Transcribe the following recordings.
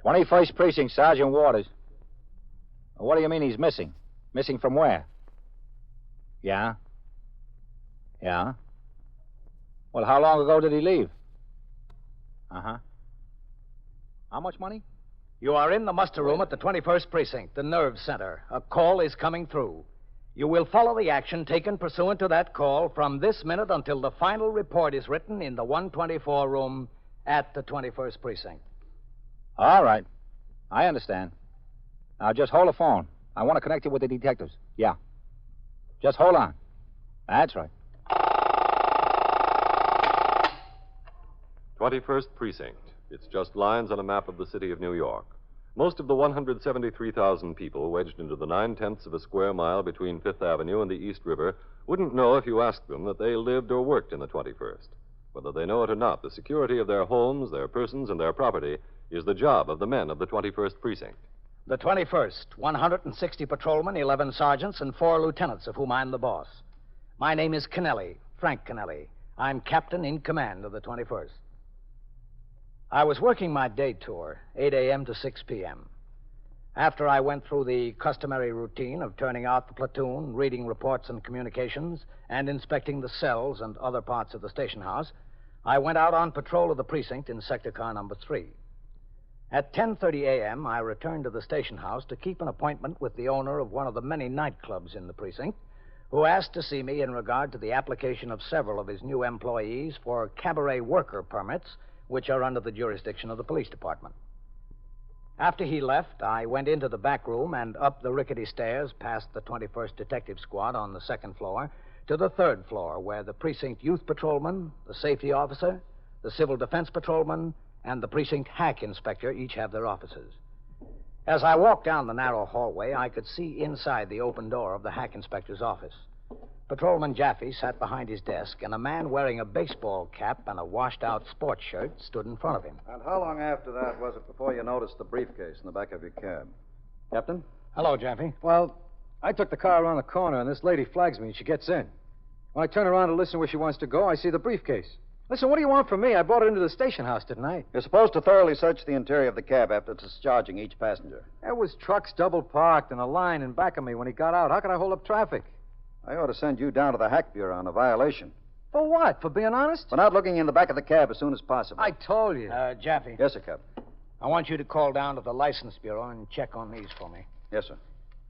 21st Precinct, Sergeant Waters. What do you mean he's missing? Missing from where? Yeah? Yeah? Well, how long ago did he leave? Uh-huh. How much money? You are in the muster room at the 21st Precinct, the nerve center. A call is coming through. You will follow the action taken pursuant to that call from this minute until the final report is written in the 124 room at the 21st Precinct. All right. I understand. Now, just hold the phone. I want to connect you with the detectives. Yeah. Just hold on. That's right. 21st Precinct. It's just lines on a map of the city of New York. Most of the 173,000 people wedged into the 9/10 of a square mile between Fifth Avenue and the East River wouldn't know if you asked them that they lived or worked in the 21st. Whether they know it or not, the security of their homes, their persons, and their property is the job of the men of the 21st Precinct. The 21st, 160 patrolmen, 11 sergeants, and 4 lieutenants, of whom I'm the boss. My name is Kennelly, Frank Kennelly. I'm captain in command of the 21st. I was working my day tour, 8 a.m. to 6 p.m. After I went through the customary routine of turning out the platoon, reading reports and communications, and inspecting the cells and other parts of the station house, I went out on patrol of the precinct in sector car number 3. At 10:30 a.m., I returned to the station house to keep an appointment with the owner of one of the many nightclubs in the precinct, who asked to see me in regard to the application of several of his new employees for cabaret worker permits, which are under the jurisdiction of the police department. After he left, I went into the back room and up the rickety stairs past the 21st Detective Squad on the 2nd floor to the 3rd floor, where the precinct youth patrolman, the safety officer, the civil defense patrolman, and the precinct hack inspector each have their offices. As I walked down the narrow hallway, I could see inside the open door of the hack inspector's office. Patrolman Jaffe sat behind his desk, and a man wearing a baseball cap and a washed-out sports shirt stood in front of him. And how long after that was it before you noticed the briefcase in the back of your cab? Captain? Hello, Jaffe. Well, I took the car around the corner, and this lady flags me, and she gets in. When I turn around to listen where she wants to go, I see the briefcase. Listen, what do you want from me? I brought it into the station house, didn't I? You're supposed to thoroughly search the interior of the cab after discharging each passenger. There was trucks double parked and a line in back of me when he got out. How could I hold up traffic? I ought to send you down to the Hack Bureau on a violation. For what? For being honest? For not looking in the back of the cab as soon as possible. I told you. Jaffe. Yes, sir, Captain. I want you to call down to the license bureau and check on these for me. Yes, sir.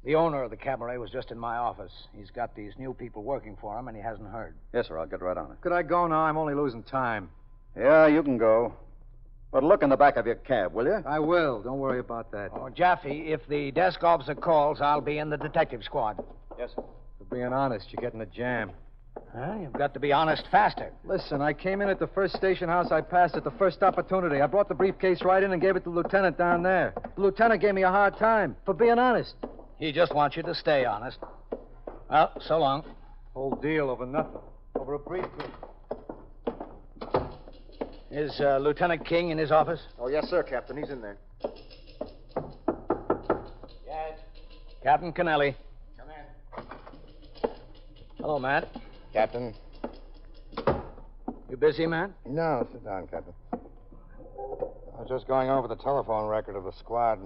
The owner of the cabaret was just in my office. He's got these new people working for him, and he hasn't heard. Yes, sir, I'll get right on it. Could I go now? I'm only losing time. Yeah, you can go. But look in the back of your cab, will you? I will. Don't worry about that. Oh, Jaffe, if the desk officer calls, I'll be in the detective squad. Yes, sir. For being honest, you're getting a jam. You've got to be honest faster. Listen, I came in at the first station house I passed at the first opportunity. I brought the briefcase right in and gave it to the lieutenant down there. The lieutenant gave me a hard time for being honest. He just wants you to stay honest. Well, so long. Whole deal over nothing. Over a briefcase. Is Lieutenant King in his office? Oh, yes, sir, Captain. He's in there. Yes. Captain Kennelly. Come in. Hello, Matt. Captain? You busy, Matt? No, sit down, Captain. I was just going over the telephone record of the squad.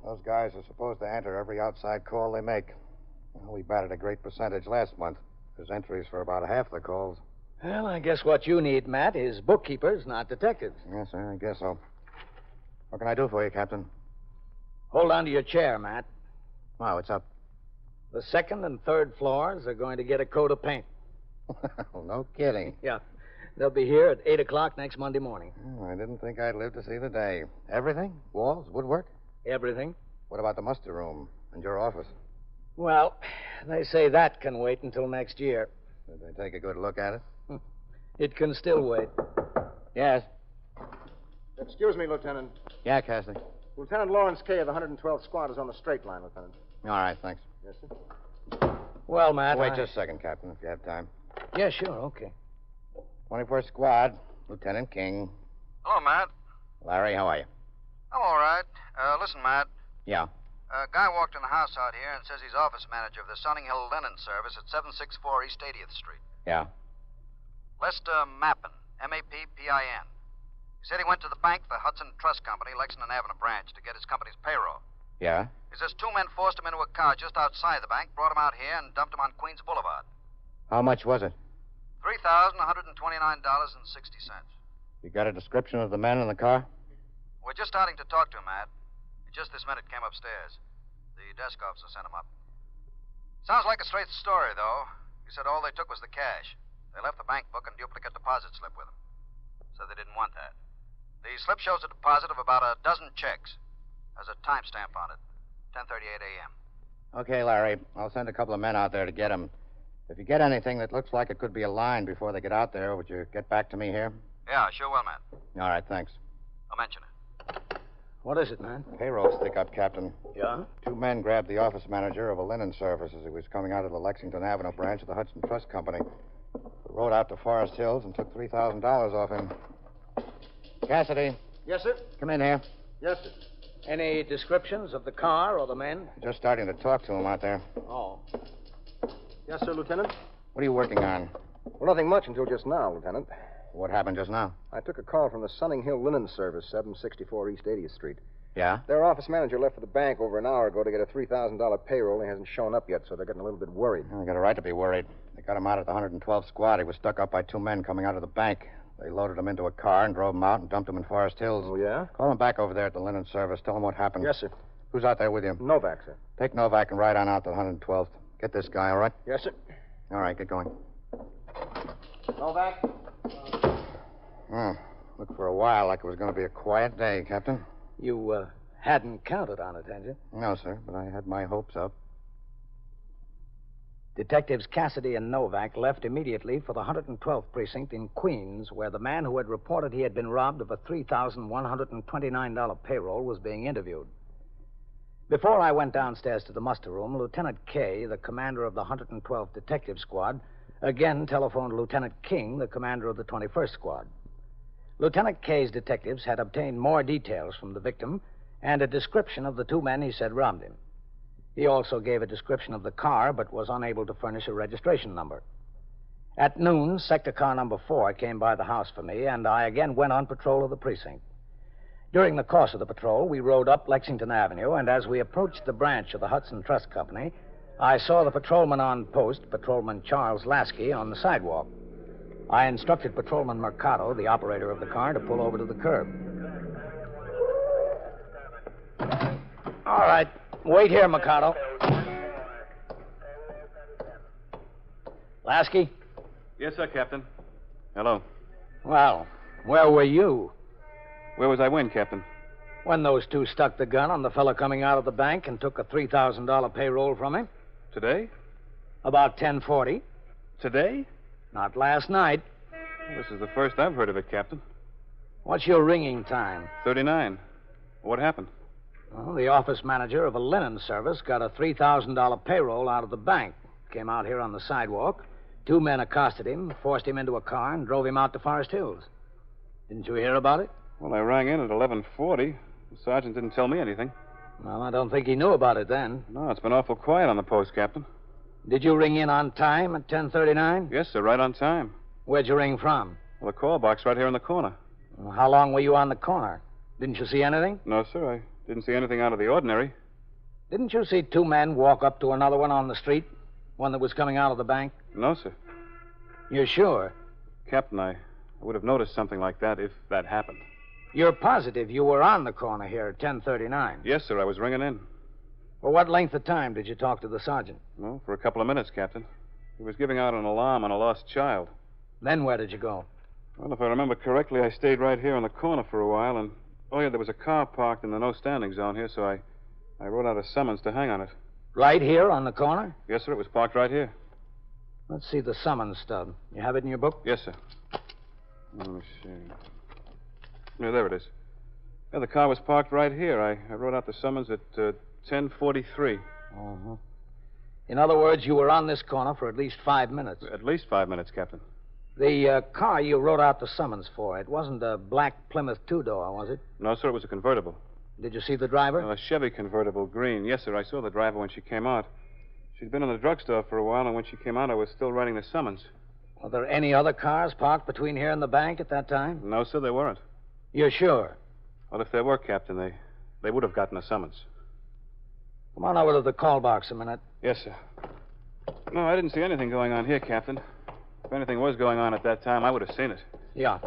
Those guys are supposed to enter every outside call they make. Well, we batted a great percentage last month. There's entries for about half the calls. Well, I guess what you need, Matt, is bookkeepers, not detectives. Yes, sir, I guess so. What can I do for you, Captain? Hold on to your chair, Matt. Wow, it's up. The 2nd and 3rd floors are going to get a coat of paint. Well, no kidding. Yeah. They'll be here at 8 o'clock next Monday morning. Oh, I didn't think I'd live to see the day. Everything? Walls, woodwork? Everything. What about the muster room and your office? Well, they say that can wait until next year. Did they take a good look at it? It can still wait. Yes. Excuse me, Lieutenant. Yeah, Cassidy. Lieutenant Lawrence Kay of the 112th Squad is on the straight line, Lieutenant. All right, thanks. Yes, sir. Well, Matt. Wait just a second, Captain, if you have time. Yeah, sure, okay. 21st Squad, Lieutenant King. Hello, Matt. Larry, how are you? I'm all right. Listen, Matt. Yeah. A guy walked in the house out here and says he's office manager of the Sunning Hill Linen Service at 764 East 80th Street. Yeah. Lester Mappin, M-A-P-P-I-N. He said he went to the bank, the Hudson Trust Company, Lexington Avenue branch, to get his company's payroll. Yeah? He says two men forced him into a car just outside the bank, brought him out here, and dumped him on Queens Boulevard. How much was it? $3,129.60. You got a description of the men in the car? We're just starting to talk to him, Matt. He just this minute came upstairs. The desk officer sent him up. Sounds like a straight story, though. He said all they took was the cash. They left the bank book and duplicate deposit slip with them. Said they didn't want that. The slip shows a deposit of about a dozen checks. There's a timestamp on it. 10:38 a.m. Okay, Larry. I'll send a couple of men out there to get them. If you get anything that looks like it could be a line before they get out there, would you get back to me here? Yeah, sure will, Matt. All right, thanks. I'll mention it. What is it, man? Payroll stick-up, Captain. Yeah? Two men grabbed the office manager of a linen service as he was coming out of the Lexington Avenue branch of the Hudson Trust Company. They rode out to Forest Hills and took $3,000 off him. Cassidy, Yes, sir? come in here. Yes, sir. Any descriptions of the car or the men? Just starting to talk to him out there. Oh. Yes, sir, Lieutenant. What are you working on? Well, nothing much until just now, Lieutenant. What happened just now? I took a call from the Sunning Hill Linen Service, 764 East 80th Street. Yeah? Their office manager left for the bank over an hour ago to get a $3,000 payroll. He hasn't shown up yet, so they're getting a little bit worried. Well, they got a right to be worried. They got him out at the 112th squad. He was stuck up by two men coming out of the bank. They loaded him into a car and drove him out and dumped him in Forest Hills. Oh, yeah? Call him back over there at the linen service. Tell him what happened. Yes, sir. Who's out there with you? Novak, sir. Take Novak and ride on out to the 112th. Get this guy, all right? Yes, sir. All right, get going. Novak? Looked for a while like it was going to be a quiet day, Captain. You, hadn't counted on it, had you? No, sir, but I had my hopes up. Detectives Cassidy and Novak left immediately for the 112th Precinct in Queens, where the man who had reported he had been robbed of a $3,129 payroll was being interviewed. Before I went downstairs to the muster room, Lieutenant Kay, the commander of the 112th Detective Squad, again telephoned Lieutenant King, the commander of the 21st Squad. Lieutenant Kay's detectives had obtained more details from the victim and a description of the two men he said robbed him. He also gave a description of the car, but was unable to furnish a registration number. At noon, sector car number 4 came by the house for me, and I again went on patrol of the precinct. During the course of the patrol, we rode up Lexington Avenue, and as we approached the branch of the Hudson Trust Company, I saw the patrolman on post, Patrolman Charles Lasky, on the sidewalk. I instructed Patrolman Mercado, the operator of the car, to pull over to the curb. All right. Wait here, Mercado. Lasky? Yes, sir, Captain. Hello. Well, where were you? Where was I when, Captain? When those two stuck the gun on the fellow coming out of the bank and took a $3,000 payroll from him? Today? About 10:40. Today? Not last night. This is the first I've heard of it, Captain. What's your ringing time? 39. What happened? Well, the office manager of a linen service got a $3,000 payroll out of the bank. Came out here on the sidewalk. Two men accosted him, forced him into a car, and drove him out to Forest Hills. Didn't you hear about it? Well, I rang in at 11:40. The sergeant didn't tell me anything. Well, I don't think he knew about it then. No, it's been awful quiet on the post, Captain. Did you ring in on time at 10:39? Yes, sir, right on time. Where'd you ring from? Well, the call box right here in the corner. Well, how long were you on the corner? Didn't you see anything? No, sir, I didn't see anything out of the ordinary. Didn't you see two men walk up to another one on the street? One that was coming out of the bank? No, sir. You're sure? Captain, I would have noticed something like that if that happened. You're positive you were on the corner here at 10:39? Yes, sir, I was ringing in. For what length of time did you talk to the sergeant? Well, for a couple of minutes, Captain. He was giving out an alarm on a lost child. Then where did you go? Well, if I remember correctly, I stayed right here on the corner for a while, and... Oh, yeah, there was a car parked in the no-standing zone here, so I wrote out a summons to hang on it. Right here on the corner? Yes, sir, it was parked right here. Let's see the summons stub. You have it in your book? Yes, sir. Let me see. Yeah, there it is. Yeah, the car was parked right here. I wrote out the summons at 10:43. Uh-huh. In other words, you were on this corner for at least 5 minutes. At least 5 minutes, Captain. The car you wrote out the summons for, it wasn't a black Plymouth two-door, was it? No, sir, it was a convertible. Did you see the driver? A Chevy convertible, green. Yes, sir, I saw the driver when she came out. She'd been in the drugstore for a while, and when she came out, I was still writing the summons. Were there any other cars parked between here and the bank at that time? No, sir, there weren't. You're sure? Well, if there were, Captain, they would have gotten a summons. Come on over to the call box a minute. Yes, sir. No, I didn't see anything going on here, Captain. If anything was going on at that time, I would have seen it. Yeah.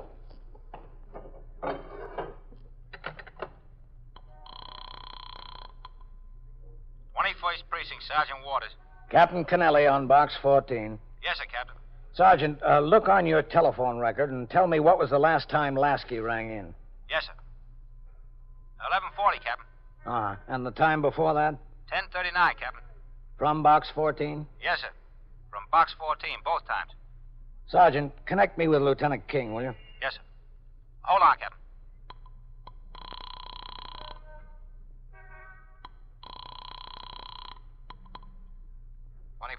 21st Precinct, Sergeant Waters. Captain Kennelly on box 14. Yes, sir, Captain. Sergeant, look on your telephone record and tell me what was the last time Lasky rang in. Yes, sir. 11:40, Captain. And the time before that? 10:39, Captain. From box 14? Yes, sir. From box 14, both times. Sergeant, connect me with Lieutenant King, will you? Yes, sir. Hold on, Captain.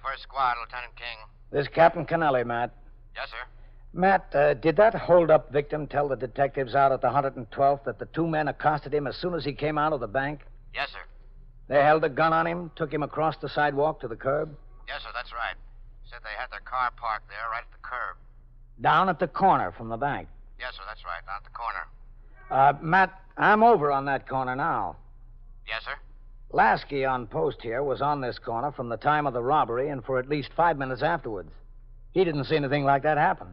First Squad, Lieutenant King. This is Captain Kennelly, Matt. Yes, sir. Matt, did that hold-up victim tell the detectives out at the 112th that the two men accosted him as soon as he came out of the bank? Yes, sir. They held a gun on him, took him across the sidewalk to the curb? Yes, sir, that's right. Said they had their car parked there right at the curb. Down at the corner from the bank? Yes, sir, that's right, down at the corner. Matt, I'm over on that corner now. Yes, sir. Lasky on post here was on this corner from the time of the robbery and for at least 5 minutes afterwards. He didn't see anything like that happen.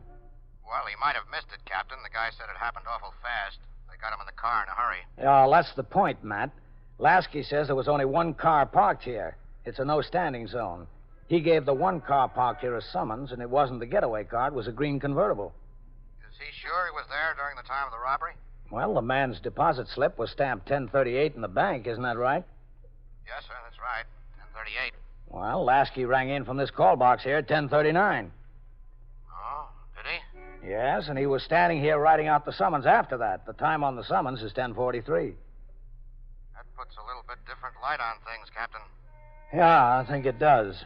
Well, he might have missed it, Captain. The guy said it happened awful fast. They got him in the car in a hurry. Oh, that's the point, Matt. Lasky says there was only one car parked here. It's a no-standing zone. He gave the one car parked here a summons, and it wasn't the getaway car. It was a green convertible. Is he sure he was there during the time of the robbery? Well, the man's deposit slip was stamped 1038 in the bank, isn't that right? Yes, sir, that's right. 1038. Well, Lasky rang in from this call box here at 1039. Oh, did he? Yes, and he was standing here writing out the summons after that. The time on the summons is 1043. That puts a little bit different light on things, Captain. Yeah, I think it does.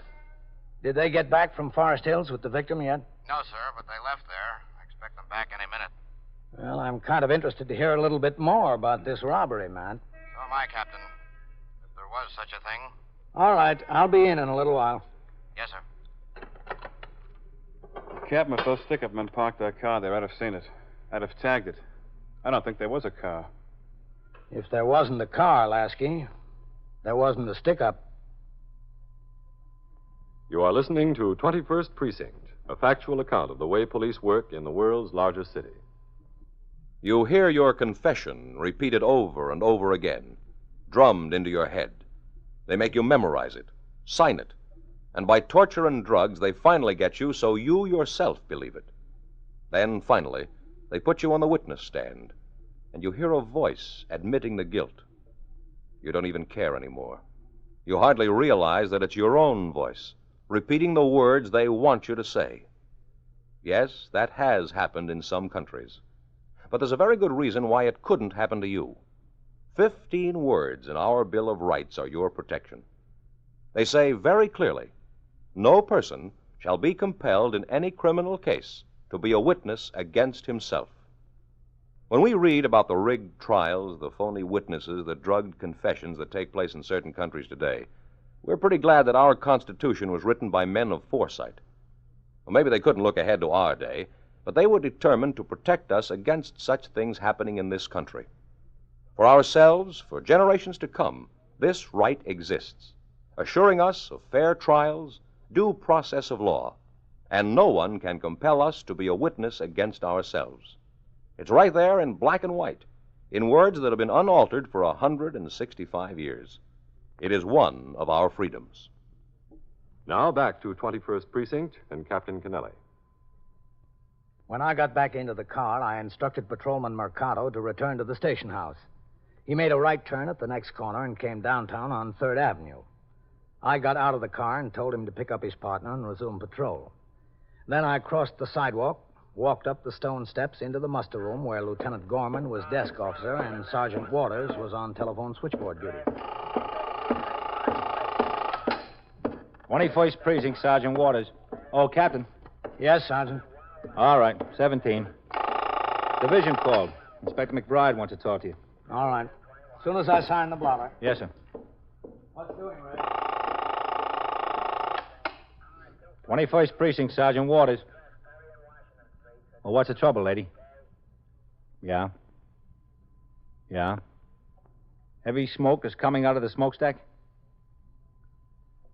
Did they get back from Forest Hills with the victim yet? No, sir, but they left there. I expect them back any minute. Well, I'm kind of interested to hear a little bit more about this robbery, man. So am I, Captain. If there was such a thing. All right, I'll be in a little while. Yes, sir. Captain, if those stick-up men parked their car there, I'd have seen it. I'd have tagged it. I don't think there was a car. If there wasn't a car, Lasky, there wasn't a stick-up. You are listening to 21st Precinct, a factual account of the way police work in the world's largest city. You hear your confession repeated over and over again, drummed into your head. They make you memorize it, sign it, and by torture and drugs, they finally get you so you yourself believe it. Then, finally, they put you on the witness stand, and you hear a voice admitting the guilt. You don't even care anymore. You hardly realize that it's your own voice, repeating the words they want you to say. Yes, that has happened in some countries. But there's a very good reason why it couldn't happen to you. 15 words in our Bill of Rights are your protection. They say very clearly, no person shall be compelled in any criminal case to be a witness against himself. When we read about the rigged trials, the phony witnesses, the drugged confessions that take place in certain countries today, we're pretty glad that our Constitution was written by men of foresight. Well, maybe they couldn't look ahead to our day, but they were determined to protect us against such things happening in this country. For ourselves, for generations to come, this right exists, assuring us of fair trials, due process of law, and no one can compel us to be a witness against ourselves. It's right there in black and white, in words that have been unaltered for 165 years. It is one of our freedoms. Now back to 21st Precinct and Captain Kennelly. When I got back into the car, I instructed Patrolman Mercado to return to the station house. He made a right turn at the next corner and came downtown on 3rd Avenue. I got out of the car and told him to pick up his partner and resume patrol. Then I crossed the sidewalk, walked up the stone steps into the muster room where Lieutenant Gorman was desk officer and Sergeant Waters was on telephone switchboard duty. 21st Precinct, Sergeant Waters. Oh, Captain. Yes, Sergeant. All right, 17. Division called. Inspector McBride wants to talk to you. All right. As soon as I sign the blotter. Yes, sir. What's doing, Red? 21st Precinct, Sergeant Waters. Well, what's the trouble, lady? Yeah? Yeah? Heavy smoke is coming out of the smokestack?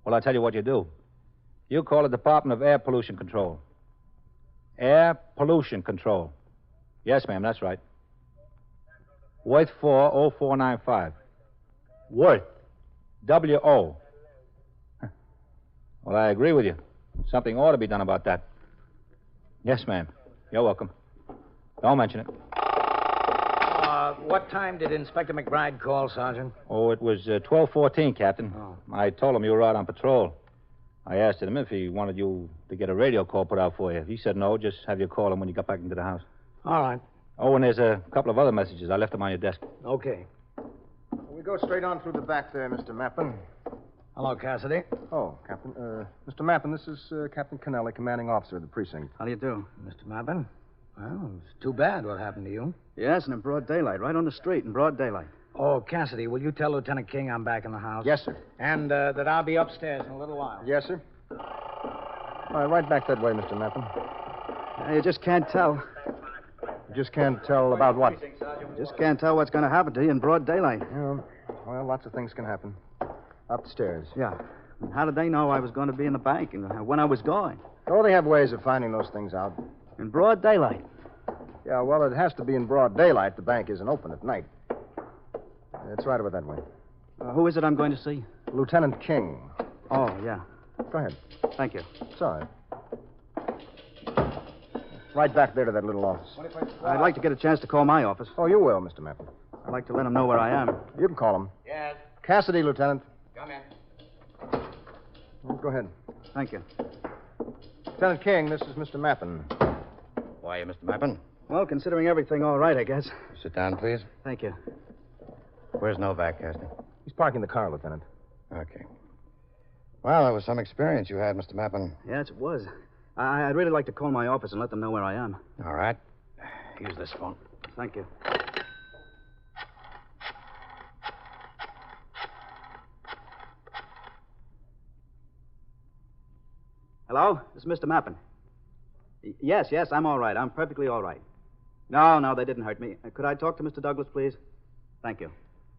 Well, I'll tell you what you do. You call the Department of Air Pollution Control. Air Pollution Control. Yes, ma'am, that's right. Worth 40495. Worth. W-O. Well, I agree with you. Something ought to be done about that. Yes, ma'am. You're welcome. Don't mention it. What time did Inspector McBride call, Sergeant? Oh, it was 12:14, Captain. Oh. I told him you were out on patrol. I asked him if he wanted you to get a radio call put out for you. He said no, just have you call him when you got back into the house. All right. Oh, and there's a couple of other messages. I left them on your desk. Okay. We go straight on through the back there, Mr. Mappin. Hello, Cassidy. Oh, Captain. Mr. Mappin, this is Captain Kennelly, commanding officer of the precinct. How do you do? Mr. Mappin? Well, it's too bad what happened to you. Yes, and in broad daylight, right on the street in broad daylight. Oh, Cassidy, will you tell Lieutenant King I'm back in the house? Yes, sir. And that I'll be upstairs in a little while. Yes, sir. All right, right back that way, Mr. Mappin. You just can't tell. You just can't tell about what? You just can't tell what's going to happen to you in broad daylight. Yeah. Well, lots of things can happen. Upstairs. Yeah. And how did they know I was going to be in the bank and when I was going? Oh, they have ways of finding those things out. In broad daylight. Yeah, well, it has to be in broad daylight. The bank isn't open at night. It's right over that way. Who is it I'm going to see? Lieutenant King. Oh, yeah. Go ahead. Thank you. It's all right. Right back there to that little office. I'd like to get a chance to call my office. Oh, you will, Mr. Mappin. I'd like to let them know where I am. You can call him. Yes. Cassidy, Lieutenant. Come in. Go ahead. Thank you. Lieutenant King, this is Mr. Mappin. Why, Mr. Mappin? Well, considering everything all right, I guess. Sit down, please. Thank you. Where's Novak, Cassidy? He's parking the car, Lieutenant. Okay. Well, that was some experience you had, Mr. Mappin. Yes, it was. I'd really like to call my office and let them know where I am. All right. Use this phone. Thank you. Hello? This is Mr. Mappin. Yes, I'm all right. I'm perfectly all right. No, they didn't hurt me. Could I talk to Mr. Douglas, please? Thank you.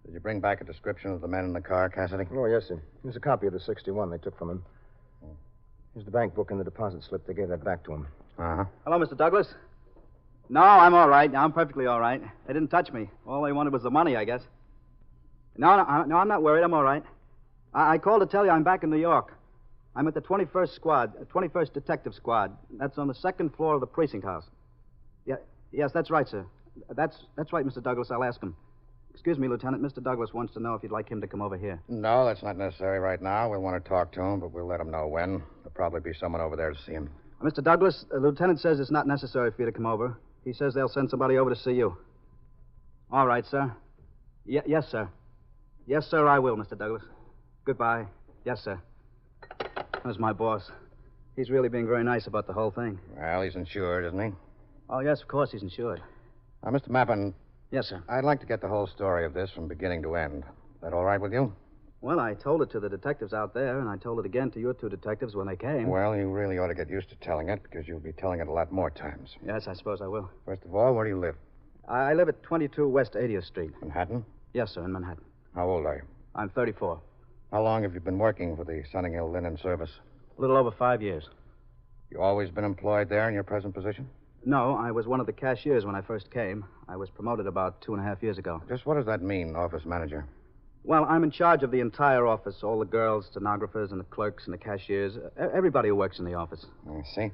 Did you bring back a description of the men in the car, Cassidy? Oh, yes, sir. Here's a copy of the 61 they took from him. Here's the bank book and the deposit slip. They gave that back to him. Uh-huh. Hello, Mr. Douglas? No, I'm all right. I'm perfectly all right. They didn't touch me. All they wanted was the money, I guess. No, I'm not worried. I'm all right. I called to tell you I'm back in New York. I'm at the 21st Squad, 21st Detective Squad. That's on the second floor of the precinct house. Yes, that's right, sir. That's right, Mr. Douglas. I'll ask him. Excuse me, Lieutenant. Mr. Douglas wants to know if you'd like him to come over here. No, that's not necessary right now. We'll want to talk to him, but we'll let him know when. There'll probably be someone over there to see him. Mr. Douglas, the lieutenant says it's not necessary for you to come over. He says they'll send somebody over to see you. All right, sir. Yes, sir. Yes, sir, I will, Mr. Douglas. Goodbye. Yes, sir. There's my boss. He's really being very nice about the whole thing. Well, he's insured, isn't he? Oh, yes, of course he's insured. Mr. Mappin. Yes, sir. I'd like to get the whole story of this from beginning to end. Is that all right with you? Well, I told it to the detectives out there, and I told it again to your two detectives when they came. Well, you really ought to get used to telling it, because you'll be telling it a lot more times. Yes, I suppose I will. First of all, where do you live? I live at 22 West 80th Street. Manhattan? Yes, sir, in Manhattan. How old are you? I'm 34. How long have you been working for the Sunninghill Linen Service? A little over 5 years. You always been employed there in your present position? No, I was one of the cashiers when I first came. I was promoted about 2.5 years ago. Just what does that mean, office manager? Well, I'm in charge of the entire office, all the girls, stenographers, and the clerks, and the cashiers, everybody who works in the office. I see.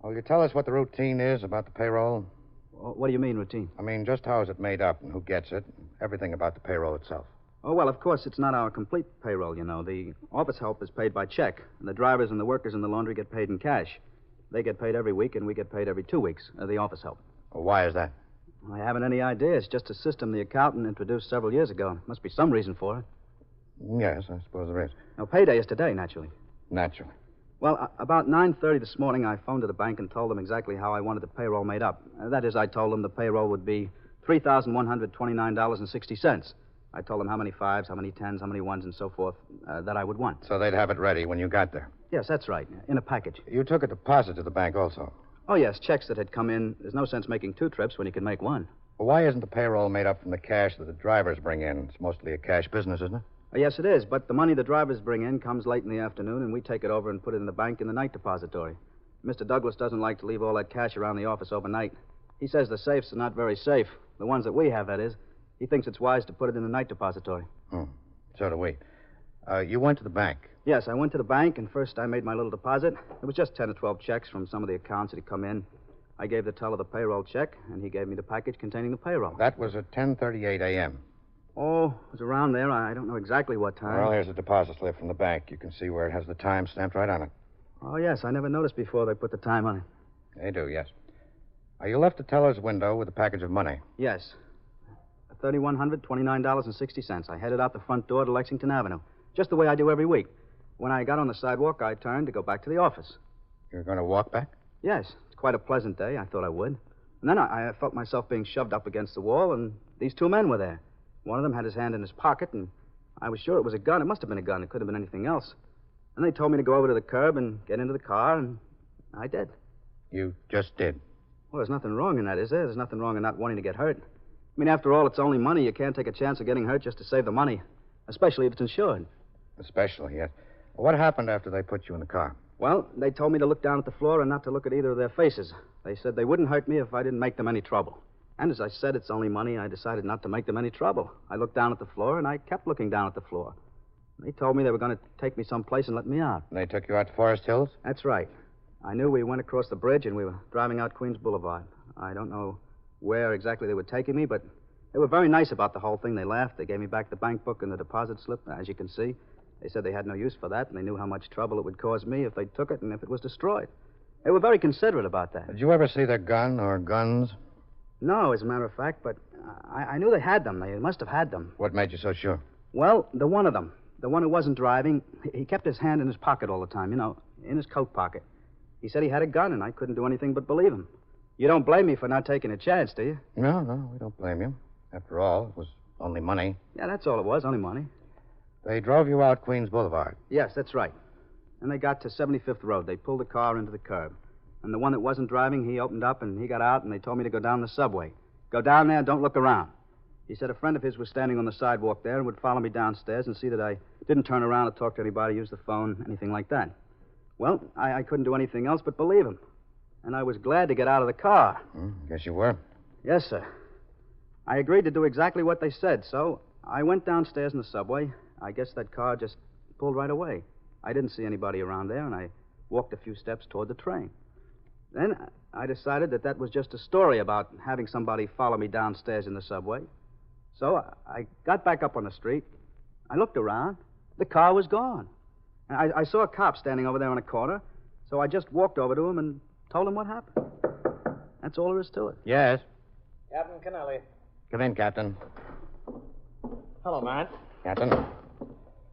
Will you tell us what the routine is about the payroll? What do you mean, routine? I mean, just how is it made up and who gets it? Everything about the payroll itself. Oh, well, of course, it's not our complete payroll, you know. The office help is paid by check, and the drivers and the workers in the laundry get paid in cash. They get paid every week, and we get paid every 2 weeks, the office help. Well, why is that? I haven't any idea. It's just a system the accountant introduced several years ago. Must be some reason for it. Yes, I suppose there is. Now, payday is today, naturally. Naturally. Well, about 9:30 this morning, I phoned to the bank and told them exactly how I wanted the payroll made up. That is, I told them the payroll would be $3,129.60. I told them how many fives, how many tens, how many ones, and so forth that I would want. So they'd have it ready when you got there? Yes, that's right, in a package. You took a deposit to the bank also? Oh, yes, checks that had come in. There's no sense making 2 trips when you can make 1. Well, why isn't the payroll made up from the cash that the drivers bring in? It's mostly a cash business, isn't it? Yes, it is, but the money the drivers bring in comes late in the afternoon, and we take it over and put it in the bank in the night depository. Mr. Douglas doesn't like to leave all that cash around the office overnight. He says the safes are not very safe. The ones that we have, that is. He thinks it's wise to put it in the night depository. So do we. You went to the bank. Yes, I went to the bank, and first I made my little deposit. It was just 10 or 12 checks from some of the accounts that had come in. I gave the teller the payroll check, and he gave me the package containing the payroll. That was at 10:38 a.m. Oh, it was around there. I don't know exactly what time. Well, here's a deposit slip from the bank. You can see where it has the time stamped right on it. Oh, yes, I never noticed before they put the time on it. They do, yes. You left the teller's window with a package of money. Yes. $3,129.60. I headed out the front door to Lexington Avenue, just the way I do every week. When I got on the sidewalk, I turned to go back to the office. You're going to walk back? Yes. It's quite a pleasant day. I thought I would. And then I felt myself being shoved up against the wall, and these two men were there. One of them had his hand in his pocket, and I was sure it was a gun. It must have been a gun. It could have been anything else. And they told me to go over to the curb and get into the car, and I did. You just did? Well, there's nothing wrong in that, is there? There's nothing wrong in not wanting to get hurt. I mean, after all, it's only money. You can't take a chance of getting hurt just to save the money, especially if it's insured. Especially, yes. What happened after they put you in the car? Well, they told me to look down at the floor and not to look at either of their faces. They said they wouldn't hurt me if I didn't make them any trouble. And as I said, it's only money. I decided not to make them any trouble. I looked down at the floor, and I kept looking down at the floor. They told me they were going to take me someplace and let me out. And they took you out to Forest Hills? That's right. I knew we went across the bridge, and we were driving out Queens Boulevard. I don't know where exactly they were taking me, but they were very nice about the whole thing. They laughed. They gave me back the bank book and the deposit slip, as you can see. They said they had no use for that, and they knew how much trouble it would cause me if they took it and if it was destroyed. They were very considerate about that. Did you ever see their gun or guns? No, as a matter of fact, but I knew they had them. They must have had them. What made you so sure? Well, the one of them, the one who wasn't driving, he kept his hand in his pocket all the time, in his coat pocket. He said he had a gun, and I couldn't do anything but believe him. You don't blame me for not taking a chance, do you? No, we don't blame you. After all, it was only money. Yeah, that's all it was, only money. They drove you out Queens Boulevard. Yes, that's right. And they got to 75th Road. They pulled the car into the curb. And the one that wasn't driving, he opened up, and he got out, and they told me to go down the subway. Go down there, don't look around. He said a friend of his was standing on the sidewalk there and would follow me downstairs and see that I didn't turn around or talk to anybody, use the phone, anything like that. Well, I couldn't do anything else but believe him. And I was glad to get out of the car. Guess you were. Yes, sir. I agreed to do exactly what they said, so I went downstairs in the subway. I guess that car just pulled right away. I didn't see anybody around there, and I walked a few steps toward the train. Then I decided that was just a story about having somebody follow me downstairs in the subway. So I got back up on the street. I looked around. The car was gone. And I saw a cop standing over there on a corner, so I just walked over to him and told him what happened. That's all there is to it. Yes? Captain Kennelly. Come in, Captain. Hello, Matt. Captain?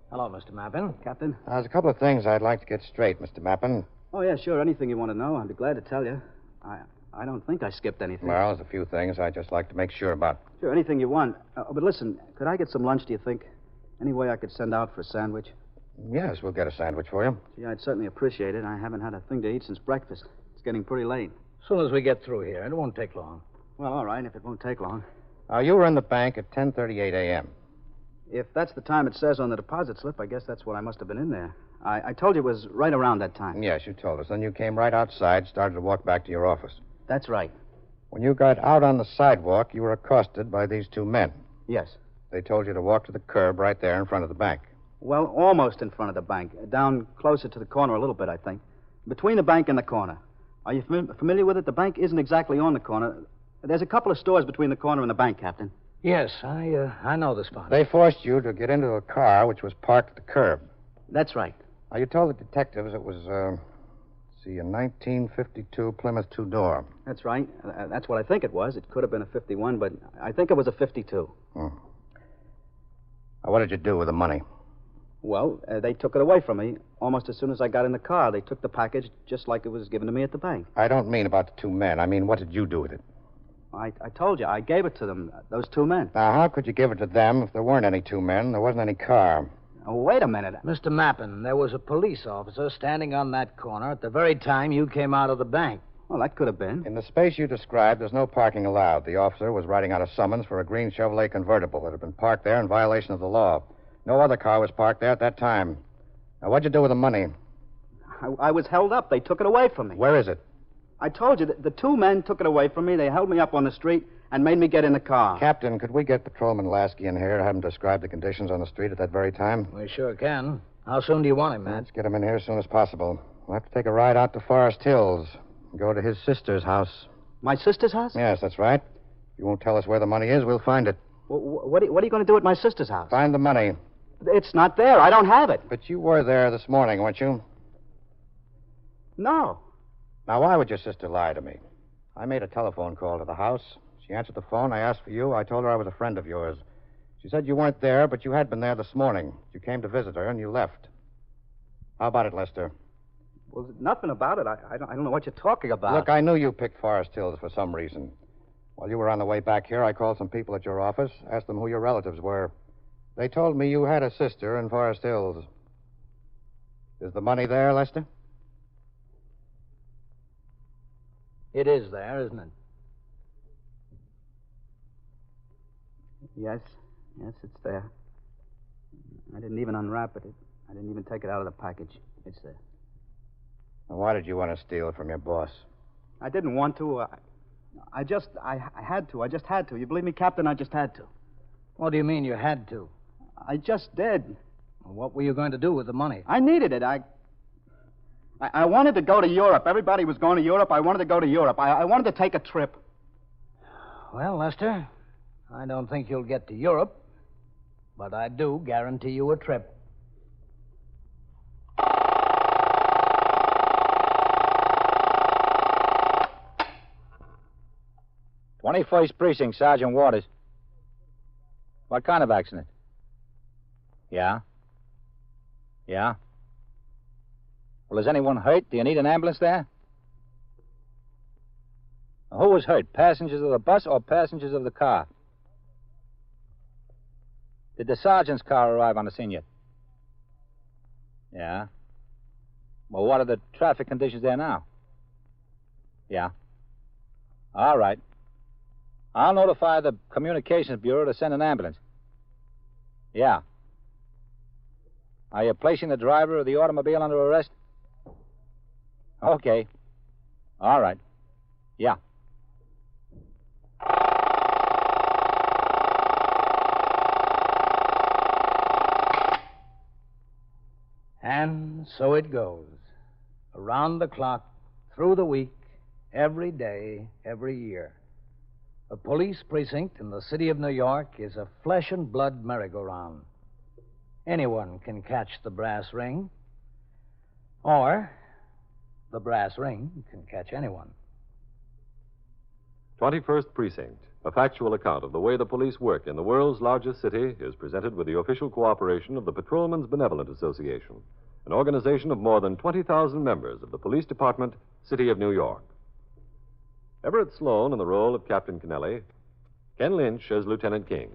Hello, Mr. Mappin. Captain? There's a couple of things I'd like to get straight, Mr. Mappin. Oh, yeah, sure. Anything you want to know, I'd be glad to tell you. I don't think I skipped anything. Well, there's a few things I'd just like to make sure about. Sure, anything you want. But listen, could I get some lunch, do you think? Any way I could send out for a sandwich? Yes, we'll get a sandwich for you. Gee, I'd certainly appreciate it. I haven't had a thing to eat since breakfast. It's getting pretty late. As soon as we get through here, it won't take long. Well, all right, if it won't take long. You were in the bank at 10:38 a.m. If that's the time it says on the deposit slip, I guess that's when I must have been in there. I told you it was right around that time. Yes, you told us. Then you came right outside, started to walk back to your office. That's right. When you got out on the sidewalk, you were accosted by these two men. Yes. They told you to walk to the curb right there in front of the bank. Well, almost in front of the bank. Down closer to the corner a little bit, I think. Between the bank and the corner. Are you familiar with it? The bank isn't exactly on the corner. There's a couple of stores between the corner and the bank, Captain. Yes, I know the spot. They forced you to get into a car which was parked at the curb. That's right. You told the detectives it was, a 1952 Plymouth two-door. That's right. That's what I think it was. It could have been a 51, but I think it was a 52. What did you do with the money? Well, they took it away from me almost as soon as I got in the car. They took the package just like it was given to me at the bank. I don't mean about the two men. I mean, what did you do with it? I told you. I gave it to them, those two men. Now, how could you give it to them if there weren't any two men, there wasn't any car? Oh, wait a minute. Mr. Mappin, there was a police officer standing on that corner at the very time you came out of the bank. Well, that could have been. In the space you described, there's no parking allowed. The officer was writing out a summons for a green Chevrolet convertible that had been parked there in violation of the law. No other car was parked there at that time. Now, what'd you do with the money? I was held up. They took it away from me. Where is it? I told you that the two men took it away from me. They held me up on the street and made me get in the car. Captain, could we get Patrolman Lasky in here to have him describe the conditions on the street at that very time? We sure can. How soon do you want him, Matt? Let's get him in here as soon as possible. We'll have to take a ride out to Forest Hills and go to his sister's house. My sister's house? Yes, that's right. If you won't tell us where the money is, we'll find it. What are you going to do at my sister's house? Find the money. It's not there. I don't have it. But you were there this morning, weren't you? No. Now, why would your sister lie to me? I made a telephone call to the house. She answered the phone. I asked for you. I told her I was a friend of yours. She said you weren't there, but you had been there this morning. You came to visit her, and you left. How about it, Lester? Well, nothing about it. I don't know what you're talking about. Look, I knew you picked Forest Hills for some reason. While you were on the way back here, I called some people at your office, asked them who your relatives were. They told me you had a sister in Forest Hills. Is the money there, Lester? It is there, isn't it? Yes, it's there. I didn't even unwrap it. I didn't even take it out of the package. It's there. Now, why did you want to steal it from your boss? I didn't want to. I had to. I just had to. You believe me, Captain? I just had to. What do you mean you had to? I just did. Well, what were you going to do with the money? I needed it. I wanted to go to Europe. Everybody was going to Europe. I wanted to go to Europe. I wanted to take a trip. Well, Lester, I don't think you'll get to Europe, but I do guarantee you a trip. "21st Precinct, Sergeant Waters. What kind of accident? Yeah? Yeah? Well, is anyone hurt? Do you need an ambulance there? Who was hurt? Passengers of the bus or passengers of the car? Did the sergeant's car arrive on the scene yet? Yeah? Well, what are the traffic conditions there now? Yeah? All right. I'll notify the Communications Bureau to send an ambulance. Yeah. Are you placing the driver of the automobile under arrest? Okay. All right. Yeah. And so it goes. Around the clock, through the week, every day, every year. A police precinct in the city of New York is a flesh and blood merry-go-round. Anyone can catch the brass ring, or the brass ring can catch anyone. 21st Precinct, a factual account of the way the police work in the world's largest city, is presented with the official cooperation of the Patrolmen's Benevolent Association, an organization of more than 20,000 members of the Police Department, City of New York. Everett Sloan in the role of Captain Kennelly, Ken Lynch as Lieutenant King.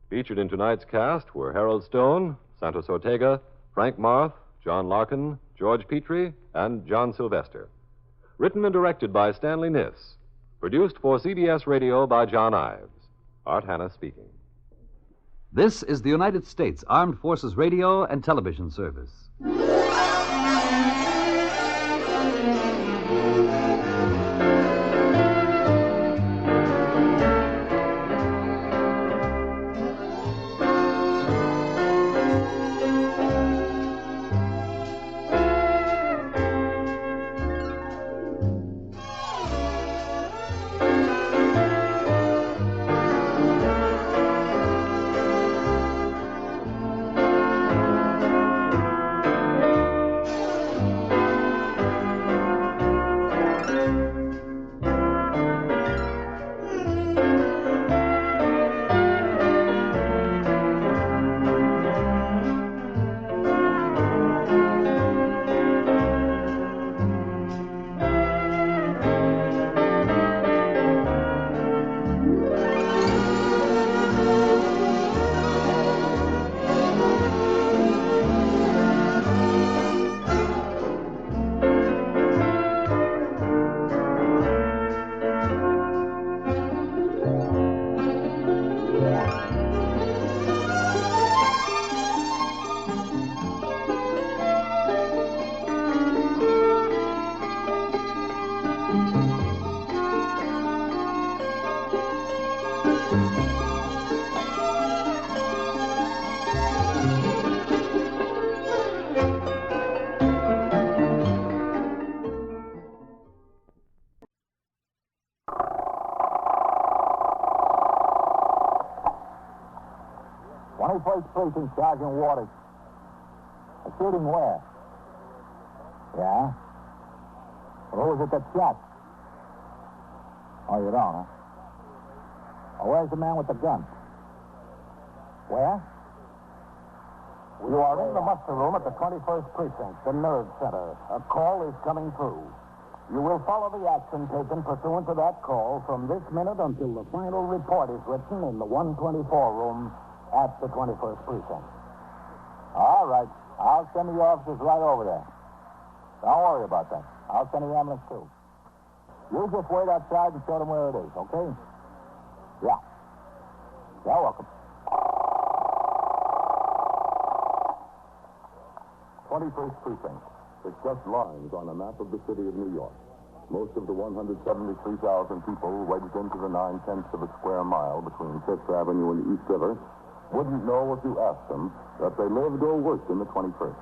Featured in tonight's cast were Harold Stone, Santos Ortega, Frank Marth, John Larkin, George Petrie, and John Sylvester. Written and directed by Stanley Niss. Produced for CBS Radio by John Ives. Art Hanna speaking. This is the United States Armed Forces Radio and Television Service. First Precinct, Sergeant Waters. A shooting where? Yeah? Well, who was it that shot? Oh, you don't, huh? Oh, where's the man with the gun? Where? You are in the muster room at the 21st Precinct, the nerve center. A call is coming through. You will follow the action taken pursuant to that call from this minute until the final report is written in the 124 room at the 21st Precinct. All right. I'll send the officers right over there. Don't worry about that. I'll send the ambulance, too. You just wait outside and show them where it is, okay? Yeah. You're welcome. 21st Precinct. It's just lines on a map of the city of New York. Most of the 173,000 people wedged into the 9/10 of a square mile between Fifth Avenue and the East River wouldn't know if you asked them that they lived or worked in the 21st.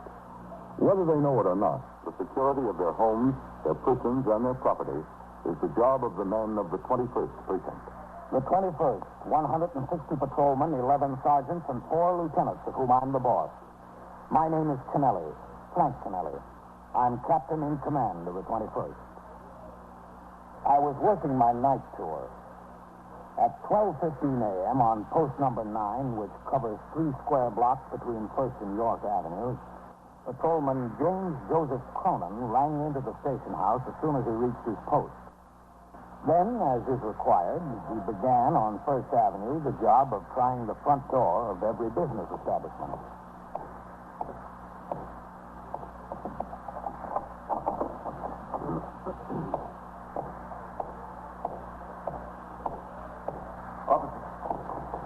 Whether they know it or not, the security of their homes, their prisons, and their property is the job of the men of the 21st Precinct. The 21st, 160 patrolmen, 11 sergeants, and 4 lieutenants, of whom I'm the boss. My name is Kennelly, Frank Kennelly. I'm captain in command of the 21st. I was working my night tour. At 12:15 a.m. on post number 9, which covers 3 square blocks between 1st and York Avenues, patrolman James Joseph Cronin rang into the station house as soon as he reached his post. Then, as is required, he began on 1st Avenue the job of trying the front door of every business establishment.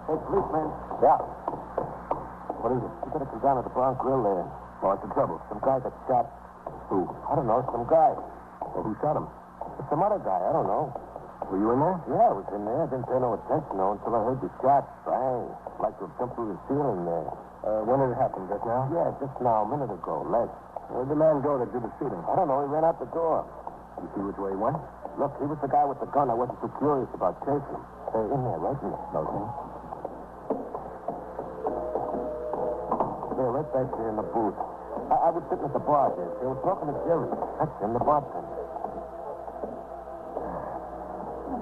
Hey, policeman. Yeah. What is it? You better come down to the Bar Grill there. What's the trouble? Some guy got shot. Who? I don't know, some guy. Well, who shot him? Some other guy, I don't know. Were you in there? Yeah, I was in there. I didn't pay no attention, though, until I heard the shot. Bang. Like to have jumped through the ceiling there. When did it happen? Just now? Yeah, just now, a minute ago. Less. Where'd the man go that did the shooting? I don't know. He ran out the door. You see which way he went? Look, he was the guy with the gun. I wasn't too curious about chasing him. In there, right in there. Okay. There, right back there in the booth. I was sitting at the bar there. They were talking to Jerry. That's him, the bartender.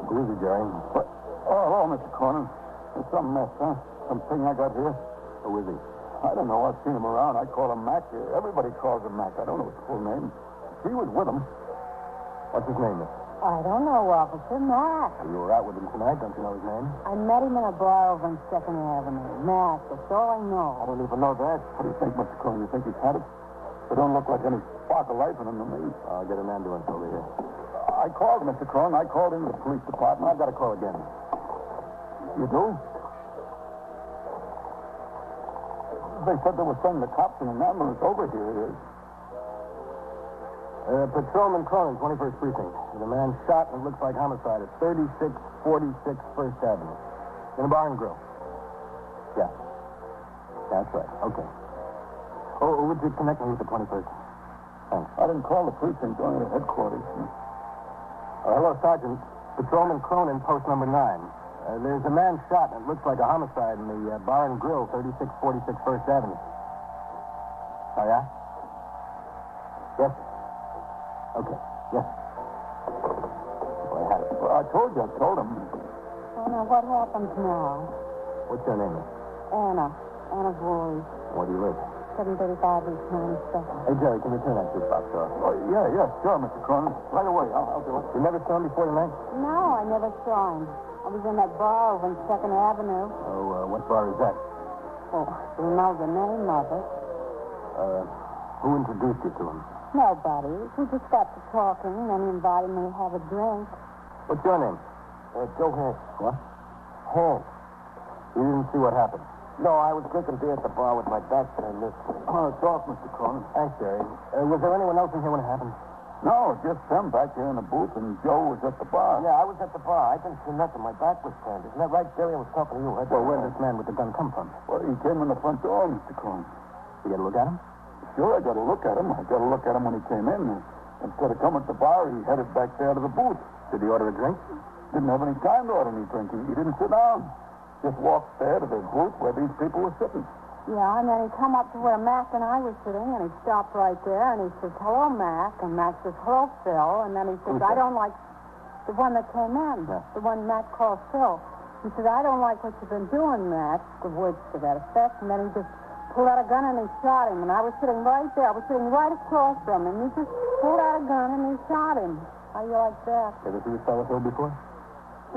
Who is he, Jerry? What? Oh, hello, Mr. Cronin. There's some mess, huh? Something I got here. Who is he? I don't know. I've seen him around. I call him Mac. Everybody calls him Mac. I don't know his full name. He was with him. What's his name, miss? I don't know, Officer. Mac. You were out with him tonight. Don't you know his name? I met him in a bar over on 2nd Avenue. Mac, that's all I know. I don't even know that. What do you think, Mr. Cronin? You think he's had it? They don't look like any spark of life in them to me. I'll get an ambulance over here. I called Mr. Cronin. I called into the police department. I've got to call again. You do? They said they were sending the cops in an ambulance over here. It is. Patrolman Cronin, 21st Precinct. The man shot and it looks like homicide at 3646 First Avenue. In a bar and grill. Yeah. That's right. Okay. Oh, would you connect me with the 21st? Thanks. I didn't call the precinct, only the headquarters. Hello, Sergeant. Patrolman Cronin, post number 9. There's a man shot and it looks like a homicide in the bar and grill, 3646 First Avenue. Oh, yeah? Yes. Okay. Yes. Well, I had it. Well, I told you. I told him. Well, now, what happens now? What's your name? Anna. Anna Voorhees. Where do you live? 735 East 92nd. Hey, Jerry, can you turn that jukebox off? Oh, yeah, sure, Mr. Cronin. Right away. I'll do it. You never saw him before tonight? No, I never saw him. I was in that bar over on 2nd Avenue. Oh, what bar is that? Oh, you know the name of it. Who introduced you to him? Nobody. We just got to talking, and then he invited me to have a drink. What's your name? Joe Hans. What? Hans. You didn't see what happened? No, I was drinking beer at the bar with my back turned this way. Oh, it's off, Mr. Cronin. Thanks, Jerry. Was there anyone else in here when it happened? No, just them back here in the booth, and Joe was at the bar. Yeah, I was at the bar. I didn't see nothing. My back was turned. Isn't that right, Jerry? I was talking to you. Well, where did this man with the gun come from? Well, he came in the front door, Mr. Cohen. You get a look at him? Sure, I got to look at him. I got to look at him when he came in. Instead of coming to the bar, he headed back there to the booth. Did he order a drink? Didn't have any time to order any drink. He didn't sit down. Just walked there to the booth where these people were sitting. Yeah, and then he come up to where Mac and I were sitting, and he stopped right there, and he says, hello, Mac. And Mac says, hello, Phil. And then he says, I don't like the one that came in, the one Mac called Phil. He said, I don't like what you've been doing, Mac. The words to that effect. And then he just pulled out a gun and he shot him. And I was sitting right there. I was sitting right across from him. He just pulled out a gun and he shot him. How you like that? Ever see this fellow Phil before?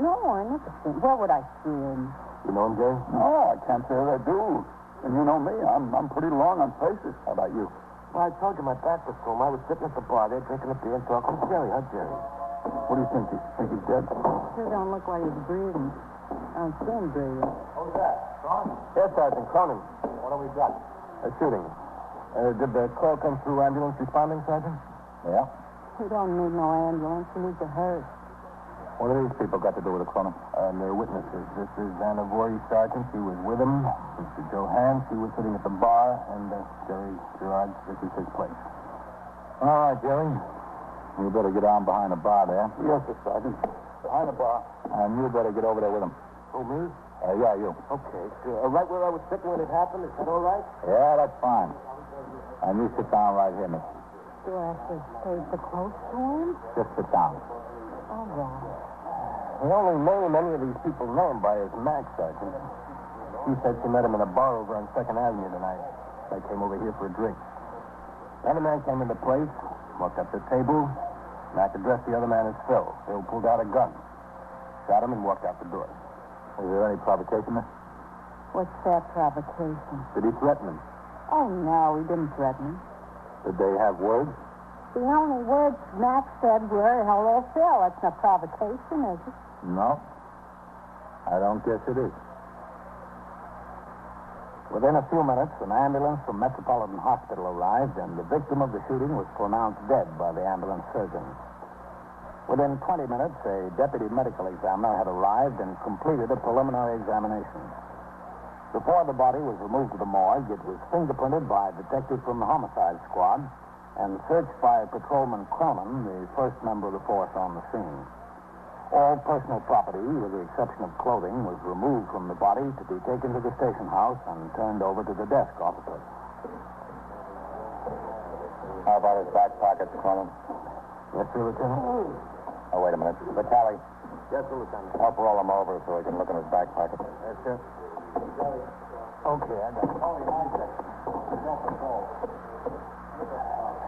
No, I never seen him. Where would I see him? You know him, Jerry? No, I can't say that I do. And you know me, I'm pretty long on faces. How about you? Well, I told you my back was to him. I was sitting at the bar there drinking a beer and talking to Jerry. Huh, Jerry? What do you think? You think he's dead? Sure don't look like he's breathing. I don't see him breathing. Who's that? Cronin? Yes, Sergeant. Cronin. What have we got? A shooting. Did the call come through ambulance responding, Sergeant? Yeah. He don't need no ambulance. He needs a hearse. What do these people got to do with the Cronin? They're witnesses. This is Anna Voorhees, Sergeant. She was with him. Mr. Joe Hans, he was sitting at the bar. And Jerry Gerard, this is his place. All right, Jerry. You better get down behind the bar there. Yes, sir, Sergeant. Behind the bar. And you better get over there with him. Who, me? Yeah, you. Okay, sure. Right where I was sitting when it happened, is that all right? Yeah, that's fine. And you sit down right here, miss. Do I have to stay so close to him? Just sit down. All right. The only name any of these people know him by is Mac, Sergeant. She said she met him in a bar over on 2nd Avenue tonight. They came over here for a drink. The other man came into place, walked up to the table. Mac addressed the other man as Phil. Phil pulled out a gun, shot him, and walked out the door. Was there any provocation, miss? What's that provocation? Did he threaten him? Oh, no, he didn't threaten him. Did they have words? The only words Mac said were, hello, Phil. That's not provocation, is it? No. I don't guess it is. Within a few minutes, an ambulance from Metropolitan Hospital arrived, and the victim of the shooting was pronounced dead by the ambulance surgeon. Within 20 minutes, a deputy medical examiner had arrived and completed a preliminary examination. Before the body was removed to the morgue, it was fingerprinted by a detective from the homicide squad and searched by Patrolman Cronin, the first member of the force on the scene. All personal property, with the exception of clothing, was removed from the body to be taken to the station house and turned over to the desk officer. How about his back pockets, Cronin? Yes, sir, Lieutenant? Oh, wait a minute. Vitaly, Yes, sir, Lieutenant. help roll him over so he can look in his back pocket. Yes, sir. Okay, I got it.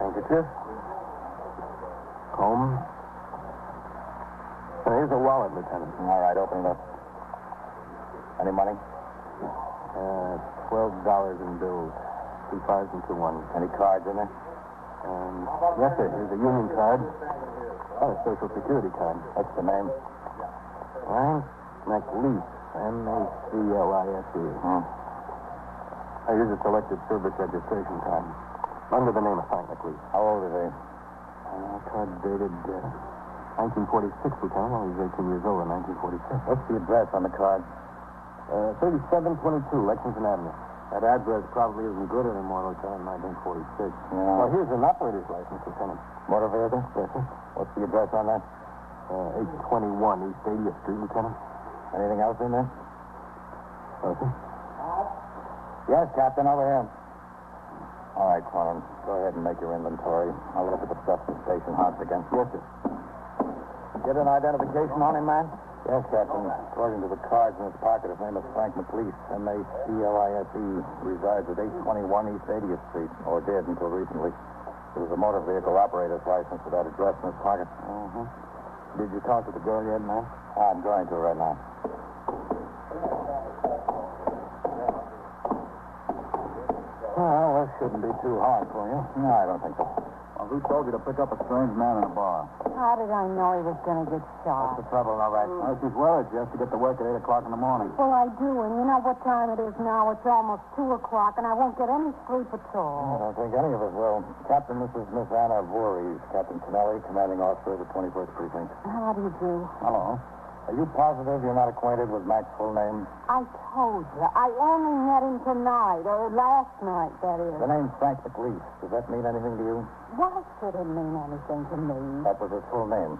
Handkerchief. Comb. Here's a wallet, Lieutenant. All right, open it up. Any money? $12 in bills. 2 5s and 2 1s. Any cards in there? Yes, sir. Here's a union card. Oh, a Social Security card. What's the name? Frank McLeese. M-A-C-L-I-S-E. Here's a selected service registration card. Under the name of Frank McLeese. How old is he? Card dated 1946, Lieutenant. Well, he was 18 years old in 1946. What's the address on the card? 3722 Lexington Avenue. That address probably isn't good anymore, Lieutenant, 1946. Yeah. Well, here's an operator's license, Lieutenant. Motor vehicle? Yes, sir. What's the address on that? 821 East 80th Street, Lieutenant. Anything else in there? Yes, sir. Yes, Captain, over here. All right, Cronin, go ahead and make your inventory. I'll look at the stuff in the station house again. Yes, sir. Get an identification on him, man? Yes, Captain. According to the cards in his pocket, his name is Frank McLeese. M-A-C-L-I-S-E. Resides at 821 East 80th Street, or did until recently. There was a motor vehicle operator's license with that address in his pocket. Mm-hmm. Did you talk to the girl yet, man? I'm going to right now. Well, this shouldn't be too hard for you. No, I don't think so. Well, who told you to pick up a strange man in a bar? How did I know he was going to get shot? What's the trouble, all right? Well, she's worried. She has to get to work at 8 o'clock in the morning. Well, I do, and you know what time it is now? It's almost 2 o'clock, and I won't get any sleep at I all. don't think any of us will. Captain, this is Miss Anna Voorhees, Captain Kennelly, commanding officer of the 21st Precinct. How do you do? Hello. Are you positive you're not acquainted with Mac's full name? I told you. I only met him tonight, or last night, that is. The name's Frank McLeese. Does that mean anything to you? Why should it mean anything to me? That was his full name.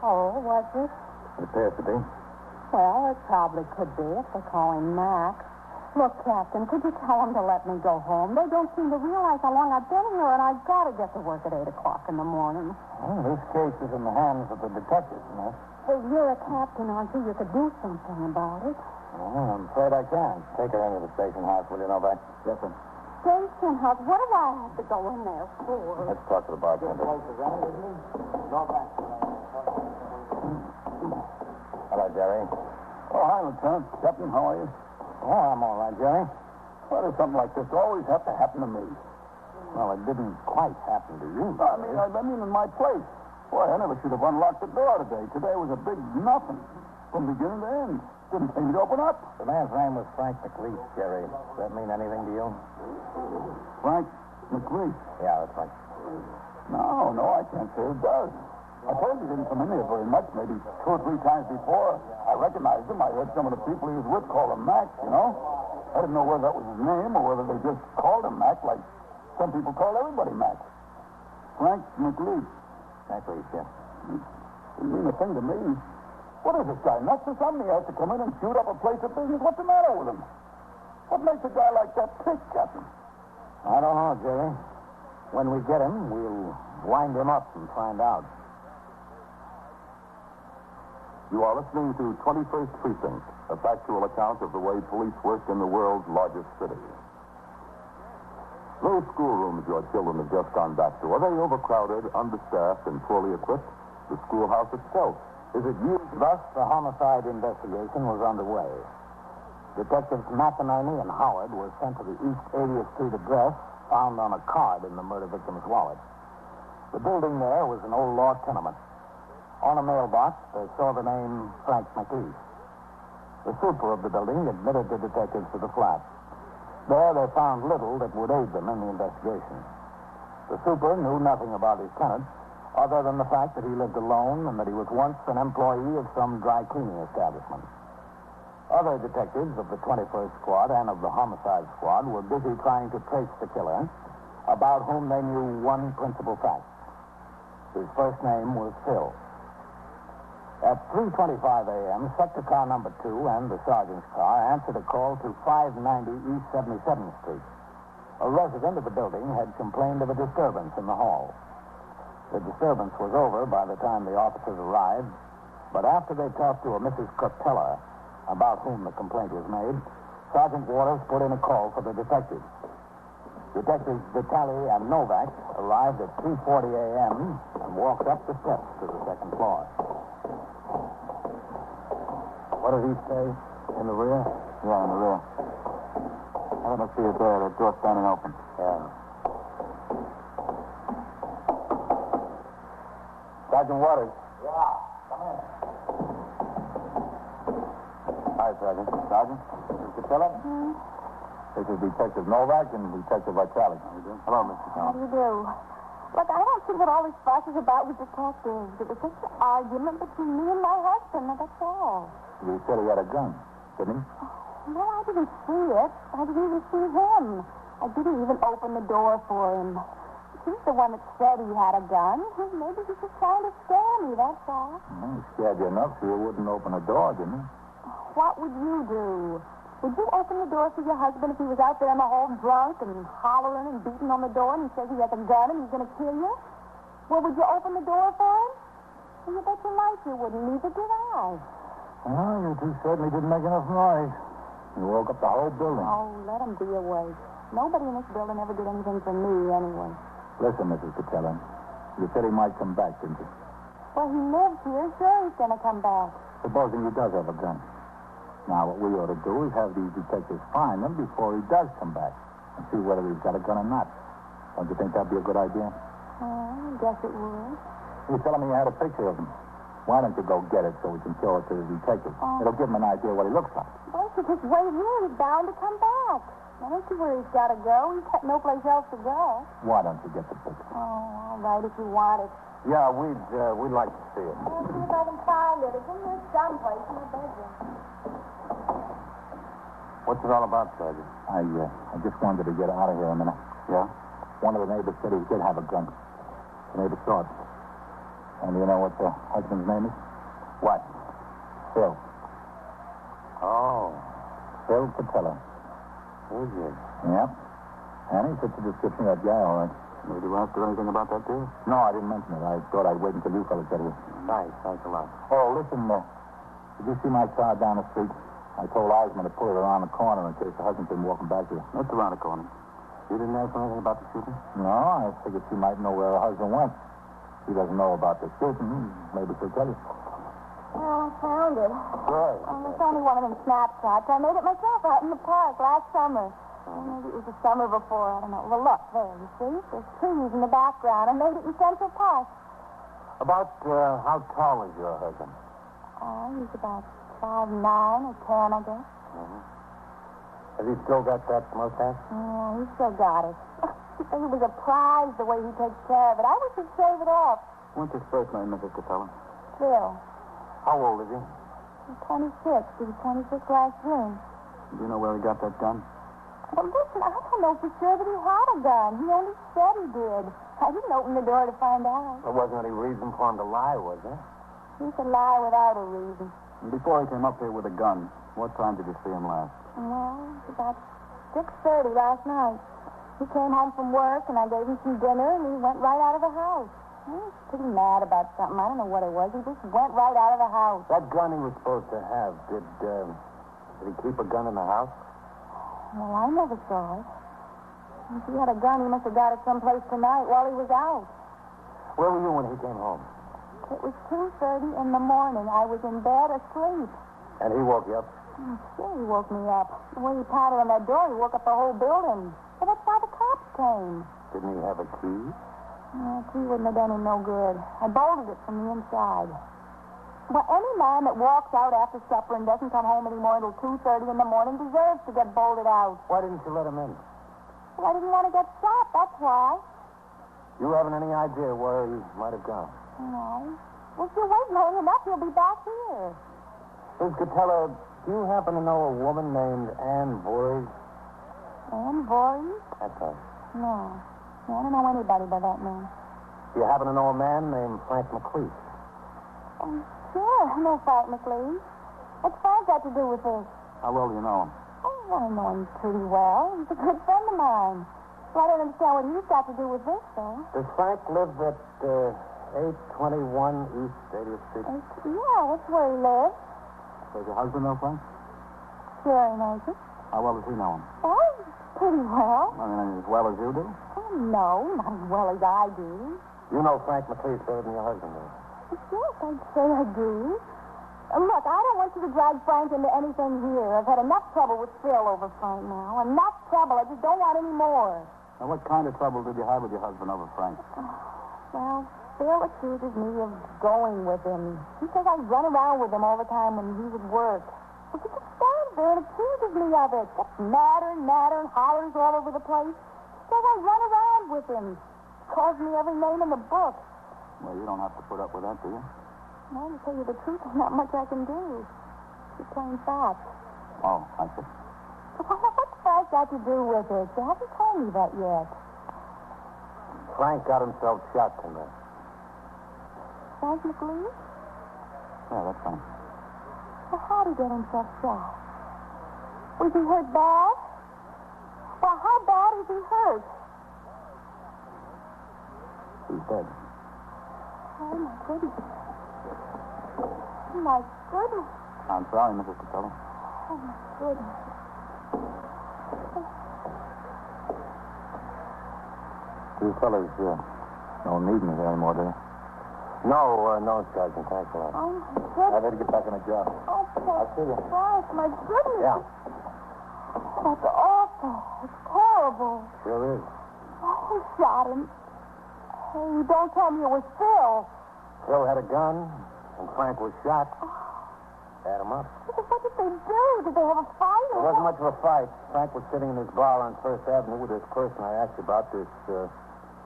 Oh, was it? It appears to be. Well, it probably could be if they call him Mac. Look, Captain, could you tell them to let me go home? They don't seem to realize how long I've been here, and I've got to get to work at 8 o'clock in the morning. Well, this case is in the hands of the detectives, Miss. Well, you're a captain, aren't you? You could do something about it. Well, I'm afraid I can't. Take her into the station house, will you, Novak? Yes, sir. Station house? What do I have to go in there for? Let's talk to the bartender. Hello, Jerry. Oh, hi, Lieutenant. Captain, how are you? Oh, I'm all right, Jerry. Why does something like this always have to happen to me? Well, it didn't quite happen to you. I mean, in my place. Boy, I never should have unlocked the door today. Today was a big nothing. From beginning to end. Didn't seem to open up. The man's name was Frank McLeese, Jerry. Does that mean anything to you? Frank McLeese? Yeah, that's right. No, I can't say it does. I told you he didn't come in here very much, maybe 2 or 3 times before. I recognized him. I heard some of the people he was with call him Mac, you know? I didn't know whether that was his name or whether they just called him Mac like some people call everybody Mac. Frank McLeese. McLeese, yeah. Didn't mean a thing to me. What is this guy, nuts or something? He has to come in and shoot up a place of business. What's the matter with him? What makes a guy like that tick, Captain? I don't know, Jerry. When we get him, we'll wind him up and find out. You are listening to 21st Precinct, a factual account of the way police work in the world's largest city. Those schoolrooms your children have just gone back to, are they overcrowded, understaffed, and poorly equipped? The schoolhouse itself, is it used? Thus, the homicide investigation was underway. Detectives McInerney and Howard were sent to the East 80th Street address found on a card in the murder victim's wallet. The building there was an old law tenement. On a mailbox, they saw the name Frank McLeese. The super of the building admitted the detectives to the flat. There, they found little that would aid them in the investigation. The super knew nothing about his tenant, other than the fact that he lived alone and that he was once an employee of some dry cleaning establishment. Other detectives of the 21st Squad and of the Homicide Squad were busy trying to trace the killer, about whom they knew one principal fact. His first name was Phil. At 3:25 a.m., sector car number 2 and the sergeant's car answered a call to 590 East 77th Street. A resident of the building had complained of a disturbance in the hall. The disturbance was over by the time the officers arrived, but after they talked to a Mrs. Cotella, about whom the complaint was made, Sergeant Waters put in a call for the detectives. Detectives Vitale and Novak arrived at 3:40 a.m. and walked up the steps to the second floor. What did he say? In the rear? Yeah, in the rear. I don't see it there. That door's standing open. Yeah. Sergeant Waters. Yeah, come in. Hi, Sergeant. Sergeant, Mr. Catella? This is Detective Novak and Detective Vitale. How do you do? Hello, Mr. How Catella. do you do? Look, I don't see what all this fuss is about with detectives. It was just an argument between me and my husband, and that's all. You said he had a gun, didn't he? No, I didn't see it. I didn't even see him. I didn't even open the door for him. He's the one that said he had a gun. Maybe he was just trying to scare me, that's all. Well, he scared you enough so you wouldn't open the door, didn't he? What would you do? Would you open the door for your husband if he was out there in the hall drunk and hollering and beating on the door and he says he has a gun and he's going to kill you? Well, would you open the door for him? Well, you bet your life you wouldn't. Neither did I. Well, you two certainly didn't make enough noise. You woke up the whole building. Oh, let him be awake. Nobody in this building ever did anything for me anyway. Listen, Mrs. Catella. You said he might come back, didn't you? Well, he lives here. Sure, he's going to come back. Supposing he does have a gun. Now, what we ought to do is have these detectives find him before he does come back and see whether he's got a gun or not. Don't you think that'd be a good idea? I guess it would. You're telling me you had a picture of him. Why don't you go get it so we can show it to the detective? It'll give him an idea what he looks like. Why don't you just wait here? He's bound to come back. I don't see where he's got to go. He's got no place else to go. Why don't you get the picture? Oh, all right, if you want it. Yeah, we'd like to see it. I'll see if I can find it. It's in here someplace in the bedroom. What's it all about, Sergeant? I just wanted to get out of here a minute. Yeah? One of the neighbors said he did have a gun. The neighbor saw it. And do you know what the husband's name is? What? Phil. Oh. Phil Patella. Is it? Yep. And he fits the description of that guy, all right. Did you ask her anything about that, too? No, I didn't mention it. I thought I'd wait until you fellas got here. Thanks a lot. Oh, listen, did you see my car down the street? I told Osmond to pull it around the corner in case the husband came walking back here. What's around the corner? You didn't ask anything about the shooting? No, I figured she might know where her husband went. She doesn't know about the shooting. Maybe she'll tell you. Well, I found it. Good. It's only one of them snapshots. I made it myself out in the park last summer. Well, maybe it was the summer before. I don't know. Well, look, there, you see? There's trees in the background. I made it in Central Park. About how tall is your husband? Oh, he's about 5'9" or 10, I guess. Mm-hmm. Has he still got that mustache? Yeah, he's still got it. It was a prize the way he takes care of it. I wish he'd shave it off. What's his first name, Mrs. Capella? Phil. How old is he? He's 26. He was 26 last June. Do you know where he got that gun? Well, listen, I don't know for sure that he had a gun. He only said he did. I didn't open the door to find out. There wasn't any reason for him to lie, was there? He could lie without a reason. And before he came up here with a gun, what time did you see him last? Well, it was about 6:30 last night. He came home from work, and I gave him some dinner, and he went right out of the house. He was pretty mad about something. I don't know what it was. He just went right out of the house. That gun he was supposed to have, did he keep a gun in the house? Well, I never saw it. If he had a gun, he must have got it someplace tonight while he was out. Where were you when he came home? It was 2:30 in the morning. I was in bed asleep. And he woke you up? Sure, he woke me up. The way he pounded on that door, he woke up the whole building. But that's why the cops came. Didn't he have a key? The key wouldn't have done him no good. I bolted it from the inside. Well, any man that walks out after supper and doesn't come home anymore until 2:30 in the morning deserves to get bolted out. Why didn't you let him in? Well, I didn't want to get shot, that's why. You haven't any idea where he might have gone? No. Well, if you wait long enough, he'll be back here. Miss Catella, do you happen to know a woman named Ann Voorhees? Ann Voorhees? That's her. No. I don't know anybody by that name. Do you happen to know a man named Frank McLeese? Oh, sure. I know Frank McLeese. What's Frank got to do with this? How well do you know him? Oh, I know him pretty well. He's a good friend of mine. Well, I don't understand what he's got to do with this, though. Does Frank live at 821 East 80th Street? Yeah, that's where he lives. Does your husband know Frank? Sure he knows it. How well does he know him? Oh, pretty well. I mean, as well as you do? Oh, no, not as well as I do. You know Frank McLeese better than your husband does. Yes, I'd say I do. Look, I don't want you to drag Frank into anything here. I've had enough trouble with Phil over Frank now. Enough trouble. I just don't want any more. Now, what kind of trouble did you have with your husband over Frank? Well, Phil accuses me of going with him. He says I run around with him all the time when he's at work. Well, he just stands there and accuses me of it. Gets madder and madder and hollers all over the place. He says I run around with him. Calls me every name in the book. Well, you don't have to put up with that, do you? Well, to tell you the truth, there's not much I can do. It's plain fact. Oh, I see. What's Frank got to do with it? You haven't told me that yet. Frank got himself shot tonight. Frank McLeese? Yeah, that's fine. Well, how did he get himself shot? Was he hurt bad? Well, how bad is he hurt? He's dead. Oh, my goodness. Oh, my goodness. I'm sorry, Mrs. Capella. Oh, my goodness. You fellas don't need me here anymore, do you? No, Sergeant. Thanks a lot. Oh, my goodness. I better get back on the job. Oh, I'll see you. Frank, my goodness. Yeah. That's awful. It's horrible. Sure is. Oh, who shot him? Hey, don't tell me it was Phil. Phil had a gun, and Frank was shot. Had him up. What did they do? Did they have a fight? It wasn't much of a fight. Frank was sitting in his bar on First Avenue with this person I asked you about, this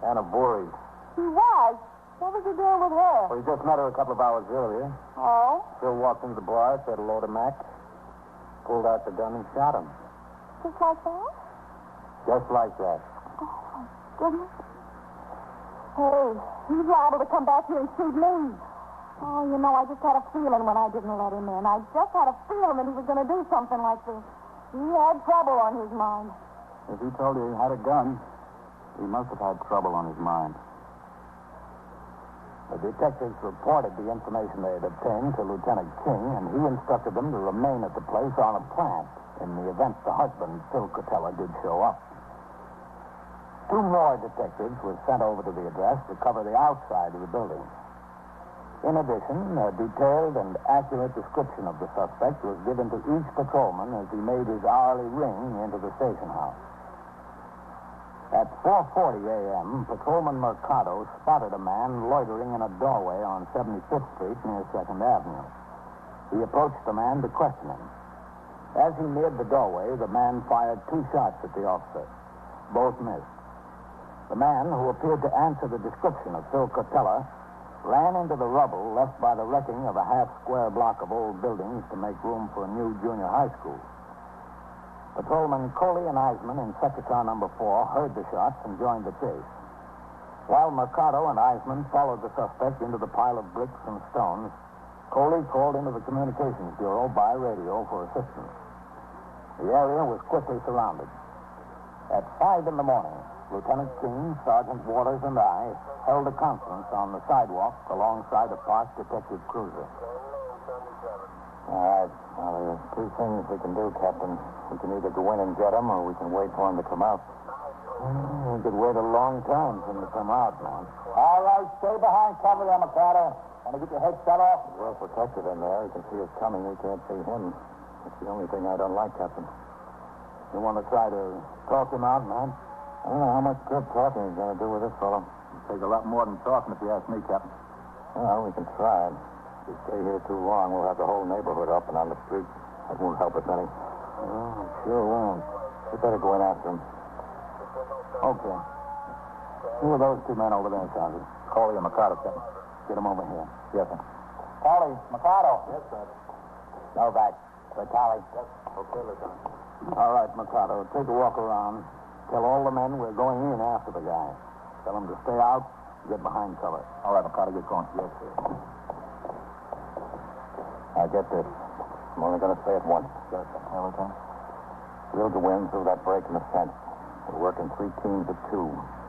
Anna Voorhees. He was? What was he doing with her? Well, he just met her a couple of hours earlier. Oh? Phil walked into the bar, said hello to Mac, pulled out the gun and shot him. Just like that? Just like that. Oh, my goodness. Hey, he's liable to come back here and shoot me. Oh, you know, I just had a feeling when I didn't let him in. I just had a feeling that he was going to do something like this. He had trouble on his mind. If he told you he had a gun, he must have had trouble on his mind. The detectives reported the information they had obtained to Lieutenant King, and he instructed them to remain at the place on a plant in the event the husband, Phil Cotella, did show up. 2 more detectives were sent over to the address to cover the outside of the building. In addition, a detailed and accurate description of the suspect was given to each patrolman as he made his hourly ring into the station house. At 4:40 a.m., Patrolman Mercado spotted a man loitering in a doorway on 75th Street near 2nd Avenue. He approached the man to question him. As he neared the doorway, the man fired 2 shots at the officer. Both missed. The man, who appeared to answer the description of Phil Cotella, ran into the rubble left by the wrecking of a half-square block of old buildings to make room for a new junior high school. Patrolman Coley and Eisman in sector car number 4 heard the shots and joined the chase. While Mercado and Eisman followed the suspect into the pile of bricks and stones, Coley called into the Communications Bureau by radio for assistance. The area was quickly surrounded. At 5 in the morning, Lieutenant King, Sergeant Waters, and I held a conference on the sidewalk alongside a parked detective cruiser. All right. Well, there are 2 things we can do, Captain. We can either go in and get him, or we can wait for him to come out. We could wait a long time for him to come out, man. All right, stay behind cover there, Mercado. Want to get your head shut off? Well protected in there. He can see us coming. We can't see him. That's the only thing I don't like, Captain. You want to try to talk him out, man? I don't know how much good talking he's going to do with this fellow. It'll take a lot more than talking, if you ask me, Captain. Well, we can try. If we stay here too long, we'll have the whole neighborhood up and on the street. That won't help us any. Oh, it sure won't. We better go in after him. Okay. Who are those 2 men over there, Sergeant? Coley and Mercado, Captain. Get them over here. Yes, sir. Coley, Mercado. Yes, sir. Novak. Vitale. Yes. Okay, Lieutenant. All right, Mercado. Take a walk around. Tell all the men we're going in after the guy. Tell them to stay out, get behind cover. All right, Mercado, get going. Yes, sir. Now, get this. I'm only going to say it once. Yes, sir. Yeah, Lieutenant? We'll go in through that break in the fence. We're working 3 teams of 2.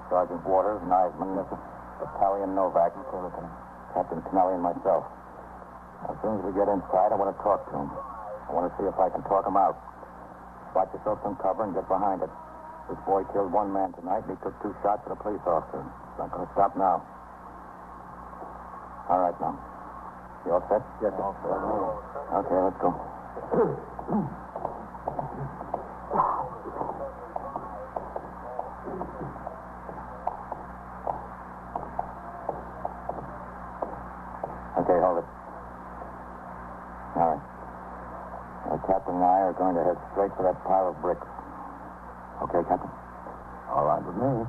Sergeant Waters and Eisman. Yes, sir. Battalion Novak. Okay, Lieutenant. Captain Kennelly and myself. As soon as we get inside, I want to talk to him. I want to see if I can talk him out. Spot yourself some cover and get behind it. This boy killed 1 man tonight, and he took 2 shots at a police officer. It's not going to stop now. All right, now. You all set? Yes, sir. Okay, let's go. Okay, hold it. All right. The captain and I are going to head straight for that pile of bricks. Okay, Captain? All right with me.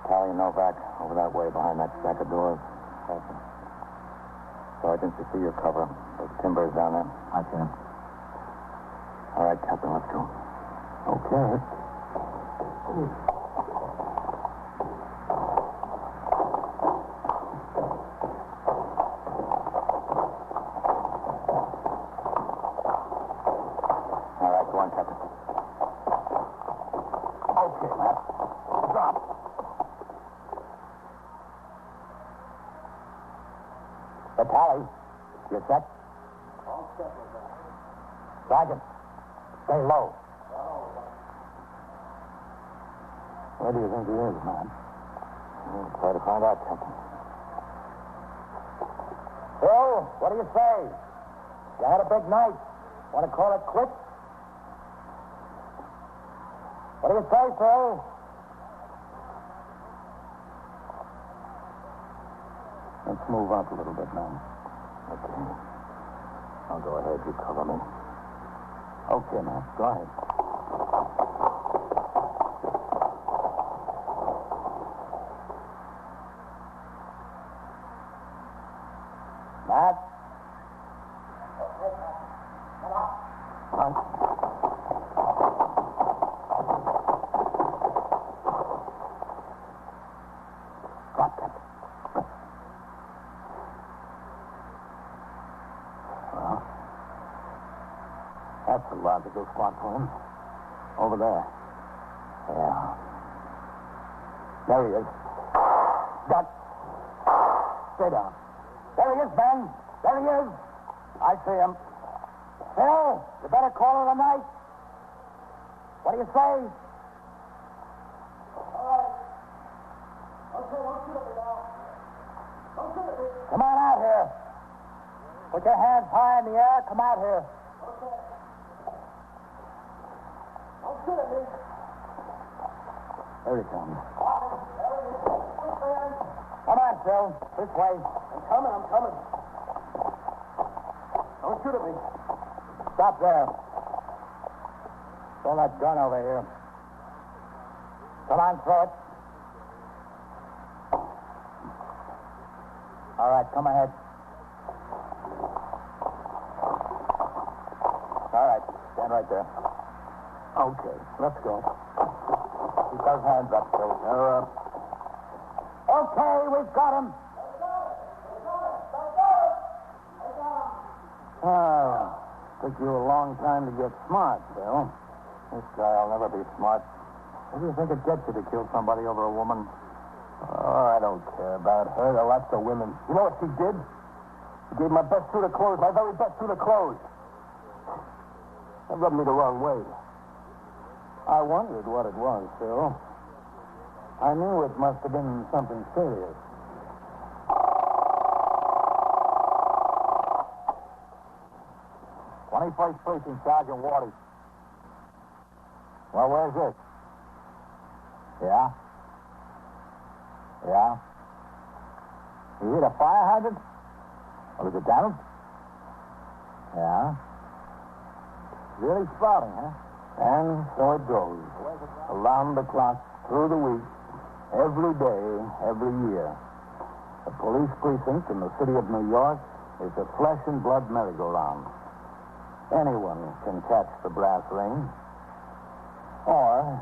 Battalion Novak, over that way behind that stack of doors. Captain. Sergeant, you see your cover. Those timbers down there. I can. All right, Captain, let's go. Okay. All right, go on, Captain. Okay, Matt. Drop. Vitale, you set? All set, Lieutenant. Sergeant, stay low. Where do you think he is, man? We'll try to find out, Captain. Phil, what do you say? You had a big night. Want to call it quits? What do you say, Phil? Let's move up a little bit now. Okay. I'll go ahead. You cover me. Okay, Matt. Go ahead. Matt? That's a logical spot for him. Over there. Yeah. There he is. Duck. Stay down. There he is, Ben. There he is. I see him. Phil, you better call it a night. What do you say? All right. Okay, don't shoot at me now. Don't shoot at me. Come on out here. Put your hands high in the air. Come out here. Okay. Don't shoot at me. There he comes. Come on, Phil. This way. I'm coming. Don't shoot at me. Stop there. Throw that gun over here. Come on, throw it. All right, come ahead. All right, stand right there. Okay, let's go. Keep those hands up, Phil. They're up. Okay, we've got him. Oh, took you a long time to get smart, Phil. This guy'll never be smart. What do you think it gets you to kill somebody over a woman? Oh, I don't care about her. There are lots of women. You know what she did? She gave my best suit of clothes, my very best suit of clothes. That rubbed me the wrong way. I wondered what it was, Phil. I knew it must have been something serious. "21st Precinct, Sergeant Waters." Well, where's this? Yeah? Yeah? You hit a fire hydrant? Or is it damaged? Yeah? Really sprouting, huh? And so it goes. Around the clock, through the week, every day, every year. The police precinct in the city of New York is a flesh and blood merry-go-round. Anyone can catch the brass ring, or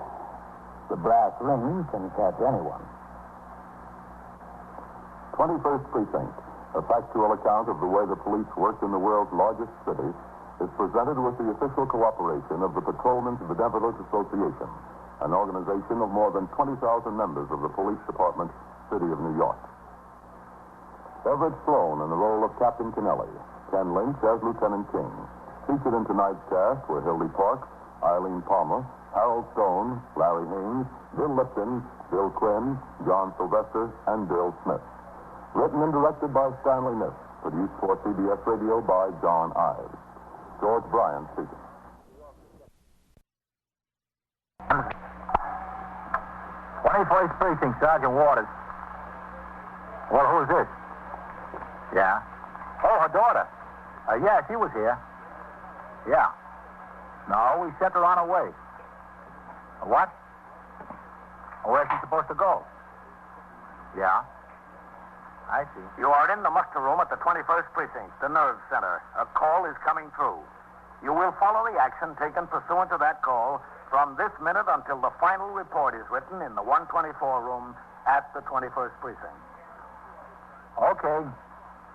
the brass ring can catch anyone. 21st Precinct, a factual account of the way the police work in the world's largest city, is presented with the official cooperation of the Patrolmen's Benevolent Association, an organization of more than 20,000 members of the police department, City of New York. Everett Sloan in the role of Captain Kennelly, Ken Lynch as Lieutenant King. Featured in tonight's cast were Hildy Parks, Eileen Palmer, Harold Stone, Larry Haynes, Bill Lipton, Bill Quinn, John Sylvester, and Bill Smith. Written and directed by Stanley Niss. Produced for CBS Radio by John Ives. George Bryan speaking. 21st Precinct, Sergeant Waters. Well, who's this? Yeah. Oh, her daughter. Yeah, she was here. Yeah. No, we sent her on her way. What? Where's she supposed to go? Yeah. I see. You are in the muster room at the 21st Precinct, the nerve center. A call is coming through. You will follow the action taken pursuant to that call from this minute until the final report is written in the 124 room at the 21st Precinct. Okay.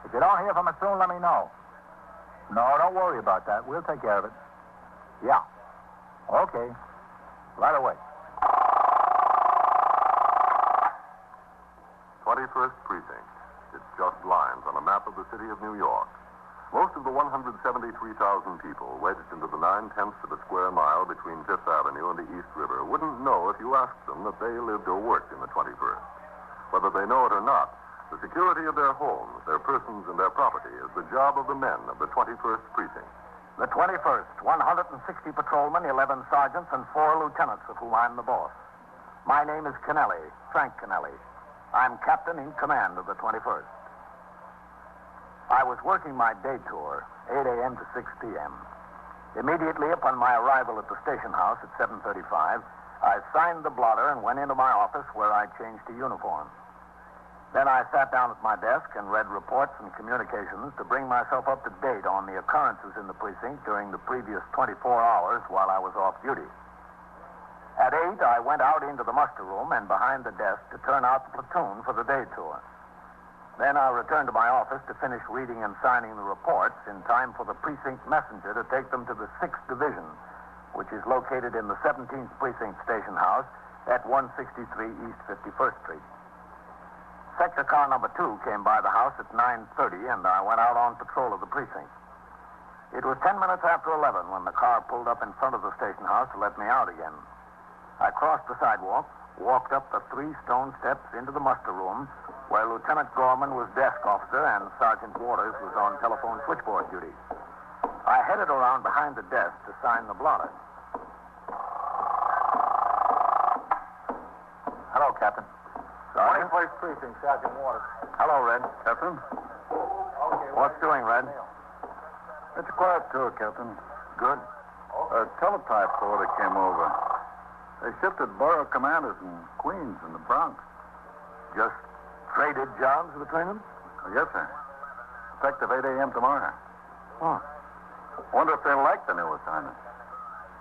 If you don't hear from us soon, let me know. No, don't worry about that. We'll take care of it. Yeah. Okay. Right away. 21st Precinct. It's just lines on a map of the city of New York. Most of the 173,000 people wedged into the 9/10 of a square mile between Fifth Avenue and the East River wouldn't know if you asked them that they lived or worked in the 21st. Whether they know it or not, the security of their homes, their persons, and their property is the job of the men of the 21st Precinct. The 21st, 160 patrolmen, 11 sergeants, and 4 lieutenants, of whom I'm the boss. My name is Kennelly, Frank Kennelly. I'm captain in command of the 21st. I was working my day tour, 8 a.m. to 6 p.m. Immediately upon my arrival at the station house at 7:35, I signed the blotter and went into my office where I changed to uniform. Then I sat down at my desk and read reports and communications to bring myself up to date on the occurrences in the precinct during the previous 24 hours while I was off duty. At 8, I went out into the muster room and behind the desk to turn out the platoon for the day tour. Then I returned to my office to finish reading and signing the reports in time for the precinct messenger to take them to the 6th Division, which is located in the 17th Precinct Station House at 163 East 51st Street. Sector car number 2 came by the house at 9:30, and I went out on patrol of the precinct. It was 10 minutes after 11 when the car pulled up in front of the station house to let me out again. I crossed the sidewalk, walked up the 3 stone steps into the muster room, where Lieutenant Gorman was desk officer and Sergeant Waters was on telephone switchboard duty. I headed around behind the desk to sign the blotter. Hello, Captain. Sergeant? 21st Precinct, Sergeant Waters. Hello, Red. Captain? What's doing, Red? It's a quiet tour, Captain. Good. A teletype order came over. They shifted borough commanders in Queens and the Bronx. Just traded jobs between them? Yes, sir. Effective 8 a.m. tomorrow. Oh. Wonder if they'll like the new assignment.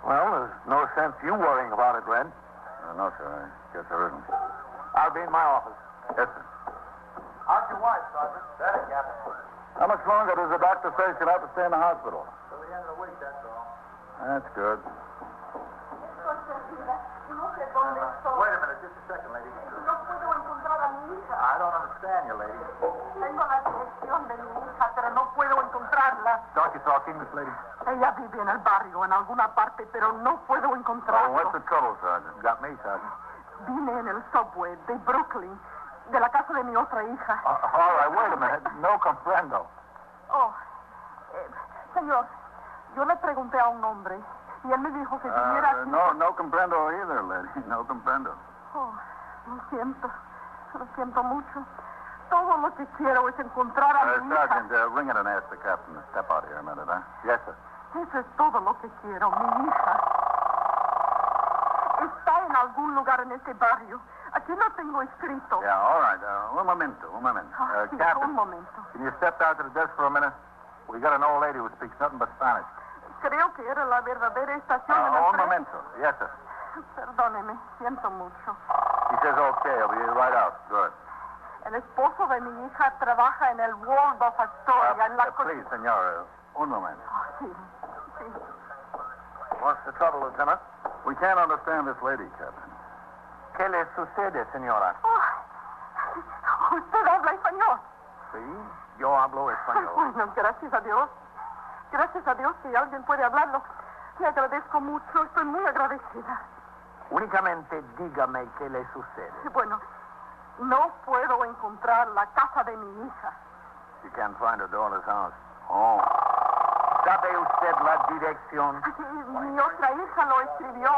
Well, there's no sense you worrying about it, Red. No, sir. I guess there isn't. I'll be in my office. Yes, sir. How's your wife, Sergeant? Better, Captain. How much longer does the doctor say she'll have to stay in the hospital? Till the end of the week, that's all. That's good. Wait a minute, just a second, lady. I don't understand you, lady. Tengo la dirección de mi hija, pero no puedo encontrarla. Don't you talk English, lady? Ella vive en el barrio, en alguna parte, pero no puedo encontrarla. Oh, what's the trouble, Sergeant? Got me, Sergeant. Vine en el subway de Brooklyn, de la casa de mi otra hija. All right, wait a minute. No comprendo. Oh, señor, yo le pregunté a un hombre y él me dijo que viniera aquí. No comprendo either, lady. No comprendo. Oh, lo siento mucho. Todo lo que quiero es encontrar a mi hija. Sergeant, ring it and ask the captain to step out here a minute, huh? Yes, sir. Eso es todo lo que quiero, mi hija. Está en algún lugar en este barrio. Aquí lo tengo escrito. Yeah, all right. Un momento. Sí, Captain, un momento. can you step down to the desk for a minute? We got an old lady who speaks nothing but Spanish. Creo que era la verdadera estación de la Un momento. Yes, sir. Perdóneme, siento mucho. He says okay. He'll be right out. Good. El esposo de mi hija trabaja en el Waldorf Astoria, en la please, senor, un momento. Sí. What's the trouble, Lieutenant? We can't understand this lady, Captain. ¿Qué le sucede, señora? Oh, usted habla español. Sí, yo hablo español. Bueno, gracias a Dios. Gracias a Dios que alguien puede hablarlo. Le agradezco mucho, estoy muy agradecida. Únicamente dígame qué le sucede. Bueno, no puedo encontrar la casa de mi hija. You can't find her daughter's house. Oh. ¿Sabe usted la dirección? Sí, mi otra hija lo escribió.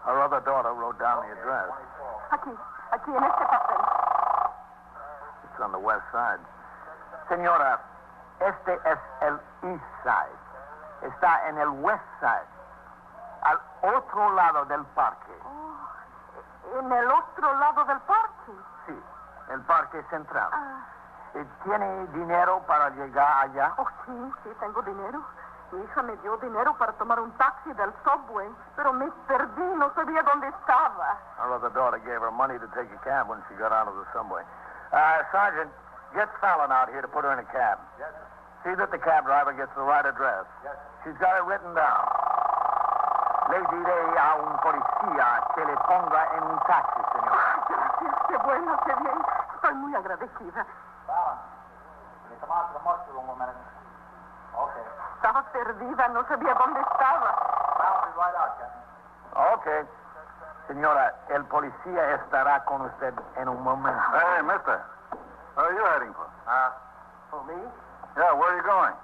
Her other daughter wrote down the address. Aquí en este papel. It's on the west side. Señora, este es el east side. Está en el west side. Al otro lado del parque. Oh, ¿en el otro lado del parque? Sí, el parque central. ¿Tiene dinero para llegar allá? Oh, sí, tengo dinero. Mi hija me dio dinero para tomar un taxi del subway, pero me perdí, no sabía dónde estaba. Her other daughter gave her money to take a cab when she got out of the subway. Sergeant, get Fallon out here to put her in a cab. Yes, sir. See that the cab driver gets the right address. Yes. She's got it written down. Le diré a un policía que le ponga en un taxi, señor. Gracias, qué bueno, qué bien. Estoy muy agradecida. Fallon, can you come out to the muster room a minute? Okay. Estaba perdida, no sabía dónde estaba. Fallon, be right out, Captain. Okay. Señora, el policía estará con usted en un momento. Hey, mister. Where are you heading for? For me? Yeah, where are you going?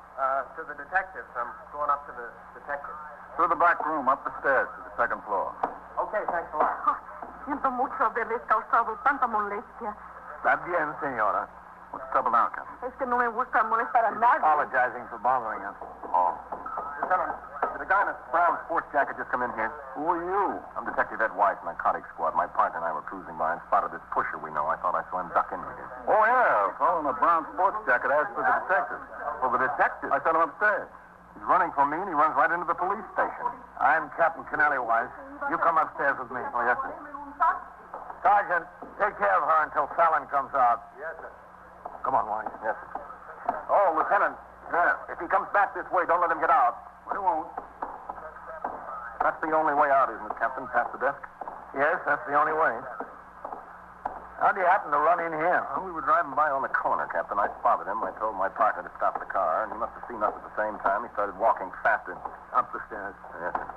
To the detectives. I'm going up to the detectives. Through the back room, up the stairs to the second floor. Okay, thanks a lot. Oh, siento mucho haberles causado tanta molestia. Está bien, señora. What's the trouble now, Captain? Es que no me gusta molestar a nadie. Apologizing for bothering us. Oh. Lieutenant, did a guy in a brown sports jacket just come in here? Who are you? I'm Detective Ed Weiss, narcotics squad. My partner and I were cruising by and spotted this pusher we know. I thought I saw him duck in here. Oh, yeah. A fellow in a brown sports jacket asked for the detective. For the detective? I sent him upstairs. He's running from me, and he runs right into the police station. I'm Captain Kennelly Weiss. You come upstairs with me. Oh, yes, sir. Sergeant, take care of her until Fallon comes out. Yes, sir. Come on, Weiss. Yes, sir. Oh, Lieutenant. Yeah. If he comes back this way, don't let him get out. He won't. That's the only way out, isn't it, Captain? Past the desk? Yes, that's the only way. How'd you happen to run in here? Well, we were driving by on the corner, Captain. I spotted him. I told my partner to stop the car, and he must have seen us at the same time. He started walking faster. Up the stairs. Yes, sir.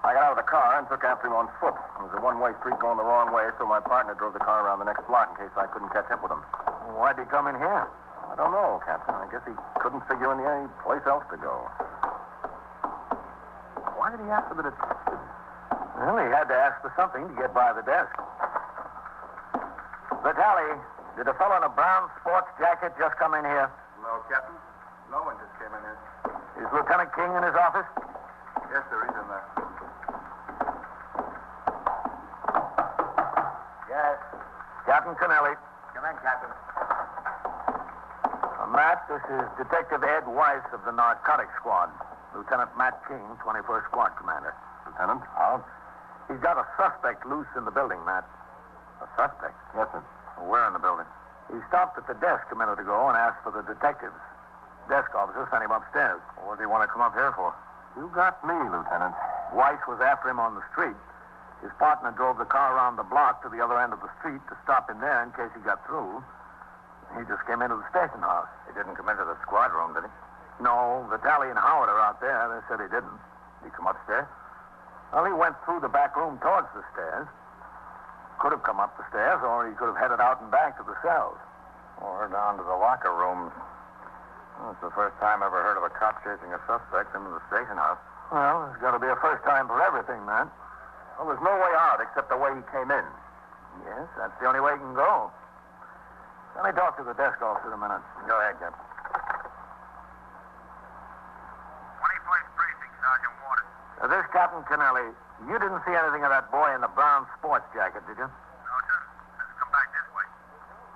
I got out of the car and took after him on foot. It was a one-way street going the wrong way, so my partner drove the car around the next block in case I couldn't catch up with him. Why'd he come in here? I don't know, Captain. I guess he couldn't figure any place else to go. Why did he ask for the detective? Well, he had to ask for something to get by the desk. Vitale, did a fellow in a brown sports jacket just come in here? No, Captain. No one just came in here. Is Lieutenant King in his office? Yes, sir. He's in there. Yes. Captain Kennelly. Come in, Captain. Matt, this is Detective Ed Weiss of the Narcotics Squad. Lieutenant Matt King, 21st Squad Commander. Lieutenant? Oh? He's got a suspect loose in the building, Matt. A suspect? Yes, sir. Where in the building? He stopped at the desk a minute ago and asked for the detectives. Desk officer sent him upstairs. What do you want to come up here for? You got me, Lieutenant. Weiss was after him on the street. His partner drove the car around the block to the other end of the street to stop him there in case he got through. He just came into the station house. He didn't come into the squad room, did he? No, Vitale and Howard are out there. They said he didn't. Did he come upstairs? Well, he went through the back room towards the stairs. Could have come up the stairs, or he could have headed out and back to the cells. Or down to the locker rooms. Well, it's the first time I ever heard of a cop chasing a suspect into the station house. Well, there's got to be a first time for everything, man. Well, there's no way out except the way he came in. Yes, that's the only way he can go. Let me talk to the desk officer a minute. Go ahead, Captain. 21st Precinct, Sergeant Waters. This Captain Kennelly. You didn't see anything of that boy in the brown sports jacket, did you? No, sir. Let's come back this way.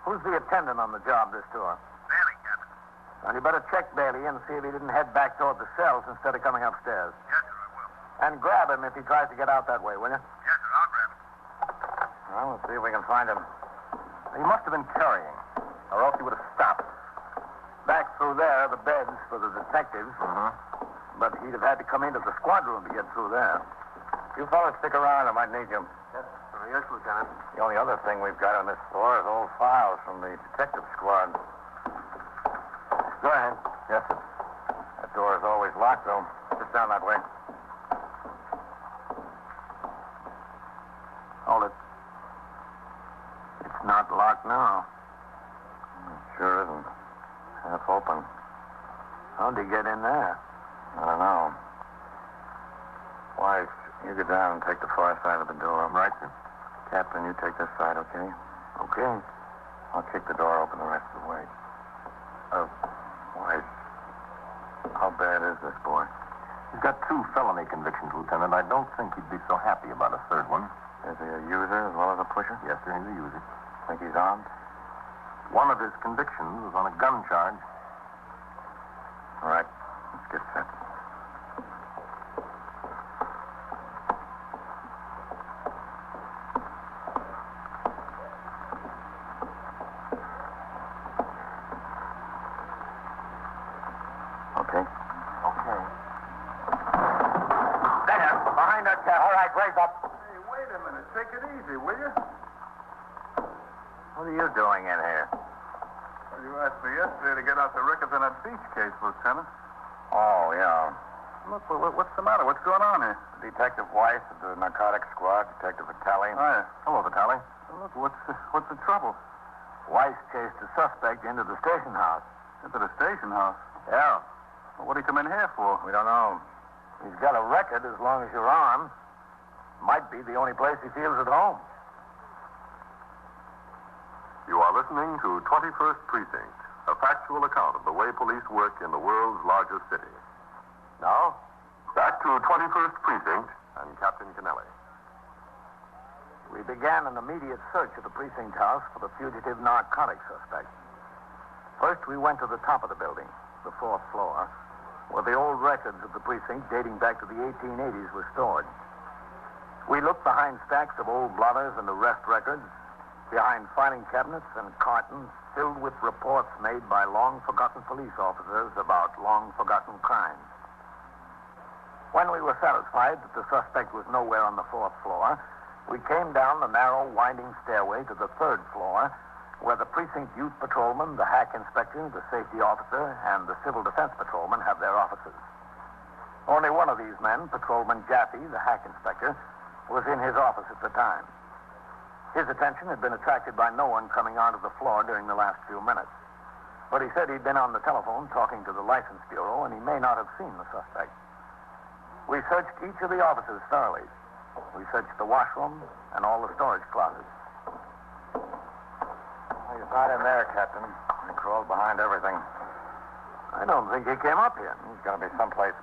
Who's the attendant on the job this tour? Bailey, Captain. Well, you better check Bailey and see if he didn't head back toward the cells instead of coming upstairs. Yes, sir, I will. And grab him if he tries to get out that way, will you? Yes, sir, I'll grab him. Well, we'll see if we can find him. He must have been carrying, or else he would have stopped. Back through there, the beds for the detectives. Mm-hmm. But he'd have had to come into the squad room to get through there. You fellas stick around. I might need you. Yes, Lieutenant. The only other thing we've got on this floor is old files from the detective squad. Go ahead. Yes, sir. That door is always locked, though. Sit down that way. Hold it. It's not locked now. Sure isn't. Half open. How'd he get in there? I don't know. Wife, you get down and take the far side of the door. Right, sir. Captain, you take this side, okay? Okay. I'll kick the door open the rest of the way. Wife, how bad is this boy? He's got 2 felony convictions, Lieutenant. I don't think he'd be so happy about a third one. Is he a user as well as a pusher? Yes, sir, he's a user. Think he's armed? One of his convictions was on a gun charge. All right. Let's get set. Okay. Okay. There, behind that cat. All right, raise up. Hey, wait a minute. Take it easy, will you? What are you doing in here? Well, you asked me yesterday to get out the records on that beach case, Lieutenant. Oh, yeah. Look, what's the matter? What's going on here? Detective Weiss of the narcotics squad, Detective Vitale. Oh, yeah. Hello, Vitale. Look, what's the trouble? Weiss chased the suspect into the station house. Into the station house? Yeah. Well, what did he come in here for? We don't know. He's got a record as long as you're armed. Might be the only place he feels at home. You are listening to 21st Precinct, A factual account of the way police work in the world's largest city. Now, back to 21st Precinct and Captain Kennelly. We began an immediate search of the precinct house for the fugitive narcotics suspect. First, we went to the top of the building, the 4th floor, where the old records of the precinct dating back to the 1880s were stored. We looked behind stacks of old blotters and arrest records, behind filing cabinets and cartons filled with reports made by long-forgotten police officers about long-forgotten crimes. When we were satisfied that the suspect was nowhere on the 4th floor, we came down the narrow, winding stairway to the 3rd floor, where the precinct youth patrolman, the hack inspector, the safety officer, and the civil defense patrolman have their offices. Only one of these men, Patrolman Jaffe, the hack inspector, was in his office at the time. His attention had been attracted by no one coming onto the floor during the last few minutes. But he said he'd been on the telephone talking to the license bureau, and he may not have seen the suspect. We searched each of the offices thoroughly. We searched the washroom and all the storage closets. He's not in there, Captain. He crawled behind everything. I don't think he came up here. He's got to be someplace.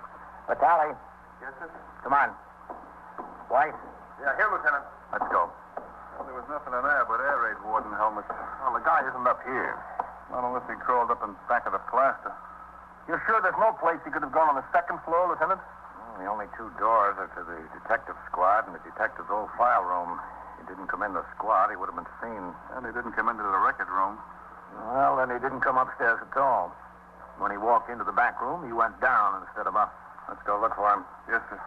Vitale, Yes, sir? come on. White? Yeah, here, Lieutenant. Let's go. Well, there was nothing in there but air raid warden helmets. Well, the guy isn't up here. Not unless he crawled up in back of the plaster. You're sure there's no place he could have gone on the 2nd floor, Lieutenant? The only 2 doors are to the detective squad and the detective's old file room. He didn't come in the squad, he would have been seen. And he didn't come into the record room. Well, then he didn't come upstairs at all. When he walked into the back room, he went down instead of up. Let's go look for him. Yes, sir.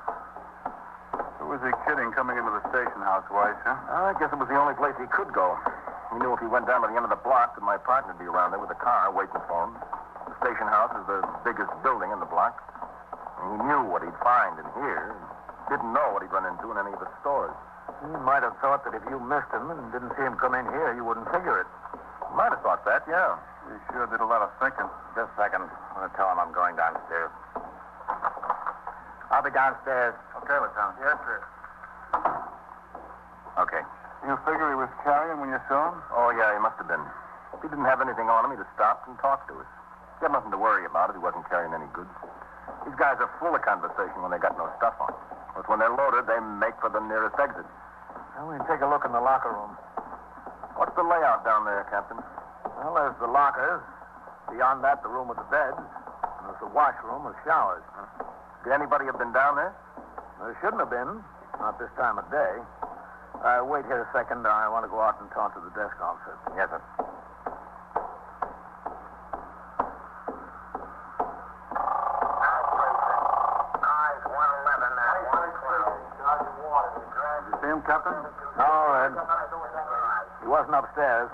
Who was he kidding coming into the station house, Weiss, huh? I guess it was the only place he could go. He knew if he went down to the end of the block that my partner would be around there with a car waiting for him. The station house is the biggest building in the block. And he knew what he'd find in here. Didn't know what he'd run into in any of the stores. You might have thought that if you missed him and didn't see him come in here, you wouldn't figure it. Might have thought that, yeah. He sure did a lot of thinking. Just a second. I'm going to tell him I'm going downstairs. I'll be downstairs. Okay, Lieutenant. Yes, sir. Okay. You figure he was carrying when you saw him? Oh, yeah, he must have been. If he didn't have anything on him, he'd have stopped and talked to us. He had nothing to worry about if he wasn't carrying any goods. These guys are full of conversation when they got no stuff on. But when they're loaded, they make for the nearest exit. Well, we'll take a look in the locker room. What's the layout down there, Captain? Well, there's the lockers. Beyond that, the room with the beds. And there's the washroom with showers. Did anybody have been down there? There shouldn't have been. Not this time of day. Wait here a second. I want to go out and talk to the desk officer. Yes, sir. See him, Captain? No, Red. He wasn't upstairs.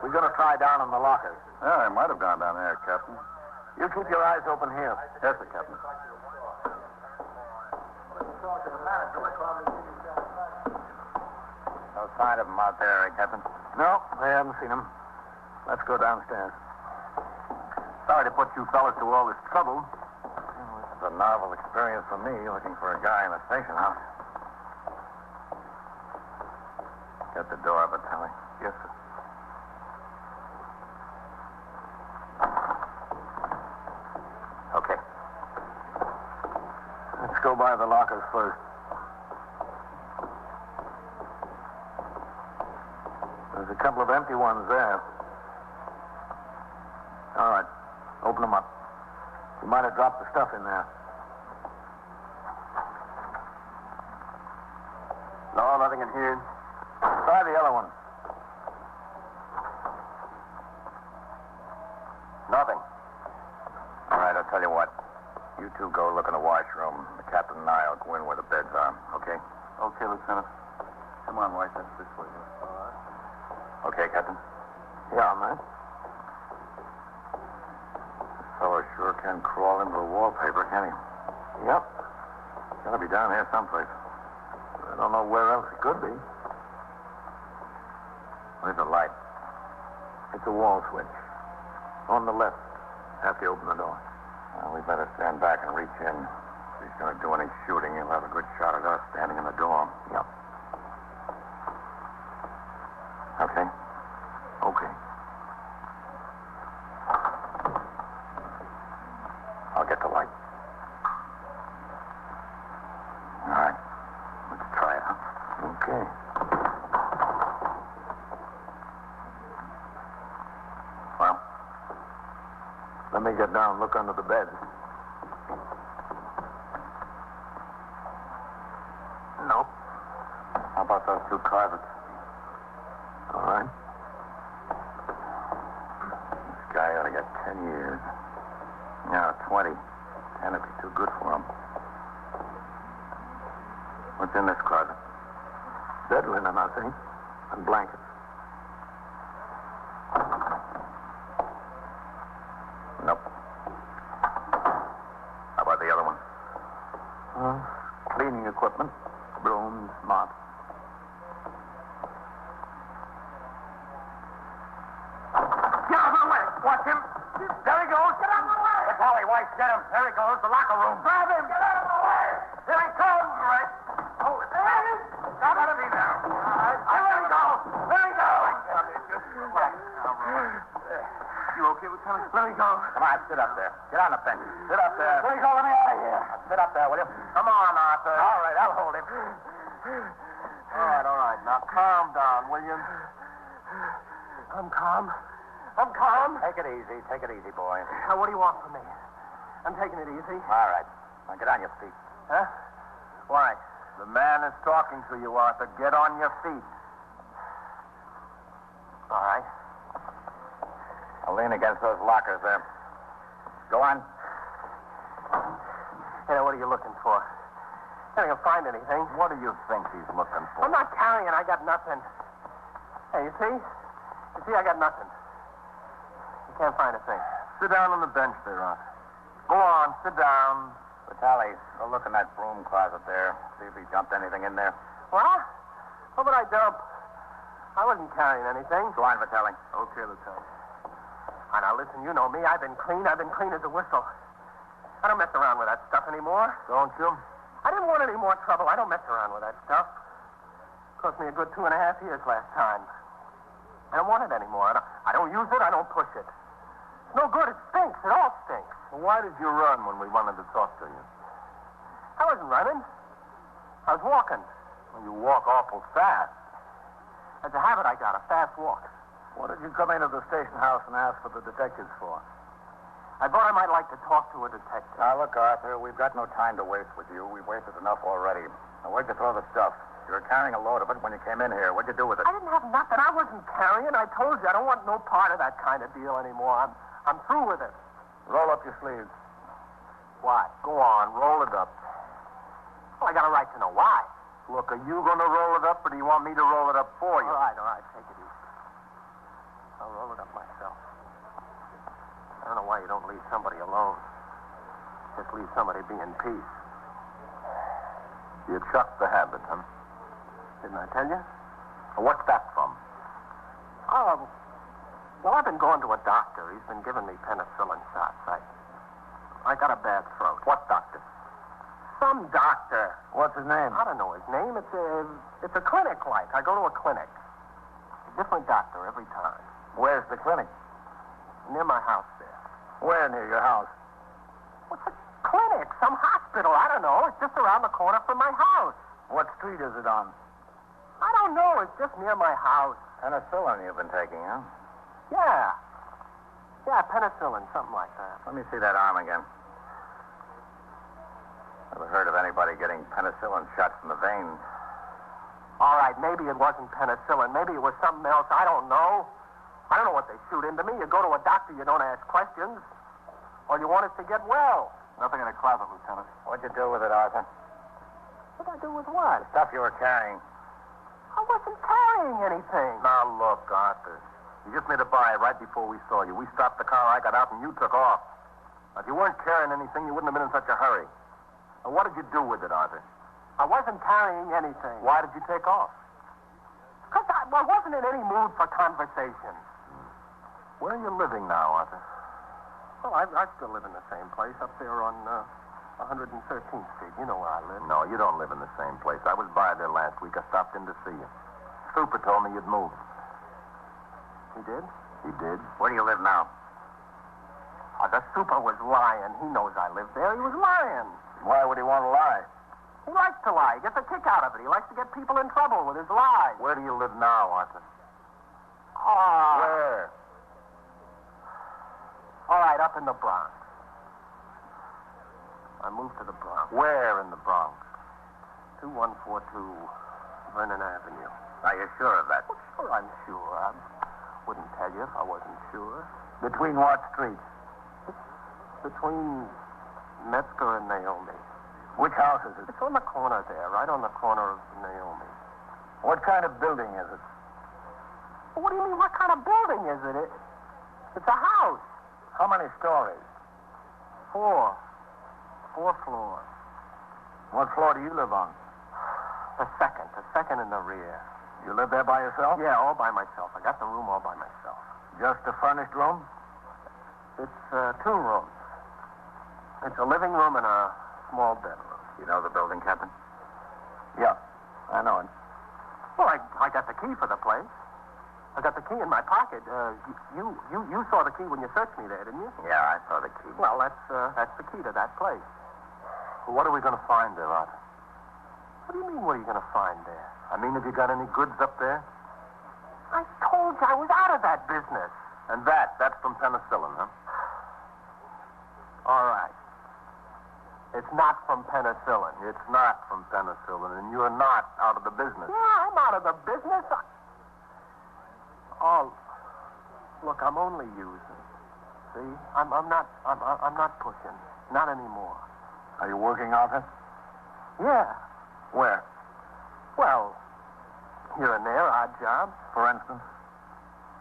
We're going to try down in the lockers. Yeah, he might have gone down there, Captain. You keep your eyes open here. Yes, sir, Captain. No sign of him out there, Captain? No, they haven't seen him. Let's go downstairs. Sorry to put you fellas to all this trouble. It's a novel experience for me, looking for a guy in a station house. Get the door, Vitale. Yes, sir. Okay. Let's go by the lockers first. There's a couple of empty ones there. All right. Open them up. You might have dropped the stuff in there. No, nothing in here. Try the other one. Nothing. All right, I'll tell you what. You two go look in the washroom. The captain and I will go in where the beds are, okay? Okay, Lieutenant. Come on, White. That's this way. All right. Okay, Captain? Yeah, man. This fellow sure can crawl into the wallpaper, can he? Yep. Gotta be down here someplace. I don't know where else it could be. Where's the light? It's a wall switch. On the left, after you open the door. Well, we better stand back and reach in. If he's going to do any shooting, he'll have a good shot at us standing in the door. Yep. Okay? Okay. Okay. Well, let me get down and look under the bed. Nope. How about those two closets? All right. This guy ought to get 10 years. Yeah, 20. 10 would be too good for him. What's in this closet? Bed linen, I think. And blankets. Nope. How about the other one? Cleaning equipment. Brooms, mops. Get out of my way! Watch him! There he goes! Get out of my way! Vitaly, White, get him! There he goes, the locker room. Grab him! Get out of my way! Here he comes! All right. Hold it. Stop out of me now. All right. There he goes! There he goes! You okay, Lieutenant? Let me go. Come on, sit up there. Get on the bench. Sit up there. Let me go. Let me out of here. Sit up there, will you? Come on, Arthur. All right, I'll hold him. All right. Now, calm down, will you? I'm calm. I'm calm. Take it easy, boy. Now, what do you want from me? I'm taking it easy. All right. Now, get on your feet. Huh? Why? The man is talking to you, Arthur. Get on your feet. All right. Now, lean against those lockers there. Go on. Hey, what are you looking for? I ain't gonna find anything. What do you think he's looking for? I'm not carrying. I got nothing. Hey, you see? You see, I got nothing. You can't find a thing. Sit down on the bench there, Arthur. Go on, sit down. Vitaly, go look in that broom closet there. See if he dumped anything in there. What? What would I dump? I wasn't carrying anything. Go on, Vitaly. Okay, Lieutenant. Now, listen, you know me. I've been clean as a whistle. I don't mess around with that stuff anymore. Don't you? I didn't want any more trouble. I don't mess around with that stuff. Cost me a good 2.5 years last time. I don't want it anymore. I don't use it. I don't push it. It's no good. It stinks. It all stinks. Well, why did you run when we wanted to talk to you? I wasn't running. I was walking. Well, you walk awful fast. It's a habit I got, a fast walk. What did you come into the station house and ask for the detectives for? I thought I might like to talk to a detective. Now, look, Arthur, we've got no time to waste with you. We've wasted enough already. Now, where'd you throw the stuff? You were carrying a load of it when you came in here. What'd you do with it? I didn't have nothing. I wasn't carrying. I told you I don't want no part of that kind of deal anymore. I'm through with it. Roll up your sleeves. Why? Go on, roll it up. Well, I got a right to know why. Look, are you going to roll it up, or do you want me to roll it up for you? All right. Take it easy. I'll roll it up myself. I don't know why you don't leave somebody alone. Just leave somebody be in peace. You chucked the habit, huh? Didn't I tell you? What's that from? Oh, well, I've been going to a doctor. He's been giving me penicillin shots. I got a bad throat. What doctor? Some doctor. What's his name? I don't know his name. It's a clinic like. I go to a clinic. A different doctor every time. Where's the clinic? Near my house there. Where near your house? What's a clinic? Some hospital. I don't know. It's just around the corner from my house. What street is it on? I don't know. It's just near my house. Penicillin you've been taking, huh? Yeah. Yeah, penicillin, something like that. Let me see that arm again. Never heard of anybody getting penicillin shots in the veins. All right, maybe it wasn't penicillin. Maybe it was something else. I don't know. I don't know what they shoot into me. You go to a doctor, you don't ask questions. All you want is to get well. Nothing in the closet, Lieutenant. What'd you do with it, Arthur? What'd I do with what? The stuff you were carrying. I wasn't carrying anything. Now, look, Arthur. You just made a buy right before we saw you. We stopped the car, I got out, and you took off. Now, if you weren't carrying anything, you wouldn't have been in such a hurry. Now, what did you do with it, Arthur? I wasn't carrying anything. Why did you take off? Because I wasn't in any mood for conversation. Where are you living now, Arthur? Well, I still live in the same place up there on 113th Street. You know where I live. No, you don't live in the same place. I was by there last week. I stopped in to see you. Super told me you'd moved. He did? He did. Where do you live now? The super was lying. He knows I live there. He was lying. Why would he want to lie? He likes to lie. He gets a kick out of it. He likes to get people in trouble with his lies. Where do you live now, Arthur? Where? All right, up in the Bronx. I moved to the Bronx. Where in the Bronx? 2142 Vernon Avenue. Are you sure of that? Well, sure, I'm sure. I wouldn't tell you if I wasn't sure. Between what streets? Between Metzger and Naomi. Which house is it? It's on the corner there, right on the corner of Naomi. What kind of building is it? What do you mean, what kind of building is it? It's a house. How many stories? 4 floors. What floor do you live on? The second in the rear. You live there by yourself? Yeah, all by myself. I got the room all by myself. Just a furnished room? It's 2 rooms. It's a living room and a small bedroom. You know the building, Captain? Yeah. I know it. Well, I got the key for the place. I got the key in my pocket. You saw the key when you searched me there, didn't you? Yeah, I saw the key. Well, that's the key to that place. Well, what are we going to find there, Arthur? What do you mean, what are you going to find there? I mean, have you got any goods up there? I told you I was out of that business. And that's from penicillin, huh? All right. It's not from penicillin. It's not from penicillin, and you're not out of the business. Yeah, I'm out of the business. Oh, look, I'm only using. See, I'm not pushing. Not anymore. Are you working, Arthur? Yeah. Where? Well, here and there, odd jobs. For instance?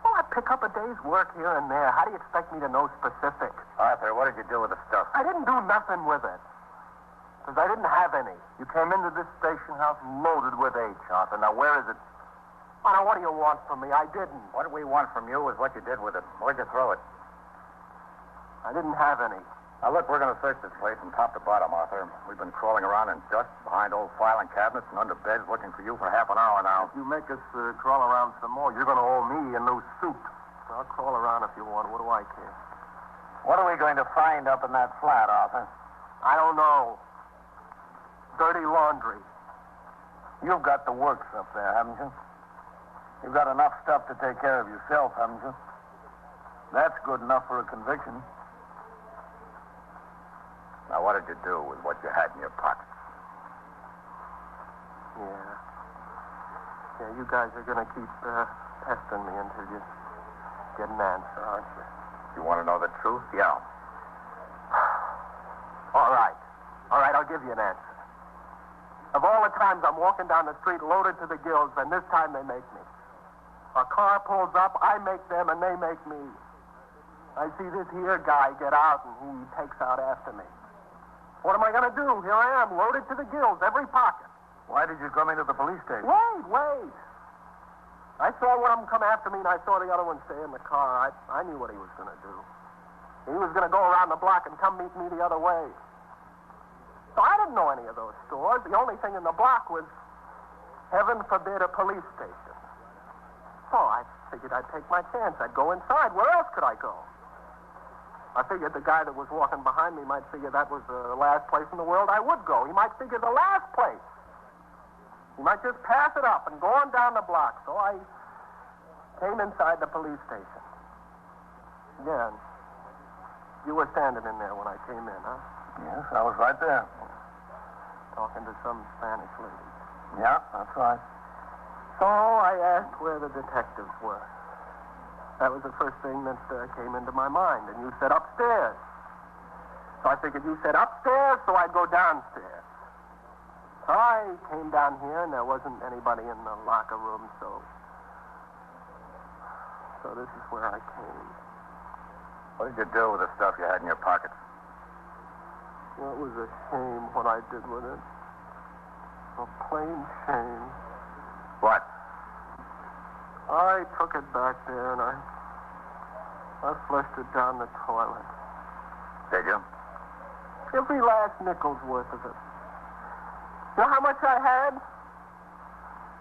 Well, I pick up a day's work here and there. How do you expect me to know specific? Arthur, what did you do with the stuff? I didn't do nothing with it. Because I didn't have any. You came into this station house loaded with H, Arthur. Now, where is it? Oh, now, what do you want from me? I didn't. What we want from you is what you did with it. Where'd you throw it? I didn't have any. Now, look, we're going to search this place from top to bottom, Arthur. We've been crawling around in dust, behind old filing cabinets, and under beds looking for you for half an hour now. If you make us crawl around some more, you're going to owe me a new suit. I'll crawl around if you want. What do I care? What are we going to find up in that flat, Arthur? I don't know. Dirty laundry. You've got the works up there, haven't you? You've got enough stuff to take care of yourself, haven't you? That's good enough for a conviction. Now, what did you do with what you had in your pockets? Yeah, you guys are going to keep pestering me until you get an answer, aren't you? You want to know the truth? Yeah. All right, I'll give you an answer. Of all the times I'm walking down the street loaded to the gills, and this time they make me. A car pulls up, I make them, and they make me. I see this here guy get out, and he takes out after me. What am I going to do? Here I am, loaded to the gills, every pocket. Why did you come into the police station? Wait. I saw one of them come after me, and I saw the other one stay in the car. I knew what he was going to do. He was going to go around the block and come meet me the other way. So I didn't know any of those stores. The only thing in the block was, heaven forbid, a police station. So I figured I'd take my chance. I'd go inside. Where else could I go? I figured the guy that was walking behind me might figure that was the last place in the world I would go. He might figure the last place. He might just pass it up and go on down the block. So I came inside the police station. Yeah, and you were standing in there when I came in, huh? Yes, I was right there. Talking to some Spanish lady. Yeah, that's right. So I asked where the detectives were. That was the first thing that came into my mind. And you said upstairs. So I figured you said upstairs, so I'd go downstairs. So I came down here, and there wasn't anybody in the locker room, so this is where I came. What did you do with the stuff you had in your pockets? Well, it was a shame what I did with it. A plain shame. What? I took it back there, and I flushed it down the toilet. Did you? Every last nickel's worth of it. You know how much I had?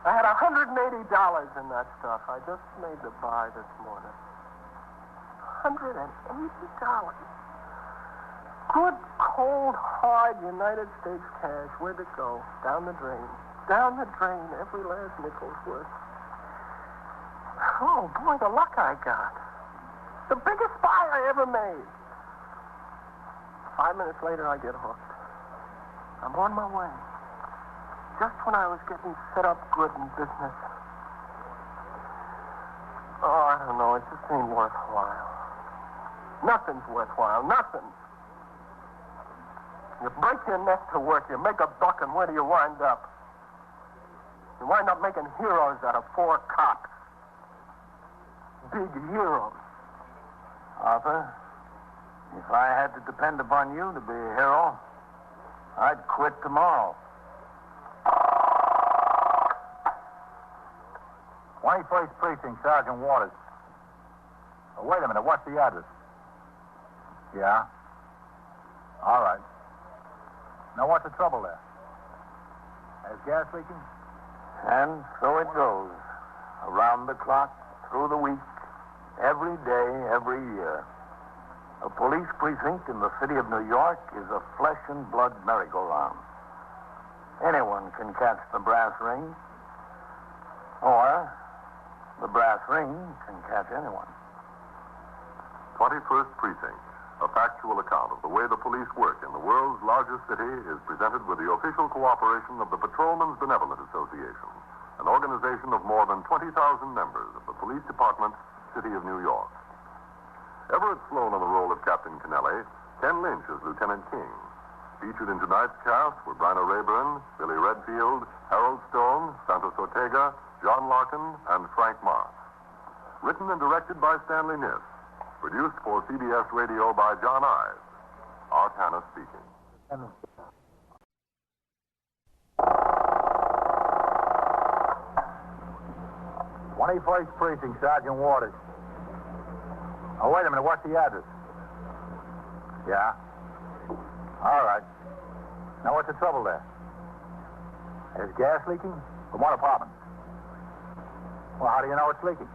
I had $180 in that stuff. I just made the buy this morning. $180. Good, cold, hard United States cash. Where'd it go? Down the drain. Down the drain. Every last nickel's worth. Oh, boy, the luck I got. The biggest buy I ever made. 5 minutes later, I get hooked. I'm on my way. Just when I was getting set up good in business. Oh, I don't know. It just ain't worthwhile. Nothing's worthwhile. Nothing. You break your neck to work. You make a buck, and where do you wind up? You wind up making heroes out of 4 cops. Big heroes. Arthur, if I had to depend upon you to be a hero, I'd quit tomorrow. 21st Precinct, Sergeant Waters. Oh, wait a minute, what's the address? Yeah? All right. Now, what's the trouble there? There's gas leaking? And so it goes. Around the clock, through the week, every day, every year. A police precinct in the city of New York is a flesh and blood merry-go-round. Anyone can catch the brass ring, or the brass ring can catch anyone. 21st Precinct, a factual account of the way the police work in the world's largest city, is presented with the official cooperation of the Patrolmen's Benevolent Association, an organization of more than 20,000 members of the Police Department, City of New York. Everett Sloan on the role of Captain Kennelly, Ken Lynch as Lieutenant King. Featured in tonight's cast were Bryna Rayburn, Billy Redfield, Harold Stone, Santos Ortega, John Larkin, and Frank Marth. Written and directed by Stanley Niss. Produced for CBS Radio by John Ives. Art Hanna speaking. 21st Precinct, Sergeant Waters. Oh, wait a minute, what's the address? Yeah? All right. Now, what's the trouble there? There's gas leaking? From what apartment? Well, how do you know it's leaking?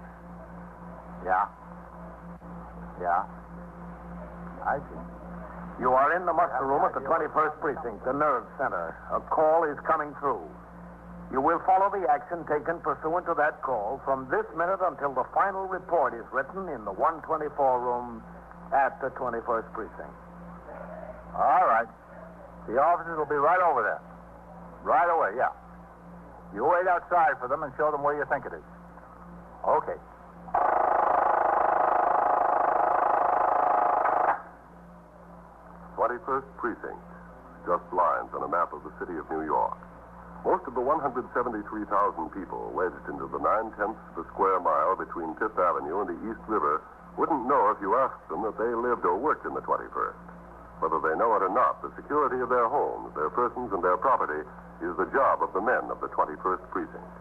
Yeah? Yeah? I see. You are in the muster room at the 21st Precinct, the nerve center. A call is coming through. You will follow the action taken pursuant to that call from this minute until the final report is written in the 124 room at the 21st Precinct. All right. The officers will be right over there. Right away, yeah. You wait outside for them and show them where you think it is. Okay. 21st Precinct. Just lines on a map of the city of New York. Most of the 173,000 people wedged into the 9/10 of a square mile between Fifth Avenue and the East River wouldn't know if you asked them that they lived or worked in the 21st. Whether they know it or not, the security of their homes, their persons, and their property is the job of the men of the 21st Precinct.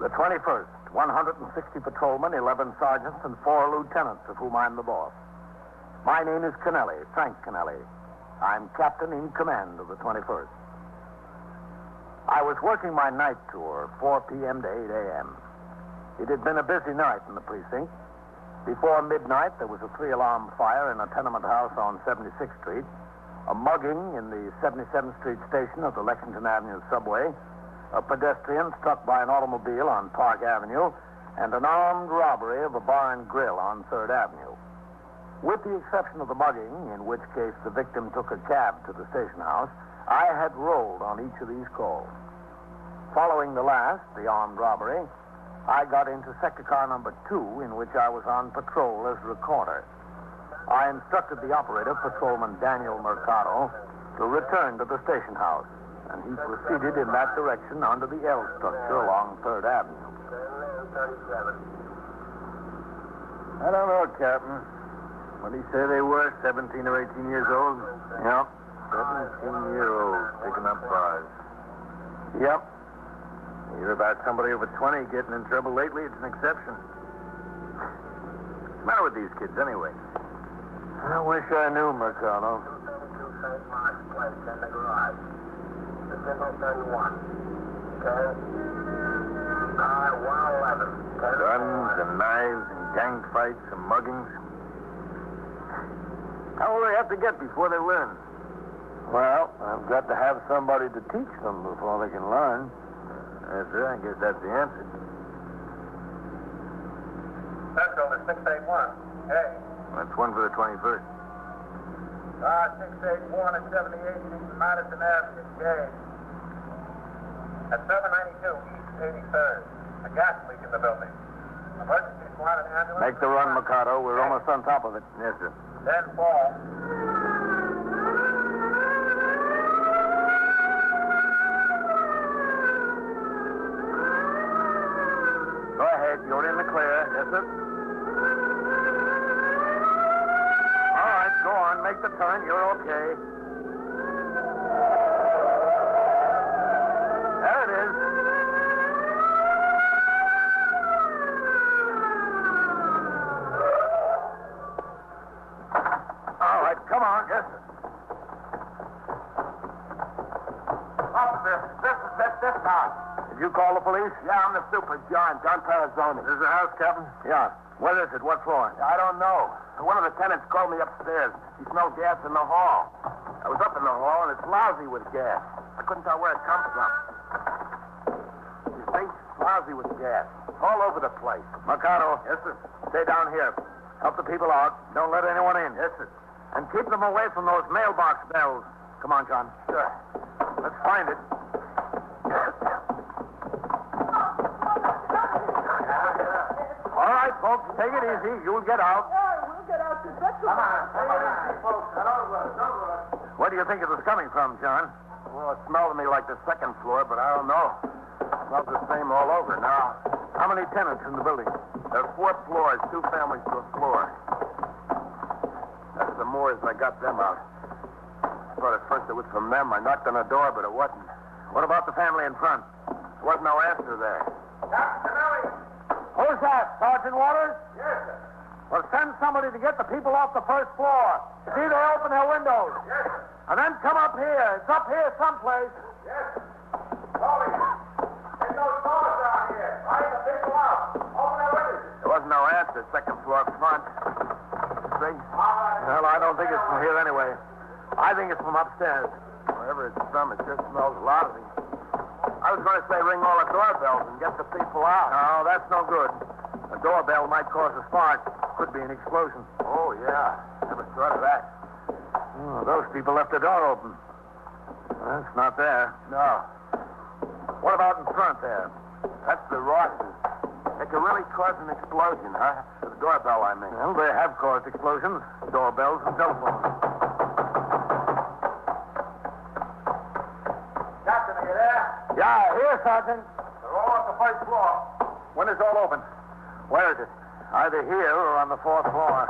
The 21st, 160 patrolmen, 11 sergeants, and 4 lieutenants, of whom I'm the boss. My name is Kennelly, Frank Kennelly. I'm captain in command of the 21st. I was working my night tour, 4 p.m. to 8 a.m. It had been a busy night in the precinct. Before midnight, there was a 3-alarm fire in a tenement house on 76th Street, a mugging in the 77th Street station of the Lexington Avenue subway, a pedestrian struck by an automobile on Park Avenue, and an armed robbery of a bar and grill on 3rd Avenue. With the exception of the mugging, in which case the victim took a cab to the station house, I had rolled on each of these calls. Following the last, the armed robbery, I got into sector car number 2, in which I was on patrol as recorder. I instructed the operator, Patrolman Daniel Mercado, to return to the station house, and he proceeded in that direction under the L structure along 3rd Avenue. I don't know, Captain. What did he say they were? 17 or 18 years old? Yep. 17-year-olds picking up bars. Yep. You hear about somebody over 20 getting in trouble lately? It's an exception. What's the matter with these kids, anyway? I wish I knew, Mercado. Guns and knives and gang fights and muggings. How will they have to get before they learn? Well, I've got to have somebody to teach them before they can learn. Yes, sir. I guess that's the answer. Central is 681. Hey. That's one for the 21st. 681 and 78 East Madison Avenue. Gage. At 792 East 83rd. A gas leak in the building. Emergency squad and ambulance. Make the run, Mikado. We're almost on top of it. Yes, sir. 10 fall. Go ahead. You're in the clear. Yes, sir. All right, go on. Make the turn. You're okay. There it is. All right, come on. Yes, sir. Officer, this house. Did you call the police? Yeah, I'm the super, John Parazzoni. This is the house, Captain? Yeah. What is it? What floor? I don't know. One of the tenants called me upstairs. He smelled gas in the hall. I was up in the hall, and it's lousy with gas. I couldn't tell where it comes from. You see? Lousy with gas. All over the place. Mikado. Yes, sir. Stay down here. Help the people out. Don't let anyone in. Yes, sir. And keep them away from those mailbox bells. Come on, John. Sure. Let's find it. All right, folks, take it easy. You'll get out. Yeah, we'll get out to Come on. Folks, don't rush. Where do you think it was coming from, John? Well, it smelled to me like the second floor, but I don't know. It smells the same all over now. How many tenants in the building? There are 4 floors, 2 families to a floor. That's the Moors. I got them out. I thought at first it was from them. I knocked on the door, but it wasn't. What about the family in front? There wasn't no answer there. Captain Ellie. Who's that, Sergeant Waters? Yes, sir. Well, send somebody to get the people off the first floor. See they open their windows. Yes, sir. And then come up here. It's up here someplace. Yes, sir. Paulie, there's no doors down here. Find the people out. Open their windows. There wasn't no answer. Second floor front. See? Well, I don't think it's from here anyway. I think it's from upstairs. Wherever it's from, it just smells lousy. I was going to say ring all the doorbells and get the people out. No, that's no good. A doorbell might cause a spark. Could be an explosion. Oh, yeah. Never thought of that. Oh, those people left the door open. Well, it's not there. No. What about in front there? That's the Rosses. They could really cause an explosion, huh? The doorbell, I mean. Well, they have caused explosions. Doorbells and telephones. Captain, are you there? Yeah, here, Sergeant. They're all on the first floor. Windows all open. Where is it? Either here or on the 4th floor.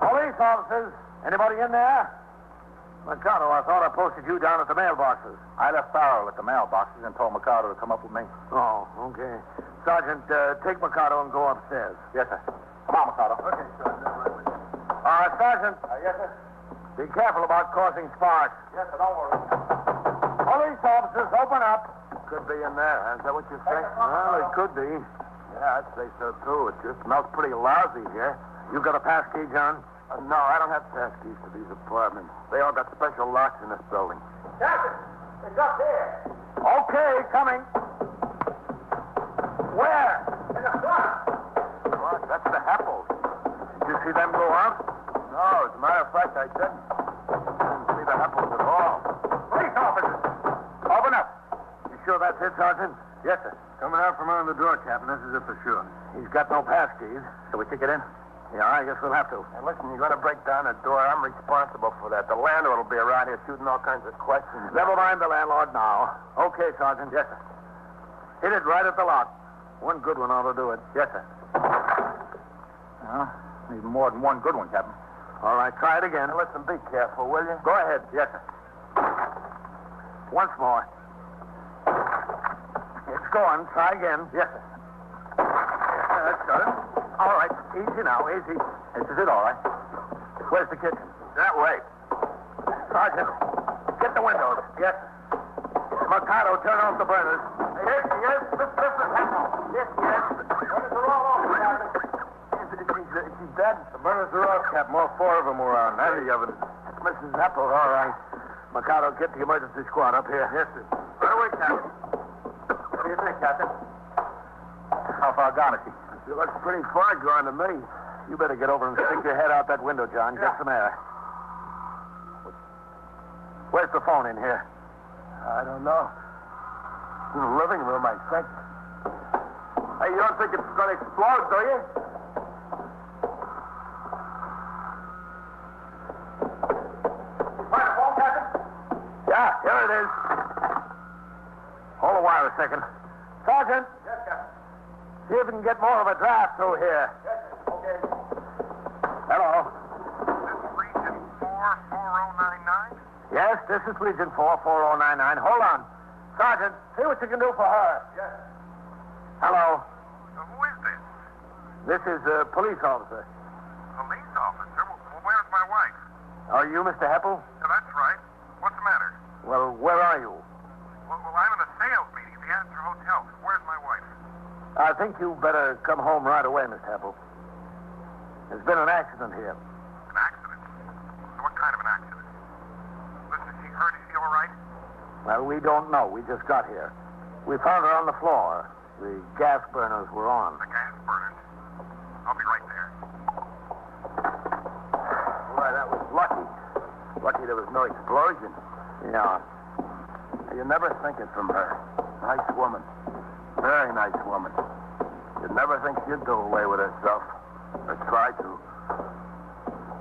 Police officers. Anybody in there? Mikado, I thought I posted you down at the mailboxes. I left Farrell at the mailboxes and told Mikado to come up with me. Oh, okay. Sergeant, take Mikado and go upstairs. Yes, sir. Come on, Mikado. Okay, sir. Sergeant. Yes, sir. Be careful about causing sparks. Yes, sir. Don't worry. Police officers, open up. Could be in there. Is that what you think? Well, it could be. Yeah, I'd say so, too. It just smells pretty lousy here. You got a pass key, John? No, I don't have pass keys to these apartments. They all got special locks in this building. Captain, it's up here. Okay, coming. Where? In the front. What? That's the Heppels. Did you see them go up? No, as a matter of fact, I didn't. Didn't see the Heppels at all. Police officers, open up. You sure that's it, Sergeant? Yes, sir. Coming out from under the door, Captain. This is it for sure. He's got no pass keys. Shall we kick it in? Yeah, I guess we'll have to. And listen, you got to break down the door. I'm responsible for that. The landlord will be around here shooting all kinds of questions. Never mind the landlord now. Okay, Sergeant. Yes, sir. Hit it right at the lock. One good one ought to do it. Yes, sir. Need more than one good one, Captain. All right, try it again. Now, listen, be careful, will you? Go ahead. Yes, sir. Once more. It's going. Try again. Yes, sir. That's got it. All right. Easy now. Easy. This is it, all right. Where's the kitchen? That way. Sergeant, get the windows. Yes, sir. Mikado, turn off the burners. Yes, yes. This is Heppel. Yes, yes. Windows are all open, Captain. She's dead. Dad? The burners are off, Captain. All four of them were on. And the oven. It's Mrs. Apple, all right. Mikado, get the emergency squad up here. Yes, sir. Right away, Captain. What do you think, Captain? How far gone is she? She looks pretty far gone to me. You better get over and stick your head out that window, John. Get some air. Where's the phone in here? I don't know. It's in the living room, I think. Hey, you don't think it's going to explode, do you? Find the phone, Captain? Yeah, here it is. Hold the wire a second. Sergeant. Yes, Captain. See if we can get more of a draft through here. Yes, sir. Okay. Hello. Region 44099? Yes, this is Region 44099. Hold on. Sergeant, see what you can do for her. Yes. Hello. Who is this? This is a police officer. Police officer? Well, where's my wife? Are you Mr. Heppel? Yeah, that's right. What's the matter? Well, where are you? Well, I'm in a sales meeting at the Astor Hotel. Where's my wife? I think you better come home right away, Mr. Heppel. There's been an accident here. An accident? What kind of an accident? Listen, is she hurt? Is she all right? Well, we don't know. We just got here. We found her on the floor. The gas burners were on. The gas burners? I'll be right there. Boy, that was lucky. Lucky there was no explosion. Yeah. You never think it from her. Nice woman. Very nice woman. You'd never think she'd do away with herself. Or try to.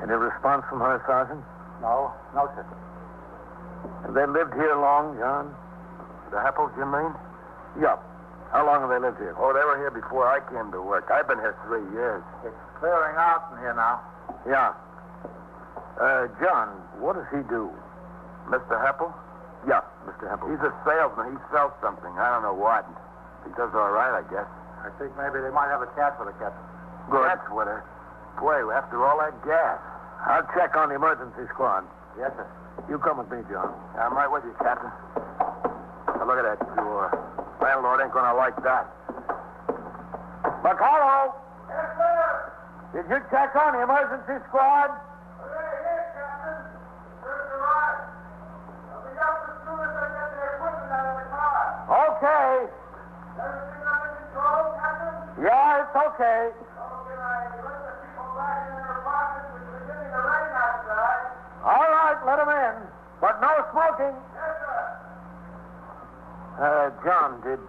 Any response from her, Sergeant? No, sir. Have they lived here long, John? The Heppels, you mean? Yup. How long have they lived here? Oh, they were here before I came to work. I've been here 3 years. It's clearing out in here now. Yeah. John, what does he do? Mr. Heppel? Yeah, Mr. Heppel. He's a salesman. He sells something. I don't know what. He does all right, I guess. I think maybe they might have a cat for the captain. Good. That's with her. Boy, after all that gas. I'll check on the emergency squad. Yes, sir. You come with me, John. I'm right with you, Captain. Now, look at that door. Landlord ain't gonna like that. Mikado! Yes, sir. Did you check on the emergency squad? Yes, Captain. There's the ride. I'll be up as soon as I get their equipment out of the car. Okay. Everything under control, Captain? Yeah, it's okay. Oh, can I let the people back in their apartments? It's beginning to rain outside. All right, let them in. But no smoking. Yes, sir. John, did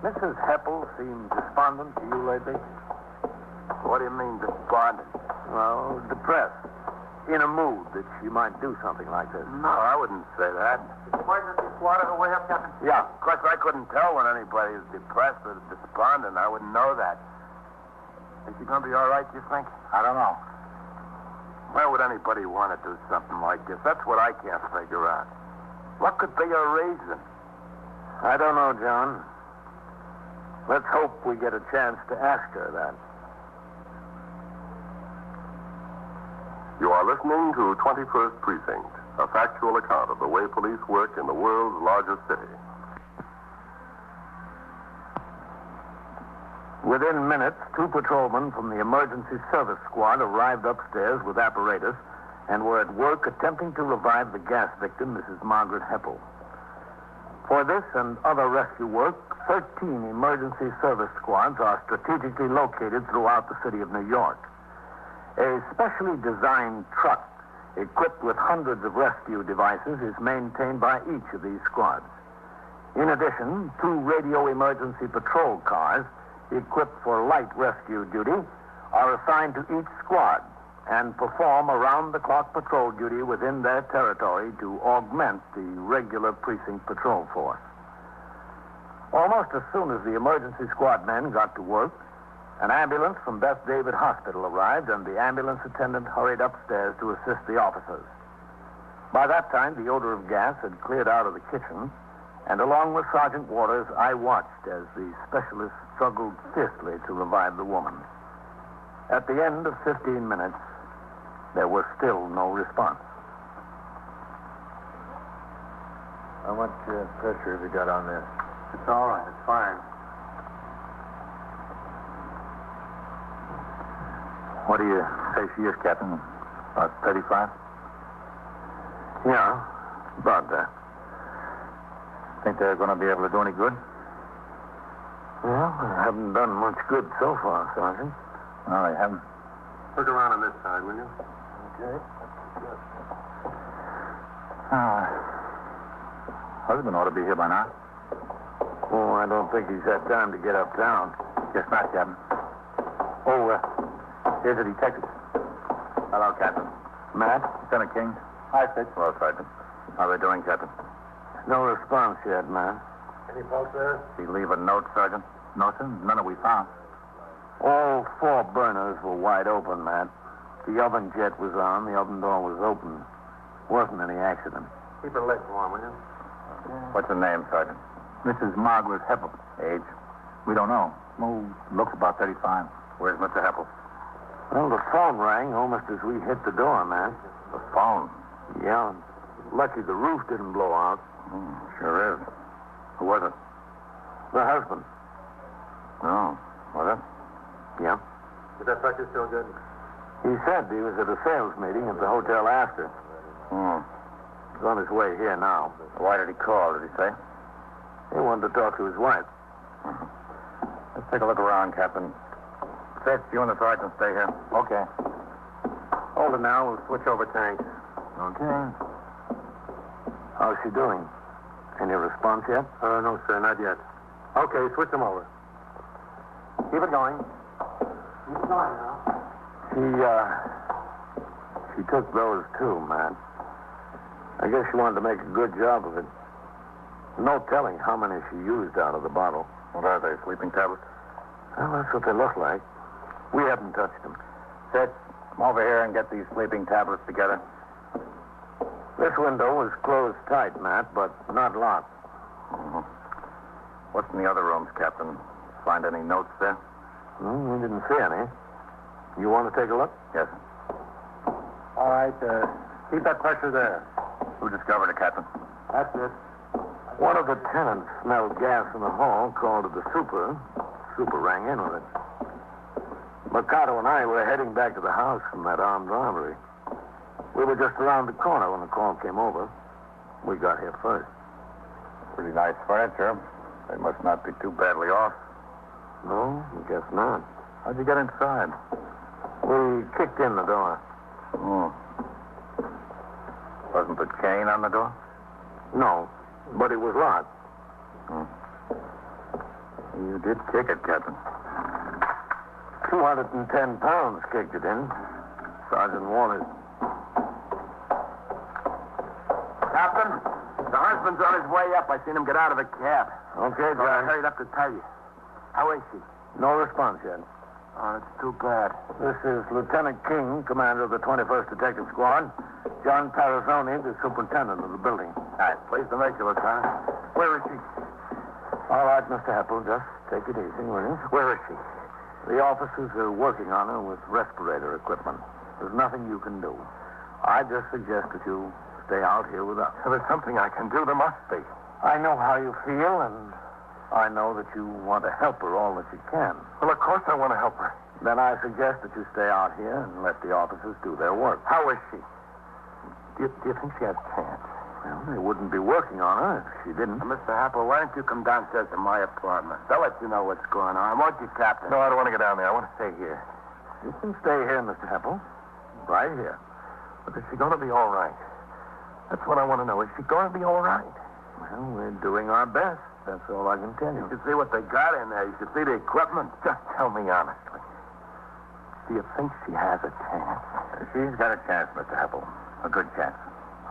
Mrs. Heppel seem despondent to you lately? What do you mean, despondent? Well, depressed. In a mood that she might do something like this. No, I wouldn't say that. Is the emergency squad on the way up, Captain? Yeah. Of course, I couldn't tell when anybody is depressed or despondent. I wouldn't know that. Is she going to be all right, you think? I don't know. Why would anybody want to do something like this? That's what I can't figure out. What could be a reason? I don't know, John. Let's hope we get a chance to ask her that. You are listening to 21st Precinct, a factual account of the way police work in the world's largest city. Within minutes, 2 patrolmen from the emergency service squad arrived upstairs with apparatus and were at work attempting to revive the gas victim, Mrs. Margaret Heppel. For this and other rescue work, 13 emergency service squads are strategically located throughout the city of New York. A specially designed truck equipped with hundreds of rescue devices is maintained by each of these squads. In addition, 2 radio emergency patrol cars equipped for light rescue duty are assigned to each squad and perform around-the-clock patrol duty within their territory to augment the regular precinct patrol force. Almost as soon as the emergency squad men got to work, an ambulance from Beth David Hospital arrived, and the ambulance attendant hurried upstairs to assist the officers. By that time, the odor of gas had cleared out of the kitchen, and along with Sergeant Waters, I watched as the specialist struggled fiercely to revive the woman. At the end of 15 minutes, there was still no response. How much pressure have you got on this? It's all right. It's fine. What do you say she is, Captain? About 35? Yeah, about that. Think they're going to be able to do any good? Well, they haven't done much good so far, Sergeant. No, they haven't. Look around on this side, will you? Okay. Husband ought to be here by now. Oh, I don't think he's had time to get uptown. Guess not, Captain. Oh, here's the detective. Hello, Captain. Matt? Lieutenant King. Hi, Fitz. Hello, Sergeant. How are they doing, Captain? No response yet, man. Any folks there? Did he leave a note, Sergeant? No, sir. None that we found. All 4 burners were wide open, Matt. The oven jet was on. The oven door was open. Wasn't any accident. Keep her legs warm, will you? What's her name, Sergeant? Mrs. Margaret Heppel. Age? We don't know. Oh, looks about 35. Where's Mr. Heppel? Well, the phone rang almost as we hit the door, man. The phone? Yeah. Lucky the roof didn't blow out. Sure is. Who was it? The husband. Oh, was it? Yeah. Is that pressure still good? He said he was at a sales meeting at the hotel after. He's on his way here now. Why did he call, did he say? He wanted to talk to his wife. Let's take a look around, Captain. Fitz, you and the sergeant stay here. Okay. Hold it now. We'll switch over tanks. Okay. How's she doing? Any response yet? No, sir, not yet. Okay, switch them over. Keep it going. Keep it going now. She took those too, man. I guess she wanted to make a good job of it. No telling how many she used out of the bottle. What are they, sleeping tablets? Well, that's what they look like. We haven't touched them. Fitz, come over here and get these sleeping tablets together. This window was closed tight, Matt, but not locked. What's in the other rooms, Captain? Find any notes there? We didn't see any. You want to take a look? Yes. All right, keep that pressure there. Who discovered it, Captain? That's it. One of the tenants smelled gas in the hall, called it the super. Super rang in with it. Mercado and I were heading back to the house from that armed robbery. We were just around the corner when the call came over. We got here first. Pretty nice furniture. They must not be too badly off. No, I guess not. How'd you get inside? We kicked in the door. Wasn't the chain on the door? No, but it was locked. You did kick it, Captain. 210 pounds kicked it in. Sergeant Waters. Captain, the husband's on his way up. I seen him get out of the cab. Okay, So I John. hurried up to tell you. How is she? No response yet. Oh, it's too bad. This is Lieutenant King, commander of the 21st Detective Squad. John Parazzoni, the superintendent of the building. All right, pleased to meet you, Lieutenant. Where is she? All right, Mr. Heppel, just take it easy, will you? Where is she? The officers are working on her with respirator equipment. There's nothing you can do. I just suggest that you stay out here with us. There's something I can do. There must be. I know how you feel, and I know that you want to help her all that you can. Well, of course I want to help her. Then I suggest that you stay out here and let the officers do their work. How is she? Do you think she has a chance? Well, they wouldn't be working on her if she didn't. Mr. Happel, why don't you come downstairs to my apartment? They'll let you know what's going on. Won't you, Captain? No, I don't want to go down there. I want to stay here. You can stay here, Mr. Heppel. Right here. But is she going to be all right? That's what I want to know. Is she going to be all right? Well, we're doing our best. That's all I can tell you. You should see what they got in there. You should see the equipment. Just tell me honestly. Do you think she has a chance? She's got a chance, Mr. Heppel. A good chance.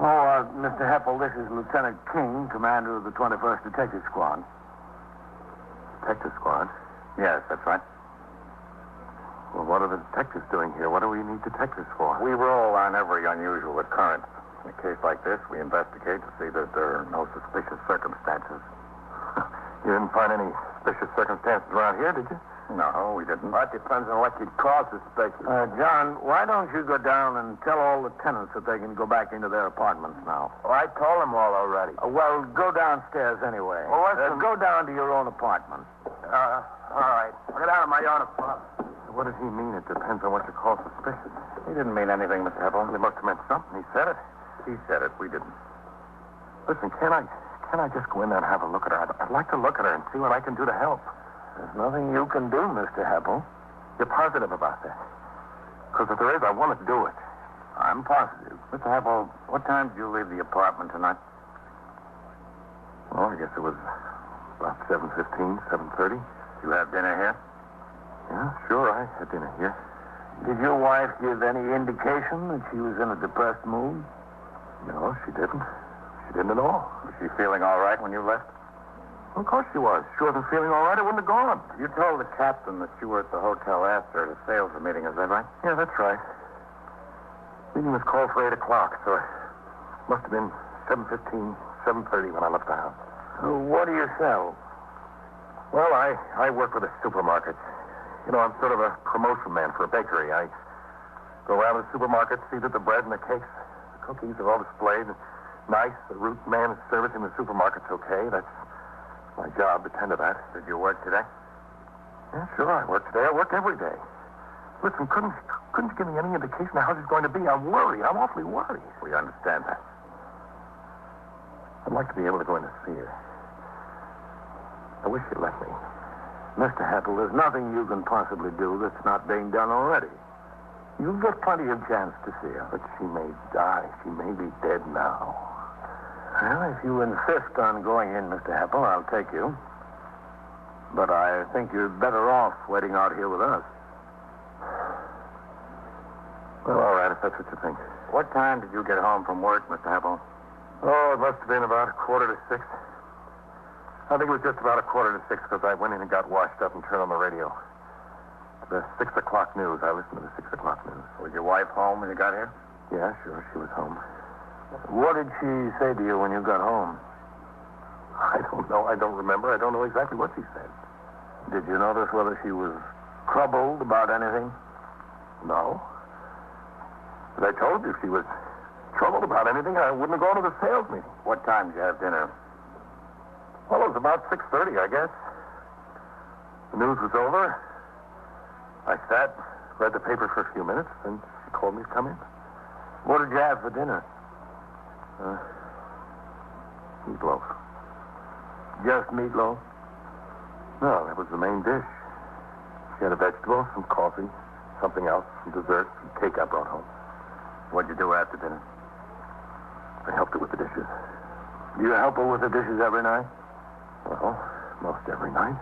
Oh, Mr. Heppel, this is Lieutenant King, commander of the 21st Detective Squad. Detective Squad? Yes, that's right. Well, what are the detectives doing here? What do we need detectives for? We roll on every unusual occurrence. In a case like this, we investigate to see that there are no suspicious circumstances. You didn't find any suspicious circumstances around here, did you? No, we didn't. Well, it depends on what you'd call suspicious. John, why don't you go down and tell all the tenants that they can go back into their apartments now? Well, I told them all already. Well, go downstairs anyway. Well, listen. Go down to your own apartment. All right. I'll get out of my own apartment. What does he mean? It depends on what you call suspicious. He didn't mean anything, Mr. Heppel. He must have meant something. He said it. He said it. We didn't. Listen, can I just go in there and have a look at her? I'd like to look at her and see what I can do to help. There's nothing you can do, Mr. Heppel. You're positive about that? Because if there is, I want to do it. I'm positive. Mr. Heppel, what time did you leave the apartment tonight? Well, I guess it was about 7:15, 7:30. You have dinner here? Yeah, sure, I had dinner here. Did your wife give any indication that she was in a depressed mood? No, she didn't. She didn't at all. Was she feeling all right when you left? Well, of course she was. She wasn't feeling all right. I wouldn't have gone. You told the captain that you were at the hotel after the sales meeting. Is that right? Yeah, that's right. Meeting was called for 8 o'clock, so it must have been 7:15, 7:30 when I left the house. What do you sell? Well, I work for the supermarkets. You know, I'm sort of a promotion man for a bakery. I go around the supermarket, see that the bread and the cakes, the cookies are all displayed nice. The root man servicing the supermarket's okay. That's my job. Attend to that. Did you work today? Yeah, sure. I work today. I work every day. Listen, couldn't you give me any indication of how she's going to be? I'm worried. I'm awfully worried. We understand that. I'd like to be able to go in to see her. I wish you'd let me. Mr. Heppel, there's nothing you can possibly do that's not being done already. You'll get plenty of chance to see her. But she may die. She may be dead now. Well, if you insist on going in, Mr. Heppel, I'll take you. But I think you're better off waiting out here with us. Well, all right, if that's what you think. What time did you get home from work, Mr. Heppel? Oh, it must have been about 5:45. I think it was just about 5:45 because I went in and got washed up and turned on the radio. The 6 o'clock news. I listened to the 6 o'clock news. Was your wife home when you got here? Yeah, sure. She was home. What did she say to you when you got home? I don't know. I don't remember. I don't know exactly what she said. Did you notice whether she was troubled about anything? No. But I told you if she was troubled about anything, I wouldn't have gone to the sales meeting. What time did you have dinner? Well, it was about 6:30, I guess. The news was over. I sat, read the paper for a few minutes, and she called me to come in. What did you have for dinner? Meatloaf. Just meatloaf? No, that was the main dish. She had a vegetable, some coffee, something else, some dessert, some cake I brought home. What'd you do after dinner? I helped her with the dishes. Do you help her with the dishes every night? Well, most every night.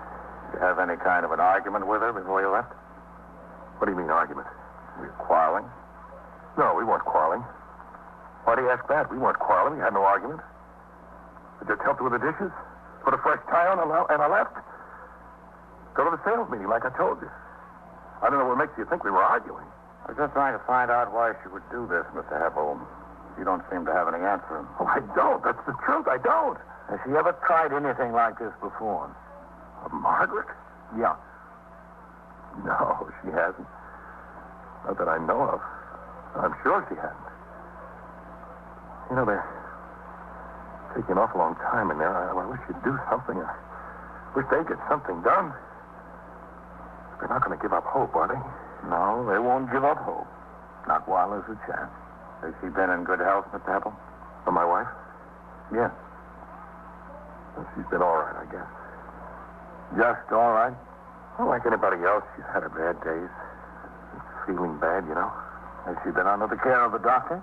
Did you have any kind of an argument with her before you left? What do you mean, argument? Were you quarreling? No, we weren't quarreling. Why do you ask that? We weren't quarreling. We had no argument. I just helped her with the dishes, put a fresh tie on, and I left. Go to the sales meeting, like I told you. I don't know what makes you think we were arguing. I was just trying to find out why she would do this, Mr. Heppel. You don't seem to have any answer. Oh, I don't. That's the truth. I don't. Has she ever tried anything like this before? Margaret? Yeah. No, she hasn't. Not that I know of. I'm sure she hasn't. You know, they're taking an awful long time in there. I wish you'd do something. I wish they'd get something done. They're not going to give up hope, are they? No, they won't give up hope. Not while there's a chance. Has she been in good health, Mr. Heppel? Oh, my wife? Yes. Well, she's been all right, I guess. Just all right? Well, like anybody else, she's had her bad days. Feeling bad, you know. Has she been under the care of the doctor?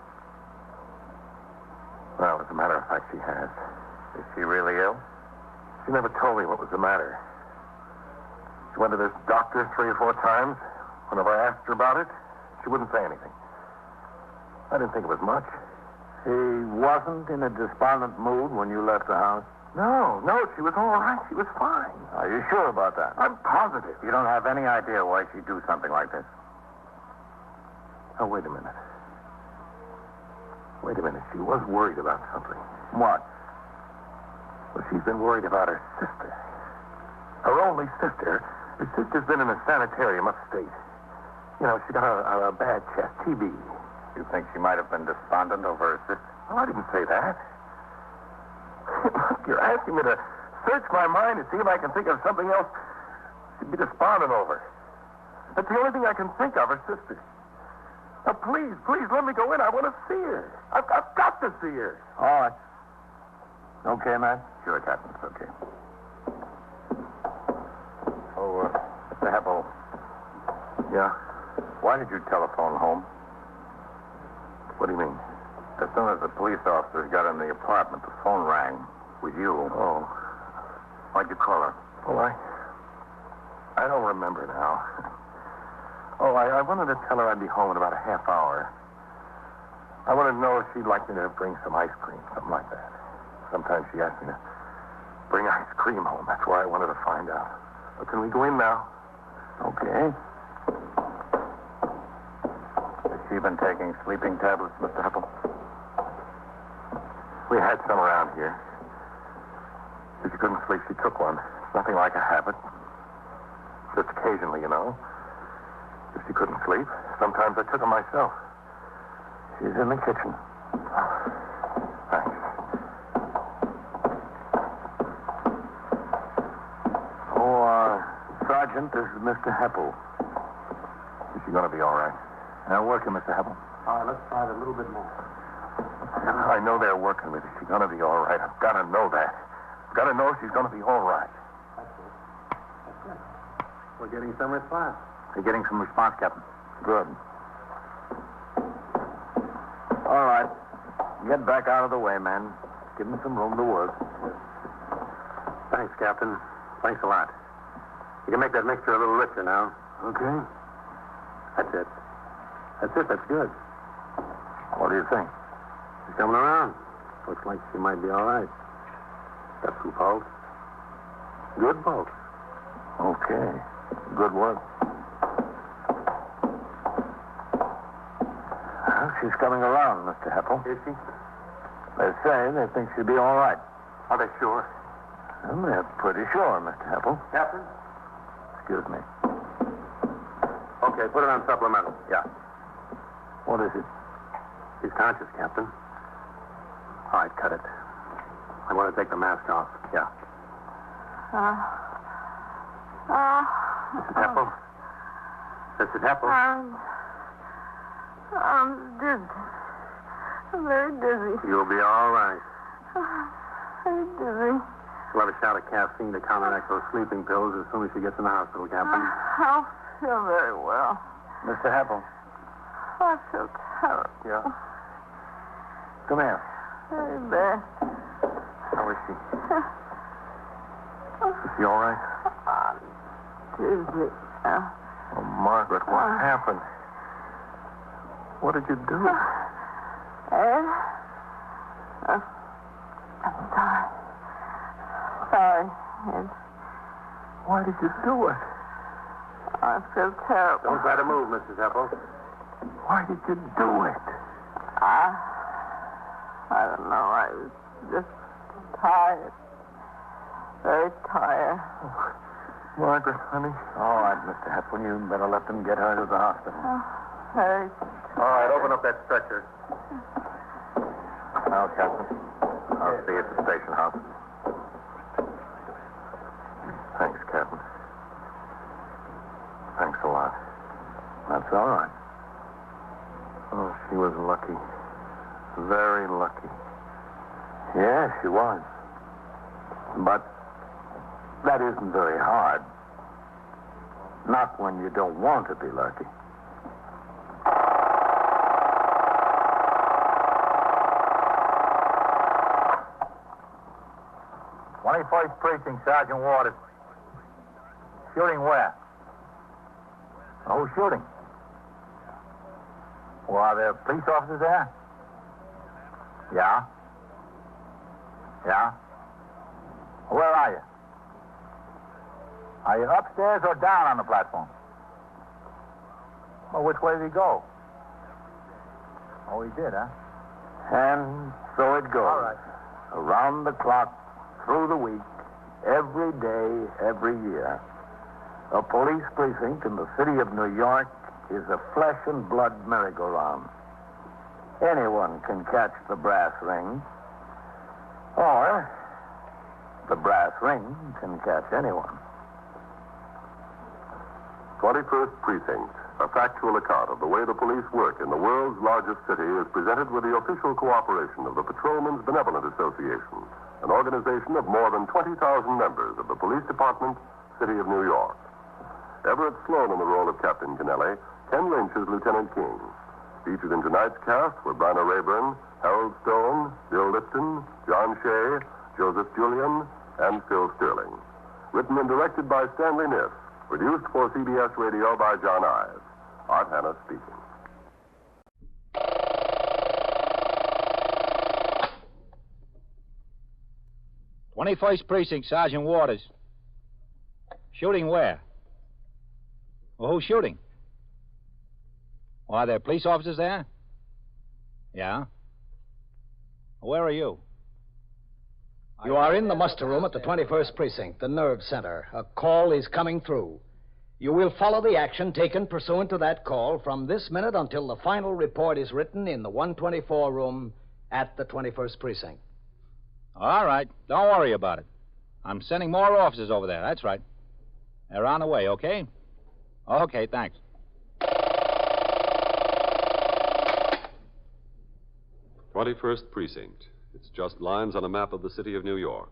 Well, as a matter of fact, she has. Is she really ill? She never told me what was the matter. She went to this doctor 3 or 4 times. Whenever I asked her about it, she wouldn't say anything. I didn't think it was much. She wasn't in a despondent mood when you left the house? No, she was all right. She was fine. Are you sure about that? I'm positive. You don't have any idea why she'd do something like this? Oh, wait a minute. Wait a minute. She was worried about something. What? Well, she's been worried about her sister. Her only sister. Her sister's been in a sanitarium upstate. You know, she got a bad chest, TB. You think she might have been despondent over her sister? Well, I didn't say that. Look, you're asking me to search my mind to see if I can think of something else she'd be despondent over. That's the only thing I can think of, her sister. Now, please, let me go in. I want to see her. I've got to see her. All right. Okay, man? Sure, Captain. It's okay. Oh, Mr. Heppel. Yeah? Why did you telephone home? What do you mean? As soon as the police officers got in the apartment, the phone rang with you. Oh. Why'd you call her? Well, I don't remember now. Oh, I wanted to tell her I'd be home in about a half hour. I wanted to know if she'd like me to bring some ice cream, something like that. Sometimes she asks me to bring ice cream home. That's why I wanted to find out. But can we go in now? Okay. Has she been taking sleeping tablets, Mr. Heppel? We had some around here. If she couldn't sleep, she took one. Nothing like a habit. Just occasionally, you know. If she couldn't sleep, sometimes I took them myself. She's in the kitchen. Thanks. Oh, Sergeant, this is Mr. Heppel. Is she going to be all right? Now, working, Mr. Heppel. All right, let's try it a little bit more. I know they're working with her. She's going to be all right. I've got to know that. I've got to know she's going to be all right. That's it. We're getting some response. You're getting some response, Captain. Good. All right. Get back out of the way, man. Give them some room to work. Thanks, Captain. Thanks a lot. You can make that mixture a little richer now. Okay. That's it. That's good. What do you think? She's coming around. Looks like she might be all right. Got some pulse. Good pulse. Okay. Good work. Well, she's coming around, Mr. Heppel. Is she? They say they think she'll be all right. Are they sure? Well, they're pretty sure, Mr. Heppel. Captain? Excuse me. Okay, put it on supplemental. Yeah. What is it? She's conscious, Captain. All right, cut it. I want to take the mask off. Yeah. Mrs. Heppel? Mrs. Heppel? I'm dizzy. I'm very dizzy. You'll be all right. Very dizzy. We'll have a shot of caffeine to counteract those sleeping pills as soon as she gets in the hospital, Captain. I don't feel very well. Mr. Heppel. I feel terrible. Yeah? Come here. Very bad. How is she? Is she all right? I'm dizzy. Oh, Margaret, what happened? What did you do? Ed? I'm sorry. Sorry, Ed. Why did you do it? I feel terrible. Don't try to move, Mrs. Heppel. Why did you do it? I don't know. I was just tired. Very tired. Oh, Margaret, honey. All right, Mr. Heppel, you better let them get her to the hospital. Very All right, open up that stretcher. Now, Captain, I'll see you at the station house. Thanks, Captain. Thanks a lot. That's all right. Oh, she was lucky. Very lucky. Yeah, she was. But that isn't very hard. Not when you don't want to be lucky. "21st Precinct, Sergeant Waters. Shooting where? Who's shooting? Well, are there police officers there? Yeah? Yeah? Where are you? Are you upstairs or down on the platform? Well, which way did he go? Oh, he did, huh? And so it goes. All right. Around the clock, through the week, every day, every year. A police precinct in the city of New York is a flesh and blood merry-go-round. Anyone can catch the brass ring, or the brass ring can catch anyone. 21st Precinct, a factual account of the way the police work in the world's largest city, is presented with the official cooperation of the Patrolmen's Benevolent Association, an organization of more than 20,000 members of the Police Department, City of New York. Everett Sloan in the role of Captain Kennelly, Ken Lynch as Lieutenant King. Featured in tonight's cast were Bryna Rayburn, Harold Stone, Bill Lipton, John Shea, Joseph Julian, and Phil Sterling. Written and directed by Stanley Niff. Produced for CBS Radio by John Ives. Art Hanna speaking. "21st Precinct, Sergeant Waters. Shooting where? Well, who's shooting? Well, are there police officers there? Yeah? Where are you? You are in the muster room at the 21st Precinct, the nerve center. A call is coming through. You will follow the action taken pursuant to that call from this minute until the final report is written in the 124 room at the 21st Precinct. All right. Don't worry about it. I'm sending more officers over there. That's right. They're on the way, okay? Okay, thanks. "21st Precinct. It's just lines on a map of the city of New York.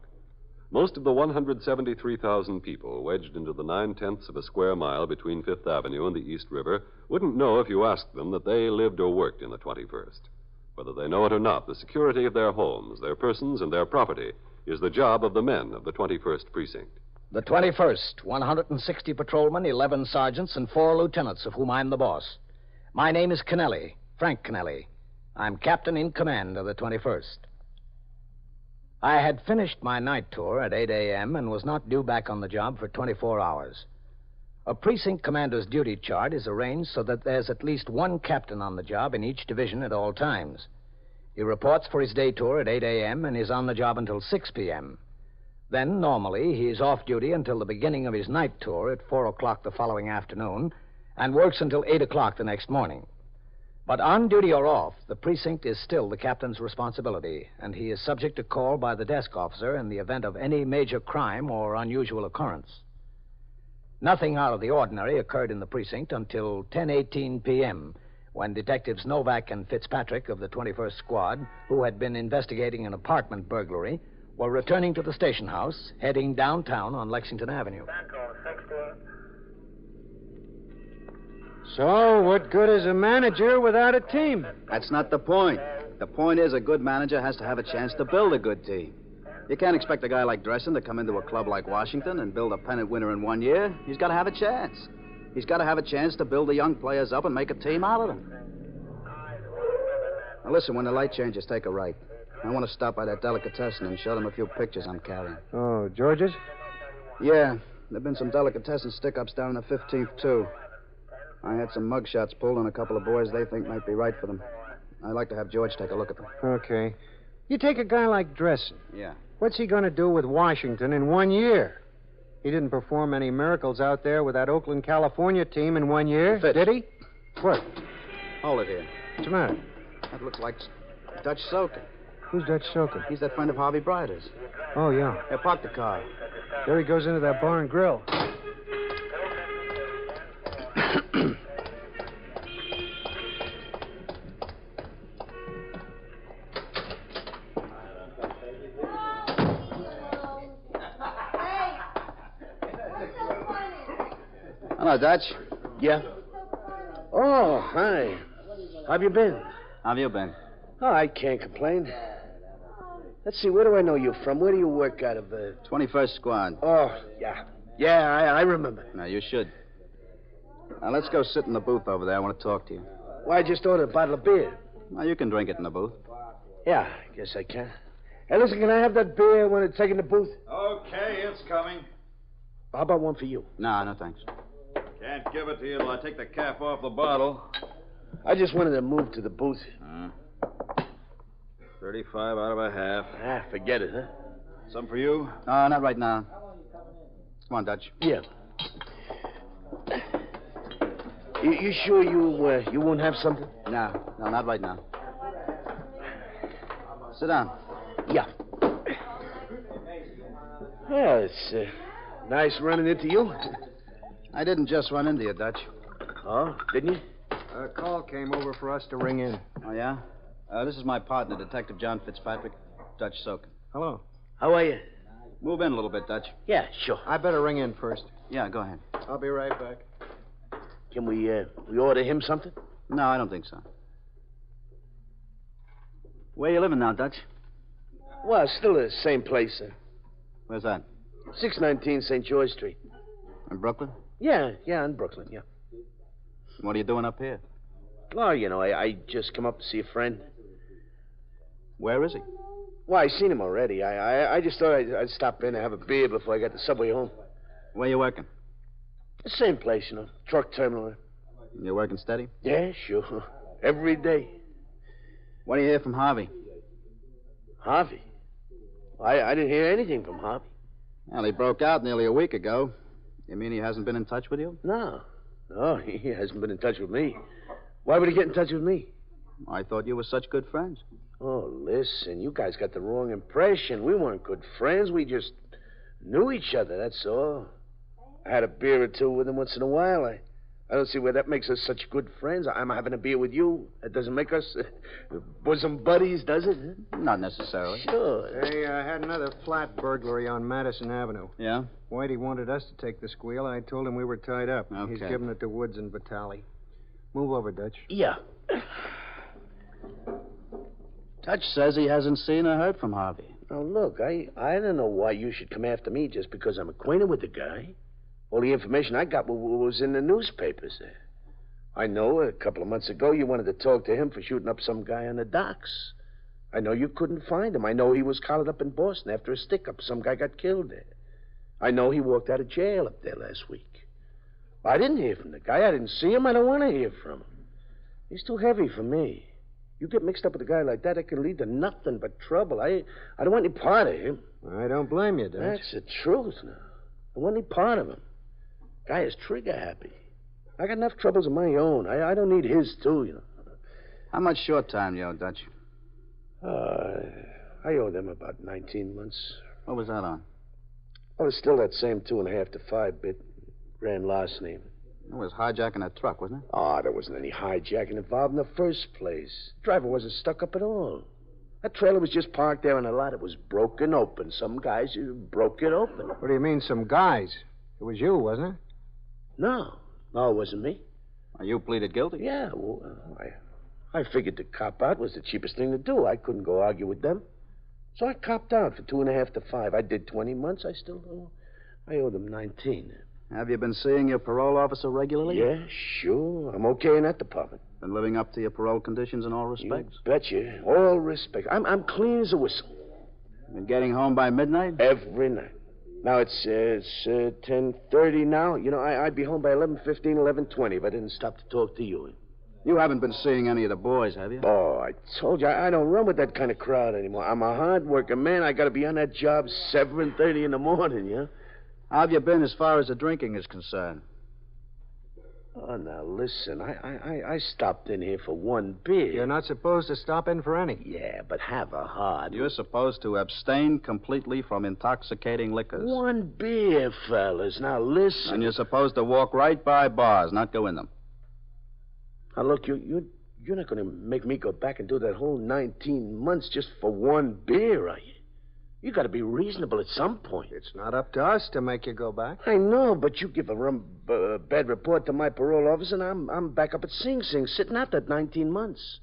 Most of the 173,000 people wedged into the 9/10 of a square mile between Fifth Avenue and the East River wouldn't know if you asked them that they lived or worked in the 21st. Whether they know it or not, the security of their homes, their persons, and their property is the job of the men of the 21st Precinct. The 21st, 160 patrolmen, 11 sergeants, and 4 lieutenants, of whom I'm the boss. My name is Kennelly, Frank Kennelly. I'm captain in command of the 21st. I had finished my night tour at 8 a.m. and was not due back on the job for 24 hours. A precinct commander's duty chart is arranged so that there's at least one captain on the job in each division at all times. He reports for his day tour at 8 a.m. and is on the job until 6 p.m. Then, normally, he is off duty until the beginning of his night tour at 4 o'clock the following afternoon and works until 8 o'clock the next morning. But on duty or off, the precinct is still the captain's responsibility, and he is subject to call by the desk officer in the event of any major crime or unusual occurrence. Nothing out of the ordinary occurred in the precinct until 10:18 p.m., when Detectives Novak and Fitzpatrick of the 21st Squad, who had been investigating an apartment burglary, were returning to the station house, heading downtown on Lexington Avenue. So, what good is a manager without a team? That's not the point. The point is a good manager has to have a chance to build a good team. You can't expect a guy like Dressen to come into a club like Washington and build a pennant winner in 1 year. He's got to have a chance. He's got to have a chance to build the young players up and make a team out of them. Now, listen, when the light changes, take a right. I want to stop by that delicatessen and show them a few pictures I'm carrying. Oh, George's? Yeah, there've been some delicatessen stick-ups down in the 15th, too. I had some mug shots pulled on a couple of boys they think might be right for them. I'd like to have George take a look at them. Okay. You take a guy like Dressen. Yeah. What's he going to do with Washington in 1 year? He didn't perform any miracles out there with that Oakland, California team in 1 year, did he? What? Hold it here. What's the matter? That looks like Dutch Soaker. Who's Dutch Soaker? He's that friend of Harvey Brider's. Oh, yeah. Here, park the car. There he goes into that bar and grill. Hello, Dutch. Yeah? Oh, hi. How have you been? How have you been? Oh, I can't complain. Let's see, where do I know you from? Where do you work out of? 21st Squad. Oh, yeah. Yeah, I remember. Now, you should. Now, let's go sit in the booth over there. I want to talk to you. Well, I just ordered a bottle of beer. Now, you can drink it in the booth. Yeah, I guess I can. Hey, listen, can I have that beer when it's taken the booth? Okay, it's coming. How about one for you? No, thanks. Can't give it to you till I take the cap off the bottle. I just wanted to move to the booth. 35 out of a half. Ah, forget it, huh? Some for you? No, not right now. Come on, Dutch. Yeah. You sure you won't have something? No, not right now. Sit down. Yeah. Yeah, it's nice running into you. I didn't just run into you, Dutch. Oh, didn't you? A call came over for us to ring in. Oh, yeah? This is my partner, Detective John Fitzpatrick, Dutch Soakin. Hello. How are you? Move in a little bit, Dutch. Yeah, sure. I better ring in first. Yeah, go ahead. I'll be right back. Can we order him something? No, I don't think so. Where you living now, Dutch? Well, still the same place, sir. Where's that? 619 St. George Street. In Brooklyn? Yeah, in Brooklyn, yeah. What are you doing up here? Oh, you know, I just come up to see a friend. Where is he? Well, I seen him already. I just thought I'd stop in and have a beer before I got the subway home. Where you working? The same place, you know, truck terminal. You working steady? Yeah, sure. Every day. What do you hear from Harvey? Harvey? I didn't hear anything from Harvey. Well, he broke out nearly a week ago. You mean he hasn't been in touch with you? No, he hasn't been in touch with me. Why would he get in touch with me? I thought you were such good friends. Oh, listen, you guys got the wrong impression. We weren't good friends. We just knew each other, that's all. I had a beer or two with him once in a while. I don't see where that makes us such good friends. I'm having a beer with you. That doesn't make us bosom buddies, does it? Not necessarily. Sure. Hey, I had another flat burglary on Madison Avenue. Yeah? Whitey wanted us to take the squeal, and I told him we were tied up. Okay. He's giving it to Woods and Vitale. Move over, Dutch. Yeah. Dutch says he hasn't seen or heard from Harvey. Now, look, I don't know why you should come after me just because I'm acquainted with the guy. All the information I got was in the newspapers there. I know a couple of months ago you wanted to talk to him for shooting up some guy on the docks. I know you couldn't find him. I know he was collared up in Boston after a stick-up. Some guy got killed there. I know he walked out of jail up there last week. I didn't hear from the guy. I didn't see him. I don't want to hear from him. He's too heavy for me. You get mixed up with a guy like that, it can lead to nothing but trouble. I don't want any part of him. I don't blame you, Dutch. That's the truth now. I don't want any part of him. Guy is trigger happy. I got enough troubles of my own. I don't need his, too, you know. How much short time you owe, Dutch? I owe them about 19 months. What was that on? Oh, it's still that same 2.5 to 5 bit. Grand larceny. It was hijacking a truck, wasn't it? Oh, there wasn't any hijacking involved in the first place. The driver wasn't stuck up at all. That trailer was just parked there on a lot. It was broken open. Some guys broke it open. What do you mean, some guys? It was you, wasn't it? No, it wasn't me. You pleaded guilty? Yeah, well, I figured to cop out was the cheapest thing to do. I couldn't go argue with them. So I copped out for 2.5 to 5. I did 20 months. I owe them 19. Have you been seeing your parole officer regularly? Yeah, sure. I'm okay in that department. Been living up to your parole conditions in all respects? You betcha. All respect. I'm clean as a whistle. Been getting home by midnight? Every night. Now it's 10:30 now. You know, I'd be home by 11:15, 11:20 if I didn't stop to talk to you. You haven't been seeing any of the boys, have you? Oh, I told you, I don't run with that kind of crowd anymore. I'm a hard-working man. I got to be on that job 7:30 in the morning, yeah? How have you been as far as the drinking is concerned? Oh, now, listen, I stopped in here for one beer. You're not supposed to stop in for any. Yeah, but have a heart. You're supposed to abstain completely from intoxicating liquors. One beer, fellas. Now, listen. And you're supposed to walk right by bars, not go in them. Now, look, you're not going to make me go back and do that whole 19 months just for one beer, are you? You got to be reasonable at some point. It's not up to us to make you go back. I know, but you give a bad report to my parole officer, and I'm back up at Sing Sing, sitting out that 19 months.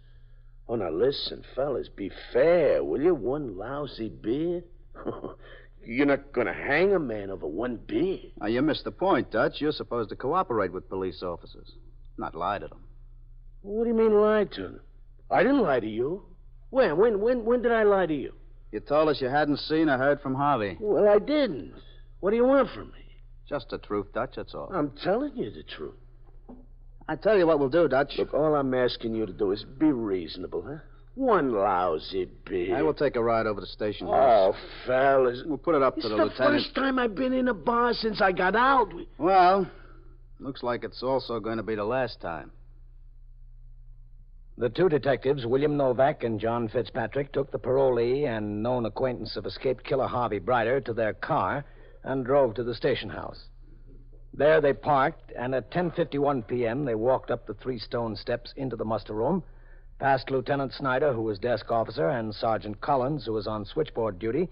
Oh, now listen, fellas, be fair, will you? One lousy beer? You're not going to hang a man over one beer. Now, you missed the point, Dutch. You're supposed to cooperate with police officers, not lie to them. What do you mean lie to them? I didn't lie to you. When did I lie to you? You told us you hadn't seen or heard from Harvey. Well, I didn't. What do you want from me? Just the truth, Dutch, that's all. I'm telling you the truth. I tell you what we'll do, Dutch. Look, all I'm asking you to do is be reasonable, huh? One lousy beer. I will take a ride over to the station house. Oh, fellas. We'll put it up to the lieutenant. It's the first time I've been in a bar since I got out. Well, looks like it's also going to be the last time. The two detectives, William Novak and John Fitzpatrick, took the parolee and known acquaintance of escaped killer Harvey Brider to their car and drove to the station house. There they parked, and at 10:51 p.m., they walked up the 3 stone steps into the muster room, past Lieutenant Snyder, who was desk officer, and Sergeant Collins, who was on switchboard duty,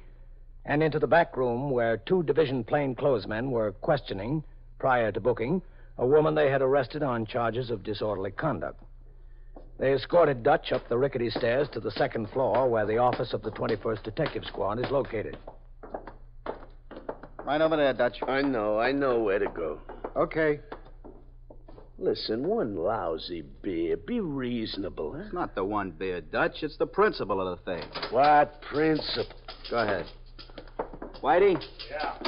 and into the back room where 2 division plainclothesmen were questioning, prior to booking, a woman they had arrested on charges of disorderly conduct. They escorted Dutch up the rickety stairs to the 2nd floor, where the office of the 21st Detective Squad is located. Right over there, Dutch. I know where to go. Okay. Listen, one lousy beer. Be reasonable, huh? It's not the one beer, Dutch. It's the principle of the thing. What principle? Go ahead. Whitey? Yeah.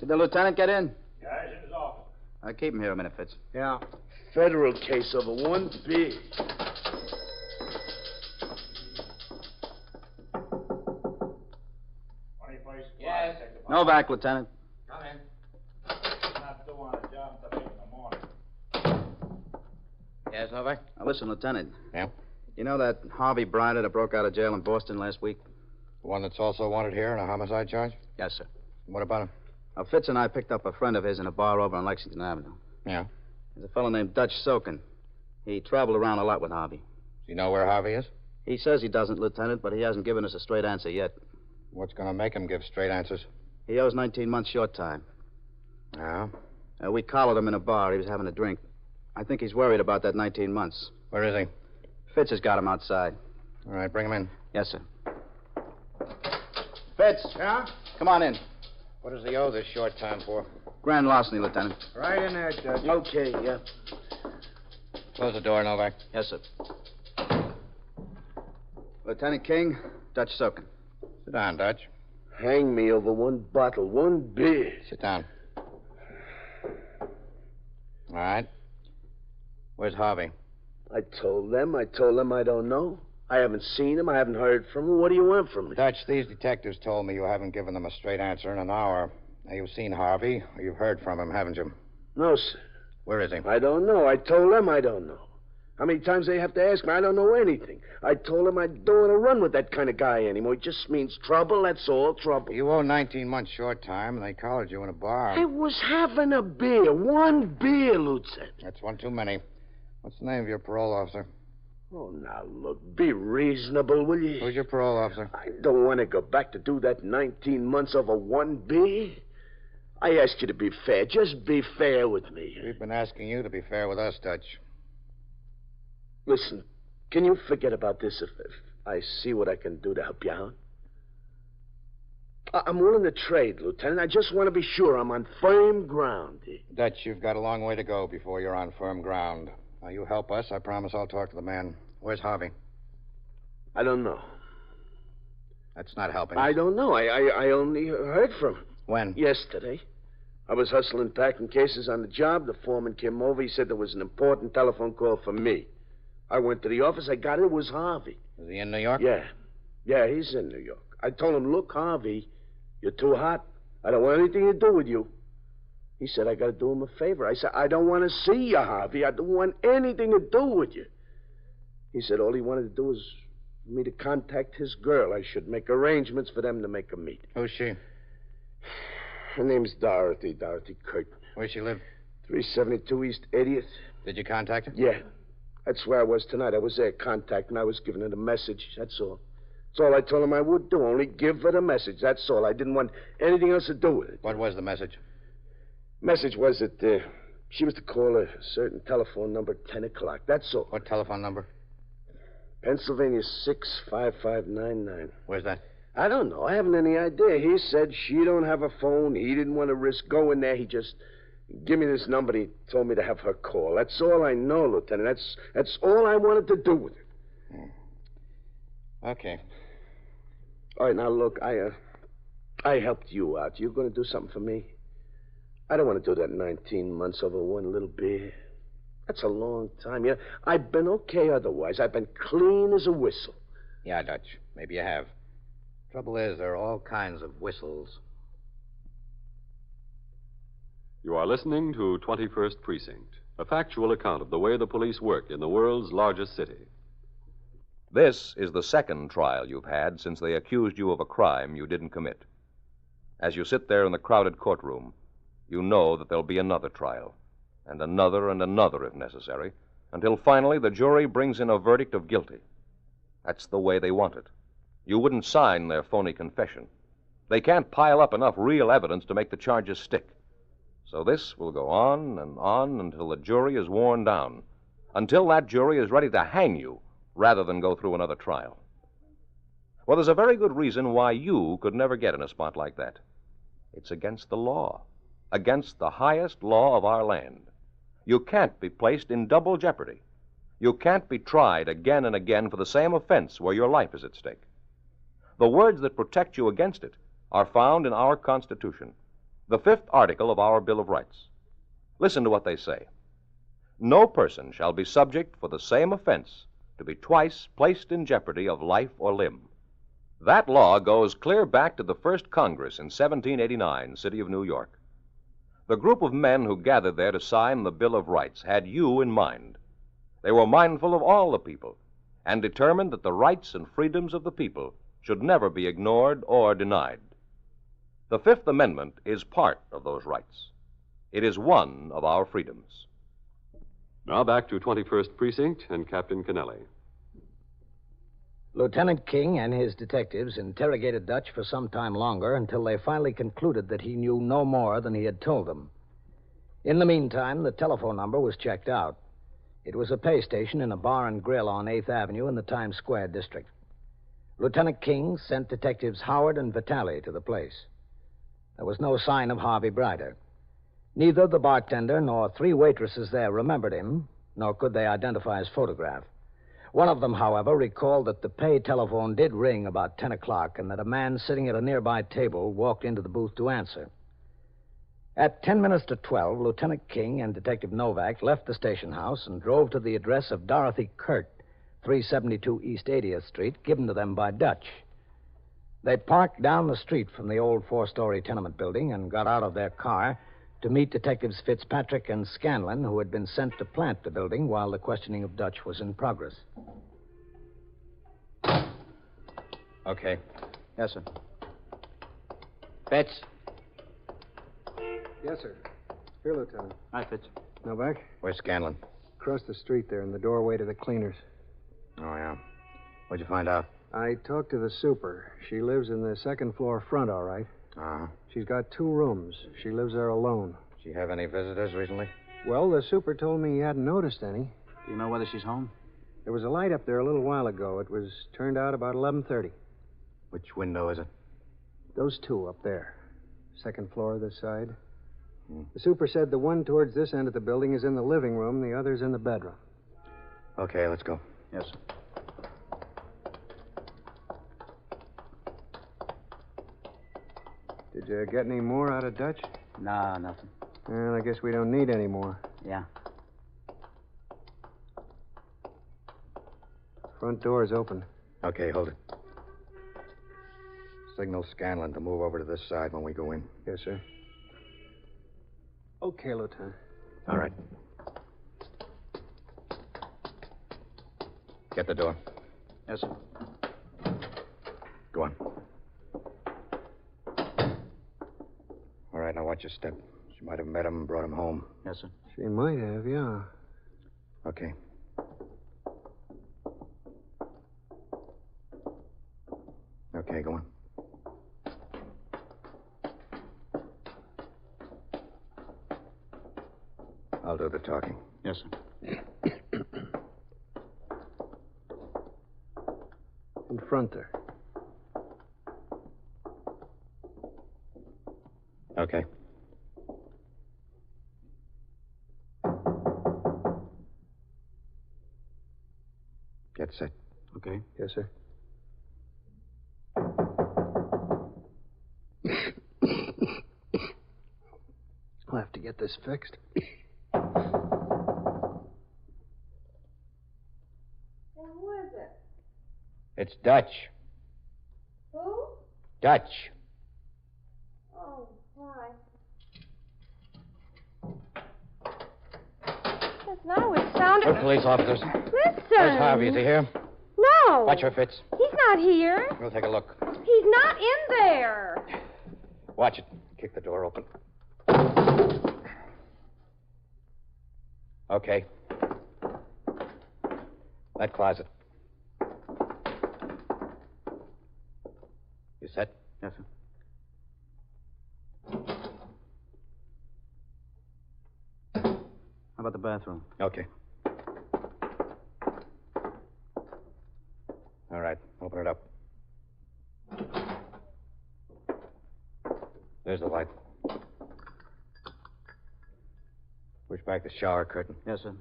Did the lieutenant get in? Yeah, he's in his office. Keep him here a minute, Fitz. Yeah. Federal case over one beer. Yes. Novak, Lieutenant. Come in. Not doing a job until 8 in the morning. Yes, Novak? Now, listen, Lieutenant. Yeah? You know that Harvey Bryder that broke out of jail in Boston last week? The one that's also wanted here on a homicide charge? Yes, sir. What about him? Now, Fitz and I picked up a friend of his in a bar over on Lexington Avenue. Yeah? There's a fellow named Dutch Sokin. He traveled around a lot with Harvey. Do you know where Harvey is? He says he doesn't, Lieutenant, but he hasn't given us a straight answer yet. What's going to make him give straight answers? He owes 19 months short time. Yeah? We collared him in a bar. He was having a drink. I think he's worried about that 19 months. Where is he? Fitz has got him outside. All right, bring him in. Yes, sir. Fitz. Yeah? Come on in. What does he owe this short time for? Grand larceny, Lieutenant. Right in there, Judge. Okay, yeah. Close the door, Novak. Yes, sir. Lieutenant King, Dutch Sokin. Sit down, Dutch. Hang me over one bottle, one beer. Sit down. All right. Where's Harvey? I told them I don't know. I haven't seen him. I haven't heard from him. What do you want from me? Dutch, these detectives told me you haven't given them a straight answer in an hour. Now, you've seen Harvey, or you've heard from him, haven't you? No, sir. Where is he? I don't know. I told them I don't know. How many times they have to ask me? I don't know anything. I told them I don't want to run with that kind of guy anymore. It just means trouble, that's all, trouble. You owe 19 months short time, and they collared you in a bar. I was having a beer. One beer, Lieutenant. That's one too many. What's the name of your parole officer? Oh, now, look, be reasonable, will you? Who's your parole officer? I don't want to go back to do that 19 months over one beer. I ask you to be fair. Just be fair with me. We've been asking you to be fair with us, Dutch. Listen, can you forget about this if I see what I can do to help you out? I'm willing to trade, Lieutenant. I just want to be sure I'm on firm ground. Dutch, you've got a long way to go before you're on firm ground. Now, you help us. I promise I'll talk to the man. Where's Harvey? I don't know. That's not helping. I don't know. I only heard from him. When? Yesterday. I was hustling packing cases on the job. The foreman came over. He said there was an important telephone call for me. I went to the office. I got it. It was Harvey. Is he in New York? Yeah. Yeah, he's in New York. I told him, look, Harvey, you're too hot. I don't want anything to do with you. He said I got to do him a favor. I said, I don't want to see you, Harvey. I don't want anything to do with you. He said all he wanted to do was for me to contact his girl. I should make arrangements for them to make a meet. Who's she? Her name's Dorothy Curtin. Where's she live? 372 East 80th. Did you contact her? Yeah. That's where I was tonight. I was there contacting. I was giving her the message. That's all. That's all I told him I would do. Only give her the message. That's all. I didn't want anything else to do with it. What was the message? Message was that she was to call a certain telephone number at 10 o'clock. That's all. What telephone number? Pennsylvania 65599. Where's that? I don't know. I haven't any idea. He said she don't have a phone. He didn't want to risk going there. He just give me this number. He told me to have her call. That's all I know, Lieutenant. That's all I wanted to do with it. Okay. All right, now look, I helped you out. You going to do something for me? I don't want to do that 19 months over one little beer. That's a long time. You know, I've been okay otherwise. I've been clean as a whistle. Yeah, Dutch. Maybe you have. Trouble is, there are all kinds of whistles. You are listening to 21st Precinct, a factual account of the way the police work in the world's largest city. This is the second trial you've had since they accused you of a crime you didn't commit. As you sit there in the crowded courtroom, you know that there'll be another trial, and another if necessary, until finally the jury brings in a verdict of guilty. That's the way they want it. You wouldn't sign their phony confession. They can't pile up enough real evidence to make the charges stick. So this will go on and on until the jury is worn down, until that jury is ready to hang you rather than go through another trial. Well, there's a very good reason why you could never get in a spot like that. It's against the law, against the highest law of our land. You can't be placed in double jeopardy. You can't be tried again and again for the same offense where your life is at stake. The words that protect you against it are found in our Constitution, the 5th article of our Bill of Rights. Listen to what they say. No person shall be subject for the same offense to be twice placed in jeopardy of life or limb. That law goes clear back to the first Congress in 1789, city of New York. The group of men who gathered there to sign the Bill of Rights had you in mind. They were mindful of all the people and determined that the rights and freedoms of the people should never be ignored or denied. The Fifth Amendment is part of those rights. It is one of our freedoms. Now back to 21st Precinct and Captain Kennelly. Lieutenant King and his detectives interrogated Dutch for some time longer until they finally concluded that he knew no more than he had told them. In the meantime, the telephone number was checked out. It was a pay station in a bar and grill on 8th Avenue in the Times Square district. Lieutenant King sent detectives Howard and Vitale to the place. There was no sign of Harvey Brider. Neither the bartender nor 3 waitresses there remembered him, nor could they identify his photograph. One of them, however, recalled that the pay telephone did ring about 10 o'clock and that a man sitting at a nearby table walked into the booth to answer. At 10 minutes to 12, Lieutenant King and Detective Novak left the station house and drove to the address of Dorothy Kurt, 372 East 80th Street, given to them by Dutch. They parked down the street from the old 4-story tenement building and got out of their car to meet Detectives Fitzpatrick and Scanlon, who had been sent to plant the building while the questioning of Dutch was in progress. Okay. Yes, sir. Fitz? Yes, sir. Here, Lieutenant. Hi, Fitz. Novak? Where's Scanlon? Across the street there in the doorway to the cleaners. Oh, yeah. What'd you find out? I talked to the super. She lives in the 2nd floor front, all right. Uh-huh. She's got 2 rooms. She lives there alone. Did she have any visitors recently? Well, the super told me he hadn't noticed any. Do you know whether she's home? There was a light up there a little while ago. It was turned out about 11:30. Which window is it? Those 2 up there. 2nd floor this side. The super said the one towards this end of the building is in the living room, the other's in the bedroom. Okay, let's go. Yes, sir. Did you get any more out of Dutch? No, nothing. Well, I guess we don't need any more. Yeah. Front door's open. Okay, hold it. Signal Scanlon to move over to this side when we go in. Yes, sir. Okay, Lieutenant. All right. Get the door. Yes, sir. Go on. All right, now watch your step. She might have met him and brought him home. Yes, sir. She might have, yeah. Okay. Okay, go on. I'll do the talking. Yes, sir. Confront her. Okay. Get set. Okay. Yes, sir. I'll have to get this fixed. Who is it? It's Dutch. Who? Dutch. Oh, why? Listen, I was sounding... Good police officers. Listen. Where's Harvey? Is he here? No. Watch her, Fitz. He's not here. We'll take a look. He's not in there. Watch it. Kick the door open. Okay. That closet. You set? Yes, sir. How about the bathroom? Okay. All right, open it up. There's the light. Push back the shower curtain. Yes, sir.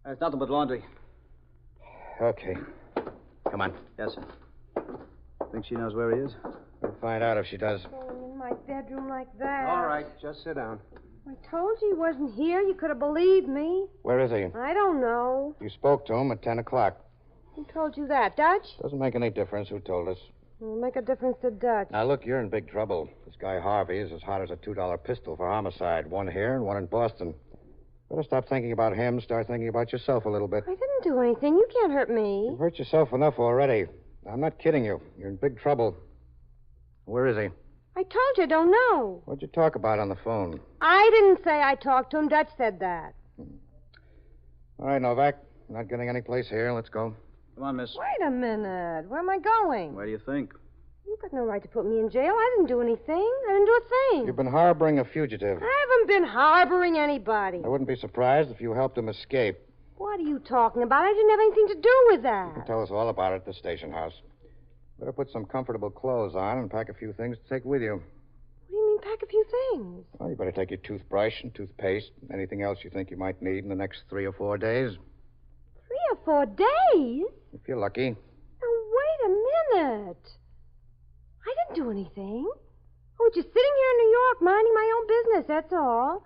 There's nothing but laundry. Okay. Come on. Yes, sir. Think she knows where he is? We'll find out if she does. Going in my bedroom like that. All right, just sit down. I told you he wasn't here. You could have believed me. Where is he? I don't know. You spoke to him at 10 o'clock. Who told you that, Dutch? Doesn't make any difference who told us. It'll make a difference to Dutch. Now, look, you're in big trouble. This guy Harvey is as hot as a $2 pistol for homicide. One here and one in Boston. Better stop thinking about him. Start thinking about yourself a little bit. I didn't do anything. You can't hurt me. You've hurt yourself enough already. I'm not kidding you. You're in big trouble. Where is he? I told you I don't know. What'd you talk about on the phone? I didn't say I talked to him. Dutch said that. All right, Novak. Not getting any place here. Let's go. Come on, miss. Wait a minute. Where am I going? Where do you think? You've got no right to put me in jail. I didn't do anything. I didn't do a thing. You've been harboring a fugitive. I haven't been harboring anybody. I wouldn't be surprised if you helped him escape. What are you talking about? I didn't have anything to do with that. You can tell us all about it at the station house. Better put some comfortable clothes on and pack a few things to take with you. What do you mean, pack a few things? Well, you better take your toothbrush and toothpaste and anything else you think you might need in the next 3 or 4 days. 3 or 4 days? If you're lucky. Now, wait a minute. I didn't do anything. I was just sitting here in New York minding my own business, that's all.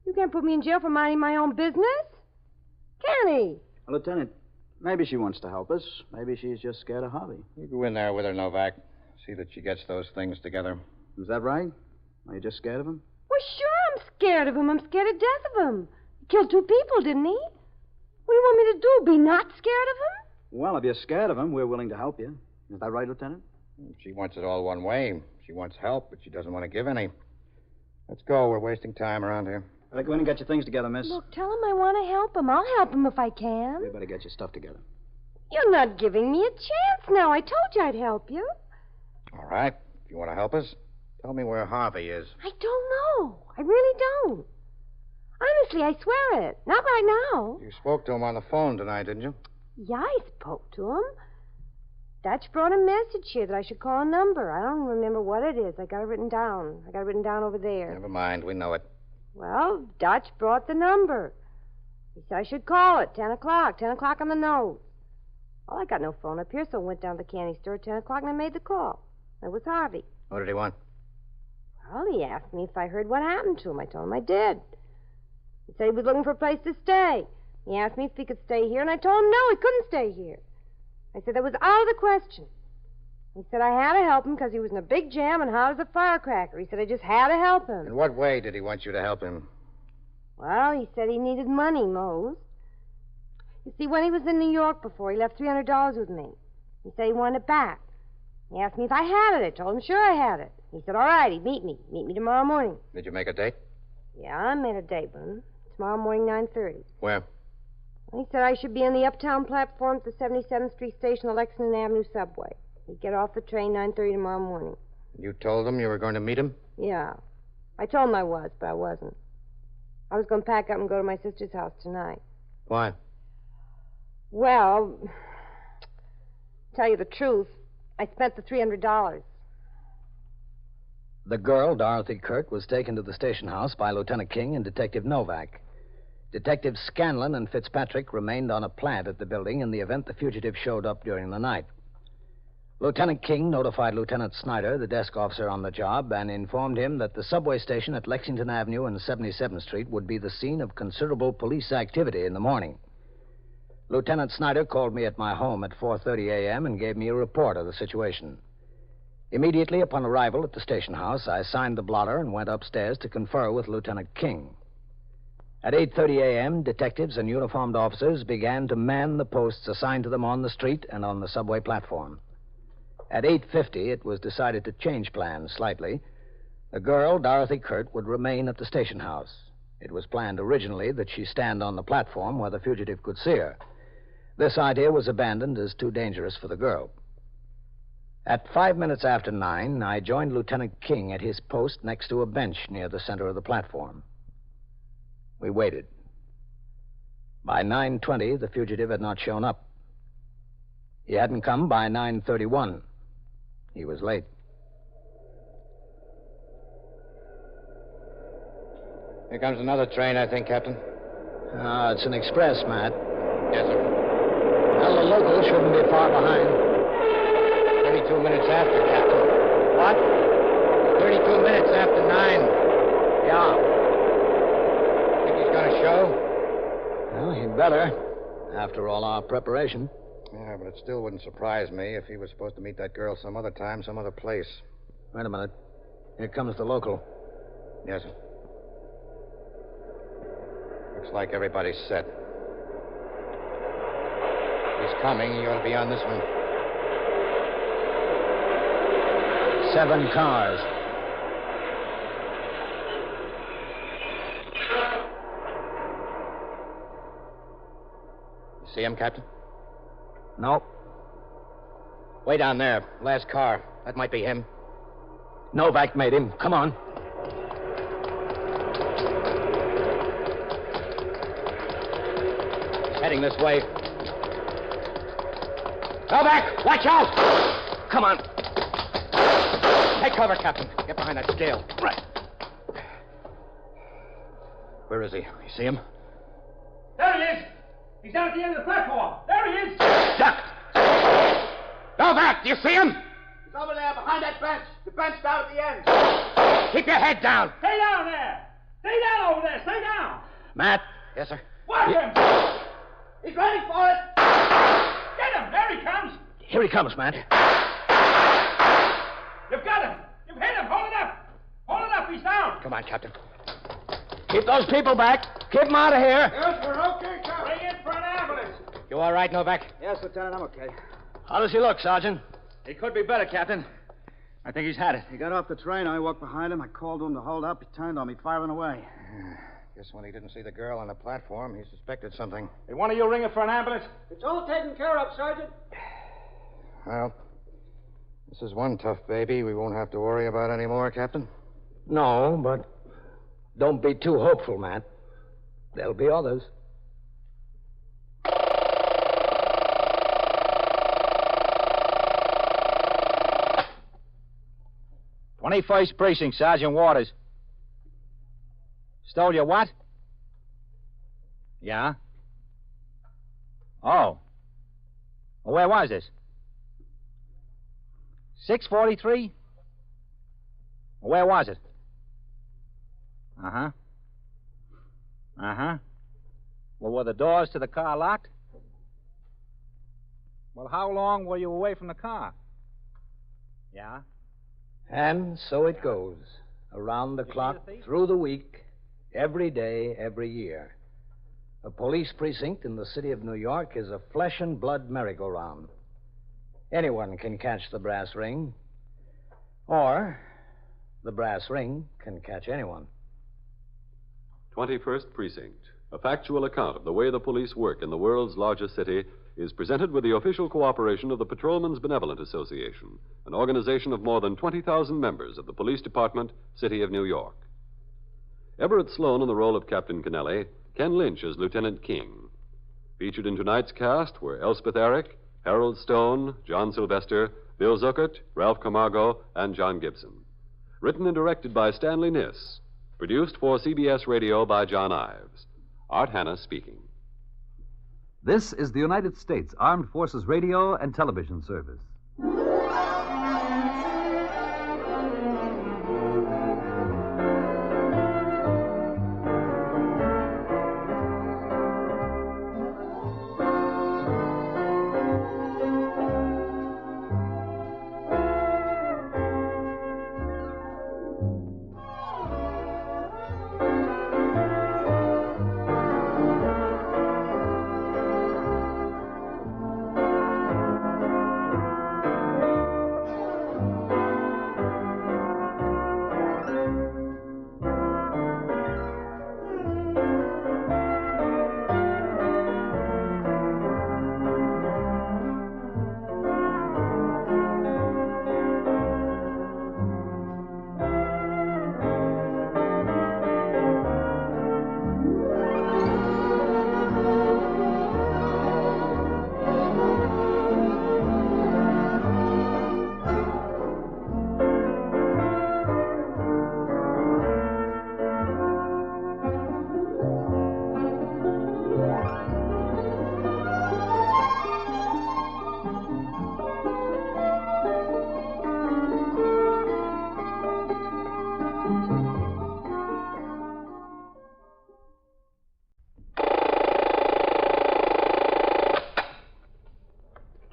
You can't put me in jail for minding my own business. Can he? Lieutenant, maybe she wants to help us. Maybe she's just scared of Harvey. You go in there with her, Novak. See that she gets those things together. Is that right? Are you just scared of him? Well, sure I'm scared of him. I'm scared to death of him. He killed 2 people, didn't he? What do you want me to do, be not scared of him? Well, if you're scared of him, we're willing to help you. Is that right, Lieutenant? She wants it all one way. She wants help, but she doesn't want to give any. Let's go. We're wasting time around here. Better go in and get your things together, miss. Look, tell him I want to help him. I'll help him if I can. You better get your stuff together. You're not giving me a chance now. I told you I'd help you. All right. If you want to help us, tell me where Harvey is. I don't know. I really don't. Honestly, I swear it. Not right now. You spoke to him on the phone tonight, didn't you? Yeah, I spoke to him. Dutch brought a message here that I should call a number. I don't remember what it is. I got it written down. I got it written down over there. Never mind. We know it. Well, Dutch brought the number. He said I should call it. 10 o'clock. 10 o'clock on the nose. Well, I got no phone up here, so I went down to the candy store at 10 o'clock and I made the call. It was Harvey. What did he want? Well, he asked me if I heard what happened to him. I told him I did. He said he was looking for a place to stay. He asked me if he could stay here, and I told him no, he couldn't stay here. I said that was out of the question. He said I had to help him because he was in a big jam and hot as a firecracker. He said I just had to help him. In what way did he want you to help him? Well, he said he needed money, most. You see, when he was in New York before, he left $300 with me. He said he wanted it back. He asked me if I had it. I told him sure I had it. He said, all right, he'd meet me. Meet me tomorrow morning. Did you make a date? Yeah, I made a date with him. Tomorrow morning, 9:30. Where? He said I should be on the uptown platform at the 77th Street station, the Lexington Avenue subway. He'd get off the train 9:30 tomorrow morning. You told him you were going to meet him? Yeah. I told him I was, but I wasn't. I was going to pack up and go to my sister's house tonight. Why? Well, tell you the truth, I spent the $300. The girl, Dorothy Kirk, was taken to the station house by Lieutenant King and Detective Novak. Detectives Scanlon and Fitzpatrick remained on a plant at the building in the event the fugitive showed up during the night. Lieutenant King notified Lieutenant Snyder, the desk officer on the job, and informed him that the subway station at Lexington Avenue and 77th Street would be the scene of considerable police activity in the morning. Lieutenant Snyder called me at my home at 4:30 a.m. and gave me a report of the situation. Immediately upon arrival at the station house, I signed the blotter and went upstairs to confer with Lieutenant King. At 8:30 a.m., detectives and uniformed officers began to man the posts assigned to them on the street and on the subway platform. At 8:50, it was decided to change plans slightly. The girl, Dorothy Kurt, would remain at the station house. It was planned originally that she stand on the platform where the fugitive could see her. This idea was abandoned as too dangerous for the girl. At 5 minutes after 9, I joined Lieutenant King at his post next to a bench near the center of the platform. We waited. By 9:20, the fugitive had not shown up. He hadn't come by 9:31. He was late. Here comes another train, I think, Captain. It's an express, Matt. Yes, sir. Well, the local shouldn't be far behind. 32 minutes after, Captain. What? 32 minutes after 9. Yeah. Think he's going to show? Well, he'd better, after all our preparation. Yeah, but it still wouldn't surprise me if he was supposed to meet that girl some other time, some other place. Wait a minute. Here comes the local. Yes, sir. Looks like everybody's set. He's coming. He ought to be on this one. 7 cars. You see him, Captain? No. Way down there. Last car. That might be him. Novak made him. Come on. He's heading this way. Novak! Watch out! Come on. Take cover, Captain. Get behind that scale. Right. Where is he? You see him? There he is! He's down at the end of the platform. There he is! Duck! Novak, do you see him? He's over there behind that bench. The bench down at the end. Keep your head down. Stay down there! Stay down over there! Stay down! Matt? Yes, sir. Watch him! He's ready for it! Get him! There he comes! Here he comes, Matt. You've got him! You've hit him! Hold it up! Hold it up! He's down! Come on, Captain. Keep those people back. Keep them out of here. Yes, we're okay, Captain. Bring in for an ambulance. You all right, Novak? Yes, Lieutenant, I'm okay. How does he look, Sergeant? He could be better, Captain. I think he's had it. He got off the train. I walked behind him. I called to him to hold up. He turned on me, firing away. Guess when he didn't see the girl on the platform, he suspected something. Hey, one of you ring it for an ambulance? It's all taken care of, Sergeant. Well, this is one tough baby we won't have to worry about anymore, Captain. No, but don't be too hopeful, Matt. There'll be others. "21st Precinct, Sergeant Waters. Stole your what? Yeah? Oh. Well, where was this? 643? Where was it? Uh-huh. Uh-huh. Well, were the doors to the car locked? Well, how long were you away from the car? Yeah? And so it goes. Around the clock, through the week, every day, every year. A police precinct in the city of New York is a flesh and blood merry-go-round. Anyone can catch the brass ring, or the brass ring can catch anyone. 21st Precinct, a factual account of the way the police work in the world's largest city, is presented with the official cooperation of the Patrolmen's Benevolent Association, an organization of more than 20,000 members of the Police Department, City of New York. Everett Sloan in the role of Captain Kennelly, Ken Lynch as Lieutenant King. Featured in tonight's cast were Elspeth Eric, Harold Stone, John Sylvester, Bill Zuckert, Ralph Camargo, and John Gibson. Written and directed by Stanley Niss. Produced for CBS Radio by John Ives. Art Hanna speaking. This is the United States Armed Forces Radio and Television Service.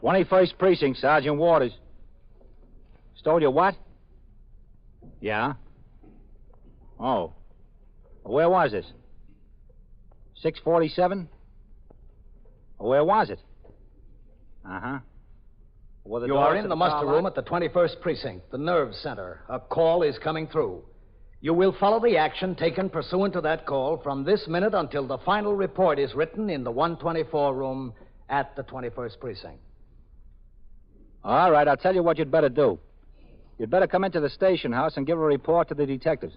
21st Precinct, Sergeant Waters. Stole your what? Yeah? Oh. Where was this? 647? Where was it? Uh-huh. You are in the muster room at the 21st Precinct, the nerve center. A call is coming through. You will follow the action taken pursuant to that call from this minute until the final report is written in the 124 room at the 21st Precinct. All right, I'll tell you what you'd better do. You'd better come into the station house and give a report to the detectives.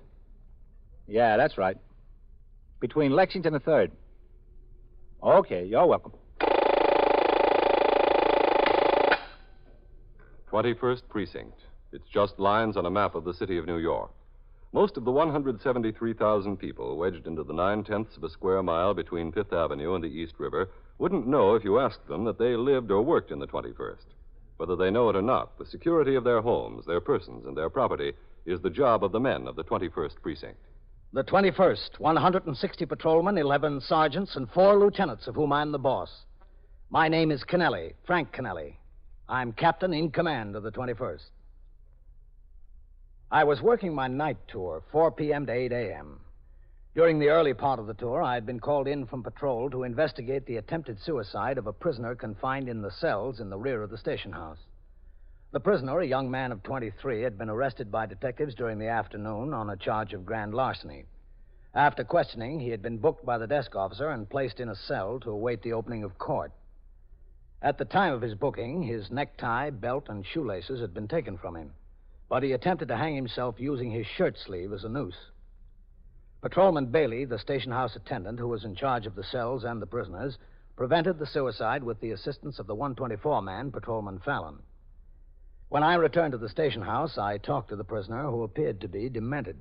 Yeah, that's right. Between Lexington and 3rd. Okay, you're welcome. 21st Precinct. It's just lines on a map of the city of New York. Most of the 173,000 people wedged into the 9/10 of a square mile between Fifth Avenue and the East River wouldn't know if you asked them that they lived or worked in the 21st. Whether they know it or not, the security of their homes, their persons, and their property is the job of the men of the 21st Precinct. The 21st, 160 patrolmen, 11 sergeants, and 4 lieutenants, of whom I'm the boss. My name is Kennelly, Frank Kennelly. I'm captain in command of the 21st. I was working my night tour, 4 p.m. to 8 a.m. During the early part of the tour, I had been called in from patrol to investigate the attempted suicide of a prisoner confined in the cells in the rear of the station house. The prisoner, a young man of 23, had been arrested by detectives during the afternoon on a charge of grand larceny. After questioning, he had been booked by the desk officer and placed in a cell to await the opening of court. At the time of his booking, his necktie, belt, and shoelaces had been taken from him, but he attempted to hang himself using his shirt sleeve as a noose. Patrolman Bailey, the station house attendant who was in charge of the cells and the prisoners, prevented the suicide with the assistance of the 124 man, Patrolman Fallon. When I returned to the station house, I talked to the prisoner, who appeared to be demented.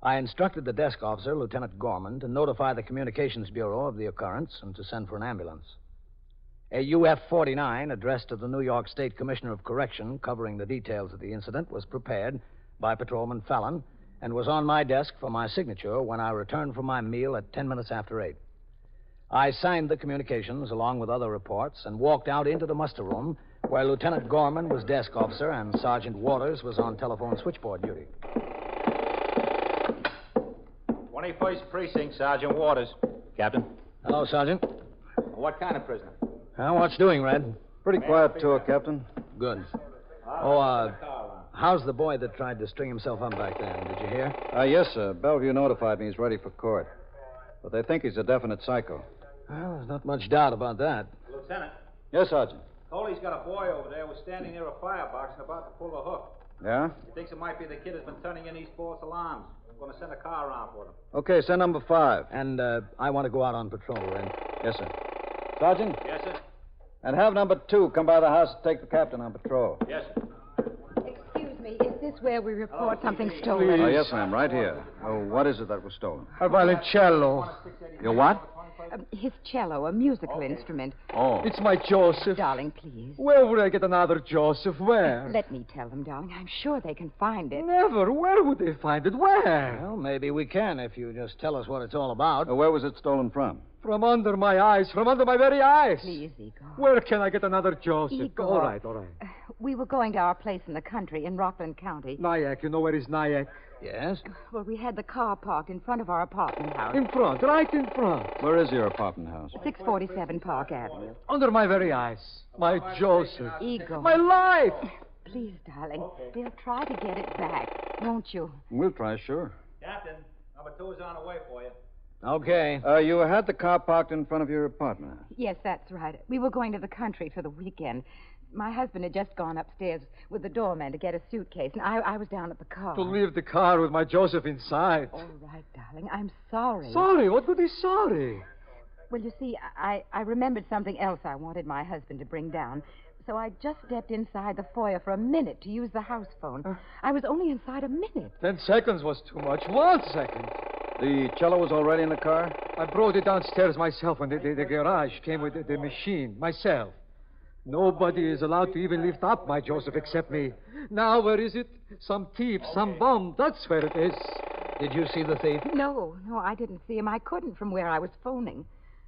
I instructed the desk officer, Lieutenant Gorman, to notify the Communications Bureau of the occurrence and to send for an ambulance. A UF-49 addressed to the New York State Commissioner of Correction covering the details of the incident was prepared by Patrolman Fallon and was on my desk for my signature when I returned from my meal at 10 minutes after 8. I signed the communications along with other reports and walked out into the muster room where Lieutenant Gorman was desk officer and Sergeant Waters was on telephone switchboard duty. 21st Precinct, Sergeant Waters. Captain. Hello, Sergeant. What kind of prisoner? What's doing, Red? Pretty quiet tour, Captain. Good. How's the boy that tried to string himself up back there? Did you hear? Yes, sir. Bellevue notified me he's ready for court. But they think he's a definite psycho. Well, there's not much doubt about that. Lieutenant. Yes, Sergeant. Coley's got a boy over there who's standing near a firebox and about to pull the hook. Yeah? He thinks it might be the kid who's been turning in these false alarms. I'm going to send a car around for him. Okay, send number 5. And I want to go out on patrol, Red. Yes, sir. Sergeant? Yes, sir. And have number 2 come by the house and take the captain on patrol. Yes, sir. Excuse me, is this where we report something stolen? Oh, yes, ma'am, right here. Oh, what is it that was stolen? A violoncello. Your what? His cello, a musical instrument. Oh. It's my Joseph. Darling, please. Where would I get another Joseph? Where? Let me tell them, darling. I'm sure they can find it. Never. Where would they find it? Where? Well, maybe we can if you just tell us what it's all about. Where was it stolen from? From under my eyes. From under my very eyes. Please, Igor. Where can I get another Joseph? Igor. All right. We were going to our place in the country in Rockland County. Nyack. You know where is Nyack? Yes? Well, we had the car parked in front of our apartment house. In front. Right in front. Where is your apartment house? 647 Park Avenue. Under my very eyes. My Joseph. Igor. My life. Please, darling. They'll try to get it back, won't you? We'll try, sure. Captain, number 2 is on the way for you. Okay. You had the car parked in front of your apartment. Yes, that's right. We were going to the country for the weekend. My husband had just gone upstairs with the doorman to get a suitcase, and I was down at the car. To leave the car with my Joseph inside. All right, darling. I'm sorry. Sorry? What could he sorry? Well, you see, I remembered something else I wanted my husband to bring down. So I just stepped inside the foyer for a minute to use the house phone. I was only inside a minute. 10 seconds was too much. 1 second. The cello was already in the car? I brought it downstairs myself, and the garage came with the machine, myself. Nobody is allowed to even lift up my Joseph except me. Now, where is it? Some thief, some bomb. That's where it is. Did you see the thief? No, I didn't see him. I couldn't from where I was phoning.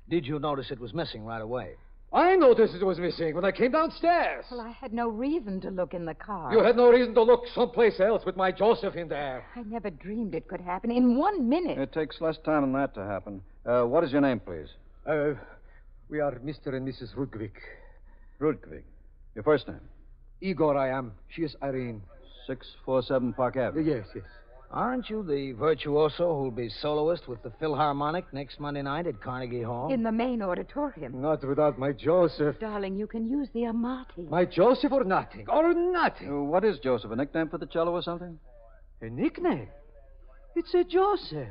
Did you notice it was missing right away? I noticed it was missing when I came downstairs. Well, I had no reason to look in the car. You had no reason to look someplace else with my Joseph in there. I never dreamed it could happen in 1 minute. It takes less time than that to happen. What is your name, please? We are Mr. and Mrs. Rudgvik. Rudgvik. Your first name? Igor, I am. She is Irene. 647 Park Avenue. Yes. Aren't you the virtuoso who'll be soloist with the Philharmonic next Monday night at Carnegie Hall? In the main auditorium. Not without my Joseph. Darling, you can use the Amati. My Joseph or nothing. Or nothing. What is Joseph? A nickname for the cello or something? A nickname? It's a Joseph.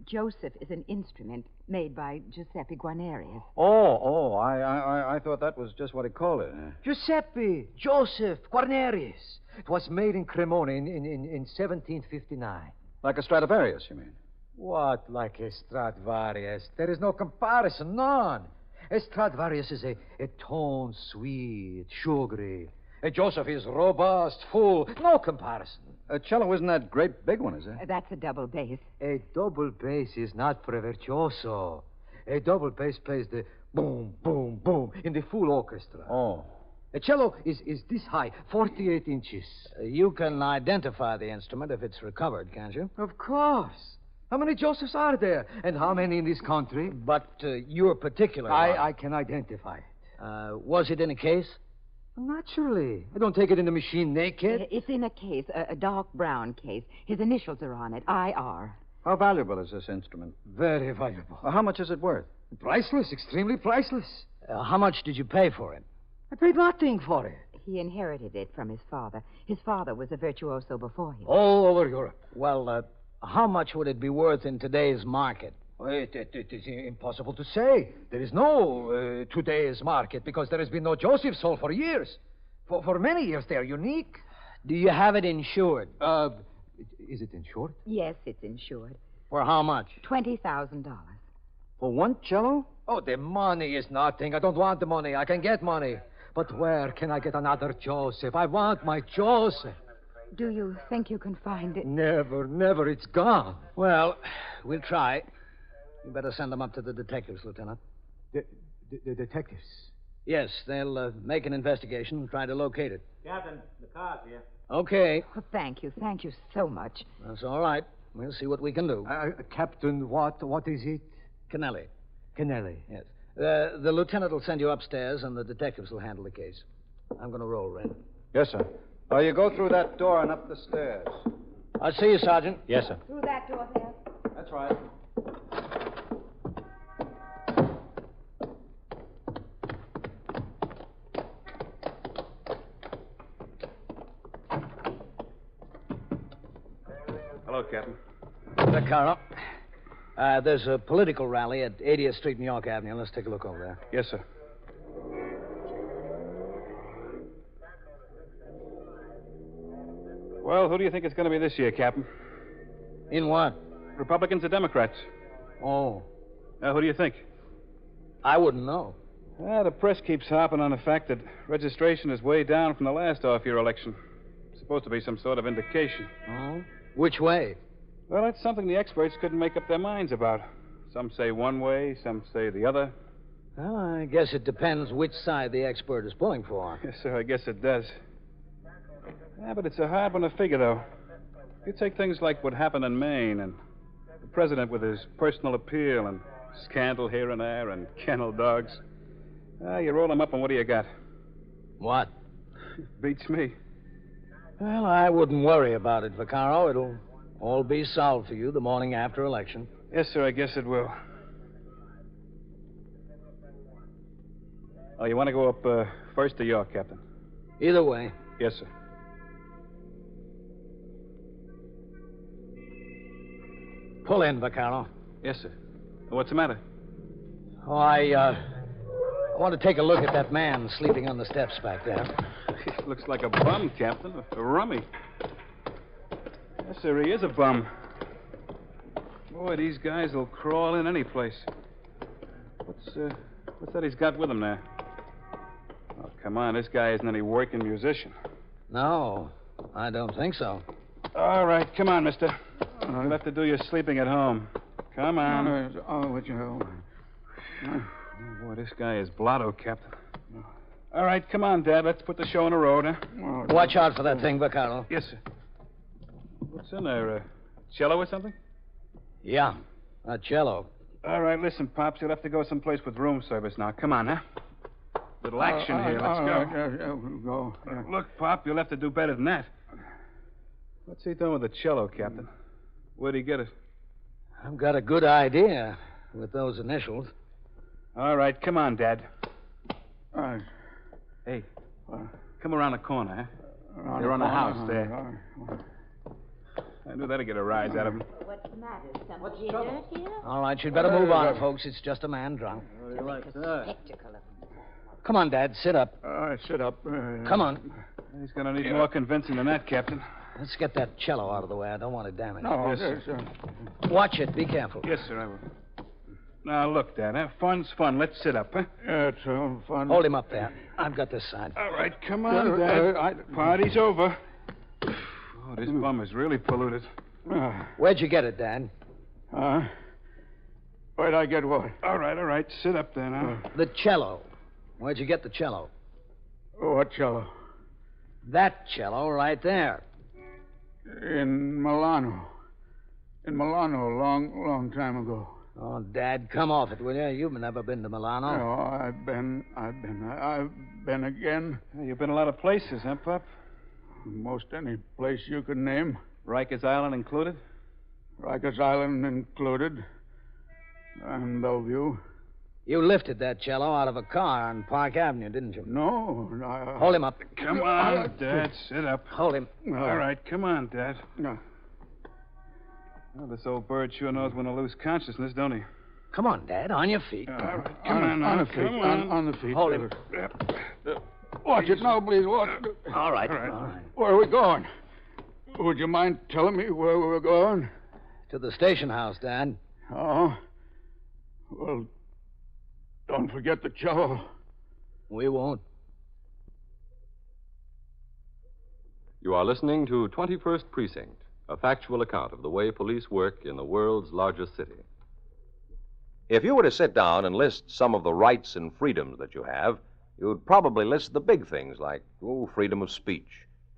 Joseph is an instrument made by Giuseppe Guarnerius. I thought that was just what he called it. Giuseppe, Joseph, Guarnerius. It was made in Cremona in 1759. Like a Stradivarius, you mean? What, like a Stradivarius? There is no comparison, none. A Stradivarius is a tone sweet, sugary. A Joseph is robust, full, no comparison. A cello isn't that great big one, is it? That's a double bass. A double bass is not for a virtuoso. A double bass plays the boom, boom, boom in the full orchestra. Oh. A cello is this high, 48 inches. You can identify the instrument if it's recovered, can't you? Of course. How many Josephs are there? And how many in this country? But your particular one. I can identify it. Was it in a case? Naturally. I don't take it in the machine naked. It's in a case, a dark brown case. His initials are on it, IR. How valuable is this instrument? Very valuable. How much is it worth? Priceless, extremely priceless. How much did you pay for it? I paid nothing for it. He inherited it from his father. His father was a virtuoso before him. All over Europe. Well, how much would it be worth in today's market? It is impossible to say. There is no today's market because there has been no Joseph sold for years. For many years, they're unique. Do you have it insured? Is it insured? Yes, it's insured. For how much? $20,000. For one cello? Oh, the money is nothing. I don't want the money. I can get money. But where can I get another Joseph? I want my Joseph. Do you think you can find it? Never. It's gone. Well, we'll try. You better send them up to the detectives, Lieutenant. The detectives? Yes, they'll make an investigation and try to locate it. Captain, the car's here. Okay. Oh, thank you so much. That's all right. We'll see what we can do. Captain, what is it? Kennelly. Kennelly? Yes. The lieutenant will send you upstairs, and the detectives will handle the case. I'm going to roll, Red. Yes, sir. You go through that door and up the stairs. I'll see you, Sergeant. Yes, sir. Through that door there. That's right. Hello, Captain. Vaccaro. There's a political rally at 80th Street, New York Avenue. Let's take a look over there. Yes, sir. Well, who do you think it's going to be this year, Captain? In what? Republicans or Democrats? Oh. Who do you think? I wouldn't know. The press keeps harping on the fact that registration is way down from the last off-year election. It's supposed to be some sort of indication. Oh? Which way? Well, that's something the experts couldn't make up their minds about. Some say one way, some say the other. Well, I guess it depends which side the expert is pulling for. Yes, sir, I guess it does. Yeah, but it's a hard one to figure, though. You take things like what happened in Maine, and the president with his personal appeal, and scandal here and there, and kennel dogs. You roll them up, and what do you got? What? Beats me. Well, I wouldn't worry about it, Vaccaro. It'll all be solved for you the morning after election. Yes, sir, I guess it will. Oh, you want to go up first to York, Captain? Either way. Yes, sir. Pull in, Vaccaro. Yes, sir. What's the matter? Oh, I want to take a look at that man sleeping on the steps back there. Looks like a bum, Captain. A rummy. Yes, sir, he is a bum. Boy, these guys will crawl in any place. What's that he's got with him there? Oh, come on, this guy isn't any working musician. No, I don't think so. All right, come on, mister. You'll have to do your sleeping at home. Come on. Would you? Oh, boy, this guy is blotto, Captain. All right, come on, Dad. Let's put the show on the road, huh? Watch out for that thing, Vaccaro. Yes, sir. What's in there? Cello or something? Yeah, a cello. All right, listen, Pops. You'll have to go someplace with room service now. Come on, huh? Little action here. Let's go. We'll go. Yeah. Look, Pop, you'll have to do better than that. What's he doing with the cello, Captain? Where'd he get it? I've got a good idea with those initials. All right, come on, Dad. All right. Hey, come around the corner, huh? They're on the house there. I knew that'd get a rise out of him. What's the matter? Something hurt here? All right, you'd better move on, folks. It's just a man drunk. Spectacle of Come on, Dad. Sit up. All right, sit up. Come on. He's going to need more convincing than that, Captain. Let's get that cello out of the way. I don't want it damaged. No, Yes, yes, sir. Watch it. Be careful. Yes, sir, I will. Now, look, Dad, huh? Fun's fun. Let's sit up, huh? Yeah, it's all fun. Hold him up there. I've got this side. All right, come on, Dad. Party's over. Oh, this bum is really polluted. Where'd you get it, Dad? Where'd I get what? All right. Sit up there now. The cello. Where'd you get the cello? What cello? That cello right there. In Milano. In Milano, a long time ago. Oh, Dad, come off it, will you? You've never been to Milano. No, I've been again. You've been a lot of places, huh, Pop? Most any place you could name. Rikers Island included? Rikers Island included. And Bellevue. You lifted that cello out of a car on Park Avenue, didn't you? No, Hold him up. Come on, Dad. Sit up. Hold him. All right, come on, Dad. No. Well, this old bird sure knows when to lose consciousness, don't he? Come on, Dad. On your feet. All right, come on, on the feet. Come on. On the feet. Hold him. Watch it now, please. Watch it. All right. Where are we going? Would you mind telling me where we were going? To the station house, Dad. Oh? Well, don't forget the cello. We won't. You are listening to 21st Precinct, a factual account of the way police work in the world's largest city. If you were to sit down and list some of the rights and freedoms that you have, you'd probably list the big things like freedom of speech,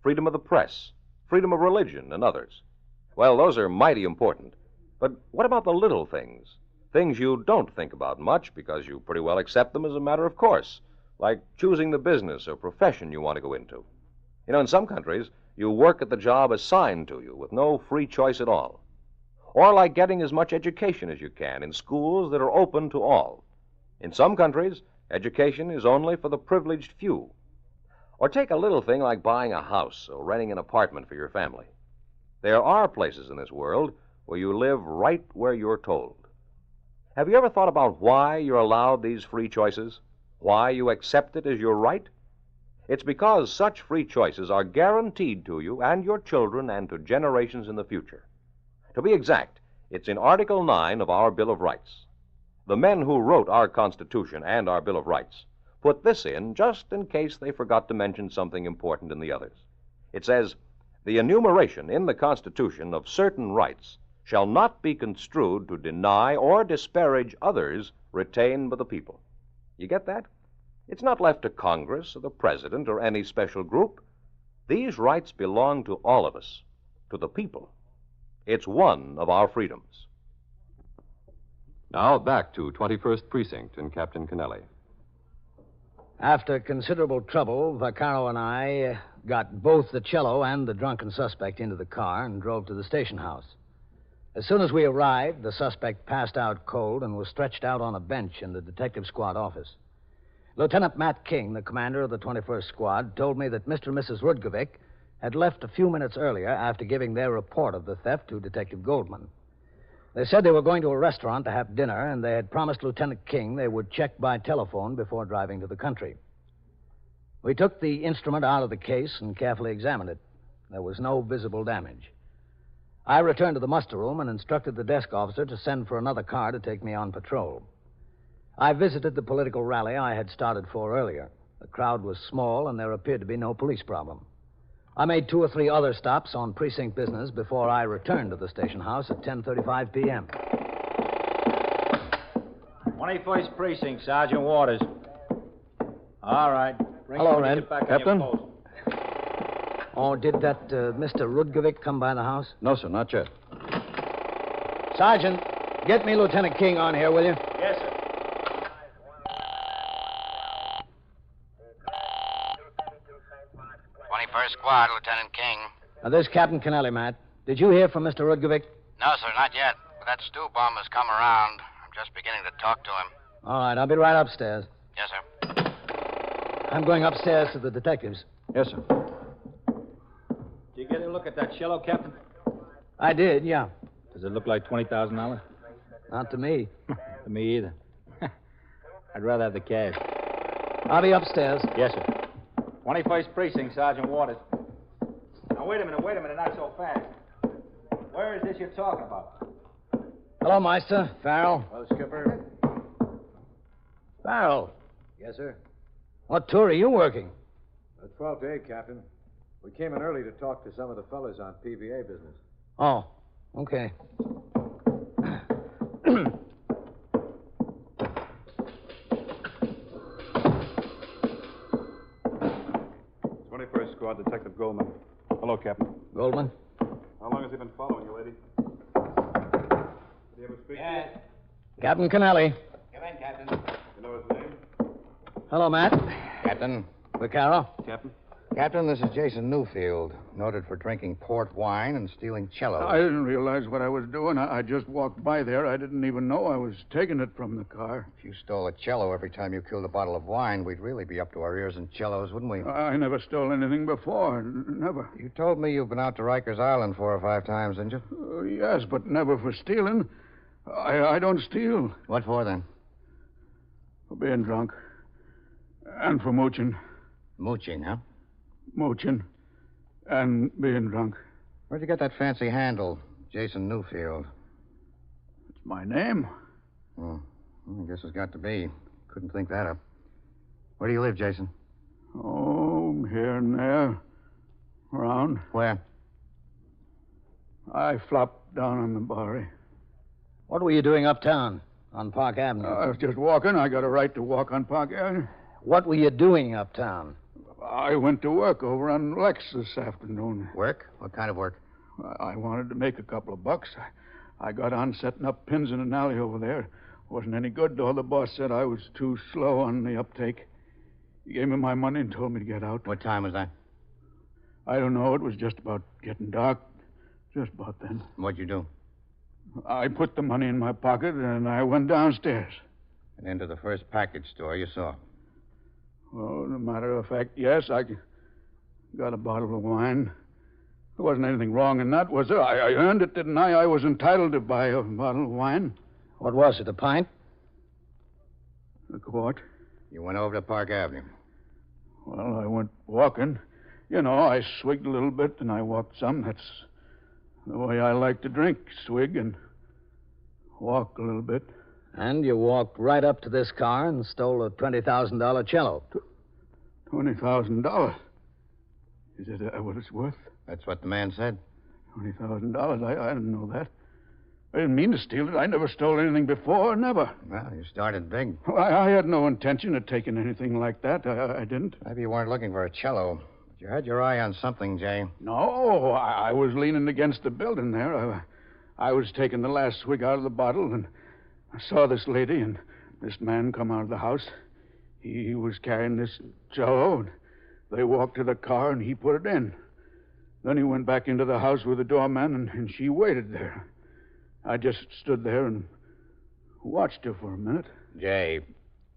freedom of the press, freedom of religion, and others. Well, those are mighty important. But what about the little things? Things you don't think about much because you pretty well accept them as a matter of course, like choosing the business or profession you want to go into. You know, in some countries, you work at the job assigned to you with no free choice at all. Or like getting as much education as you can in schools that are open to all. In some countries, education is only for the privileged few. Or take a little thing like buying a house or renting an apartment for your family. There are places in this world where you live right where you're told. Have you ever thought about why you're allowed these free choices? Why you accept it as your right? It's because such free choices are guaranteed to you and your children and to generations in the future. To be exact, it's in Article 9 of our Bill of Rights. The men who wrote our Constitution and our Bill of Rights put this in just in case they forgot to mention something important in the others. It says, "The enumeration in the Constitution of certain rights shall not be construed to deny or disparage others retained by the people." You get that? It's not left to Congress or the President or any special group. These rights belong to all of us, to the people. It's one of our freedoms. Now back to 21st Precinct and Captain Kennelly. After considerable trouble, Vaccaro and I got both the cello and the drunken suspect into the car and drove to the station house. As soon as we arrived, the suspect passed out cold and was stretched out on a bench in the detective squad office. Lieutenant Matt King, the commander of the 21st Squad, told me that Mr. and Mrs. Rudkovic had left a few minutes earlier after giving their report of the theft to Detective Goldman. They said they were going to a restaurant to have dinner, and they had promised Lieutenant King they would check by telephone before driving to the country. We took the instrument out of the case and carefully examined it. There was no visible damage. I returned to the muster room and instructed the desk officer to send for another car to take me on patrol. I visited the political rally I had started for earlier. The crowd was small, and there appeared to be no police problem. I made 2 or 3 other stops on precinct business before I returned to the station house at 10:35 p.m. 21st Precinct, Sergeant Waters. All right. Bring Hello, him when you Ren. get back on Captain? your post. Oh, did that Mr. Rudgovic come by the house? No, sir, not yet. Sergeant, get me Lieutenant King on here, will you? Yes, sir. Squad, Lieutenant King. Now, this is Captain Kennelly, Matt. Did you hear from Mr. Rudgovic? No, sir, not yet. But that stew bum has come around. I'm just beginning to talk to him. All right, I'll be right upstairs. Yes, sir. I'm going upstairs to the detectives. Yes, sir. Did you get a look at that cello, Captain? I did, yeah. Does it look like $20,000? Not to me. To me either. I'd rather have the cash. I'll be upstairs. Yes, sir. 21st Precinct, Sergeant Waters. Now, wait a minute, not so fast. Where is this you're talking about? Hello, Meister. Farrell. Well, Skipper. Farrell. Yes, sir. What tour are you working? 12 to 8, Captain. We came in early to talk to some of the fellas on PVA business. Oh, okay. 21st Squad, Detective Goldman. Hello, Captain. Goldman? How long has he been following you, lady? Did he ever speak to you? Captain Kennelly. Come in, Captain. You know his name? Hello, Matt. Captain. Vaccaro. Captain? Captain, this is Jason Newfield, noted for drinking port wine and stealing cellos. I didn't realize what I was doing. I just walked by there. I didn't even know I was taking it from the car. If you stole a cello every time you killed a bottle of wine, we'd really be up to our ears in cellos, wouldn't we? I never stole anything before. Never. You told me you've been out to Rikers Island 4 or 5 times, didn't you? Yes, but never for stealing. I don't steal. What for, then? For being drunk. And for mooching. Mooching, huh? Mooching. And being drunk. Where'd you get that fancy handle, Jason Newfield? It's my name. Oh, I guess it's got to be. Couldn't think that up. Where do you live, Jason? Oh, here and there. Around. Where? I flopped down on the Bowery. What were you doing uptown on Park Avenue? I was just walking. I got a right to walk on Park Avenue. What were you doing uptown? I went to work over on Lex this afternoon. Work? What kind of work? I wanted to make a couple of bucks. I got on setting up pins in an alley over there. Wasn't any good, though. The boss said I was too slow on the uptake. He gave me my money and told me to get out. What time was that? I don't know. It was just about getting dark. Just about then. What'd you do? I put the money in my pocket and I went downstairs. And into the first package store you saw? Well, as a matter of fact, yes, I got a bottle of wine. There wasn't anything wrong in that, was there? I earned it, didn't I? I was entitled to buy a bottle of wine. What was it, a pint? A quart. You went over to Park Avenue. Well, I went walking. You know, I swigged a little bit and I walked some. That's the way I like to drink. Swig and walk a little bit. And you walked right up to this car and stole a $20,000 cello. $20,000? Is it what it's worth? That's what the man said. $20,000? I didn't know that. I didn't mean to steal it. I never stole anything before, never. Well, you started big. Well, I had no intention of taking anything like that. I didn't. Maybe you weren't looking for a cello. But you had your eye on something, Jay. No, I was leaning against the building there. I was taking the last swig out of the bottle, and I saw this lady and this man come out of the house. He was carrying this cello, and they walked to the car, and he put it in. Then he went back into the house with the doorman, and she waited there. I just stood there and watched her for a minute. Jay,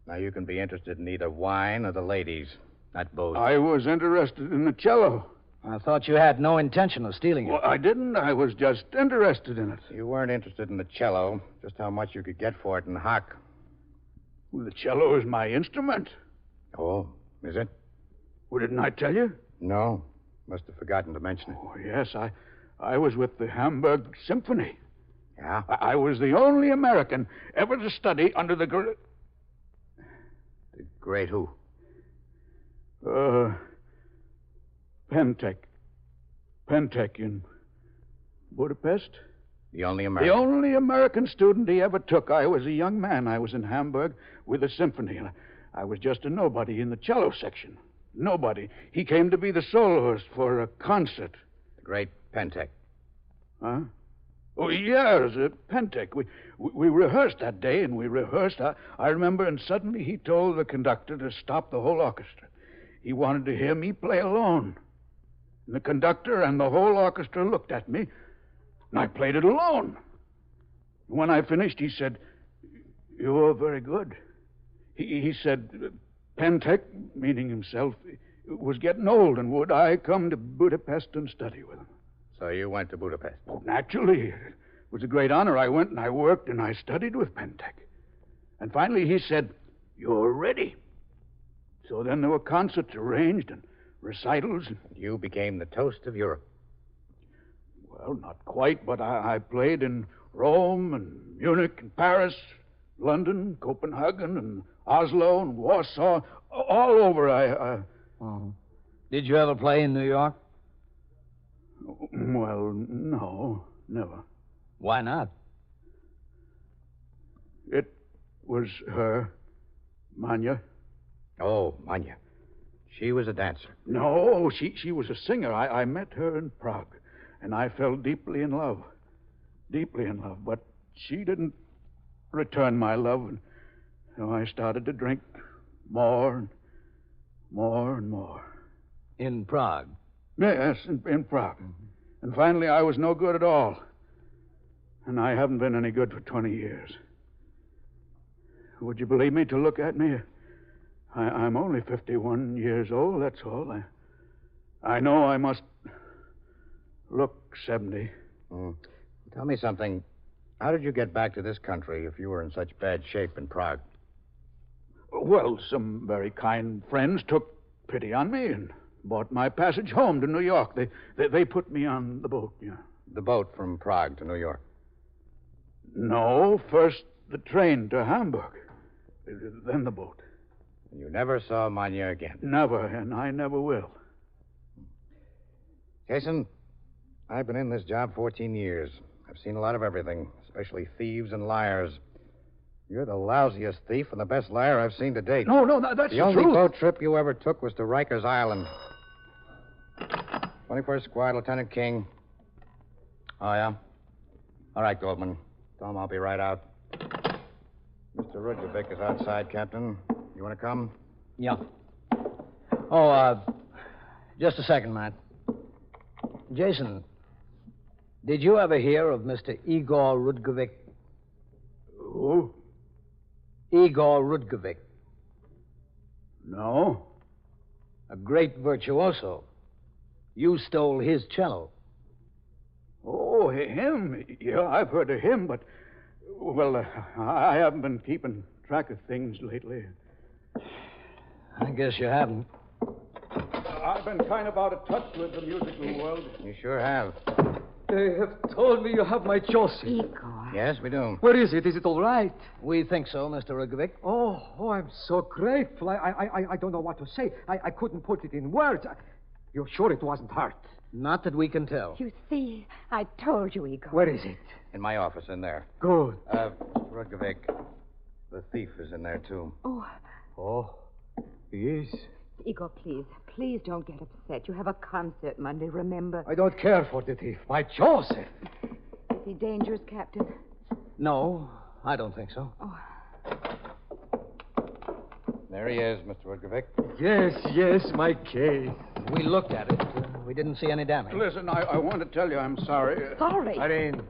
now you can be interested in either wine or the ladies, not both. I was interested in the cello. I thought you had no intention of stealing it. Well, I didn't. I was just interested in it. You weren't interested in the cello, just how much you could get for it in hock. Well, the cello is my instrument. Oh, is it? Well, didn't I tell you? No. Must have forgotten to mention it. Oh, yes. I was with the Hamburg Symphony. Yeah? I was the only American ever to study under the great... The great who? Pentek in Budapest. The only The American. only American student he ever took. I was a young man. I was in Hamburg with a symphony. I was just a nobody in the cello section. Nobody. He came to be the soloist for a concert. The great Pentek. Huh? Oh, yeah, it was a Pentek. We rehearsed that day, and we rehearsed. I remember, and suddenly he told the conductor to stop the whole orchestra. He wanted to hear me play alone. And the conductor and the whole orchestra looked at me, and I played it alone. When I finished, he said, "You're very good." He said, Pentek, meaning himself, was getting old, and would I come to Budapest and study with him? So you went to Budapest? Oh, naturally. It was a great honor. I went and I worked and I studied with Pentek. And finally he said, "You're ready." So then there were concerts arranged and recitals. You became the toast of Europe. Well, not quite, but I played in Rome and Munich and Paris, London, Copenhagen and Oslo and Warsaw, all over. Oh. Did you ever play in New York? Well, no, never. Why not? It was her, Manya. Oh, Manya. She was a dancer. No, she was a singer. I met her in Prague, and I fell deeply in love. Deeply in love. But she didn't return my love, and so I started to drink more and more and more. In Prague? Yes, in Prague. And finally, I was no good at all. And I haven't been any good for 20 years. Would you believe me to look at me? I'm only 51 years old, that's all. I know I must look 70. Tell me something. How did you get back to this country if you were in such bad shape in Prague? Well, some very kind friends took pity on me and bought my passage home to New York. They put me on the boat, yeah. The boat from Prague to New York? No, first the train to Hamburg, then the boat. You never saw Manya again? Never, and I never will. Jason, I've been in this job 14 years. I've seen a lot of everything, especially thieves and liars. You're the lousiest thief and the best liar I've seen to date. No, that's the only truth. boat trip you ever took was to Rikers Island. 21st Squad, Lieutenant King. Oh, yeah? All right, Goldman. Tell him I'll be right out. Mr. Rudkovic is outside, Captain. You want to come? Yeah. Oh, just a second, Matt. Jason, did you ever hear of Mr. Igor Rudkovic? Who? Igor Rudkovic. No. A great virtuoso. You stole his cello. Oh, him? Yeah, I've heard of him, but, well, I haven't been keeping track of things lately. I guess you haven't. I've been kind of out of touch with the musical world. You sure have. They have told me you have my Joseph. Igor. Yes, we do. Where is it? Is it all right? We think so, Mr. Rudkovic. Oh, I'm so grateful. I don't know what to say. I couldn't put it in words. You're sure it wasn't hurt? Not that we can tell. You see, I told you, Igor. Where is it? In my office, in there. Good. Mr. Rudkovic, the thief is in there, too. Oh, he is? Igor, please don't get upset. You have a concert Monday, remember? I don't care for the thief. My Joseph. Is he dangerous, Captain? No, I don't think so. Oh. There he is, Mr. Rudkovic. Yes, my case. We looked at it. We didn't see any damage. Listen, I want to tell you I'm sorry. Sorry? Irene,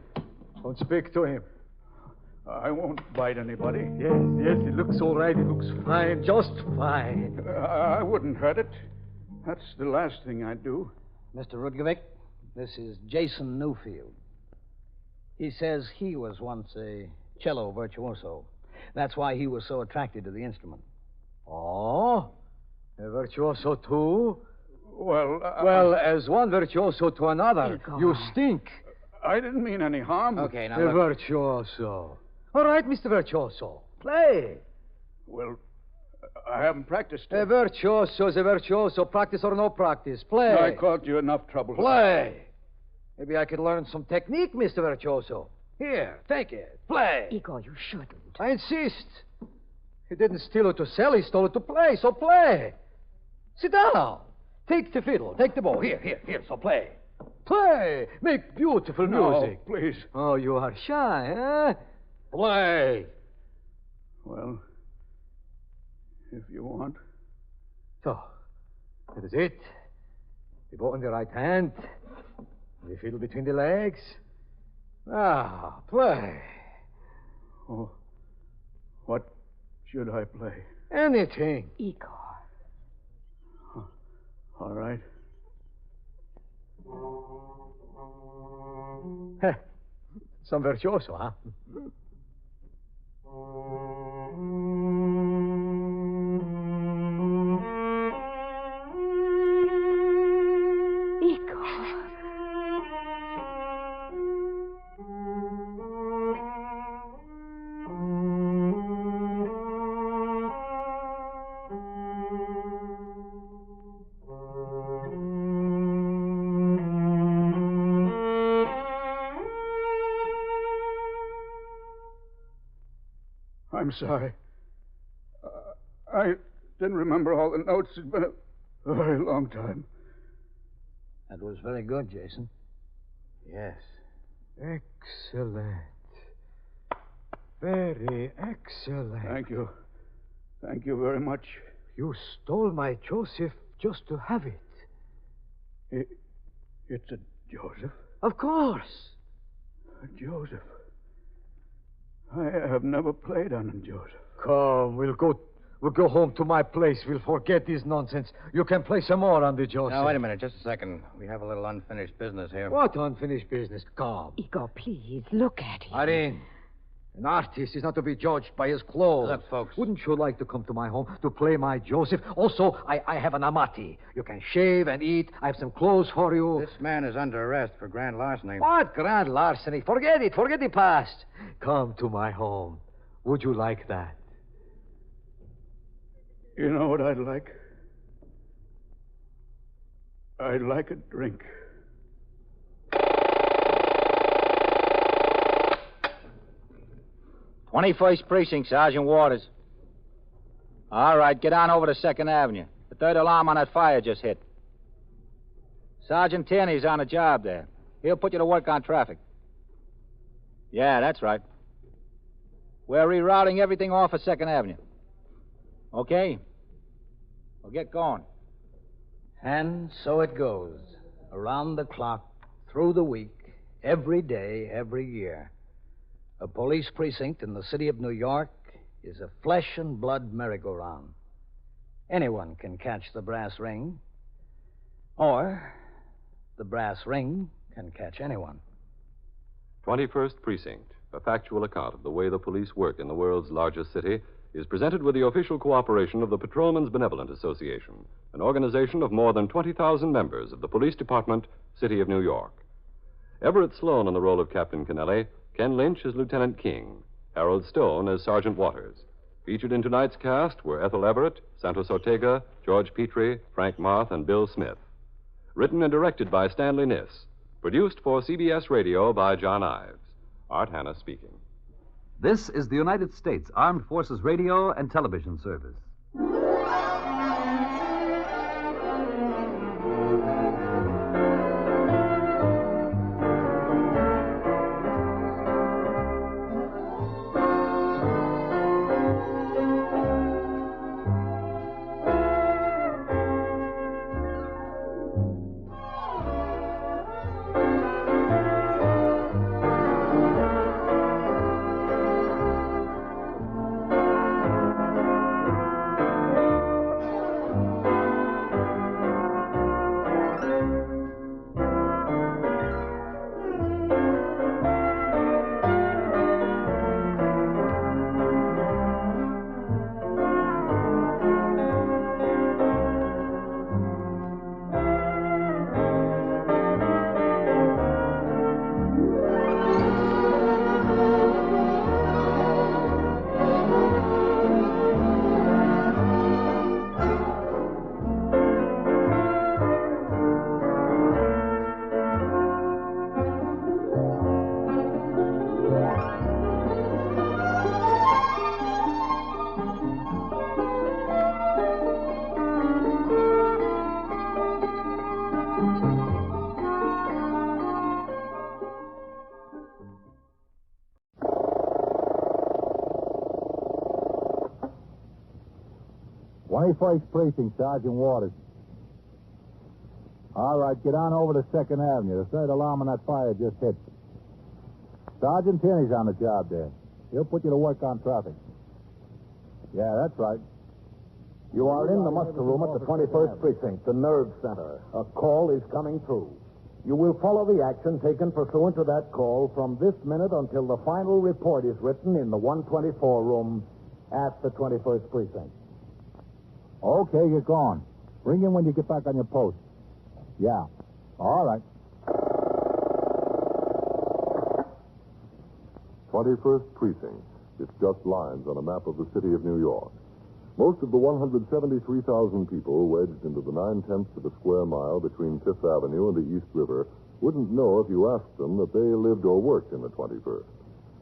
don't speak to him. I won't bite anybody. Yes, it looks all right. It looks fine, just fine. I wouldn't hurt it. That's the last thing I'd do. Mr. Rudkovic, this is Jason Newfield. He says he was once a cello virtuoso. That's why he was so attracted to the instrument. Oh? A virtuoso, too? Well, as one virtuoso to another, Igor. you stink. I didn't mean any harm. Okay, now A look. virtuoso. All right, Mr. Virtuoso. Play. Well, I haven't practiced. A virtuoso is a virtuoso. Practice or no practice. Play. I caused you enough trouble. Play. Maybe I could learn some technique, Mr. Virtuoso. Here, take it. Play. Igor, you shouldn't. I insist. He didn't steal it to sell, he stole it to play, so play. Sit down. Take the fiddle, take the bow. Here, so play. Play. Make beautiful music. No, please. Oh, you are shy, huh? Play. Well, if you want. So, that is it. The bow in the right hand. The fiddle between the legs. Ah, play. Oh, what should I play? Anything. Igor. All right. Some virtuoso, huh? I'm sorry. I didn't remember all the notes. It's been a very long time. That was very good, Jason. Yes. Excellent. Very excellent. Thank you. Thank you very much. You stole my Joseph just to have it. It's a Joseph? Of course. A Joseph. I have never played on a Joseph. Come, we'll go home to my place. We'll forget this nonsense. You can play some more on the Joseph. Now, wait a minute, just a second. We have a little unfinished business here. What unfinished business? Come. Igor, please, look at him. Irene, an artist is not to be judged by his clothes. Look, folks. Wouldn't you like to come to my home to play my Joseph? Also, I have an amati. You can shave and eat. I have some clothes for you. This man is under arrest for grand larceny. What grand larceny? Forget it. Forget the past. Come to my home. Would you like that? You know what I'd like? I'd like a drink. 21st Precinct, Sergeant Waters. All right, get on over to 2nd Avenue. The third alarm on that fire just hit. Sergeant Tierney's on a job there. He'll put you to work on traffic. Yeah, that's right. We're rerouting everything off of 2nd Avenue. Okay? Well, get going. And so it goes. Around the clock, through the week, every day, every year. A police precinct in the city of New York is a flesh and blood merry-go-round. Anyone can catch the brass ring, or the brass ring can catch anyone. 21st Precinct, a factual account of the way the police work in the world's largest city, is presented with the official cooperation of the Patrolmen's Benevolent Association, an organization of more than 20,000 members of the Police Department, City of New York. Everett Sloan in the role of Captain Kennelly, Ken Lynch as Lieutenant King, Harold Stone as Sergeant Waters. Featured in tonight's cast were Ethel Everett, Santos Ortega, George Petrie, Frank Marth, and Bill Smith. Written and directed by Stanley Niss. Produced for CBS Radio by John Ives. Art Hanna speaking. This is the United States Armed Forces Radio and Television Service. 21st Precinct, Sergeant Waters. All right, get on over to 2nd Avenue. The third alarm on that fire just hit. Sergeant Tierney's on the job there. He'll put you to work on traffic. Yeah, that's right. You are in the muster room at the 21st Precinct, the nerve center. A call is coming through. You will follow the action taken pursuant to that call from this minute until the final report is written in the 124 room at the 21st Precinct. Okay, you're gone. Ring in when you get back on your post. Yeah. All right. 21st Precinct. It's just lines on a map of the city of New York. Most of the 173,000 people wedged into the 9/10 of a square mile between Fifth Avenue and the East River wouldn't know if you asked them that they lived or worked in the 21st.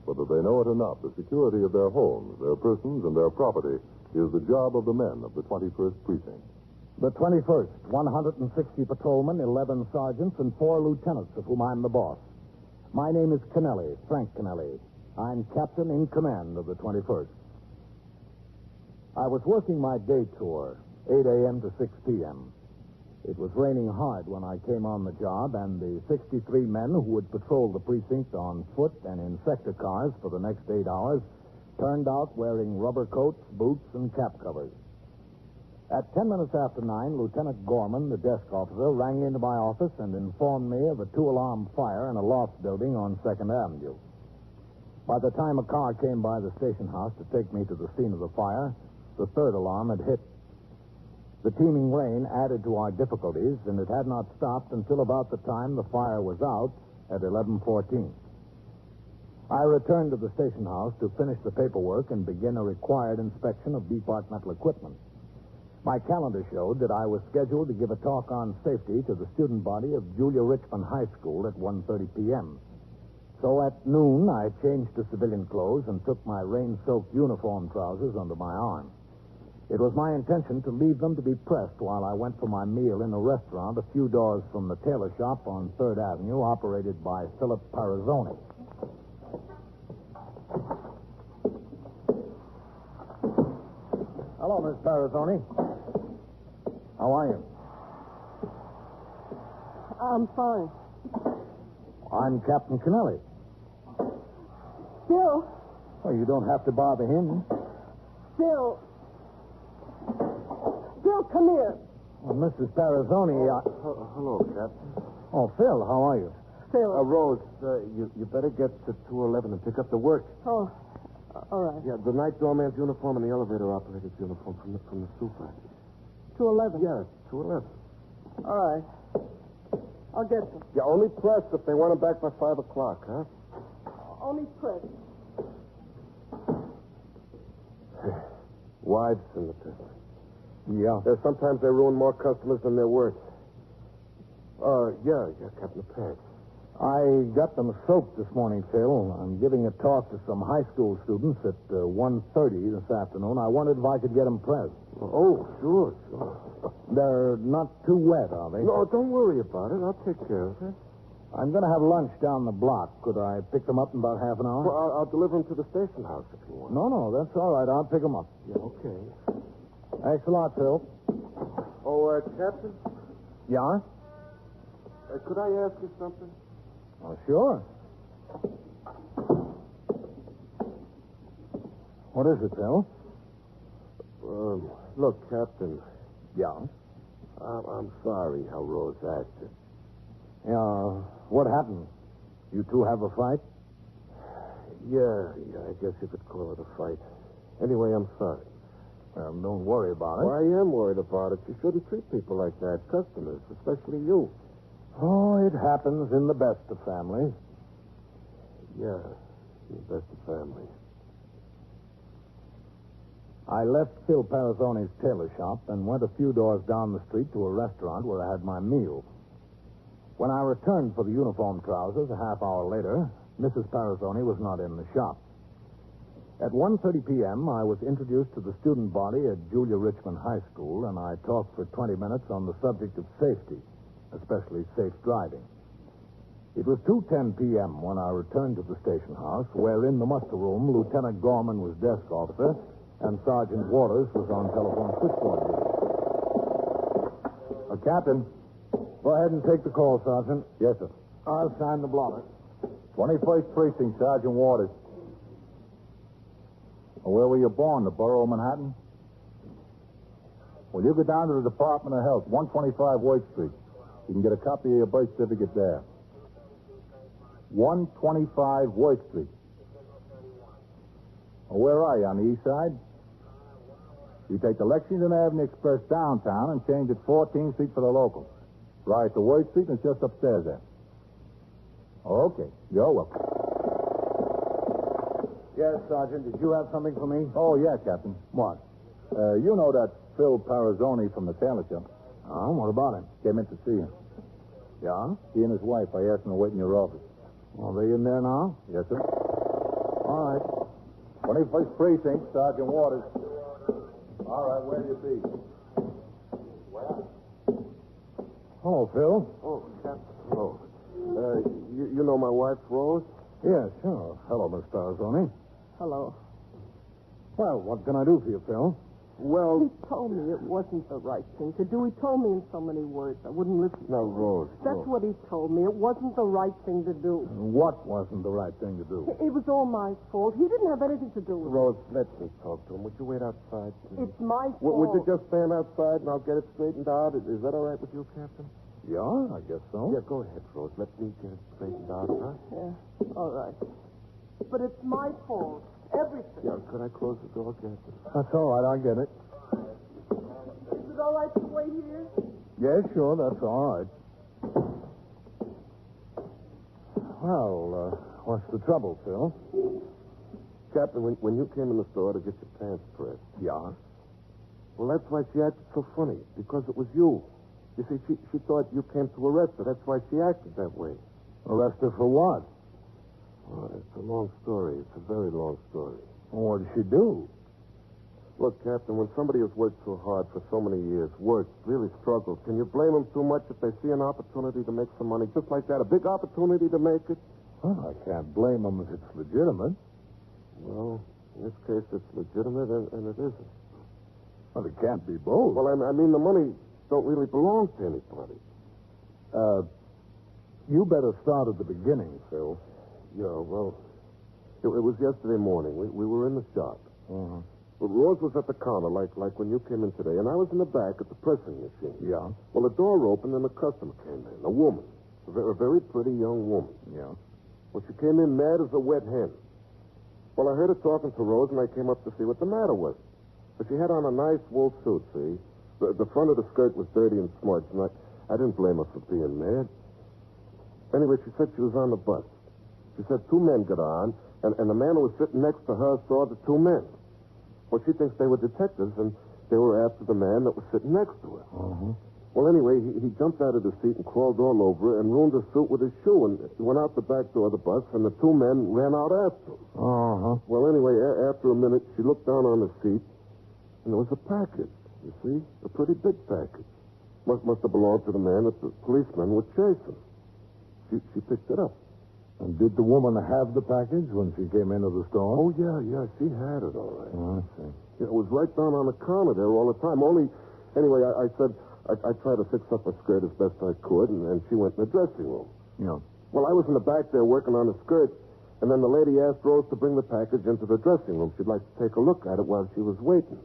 Whether they know it or not, the security of their homes, their persons, and their property is the job of the men of the 21st Precinct. The 21st, 160 patrolmen, 11 sergeants, and 4 lieutenants, of whom I'm the boss. My name is Kennelly, Frank Kennelly. I'm captain in command of the 21st. I was working my day tour, 8 a.m. to 6 p.m. It was raining hard when I came on the job, and the 63 men who would patrol the precinct on foot and in sector cars for the next 8 hours turned out wearing rubber coats, boots, and cap covers. At 10 minutes after 9, Lieutenant Gorman, the desk officer, rang into my office and informed me of a 2-alarm fire in a loft building on 2nd Avenue. By the time a car came by the station house to take me to the scene of the fire, the 3rd alarm had hit. The teeming rain added to our difficulties, and it had not stopped until about the time the fire was out at 11:14. I returned to the station house to finish the paperwork and begin a required inspection of departmental equipment. My calendar showed that I was scheduled to give a talk on safety to the student body of Julia Richmond High School at 1:30 p.m. So at noon, I changed to civilian clothes and took my rain-soaked uniform trousers under my arm. It was my intention to leave them to be pressed while I went for my meal in a restaurant a few doors from the tailor shop on 3rd Avenue, operated by Philip Parazzoni. Hello, Miss Parazzoni. How are you? I'm fine. I'm Captain Kennelly. Bill. Well, you don't have to bother him. Bill. Bill, come here. Well, Mrs. Parazzoni, Hello, Captain. Oh, Phil, how are you? Phil. Rose, you better get to 211 and pick up the work. Oh, all right. Yeah, the night doorman's uniform and the elevator operator's uniform from the super. 211? Yeah, 211. All right. I'll get them. Yeah, only press if they want them back by 5 o'clock, huh? Only press. Wives in the business. Yeah. Sometimes they ruin more customers than they're worth. Yeah, Captain the Pants. I got them soaked this morning, Phil. I'm giving a talk to some high school students at 1:30 this afternoon. I wondered if I could get them pressed. Oh, sure. They're not too wet, are they? No, don't worry about it. I'll take care of it. I'm going to have lunch down the block. Could I pick them up in about half an hour? Well, I'll deliver them to the station house if you want. No, that's all right. I'll pick them up. Yeah, okay. Thanks a lot, Phil. Oh, Captain? Yeah? Could I ask you something? Oh, sure. What is it, Phil? Look, Captain. Yeah? I'm sorry how Rose acted. Yeah, what happened? You two have a fight? Yeah, I guess you could call it a fight. Anyway, I'm sorry. Well, don't worry about it. Well, I am worried about it. You shouldn't treat people like that, customers, especially you. Oh, it happens in the best of families. Yeah, in the best of families. I left Phil Parazzoni's tailor shop and went a few doors down the street to a restaurant where I had my meal. When I returned for the uniform trousers a half hour later, Mrs. Parazzoni was not in the shop. At 1:30 p.m., I was introduced to the student body at Julia Richmond High School, and I talked for 20 minutes on the subject of safety, especially safe driving. It was 2:10 p.m. when I returned to the station house, where in the muster room, Lieutenant Gorman was desk officer, And Sergeant Waters was on telephone switchboard duty. Captain. Go ahead and take the call, Sergeant. Yes, sir. I'll sign the blotter. 21st Precinct, Sergeant Waters. Where were you born? The borough of Manhattan? Well, you go down to the Department of Health, 125 White Street. You can get a copy of your birth certificate there. 125 White Street. Well, where are you? On the east side? You take the Lexington Avenue Express downtown and change at 14th Street for the local. Right to White Street, and it's just upstairs there. Okay. You're welcome. Yes, Sergeant. Did you have something for me? Oh, yeah, Captain. What? You know that Phil Parazzoni from the Taylor Shop. Oh, what about him? Came in to see him. Yeah? He and his wife. I asked them to wait in your office. Are they in there now? Yes, sir. All right. 21st Precinct, Sergeant Waters. All right, where do you be? Where? Hello, Phil. Oh, Captain. Hello. You know my wife, Rose? Yeah, sure. Hello, Miss Parazzoni. Hello. Well, what can I do for you, Phil? Well... He told me it wasn't the right thing to do. He told me in so many words. I wouldn't listen. Now, Rose. That's what he told me. It wasn't the right thing to do. What wasn't the right thing to do? It was all my fault. He didn't have anything to do with it. Rose, let me talk to him. Would you wait outside, please? It's my fault. Would you just stand outside and I'll get it straightened out? Is that all right with you, Captain? Yeah, I guess so. Yeah, go ahead, Rose. Let me get it straightened out, huh? Yeah, all right. But it's my fault. Everything. Yeah, could I close the door, Captain? That's all right. I get it. Is it all right to wait here? Yeah, sure. That's all right. Well, what's the trouble, Phil? Captain, when you came in the store to get your pants pressed. Yeah? Well, that's why she acted so funny, because it was you. You see, she thought you came to arrest her. That's why she acted that way. Arrest her for what? Oh, it's a long story. It's a very long story. Well, what did she do? Look, Captain, when somebody has worked so hard for so many years, really struggled, can you blame them too much if they see an opportunity to make some money just like that? A big opportunity to make it? Well, I can't blame them if it's legitimate. Well, in this case, it's legitimate and it isn't. Well, it can't be both. Well, I mean, the money don't really belong to anybody. You better start at the beginning, Phil. Yeah, well, it was yesterday morning. We were in the shop. Uh-huh. Well, Rose was at the counter, like when you came in today, and I was in the back at the pressing machine. Yeah? Well, the door opened and a customer came in, a woman, a very pretty young woman. Yeah? Well, she came in mad as a wet hen. Well, I heard her talking to Rose, and I came up to see what the matter was. But she had on a nice wool suit, see? The front of the skirt was dirty and smudged, and I didn't blame her for being mad. Anyway, she said she was on the bus. She said two men got on, and the man who was sitting next to her saw the two men. Well, she thinks they were detectives, and they were after the man that was sitting next to her. Uh-huh. Well, anyway, he jumped out of the seat and crawled all over her and ruined her suit with his shoe, and he went out the back door of the bus, and the two men ran out after him. Uh-huh. Well, anyway, after a minute, she looked down on the seat, and there was a package, you see? A pretty big package. Must have belonged to the man that the policemen were chasing. She picked it up. And did the woman have the package when she came into the store? Oh, yeah, she had it, all right. Oh, I see. Yeah, it was right down on the counter there all the time. Anyway, I said I tried to fix up her skirt as best I could, and she went in the dressing room. Yeah. Well, I was in the back there working on the skirt, and then the lady asked Rose to bring the package into the dressing room. She'd like to take a look at it while she was waiting.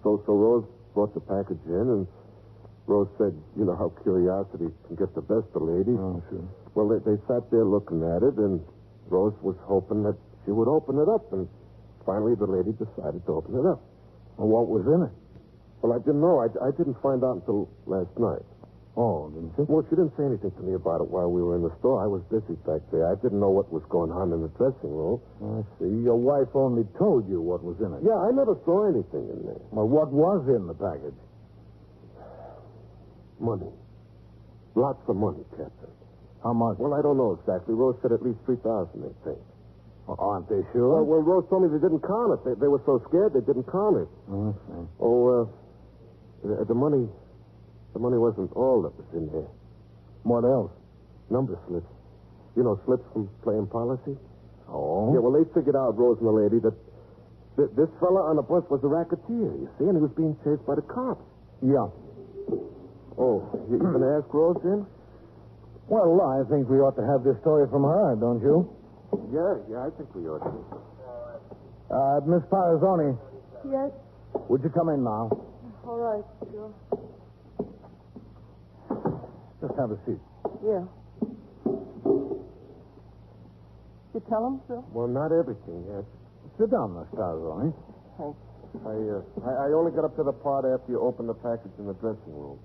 So Rose brought the package in, and Rose said, you know how curiosity can get the best of ladies. Oh, sure. Well, they sat there looking at it, and Rose was hoping that she would open it up, and finally the lady decided to open it up. Well, what was in it? Well, I didn't know. I didn't find out until last night. Oh, didn't you? Well, she didn't say anything to me about it while we were in the store. I was busy back there. I didn't know what was going on in the dressing room. I see. Your wife only told you what was in it. Yeah, I never saw anything in there. Well, what was in the package? Money. Lots of money, Captain. How much? Well, I don't know exactly. Rose said at least $3,000, they think. Well, aren't they sure? Well, Rose told me they didn't count it. They were so scared they didn't count it. I see. Oh, the money wasn't all that was in there. What else? Number slips. You know, slips from playing policy? Oh? Yeah, well, they figured out, Rose and the lady, that This fella on the bus was a racketeer, you see, and he was being chased by the cops. Yeah. Oh, you going to ask Rose in? Well, I think we ought to have this story from her, don't you? Yeah, I think we ought to. Miss Parazzoni, Yes? would you come in now? All right, sure. Just have a seat. Yeah. You tell him, sir? Well, not everything yet. Sit down, Miss Parazzoni. Thanks. I only got up to the part after you opened the package in the dressing room.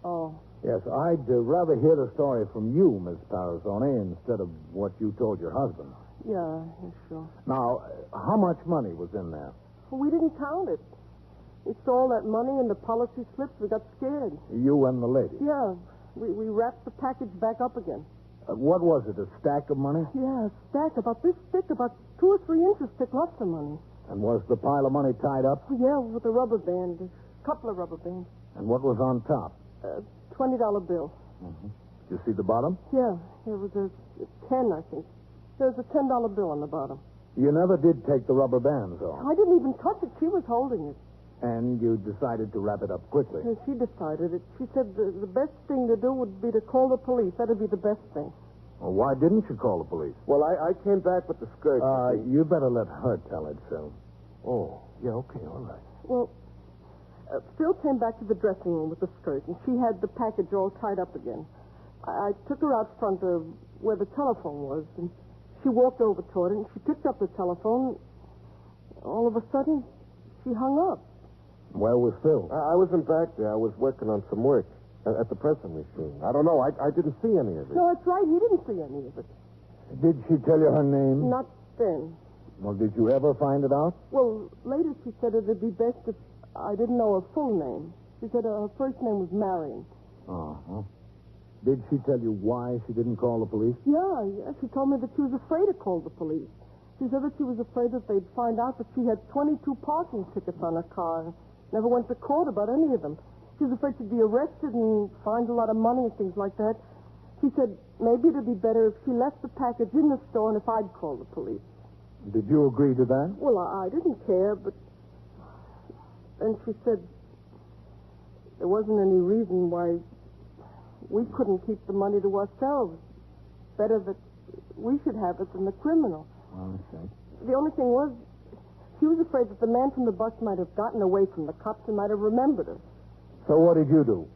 Oh. Yes, I'd rather hear the story from you, Miss Parazzoni, instead of what you told your husband. Yeah, sure. Now, how much money was in there? We didn't count it. We saw all that money in the policy slips. We got scared. You and the lady. Yeah. We wrapped the package back up again. What was it, a stack of money? Yeah, a stack about this thick, about 2 or 3 inches thick, lots of money. And was the pile of money tied up? Yeah, with a rubber band, a couple of rubber bands. And what was on top? $20 bill. Mm-hmm. Did you see the bottom? Yeah, it was a 10, I think. There was a $10 bill on the bottom. You never did take the rubber bands off. I didn't even touch it. She was holding it. And you decided to wrap it up quickly. Yeah, she decided it. She said the best thing to do would be to call the police. That'd be the best thing. Well, why didn't you call the police? Well, I came back with the skirt. You better let her tell it, Phil. Oh, yeah, okay, all right. Well, Phil came back to the dressing room with the skirt, and she had the package all tied up again. I took her out front of where the telephone was, and she walked over toward it, and she picked up the telephone. All of a sudden, she hung up. Where was Phil? I wasn't back there. I was working on some work at the pressing machine. I don't know. I didn't see any of it. No, that's right. He didn't see any of it. Did she tell you her name? Not then. Well, did you ever find it out? Well, later she said it'd be best if I didn't know her full name. She said her first name was Marion. Uh-huh. Did she tell you why she didn't call the police? Yeah. She told me that she was afraid to call the police. She said that she was afraid that they'd find out that she had 22 parking tickets on her car. Never went to court about any of them. She was afraid she'd be arrested and fined a lot of money and things like that. She said maybe it'd be better if she left the package in the store and if I'd call the police. Did you agree to that? Well, I didn't care, but... And she said there wasn't any reason why we couldn't keep the money to ourselves. Better that we should have it than the criminal. I see. The only thing was, she was afraid that the man from the bus might have gotten away from the cops and might have remembered her. So what did you do?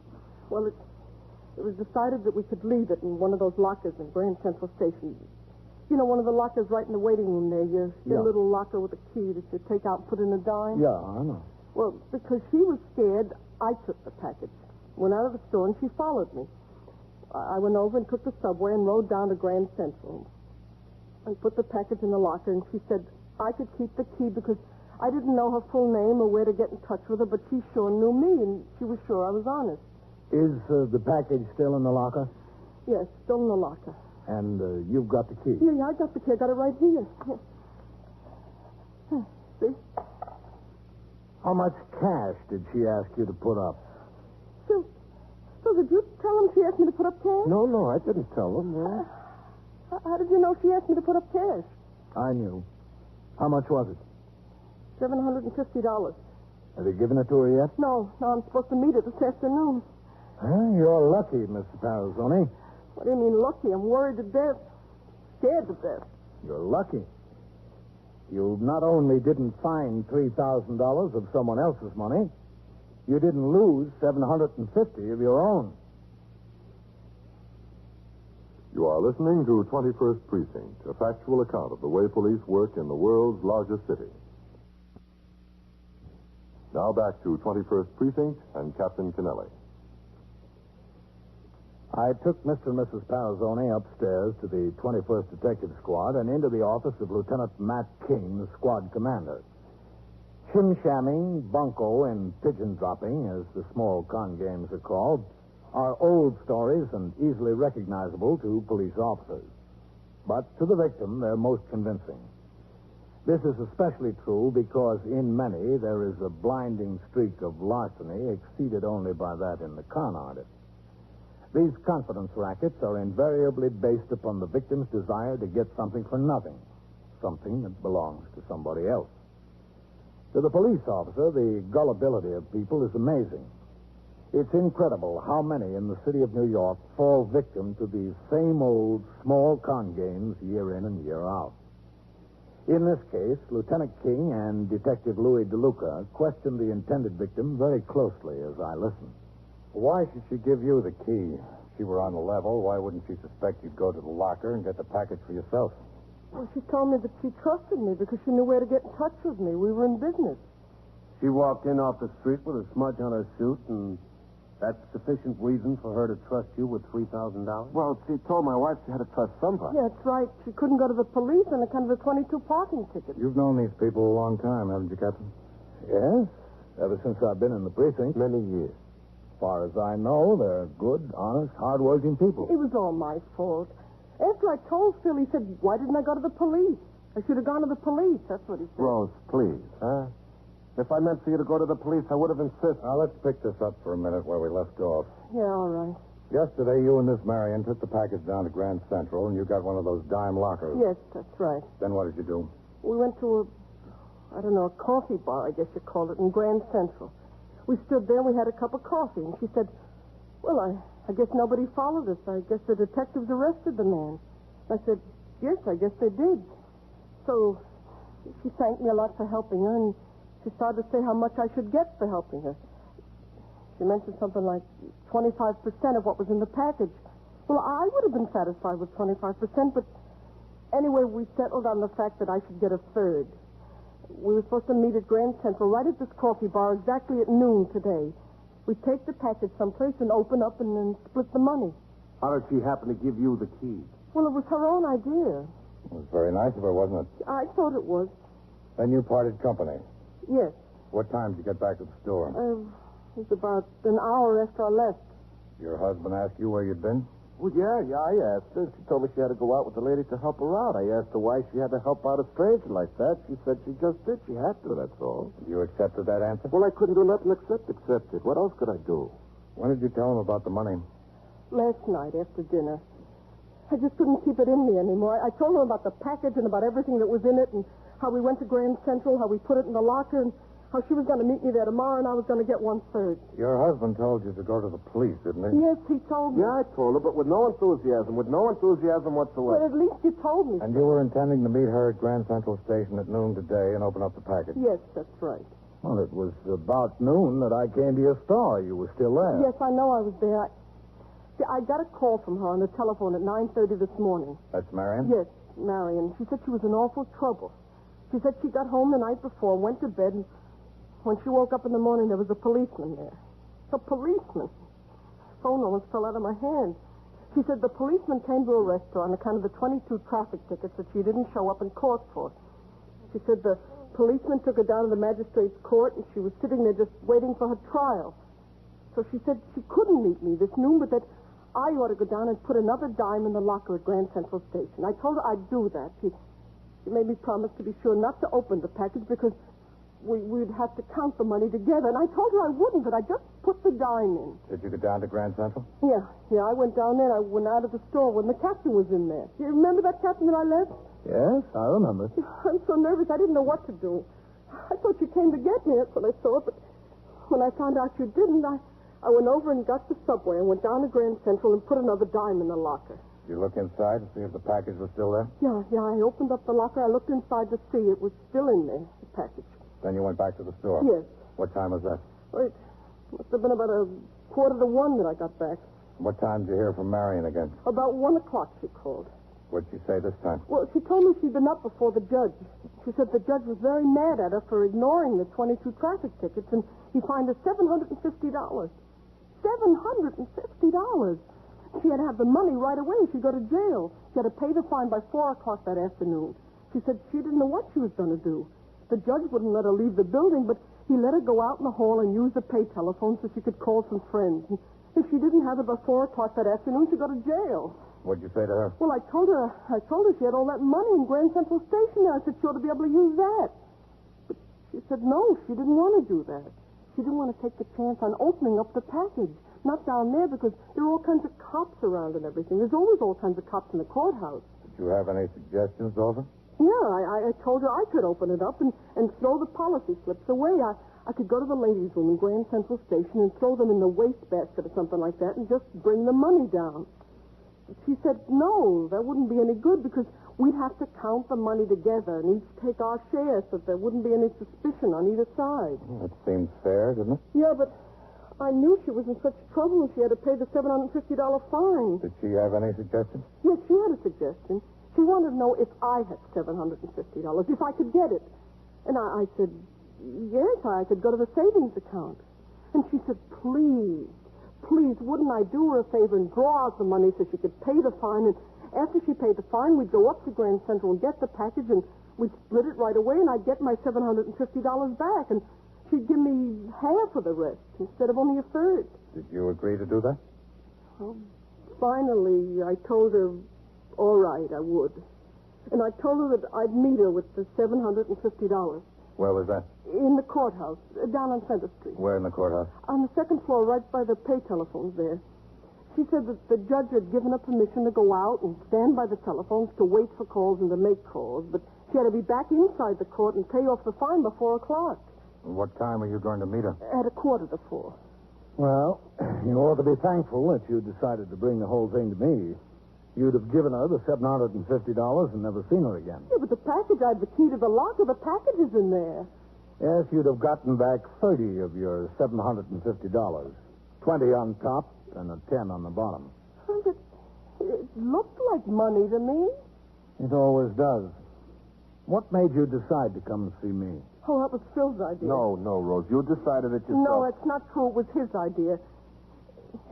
Well, it was decided that we could leave it in one of those lockers in Grand Central Station. You know, one of the lockers right in the waiting room there. Your little locker with a key that you take out and put in a dime. Yeah, I know. Well, because she was scared, I took the package. Went out of the store and she followed me. I went over and took the subway and rode down to Grand Central. I put the package in the locker, and she said I could keep the key because I didn't know her full name or where to get in touch with her, but she sure knew me, and she was sure I was honest. Is the package still in the locker? Yes, still in the locker. And you've got the key? Yeah, I got the key. I got it right here. See? How much cash did she ask you to put up? So did you tell him she asked me to put up cash? No, I didn't tell him. No. How did you know she asked me to put up cash? I knew. How much was it? $750. Have you given it to her yet? No, I'm supposed to meet her this afternoon. You're lucky, Mr. Parazzoni. What do you mean lucky? I'm worried to death. Scared to death. You're lucky. You not only didn't find $3,000 of someone else's money, you didn't lose $750 of your own. You are listening to 21st Precinct, a factual account of the way police work in the world's largest city. Now back to 21st Precinct and Captain Kennelly. I took Mr. and Mrs. Parazzoni upstairs to the 21st Detective Squad and into the office of Lieutenant Matt King, the squad commander. Shim-shamming, bunco, and pigeon-dropping, as the small con games are called, are old stories and easily recognizable to police officers. But to the victim, they're most convincing. This is especially true because in many there is a blinding streak of larceny exceeded only by that in the con artist. These confidence rackets are invariably based upon the victim's desire to get something for nothing, something that belongs to somebody else. To the police officer, the gullibility of people is amazing. It's incredible how many in the city of New York fall victim to these same old small con games year in and year out. In this case, Lieutenant King and Detective Louis DeLuca questioned the intended victim very closely as I listened. Why should she give you the key? If she were on the level, why wouldn't she suspect you'd go to the locker and get the package for yourself? Well, she told me that she trusted me because she knew where to get in touch with me. We were in business. She walked in off the street with a smudge on her suit, and that's sufficient reason for her to trust you with $3,000? Well, she told my wife she had to trust somebody. Yeah, that's right. She couldn't go to the police on account of the 22 parking ticket. You've known these people a long time, haven't you, Captain? Yes, ever since I've been in the precinct. Many years. As far as I know, they're good, honest, hard-working people. It was all my fault. After I told Phil, he said, why didn't I go to the police? I should have gone to the police. That's what he said. Rose, please, huh? If I meant for you to go to the police, I would have insisted. Now, let's pick this up for a minute where we left off. Yeah, all right. Yesterday, you and this Marion took the package down to Grand Central, and you got one of those dime lockers. Yes, that's right. Then what did you do? We went to a coffee bar, I guess you call it, in Grand Central. We stood there and we had a cup of coffee, and she said, well, I guess nobody followed us. I guess the detectives arrested the man. I said, yes, I guess they did. So she thanked me a lot for helping her, and she started to say how much I should get for helping her. She mentioned something like 25% of what was in the package. Well, I would have been satisfied with 25%, but anyway, we settled on the fact that I should get a third. We were supposed to meet at Grand Central right at this coffee bar exactly at noon today. We take the package someplace and open up and then split the money. How did she happen to give you the key? Well, it was her own idea. It was very nice of her, wasn't it? I thought it was. Then you parted company. Yes. What time did you get back to the store? It was about an hour after I left. Your husband asked you where you'd been? Well, yeah, I asked her. She told me she had to go out with the lady to help her out. I asked her why she had to help out a stranger like that. She said she just did. She had to, that's all. You accepted that answer? Well, I couldn't do nothing except accept it. What else could I do? When did you tell him about the money? Last night after dinner. I just couldn't keep it in me anymore. I told him about the package and about everything that was in it and how we went to Grand Central, how we put it in the locker, and how she was going to meet me there tomorrow and I was going to get 1/3. Your husband told you to go to the police, didn't he? Yes, he told me. Yeah, I told her, but with no enthusiasm whatsoever. But at least you told me. And you were intending to meet her at Grand Central Station at noon today and open up the package? Yes, that's right. Well, it was about noon that I came to your store. You were still there. Yes, I know I was there. I got a call from her on the telephone at 9:30 this morning. That's Marion? Yes, Marion. She said she was in awful trouble. She said she got home the night before, went to bed, and when she woke up in the morning, there was a policeman there. A policeman. The phone almost fell out of my hand. She said the policeman came to arrest her on account of the 22 traffic tickets that she didn't show up in court for. She said the policeman took her down to the magistrate's court, and she was sitting there just waiting for her trial. So she said she couldn't meet me this noon, but that I ought to go down and put another dime in the locker at Grand Central Station. I told her I'd do that. She made me promise to be sure not to open the package because we'd have to count the money together. And I told her I wouldn't, but I just put the dime in. Did you go down to Grand Central? Yeah, I went down there and I went out of the store when the captain was in there. You remember that captain that I left? Yes, I remember. I'm so nervous I didn't know what to do. I thought you came to get me. That's when I saw it, but when I found out you didn't, I went over and got the subway and went down to Grand Central and put another dime in the locker. Did you look inside to see if the package was still there? Yeah, I opened up the locker. I looked inside to see it was still in there, the package. Then you went back to the store? Yes. What time was that? It must have been about 1:45 that I got back. What time did you hear from Marion again? About 1 o'clock she called. What'd she say this time? Well, she told me she'd been up before the judge. She said the judge was very mad at her for ignoring the 22 traffic tickets, and he fined her $750. $750. She had to have the money right away. She'd go to jail. She had to pay the fine by 4 o'clock that afternoon. She said she didn't know what she was going to do. The judge wouldn't let her leave the building, but he let her go out in the hall and use the pay telephone so she could call some friends. And if she didn't have it by 4 o'clock that afternoon, she'd go to jail. What'd you say to her? Well, I told her she had all that money in Grand Central Station there. I said she ought to be able to use that. But she said no, she didn't want to do that. She didn't want to take the chance on opening up the package. Not down there because there are all kinds of cops around and everything. There's always all kinds of cops in the courthouse. Did you have any suggestions, Dowager? Yeah, I told her I could open it up and throw the policy slips away. I could go to the ladies' room in Grand Central Station and throw them in the wastebasket or something like that and just bring the money down. But she said, no, that wouldn't be any good because we'd have to count the money together and each take our share so that there wouldn't be any suspicion on either side. That seems fair, doesn't it? Yeah, but I knew she was in such trouble and she had to pay the $750 fine. Did she have any suggestions? Yes, she had a suggestion. She wanted to know if I had $750, if I could get it. And I said, yes, I could go to the savings account. And she said, please, wouldn't I do her a favor and draw out the money so she could pay the fine? And after she paid the fine, we'd go up to Grand Central and get the package, and we'd split it right away, and I'd get my $750 back. And she'd give me half of the rest instead of only a third. Did you agree to do that? Well, finally, I told her, all right, I would. And I told her that I'd meet her with the $750. Where was that? In the courthouse, down on Center Street. Where in the courthouse? On the second floor, right by the pay telephones there. She said that the judge had given her permission to go out and stand by the telephones to wait for calls and to make calls, but she had to be back inside the court and pay off the fine by 4 o'clock. What time are you going to meet her? At 3:45. Well, you ought to be thankful that you decided to bring the whole thing to me. You'd have given her the $750 and never seen her again. Yeah, but the package, I had the key to the locker. The package is in there. Yes, you'd have gotten back 30 of your $750. 20 on top and a 10 on the bottom. But it looked like money to me. It always does. What made you decide to come and see me? Oh, that was Phil's idea. No, Rose. You decided it yourself. No, it's not true. It was his idea.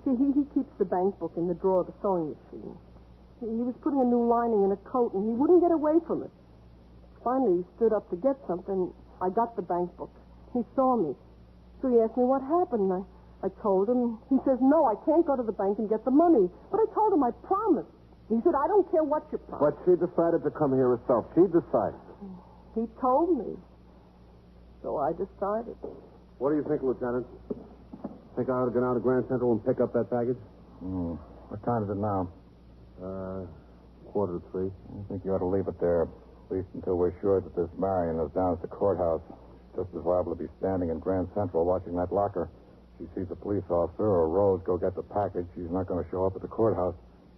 See, he keeps the bank book in the drawer of the sewing machine. He was putting a new lining in a coat, and he wouldn't get away from it. Finally, he stood up to get something. I got the bank book. He saw me. So he asked me what happened. I told him. He says, no, I can't go to the bank and get the money. But I told him I promised. He said, I don't care what you promised. But she decided to come here herself. She decided. He told me. So I decided. What do you think, Lieutenant? Think I ought to go down to Grand Central and pick up that package? What time is it now? 2:45. I think you ought to leave it there, at least until we're sure that this Marion is down at the courthouse. Just as liable to be standing in Grand Central watching that locker. If she sees a police officer or Rose go get the package, she's not going to show up at the courthouse.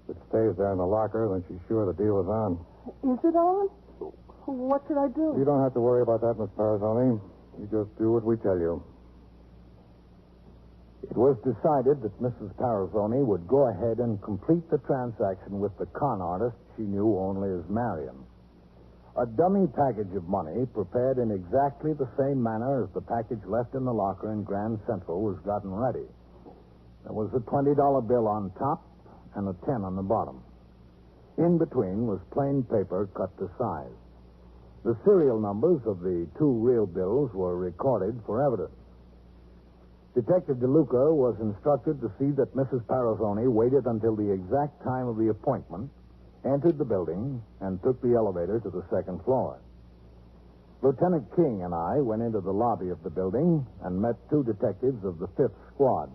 If it stays there in the locker, then she's sure the deal is on. Is it on? What should I do? You don't have to worry about that, Miss Parazoni. You just do what we tell you. It was decided that Mrs. Parazoni would go ahead and complete the transaction with the con artist she knew only as Marion. A dummy package of money prepared in exactly the same manner as the package left in the locker in Grand Central was gotten ready. There was a $20 bill on top and a 10 on the bottom. In between was plain paper cut to size. The serial numbers of the two real bills were recorded for evidence. Detective DeLuca was instructed to see that Mrs. Parazoni waited until the exact time of the appointment, entered the building, and took the elevator to the second floor. Lieutenant King and I went into the lobby of the building and met two detectives of the 5th Squad.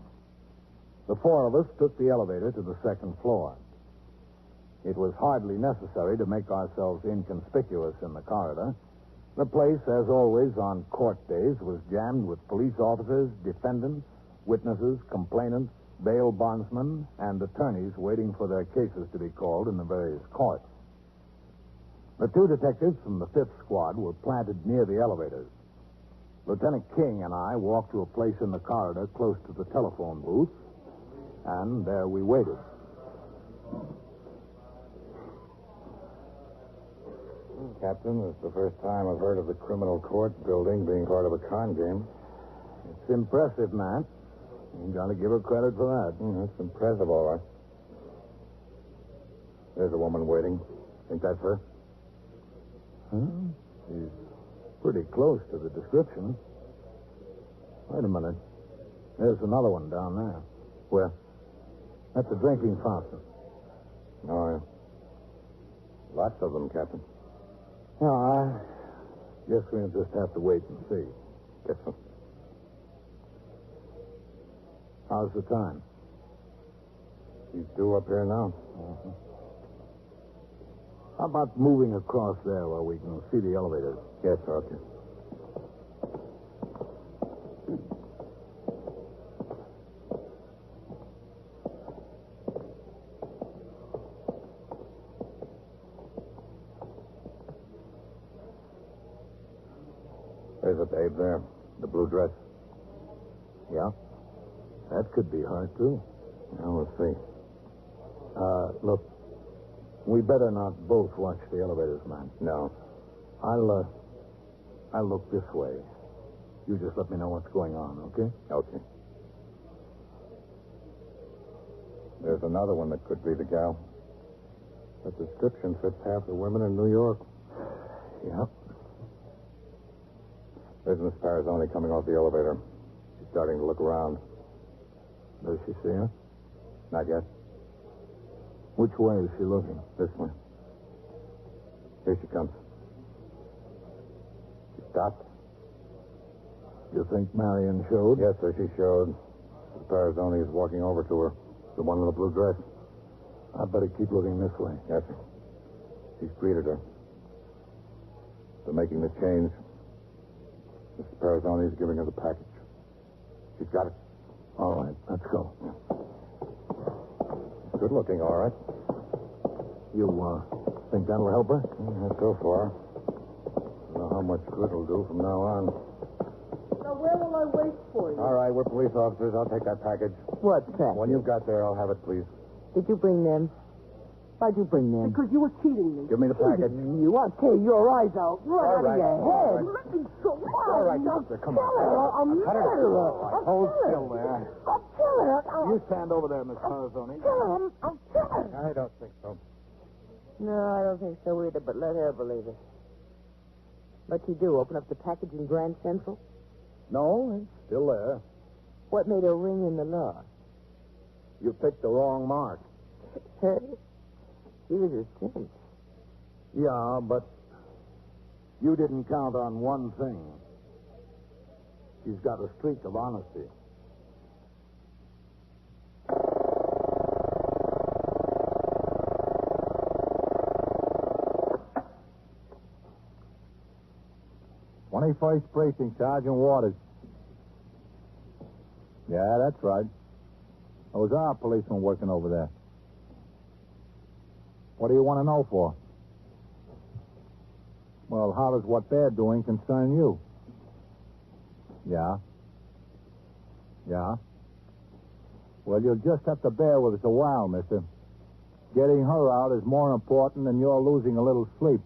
The four of us took the elevator to the second floor. It was hardly necessary to make ourselves inconspicuous in the corridor. The place, as always on court days, was jammed with police officers, defendants, witnesses, complainants, bail bondsmen, and attorneys waiting for their cases to be called in the various courts. The two detectives from the 5th Squad were planted near the elevators. Lieutenant King and I walked to a place in the corridor close to the telephone booth, and there we waited. Captain, this is the first time I've heard of the criminal court building being part of a con game. It's impressive, Matt. You got to give her credit for that. That's impressive, all right. There's a woman waiting. Think that's her? She's pretty close to the description. Wait a minute. There's another one down there. Where? That's a drinking fountain. Oh, yeah. Lots of them, Captain. No, I guess we'll just have to wait and see. Guess so. How's the time? She's due up here now. How about moving across there where we can see the elevators? Yes, sir. Okay. There's a babe there. The blue dress. Yeah? That could be her, too. Well, we'll see. Look, we better not both watch the elevators, man. No. I'll look this way. You just let me know what's going on, okay? Okay. There's another one that could be the gal. The description fits half the women in New York. Yeah. There's Miss Parazoni coming off the elevator. She's starting to look around. Does she see her? Not yet. Which way is she looking? This way. Here she comes. She stopped. You think Marion showed? Yes, sir, she showed. Miss Parazoni is walking over to her. The one in the blue dress. I'd better keep looking this way. Yes, sir. She's greeted her. They're making the change. Mrs. Parazoni is giving her the package. She's got it. All right, let's go. Good looking, all right. You, think that'll help her? Not so far. Don't know how much good it'll do from now on. Now, where will I wait for you? All right, we're police officers. I'll take that package. What package? When you've got there, I'll have it, please. Did you bring them? Why'd you bring them? Because you were cheating me. Give me the package. You want to tear your eyes out right out of your head. Let me go. All right, doctor, come on. I'm Cut it out. Hold still there. I'll kill her. You stand over there, Miss Parazoni. I'll kill her. I don't think so. No, I don't think so either, but let her believe it. What'd you do, open up the package in Grand Central? No, it's still there. What made her ring in the lock? You picked the wrong mark. She was a cinch. Yeah, but you didn't count on one thing. She's got a streak of honesty. "21st Precinct, Sergeant Waters." Yeah, that's right. There was our policeman working over there. What do you want to know for? Well, how does what they're doing concern you? Yeah? Yeah? Well, you'll just have to bear with us a while, mister. Getting her out is more important than your losing a little sleep.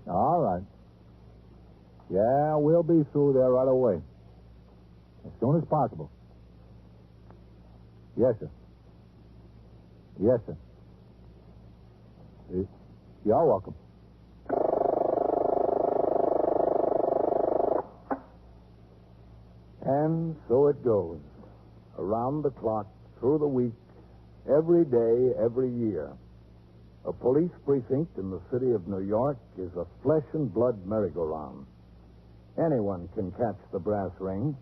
All right. Yeah, we'll be through there right away. As soon as possible. Yes, sir. Yes, sir. You're welcome. And so it goes. Around the clock, through the week, every day, every year. A police precinct in the city of New York is a flesh and blood merry-go-round. Anyone can catch the brass ring,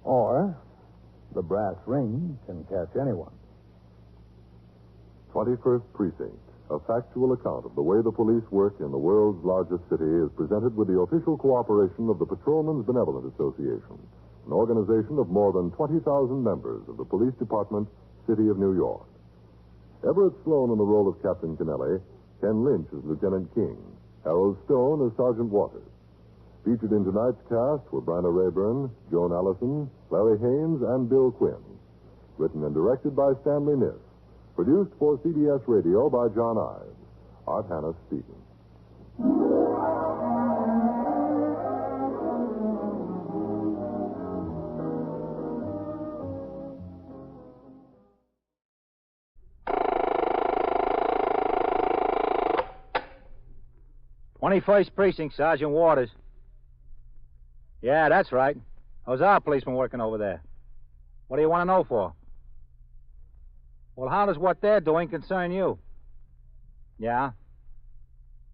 or the brass ring can catch anyone. 21st Precinct, a factual account of the way the police work in the world's largest city, is presented with the official cooperation of the Patrolmen's Benevolent Association, an organization of more than 20,000 members of the Police Department, City of New York. Everett Sloan in the role of Captain Kennelly, Ken Lynch as Lieutenant King, Harold Stone as Sergeant Waters. Featured in tonight's cast were Bryna Rayburn, Joan Allison, Larry Haynes, and Bill Quinn. Written and directed by Stanley Niss. Produced for CBS Radio by John Ives. Art Hannes speaking. "21st Precinct, Sergeant Waters." Yeah, that's right. There was our policeman working over there. What do you want to know for? Well, how does what they're doing concern you? Yeah?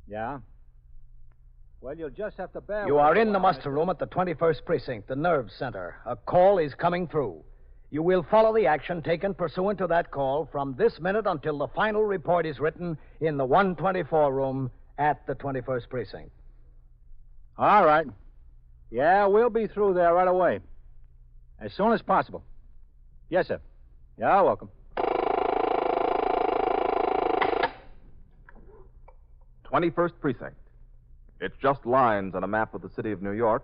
Yeah? Well, you'll just have to bear You with are it. in the muster room at the 21st Precinct, the nerve center. A call is coming through. You will follow the action taken pursuant to that call from this minute until the final report is written in the 124 room at the 21st Precinct. All right. Yeah, we'll be through there right away. As soon as possible. Yes, sir. You're welcome. 21st Precinct. It's just lines on a map of the city of New York.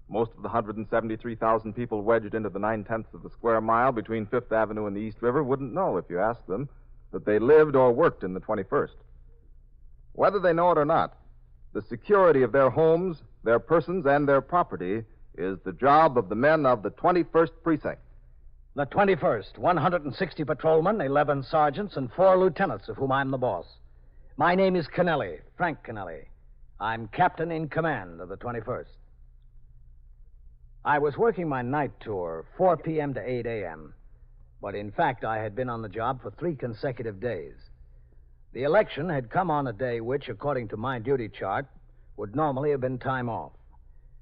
Most of the 173,000 people wedged into the 9/10 of the square mile between Fifth Avenue and the East River wouldn't know, if you asked them, that they lived or worked in the 21st. Whether they know it or not, the security of their homes, their persons, and their property is the job of the men of the 21st Precinct. The 21st, 160 patrolmen, 11 sergeants, and 4 lieutenants, of whom I'm the boss. My name is Kennelly, Frank Kennelly. I'm captain in command of the 21st. I was working my night tour, 4 p.m. to 8 a.m., but in fact I had been on the job for 3 consecutive days. The election had come on a day which, according to my duty chart, would normally have been time off.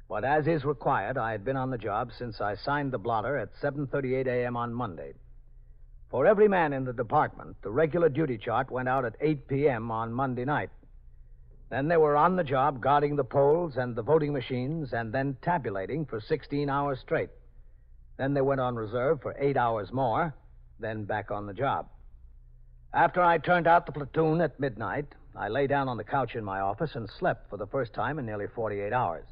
But as is required, I had been on the job since I signed the blotter at 7:38 a.m. on Monday. For every man in the department, the regular duty chart went out at 8 p.m. on Monday night. Then they were on the job guarding the polls and the voting machines and then tabulating for 16 hours straight. Then they went on reserve for 8 hours more, then back on the job. After I turned out the platoon at midnight, I lay down on the couch in my office and slept for the first time in nearly 48 hours.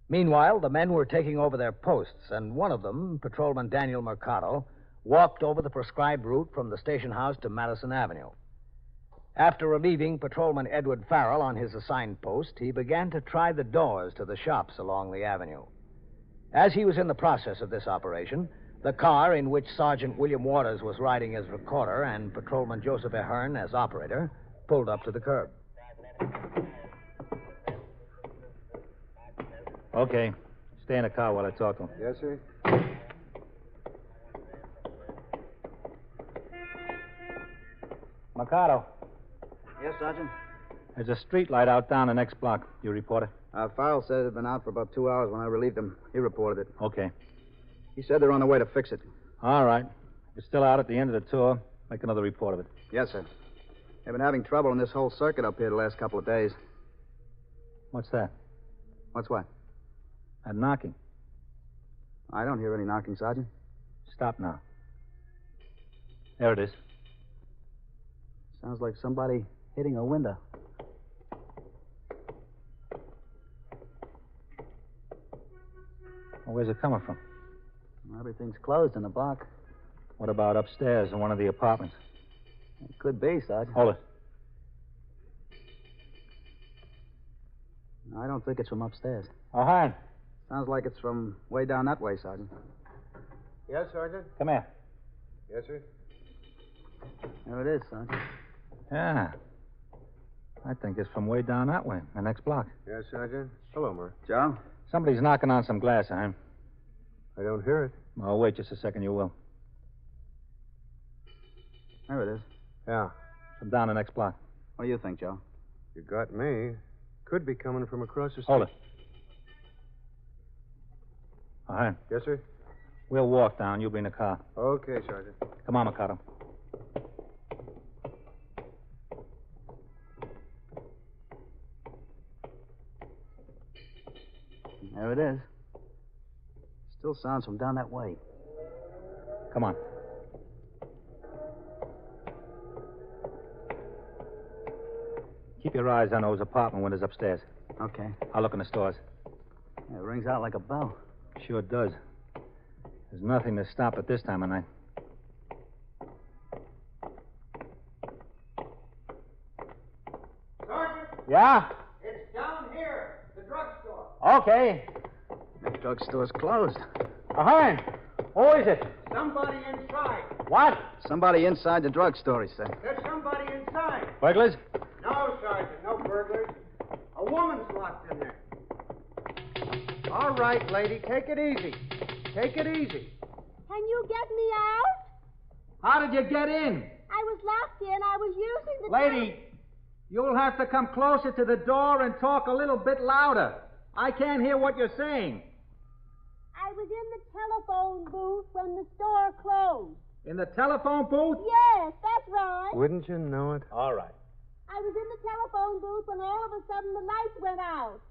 Meanwhile, the men were taking over their posts, and one of them, Patrolman Daniel Mercado, walked over the prescribed route from the station house to Madison Avenue. After relieving Patrolman Edward Farrell on his assigned post, he began to try the doors to the shops along the avenue. As he was in the process of this operation, the car in which Sergeant William Waters was riding as recorder and Patrolman Joseph Ahern as operator pulled up to the curb. Okay. Stay in the car while I talk to him. Yes, sir. Mercado. Yes, Sergeant? There's a street light out down the next block. You report it? Farrell said it had been out for about 2 hours when I relieved him. He reported it. Okay. He said they're on their way to fix it. All right. If it's still out at the end of the tour, make another report of it. Yes, sir. They've been having trouble in this whole circuit up here the last couple of days. What's that? What's what? That knocking. I don't hear any knocking, Sergeant. Stop now. There it is. Sounds like somebody hitting a window. Well, where's it coming from? Well, everything's closed in the block. What about upstairs in one of the apartments? It could be, Sergeant. Hold it. I don't think it's from upstairs. Oh, hi. Sounds like it's from way down that way, Sergeant. Yes, Sergeant? Come here. Yes, sir. There it is, Sergeant. Yeah. I think it's from way down that way, the next block. Yes, Sergeant. Hello, Murr. Joe? Somebody's knocking on some glass, huh? I don't hear it. Oh, wait just a second, you will. There it is. Yeah. From down the next block. What do you think, Joe? You got me. Could be coming from across the street. Hold it. All right. Yes, sir? We'll walk down. You'll be in the car. Okay, Sergeant. Come on, Mercado. There it is. Still sounds from down that way. Come on. Keep your eyes on those apartment windows upstairs. Okay. I'll look in the stores. Yeah, it rings out like a bell. Sure does. There's nothing to stop it this time of night. Sergeant? Yeah? It's down here, the drugstore. Okay. The drugstore's closed. Hi. Who is it? Somebody inside. What? Somebody inside the drugstore, he said. There's somebody inside. Burglars? No, Sergeant, no burglars. A woman's locked in there. All right, lady, take it easy. Take it easy. Can you get me out? How did you get in? I was locked in. I was using the... Lady, you'll have to come closer to the door and talk a little bit louder. I can't hear what you're saying. I I was in the telephone booth when the store closed. In the telephone booth? Yes, that's right. Wouldn't you know it? All right. I was in the telephone booth when all of a sudden the lights went out.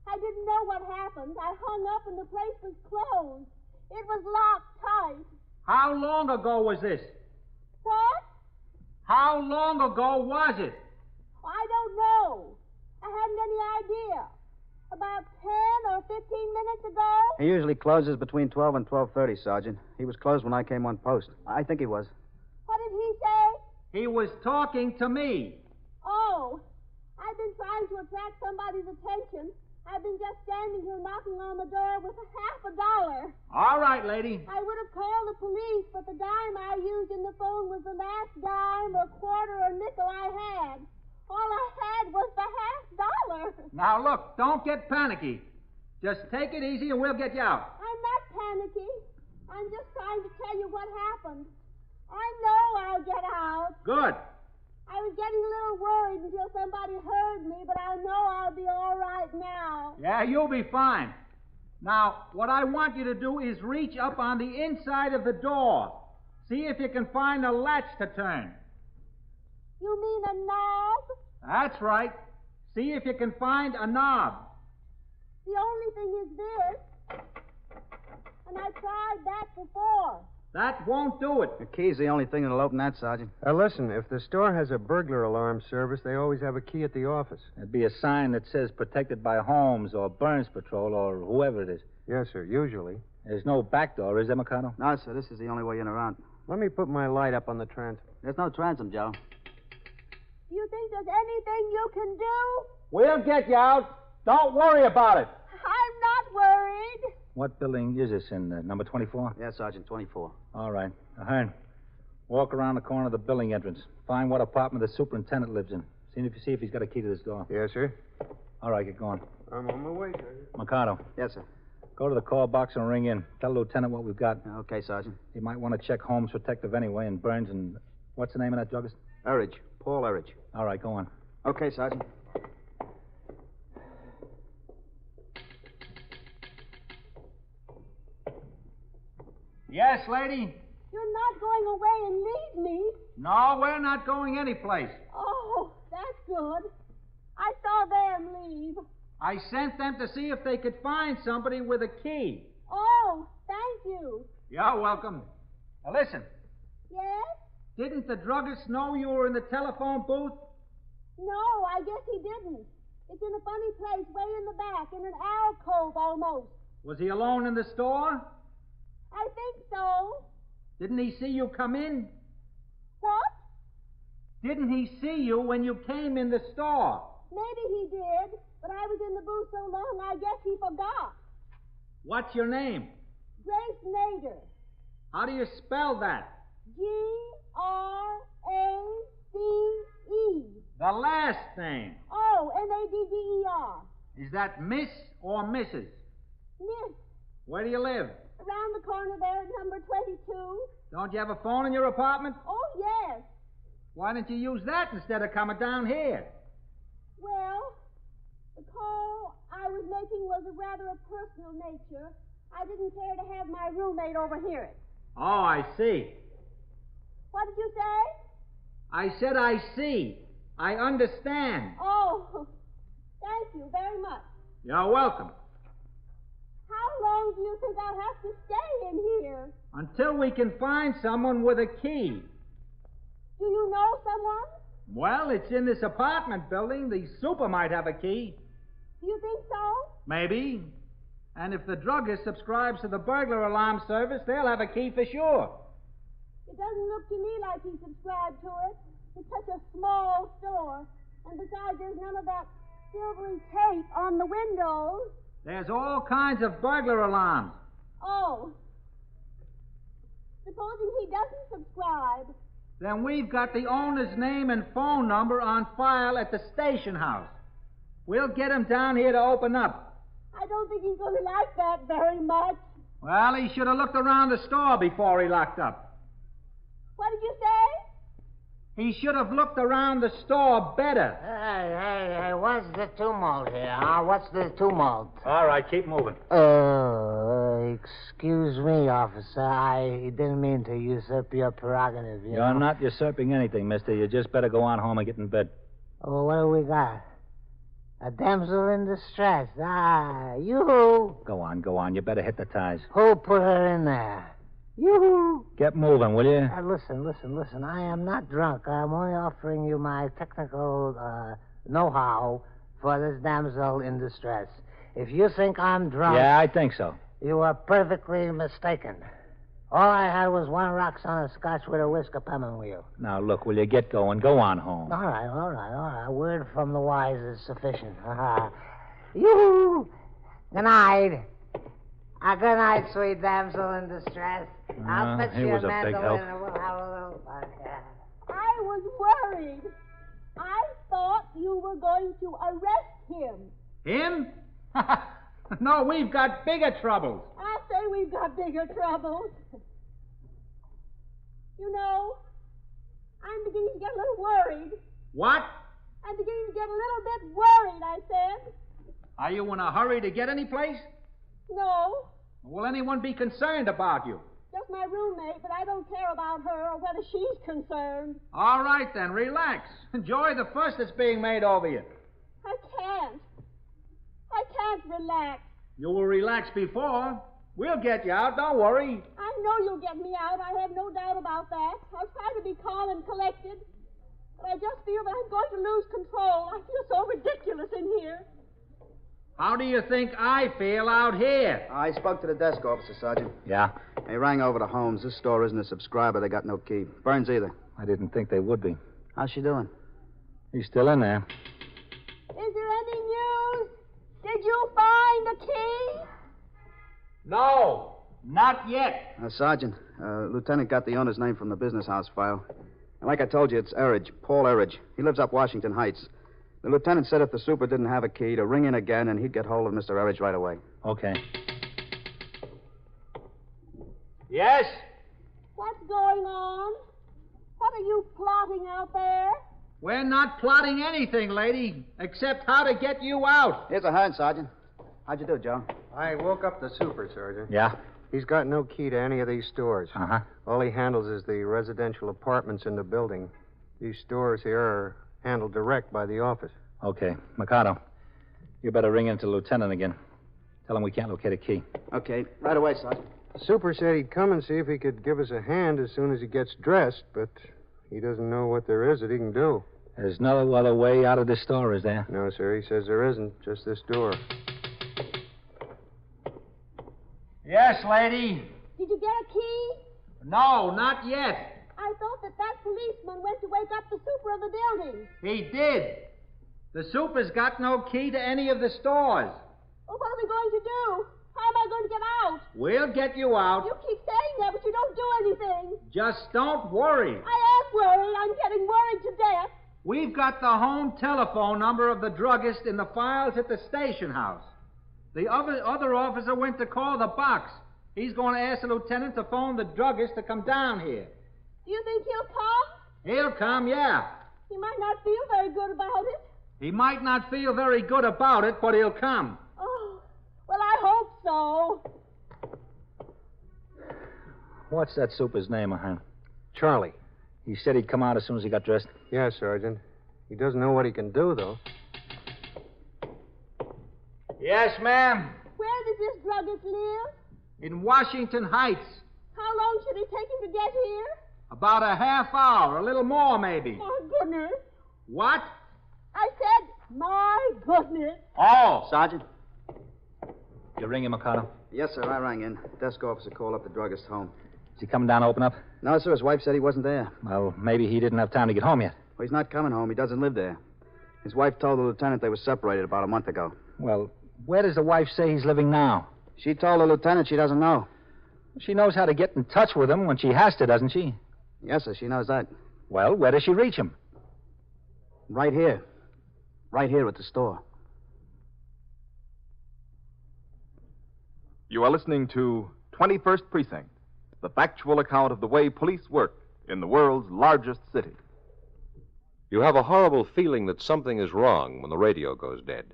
I didn't know what happened. I hung up and the place was closed. It was locked tight. How long ago was this? What? How long ago was it? I don't know. I hadn't any idea. About 10 or 15 minutes ago? He usually closes between 12 and 12:30, Sergeant. He was closed when I came on post. I think he was. What did he say? He was talking to me. Oh, I've been trying to attract somebody's attention. I've been just standing here knocking on the door with $50. All right, lady. I would have called the police, but the dime I used in the phone was the last dime or quarter or nickel I had. All I had was the $50. Now, look, don't get panicky. Just take it easy and we'll get you out. I'm not panicky. I'm just trying to tell you what happened. I know I'll get out. Good. I was getting a little worried until somebody heard me, but I know I'll be all right now. Yeah, you'll be fine. Now, what I want you to do is reach up on the inside of the door. See if you can find a latch to turn. You mean a knob? That's right. See if you can find a knob. The only thing is this, and I tried that before. That won't do it. The key's the only thing that'll open that, Sergeant. Listen, if the store has a burglar alarm service, they always have a key at the office. There'd be a sign that says protected by Holmes or Burns Patrol or whoever it is. Yes, sir, usually. There's no back door, is there, Mikado? No, sir, this is the only way in or out. Let me put my light up on the transom. There's no transom, Joe. Do you think there's anything you can do? We'll get you out. Don't worry about it. I'm not worried. What building is this in, number 24? Yes, Sergeant, 24. All right. Ahern, walk around the corner of the building entrance. Find what apartment the superintendent lives in. See if he's got a key to this door. Yes, sir. All right, get going. I'm on my way, sir. Mikado. Yes, sir. Go to the call box and ring in. Tell the lieutenant what we've got. Okay, Sergeant. You might want to check Holmes' protective anyway, and Burns and... What's the name of that druggist? Erridge. Paul Erridge. All right, go on. Okay, Sergeant. Yes, lady? You're not going away and leave me. No, we're not going anyplace. Oh, that's good. I saw them leave. I sent them to see if they could find somebody with a key. Oh, thank you. You're welcome. Now, listen. Yes? Didn't the druggist know you were in the telephone booth? No, I guess he didn't. It's in a funny place way in the back, in an alcove almost. Was he alone in the store? I think so. Didn't he see you come in? What? Didn't he see you when you came in the store? Maybe he did, but I was in the booth so long I guess he forgot. What's your name? Grace Nader. How do you spell that? Grace. The last name. Oh, Nadder. Is that Miss or Mrs.? Miss. Where do you live? Around the corner there at number 22. Don't you have a phone in your apartment? Oh, yes. Why didn't you use that instead of coming down here? Well, the call I was making was of rather a personal nature. I didn't care to have my roommate overhear it. Oh, I see. What did you say? I said I see. I understand. Oh, thank you very much. You're welcome. How long do you think I'll have to stay in here? Until we can find someone with a key. Do you know someone? Well, it's in this apartment building. The super might have a key. Do you think so? Maybe. And if the druggist subscribes to the burglar alarm service, they'll have a key for sure. It doesn't look to me like he subscribed to it. It's such a small store. And besides, there's none of that silvery tape on the windows. There's all kinds of burglar alarms. Oh. Supposing he doesn't subscribe. Then we've got the owner's name and phone number on file at the station house. We'll get him down here to open up. I don't think he's going to like that very much. Well, he should have looked around the store before he locked up. What did you say? He should have looked around the store better. Hey, what's the tumult here, huh? What's the tumult? All right, keep moving. Excuse me, officer. I didn't mean to usurp your prerogative. You're not usurping anything, mister. You just better go on home and get in bed. Oh, what do we got? A damsel in distress. Ah, yoo-hoo. Go on. You better hit the ties. Who put her in there? Yoo-hoo. Get moving, will you? Listen. I am not drunk. I'm only offering you my technical know-how for this damsel in distress. If you think I'm drunk... Yeah, I think so. You are perfectly mistaken. All I had was one rocks on a scotch with a whisk of peppermint wheel. Now, look, will you get going? Go on home. All right. Word from the wise is sufficient. Yoo-hoo! Good night. Good night, sweet damsel in distress. I'll fetch he you was a a big mandolin help. and we'll have a little fun. I was worried. I thought you were going to arrest him. Him? No, we've got bigger troubles. I say we've got bigger troubles. You know, I'm beginning to get a little worried. What? I'm beginning to get a little bit worried, I said. Are you in a hurry to get any place? No, Will anyone be concerned about you? just my roommate, but I don't care about her or whether she's concerned. All right, then, relax. Enjoy the fuss that's being made over you. I can't relax. You were relaxed before. We'll get you out, don't worry. I know you'll get me out. I have no doubt about that. I'll try to be calm and collected. But I just feel that I'm going to lose control. I feel so ridiculous in here. How do you think I feel out here? I spoke to the desk officer, Sergeant. Yeah? He rang over to Holmes. This store isn't a subscriber. They got no key. Burns either. I didn't think they would be. How's she doing? He's still in there. Is there any news? Did you find the key? No, not yet. Sergeant, Lieutenant got the owner's name from the business house file. And like I told you, it's Erridge, Paul Erridge. He lives up Washington Heights. The lieutenant said if the super didn't have a key, to ring in again, and he'd get hold of Mr. Erridge right away. Okay. Yes? What's going on? What are you plotting out there? We're not plotting anything, lady, except how to get you out. Here's a hand, Sergeant. How'd you do, Joe? I woke up the super, Sergeant. Yeah? He's got no key to any of these stores. Uh-huh. All he handles is the residential apartments in the building. These stores here are handled direct by the office. Okay. Mikado, you better ring into the lieutenant again. Tell him we can't locate a key. Okay, right away, Sergeant. The super said he'd come and see if he could give us a hand as soon as he gets dressed, but he doesn't know what there is that he can do. There's no other way out of this store, is there? No, sir. He says there isn't. Just this door. Yes, lady. Did you get a key? No, not yet. I thought that policeman went to wake up the super of the building. He did. The super's got no key to any of the stores. Well, what are we going to do? How am I going to get out? We'll get you out. You keep saying that, but you don't do anything. Just don't worry. I am worried. I'm getting worried to death. We've got the home telephone number of the druggist in the files at the station house. The other officer went to call the box. He's going to ask the lieutenant to phone the druggist to come down here. Do you think he'll come? He'll come, yeah. He might not feel very good about it. He might not feel very good about it, but he'll come. Oh, well, I hope so. What's that super's name, huh? Charlie. He said he'd come out as soon as he got dressed. Yes, Sergeant. He doesn't know what he can do, though. Yes, ma'am. Where does this druggist live? In Washington Heights. How long should it take him to get here? About a half hour, a little more, maybe. My goodness. What? I said, my goodness. Oh. Sergeant? You ring him, Mikado? Yes, sir. I rang in. Desk officer called up the druggist's home. Is he coming down to open up? No, sir. His wife said he wasn't there. Well, maybe he didn't have time to get home yet. Well, he's not coming home. He doesn't live there. His wife told the lieutenant they were separated about a month ago. Well, where does the wife say he's living now? She told the lieutenant she doesn't know. She knows how to get in touch with him when she has to, doesn't she? Yes, sir. She knows that. Well, where does she reach him? Right here. Right here at the store. You are listening to 21st Precinct, the factual account of the way police work in the world's largest city. You have a horrible feeling that something is wrong when the radio goes dead.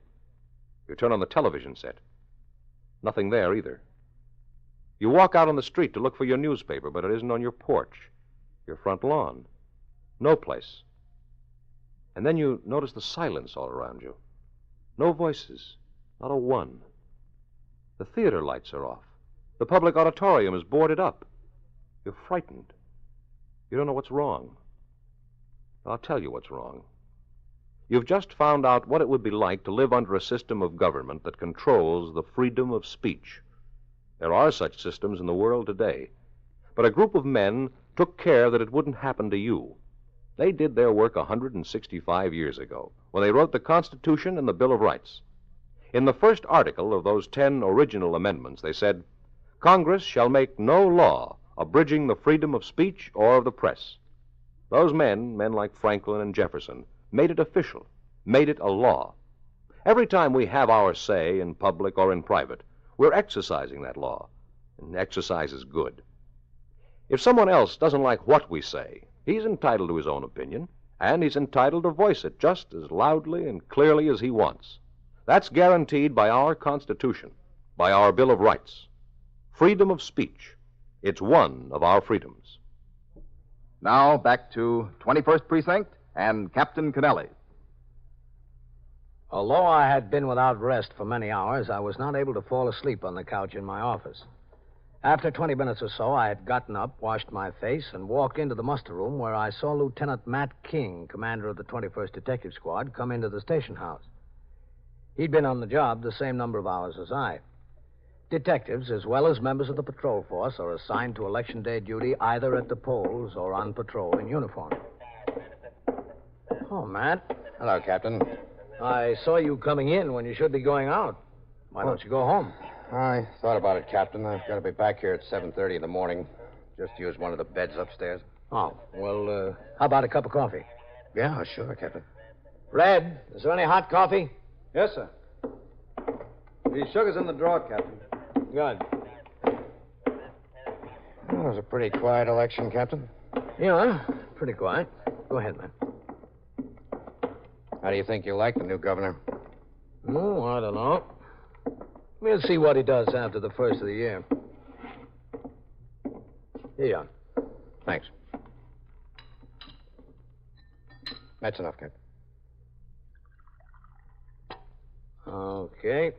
You turn on the television set. Nothing there either. You walk out on the street to look for your newspaper, but it isn't on your porch, your front lawn. No place. And then you notice the silence all around you. No voices, not a one. The theater lights are off. The public auditorium is boarded up. You're frightened. You don't know what's wrong. I'll tell you what's wrong. You've just found out what it would be like to live under a system of government that controls the freedom of speech. There are such systems in the world today. But a group of men took care that it wouldn't happen to you. They did their work 165 years ago, when they wrote the Constitution and the Bill of Rights. In the first article of those 10 original amendments, they said, Congress shall make no law abridging the freedom of speech or of the press. Those men like Franklin and Jefferson, made it official, made it a law. Every time we have our say in public or in private, we're exercising that law, and exercise is good. If someone else doesn't like what we say, he's entitled to his own opinion, and he's entitled to voice it just as loudly and clearly as he wants. That's guaranteed by our Constitution, by our Bill of Rights. Freedom of speech. It's one of our freedoms. Now, back to 21st Precinct and Captain Kennelly. Although I had been without rest for many hours, I was not able to fall asleep on the couch in my office. After 20 minutes or so, I had gotten up, washed my face, and walked into the muster room where I saw Lieutenant Matt King, commander of the 21st Detective Squad, come into the station house. He'd been on the job the same number of hours as I. Detectives, as well as members of the patrol force, are assigned to election day duty either at the polls or on patrol in uniform. Oh, Matt. Hello, Captain. I saw you coming in when you should be going out. Why don't you go home? I thought about it, Captain. I've got to be back here at 7:30 in the morning. Just use one of the beds upstairs. Oh, well, how about a cup of coffee? Yeah, sure, Captain. Red, is there any hot coffee? Yes, sir. The sugar's in the drawer, Captain. Good. Well, it was a pretty quiet election, Captain. Yeah, pretty quiet. Go ahead, man. How do you think you like the new governor? Oh, I don't know. We'll see what he does after the first of the year. Here you are. Thanks. That's enough, Captain. Okay.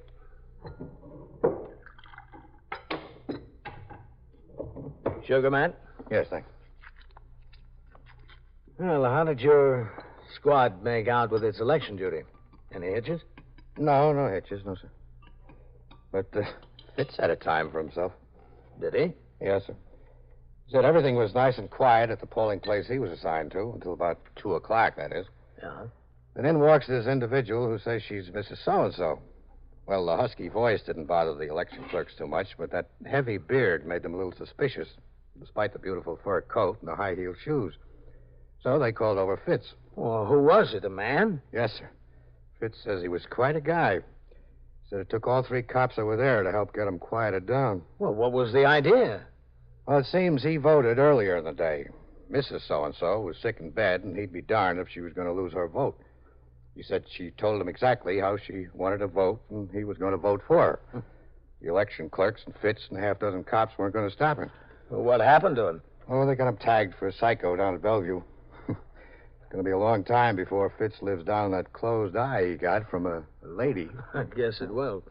Sugar, Matt? Yes, thanks. Well, how did your squad make out with its election duty? Any hitches? No hitches, no, sir. But Fitz had a time for himself. Did he? Yes, sir. He said everything was nice and quiet at the polling place he was assigned to, until about 2 o'clock, that is. Yeah. And in walks this individual who says she's Mrs. So-and-so. Well, the husky voice didn't bother the election clerks too much, but that heavy beard made them a little suspicious, despite the beautiful fur coat and the high-heeled shoes. So they called over Fitz. Well, who was it, a man? Yes, sir. Fitz says he was quite a guy. Said it took all 3 cops that were there to help get him quieted down. Well, what was the idea? Well, it seems he voted earlier in the day. Mrs. So-and-so was sick in bed, and he'd be darned if she was going to lose her vote. He said she told him exactly how she wanted to vote, and he was going to vote for her. The election clerks and Fitz and a half dozen cops weren't going to stop him. Well, what happened to him? Oh, they got him tagged for a psycho down at Bellevue. It's going to be a long time before Fitz lives down that closed eye he got from a lady. I guess it will.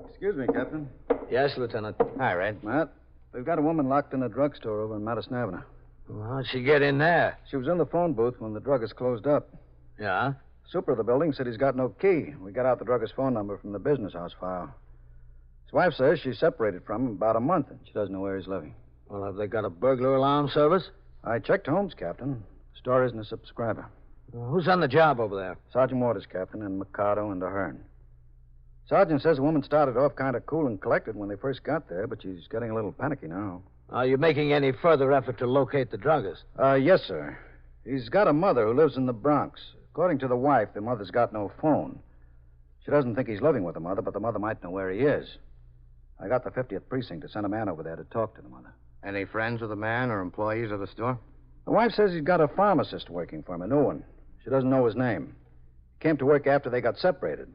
Excuse me, Captain. Yes, Lieutenant. Hi, Red. Matt, we've got a woman locked in a drugstore over on Madison Avenue. Well, how'd she get in there? She was in the phone booth when the druggist closed up. Yeah? Super of the building said he's got no key. We got out the druggist's phone number from the business house file. His wife says she's separated from him about a month, and she doesn't know where he's living. Well, have they got a burglar alarm service? I checked Holmes, Captain. Store isn't a subscriber. Well, who's on the job over there? Sergeant Waters, Captain, and Mikado and Ahern. Sergeant says the woman started off kind of cool and collected when they first got there, but she's getting a little panicky now. Are you making any further effort to locate the druggist? Yes, sir. He's got a mother who lives in the Bronx. According to the wife, the mother's got no phone. She doesn't think he's living with the mother, but the mother might know where he is. I got the 50th Precinct to send a man over there to talk to the mother. Any friends with the man or employees of the store? The wife says he's got a pharmacist working for him, a new one. She doesn't know his name. He came to work after they got separated.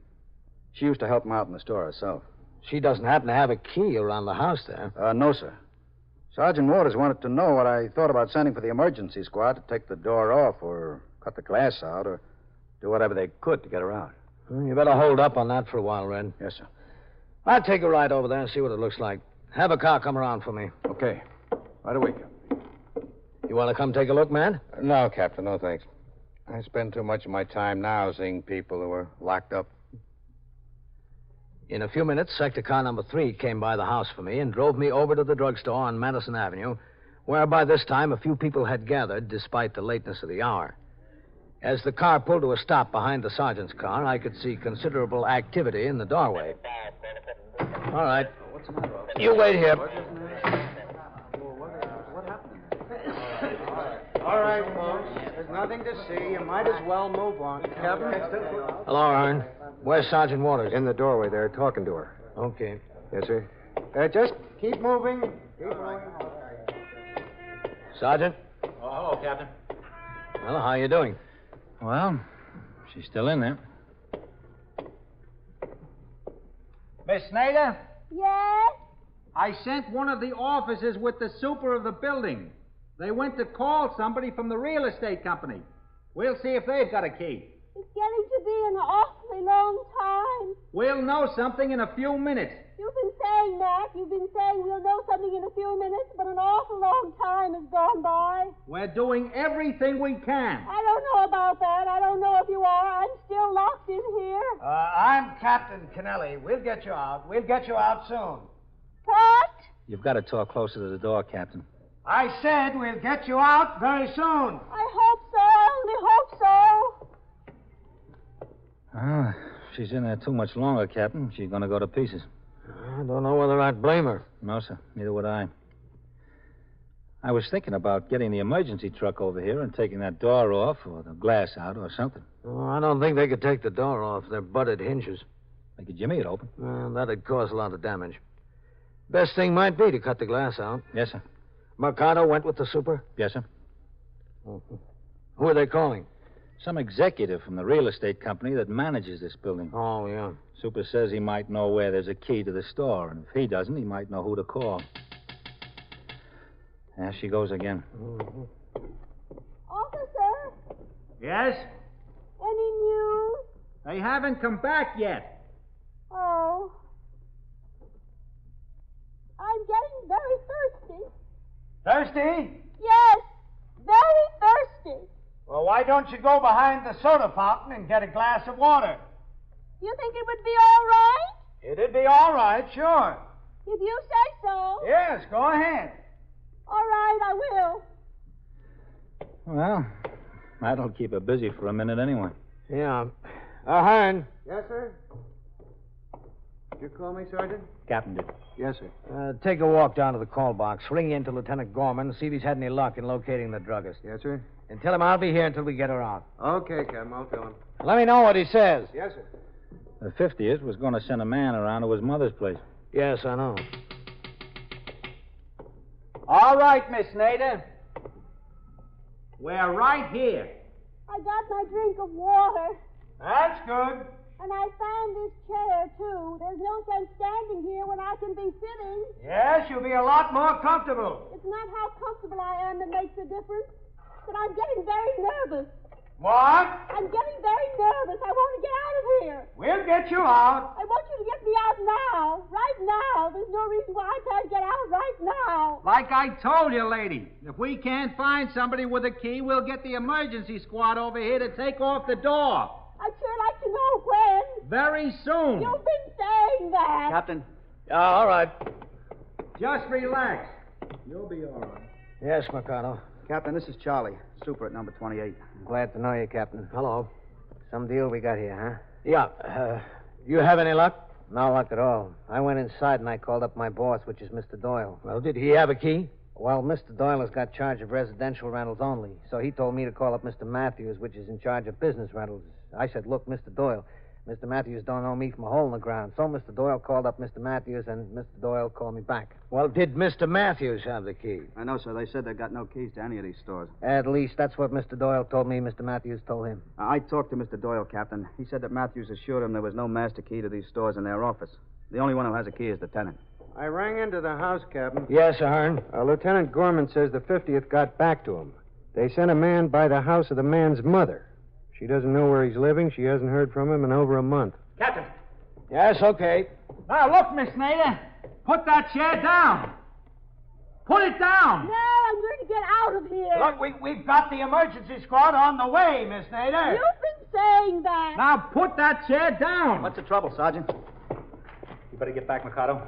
She used to help him out in the store herself. She doesn't happen to have a key around the house there. No, sir. Sergeant Waters wanted to know what I thought about sending for the emergency squad to take the door off or cut the glass out or do whatever they could to get her out. You better hold up on that for a while, Red. Yes, sir. I'll take a ride over there and see what it looks like. Have a car come around for me. Okay. Right away, Captain. You want to come take a look, man? No, Captain, no thanks. I spend too much of my time now seeing people who are locked up. In a few minutes, sector car number 3 came by the house for me and drove me over to the drugstore on Madison Avenue, where by this time a few people had gathered despite the lateness of the hour. As the car pulled to a stop behind the sergeant's car, I could see considerable activity in the doorway. All right. What's the matter? You wait here. All right, folks. There's nothing to see. You might as well move on. Captain? Hello, Aaron. Where's Sergeant Waters? In the doorway there, talking to her. Okay. Yes, sir. Just keep moving. Keep moving. Sergeant? Oh, hello, Captain. Well, how you doing? Well, she's still in there. Miss Snyder? Yes? I sent one of the officers with the super of the building. They went to call somebody from the real estate company. We'll see if they've got a key. It's getting to be an awfully long time. We'll know something in a few minutes. You've been saying that. You've been saying we'll know something in a few minutes, but an awful long time has gone by. We're doing everything we can. I don't know about that. I don't know if you are. I'm still locked in here. I'm Captain Kennelly. We'll get you out. We'll get you out soon. What? You've got to talk closer to the door, Captain. I said we'll get you out very soon. I hope so. I only hope so. Ah, if she's in there too much longer, Captain, she's going to go to pieces. I don't know whether I'd blame her. No, sir. Neither would I. I was thinking about getting the emergency truck over here and taking that door off or the glass out or something. Oh, I don't think they could take the door off. They're butted hinges. They could jimmy it open. Well, that'd cause a lot of damage. Best thing might be to cut the glass out. Yes, sir. Mercado went with the super? Yes, sir. Mm-hmm. Who are they calling? Some executive from the real estate company that manages this building. Oh, yeah. Super says he might know where there's a key to the store, and if he doesn't, he might know who to call. There she goes again. Mm-hmm. Officer, Yes? any news? They haven't come back yet. Oh. I'm getting very thirsty. Thirsty? Yes, very thirsty. Well, why don't you go behind the soda fountain and get a glass of water? You think it would be all right? It'd be all right, sure. If you say so. Yes, go ahead. All right, I will. Well, that'll keep her busy for a minute anyway. Yeah. Hearn. Yes, sir? Did you call me, Sergeant? Captain did. Yes, sir. Take a walk down to the call box. Ring in to Lieutenant Gorman and see if he's had any luck in locating the druggist. Yes, sir? And tell him I'll be here until we get her out. Okay, Captain. I'll tell him. Let me know what he says. Yes, sir. The 50th was going to send a man around to his mother's place. Yes, I know. All right, Miss Nader. We're right here. I got my drink of water. That's good. And I found this chair, too. There's no sense standing here when I can be sitting. Yes, you'll be a lot more comfortable. It's not how comfortable I am that makes a difference, but I'm getting very nervous. What? I'm getting very nervous. I want to get out of here. We'll get you out. I want you to get me out now. Right now. There's no reason why I can't get out right now. Like I told you, lady, if we can't find somebody with a key, we'll get the emergency squad over here to take off the door. I'd sure like to know when. Very soon. You've been saying that. Captain? All right. Just relax. You'll be all right. Yes, Mercado. Captain, this is Charlie, super at number 28. Glad to know you, Captain. Hello. Some deal we got here, huh? Yeah. You have any luck? No luck at all. I went inside and I called up my boss, which is Mr. Doyle. Well, did he have a key? Well, Mr. Doyle has got charge of residential rentals only, so he told me to call up Mr. Matthews, which is in charge of business rentals. I said, look, Mr. Doyle, Mr. Matthews don't know me from a hole in the ground. So Mr. Doyle called up Mr. Matthews, and Mr. Doyle called me back. Well, did Mr. Matthews have the key? I know, sir. They said they got no keys to any of these stores. At least that's what Mr. Doyle told me. Mr. Matthews told him. I talked to Mr. Doyle, Captain. He said that Matthews assured him there was no master key to these stores in their office. The only one who has a key is the tenant. I rang into the house, Captain. Yes, Ahern. Lieutenant Gorman says the 50th got back to him. They sent a man by the house of the man's mother. She doesn't know where he's living. She hasn't heard from him in over a month. Captain. Yes, okay. Now, look, Miss Nader. Put that chair down. Put it down. No, I'm going to get out of here. Look, we've got the emergency squad on the way, Miss Nader. You've been saying that. Now, put that chair down. What's the trouble, Sergeant? You better get back, Mikado.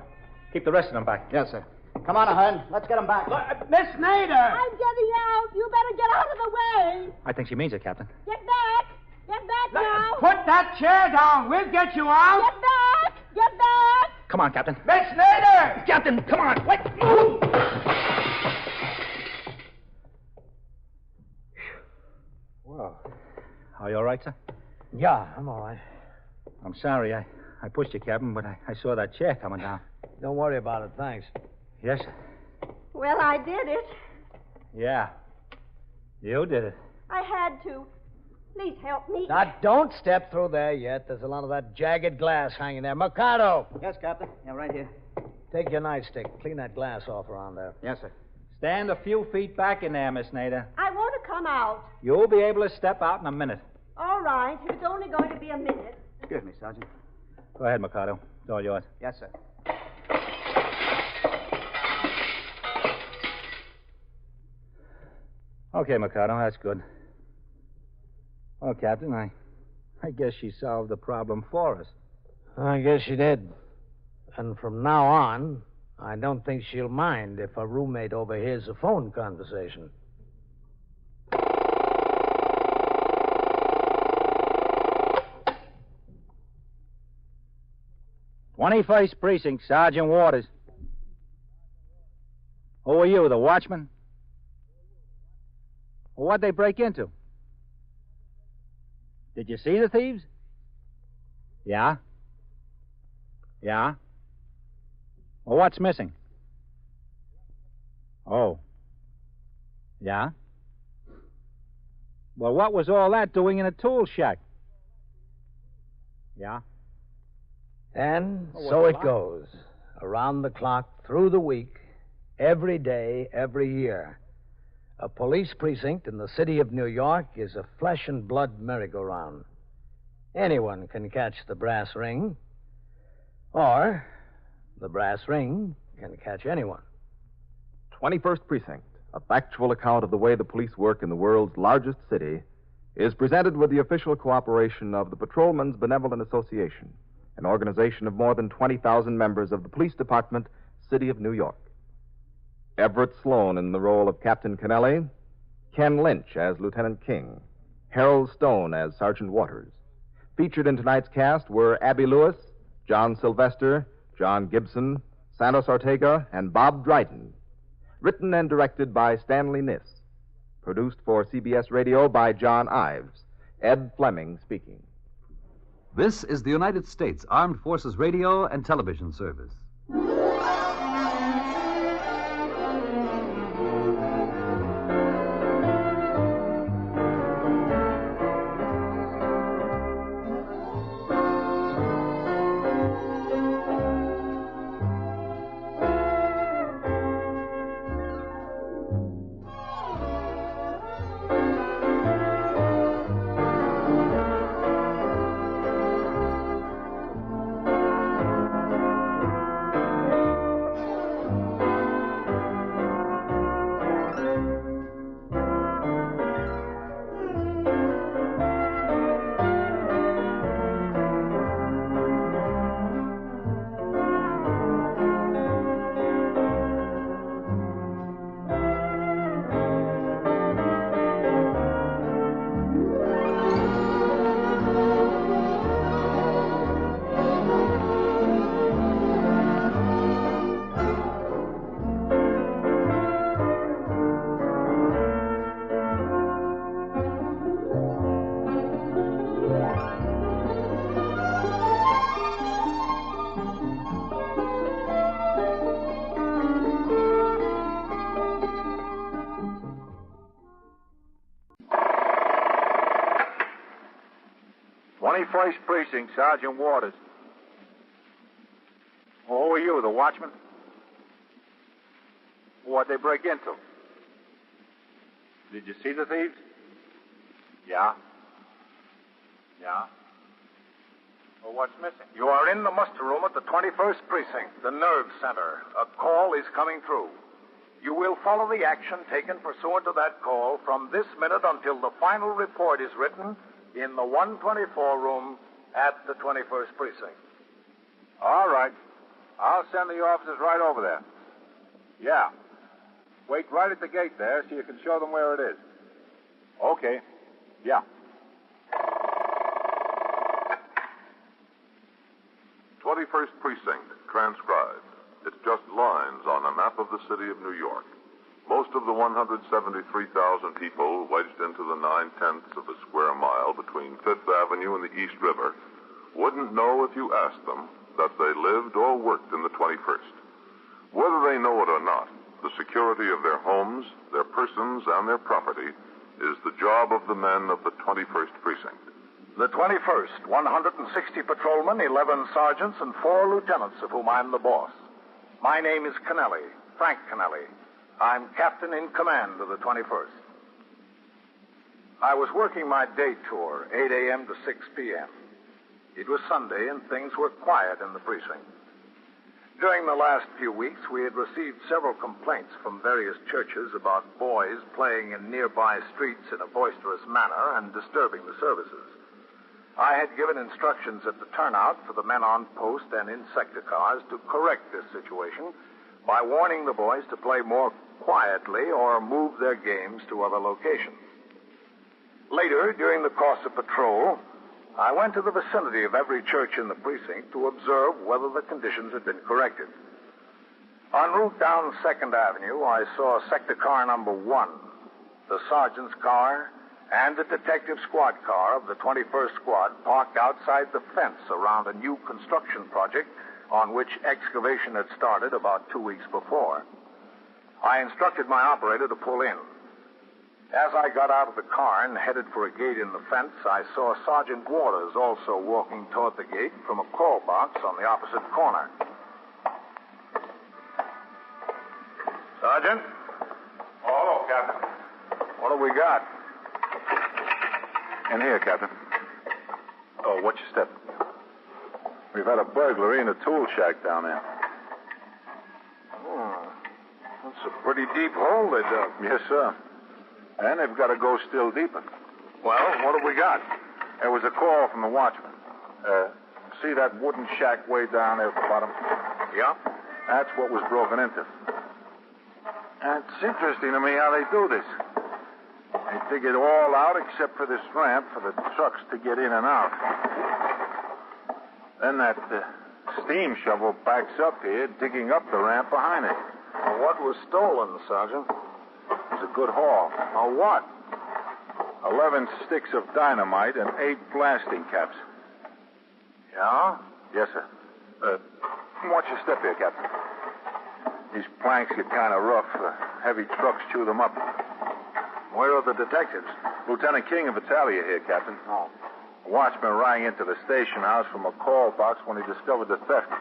Keep the rest of them back. Yes, sir. Come on, Ahern. Let's get him back. Miss Nader! I'm getting out. You better get out of the way. I think she means it, Captain. Get back. Get back now. Put that chair down. We'll get you out. Get back. Get back. Come on, Captain. Miss Nader! Captain, come on. Wait. Move. Well, are you all right, sir? Yeah, I'm all right. I'm sorry. I pushed you, Captain, but I saw that chair coming down. Don't worry about it, thanks. Yes, sir. Well, I did it. Yeah. You did it. I had to. Please help me. Now, don't step through there yet. There's a lot of that jagged glass hanging there. Mikado! Yes, Captain. Yeah, right here. Take your nightstick. Clean that glass off around there. Yes, sir. Stand a few feet back in there, Miss Nader. I want to come out. You'll be able to step out in a minute. All right. If it's only going to be a minute. Excuse me, Sergeant. Go ahead, Mikado. It's all yours. Yes, sir. Okay, Mikado, that's good. Well, Captain, I guess she solved the problem for us. I guess she did. And from now on, I don't think she'll mind if her roommate overhears a phone conversation. 21st Precinct, Sergeant Waters. Who are you, the watchman? Well, what'd they break into? Did you see the thieves? Yeah? Yeah? Well, what's missing? Oh. Yeah? Well, what was all that doing in a tool shack? Yeah? And Oh, so what's it the lie? goes. Around the clock, through the week, every day, every year. A police precinct in the city of New York is a flesh and blood merry-go-round. Anyone can catch the brass ring, or the brass ring can catch anyone. 21st Precinct, a factual account of the way the police work in the world's largest city, is presented with the official cooperation of the Patrolmen's Benevolent Association, an organization of more than 20,000 members of the Police Department, City of New York. Everett Sloan in the role of Captain Kennelly, Ken Lynch as Lieutenant King, Harold Stone as Sergeant Waters. Featured in tonight's cast were Abby Lewis, John Sylvester, John Gibson, Santos Ortega, and Bob Dryden. Written and directed by Stanley Niss. Produced for CBS Radio by John Ives. Ed Fleming speaking. This is the United States Armed Forces Radio and Television Service. First Precinct, Sergeant Waters. watchman? What'd they break into? Did you see the thieves? Yeah. Yeah. Well, what's missing? You are in the muster room at the 21st Precinct, the nerve center. A call is coming through. You will follow the action taken pursuant to that call from this minute until the final report is written in the 124 room at the 21st Precinct. All right. I'll send the officers right over there. Yeah. Wait right at the gate there so you can show them where it is. Okay. Yeah. 21st Precinct, transcribed. It's just lines on a map of the city of New York. Most of the 173,000 people wedged into the 9/10 of a square mile between Fifth Avenue and the East River wouldn't know if you asked them that they lived or worked in the 21st. Whether they know it or not, the security of their homes, their persons, and their property is the job of the men of the 21st Precinct. The 21st, 160 patrolmen, 11 sergeants, and 4 lieutenants, of whom I'm the boss. My name is Kennelly, Frank Kennelly. I'm captain in command of the 21st. I was working my day tour, 8 a.m. to 6 p.m. It was Sunday, and things were quiet in the precinct. During the last few weeks, we had received several complaints from various churches about boys playing in nearby streets in a boisterous manner and disturbing the services. I had given instructions at the turnout for the men on post and in sector cars to correct this situation by warning the boys to play more quietly or move their games to other locations. Later, during the course of patrol, I went to the vicinity of every church in the precinct to observe whether the conditions had been corrected. En route down 2nd Avenue, I saw sector car number 1, the sergeant's car, and the detective squad car of the 21st Squad parked outside the fence around a new construction project on which excavation had started about 2 weeks before. I instructed my operator to pull in. As I got out of the car and headed for a gate in the fence, I saw Sergeant Waters also walking toward the gate from a call box on the opposite corner. Sergeant? Oh, hello, Captain. What have we got? In here, Captain. Oh, watch your step. We've had a burglary in a tool shack down there. Oh, that's a pretty deep hole they dug. Yes, sir. And they've got to go still deeper. Well, what have we got? There was a call from the watchman. See that wooden shack way down there at the bottom? Yeah? That's what was broken into. And it's interesting to me how they do this. They dig it all out except for this ramp for the trucks to get in and out. Then that steam shovel backs up here, digging up the ramp behind it. Well, what was stolen, Sergeant? It was a good haul. Oh, what? 11 sticks of dynamite and 8 blasting caps. Yeah? Yes, sir. Watch your step here, Captain. These planks get kind of rough. Heavy trucks chew them up. Where are the detectives? Lieutenant King of Italia here, Captain. Oh. A watchman rang into the station house from a call box when he discovered the theft.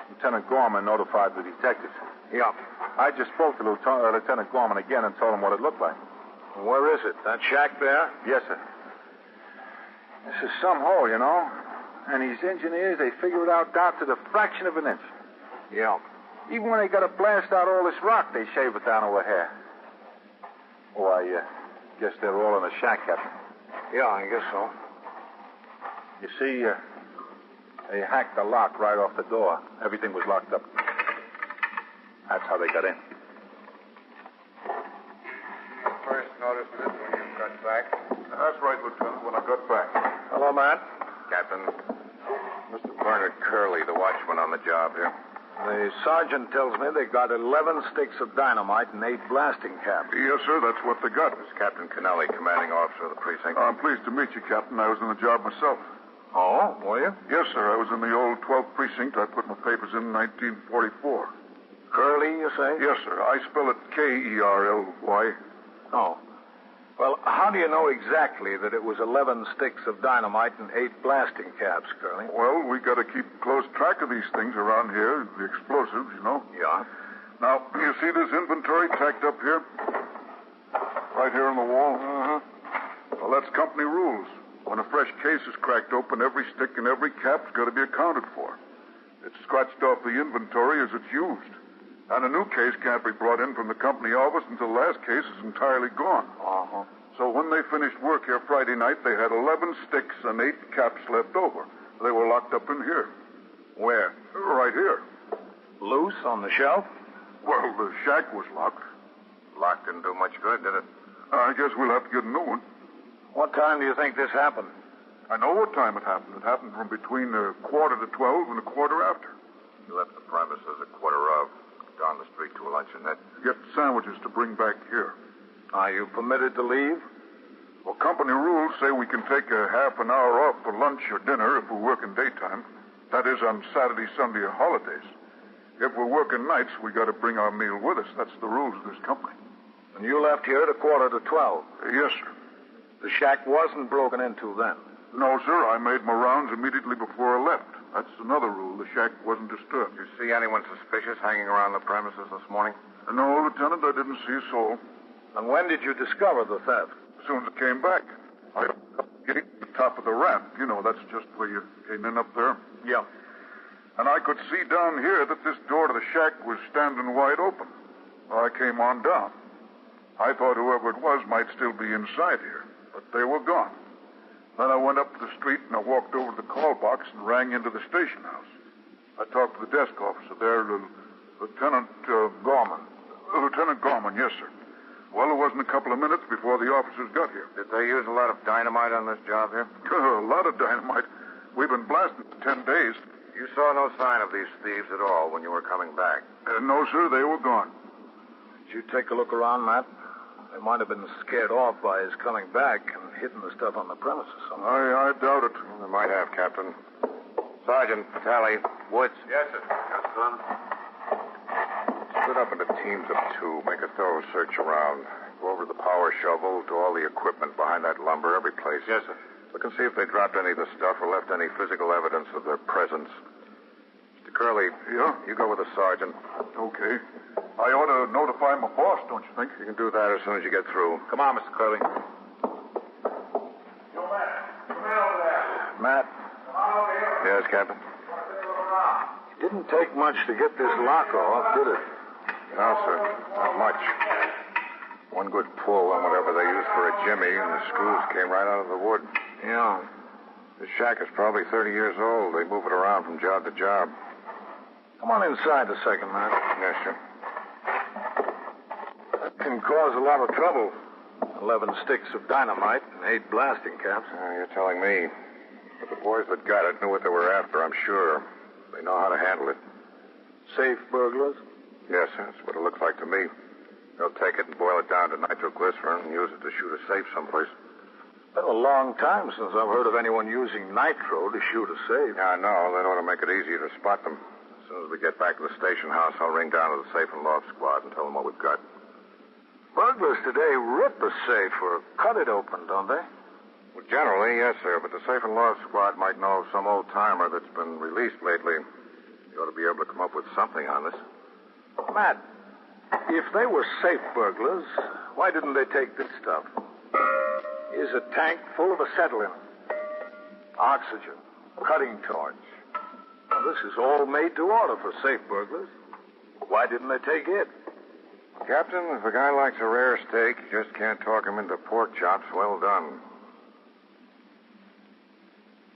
Lieutenant Gorman notified the detectives. Yeah. I just spoke to Lieutenant Gorman again and told him what it looked like. Where is it? That shack there? Yes, sir. This is some hole, you know. And these engineers, they figure it out down to the fraction of an inch. Yeah. Even when they got to blast out all this rock, they shave it down to a hair. Oh, I guess they're all in the shack, Captain. Yeah, I guess so. You see, they hacked the lock right off the door. Everything was locked up. That's how they got in. First noticed it when you got back. That's right, Lieutenant, when I got back. Hello, Matt. Captain, Mr. Bernard Curley, the watchman on the job here. The sergeant tells me they got 11 sticks of dynamite and 8 blasting caps. Yes, sir, that's what they got. This is Captain Kennelly, commanding officer of the precinct. I'm pleased to meet you, Captain. I was on the job myself. Oh, were you? Yes, sir. I was in the old 12th precinct. I put my papers in 1944. Curley, you say? Yes, sir. I spell it Kerly. Oh. Well, how do you know exactly that it was 11 sticks of dynamite and 8 blasting caps, Curly? Well, we got to keep close track of these things around here, the explosives, you know. Yeah. Now, you see this inventory tacked up here? Right here on the wall? Uh-huh. Well, that's company rules. When a fresh case is cracked open, every stick and every cap's got to be accounted for. It's scratched off the inventory as it's used. And a new case can't be brought in from the company office until the last case is entirely gone. Uh-huh. So when they finished work here Friday night, they had 11 sticks and 8 caps left over. They were locked up in here. Where? Right here. Loose on the shelf? Well, the shack was locked. Lock didn't do much good, did it? I guess we'll have to get a new one. What time do you think this happened? I know what time it happened. It happened from between 11:15 and 1:15. You left the premises at 1:15, down the street to a luncheonette. Get sandwiches to bring back here. Are you permitted to leave? Well, company rules say we can take a half an hour off for lunch or dinner if we're working daytime. That is on Saturday, Sunday, or holidays. If we're working nights, we got to bring our meal with us. That's the rules of this company. And you left here at 11:45? Yes, sir. The shack wasn't broken into then? No, sir. I made my rounds immediately before I left. That's another rule. The shack wasn't disturbed. Did you see anyone suspicious hanging around the premises this morning? No, Lieutenant, I didn't see a soul. And when did you discover the theft? As soon as I came back. I get to the top of the ramp. You know, that's just where you came in up there. Yeah. And I could see down here that this door to the shack was standing wide open. I came on down. I thought whoever it was might still be inside here, but they were gone. Then I went up to the street and I walked over to the call box and rang into the station house. I talked to the desk officer there, Lieutenant Gorman. Lieutenant Gorman, yes, sir. Well, it wasn't a couple of minutes before the officers got here. Did they use a lot of dynamite on this job here? A lot of dynamite. We've been blasting for 10 days. You saw no sign of these thieves at all when you were coming back? No, sir, they were gone. Did you take a look around, Matt? They might have been scared off by his coming back and hidden the stuff on the premises somewhere. I doubt it. They might have, Captain. Sergeant, Tally, Woods. Yes, sir. Yes, son. Split up into teams of 2. Make a thorough search around. Go over the power shovel, to all the equipment behind that lumber, every place. Yes, sir. Look and see if they dropped any of the stuff or left any physical evidence of their presence. Mr. Curley. Yeah? You go with the sergeant. Okay. I ought to notify my boss, don't you think? You can do that as soon as you get through. Come on, Mr. Curley. Yo, Matt. Come in over there. Matt. Come on over here. Yes, Captain. It didn't take much to get this lock off, did it? No, sir. Not much. One good pull on whatever they used for a jimmy, and the screws came right out of the wood. Yeah. The shack is probably 30 years old. They move it around from job to job. Come on inside a second, Matt. Yes, sir. That can cause a lot of trouble. 11 sticks of dynamite and 8 blasting caps. You're telling me. But the boys that got it knew what they were after, I'm sure. They know how to handle it. Safe burglars? Yes, sir. That's what it looks like to me. They'll take it and boil it down to nitroglycerin and use it to shoot a safe someplace. It's been a long time since I've heard of anyone using nitro to shoot a safe. Yeah, I know. That ought to make it easier to spot them. As soon as we get back to the station house, I'll ring down to the safe and loft squad and tell them what we've got. Burglars today rip a safe or cut it open, don't they? Well, generally, yes, sir. But the safe and loft squad might know of some old-timer that's been released lately. You ought to be able to come up with something on this. Matt, if they were safe burglars, why didn't they take this stuff? Here's a tank full of acetylene, oxygen, cutting torch. Well, this is all made to order for safe burglars. Why didn't they take it? Captain, if a guy likes a rare steak, you just can't talk him into pork chops well done.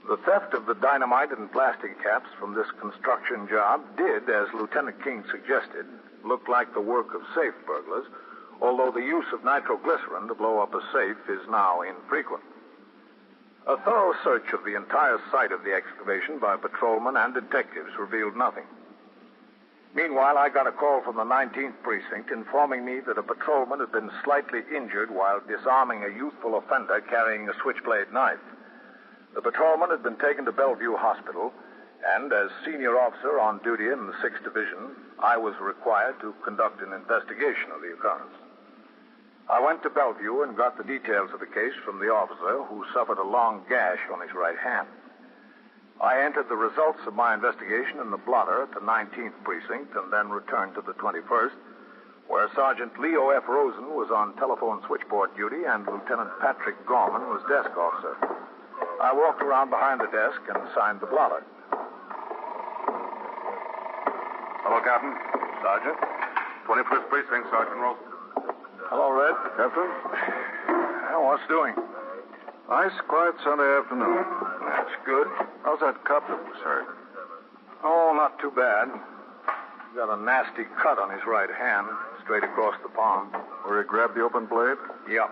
The theft of the dynamite and plastic caps from this construction job did, as Lieutenant King suggested, look like the work of safe burglars, although the use of nitroglycerin to blow up a safe is now infrequent. A thorough search of the entire site of the excavation by patrolmen and detectives revealed nothing. Meanwhile, I got a call from the 19th Precinct informing me that a patrolman had been slightly injured while disarming a youthful offender carrying a switchblade knife. The patrolman had been taken to Bellevue Hospital, and as senior officer on duty in the 6th Division, I was required to conduct an investigation of the occurrence. I went to Bellevue and got the details of the case from the officer who suffered a long gash on his right hand. I entered the results of my investigation in the blotter at the 19th Precinct and then returned to the 21st, where Sergeant Leo F. Rosen was on telephone switchboard duty and Lieutenant Patrick Gorman was desk officer. I walked around behind the desk and signed the blotter. Hello, Captain. Sergeant. 21st Precinct, Sergeant Rosen. Hello, Red. Captain. What's doing? Nice, quiet Sunday afternoon. That's good. How's that cop that was hurt? Oh, not too bad. Got a nasty cut on his right hand, straight across the palm. Where he grabbed the open blade? Yep.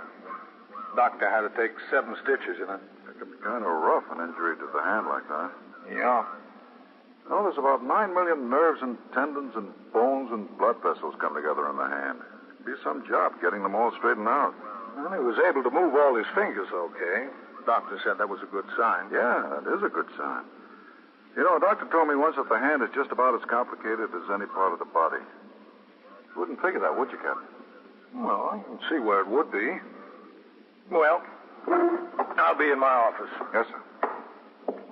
Doctor had to take 7 stitches in it. That could be kind of rough, an injury to the hand like that. Yeah. Oh, there's about 9 million nerves and tendons and bones and blood vessels come together in the hand. It'd be some job getting them all straightened out. Well, he was able to move all his fingers okay. The doctor said that was a good sign. Yeah, that is a good sign. You know, a doctor told me once that the hand is just about as complicated as any part of the body. You wouldn't figure that, would you, Captain? Well, I can see where it would be. Well, I'll be in my office. Yes, sir.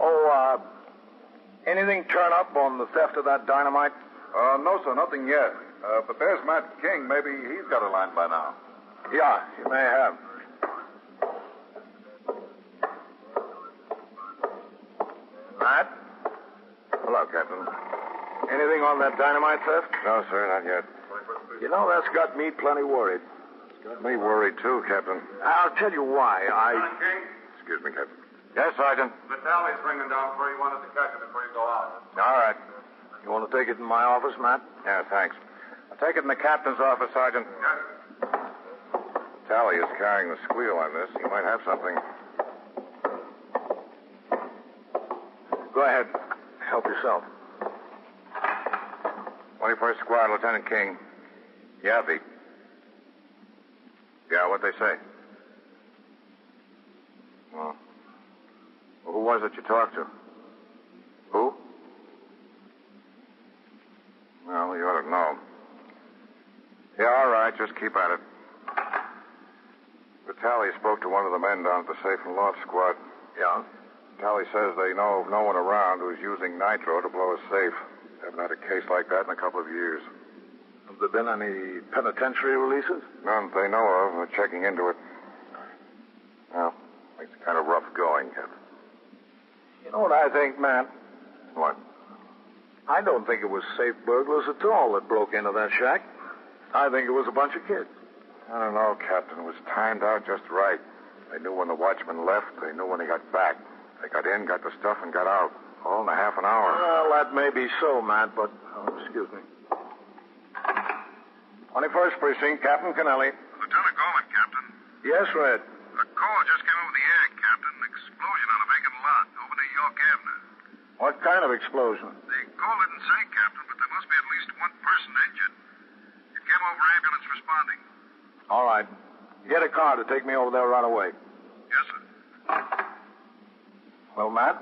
Oh, anything turn up on the theft of that dynamite? No, sir, nothing yet. But there's Matt King. Maybe he's got a line by now. Yeah, he may have. Matt? Hello, Captain. Anything on that dynamite theft? No, sir, not yet. You know, that's got me plenty worried. It's got me worried, too, Captain. I'll tell you why. King? Excuse me, Captain. Yes, Sergeant? The tally's ringing down for you. Wanted to catch it before you go out. All right. You want to take it in my office, Matt? Yeah, thanks. I'll take it in the captain's office, Sergeant. Yes. Tally is carrying the squeal on this. He might have something. Go ahead. Help yourself. 21st Squad, Lieutenant King. Yeah, Pete. Yeah, what'd they say? Well, who was it you talked to? Who? Well, you ought to know. Yeah, all right, just keep at it. Tally spoke to one of the men down at the Safe and Loft Squad. Yeah? Tally says they know of no one around who's using nitro to blow a safe. Haven't had a case like that in a couple of years. Have there been any penitentiary releases? None they know of. We're checking into it. Well, makes it kind of rough going, Captain. You know what I think, Matt? What? I don't think it was safe burglars at all that broke into that shack. I think it was a bunch of kids. I don't know, Captain. It was timed out just right. They knew when the watchman left. They knew when he got back. They got in, got the stuff, and got out. All in a half an hour. Well, that may be so, Matt, but... Oh, excuse me. 21st Precinct, Captain Kennelly. Lieutenant Gorman, Captain. Yes, Red. A call just came over the air, Captain. An explosion on a vacant lot over near York Avenue. What kind of explosion? The call didn't say, Captain, but there must be at least one person injured. It came over ambulance responding. All right. Get a car to take me over there right away. Yes, sir. Well, Matt,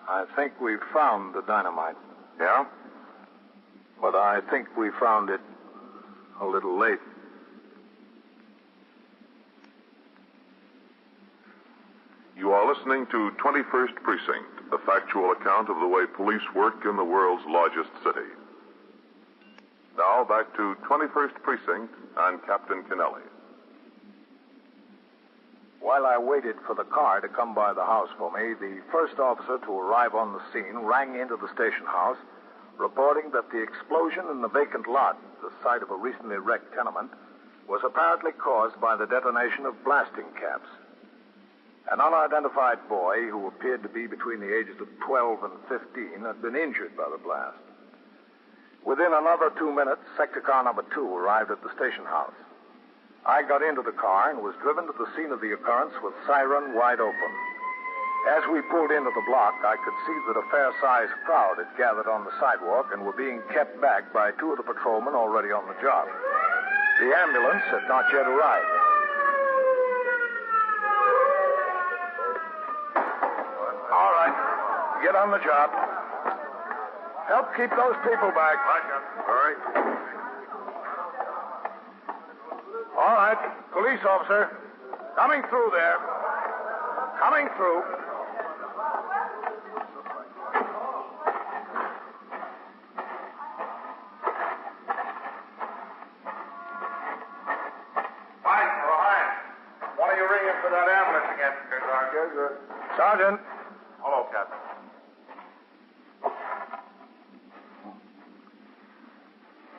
I think we found the dynamite. Yeah? But I think we found it a little late. You are listening to 21st Precinct, a factual account of the way police work in the world's largest city. Now back to 21st Precinct and Captain Kennelly. While I waited for the car to come by the house for me, the first officer to arrive on the scene rang into the station house, reporting that the explosion in the vacant lot, the site of a recently wrecked tenement, was apparently caused by the detonation of blasting caps. An unidentified boy who appeared to be between the ages of 12 and 15 had been injured by the blast. Within another 2 minutes, sector car number 2 arrived at the station house. I got into the car and was driven to the scene of the occurrence with siren wide open. As we pulled into the block, I could see that a fair-sized crowd had gathered on the sidewalk and were being kept back by 2 of the patrolmen already on the job. The ambulance had not yet arrived. All right, get on the job. Help keep those people back. All right. All right, Police officer. Coming through there. Coming through. Mike, behind. What are you ringing for that ambulance again? Sergeant. Hello, Captain.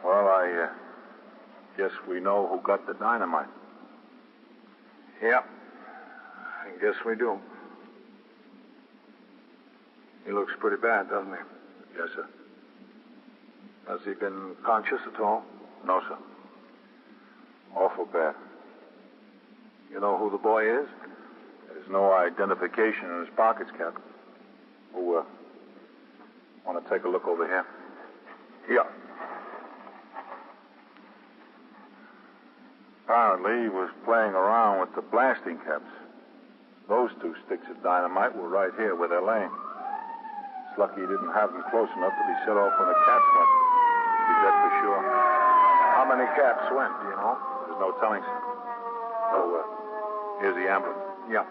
Well, I guess we know who got the dynamite. Yep. I guess we do. He looks pretty bad, doesn't he? Yes, sir. Has he been conscious at all? No, sir. Awful bad. You know who the boy is? There's no identification in his pockets, Captain. Who, want to take a look over here? Yeah. Apparently, he was playing around with the blasting caps. Those two sticks of dynamite were right here where they're laying. It's lucky he didn't have them close enough to be set off when the caps went. Be dead for sure. How many caps went, do you know? There's no telling, sir. Oh, here's the ambulance. Yeah.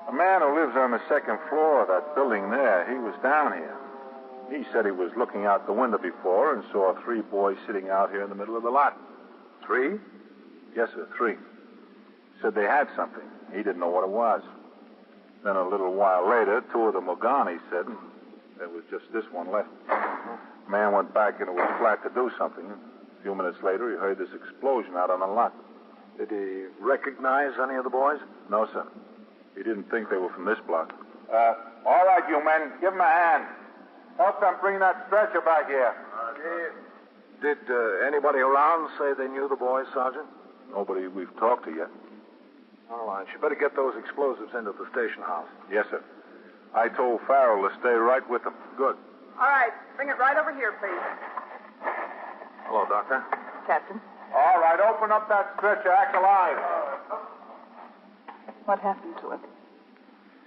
A man who lives on the second floor of that building there, he was down here. He said he was looking out the window before and saw 3 boys sitting out here in the middle of the lot. 3? Yes, sir, 3. Said they had something. He didn't know what it was. Then a little while later, 2 of them were gone, he said, and there was just this one left. Man went back into his flat to do something. A few minutes later, he heard this explosion out on the lot. Did he recognize any of the boys? No, sir. He didn't think they were from this block. All right, you men. Give him a hand. Help them bring that stretcher back here. Did anybody around say they knew the boys, Sergeant? Nobody we've talked to yet. All right. You better get those explosives into the station house. Yes, sir. I told Farrell to stay right with them. Good. All right. Bring it right over here, please. Hello, Doctor. Captain, All right. Open up that stretcher. Act alive. what happened to him?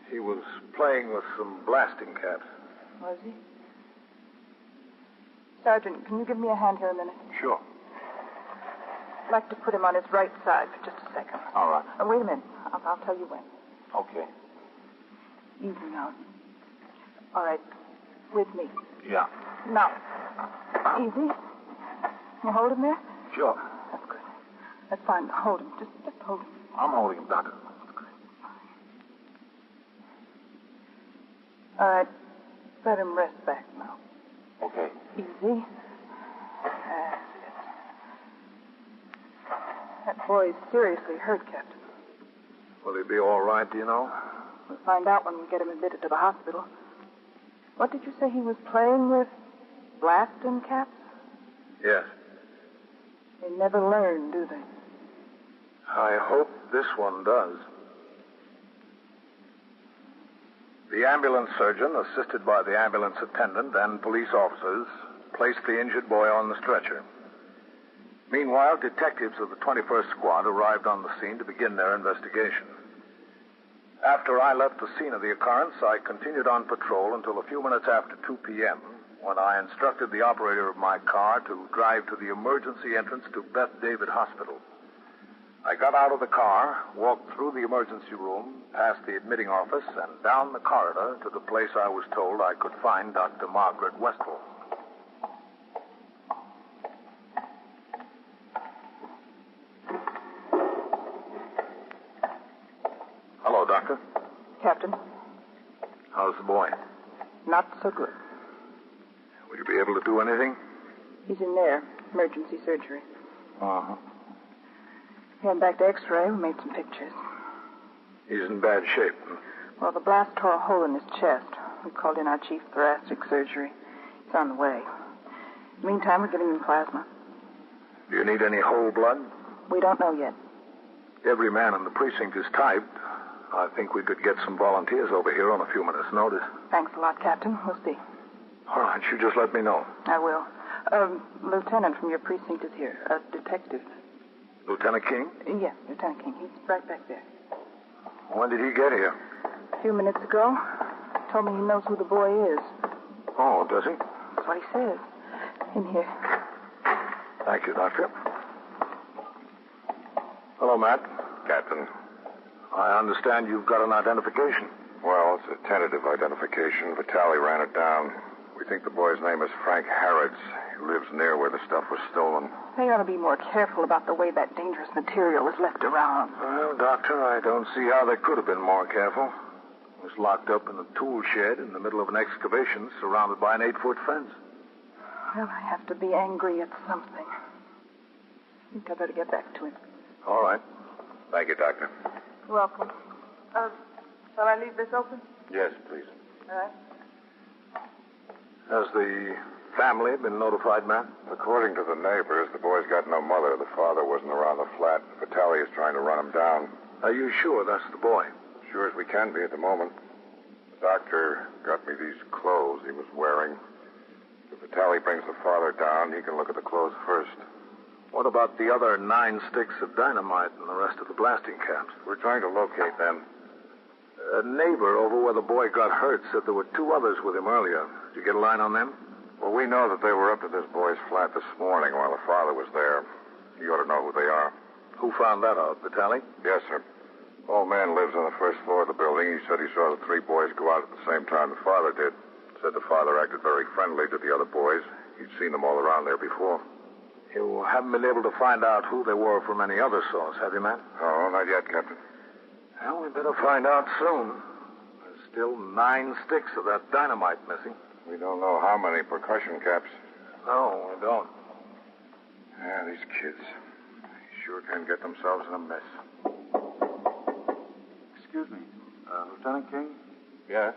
He was playing with some blasting caps. Was he? Sergeant, can you give me a hand here a minute? Sure. I'd like to put him on his right side for just a second. All right. Wait a minute. I'll tell you when. Okay. Easy now. All right. With me. Yeah. Now. Easy. You hold him there? Sure. That's good. That's fine. Hold him. Just hold him. I'm holding him, Doctor. All right. Let him rest back now. Okay. Easy. That's it. That boy's seriously hurt, Captain. Will he be all right, do you know? We'll find out when we get him admitted to the hospital. What did you say he was playing with? Blasting caps? Yes. They never learn, do they? I hope this one does. The ambulance surgeon, assisted by the ambulance attendant and police officers, placed the injured boy on the stretcher. Meanwhile, detectives of the 21st Squad arrived on the scene to begin their investigation. After I left the scene of the occurrence, I continued on patrol until a few minutes after 2 p.m., when I instructed the operator of my car to drive to the emergency entrance to Beth David Hospital. I got out of the car, walked through the emergency room, past the admitting office, and down the corridor to the place I was told I could find Dr. Margaret Westphal. Hello, Doctor. Captain, How's the boy? not so good. Will you be able to do anything? He's in there. Emergency surgery. Uh-huh. We went back to X-ray. We made some pictures. He's in bad shape. Well, the blast tore a hole in his chest. We called in our chief thoracic surgery. He's on the way. In the meantime, we're giving him plasma. Do you need any whole blood? We don't know yet. Every man in the precinct is typed. I think we could get some volunteers over here on a few minutes' notice. Thanks a lot, Captain. We'll see. All right, you just let me know. I will. Lieutenant from your precinct is here. A detective. Lieutenant King? Yes, Lieutenant King. He's right back there. When did he get here? A few minutes ago. Told me he knows who the boy is. Oh, does he? That's what he says. In here. Thank you, Doctor. Hello, Matt. Captain. I understand you've got an identification. Well, it's a tentative identification. Vitale ran it down. We think the boy's name is Frank Harrods. He lives near where the stuff was stolen. They ought to be more careful about the way that dangerous material is left around. Well, Doctor, I don't see how they could have been more careful. It was locked up in a tool shed in the middle of an excavation surrounded by an 8-foot fence. Well, I have to be angry at something. I think I better get back to him. All right. Thank you, Doctor. You're welcome. Shall I leave this open? Yes, please. All right. Has the family been notified, Matt? According to the neighbors, the boy's got no mother. The father wasn't around the flat. Vitale is trying to run him down. Are you sure that's the boy? Sure as we can be at the moment. The doctor got me these clothes he was wearing. If Vitale brings the father down, he can look at the clothes first. What about the other 9 sticks of dynamite and the rest of the blasting caps? We're trying to locate them. A neighbor over where the boy got hurt said there were 2 others with him earlier. Did you get a line on them? Well, we know that they were up to this boy's flat this morning while the father was there. You ought to know who they are. Who found that out, Vitale? Yes, sir. Old man lives on the first floor of the building. He said he saw the 3 boys go out at the same time the father did. Said the father acted very friendly to the other boys. He'd seen them all around there before. You haven't been able to find out who they were from any other source, have you, Matt? Oh, not yet, Captain. Well, we better find out soon. There's still 9 sticks of that dynamite missing. We don't know how many percussion caps. No, we don't. Yeah, these kids. They sure can get themselves in a mess. Excuse me, Lieutenant King? Yes?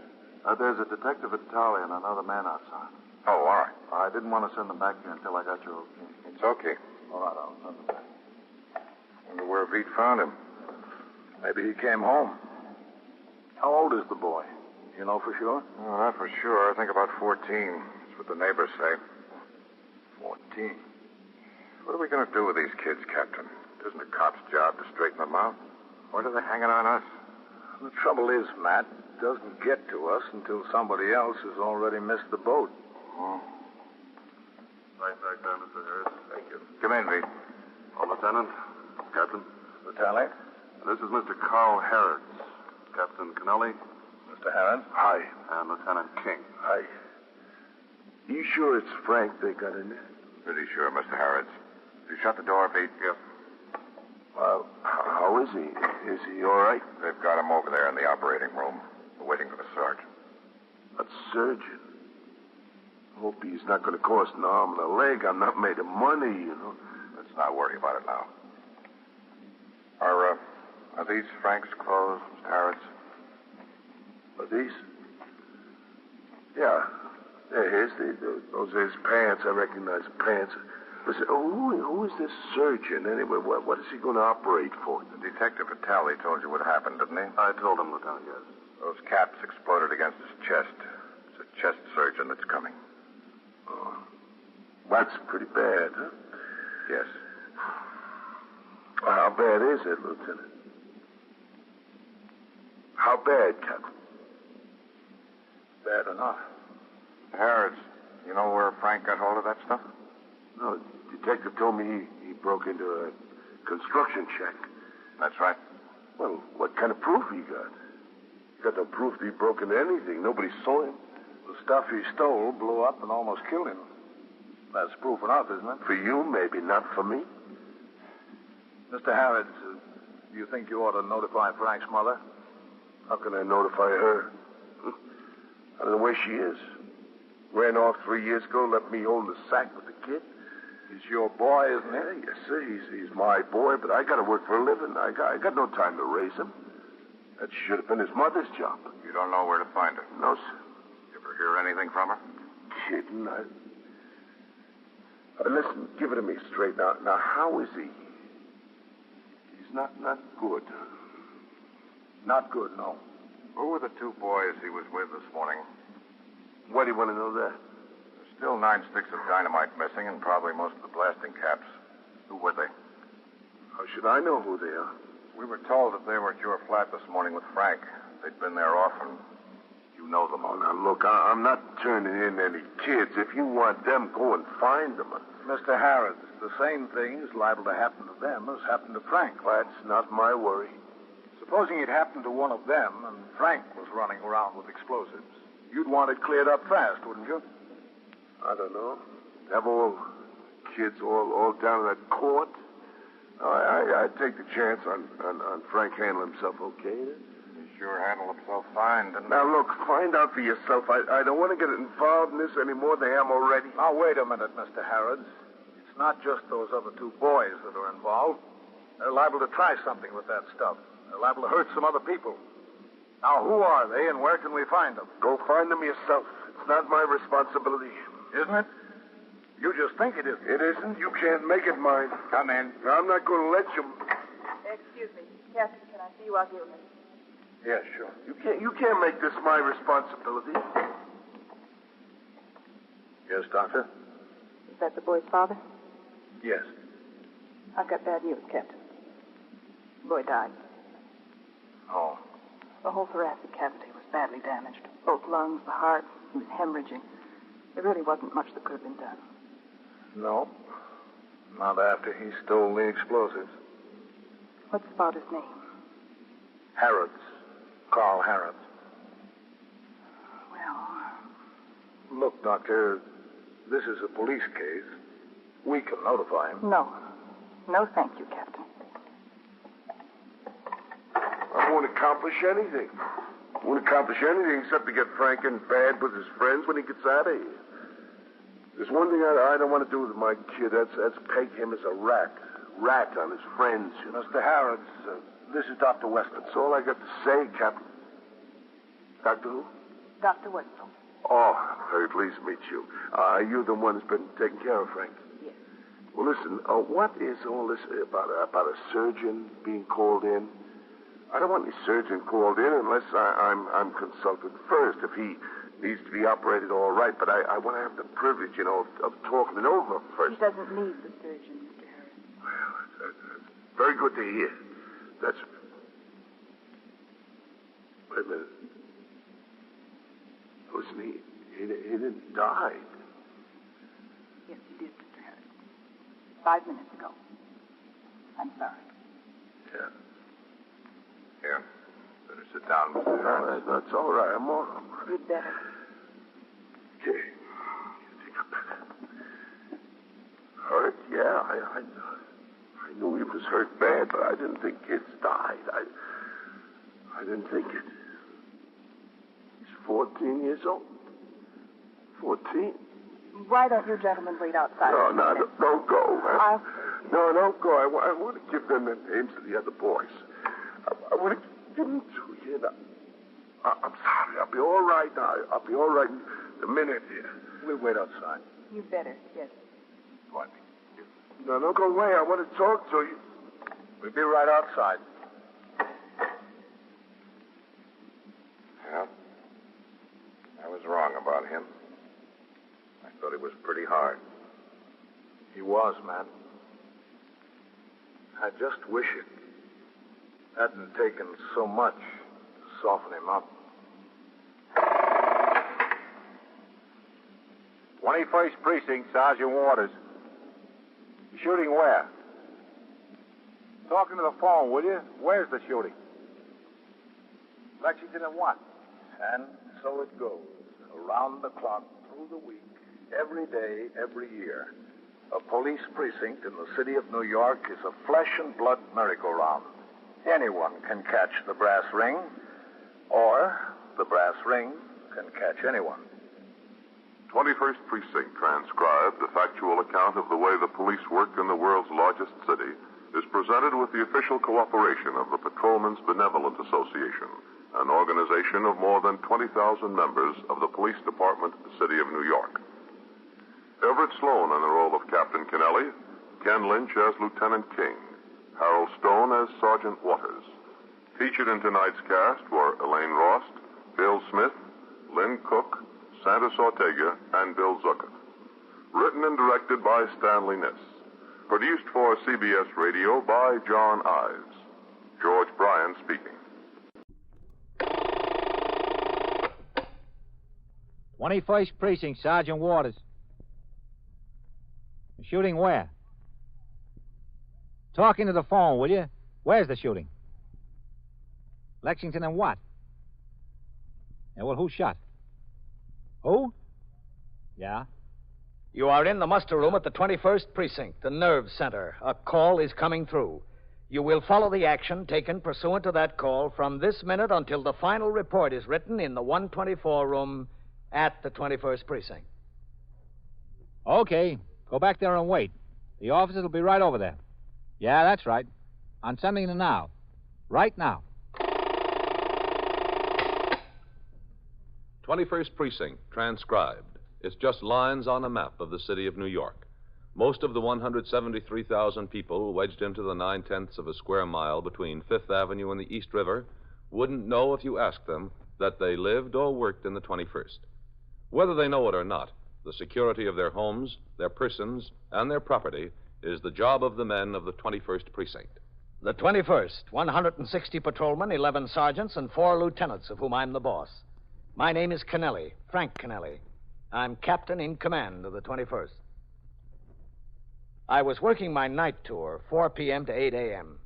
There's a detective at Vitale and another man outside. Oh, all right. I didn't want to send them back here until I got your okay. It's okay. All right, I'll send them back. Wonder where Vete found him. Maybe he came home. How old is the boy? You know for sure? Oh, not for sure. I think about 14. That's what the neighbors say. 14. What are we going to do with these kids, Captain? It isn't a cop's job to straighten them out. What are they hanging on us? The trouble is, Matt, it doesn't get to us until somebody else has already missed the boat. Oh. Right back there, Mr. Harris. Thank you. Come in, Vete. Oh, Lieutenant. Captain. Vitale? This is Mr. Carl Harrods. Captain Kennelly. Mr. Harrods? Hi. And Lieutenant King. Hi. You sure it's Frank they got in there? Pretty sure, Mr. Harrods. You shut the door, Vete? Yep. Well, how is he? Is he all right? They've got him over there in the operating room. We're waiting for the sergeant. That surgeon? Hope he's not going to cost an arm and a leg. I'm not made of money, you know. Let's not worry about it now. Are these Frank's clothes, Mr. Harrods? Are these? Yeah. They're his. Those are his pants. I recognize the pants. Listen, who is this surgeon, anyway? What is he going to operate for? The detective Vitale told you what happened, didn't he? I told him, Lieutenant, yes. Those caps exploded against his chest. It's a chest surgeon that's coming. Oh. That's pretty bad, huh? Yes. Well, how bad is it, Lieutenant? How bad, Captain? Bad enough. Harrods, you know where Frank got hold of that stuff? No, the detective told me he broke into a construction shack. That's right. Well, what kind of proof he got? He got no proof that he broke into anything. Nobody saw him. The stuff he stole blew up and almost killed him. That's proof enough, isn't it? For you, maybe, not for me. Mr. Harrods, do you think you ought to notify Frank's mother? How can I notify her? I don't know where she is. Ran off 3 years ago, left me holding the sack with the kid. He's your boy, isn't he? Yes, sir. He's my boy, but I got to work for a living. I got no time to raise him. That should have been his mother's job. You don't know where to find her? No, sir. You ever hear anything from her? Kidding. Listen, give it to me straight now. Now, how is he? He's not good. Not good, no. Who were the 2 boys he was with this morning? Why do you want to know that? There's still 9 sticks of dynamite missing and probably most of the blasting caps. Who were they? How should I know who they are? We were told that they were at your flat this morning with Frank. They'd been there often. You know them. Oh, now, look, I'm not turning in any kids. If you want them, go and find them. Mr. Harrods, the same thing is liable to happen to them as happened to Frank. That's not my worry. Supposing it happened to one of them and Frank was running around with explosives, you'd want it cleared up fast, wouldn't you? I don't know. Have all kids all down in that court? I'd take the chance on Frank handling himself okay. He sure handled himself fine, didn't he? Now, look, find out for yourself. I don't want to get involved in this any more than I am already. Now, wait a minute, Mr. Harrods. It's not just those other two boys that are involved. They're liable to try something with that stuff. They're liable to hurt some other people. Now, who are they and where can we find them? Go find them yourself. It's not my responsibility. Isn't it? You just think it is. It isn't. You can't make it mine. Come in. I'm not going to let you. Excuse me. Captain, can I see you out here a minute? Yeah, sure. You can't make this my responsibility. Yes, Doctor? Is that the boy's father? Yes. I've got bad news, Captain. The boy died. Oh. The whole thoracic cavity was badly damaged. Both lungs, the heart. He was hemorrhaging. There really wasn't much that could have been done. No. Not after he stole the explosives. What's the father's name? Harrods. Carl Harrods. Well... Look, Doctor, this is a police case. We can notify him. No. No, thank you, Captain. I won't accomplish anything. Won't accomplish anything except to get Frank in bad with his friends when he gets out of here. There's one thing I don't want to do with my kid. That's peg him as a rat. Rat on his friends. Mr. Harrods, this is Dr. Weston. That's all I got to say, Captain. Doctor who? Dr. Weston. Oh, very pleased to meet you. You're the one who's been taking care of Frank. Yes. Well, listen, what is all this about a surgeon being called in? I don't want any surgeon called in unless I'm consulted first. If he needs to be operated, all right, but I want to have the privilege, of talking it over first. He doesn't need the surgeon, Mr. Harris. Well, that's very good to hear. That's... Wait a minute. Listen, he didn't die. Yes, he did, Mr. Harris. 5 minutes ago. I'm sorry. Yeah. Here. Better sit down, Mr. Harris. That's all right. I'm all right. You'd better. Okay. Take a bit. Hurt? Yeah, I knew he was hurt bad, but I didn't think kids died. I didn't think it. He's 14 years old. 14? Why don't you gentlemen wait outside? No, don't go. I'll... No, don't go. I want to give them the names of the other boys. I want to give them to you. I'm sorry. I'll be all right now. I'll be all right in a minute here. We'll wait outside. You better, yes. What? No, don't go away. I want to talk to you. We'll be right outside. Well, I was wrong about him. I thought he was pretty hard. He was, man. I just wish it hadn't taken so much to soften him up. 21st Precinct, Sergeant Waters. The shooting where? Talking to the phone, will you? Where's the shooting? Lexington and what? And so it goes. Around the clock, through the week, every day, every year. A police precinct in the city of New York is a flesh and blood merry-go-round. Anyone can catch the brass ring, or the brass ring can catch anyone. 21st Precinct transcribed the factual account of the way the police work in the world's largest city is presented with the official cooperation of the Patrolmen's Benevolent Association, an organization of more than 20,000 members of the Police Department, City of New York. Everett Sloan in the role of Captain Kennelly, Ken Lynch as Lieutenant King, Harold Stone as Sergeant Waters. Featured in tonight's cast were Elaine Rost, Bill Smith, Lynn Cook, Sandus Ortega, and Bill Zucker. Written and directed by Stanley Niss. Produced for CBS Radio by John Ives. George Bryan speaking. 21st Precinct, Sergeant Waters. The shooting where? Talk into the phone, will you? Where's the shooting? Lexington and what? Yeah, well, who shot? Who? Yeah? You are in the muster room at the 21st Precinct, the nerve center. A call is coming through. You will follow the action taken pursuant to that call from this minute until the final report is written in the 124 room at the 21st Precinct. Okay. Go back there and wait. The officers will be right over there. Yeah, that's right. I'm sending them now. Right now. 21st Precinct, transcribed. It's just lines on a map of the city of New York. Most of the 173,000 people wedged into the 9/10 of a square mile between Fifth Avenue and the East River wouldn't know if you asked them that they lived or worked in the 21st. Whether they know it or not, the security of their homes, their persons, and their property is the job of the men of the 21st Precinct. The 21st, 160 patrolmen, 11 sergeants, and 4 lieutenants, of whom I'm the boss. My name is Kennelly, Frank Kennelly. I'm captain in command of the 21st. I was working my night tour, 4 p.m. to 8 a.m.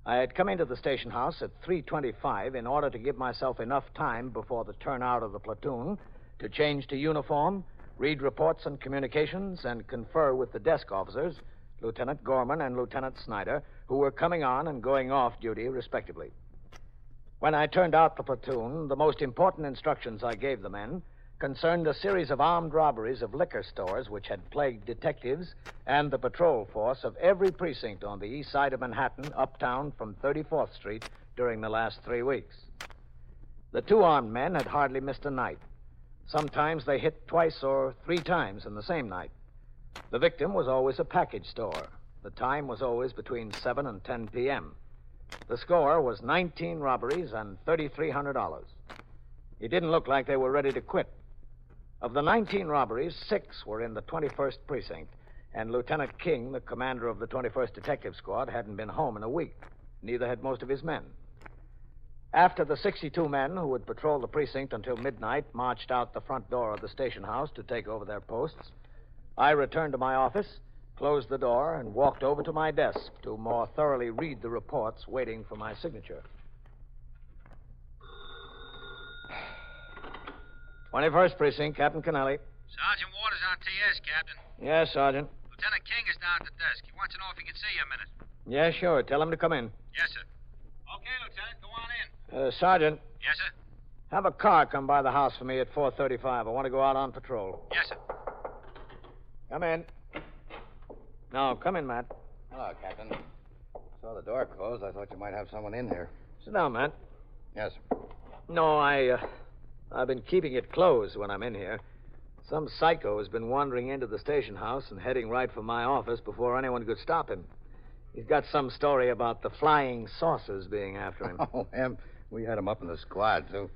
I had come into the station house at 3:25 in order to give myself enough time before the turnout of the platoon to change to uniform, read reports and communications, and confer with the desk officers, Lieutenant Gorman and Lieutenant Snyder, who were coming on and going off duty, respectively. When I turned out the platoon, the most important instructions I gave the men concerned a series of armed robberies of liquor stores which had plagued detectives and the patrol force of every precinct on the east side of Manhattan, uptown from 34th Street during the last 3 weeks. The 2 armed men had hardly missed a night. Sometimes they hit twice or 3 times in the same night. The victim was always a package store. The time was always between 7 and 10 p.m. The score was 19 robberies and $3,300. It didn't look like they were ready to quit. Of the 19 robberies, 6 were in the 21st Precinct, and Lieutenant King, the commander of the 21st Detective Squad, hadn't been home in a week. Neither had most of his men. After the 62 men who would patrol the precinct until midnight marched out the front door of the station house to take over their posts, I returned to my office, closed the door, and walked over to my desk to more thoroughly read the reports waiting for my signature. 21st Precinct, Captain Kennelly. Sergeant Waters on TS, Captain. Yes, Sergeant. Lieutenant King is down at the desk. He wants to know if he can see you a minute. Yeah, sure. Tell him to come in. Yes, sir. Okay, Lieutenant, go on in. Sergeant. Yes, sir. Have a car come by the house for me at 4:35. I want to go out on patrol. Yes, sir. Come in. No, come in, Matt. Hello, Captain. Saw the door closed. I thought you might have someone in here. Sit down, Matt. Yes. No, I've been keeping it closed when I'm in here. Some psycho has been wandering into the station house and heading right for my office before anyone could stop him. He's got some story about the flying saucers being after him. Oh, him. We had him up in the squad, too.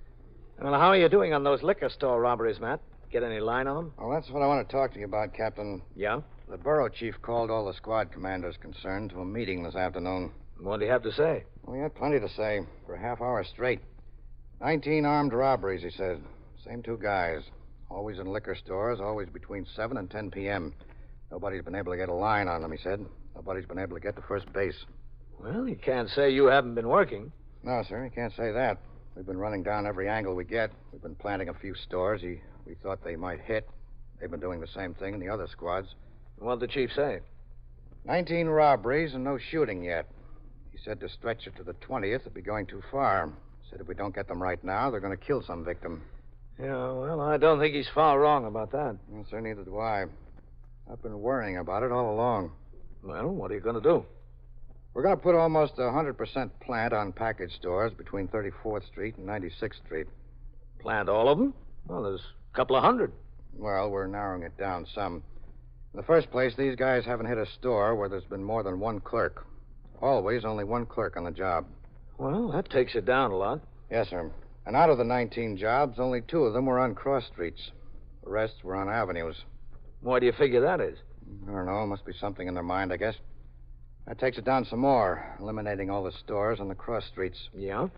Well, how are you doing on those liquor store robberies, Matt? Get any line on them? Well, that's what I want to talk to you about, Captain. Yeah? The borough chief called all the squad commanders concerned to a meeting this afternoon. What do you have to say? Well, he had plenty to say for a half hour straight. 19 armed robberies, he said. Same 2 guys. Always in liquor stores, always between 7 and 10 p.m. Nobody's been able to get a line on them, he said. Nobody's been able to get to first base. Well, you can't say you haven't been working. No, sir, you can't say that. We've been running down every angle we get. We've been planting a few stores we thought they might hit. They've been doing the same thing in the other squads. What'd the chief say? 19 robberies and no shooting yet. He said to stretch it to the 20th, it'd be going too far. Said if we don't get them right now, they're going to kill some victim. Yeah, well, I don't think he's far wrong about that. Well, sir, neither do I. I've been worrying about it all along. Well, what are you going to do? We're going to put almost 100% plant on package stores between 34th Street and 96th Street. Plant all of them? Well, there's a couple of hundred. Well, we're narrowing it down some. In the first place, these guys haven't hit a store where there's been more than 1 clerk. Always only 1 clerk on the job. Well, that takes it down a lot. Yes, sir. And out of the 19 jobs, only 2 of them were on cross streets. The rest were on avenues. Why do you figure that is? I don't know. Must be something in their mind, I guess. That takes it down some more, eliminating all the stores on the cross streets. Yeah?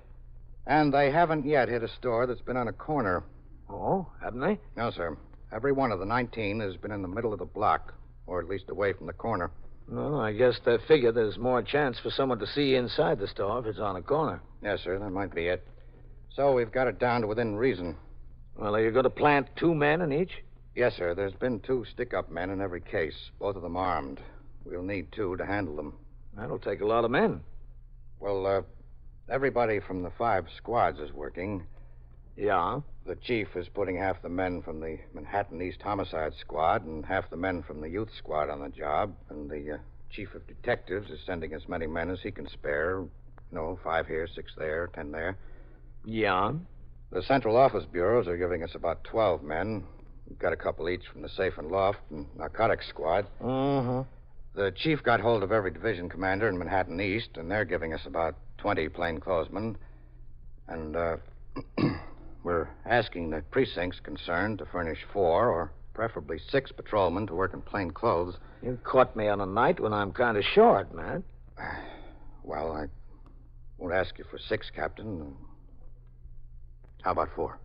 And they haven't yet hit a store that's been on a corner. Oh, haven't they? No, sir. Every one of the 19 has been in the middle of the block, or at least away from the corner. Well, I guess they figure there's more chance for someone to see inside the store if it's on a corner. Yes, sir, that might be it. So we've got it down to within reason. Well, are you going to plant 2 men in each? Yes, sir. There's been 2 stick-up men in every case, both of them armed. We'll need 2 to handle them. That'll take a lot of men. Well, everybody from the 5 squads is working. Yeah? The chief is putting half the men from the Manhattan East Homicide Squad and half the men from the Youth Squad on the job. And the chief of detectives is sending as many men as he can spare. 5 here, 6 there, 10 there. Yeah? The central office bureaus are giving us about 12 men. We've got a couple each from the safe and loft and narcotics squad. Mm-hmm. The chief got hold of every division commander in Manhattan East, and they're giving us about 20 plainclothesmen. And, we're asking the precincts concerned to furnish 4 or preferably 6 patrolmen to work in plain clothes. You caught me on a night when I'm kind of short, man. Well, I won't ask you for 6, Captain. How about 4?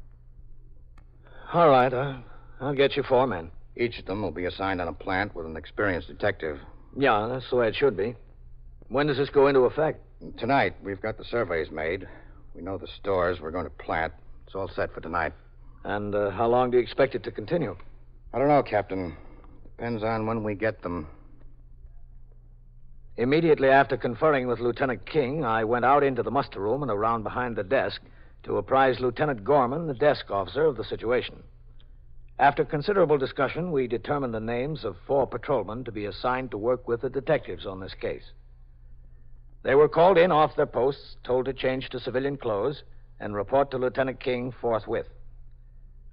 All right, I'll get you 4 men. Each of them will be assigned on a plant with an experienced detective. Yeah, that's the way it should be. When does this go into effect? Tonight. We've got the surveys made. We know the stores we're going to plant. It's all set for tonight. And how long do you expect it to continue? I don't know, Captain. Depends on when we get them. Immediately after conferring with Lieutenant King, I went out into the muster room and around behind the desk to apprise Lieutenant Gorman, the desk officer, of the situation. After considerable discussion, we determined the names of 4 patrolmen to be assigned to work with the detectives on this case. They were called in off their posts, told to change to civilian clothes, and report to Lieutenant King forthwith.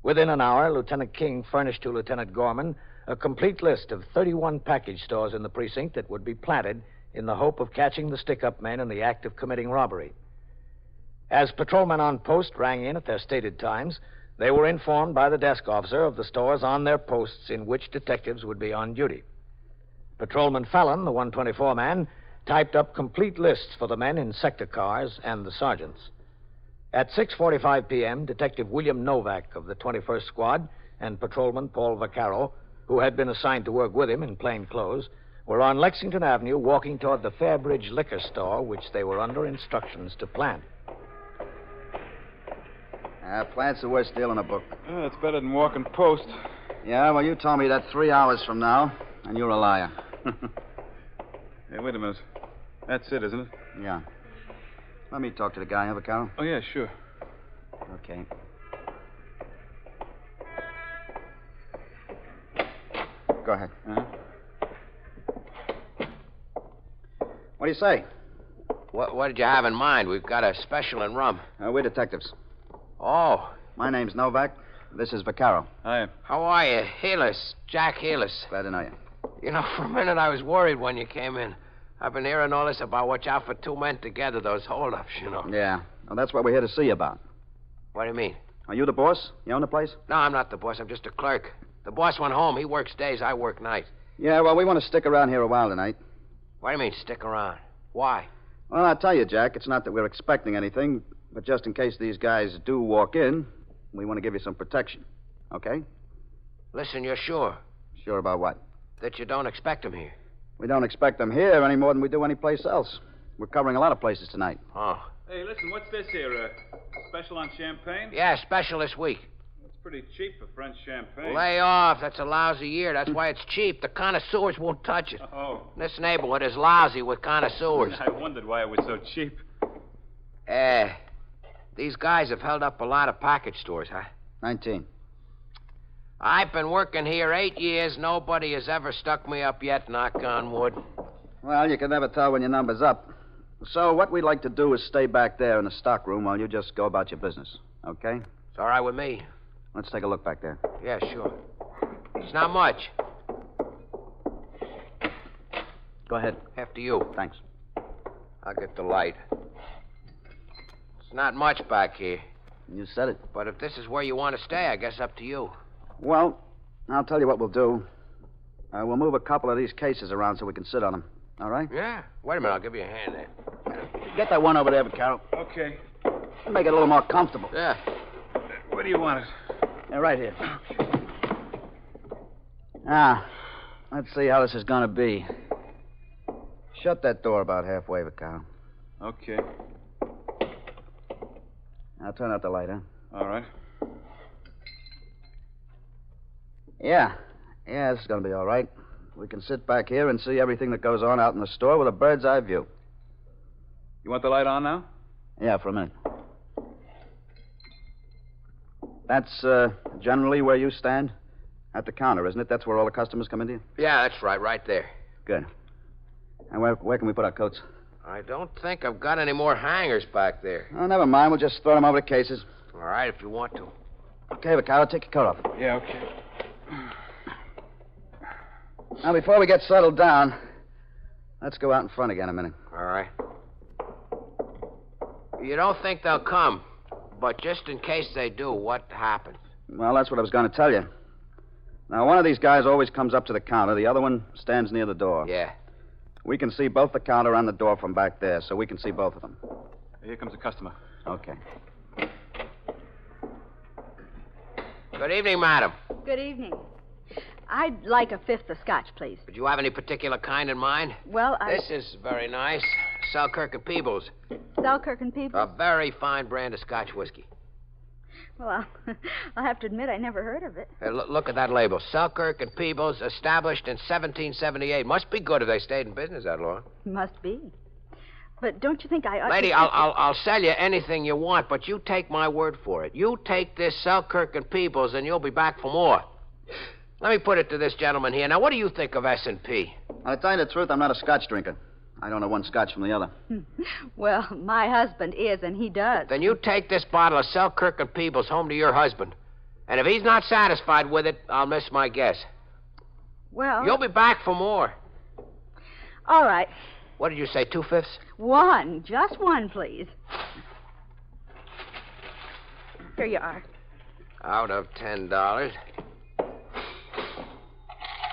Within an hour, Lieutenant King furnished to Lieutenant Gorman a complete list of 31 package stores in the precinct that would be planted in the hope of catching the stick-up men in the act of committing robbery. As patrolmen on post rang in at their stated times, they were informed by the desk officer of the stores on their posts in which detectives would be on duty. Patrolman Fallon, the 124 man, typed up complete lists for the men in sector cars and the sergeants. At 6:45 p.m., Detective William Novak of the 21st Squad and Patrolman Paul Vaccaro, who had been assigned to work with him in plain clothes, were on Lexington Avenue walking toward the Fairbridge liquor store, which they were under instructions to plant. Plant's the worst deal in the book. It's better than walking post. Yeah, well, you told me that 3 hours from now, and you're a liar. Hey, wait a minute. That's it, isn't it? Yeah. Let me talk to the guy, Vaccaro. Oh, yeah, sure. Okay. Go ahead. Uh-huh. What do you say? What did you have in mind? We've got a special in rum. We're detectives. Oh. My name's Novak. This is Vaccaro. Hi. How are you? Healess. Jack Healess. Glad to know you. You know, for a minute I was worried when you came in. I've been hearing all this about watch out for 2 men together, those holdups, you know. Yeah. Well, that's what we're here to see you about. What do you mean? Are you the boss? You own the place? No, I'm not the boss. I'm just a clerk. The boss went home. He works days. I work nights. Yeah, well, we want to stick around here a while tonight. What do you mean, stick around? Why? Well, I'll tell you, Jack, it's not that we're expecting anything, but just in case these guys do walk in, we want to give you some protection. Okay? Listen, you're sure? Sure about what? That you don't expect them here. We don't expect them here any more than we do any place else. We're covering a lot of places tonight. Oh. Hey, listen, what's this here? Special on champagne? Yeah, special this week. It's pretty cheap for French champagne. Lay off. That's a lousy year. That's why it's cheap. The connoisseurs won't touch it. Oh. This neighborhood is lousy with connoisseurs. I wondered why it was so cheap. These guys have held up a lot of package stores, huh? 19. I've been working here 8 years. Nobody has ever stuck me up yet, knock on wood. Well, you can never tell when your number's up. So what we'd like to do is stay back there in the stock room while you just go about your business. Okay? It's all right with me. Let's take a look back there. Yeah, sure. It's not much. Go ahead. After you. Thanks. I'll get the light. It's not much back here. You said it. But if this is where you want to stay, I guess up to you. Well, I'll tell you what we'll do. We'll move a couple of these cases around so we can sit on them. All right? Yeah. Wait a minute. I'll give you a hand there. Get that one over there, Vaccaro. Okay. Make it a little more comfortable. Yeah. Where do you want it? Yeah, right here. Now, let's see how this is going to be. Shut that door about halfway, Vaccaro. Okay. Now turn out the light, huh? All right. Yeah, this is going to be all right. We can sit back here and see everything that goes on out in the store with a bird's eye view. You want the light on now? Yeah, for a minute. That's generally where you stand? At the counter, isn't it? That's where all the customers come into you? Yeah, that's right there. Good. And where can we put our coats? I don't think I've got any more hangers back there. Oh, never mind. We'll just throw them over the cases. All right, if you want to. Okay, Vaccaro, take your coat off. Yeah, okay. Now, before we get settled down, let's go out in front again a minute. All right. You don't think they'll come, but just in case they do, what happens? Well, that's what I was going to tell you. Now, one of these guys always comes up to the counter. The other one stands near the door. Yeah. We can see both the counter and the door from back there, so we can see both of them. Here comes a customer. Okay. Good evening, madam. Good evening. I'd like a fifth of scotch, please. Did you have any particular kind in mind? Well, This is very nice. Selkirk and Peebles. Selkirk and Peebles? A very fine brand of Scotch whiskey. Well, I'll have to admit I never heard of it. Hey, look at that label. Selkirk and Peebles, established in 1778. Must be good if they stayed in business that long. Must be. But don't you think I ought Lady, to... I'll sell you anything you want, but you take my word for it. You take this Selkirk and Peebles, and you'll be back for more. Let me put it to this gentleman here. Now, what do you think of S&P? I'll tell you the truth, I'm not a scotch drinker. I don't know one scotch from the other. Well, my husband is, and he does. Then you take this bottle of Selkirk and Peebles home to your husband. And if he's not satisfied with it, I'll miss my guess. Well... You'll be back for more. All right. What did you say, 2/5? One. Just one, please. Here you are. Out of $10.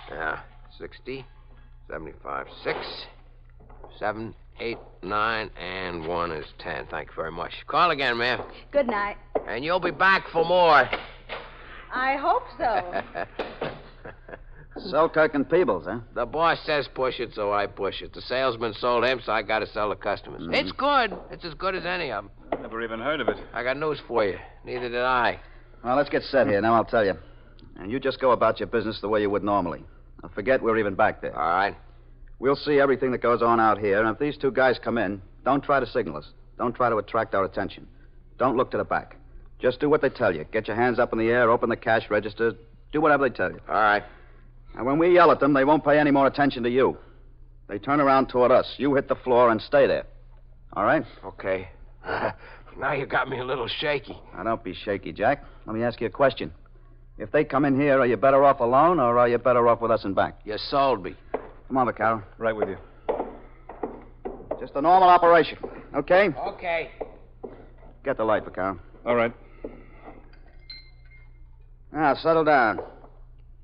Yeah, 60, 75, 6, 7, 8, 9, and 1 is 10. Thank you very much. Call again, ma'am. Good night. And you'll be back for more. I hope so. Selkirk and Peebles, huh? The boss says push it, so I push it. The salesman sold him, so I got to sell the customers. It's good. It's as good as any of them. Never even heard of it. I got news for you. Neither did I. Well, let's get set here. Now I'll tell you. And you just go about your business the way you would normally. Now, forget we're even back there. All right. We'll see everything that goes on out here, and if these two guys come in, don't try to signal us. Don't try to attract our attention. Don't look to the back. Just do what they tell you. Get your hands up in the air, open the cash register, do whatever they tell you. All right. And when we yell at them, they won't pay any more attention to you. They turn around toward us. You hit the floor and stay there. All right? Okay. Now you got me a little shaky. Now, don't be shaky, Jack. Let me ask you a question. If they come in here, are you better off alone, or are you better off with us in back? You sold me. Come on, Vaccaro. Right with you. Just a normal operation, okay? Okay. Get the light, Vaccaro. All right. Now, settle down.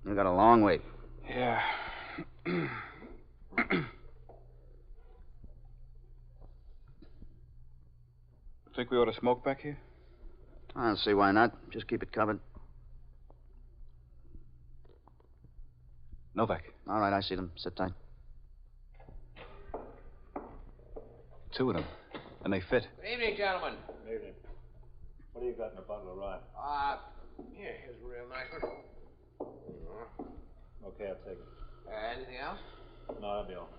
You've got a long wait. Yeah. Think we ought to smoke back here? I don't see why not. Just keep it covered. Novak. All right, I see them. Sit tight. Two of them. And they fit. Good evening, gentlemen. Good evening. What do you got in a bottle of rye? Yeah, here's a real nice one. Okay, I'll take it. Anything else? No, that'll be all.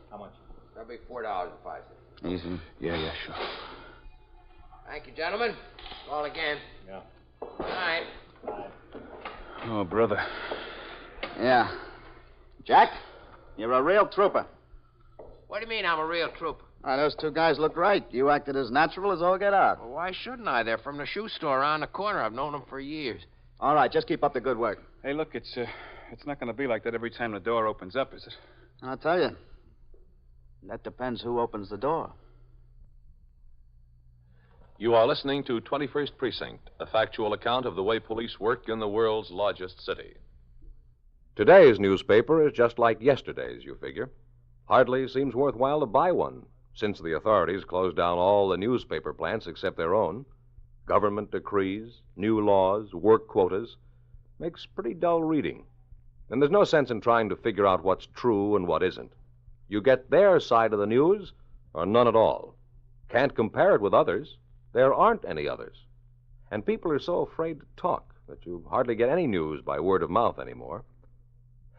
How much? That'll be $4.05. Easy. Yeah, sure. Thank you, gentlemen. Call again. Yeah. Good night. Bye. Oh, brother. Yeah. Jack, you're a real trooper. What do you mean I'm a real trooper? Those two guys looked right. You acted as natural as all get out. Well, why shouldn't I? They're from the shoe store around the corner. I've known them for years. All right, just keep up the good work. Hey, look, it's not going to be like that every time the door opens up, is it? I'll tell you. That depends who opens the door. You are listening to 21st Precinct, a factual account of the way police work in the world's largest city. Today's newspaper is just like yesterday's, you figure. Hardly seems worthwhile to buy one, since the authorities closed down all the newspaper plants except their own. Government decrees, new laws, work quotas. Makes pretty dull reading. And there's no sense in trying to figure out what's true and what isn't. You get their side of the news, or none at all. Can't compare it with others. There aren't any others. And people are so afraid to talk that you hardly get any news by word of mouth anymore.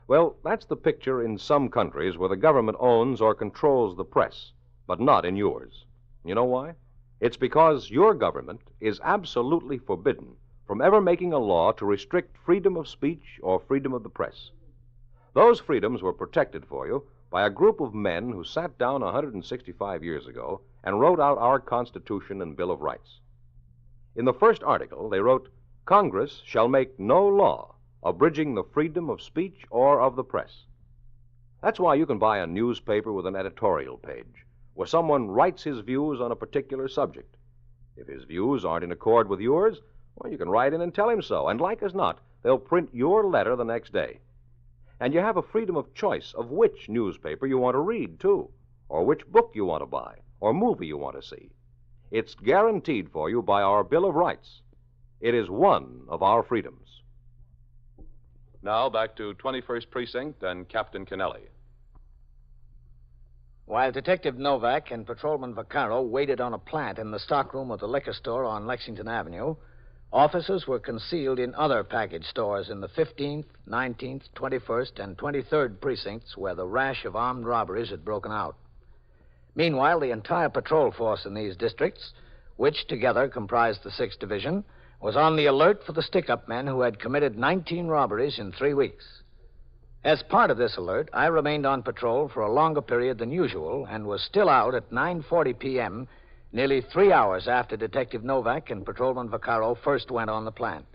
Well, that's the picture in some countries where the government owns or controls the press, but not in yours. You know why? It's because your government is absolutely forbidden from ever making a law to restrict freedom of speech or freedom of the press. Those freedoms were protected for you by a group of men who sat down 165 years ago and wrote out our Constitution and Bill of Rights. In the first article, they wrote, "Congress shall make no law abridging the freedom of speech or of the press." That's why you can buy a newspaper with an editorial page, where someone writes his views on a particular subject. If his views aren't in accord with yours, well, you can write in and tell him so, and like as not, they'll print your letter the next day. And you have a freedom of choice of which newspaper you want to read, too, or which book you want to buy, or movie you want to see. It's guaranteed for you by our Bill of Rights. It is one of our freedoms. Now back to 21st Precinct and Captain Kennelly. While Detective Novak and Patrolman Vaccaro waited on a plant in the stockroom of the liquor store on Lexington Avenue, officers were concealed in other package stores in the 15th, 19th, 21st, and 23rd precincts where the rash of armed robberies had broken out. Meanwhile, the entire patrol force in these districts, which together comprised the 6th Division, was on the alert for the stick-up men who had committed 19 robberies in 3 weeks. As part of this alert, I remained on patrol for a longer period than usual and was still out at 9:40 p.m., nearly 3 hours after Detective Novak and Patrolman Vaccaro first went on the plant.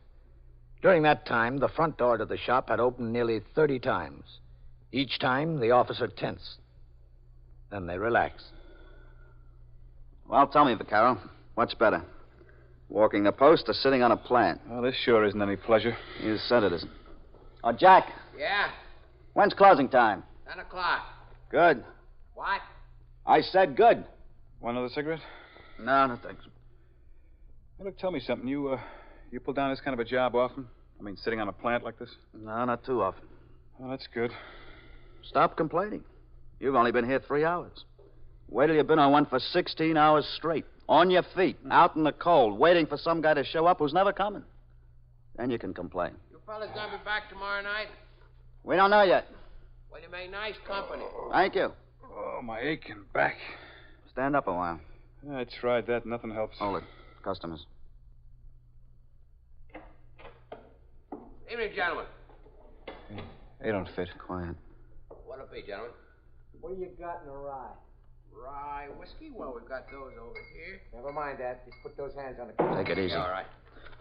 During that time, the front door to the shop had opened nearly 30 times. Each time, the officer tensed. Then they relaxed. Well, tell me, Vaccaro, what's better? Walking the post or sitting on a plant? Well, this sure isn't any pleasure. You said it isn't. Oh, Jack, Yeah, when's closing time? 10 o'clock. Good. What? I said good. Want another cigarette? No, thanks. Hey, look, tell me something. You pull down this kind of a job often? I mean, sitting on a plant like this? No, not too often. Well, that's good. Stop complaining. You've only been here 3 hours. Wait till you've been on one for 16 hours straight. On your feet, out in the cold, waiting for some guy to show up who's never coming. Then you can complain. You fellas gonna be back tomorrow night? We don't know yet. Well, you made nice company. Thank you. Oh, my aching back. Stand up a while. I tried that. Nothing helps. Hold it. Customers. Evening, gentlemen. They don't fit. Quiet. What'll it be, gentlemen? What do you got in a rye? Rye whiskey? Well, we've got those over here. Never mind that. Just put those hands on the counter. Take it easy. Yeah, all right.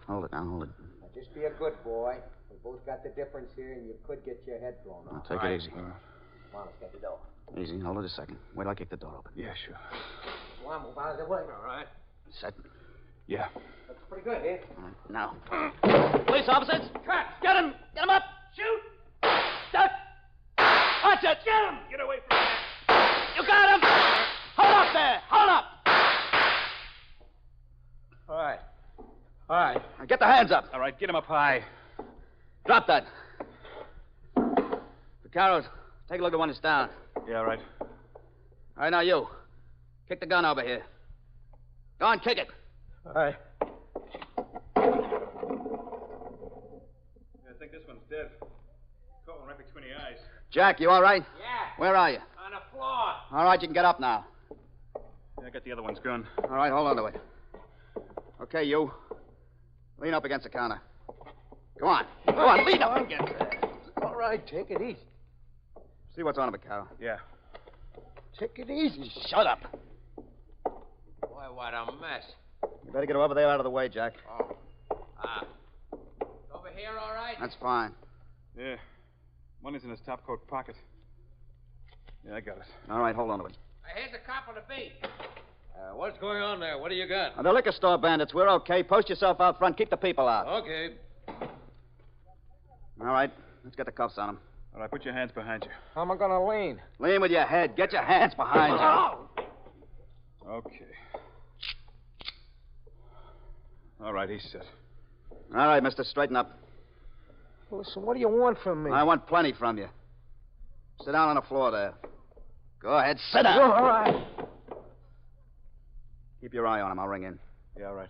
Hold it now, hold it. Now, just be a good boy. We both got the difference here, and you could get your head blown Now, off. take it easy. Come on, let's get the door. Easy. Hold it a second. Wait till I kick the door open. Yeah, sure. Come on, move out of the way. All right. Set. Yeah. Looks pretty good, eh? All right, now. Police officers! Cut! Get him! Get him up! Shoot! Duck! Watch it! Get him! Get away from there! You got him! Hold up there! Hold up! All right. All right. Now get the hands up. All right, get him up high. Drop that. Vaccaro, take a look at one that's down. Yeah, all right. All right, now you. Kick the gun over here. Go on, kick it. All right. I think this one's dead. Caught one right between the eyes. Jack, you all right? Yeah. Where are you? On the floor. All right, you can get up now. Yeah, I got the other one's gun. All right, hold on to it. Okay, you. Lean up against the counter. Go on. Go on, lean up against it. All right, take it easy. See what's on it, Vaccaro. Yeah. Take it easy. Shut up. Boy, what a mess. You better get over there out of the way, Jack. Oh. Over here, all right? That's fine. Yeah. Money's in his top coat pocket. Yeah, I got it. All right, hold on to it. Here's a couple to beat. What's going on there? What do you got? The liquor store bandits, we're okay. Post yourself out front. Keep the people out. Okay. All right, let's get the cuffs on them. All right, put your hands behind you. How am I going to lean? Lean with your head. Get your hands behind you. Okay. All right, he's set. All right, mister, straighten up. Listen, what do you want from me? I want plenty from you. Sit down on the floor there. Go ahead, sit down. All right. Keep your eye on him. I'll ring in. Yeah, all right.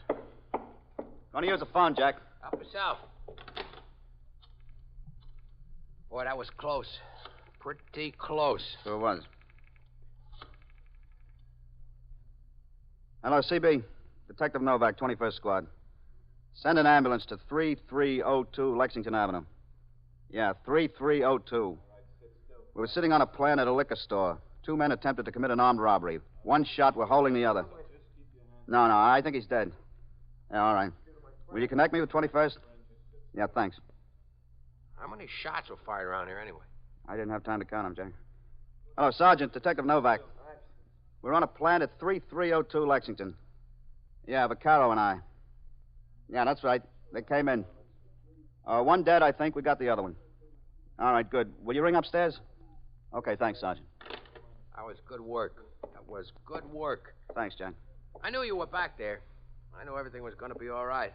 Gonna use the phone, Jack. Help yourself. Boy, that was close. Pretty close. So it was. Hello, CB. Detective Novak, 21st Squad. Send an ambulance to 3302 Lexington Avenue. Yeah, 3302. We were sitting on a plan at a liquor store. 2 men attempted to commit an armed robbery. One shot, we're holding the other. No, I think he's dead. Yeah, all right. Will you connect me with 21st? Yeah, thanks. How many shots were fired around here anyway? I didn't have time to count them, Jack. Hello, Sergeant, Detective Novak. We're on a plan at 3302 Lexington. Yeah, Vaccaro and I. Yeah, that's right. They came in. One dead, I think. We got the other one. All right, good. Will you ring upstairs? Okay, thanks, Sergeant. That was good work. That was good work. Thanks, Jack. I knew you were back there. I knew everything was going to be all right.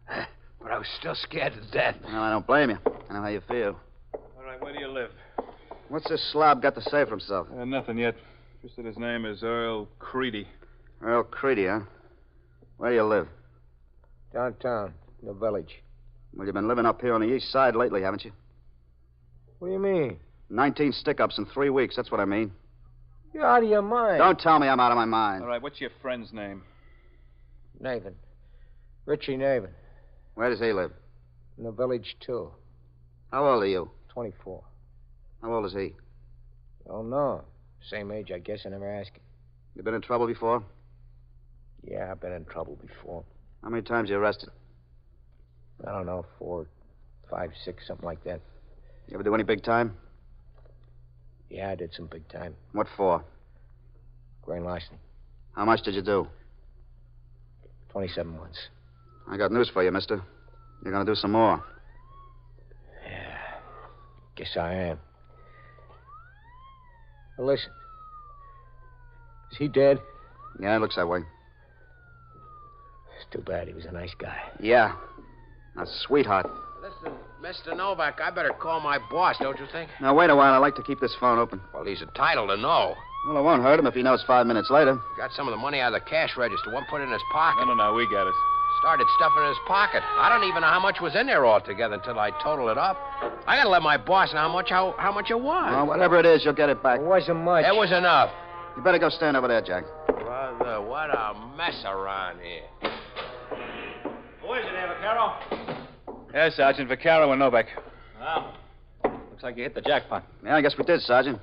But I was still scared to death. Well, I don't blame you. I know how you feel. All right, where do you live? What's this slob got to say for himself? Nothing yet. Just that his name is Earl Creedy. Earl Creedy, huh? Where do you live? Downtown, the village. Well, you've been living up here on the east side lately, haven't you? What do you mean? 19 stick-ups in 3 weeks, that's what I mean. You're out of your mind. Don't tell me I'm out of my mind. All right, what's your friend's name? Nathan. Richie Nathan. Where does he live? In the village, too. How old are you? 24. How old is he? Oh, no. Same age, I guess. I never asked him. You been in trouble before? Yeah, I've been in trouble before. How many times you arrested? I don't know, 4, 5, 6, something like that. You ever do any big time? Yeah, I did some big time. What for? Grand larceny. How much did you do? 27 months. I got news for you, mister. You're gonna do some more. Yeah, guess I am. Well, listen. Is he dead? Yeah, it looks that way. It's too bad. He was a nice guy. Yeah. A sweetheart. Listen, Mr. Novak, I better call my boss, don't you think? Now, wait a while. I like to keep this phone open. Well, he's entitled to know. Well, it won't hurt him if he knows 5 minutes later. Got some of the money out of the cash register. One put it in his pocket. No, we got it. Started stuffing in his pocket. I don't even know how much was in there altogether until I total it up. I gotta let my boss know how much it was. Well, whatever it is, you'll get it back. It wasn't much. It was enough. You better go stand over there, Jack. Brother, what a mess around here. Who is it, Vaccaro? Yeah, Sergeant. Vaccaro and Novak. Well, looks like you hit the jackpot. Yeah, I guess we did, Sergeant.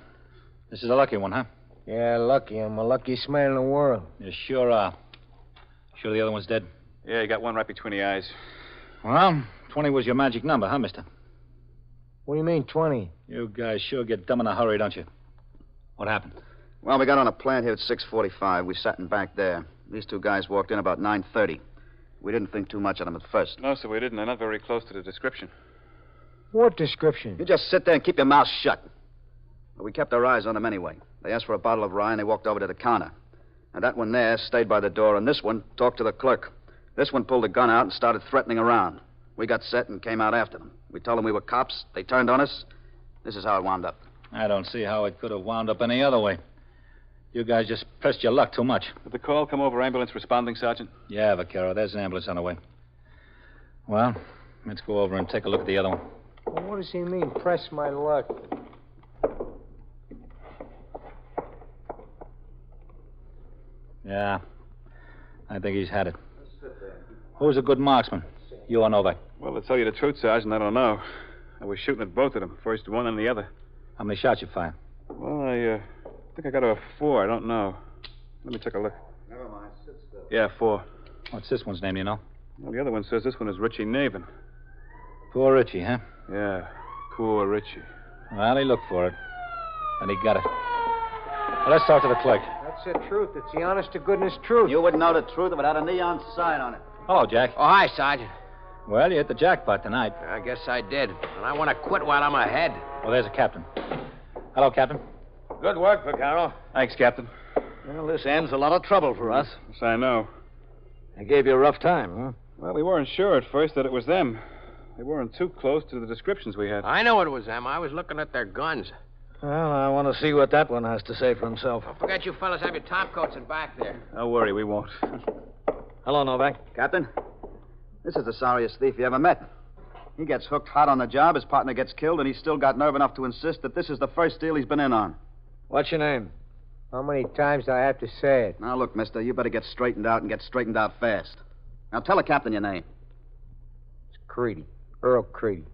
This is a lucky one, huh? Yeah, lucky. I'm the luckiest man in the world. You sure are. Sure the other one's dead? Yeah, you got one right between the eyes. Well, 20 was your magic number, huh, mister? What do you mean, 20? You guys sure get dumb in a hurry, don't you? What happened? Well, we got on a plant here at 6:45. We sat in back there. These two guys walked in about 9:30. We didn't think too much of them at first. No, sir, we didn't. They're not very close to the description. What description? You just sit there and keep your mouth shut. But we kept our eyes on them anyway. They asked for a bottle of rye, and they walked over to the counter. And that one there stayed by the door, and this one talked to the clerk. This one pulled a gun out and started threatening around. We got set and came out after them. We told them we were cops. They turned on us. This is how it wound up. I don't see how it could have wound up any other way. You guys just pressed your luck too much. Did the call come over ambulance responding, Sergeant? Yeah, Vaccaro. There's an ambulance on the way. Well, let's go over and take a look at the other one. Well, what does he mean, press my luck? Yeah, I think he's had it. Who's a good marksman? You or Novak? Well, to tell you the truth, Sergeant, I don't know. I was shooting at both of them, first one and the other. How many shots you fire? Well, I think I got a 4. I don't know. Let me take a look. Never mind. Sit still. Yeah, 4. What's this one's name, do you know? Well, the other one says this one is Richie Nathan. Poor Richie, huh? Yeah, poor Richie. Well, he looked for it. And he got it. Well, let's talk to the clerk. That's the truth. It's the honest-to-goodness truth. You wouldn't know the truth if it had a neon sign on it. Hello, Jack. Oh, hi, Sergeant. Well, you hit the jackpot tonight. I guess I did. And I want to quit while I'm ahead. Well, there's a captain. Hello, Captain. Good work, Vaccaro. Thanks, Captain. Well, this ends a lot of trouble for us. Yes, I know. They gave you a rough time, huh? Well, we weren't sure at first that it was them. They weren't too close to the descriptions we had. I know it was them. I was looking at their guns. Well, I want to see what that one has to say for himself. Don't forget you fellas have your top coats in back there. Don't worry, we won't. Hello, Novak. Captain, this is the sorriest thief you ever met. He gets hooked hot on the job, his partner gets killed, and he's still got nerve enough to insist that this is the first deal he's been in on. What's your name? How many times do I have to say it? Now, look, mister, you better get straightened out and get straightened out fast. Now, tell the captain your name. It's Creedy. Earl Creedy.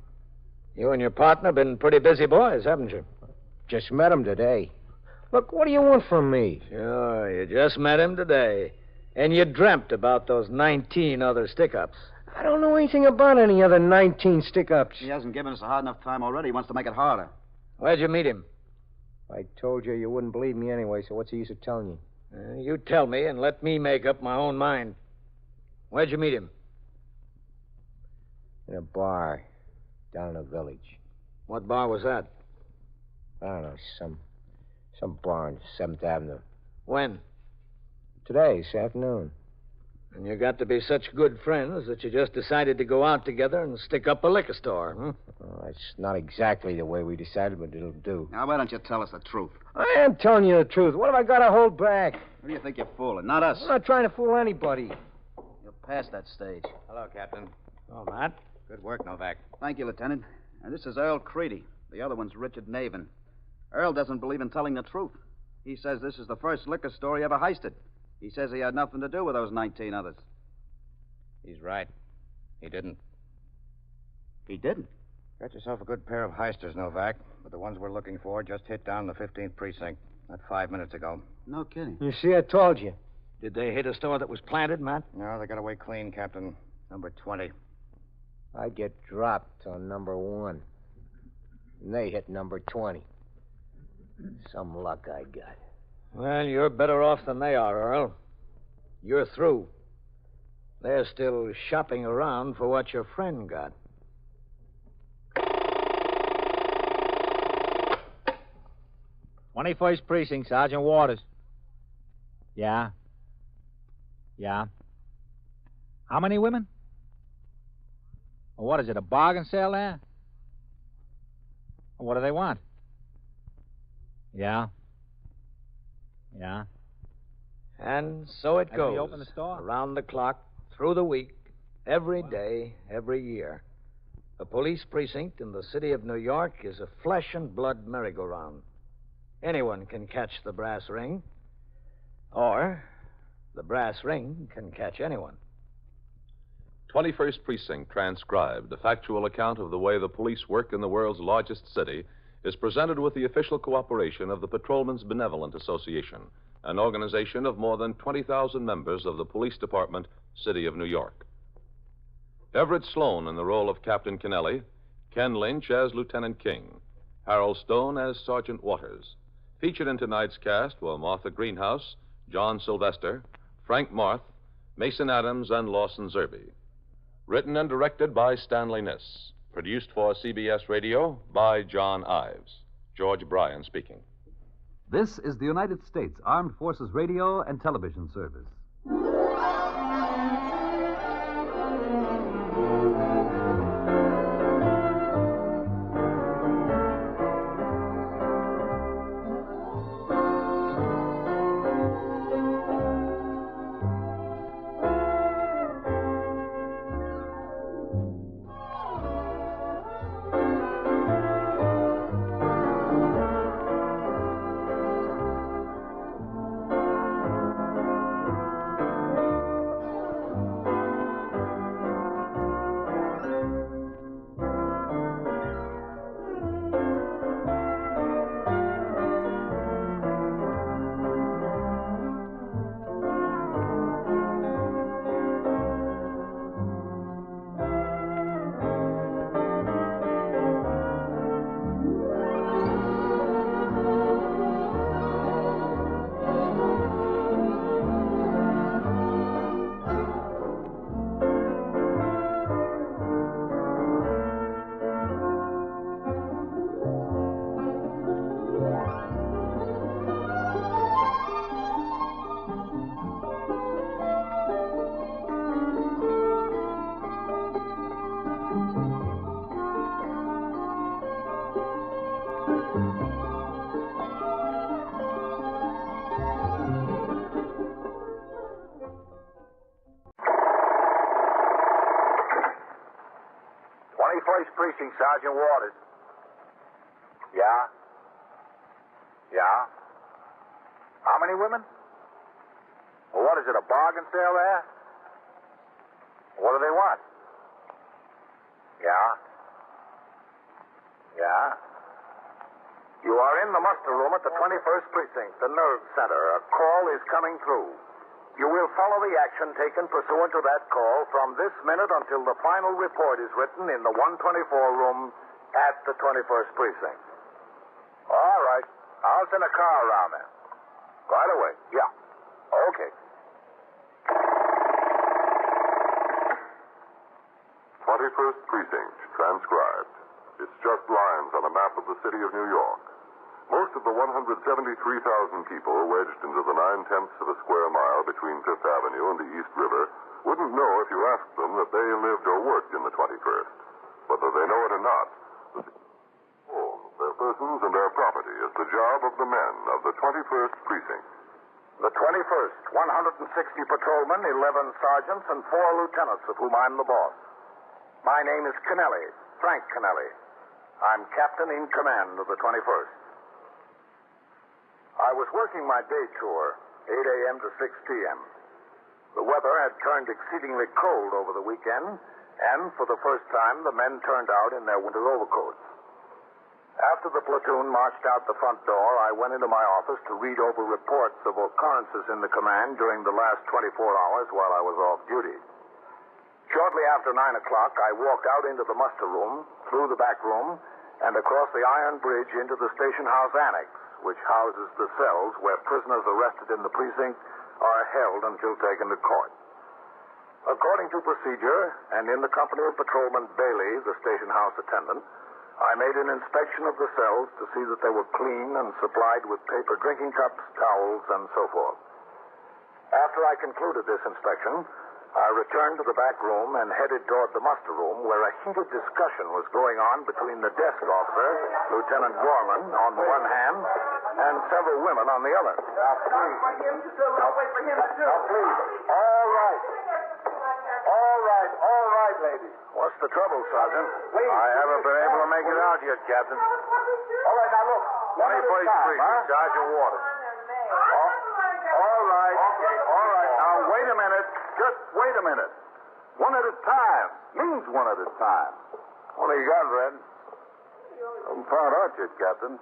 You and your partner been pretty busy boys, haven't you? Just met him today. Look, what do you want from me? Sure, you just met him today. And you dreamt about those 19 other stick-ups. I don't know anything about any other 19 stick-ups. He hasn't given us a hard enough time already. He wants to make it harder. Where'd you meet him? I told you wouldn't believe me anyway, so what's the use of telling you? You tell me and let me make up my own mind. Where'd you meet him? In a bar down in the village. What bar was that? I don't know, some bar on 7th Avenue. When? Today, this afternoon. And you got to be such good friends that you just decided to go out together and stick up a liquor store, huh? Oh, it's not exactly the way we decided, but it'll do. Now, why don't you tell us the truth? I am telling you the truth. What have I got to hold back? Who do you think you're fooling? Not us. I'm not trying to fool anybody. You're past that stage. Hello, Captain. Oh, Matt. Good work, Novak. Thank you, Lieutenant. And this is Earl Creedy. The other one's Richard Navin. Earl doesn't believe in telling the truth. He says this is the first liquor store he ever heisted. He says he had nothing to do with those 19 others. He's right. He didn't. He didn't? Got yourself a good pair of heisters, Novak. But the ones we're looking for just hit down the 15th Precinct. Not 5 minutes ago. No kidding. You see, I told you. Did they hit a store that was planted, Matt? No, they got away clean, Captain. Number 20. I get dropped on number 1. And they hit number 20. Some luck I got. Well, you're better off than they are, Earl. You're through. They're still shopping around for what your friend got. "21st Precinct, Sergeant Waters." Yeah? Yeah? How many women? Well, what is it, a bargain sale there? What do they want? Yeah? Yeah? And so it Has goes. he opened the store? Around the clock, through the week, every day, every year. A police precinct in the city of New York is a flesh and blood merry-go-round. Anyone can catch the brass ring, or the brass ring can catch anyone. 21st Precinct transcribed, a factual account of the way the police work in the world's largest city, is presented with the official cooperation of the Patrolmen's Benevolent Association, an organization of more than 20,000 members of the Police Department, City of New York. Everett Sloan in the role of Captain Kennelly, Ken Lynch as Lieutenant King, Harold Stone as Sergeant Waters. Featured in tonight's cast were Martha Greenhouse, John Sylvester, Frank Marth, Mason Adams, and Lawson Zerby. Written and directed by Stanley Niss. Produced for CBS Radio by John Ives. George Bryan speaking. This is the United States Armed Forces Radio and Television Service. Precinct, Sergeant Waters. Yeah? Yeah? How many women? Well, what is it, a bargain sale there? What do they want? Yeah? Yeah? You are in the muster room at the 21st Precinct, the nerve center. A call is coming through. You will follow the action taken pursuant to that call from this minute until the final report is written in the 124 room at the 21st Precinct. All right. I'll send a car around there. Right away. Yeah. Okay. 21st Precinct, transcribed. It's just lines on a map of the city of New York. Most of the 173,000 people wedged into the 9/10 of a square mile between Fifth Avenue and the East River wouldn't know if you asked them that they lived or worked in the 21st. Whether they know it or not, their persons and their property is the job of the men of the 21st Precinct. The 21st, 160 patrolmen, 11 sergeants, and 4 lieutenants, of whom I'm the boss. My name is Kennelly, Frank Kennelly. I'm captain in command of the 21st. I was working my day tour, 8 a.m. to 6 p.m. The weather had turned exceedingly cold over the weekend, and for the first time, the men turned out in their winter overcoats. After the platoon marched out the front door, I went into my office to read over reports of occurrences in the command during the last 24 hours while I was off duty. Shortly after 9 o'clock, I walked out into the muster room, through the back room, and across the iron bridge into the station house annex, which houses the cells where prisoners arrested in the precinct are held until taken to court. According to procedure, and in the company of Patrolman Bailey, the station house attendant, I made an inspection of the cells to see that they were clean and supplied with paper drinking cups, towels, and so forth. After I concluded this inspection, I returned to the back room and headed toward the muster room, where a heated discussion was going on between the desk officer, Lieutenant Gorman, on the one hand, and several women on the other. Now, please. All right, ladies. What's the trouble, Sergeant? I haven't been able to make it out yet, Captain. All right, now look. 21st Precinct, Sergeant Waters. All right. Now, wait a minute. Just wait a minute. One at a time. Means one at a time. What do you got, Red? Haven't found out yet, Captain.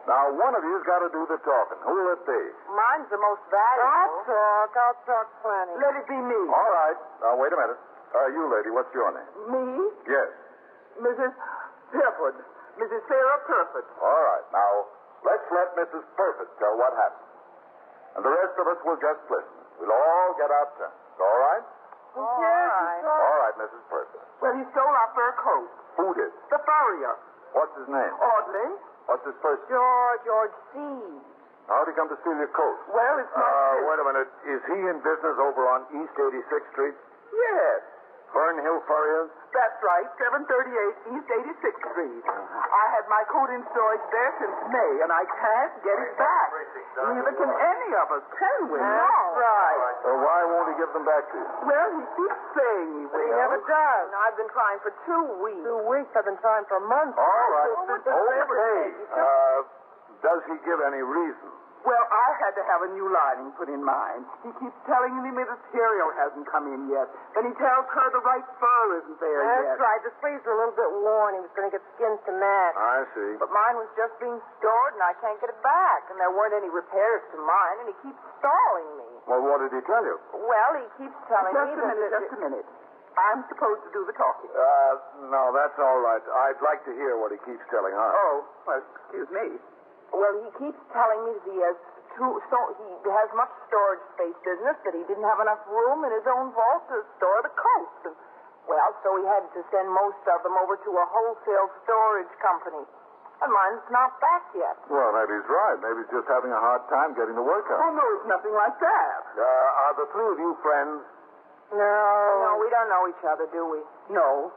Now, one of you's got to do the talking. Who will it be? Mine's the most valuable. I'll talk plenty. Let it be me. All right. Now, wait a minute. You lady, what's your name? Me? Yes. Mrs. Perford. Mrs. Sarah Perford. All right. Now, let's let Mrs. Perford tell what happened. And the rest of us will just listen. We'll all get our turns. All right? All right, Mrs. Perford. Well, he stole our fur coat. Who did? The furrier. What's his name? Audley. What's his first name? George C. How'd he come to steal your coat? Well, it's not... Wait a minute. Is he in business over on East 86th Street? Yes. Fernhill Furriers? That's right, 738 East 86th Street. I had my coat in storage there since May, and I can't get it back. Neither can any of us, can we? That's right. So why won't he give them back to you? Well, he keeps saying he will. But he never does. I've been trying for 2 weeks. 2 weeks? I've been trying for months. All right. Okay. Does he give any reason? Well, I had to have a new lining put in mine. He keeps telling me the material hasn't come in yet. Then he tells her the right fur isn't there yet. That's right. The sleeves are a little bit worn. He was going to get skins to match. I see. But mine was just being stored, and I can't get it back. And there weren't any repairs to mine, and he keeps stalling me. Well, what did he tell you? Well, he keeps telling me Just a minute. I'm supposed to do the talking. No, that's all right. I'd like to hear what he keeps telling her. Oh, well, excuse me. Well, he keeps telling me that he has much storage space business, that he didn't have enough room in his own vault to store the coats. And, well, so he had to send most of them over to a wholesale storage company. And mine's not back yet. Well, maybe he's right. Maybe he's just having a hard time getting the work out. Oh, no, it's nothing like that. Are the three of you friends? No, we don't know each other, do we? No.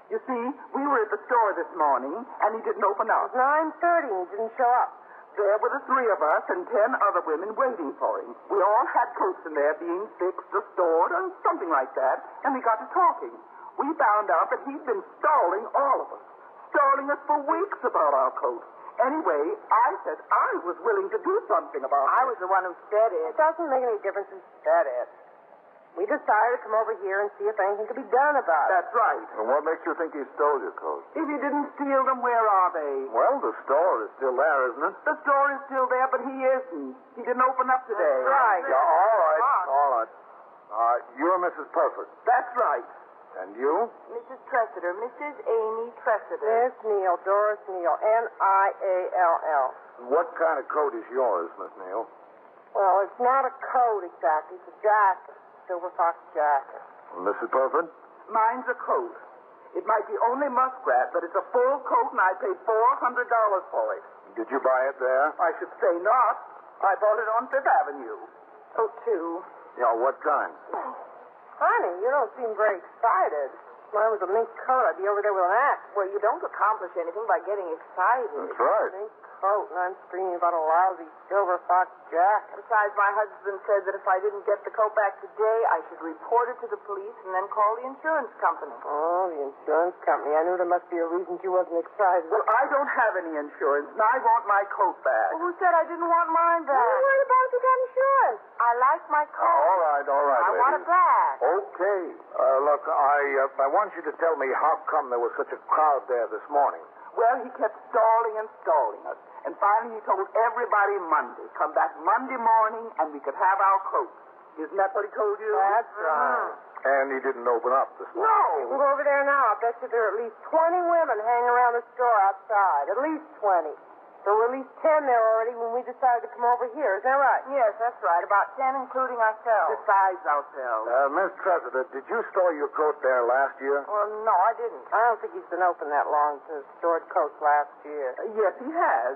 You see, we were at the store this morning, and he didn't open up. It was 9:30, and he didn't show up. There were the 3 of us and 10 other women waiting for him. We all had coats in there being fixed or stored or something like that, and we got to talking. we found out that he'd been stalling all of us. Stalling us for weeks about our coats. Anyway, I said I was willing to do something about it. I was the one who said it. It doesn't make any difference who said it. We decided to come over here and see if anything could be done about it. That's right. And what makes you think he stole your coat? If he didn't steal them, where are they? Well, the store is still there, isn't it? The store is still there, but he isn't. He didn't open up today. That's right. Yeah, all right. You're Mrs. Purford. That's right. And you? Mrs. Tressiter, Mrs. Amy Tressiter. Miss Neal, Doris Neal, Niall. What kind of coat is yours, Miss Neal? Well, it's not a coat exactly. It's a jacket. Silver fox jacket. Mrs. Purford? Mine's a coat. It might be only muskrat, but it's a full coat, and I paid $400 for it. Did you buy it there? I should say not. I bought it on Fifth Avenue. Oh, two. Yeah, what kind? Honey, you don't seem very excited. If mine was a mink coat, I'd be over there with an axe. Well, you don't accomplish anything by getting excited. That's right. Mink coat, and I'm screaming about a lousy silver fox jacket. Besides, my husband said that if I didn't get the coat back today, I should report it to the police and then call the insurance company. Oh, the insurance company. I knew there must be a reason she wasn't excited. Well, I don't have any insurance, and I want my coat back. Well, who said I didn't want mine back? What are you worried about if you got insurance? I like my coat. All right, I lady. want it back. Okay. Look, I want you to tell me how come there was such a crowd there this morning. Well, he kept stalling and stalling us. And finally he told everybody Monday. Come back Monday morning and we could have our coats. Isn't that what he told you? That's right. And he didn't open up this morning. You can go over there now. I bet you there are at least 20 women hanging around the store outside. At least 20. There were at least 10 there already when we decided to come over here. Isn't that right? Yes, that's right. About 10, including ourselves. Besides ourselves. Miss Tressiter, did you store your coat there last year? Well, no, I didn't. I don't think he's been open that long to stored coats last year. Yes, he has.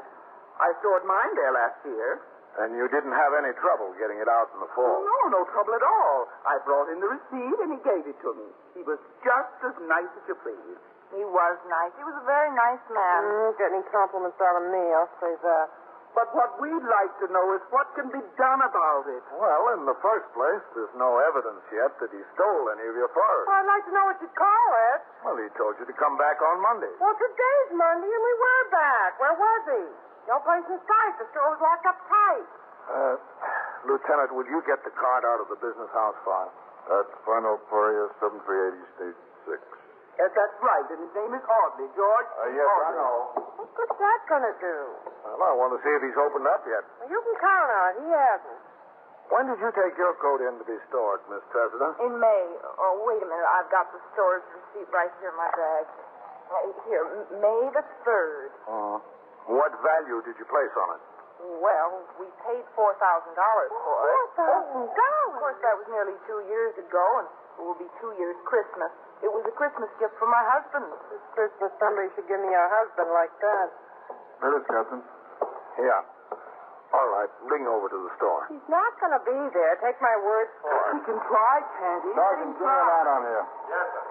I stored mine there last year. And you didn't have any trouble getting it out in the fall? Oh, no trouble at all. I brought in the receipt and he gave it to me. He was just as nice as you please. He was nice. He was a very nice man. Get any compliments out of me, I'll say that. But what we'd like to know is what can be done about it. Well, in the first place, there's no evidence yet that he stole any of your furs. Well, I'd like to know what you'd call it. Well, he told you to come back on Monday. Well, today's Monday, and we were back. Where was he? No place in sight. The store was locked up tight. Lieutenant, will you get the card out of the business house file? That's Final Pariah, 7380 State 6. Yes, that's right. And his name is Audley, George. Yes, Audley. I know. What's that going to do? Well, I want to see if he's opened up yet. Well, you can count on it. He hasn't. When did you take your coat in to be stored, Miss Tressiter? In May. Oh, wait a minute. I've got the store's receipt right here in my bag. Here, May the 3rd. What value did you place on it? Well, we paid $4,000 for it. $4,000? Of course, that was nearly 2 years ago, and it will be 2 years Christmas. It was a Christmas gift for my husband. This Christmas, somebody should give me a husband like that. Here it is, Captain. Yeah. All right, bring over to the store. He's not going to be there. Take my word for it. He can try, can't he? Sergeant, bring it out on here. Yes, sir.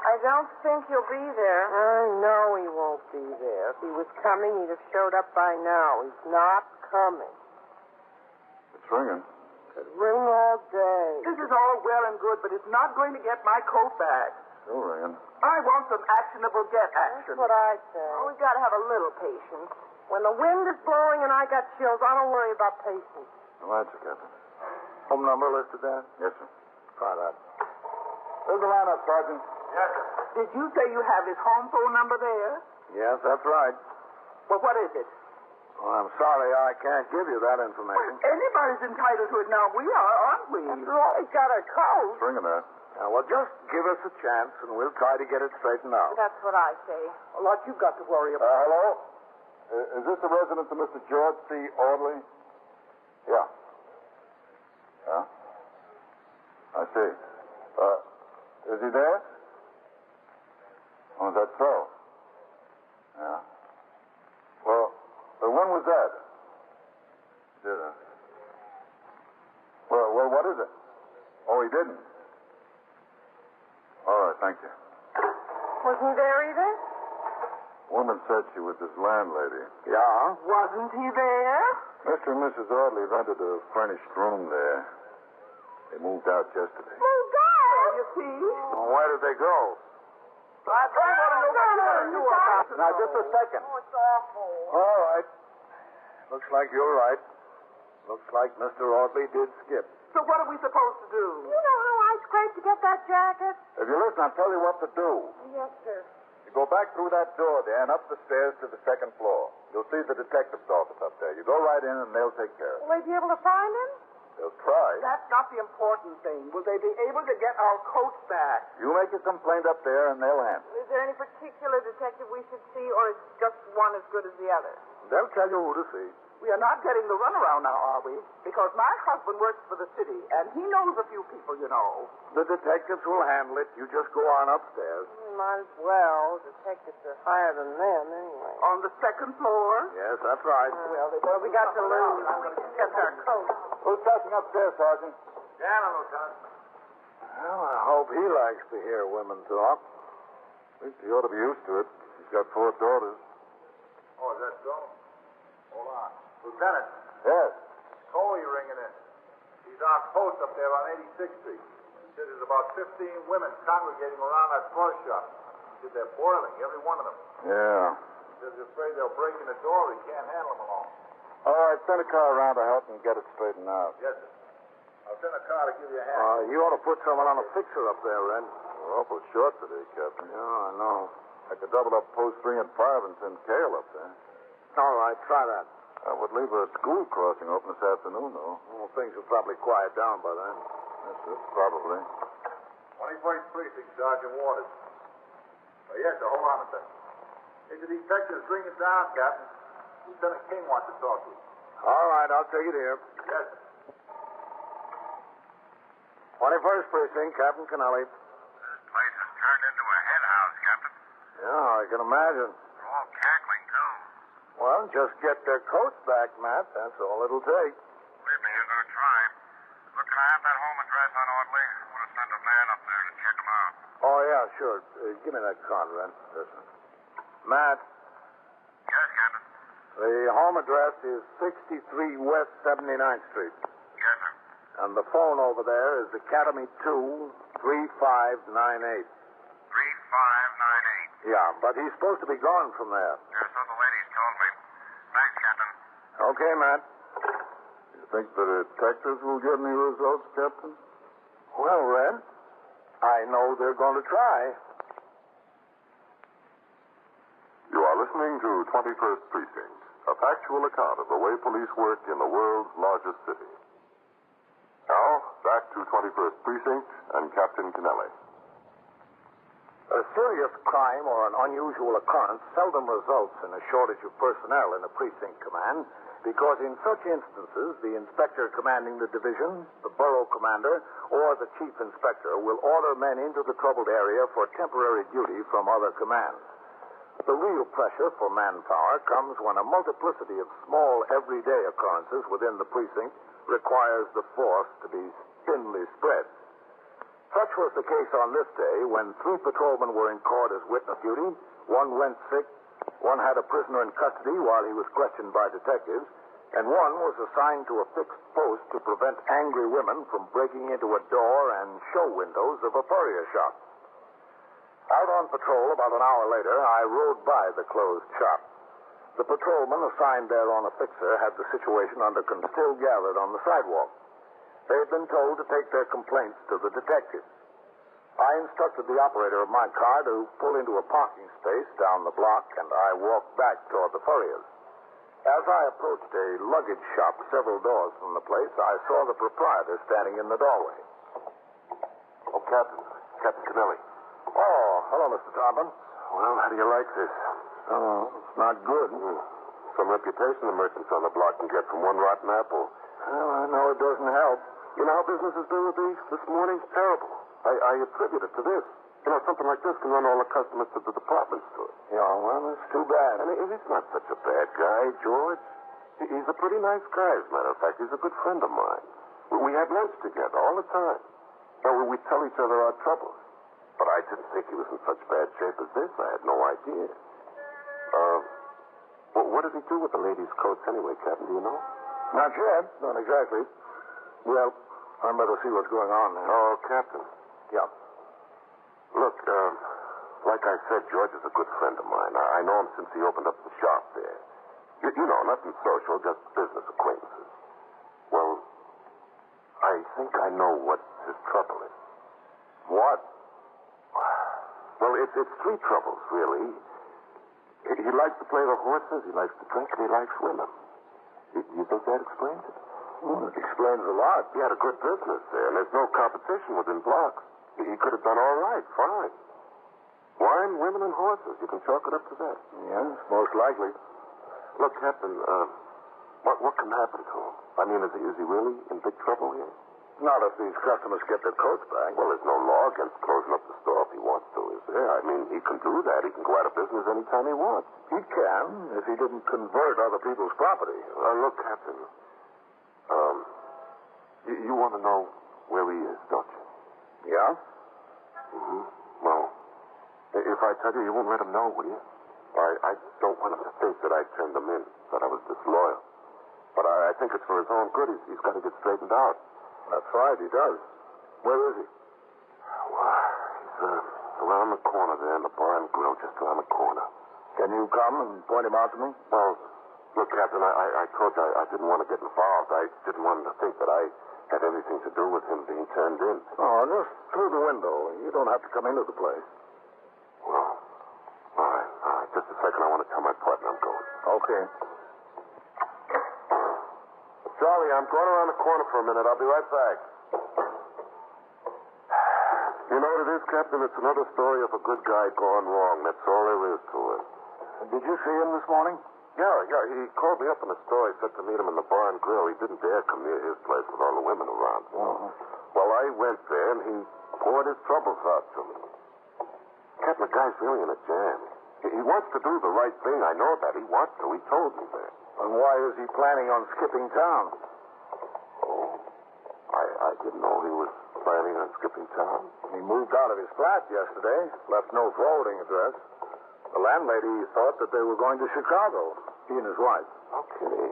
I don't think he'll be there. I know he won't be there. If he was coming, he'd have showed up by now. He's not coming. It's ringing. Could ring all day. This is all well and good, but it's not going to get my coat back. Still ringing. I want some action that will get action. That's what I say. Oh, we've got to have a little patience. When the wind is blowing and I got chills, I don't worry about patience. No answer, Captain. Home number listed there? Yes, sir. Try that. There's the lineup, Sergeant. Yes, sir. Did you say you have his home phone number there? Yes, that's right. Well, what is it? Well, I'm sorry I can't give you that information. Anybody's entitled to it now. We are, aren't we? After all, he's got a coat. It's ringing there. Well, just give us a chance, and we'll try to get it straightened out. That's what I say. A lot you've got to worry about. Hello? Is this the residence of Mr. George C. Audley? Yeah. Yeah? I see. Is he there? Oh, is that so? Yeah. Well, when was that? Did it? Well, what is it? Oh, he didn't. All right, thank you. Wasn't he there either? Woman said she was his landlady. Yeah? Wasn't he there? Mr. and Mrs. Audley rented a furnished room there. They moved out yesterday. Moved out? You see? Well, where did they go? I don't want to know what you're going to do about it. Now, just a second. Oh, it's awful. All right. Looks like you're right. Looks like Mr. Audley did skip. So what are we supposed to do? You know how I scraped to get that jacket? If you listen, I'll tell you what to do. Yes, sir. You go back through that door there and up the stairs to the second floor. You'll see the detective's office up there. You go right in and they'll take care of it. Will they be able to find him? They'll try. That's not the important thing. Will they be able to get our coats back? You make a complaint up there and they'll handle it. Is there any particular detective we should see, or is just one as good as the other? They'll tell you who to see. We are not getting the runaround now, are we? Because my husband works for the city, and he knows a few people, you know. The detectives will handle it. You just go on upstairs. Might as well. Detectives are higher than them, anyway. On the second floor? Yes, that's right. Well, we got to lose. Get our coats. Who's touching upstairs, Sergeant? Gannon, Lieutenant. Well, I hope he likes to hear women talk. At least he ought to be used to it. He's got 4 daughters. Oh, is that so? Hold on. Lieutenant. Yes. Coley ringing in. He's on post up there on 86th Street. He says there's about 15 women congregating around that floor shop. He said they're boiling, every one of them. Yeah. He says he's afraid they'll break in the door. He can't handle them alone. All right, send a car around to help him get it straightened out. Yes, sir. I'll send a car to give you a hand. You ought to put someone on a fixer up there, Ren. We're awful short today, Captain. Yeah, I know. I could double up post 3 and 5 and send Cale up there. All right, try that. I would leave a school crossing open this afternoon, though. Well, things will probably quiet down by then. That's it, probably. 21st Precinct, Sergeant Waters. Yes, sir, hold on a second. Hey, the detectives bring it down, Captain. Lieutenant King wants to talk to you. All right, I'll take it here. Yes, sir. 21st Precinct, Captain Kennelly. This place has turned into a hen house, Captain. Yeah, I can imagine. They're all cackling, too. Well, just get their coats back, Matt. That's all it'll take. Believe me, I'm going to try. Look, can I have that home address on Audley? I want to send a man up there to check him out. Oh, yeah, sure. Give me that card, Ren. Listen. Matt. Yes, Captain. The home address is 63 West 79th Street. Yes, sir. And the phone over there is Academy 2 3598. 3598. Yeah, but he's supposed to be gone from there. Yes, so the ladies told me. Thanks, Captain. Okay, Matt. You think the detectives will get any results, Captain? Well, Red, I know they're going to try. You are listening to 21st Precinct, a factual account of the way police work in the world's largest city. Now, back to 21st Precinct and Captain Kennelly. A serious crime or an unusual occurrence seldom results in a shortage of personnel in a precinct command because in such instances the inspector commanding the division, the borough commander, or the chief inspector will order men into the troubled area for temporary duty from other commands. The real pressure for manpower comes when a multiplicity of small everyday occurrences within the precinct requires the force to be thinly spread. Such was the case on this day when 3 patrolmen were in court as witness duty, 1 went sick, 1 had a prisoner in custody while he was questioned by detectives, and 1 was assigned to a fixed post to prevent angry women from breaking into a door and show windows of a furrier shop. Out on patrol about an hour later, I rode by the closed shop. The patrolman assigned there on a fixer had the situation under control, still gathered on the sidewalk. They had been told to take their complaints to the detectives. I instructed the operator of my car to pull into a parking space down the block, and I walked back toward the furriers. As I approached a luggage shop several doors from the place, I saw the proprietor standing in the doorway. Oh, Captain Kennelly. Oh, hello, Mr. Tompin. Well, how do you like this? Oh, it's not good. Some reputation the merchants on the block can get from one rotten apple. Well, I know it doesn't help. You know how business has been with me this morning? Terrible. I attribute it to this. You know, something like this can run all the customers to the department store. Yeah, well, that's too bad. I mean, he's not such a bad guy, George. He's a pretty nice guy, as a matter of fact. He's a good friend of mine. We have lunch together all the time. We tell each other our troubles. But I didn't think he was in such bad shape as this. I had no idea. What did he do with the ladies' coats anyway, Captain? Do you know? Not yet. Not exactly. Well, I'm better see what's going on there. Oh, Captain. Yeah. Look, like I said, George is a good friend of mine. I know him since he opened up the shop there. You know, nothing social, just business acquaintances. Well, I think I know what his trouble is. What? Well, it's three troubles, really. He likes to play the horses, he likes to drink, and he likes women. You think that explains it? Well, it explains a lot. He had a good business there, and there's no competition within blocks. He could have done all right, fine. Wine, women, and horses. You can chalk it up to that. Yes, most likely. Look, Captain, what can happen to him? I mean, is he really in big trouble here? Not if these customers get their coats back. Well, there's no law against closing up the store if he wants to, is there? I mean, he can do that. He can go out of business anytime he wants. He can, if he didn't convert other people's property. Look, Captain, you want to know where he is, don't you? Yeah? Mm-hmm. Well, if I tell you, you won't let him know, will you? I don't want him to think that I turned him in, that I was disloyal. But I think it's for his own good. He's got to get straightened out. That's right, he does. Where is he? Well, he's around the corner there in the bar and grill, just around the corner. Can you come and point him out to me? Well, look, Captain, I told you I didn't want to get involved. I didn't want him to think that I had anything to do with him being turned in. Oh, just through the window. You don't have to come into the place. Well, all right. Just a second. I want to tell my partner I'm going. Okay. Charlie, I'm going around the corner for a minute. I'll be right back. You know what it is, Captain? It's another story of a good guy gone wrong. That's all there is to it. Did you see him this morning? Yeah. He called me up in the store. He said to meet him in the bar and grill. He didn't dare come near his place with all the women around. Uh-huh. Well, I went there, and he poured his troubles out to me. Captain, the guy's really in a jam. He wants to do the right thing. I know that. He wants to. He told me that. And why is he planning on skipping town? Oh, I didn't know he was planning on skipping town. He moved out of his flat yesterday, left no forwarding address. The landlady thought that they were going to Chicago, he and his wife. Okay.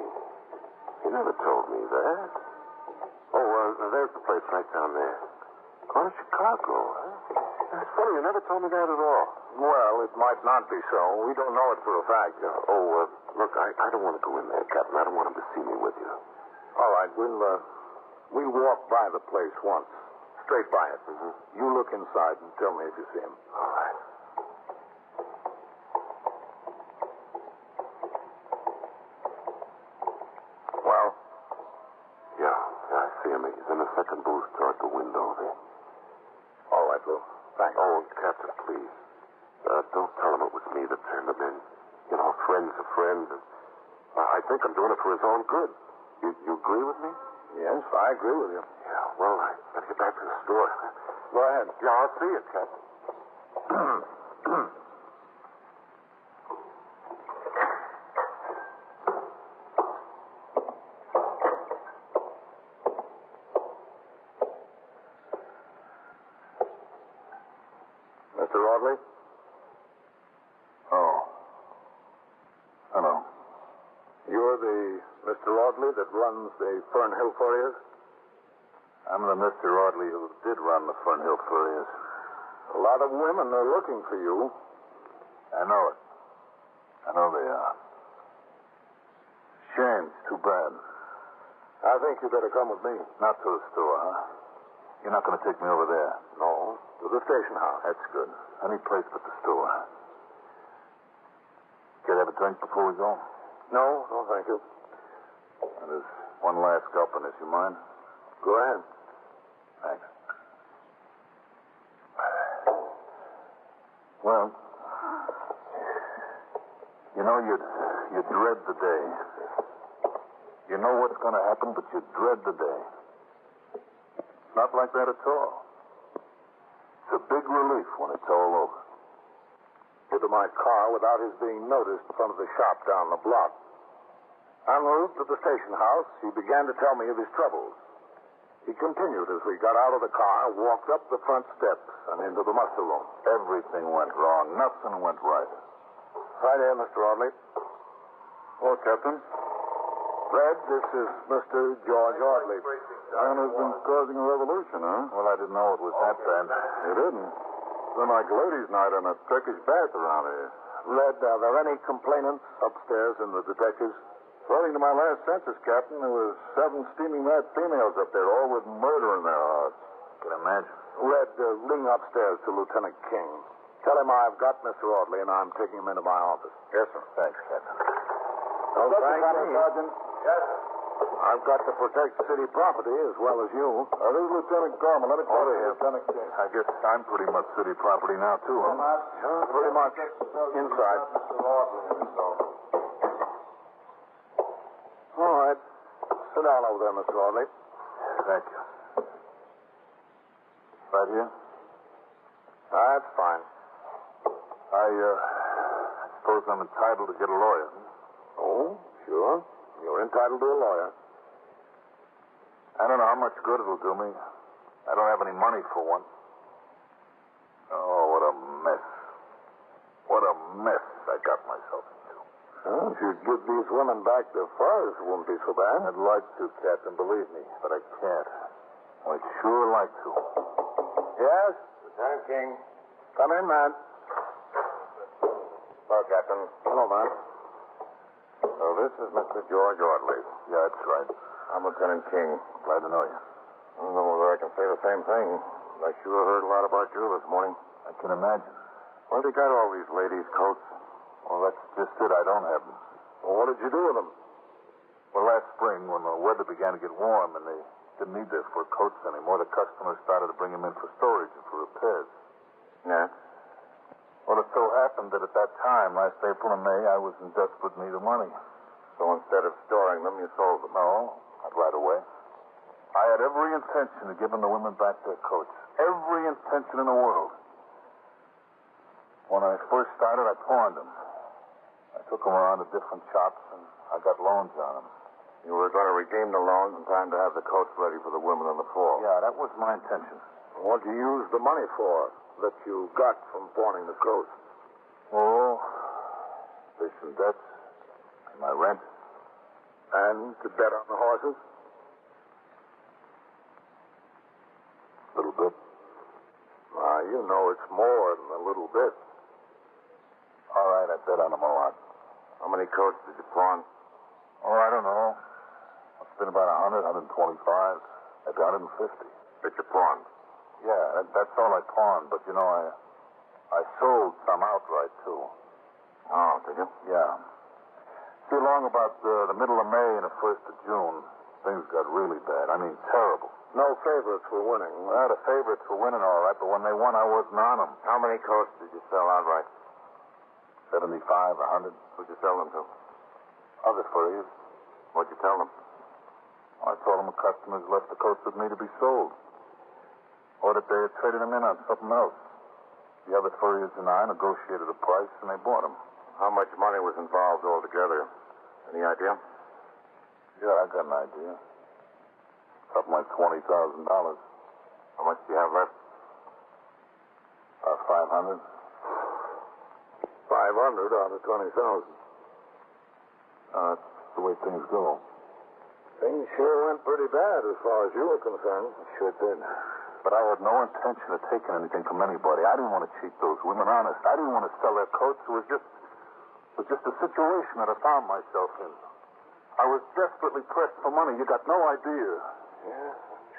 He never told me that. Oh, there's the place right down there. Going to Chicago, huh? That's funny. You never told me that at all. Well, it might not be so. We don't know it for a fact. Look, I don't want to go in there, Captain. I don't want him to see me with you. All right, we'll walk by the place once. Straight by it. Mm-hmm. You look inside and tell me if you see him. All right. Well? Yeah, I see him. He's in the second booth toward the window there. All right, Lou. Thanks. Oh, Captain, please. Don't tell him it was me that turned him in. You know, friend's a friend. And I think I'm doing it for his own good. You agree with me? Yes, I agree with you. Yeah, well, I better get back to the store. Go ahead. Yeah, I'll see you, Captain. Mr. Audley? Oh. Hello. You're the Mr. Audley that runs the Fernhill Furriers? I'm the Mr. Audley who did run the Fernhill Furriers. A lot of women are looking for you. I know it. I know they are. Shame. It's too bad. I think you better come with me. Not to the store, huh? You're not going to take me over there? No, to the station house. That's good. Any place but the store. Care to have a drink before we go? No, thank you. And there's one last gulp in this. You mind? Go ahead. Thanks. Well, you know, you dread the day. You know what's going to happen, but you dread the day. It's not like that at all. It's a big relief when it's all over. Into my car without his being noticed in front of the shop down the block. En route to the station house, he began to tell me of his troubles. He continued as we got out of the car, walked up the front steps and into the muster room. Everything went wrong. Nothing went right. Right here, Mr. Audley. Oh, Captain. Red, this is Mr. George Audley. China's been causing a revolution, huh? Well, I didn't know it was that bad. You didn't? It's been like ladies' night on a Turkish bath around here. Red, are there any complainants upstairs in the detectives? According to my last census, Captain, there was 7 steaming mad females up there, all with murder in their hearts. I can imagine. Red, ring upstairs to Lieutenant King. Tell him I've got Mr. Audley and I'm taking him into my office. Yes, sir. Thanks, Captain. Don't thank me. Sergeant. Yes, sir. I've got to protect city property as well as you. This is Lieutenant Gorman. Let me call you, Lieutenant King. I guess I'm pretty much city property now, too, huh? Sure, pretty much. Inside. All right. Sit down over there, Mr. Audley. Thank you. Right here? That's fine. I suppose I'm entitled to get a lawyer. Oh, sure. You're entitled to a lawyer. I don't know how much good it'll do me. I don't have any money for one. Oh, what a mess. What a mess I got myself into. Well, if you'd give these women back their furs, it wouldn't be so bad. I'd like to, Captain, believe me, but I can't. I'd sure like to. Yes? Lieutenant King. Come in, man. Hello, Captain. Hello, man. So this is Mr. George Audley. Yeah, that's right. I'm Lieutenant King. Glad to know you. I don't know whether I can say the same thing. I sure heard a lot about you this morning. I can imagine. Where have you got all these ladies' coats? Well, that's just it. I don't have them. Well, what did you do with them? Well, last spring, when the weather began to get warm and they didn't need their fur coats anymore, the customers started to bring them in for storage and for repairs. Yeah? Well, it so happened that at that time, last April and May, I was in desperate need of money. So instead of storing them, you sold them? No, not right away. I had every intention of giving the women back their coats. Every intention in the world. When I first started, I pawned them. I took them around to different shops, and I got loans on them. You were going to redeem the loans in time to have the coats ready for the women in the fall? Yeah, that was my intention. What did you use the money for that you got from pawning the coats? Oh, fish and debts, and my rent. And to bet on the horses? A little bit. You know it's more than a little bit. All right, I bet on them a lot. How many coats did you pawn? Oh, I don't know. It's been about 100, 125, maybe 150. That you pawned? Yeah, that's all I pawned. But, you know, I sold some outright, too. Oh, did you? Yeah. See, along about the middle of May and the 1st of June, things got really bad. I mean, terrible. No favorites for winning. Well, the favorites were winning all right, but when they won, I wasn't on them. How many coats did you sell outright? 75, 100. Who'd you sell them to? Other furriers. What'd you tell them? I told them the customers left the coats with me to be sold. Or that they had traded them in on something else. The other furriers and I negotiated a price, and they bought them. How much money was involved altogether? Any idea? Yeah, I got an idea. Something like $20,000. How much do you have left? About 500. 500 out of 20,000. That's the way things go. Things sure went pretty bad as far as you were concerned. Sure did. But I had no intention of taking anything from anybody. I didn't want to cheat those women, honest. I didn't want to sell their coats. It was just a situation that I found myself in. I was desperately pressed for money. You got no idea. Yeah,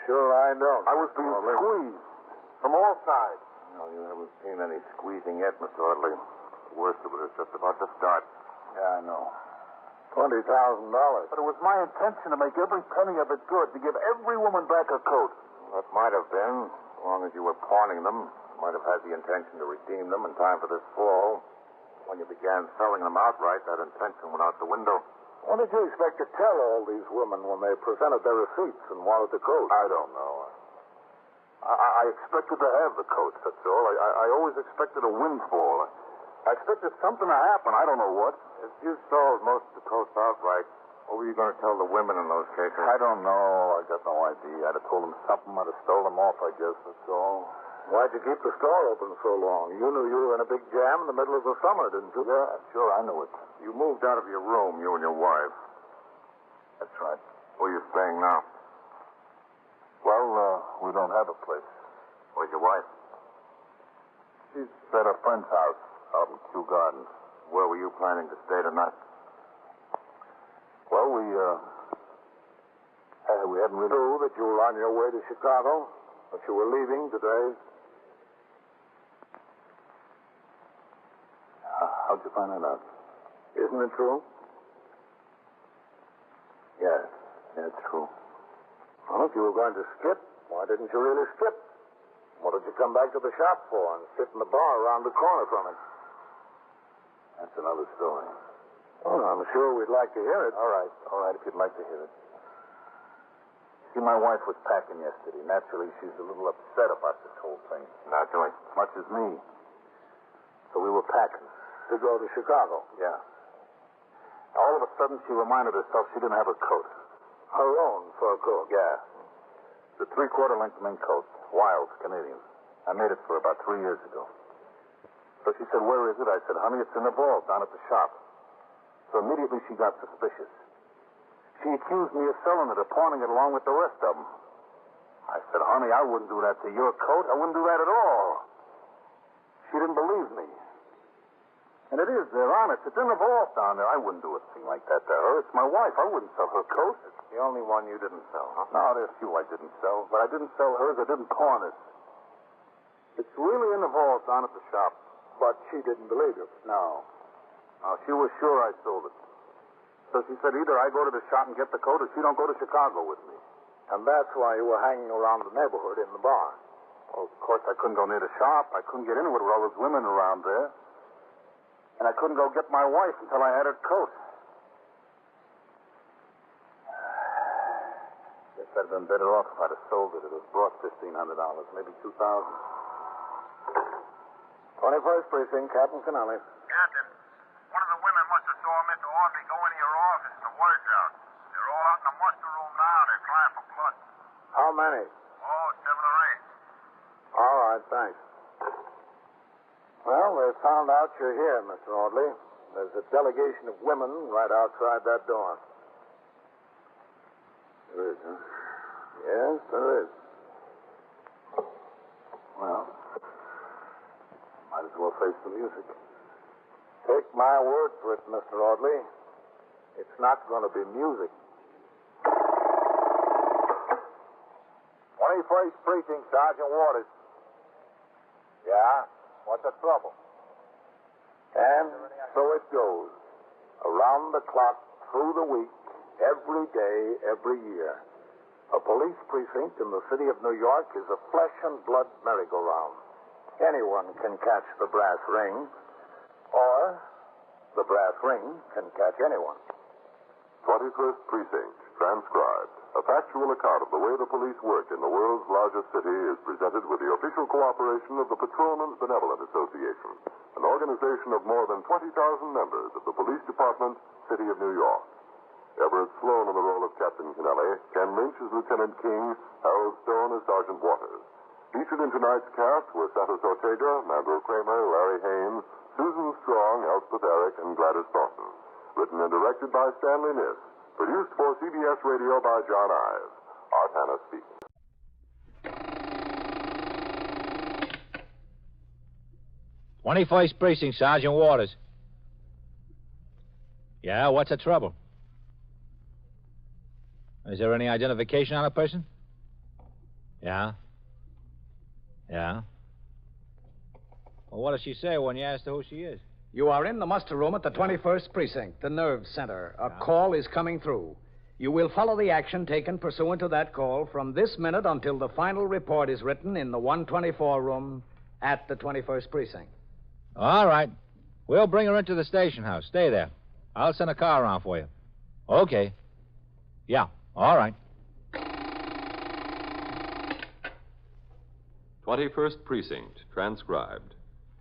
sure I don't. I was being squeezed from all sides. No, you haven't seen any squeezing yet, Mr. Audley. The worst of it is just about to start. Yeah, I know. $20,000. But it was my intention to make every penny of it good, to give every woman back her coat. That might have been, as long as you were pawning them. You might have had the intention to redeem them in time for this fall. When you began selling them outright, that intention went out the window. What did you expect to tell all these women when they presented their receipts and wanted the coat? I don't know. I expected to have the coats, that's all. I always expected a windfall. I expected something to happen. I don't know what. If you sold most of the coats outright, what were you going to tell the women in those cases? I don't know. I got no idea. I'd have told them something. I'd have stole them off, I guess. That's all. Why'd you keep the store open so long? You knew you were in a big jam in the middle of the summer, didn't you? Yeah, sure, I knew it. You moved out of your room, you and your wife. That's right. Where are you staying now? Well, we don't have a place. Where's your wife? She's at a friend's house out in Kew Gardens. Where were you planning to stay tonight? Well, we hadn't really... True that you were on your way to Chicago, but you were leaving today. How'd you find that out? Isn't it true? Yes, it's true. Well, if you were going to skip, why didn't you really skip? What did you come back to the shop for and sit in the bar around the corner from it? That's another story. Well, I'm sure we'd like to hear it. All right, if you'd like to hear it. See, my wife was packing yesterday. Naturally, she's a little upset about this whole thing. Naturally. As much as me. So we were packing. To go to Chicago? Yeah. All of a sudden, she reminded herself she didn't have a coat. Her own fur coat? Yeah. The 3/4 length mink coat. Wild, Canadian. I made it for her about 3 years ago. So she said, where is it? I said, honey, it's in the vault down at the shop. So immediately she got suspicious. She accused me of selling it or pawning it along with the rest of them. I said, honey, I wouldn't do that to your coat. I wouldn't do that at all. She didn't believe me. And it is, they're honest. It's in the vault down there. I wouldn't do a thing like that to her. It's my wife. I wouldn't sell her coat. It's the only one you didn't sell, huh? No, there's a few I didn't sell. But I didn't sell hers. I didn't pawn it. It's really in the vault down at the shop. But she didn't believe you? No. No, she was sure I sold it. So she said either I go to the shop and get the coat or she don't go to Chicago with me. And that's why you were hanging around the neighborhood in the bar. Well, of course, I couldn't go near the shop. I couldn't get in with all those women around there. And I couldn't go get my wife until I had her coat. Guess I'd been better off if I'd have sold it. It was brought $1,500, maybe $2,000. 21st Precinct, Captain Kennelly. Captain, one of the women must have saw Mr. Audley go into your office and the word's out. They're all out in the muster room now. They're crying for blood. How many? Oh, 7 or 8. All right, thanks. Well, they found out you're here, Mr. Audley. There's a delegation of women right outside that door. There is, huh? Yes, there is. Well, might as well face the music. Take my word for it, Mr. Audley. It's not going to be music. 21st Precinct, Sergeant Waters. Yeah? What's the trouble? And so it goes. Around the clock, through the week, every day, every year. A police precinct in the city of New York is a flesh and blood merry-go-round. Anyone can catch the brass ring, or the brass ring can catch anyone. 21st Precinct, transcribed. A factual account of the way the police work in the world's largest city is presented with the official cooperation of the Patrolmen's Benevolent Association, an organization of more than 20,000 members of the Police Department, City of New York. Everett Sloan in the role of Captain Kennelly, Ken Lynch as Lieutenant King, Harold Stone as Sergeant Waters. Featured in tonight's cast were Santos Ortega, Mandel Kramer, Larry Haynes, Susan Strong, Elspeth Eric, and Gladys Thornton. Written and directed by Stanley Niss. Produced for CBS Radio by John Ives. Art Hanna speaking. 21st Precinct, Sergeant Waters. Yeah, what's the trouble? Is there any identification on a person? Yeah? Yeah? Well, what does she say when you ask her who she is? You are in the muster room at the 21st Precinct, the nerve center. A call is coming through. You will follow the action taken pursuant to that call from this minute until the final report is written in the 124 room at the 21st Precinct. All right. We'll bring her into the station house. Stay there. I'll send a car around for you. Okay. Yeah, all right. 21st Precinct, transcribed.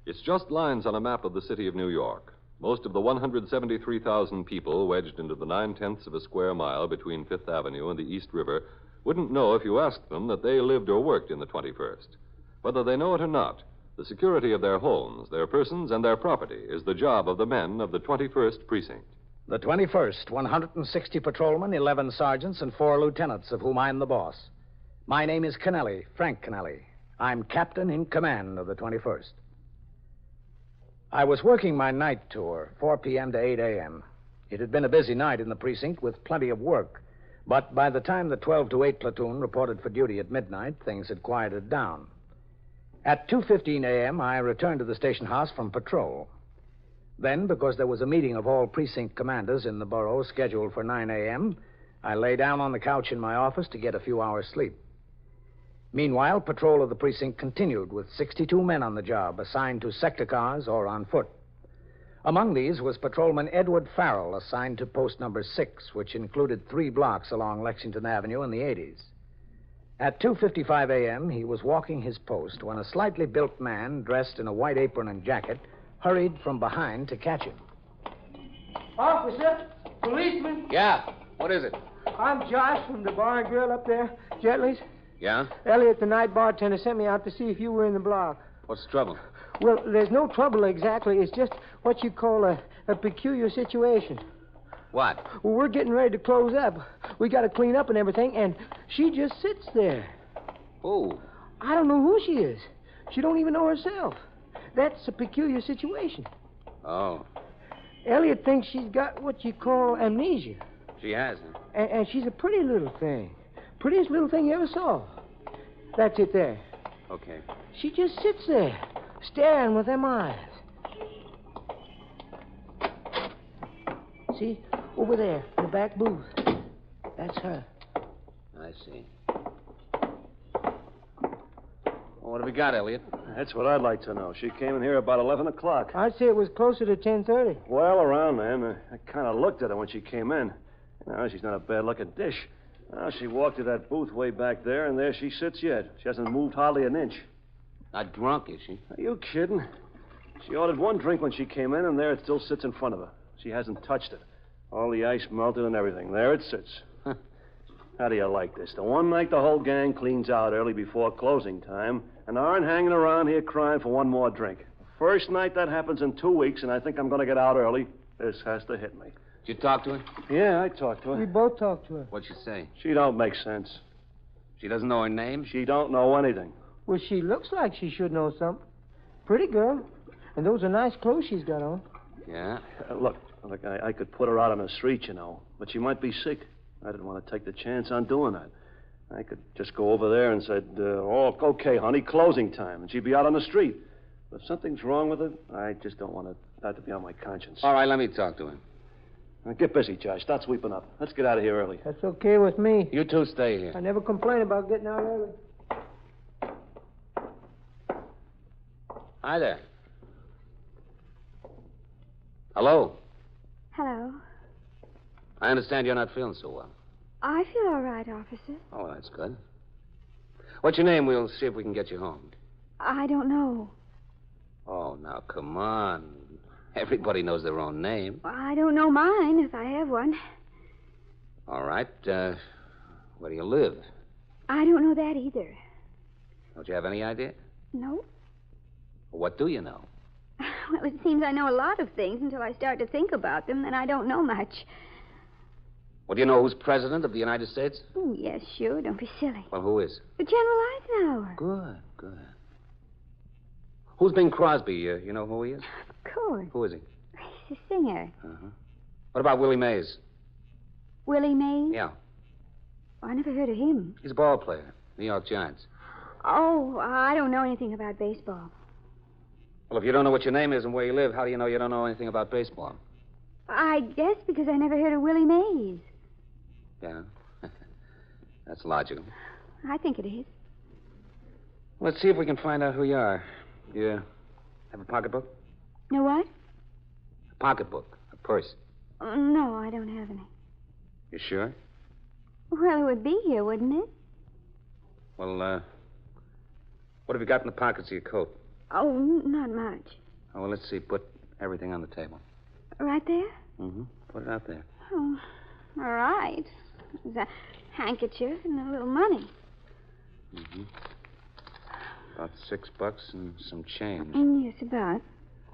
It's just lines on a map of the city of New York. Most of the 173,000 people wedged into the 9/10 of a square mile between Fifth Avenue and the East River wouldn't know if you asked them that they lived or worked in the 21st. Whether they know it or not, the security of their homes, their persons, and their property is the job of the men of the 21st Precinct. The 21st, 160 patrolmen, 11 sergeants, and 4 lieutenants, of whom I'm the boss. My name is Kennelly, Frank Kennelly. I'm captain in command of the 21st. I was working my night tour, 4 p.m. to 8 a.m. It had been a busy night in the precinct with plenty of work, but by the time the 12 to 8 platoon reported for duty at midnight, things had quieted down. At 2:15 a.m., I returned to the station house from patrol. Then, because there was a meeting of all precinct commanders in the borough scheduled for 9 a.m., I lay down on the couch in my office to get a few hours' sleep. Meanwhile, patrol of the precinct continued with 62 men on the job, assigned to sector cars or on foot. Among these was Patrolman Edward Farrell, assigned to post number 6, which included 3 blocks along Lexington Avenue in the 80s. At 2:55 a.m., he was walking his post when a slightly built man, dressed in a white apron and jacket, hurried from behind to catch him. Officer, policeman. Yeah, what is it? I'm Josh from the bar and grill up there, Jetley's. Yeah? Elliot, the night bartender, sent me out to see if you were in the block. What's the trouble? Well, there's no trouble exactly. It's just what you call a peculiar situation. What? Well, we're getting ready to close up. We got to clean up and everything, and she just sits there. Who? I don't know who she is. She don't even know herself. That's a peculiar situation. Oh. Elliot thinks she's got what you call amnesia. She has, huh? And she's a pretty little thing. Prettiest little thing you ever saw. That's it there. Okay. She just sits there, staring with them eyes. See? Over there, in the back booth. That's her. I see. Well, what have we got, Elliot? That's what I'd like to know. She came in here about 11 o'clock. I'd say it was closer to 10:30. Well, around then. I kind of looked at her when she came in. Now, she's not a bad-looking dish. Now, she walked to that booth way back there, and there she sits yet. She hasn't moved hardly an inch. Not drunk, is she? Are you kidding? She ordered one drink when she came in, and there it still sits in front of her. She hasn't touched it. All the ice melted and everything. There it sits. How do you like this? The one night the whole gang cleans out early before closing time and aren't hanging around here crying for one more drink. The first night that happens in 2 weeks, and I think I'm going to get out early. This has to hit me. Did you talk to her? Yeah, I talked to her. We both talked to her. What'd she say? She don't make sense. She doesn't know her name? She don't know anything. Well, she looks like she should know something. Pretty girl. And those are nice clothes she's got on. Yeah? Look, I could put her out on the street, you know, but she might be sick. I didn't want to take the chance on doing that. I could just go over there and said, oh, okay, honey, closing time, and she'd be out on the street. But if something's wrong with her, I just don't want that to be on my conscience. All right, let me talk to her. Now, get busy, Josh. Start sweeping up. Let's get out of here early. That's okay with me. You two stay here. I never complain about getting out early. Hi there. Hello. Hello. I understand you're not feeling so well. I feel all right, officer. Oh, that's good. What's your name? We'll see if we can get you home. I don't know. Oh, now, come on. Everybody knows their own name. I don't know mine, if I have one. All right. Where do you live? I don't know that either. Don't you have any idea? No. What do you know? Well, it seems I know a lot of things until I start to think about them, then I don't know much. Well, do you know who's president of the United States? Oh, yes, sure. Don't be silly. Well, who is? General Eisenhower. Good, good. Who's Bing Crosby? You know who he is? Of course. Who is he? He's a singer. Uh-huh. What about Willie Mays? Willie Mays? Yeah. Oh, I never heard of him. He's a ball player. New York Giants. Oh, I don't know anything about baseball. Well, if you don't know what your name is and where you live, how do you know you don't know anything about baseball? I guess because I never heard of Willie Mays. Yeah. That's logical. I think it is. Let's see if we can find out who you are. You have a pocketbook? No what? A pocketbook. A purse. No, I don't have any. You sure? Well, it would be here, wouldn't it? Well, what have you got in the pockets of your coat? Oh, not much. Oh, well, let's see. Put everything on the table. Right there? Mm-hmm. Put it out there. Oh, all right. There's a handkerchief and a little money. Mm-hmm. About $6 and some change. Yes, about.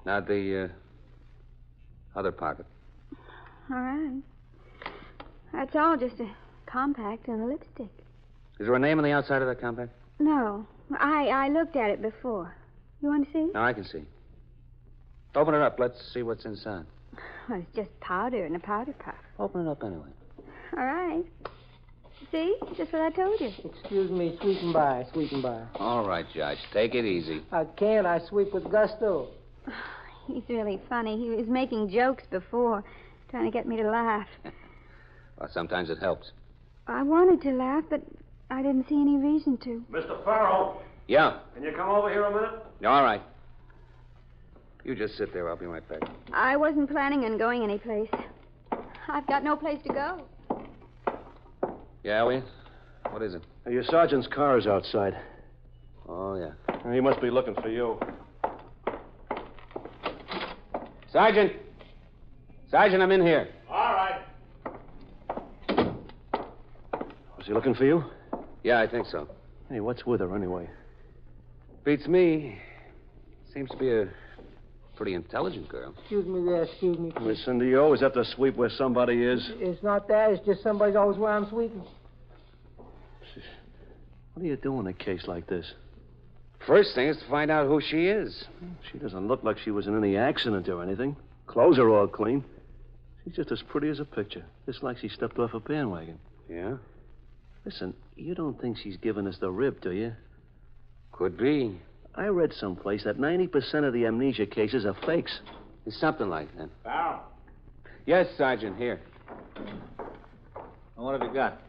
Now, the other pocket. All right. That's all, just a compact and a lipstick. Is there a name on the outside of that compact? No. I looked at it before. You want to see? No, I can see. Open it up. Let's see what's inside. Well, it's just powder in a powder puff. Open it up anyway. All right. See? Just what I told you. Excuse me, sweeping by. All right, Judge. Take it easy. I can't. I sweep with gusto. He's really funny. He was making jokes before, trying to get me to laugh. Well, sometimes it helps. I wanted to laugh, but I didn't see any reason to. Mr. Farrell. Yeah. Can you come over here a minute? All right. You just sit there. I'll be right back. I wasn't planning on going anyplace. I've got no place to go. Yeah, Elliot? What is it? Your sergeant's car is outside. Oh, yeah. He must be looking for you. Sergeant! Sergeant, I'm in here. All right. Was he looking for you? Yeah, I think so. Hey, what's with her anyway? Beats me. Seems to be a pretty intelligent girl. Excuse me there, excuse me. Listen to you. Always have to sweep where somebody is. It's not that. It's just somebody's always where I'm sweeping. What do you do in a case like this? First thing is to find out who she is. She doesn't look like she was in any accident or anything. Clothes are all clean. She's just as pretty as a picture. Just like she stepped off a bandwagon. Yeah? Listen, you don't think she's giving us the rib, do you? Could be. I read someplace that 90% of the amnesia cases are fakes. It's something like that. Farrell. Yes, Sergeant, here. What have you got?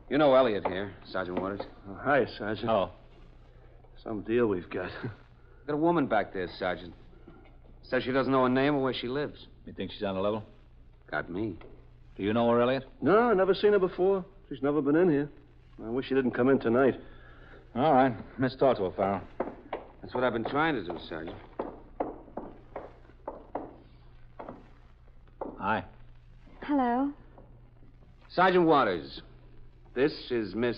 You know Elliot here, Sergeant Waters. Oh, hi, Sergeant. Oh. Some deal we've got. Got a woman back there, Sergeant. Says she doesn't know her name or where she lives. You think she's on the level? Got me. Do you know her, Elliot? No, I've never seen her before. She's never been in here. I wish she didn't come in tonight. All right. Let's talk to her, Farrell. That's what I've been trying to do, Sergeant. Hi. Hello. Sergeant Waters, this is Miss...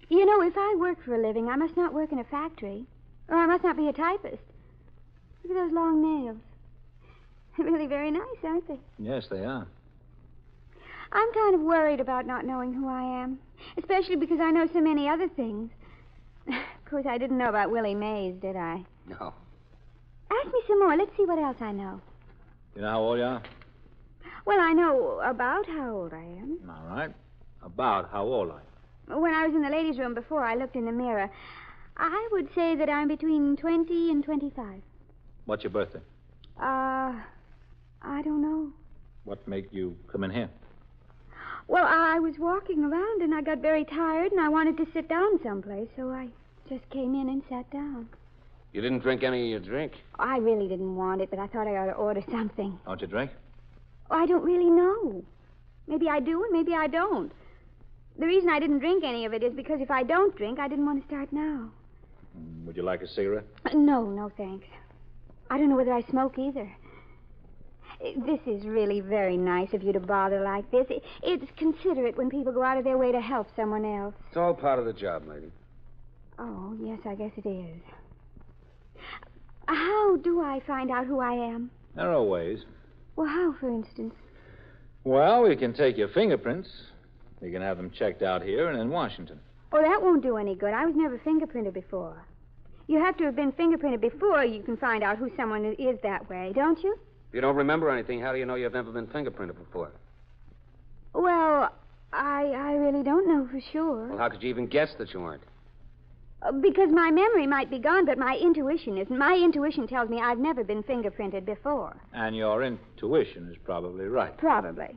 You know, if I work for a living, I must not work in a factory. Or I must not be a typist. Look at those long nails. They're really very nice, aren't they? Yes, they are. I'm kind of worried about not knowing who I am. Especially because I know so many other things. Of course, I didn't know about Willie Mays, did I? No. Ask me some more. Let's see what else I know. You know how old you are? Well, I know about how old I am. All right. About how old are you? When I was in the ladies' room before, I looked in the mirror. I would say that I'm between 20 and 25. What's your birthday? I don't know. What made you come in here? Well, I was walking around and I got very tired and I wanted to sit down someplace, so I just came in and sat down. You didn't drink any of your drink? I really didn't want it, but I thought I ought to order something. Don't you drink? I don't really know. Maybe I do and maybe I don't. The reason I didn't drink any of it is because if I don't drink, I didn't want to start now. Would you like a cigarette? No, thanks. I don't know whether I smoke either. This is really very nice of you to bother like this. It's considerate when people go out of their way to help someone else. It's all part of the job, lady. Oh, yes, I guess it is. How do I find out who I am? There are ways. Well, how, for instance? Well, we can take your fingerprints. We can have them checked out here and in Washington. Oh, that won't do any good. I was never fingerprinted before. You have to have been fingerprinted before you can find out who someone is that way, don't you? If you don't remember anything, how do you know you've never been fingerprinted before? Well, I really don't know for sure. Well, how could you even guess that you weren't? Because my memory might be gone, but my intuition isn't. My intuition tells me I've never been fingerprinted before. And your intuition is probably right. Probably.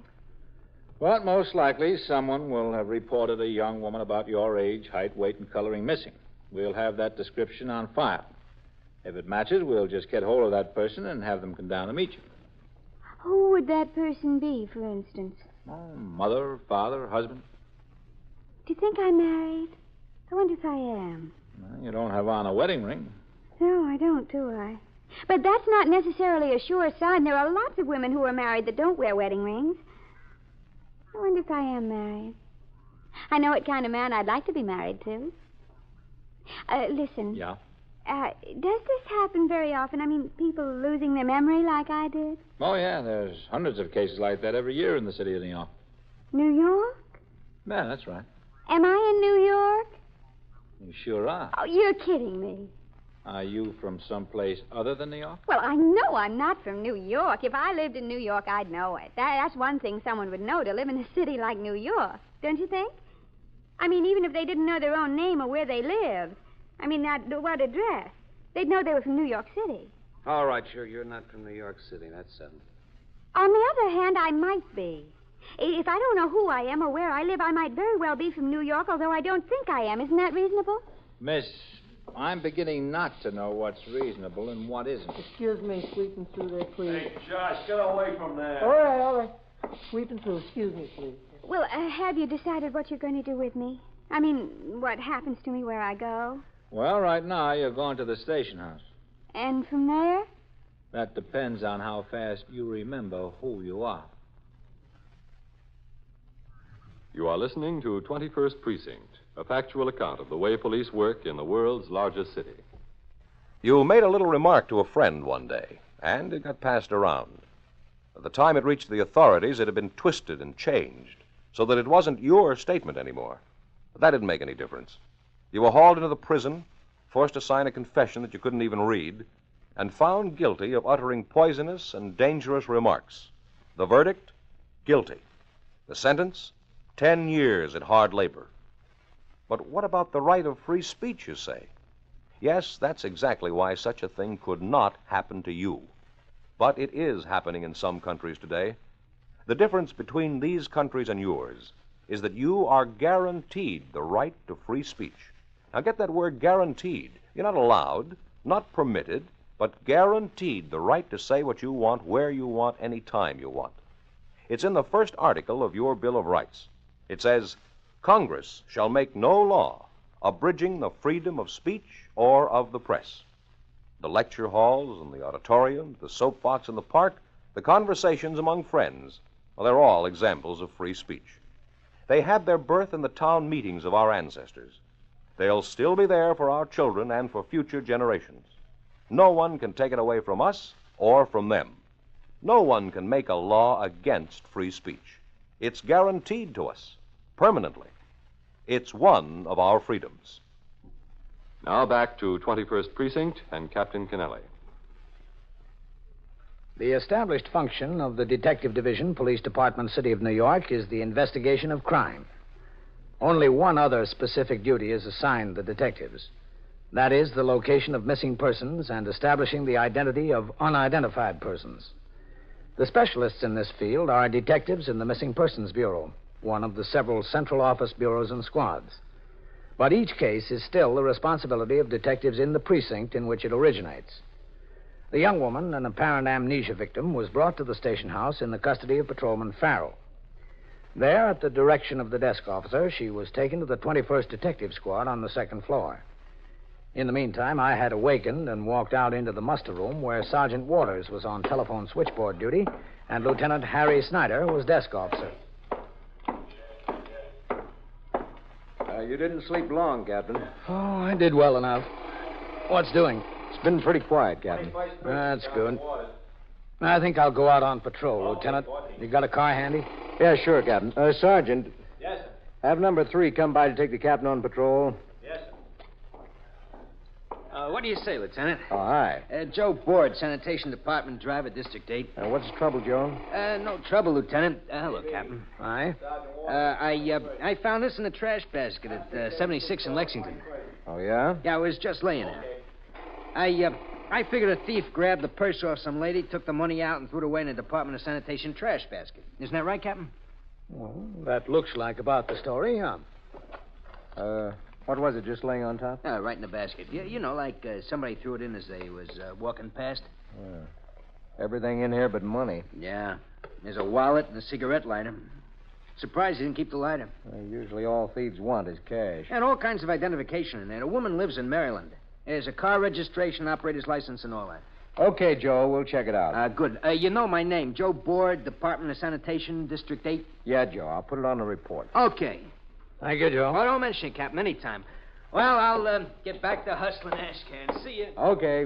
But most likely someone will have reported a young woman about your age, height, weight, and coloring missing. We'll have that description on file. If it matches, we'll just get hold of that person and have them come down to meet you. Who would that person be, for instance? Oh, mother, father, husband. Do you think I'm married? I wonder if I am. Well, you don't have on a wedding ring. No, I don't, do I? But that's not necessarily a sure sign. There are lots of women who are married that don't wear wedding rings. I wonder if I am married. I know what kind of man I'd like to be married to. Listen. Yeah? Does this happen very often? I mean, people losing their memory like I did? Oh, yeah, there's hundreds of cases like that every year in the city of New York. New York? Yeah, that's right. Am I in New York? You sure are. Oh, you're kidding me. Are you from someplace other than New York? Well, I know I'm not from New York. If I lived in New York, I'd know it. That's one thing someone would know, to live in a city like New York. Don't you think? I mean, even if they didn't know their own name or where they lived. I mean, what address. They'd know they were from New York City. All right, sure, you're not from New York City. That's settled. On the other hand, I might be. If I don't know who I am or where I live, I might very well be from New York, although I don't think I am. Isn't that reasonable? Miss, I'm beginning not to know what's reasonable and what isn't. Excuse me, sweeping through there, please. Hey, Josh, get away from there. All right. Sweeping through. Excuse me, please. Well, have you decided what you're going to do with me? I mean, what happens to me where I go? Well, right now, you're going to the station house. And from there? That depends on how fast you remember who you are. You are listening to 21st Precinct, a factual account of the way police work in the world's largest city. You made a little remark to a friend one day, and it got passed around. At the time it reached the authorities, it had been twisted and changed so that it wasn't your statement anymore. But that didn't make any difference. You were hauled into the prison, forced to sign a confession that you couldn't even read, and found guilty of uttering poisonous and dangerous remarks. The verdict? Guilty. The sentence? 10 years at hard labor. But what about the right of free speech, you say? Yes, that's exactly why such a thing could not happen to you. But it is happening in some countries today. The difference between these countries and yours is that you are guaranteed the right to free speech. Now get that word guaranteed. You're not allowed, not permitted, but guaranteed the right to say what you want, where you want, any time you want. It's in the first article of your Bill of Rights. It says, Congress shall make no law abridging the freedom of speech or of the press. The lecture halls and the auditorium, the soapbox in the park, the conversations among friends, well, they're all examples of free speech. They had their birth in the town meetings of our ancestors. They'll still be there for our children and for future generations. No one can take it away from us or from them. No one can make a law against free speech. It's guaranteed to us, permanently. It's one of our freedoms. Now back to 21st Precinct and Captain Kennelly. The established function of the Detective Division, Police Department, City of New York, is the investigation of crime. Only one other specific duty is assigned the detectives. That is the location of missing persons and establishing the identity of unidentified persons. The specialists in this field are detectives in the Missing Persons Bureau, one of the several central office bureaus and squads. But each case is still the responsibility of detectives in the precinct in which it originates. The young woman, an apparent amnesia victim, was brought to the station house in the custody of Patrolman Farrell. There, at the direction of the desk officer, she was taken to the 21st Detective Squad on the second floor. In the meantime, I had awakened and walked out into the muster room where Sergeant Waters was on telephone switchboard duty and Lieutenant Harry Snyder was desk officer. You didn't sleep long, Captain. Oh, I did well enough. What's doing? It's been pretty quiet, Captain. That's good. I think I'll go out on patrol, Lieutenant. You got a car handy? Yeah, sure, Captain. Sergeant. Yes, sir. Have number 3 come by to take the captain on patrol. Yes, sir. What do you say, Lieutenant? Oh, hi. Joe Board, Sanitation Department driver, District 8. What's the trouble, Joe? No trouble, Lieutenant. Hello, Captain. Aye? I found this in the trash basket at 76 in Lexington. Oh, yeah? Yeah, I was just laying there. I figured a thief grabbed the purse off some lady, took the money out, and threw it away in the Department of Sanitation trash basket. Isn't that right, Captain? Well, that looks like about the story, yeah. What was it, just laying on top? Right in the basket. You know, like somebody threw it in as they was walking past. Everything in here but money. Yeah. There's a wallet and a cigarette lighter. Surprised he didn't keep the lighter. Usually all thieves want is cash. And all kinds of identification in there. The woman lives in Maryland. There's a car registration, operator's license, and all that. Okay, Joe, we'll check it out. Good. You know my name, Joe Board, Department of Sanitation, District 8? Yeah, Joe, I'll put it on the report. Okay. Thank you, Joe. Oh, don't mention it, Captain, anytime. Well, I'll get back to hustling ash cans. See you. Okay.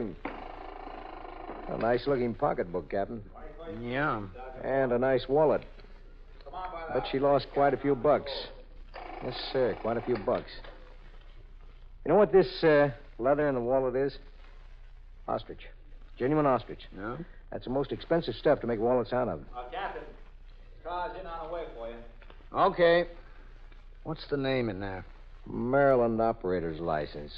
A nice-looking pocketbook, Captain. Yeah. And a nice wallet. Bet she lost quite a few bucks. Yes, sir, quite a few bucks. You know what this leather in the wallet is? Ostrich. Genuine ostrich. No? That's the most expensive stuff to make wallets out of. Captain, car's in on the way for you. Okay. What's the name in there? Maryland operator's license.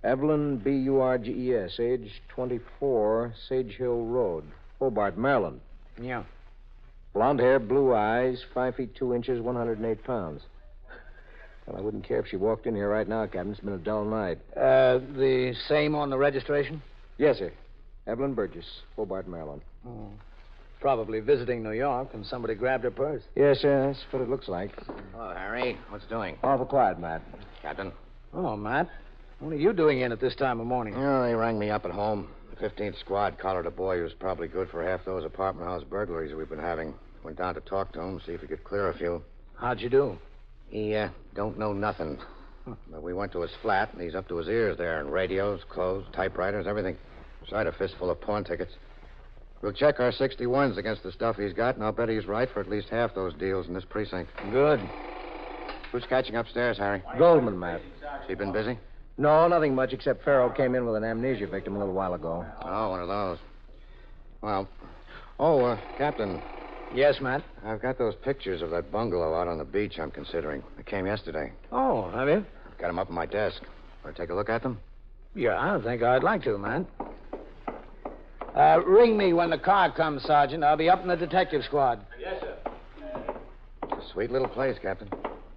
Evelyn Burges, age 24, Sage Hill Road, Hobart, Maryland. Yeah. Blonde hair, blue eyes, 5 feet 2 inches, 108 pounds. Well, I wouldn't care if she walked in here right now, Captain. It's been a dull night. The same on the registration? Yes, sir. Evelyn Burgess, Hobart, Maryland. Oh. Probably visiting New York, and somebody grabbed her purse. Yes, sir. That's what it looks like. Hello, Harry. What's doing? Awful quiet, Matt. Captain? Oh, Matt. What are you doing in at this time of morning? Oh, they rang me up at home. The 15th Squad collared a boy who was probably good for half those apartment house burglaries we've been having. Went down to talk to him, see if he could clear a few. How'd you do? He don't know nothing. But we went to his flat, and he's up to his ears there in radios, clothes, typewriters, everything. Besides a fistful of pawn tickets. We'll check our 61s against the stuff he's got, and I'll bet he's right for at least half those deals in this precinct. Good. Who's catching upstairs, Harry? Goldman, Matt. Has he been busy? No, nothing much, except Farrell came in with an amnesia victim a little while ago. Oh, one of those. Well, Captain. Yes, Matt? I've got those pictures of that bungalow out on the beach I'm considering. They came yesterday. Oh, have you? Got them up on my desk. Want to take a look at them? Yeah, I think I'd like to, Matt. Ring me when the car comes, Sergeant. I'll be up in the detective squad. Yes, sir. It's a sweet little place, Captain.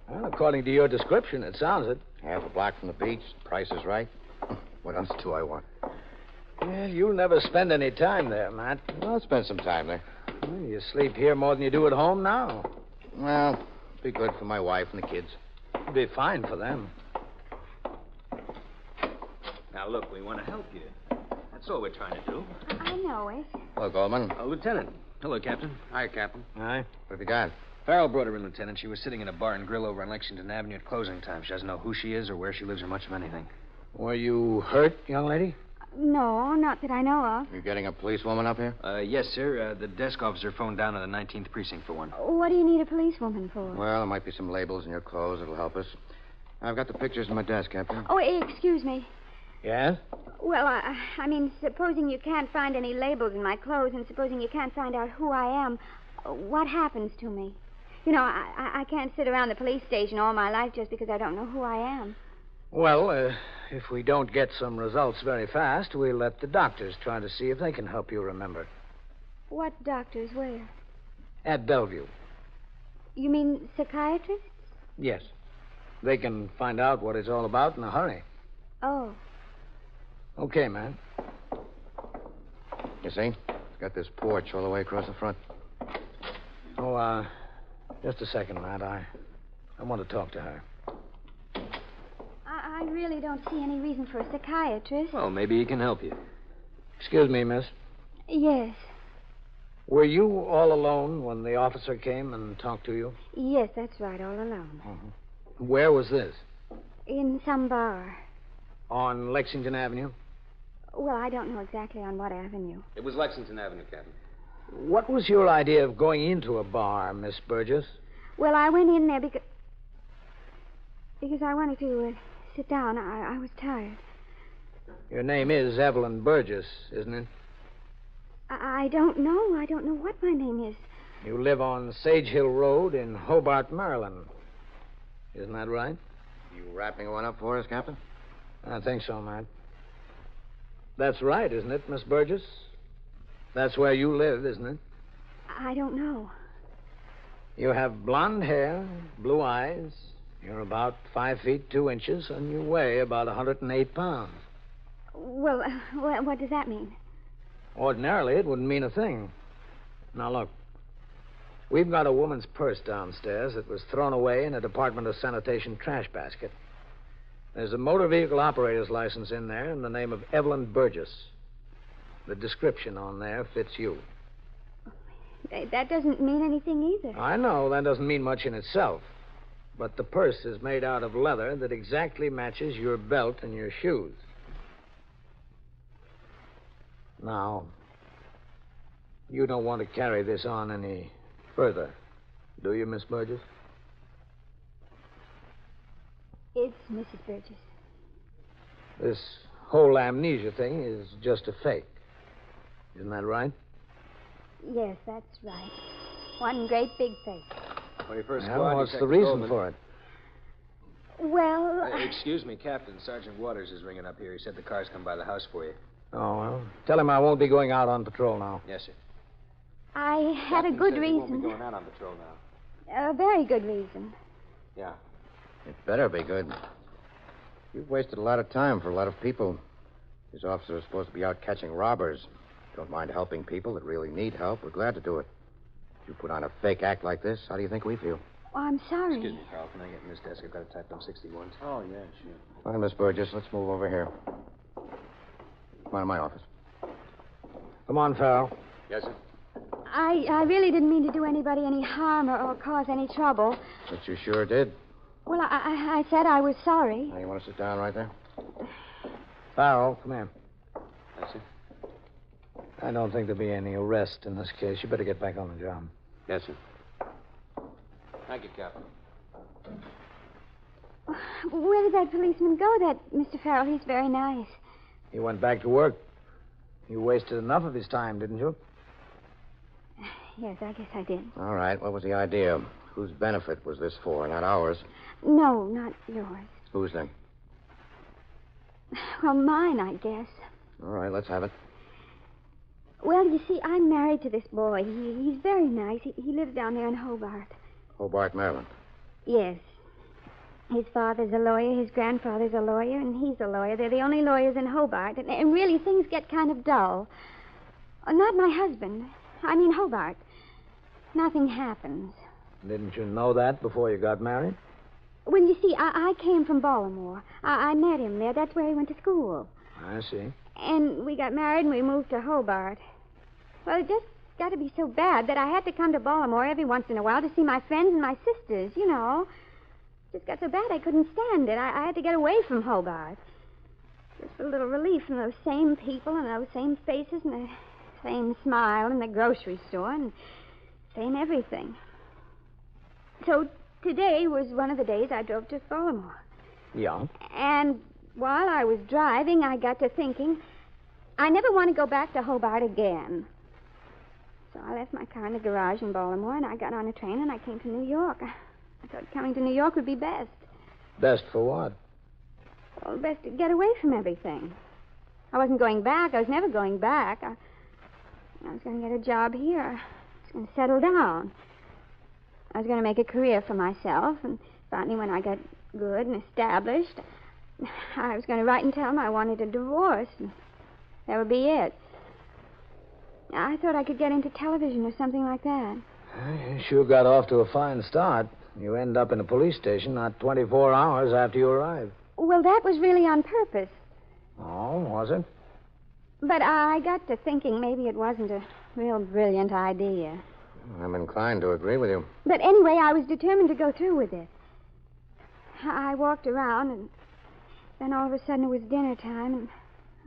Well, according to your description, it sounds it. Half a block from the beach. Price is right. What else do I want? Well, you'll never spend any time there, Matt. I'll spend some time there. Well, you sleep here more than you do at home now. Well, be good for my wife and the kids. It'd be fine for them. Now, look, we want to help you. That's all we're trying to do. I know it. Hello, Goldman. Lieutenant. Hello, Captain. Hi, Captain. Hi. What have you got? Farrell brought her in, Lieutenant. She was sitting in a bar and grill over on Lexington Avenue at closing time. She doesn't know who she is or where she lives or much of anything. Were you hurt, young lady? No, not that I know of. You getting a policewoman up here? Yes, sir. The desk officer phoned down on the 19th Precinct for one. What do you need a policewoman for? Well, there might be some labels in your clothes that'll help us. I've got the pictures in my desk, Captain. Oh, excuse me. Yes? Well, I mean, supposing you can't find any labels in my clothes and supposing you can't find out who I am, what happens to me? You know, I can't sit around the police station all my life just because I don't know who I am. Well, if we don't get some results very fast, we'll let the doctors try to see if they can help you remember. What doctors? Where? At Bellevue. You mean psychiatrists? Yes. They can find out what it's all about in a hurry. Oh. Okay, man. You see? It's got this porch all the way across the front. Oh, just a second, Matt. I want to talk to her. I really don't see any reason for a psychiatrist. Well, maybe he can help you. Excuse me, miss. Yes. Were you all alone when the officer came and talked to you? Yes, that's right, all alone. Mm-hmm. Where was this? In some bar. On Lexington Avenue? Well, I don't know exactly on what avenue. It was Lexington Avenue, Captain. What was your idea of going into a bar, Miss Burgess? Well, I went in there because I wanted to sit down. I was tired. Your name is Evelyn Burgess, isn't it? I don't know. I don't know what my name is. You live on Sage Hill Road in Hobart, Maryland. Isn't that right? You wrapping one up for us, Captain? I think so, Matt. That's right, isn't it, Miss Burgess? That's where you live, isn't it? I don't know. You have blonde hair, blue eyes. You're about 5 feet 2 inches, and you weigh about 108 pounds. Well, what does that mean? Ordinarily, it wouldn't mean a thing. Now, look. We've got a woman's purse downstairs that was thrown away in a Department of Sanitation trash basket. There's a motor vehicle operator's license in there in the name of Evelyn Burgess. The description on there fits you. That doesn't mean anything either. I know that doesn't mean much in itself. But the purse is made out of leather that exactly matches your belt and your shoes. Now, you don't want to carry this on any further, do you, Miss Burgess? It's Mrs. Burgess. This whole amnesia thing is just a fake. Isn't that right? Yes, that's right. One great big fake. 21st Squad. Well, what's the Detective reason Goldman. for it? Well, Excuse me, Captain. Sergeant Waters is ringing up here. He said the car's come by the house for you. Oh, well, tell him I won't be going out on patrol now. Yes, sir. I had a good He won't be reason. going out on patrol now. A very good reason. Yeah. It better be good. You've wasted a lot of time for a lot of people. These officers are supposed to be out catching robbers. Don't mind helping people that really need help. We're glad to do it. If you put on a fake act like this, how do you think we feel? Oh, I'm sorry. Excuse me, Carl. Can I get in this desk? I've got to type them 61s. Oh, yeah, sure. Fine, Miss Burgess. Let's move over here. Come on to my office. Come on, Farrell. Yes, sir. I really didn't mean to do anybody any harm or cause any trouble. But you sure did. Well, I said I was sorry. Now, you want to sit down right there? Farrell, come here. Yes, sir. I don't think there'll be any arrest in this case. You better get back on the job. Yes, sir. Thank you, Captain. Where did that policeman go, that Mr. Farrell? He's very nice. He went back to work. You wasted enough of his time, didn't you? Yes, I guess I did. All right. What was the idea? Whose benefit was this for? Not ours. No, not yours. Whose then? Well, mine, I guess. All right, let's have it. Well, you see, I'm married to this boy. He's very nice. He lives down there in Hobart. Hobart, Maryland. Yes. His father's a lawyer, his grandfather's a lawyer, and he's a lawyer. They're the only lawyers in Hobart. And really, things get kind of dull. Not my husband. I mean Hobart. Nothing happens. Didn't you know that before you got married? Well, you see, I came from Baltimore. I met him there. That's where he went to school. I see. And we got married and we moved to Hobart. Well, it just got to be so bad that I had to come to Baltimore every once in a while to see my friends and my sisters, you know. It just got so bad I couldn't stand it. I had to get away from Hobart. Just for a little relief from those same people and those same faces and the same smile in the grocery store and same everything. So today was one of the days I drove to Baltimore. Yeah? And while I was driving, I got to thinking, I never want to go back to Hobart again. So I left my car in the garage in Baltimore, and I got on a train, and I came to New York. I thought coming to New York would be best. Best for what? Well, best to get away from everything. I wasn't going back. I was never going back. I was going to get a job here. I was going to settle down. I was going to make a career for myself, and finally, when I got good and established, I was going to write and tell him I wanted a divorce, and that would be it. I thought I could get into television or something like that. You sure got off to a fine start. You end up in a police station not 24 hours after you arrive. Well, that was really on purpose. Oh, was it? But I got to thinking maybe it wasn't a real brilliant idea. I'm inclined to agree with you. But anyway, I was determined to go through with it. I walked around, and then all of a sudden it was dinner time, and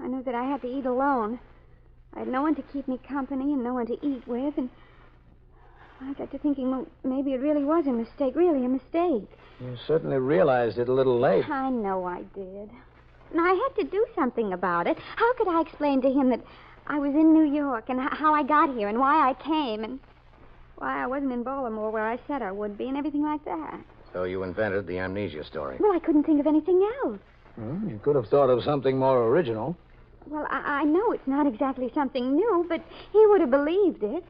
I knew that I had to eat alone. I had no one to keep me company and no one to eat with, and I got to thinking, well, maybe it really was a mistake, really a mistake. You certainly realized it a little late. I know I did. And I had to do something about it. How could I explain to him that I was in New York and how I got here and why I came and why I wasn't in Baltimore where I said I would be and everything like that? So you invented the amnesia story. Well, I couldn't think of anything else. You could have thought of something more original. Well, I know it's not exactly something new, but he would have believed it.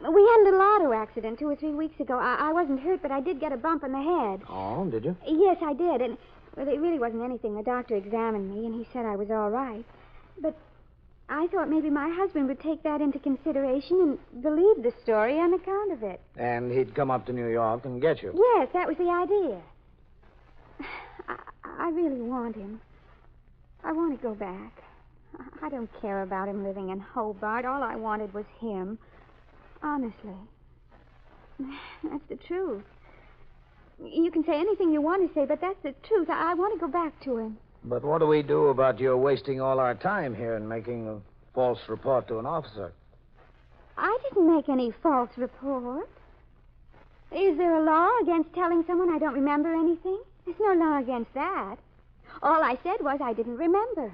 We had a little auto accident 2 or 3 weeks ago. I wasn't hurt, but I did get a bump in the head. Oh, did you? Yes, I did. And well, it really wasn't anything. The doctor examined me, and he said I was all right. But I thought maybe my husband would take that into consideration and believe the story on account of it. And he'd come up to New York and get you. Yes, that was the idea. I really want him. I want to go back. I don't care about him living in Hobart. All I wanted was him. Honestly. That's the truth. You can say anything you want to say, but that's the truth. I want to go back to him. But what do we do about your wasting all our time here and making a false report to an officer? I didn't make any false report. Is there a law against telling someone I don't remember anything? There's no law against that. All I said was I didn't remember.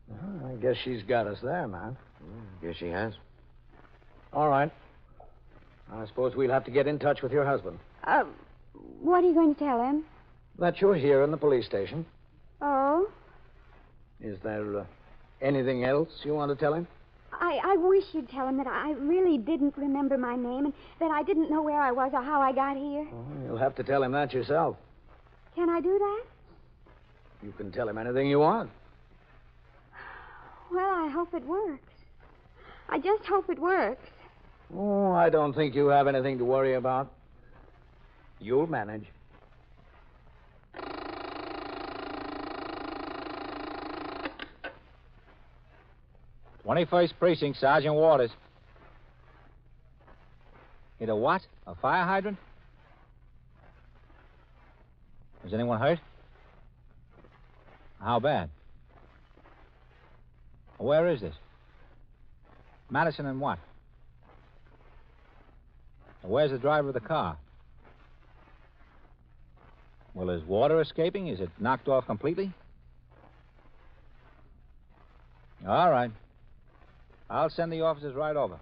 Well, I guess she's got us there, man. Guess she has. All right. I suppose we'll have to get in touch with your husband. What are you going to tell him? That you're here in the police station. Oh? Is there anything else you want to tell him? I wish you'd tell him that I really didn't remember my name and that I didn't know where I was or how I got here. Oh, you'll have to tell him that yourself. Can I do that? You can tell him anything you want. Well, I hope it works. I just hope it works. Oh, I don't think you have anything to worry about. You'll manage. 21st Precinct, Sergeant Waters. Hit a what? A fire hydrant? Is anyone hurt? How bad? Where is this? Madison and what? Where's the driver of the car? Well, is water escaping? Is it knocked off completely? All right. I'll send the officers right over.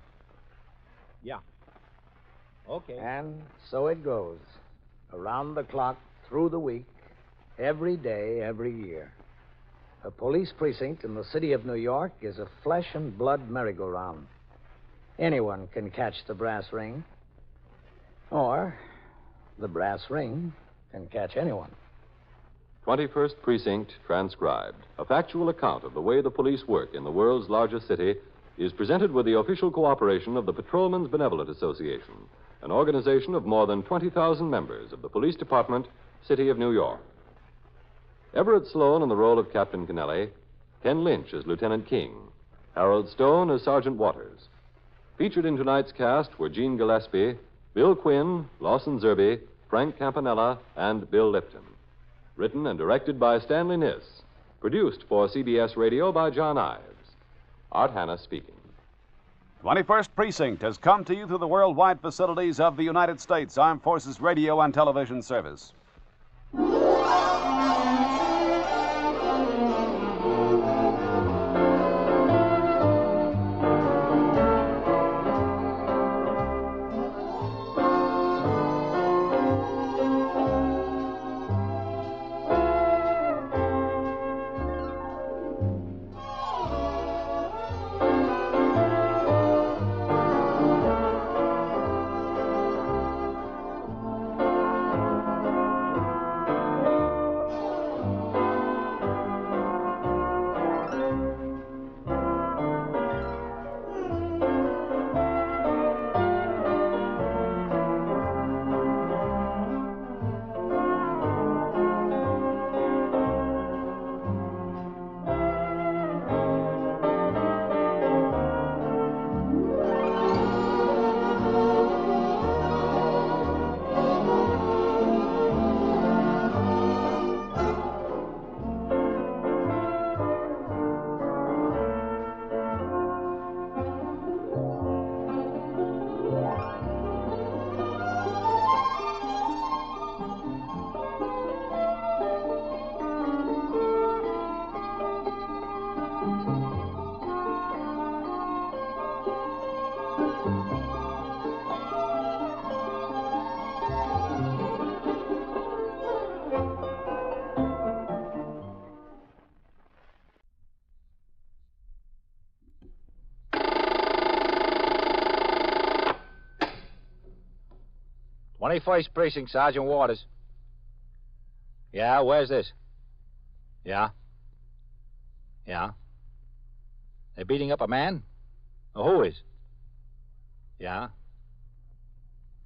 Yeah. Okay. And so it goes. Around the clock, through the week, every day, every year. A police precinct in the city of New York is a flesh and blood merry-go-round. Anyone can catch the brass ring. Or the brass ring can catch anyone. 21st Precinct transcribed. A factual account of the way the police work in the world's largest city is presented with the official cooperation of the Patrolmen's Benevolent Association, an organization of more than 20,000 members of the Police Department, City of New York. Everett Sloan in the role of Captain Kennelly, Ken Lynch as Lieutenant King, Harold Stone as Sergeant Waters. Featured in tonight's cast were Gene Gillespie, Bill Quinn, Lawson Zerby, Frank Campanella, and Bill Lipton. Written and directed by Stanley Niss. Produced for CBS Radio by John Ives. Art Hanna speaking. 21st Precinct has come to you through the worldwide facilities of the United States Armed Forces Radio and Television Service. First Precinct, Sergeant Waters. Yeah, where's this? Yeah. Yeah. They're beating up a man? Who is? Yeah.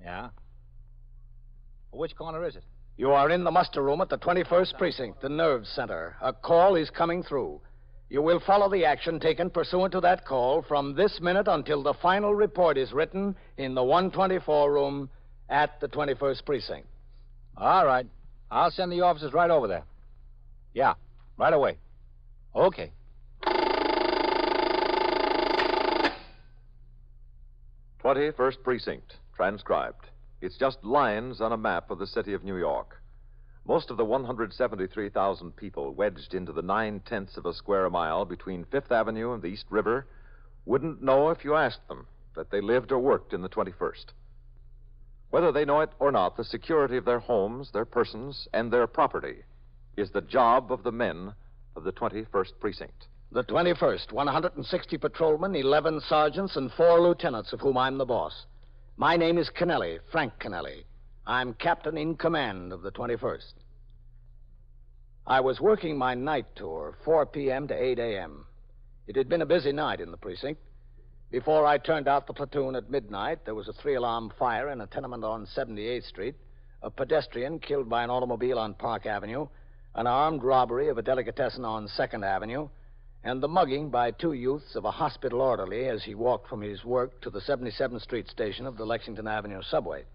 Yeah. Which corner is it? You are in the muster room at the 21st Precinct, the nerve center. A call is coming through. You will follow the action taken pursuant to that call from this minute until the final report is written in the 124 room at the 21st Precinct. All right. I'll send the officers right over there. Yeah, right away. Okay. 21st Precinct, transcribed. It's just lines on a map of the city of New York. Most of the 173,000 people wedged into the 9/10 of a square mile between Fifth Avenue and the East River wouldn't know if you asked them that they lived or worked in the 21st. Whether they know it or not, the security of their homes, their persons, and their property is the job of the men of the 21st Precinct. The 21st, 160 patrolmen, 11 sergeants, and 4 lieutenants, of whom I'm the boss. My name is Kennelly, Frank Kennelly. I'm captain in command of the 21st. I was working my night tour, 4 p.m. to 8 a.m. It had been a busy night in the precinct. Before I turned out the platoon at midnight, there was a 3-alarm fire in a tenement on 78th Street, a pedestrian killed by an automobile on Park Avenue, an armed robbery of a delicatessen on 2nd Avenue, and the mugging by 2 youths of a hospital orderly as he walked from his work to the 77th Street station of the Lexington Avenue subway.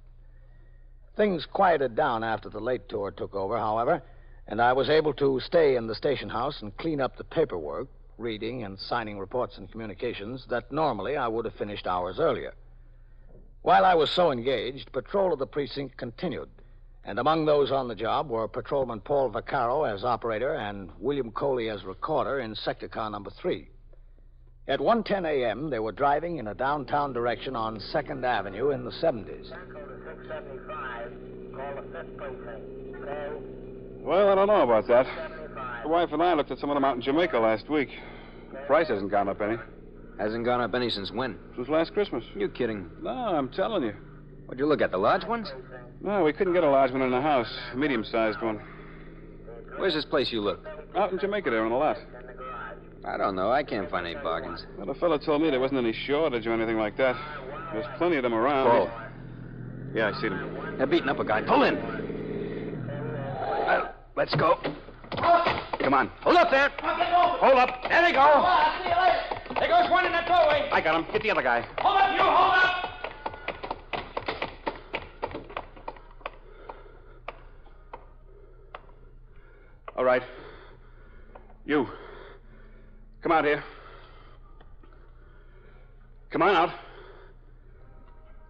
Things quieted down after the late tour took over, however, and I was able to stay in the station house and clean up the paperwork, reading and signing reports and communications that normally I would have finished hours earlier. While I was so engaged, patrol of the precinct continued, and among those on the job were Patrolman Paul Vaccaro as operator and William Coley as recorder in sector car number 3. At 1:10 a.m., they were driving in a downtown direction on 2nd Avenue in the 70s. Well, I don't know about that. The wife and I looked at some of them out in Jamaica last week. The price hasn't gone up any. Hasn't gone up any since when? Since last Christmas. You kidding? No, I'm telling you. What'd you look at, the large ones? No, we couldn't get a large one in the house. A medium-sized one. Where's this place you looked? Out in Jamaica there on the lot. I don't know. I can't find any bargains. Well, the fellow told me there wasn't any shortage or anything like that. There's plenty of them around. Paul. Yeah, I see them. They're beating up a guy. Pull in. Well, let's go. Come on. Hold up there. Hold up. There they go. See you later. There goes one in that doorway. I got him. Get the other guy. Hold up, you. Hold up. All right. You. Come out here. Come on out.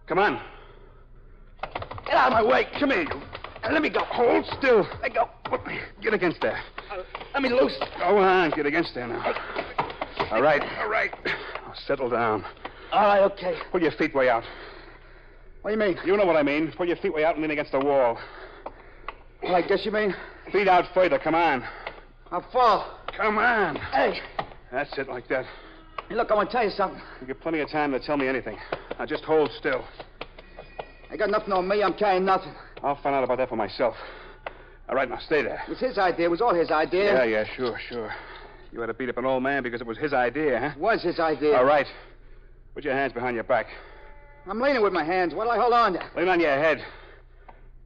Come on. Get out of my way. Come here, you. Let me go. Hold still. Let go. Get against there. Let me loose. Go on. Get against there now. All right. All right. Now settle down. All right, okay. Pull your feet way out. What do you mean? You know what I mean. Pull your feet way out and lean against the wall. Well, I guess you mean... Feet out further. Come on. I'll fall. Come on. Hey. That's it, like that. Hey, look, I want to tell you something. You get plenty of time to tell me anything. Now, just hold still. I got nothing on me. I'm carrying nothing. I'll find out about that for myself. All right, now, stay there. It was his idea. It was all his idea. Yeah, sure. You had to beat up an old man because it was his idea, huh? It was his idea. All right. Put your hands behind your back. I'm leaning with my hands. What'll I hold on to? Lean on your head.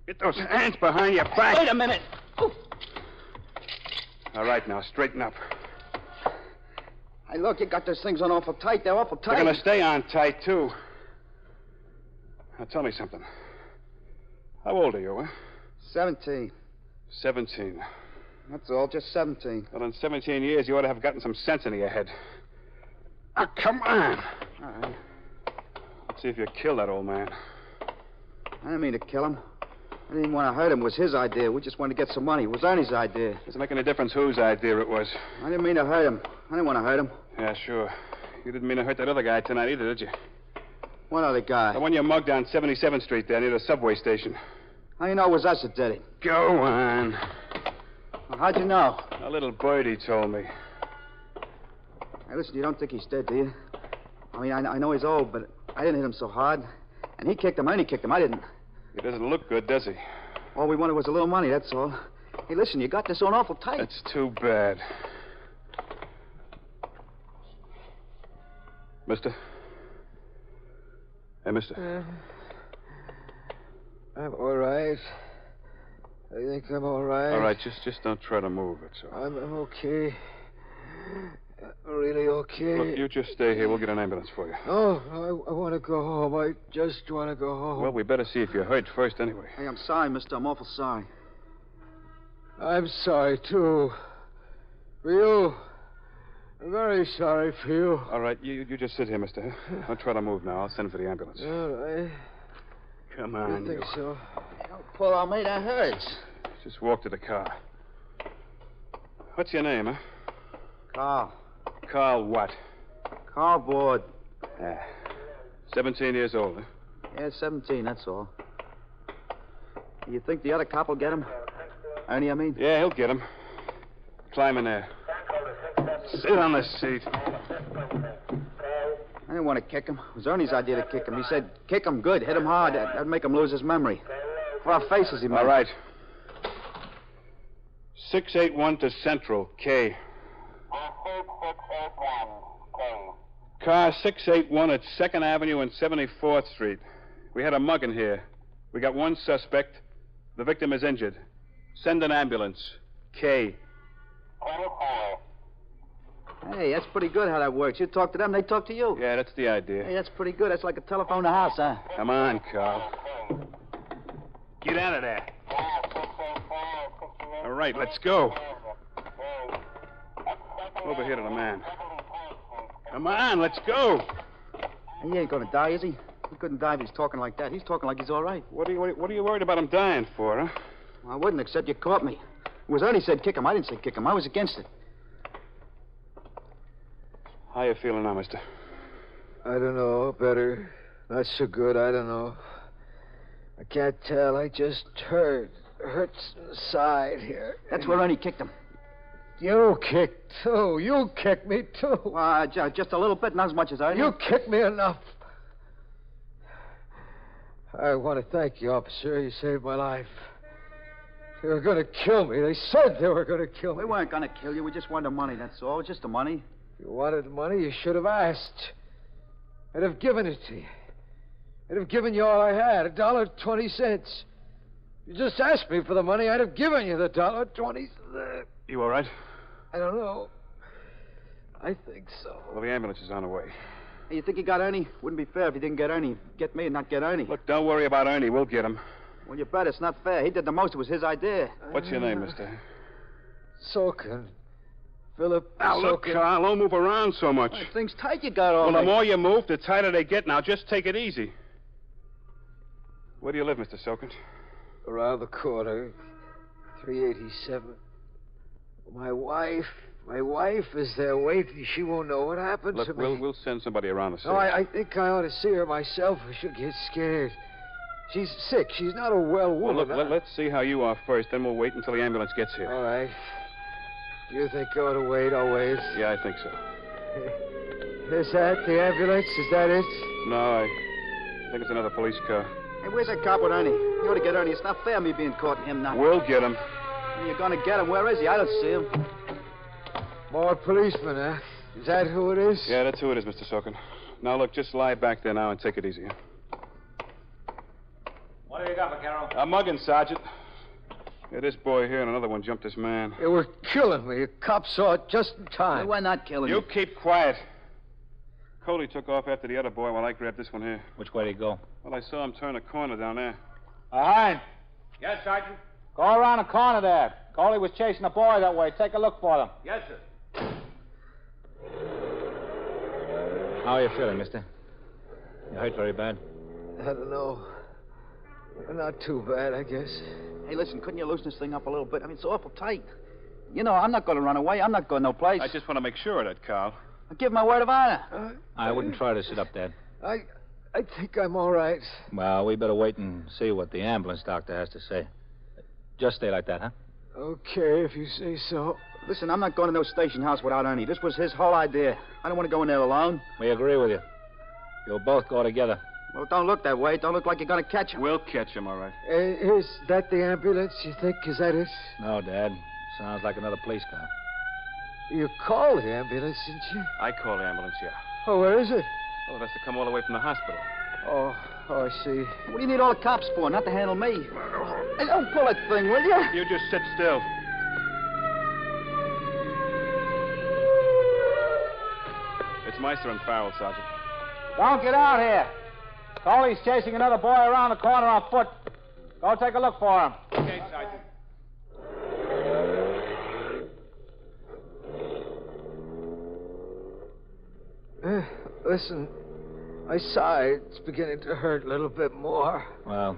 Get those hands behind your back. Wait a minute. Ooh. All right, now, straighten up. Hey, look, you got those things on awful tight. They're awful tight. They're going to stay on tight, too. Now, tell me something. How old are you, huh? 17. 17. That's all, just 17. Well, in 17 years, you ought to have gotten some sense into your head. Now, come on. All right. Let's see if you kill that old man. I didn't mean to kill him. I didn't even want to hurt him. It was his idea. We just wanted to get some money. It was Ernie's idea. Doesn't make any difference whose idea it was. I didn't mean to hurt him. I didn't want to hurt him. Yeah, sure. You didn't mean to hurt that other guy tonight either, did you? What other guy? The one you mugged on 77th Street there near the subway station. How do you know it was us that did it? Go on. Well, how'd you know? A little birdie told me. Hey, listen, you don't think he's dead, do you? I mean, I know he's old, but I didn't hit him so hard. And he kicked him, Ernie kicked him. I didn't. He doesn't look good, does he? All we wanted was a little money, that's all. Hey, listen, you got this on awful tight. That's too bad. Mister? Hey, mister. I'm all right. I think I'm all right. All right, just don't try to move, it's all. I'm okay. Really okay? Look, you just stay here. We'll get an ambulance for you. Oh, I want to go home. I just want to go home. Well, we better see if you're hurt first anyway. Hey, I'm sorry, mister. I'm awful sorry. I'm sorry, too. For you. I'm very sorry for you. All right, you just sit here, mister. I'll try to move now. I'll send for the ambulance. All right. Come on. I think so. Poor old mate, that hurts. Just walk to the car. What's your name, huh? Carl. Carl what? Carl Board. 17 years old, huh? Yeah, 17, that's all. You think the other cop will get him? Ernie, I mean? Yeah, he'll get him. Climb in there. Sit on the seat. I didn't want to kick him. It was Ernie's idea to kick him. He said, kick him good, hit him hard. That'd make him lose his memory. For our faces, he meant. All right. 681 to Central, K. Car 681 at 2nd Avenue and 74th Street. We had a mugging here. We got one suspect. The victim is injured. Send an ambulance. K. Hey, that's pretty good how that works. You talk to them, they talk to you. Yeah, that's the idea. Hey, that's pretty good. That's like a telephone to house, huh? Come on, Carl. Get out of there. All right, let's go. Over here to the man. Come on, let's go. He ain't gonna die, is he? He couldn't die if he's talking like that. He's talking like he's all right. What are you worried about him dying for, huh? Well, I wouldn't, except you caught me. It was Ernie said kick him. I didn't say kick him. I was against it. How you feeling now, mister? I don't know. Better. Not so good. I don't know. I can't tell. I just hurts inside here. That's where Ernie kicked him. You kicked, too. You kicked me, too. Just a little bit, not as much as Ernie. You kicked me enough. I want to thank you, officer. You saved my life. They were going to kill me. They said they were going to kill me. We weren't going to kill you. We just wanted the money, that's all. Just the money. If you wanted the money, you should have asked. I'd have given it to you. I'd have given you all I had, $1.20. You just asked me for the money, I'd have given you the $1.20. You all right? I don't know. I think so. Well, the ambulance is on the way. Hey, you think he got Ernie? Wouldn't be fair if he didn't get Ernie. Get me and not get Ernie. Look, don't worry about Ernie. We'll get him. Well, you bet. It's not fair. He did the most. It was his idea. What's your name, mister? Sokin. Philip Now, look, Carl, don't move around so much. Well, thing's tight you got all Well, the more you move, the tighter they get. Now, just take it easy. Where do you live, Mr. Sokin? Around the corner. 387. My wife is there waiting. She won't know what happened to me. We'll send somebody around to see No, her. I think I ought to see her myself, or she'll get scared. She's sick. She's not a well woman. Well, look, let's see how you are first, then we'll wait until the ambulance gets here. All right. Do you think I ought to wait? I'll wait. Yeah, I think so. Is that the ambulance? Is that it? No, I think it's another police car. Hey, where's that cop with Ernie? You ought to get Ernie. It's not fair me being caught and him not. We'll get him. You're going to get him. Where is he? I don't see him. More policemen, huh? Is that who it is? Yeah, that's who it is, Mr. Sokin. Now, look, just lie back there now and take it easy. Huh? What do you got, Vaquero? A mugging, Sergeant. Yeah, this boy here and another one jumped this man. They were killing me. The cops saw it just in time. Hey, we're not killing You keep quiet. Coley took off after the other boy while I grabbed this one here. Which way did he go? Well, I saw him turn a corner down there. Hein. Yes, Sergeant. Go around the corner there. Coley was chasing a boy that way. Take a look for them. Yes, sir. How are you feeling, mister? You hurt very bad? I don't know. Not too bad, I guess. Hey, listen, couldn't you loosen this thing up a little bit? I mean, it's awful tight. You know, I'm not going to run away. I'm not going no place. I just want to make sure of that, Carl. I give my word of honor. I wouldn't try to sit up, Dad. I think I'm all right. Well, we better wait and see what the ambulance doctor has to say. Just stay like that, huh? Okay, if you say so. Listen, I'm not going to no station house without Ernie. This was his whole idea. I don't want to go in there alone. We agree with you. You'll both go together. Well, don't look that way. Don't look like you're going to catch him. We'll catch him, all right. Is that the ambulance, you think? Is that it? No, Dad. Sounds like another police car. You called the ambulance, didn't you? I call the ambulance, yeah. Oh, where is it? Oh, it has to come all the way from the hospital. Oh, I see. What do you need all the cops for? Not to handle me. Hey, don't pull that thing, will you? You just sit still. It's Meister and Farrell, Sergeant. Don't get out here. Coley's chasing another boy around the corner on foot. Go take a look for him. Okay, Sergeant. Listen, my side's beginning to hurt a little bit more. Well,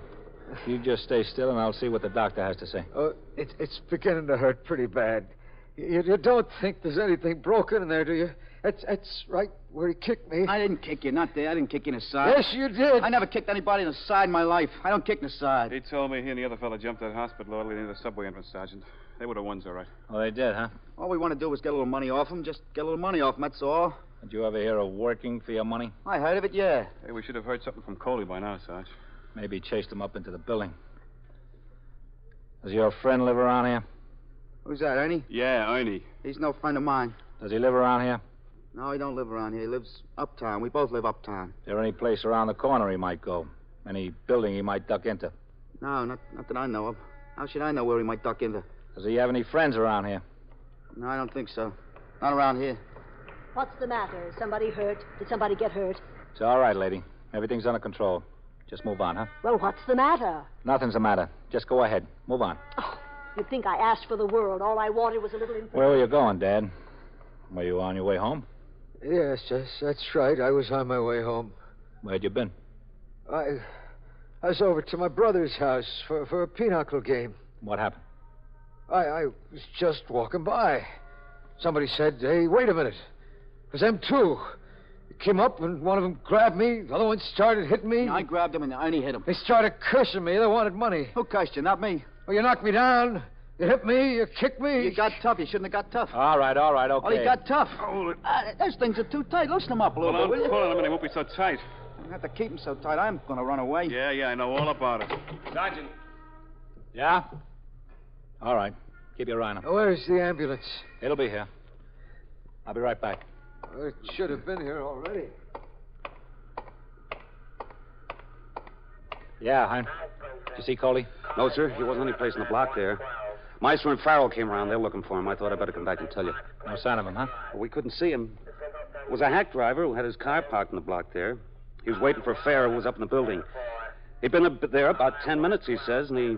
you just stay still and I'll see what the doctor has to say. Oh, it's beginning to hurt pretty bad. You don't think there's anything broken in there, do you? That's right where he kicked me. I didn't kick you, not there. I didn't kick you in the side. Yes, you did. I never kicked anybody in the side in my life. I don't kick in the side. He told me he and the other fellow jumped that hospital orderly near the subway entrance, Sergeant. They were the ones, all right. Oh, they did, huh? All we want to do is get a little money off him. Just get a little money off him, that's all. Did you ever hear of working for your money? I heard of it, yeah. Hey, we should have heard something from Coley by now, Sarge. Maybe chased him up into the building. Does your friend live around here? Who's that, Ernie? Yeah, Ernie. He's no friend of mine. Does he live around here? No, he don't live around here. He lives uptown. We both live uptown. Is there any place around the corner he might go? Any building he might duck into? No, not that I know of. How should I know where he might duck into? Does he have any friends around here? No, I don't think so. Not around here. What's the matter? Is somebody hurt? Did somebody get hurt? It's all right, lady. Everything's under control. Just move on, huh? Well, what's the matter? Nothing's the matter. Just go ahead. Move on. Oh, you'd think I asked for the world. All I wanted was a little information. Where were you going, Dad? Were you on your way home? Yes, that's right. I was on my way home. Where'd you been? I was over to my brother's house for a pinochle game. What happened? I was just walking by. Somebody said, hey, wait a minute. It was them two. They came up and one of them grabbed me. The other one started hitting me. I grabbed him and Ernie hit him. They started cursing me. They wanted money. Who cursed you? Not me. Well, you knocked me down. You hit me. You kicked me. You got tough. You shouldn't have got tough. All right, okay. Oh, he got tough. Those things are too tight. Loosen them up a little bit, will you? I'm pulling them and they won't be so tight. You don't have to keep them so tight. I'm going to run away. Yeah, I know all about it. Sergeant. Yeah? All right. Keep your eye on him. Where's the ambulance? It'll be here. I'll be right back. Well, it should have been here already. Yeah, Hein. Did you see Coley? No, sir. He wasn't any place in the block there. Meister and Farrell came around. They're looking for him. I thought I'd better come back and tell you. No sign of him, huh? Well, we couldn't see him. It was a hack driver who had his car parked in the block there. He was waiting for a fare who was up in the building. He'd been there about 10 minutes, he says, and he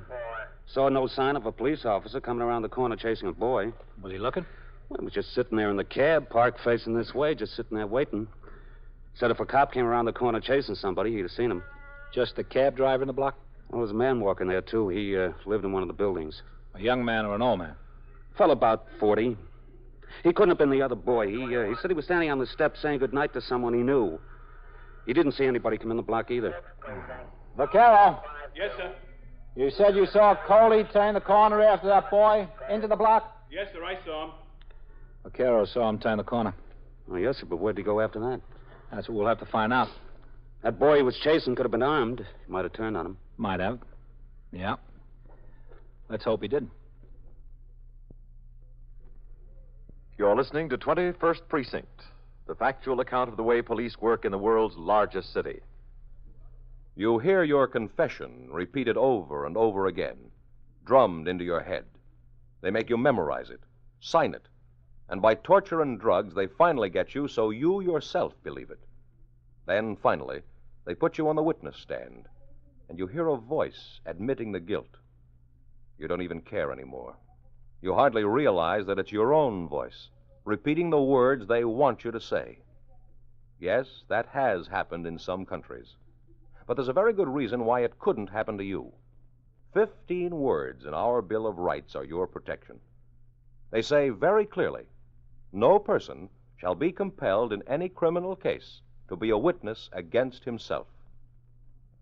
saw no sign of a police officer coming around the corner chasing a boy. Was he looking? Well, he was just sitting there in the cab, parked facing this way, just sitting there waiting. Said if a cop came around the corner chasing somebody, he'd have seen him. Just the cab driver in the block? Well, there was a man walking there, too. He lived in one of the buildings. A young man or an old man? Fellow about 40. He couldn't have been the other boy. He said he was standing on the steps saying goodnight to someone he knew. He didn't see anybody come in the block either. Vaquero. Yes, sir. You said you saw Coley turn the corner after that boy into the block? Yes, sir, I saw him. Vaquero saw him turn the corner. Oh, yes, sir, but where'd he go after that? That's what we'll have to find out. That boy he was chasing could have been armed. He might have turned on him. Might have. Yeah. Let's hope he didn't. You're listening to 21st Precinct, the factual account of the way police work in the world's largest city. You hear your confession repeated over and over again, drummed into your head. They make you memorize it, sign it, and by torture and drugs, they finally get you so you yourself believe it. Then, finally, they put you on the witness stand, and you hear a voice admitting the guilt. You don't even care anymore. You hardly realize that it's your own voice, repeating the words they want you to say. Yes, that has happened in some countries. But there's a very good reason why it couldn't happen to you. 15 words in our Bill of Rights are your protection. They say very clearly, no person shall be compelled in any criminal case to be a witness against himself.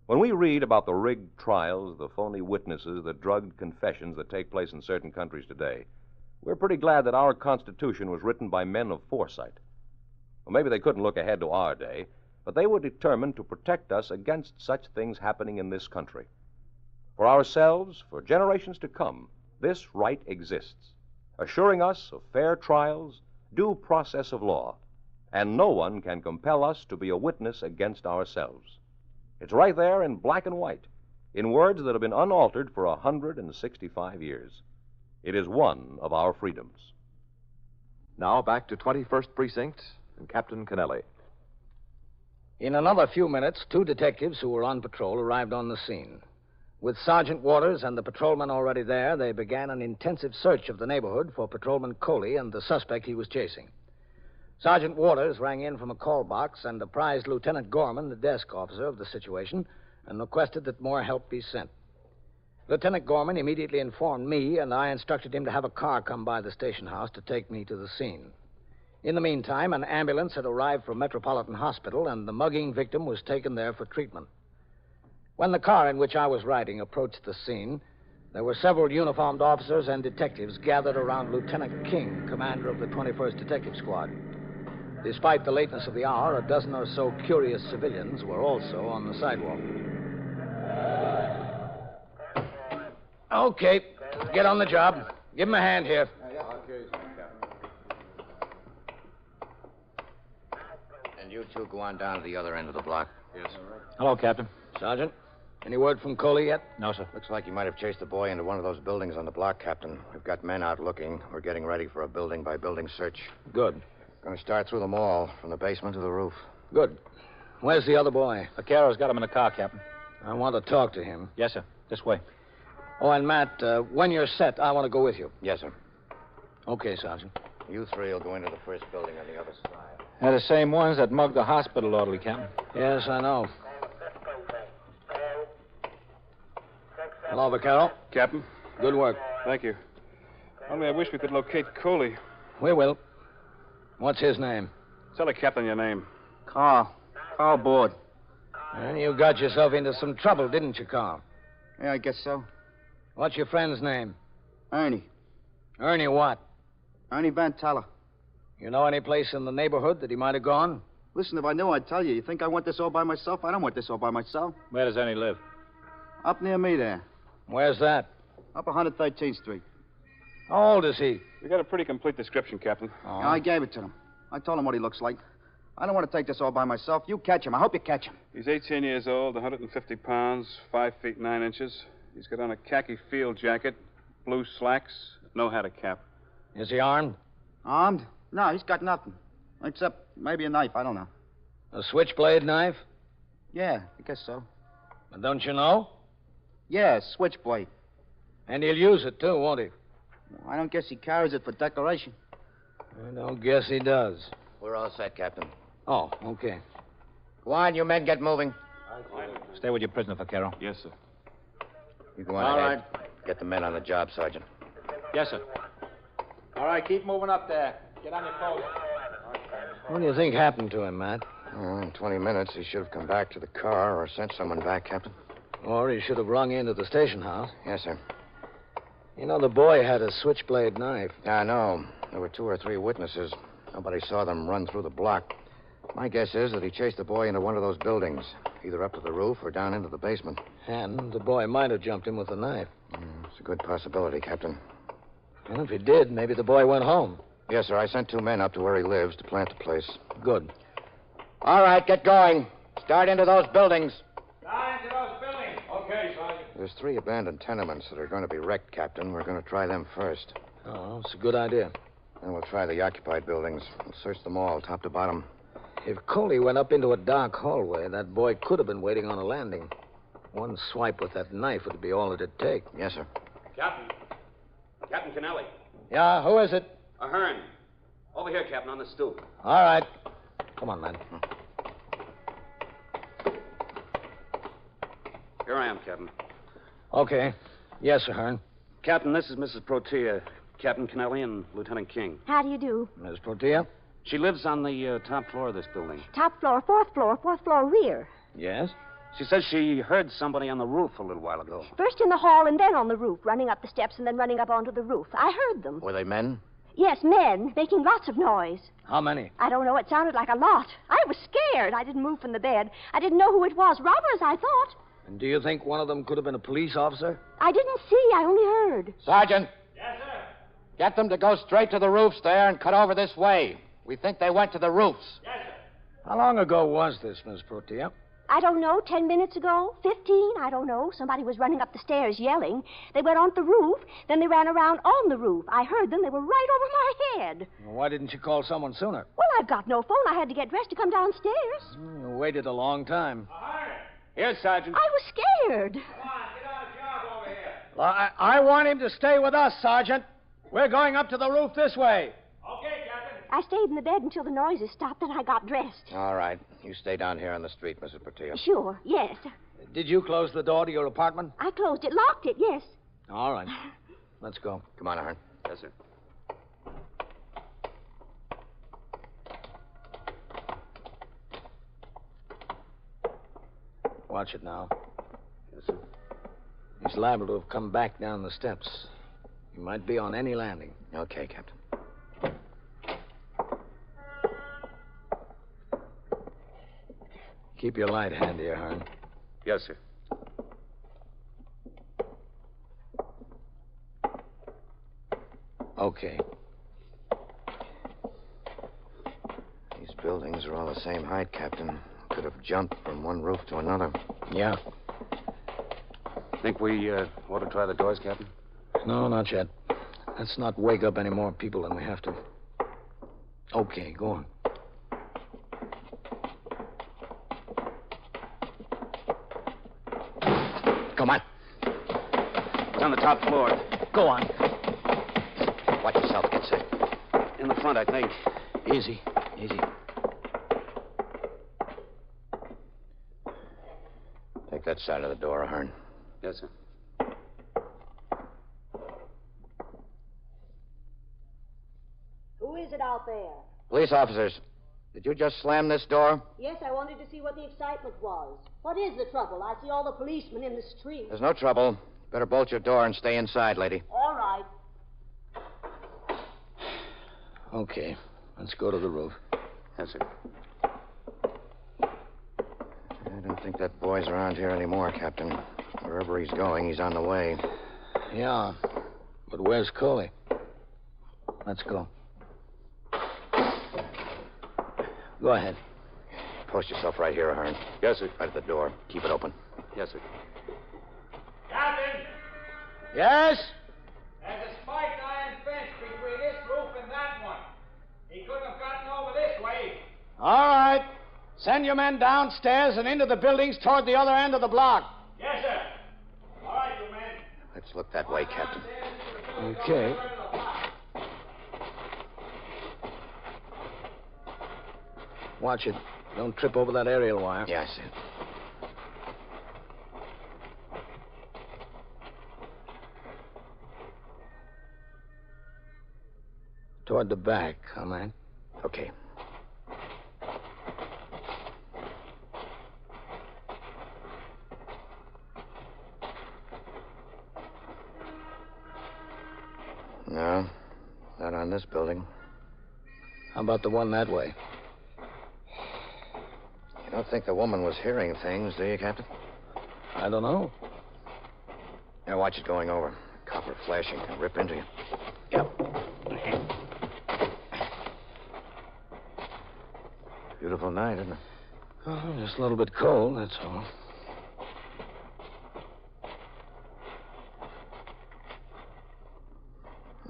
When we read about the rigged trials, the phony witnesses, the drugged confessions that take place in certain countries today, we're pretty glad that our Constitution was written by men of foresight. Well, maybe they couldn't look ahead to our day, but they were determined to protect us against such things happening in this country. For ourselves, for generations to come, this right exists, assuring us of fair trials, due process of law, and no one can compel us to be a witness against ourselves. It's right there in black and white, in words that have been unaltered for 165 years. It is one of our freedoms. Now back to 21st Precinct and Captain Kennelly. In another few minutes, 2 detectives who were on patrol arrived on the scene. With Sergeant Waters and the patrolman already there, they began an intensive search of the neighborhood for Patrolman Coley and the suspect he was chasing. Sergeant Waters rang in from a call box and apprised Lieutenant Gorman, the desk officer, of the situation and requested that more help be sent. Lieutenant Gorman immediately informed me, and I instructed him to have a car come by the station house to take me to the scene. In the meantime, an ambulance had arrived from Metropolitan Hospital, and the mugging victim was taken there for treatment. When the car in which I was riding approached the scene, there were several uniformed officers and detectives gathered around Lieutenant King, commander of the 21st Detective Squad. Despite the lateness of the hour, a dozen or so curious civilians were also on the sidewalk. Okay, get on the job. Give him a hand here. And you two go on down to the other end of the block. Yes. Hello, Captain. Sergeant, any word from Coley yet? No, sir. Looks like he might have chased the boy into one of those buildings on the block, Captain. We've got men out looking. We're getting ready for a building-by-building search. Good. Going to start through them all, from the basement to the roof. Good. Where's the other boy? Vaquero's got him in the car, Captain. I want to talk to him. Yes, sir. This way. Oh, and Matt, when you're set, I want to go with you. Yes, sir. Okay, Sergeant. You three will go into the first building on the other side. They're the same ones that mugged the hospital orderly, Captain. Yes, I know. Hello, Vaquero. Captain. Good work. Thank you. Only I wish we could locate Coley. We will. What's his name? Tell the captain your name. Carl Board. And you got yourself into some trouble, didn't you, Carl? Yeah, I guess so. What's your friend's name? Ernie. Ernie what? Ernie Van Taller. You know any place in the neighborhood that he might have gone? Listen, if I knew, I'd tell you. You think I want this all by myself? I don't want this all by myself. Where does Ernie live? Up near me there. Where's that? Up 113th Street. How old is he? We got a pretty complete description, Captain. Oh. Yeah, I gave it to him. I told him what he looks like. I don't want to take this all by myself. You catch him. I hope you catch him. He's 18 years old, 150 pounds, 5 feet 9 inches. He's got on a khaki field jacket, blue slacks, no hat or cap. Is he armed? Armed? No, he's got nothing. Except maybe a knife. I don't know. A switchblade knife? Yeah, I guess so. But don't you know? Yeah, switchblade. And he'll use it, too, won't he? I don't guess he carries it for decoration. I don't guess he does. We're all set, Captain. Oh, okay. Go on, you men, get moving. Stay with your prisoner, Vaquero. Yes, sir. You go on All ahead. right. Get the men on the job, Sergeant. Yes, sir. All right, keep moving up there. Get on your post. What do you think happened to him, Matt? Oh, in 20 minutes, he should have come back to the car or sent someone back, Captain. Or he should have rung into the station house. Yes, sir. You know, the boy had a switchblade knife. I know. There were 2 or 3 witnesses. Nobody saw them run through the block. My guess is that he chased the boy into one of those buildings, either up to the roof or down into the basement. And the boy might have jumped him with a knife. It's a good possibility, Captain. Well, if he did, maybe the boy went home. Yes, sir. I sent 2 men up to where he lives to plant the place. Good. All right, get going. Start into those buildings. Start into those buildings. Okay, Sergeant. There's 3 abandoned tenements that are going to be wrecked, Captain. We're going to try them first. Oh, it's a good idea. Then we'll try the occupied buildings. We'll search them all, top to bottom. If Coley went up into a dark hallway, that boy could have been waiting on a landing. One swipe with that knife would be all it'd take. Yes, sir. Captain. Captain Kennelly. Yeah, who is it? Ahern. Over here, Captain, on the stoop. All right. Come on, man. Here I am, Captain. Okay. Yes, sir, Ahern. Captain, this is Mrs. Protea, Captain Kennelly, and Lieutenant King. How do you do? Miss Protea? She lives on the top floor of this building. Top floor, fourth floor rear. Yes? She says she heard somebody on the roof a little while ago. First in the hall and then on the roof, running up the steps and then running up onto the roof. I heard them. Were they men? Yes, men, making lots of noise. How many? I don't know. It sounded like a lot. I was scared. I didn't move from the bed. I didn't know who it was. Robbers, I thought. And do you think one of them could have been a police officer? I didn't see. I only heard. Sergeant. Yes, sir. Get them to go straight to the roofs there and cut over this way. We think they went to the roofs. Yes, sir. How long ago was this, Miss Protea? I don't know, 10 minutes ago, 15, I don't know. Somebody was running up the stairs yelling. They went on the roof, then they ran around on the roof. I heard them. They were right over my head. Well, why didn't you call someone sooner? Well, I've got no phone. I had to get dressed to come downstairs. You waited a long time. Yes, Sergeant. I was scared. Well, I want him to stay with us, Sergeant. We're going up to the roof this way. I stayed in the bed until the noises stopped, and I got dressed. All right. You stay down here on the street, Mrs. Portillo. Sure, yes. Did you close the door to your apartment? I closed it, locked it, yes. All right. Let's go. Come on, Ahern. Yes, sir. Watch it now. Yes, sir. He's liable to have come back down the steps. He might be on any landing. Okay, Captain. Keep your light handy, Ahern. Yes, sir. Okay. These buildings are all the same height, Captain. Could have jumped from one roof to another. Yeah. Think we ought to try the doors, Captain? No, not yet. Let's not wake up any more people than we have to. Okay, go on. Come on. It's on the top floor. Go on. Watch yourself, get set. In the front, I think. Easy, easy. Take that side of the door, Ahern. Yes, sir. Who is it out there? Police officers, did you just slam this door? Yes, I wanted to see what the excitement was. What is the trouble? I see all the policemen in the street. There's no trouble. Better bolt your door and stay inside, lady. All right. Okay, let's go to the roof. Yes, sir. I don't think that boy's around here anymore, Captain. Wherever he's going, he's on the way. Yeah, but where's Coley? Let's go. Go ahead. Post yourself right here, Ahern. Yes, sir. Right at the door. Keep it open. Yes, sir. Captain! Yes? There's a spiked iron fence between this roof and that one. He couldn't have gotten over this way. All right. Send your men downstairs and into the buildings toward the other end of the block. Yes, sir. All right, you men. Let's look that way, Captain. Okay. Watch it. Don't trip over that aerial wire. Yeah, I see it. Toward the back, huh, man? Okay. No, not on this building. How about the one that way? You don't think the woman was hearing things, do you, Captain? I don't know. Now watch it going over. Copper flashing can rip into you. Yep. Beautiful night, isn't it? Oh, just a little bit cold, that's all.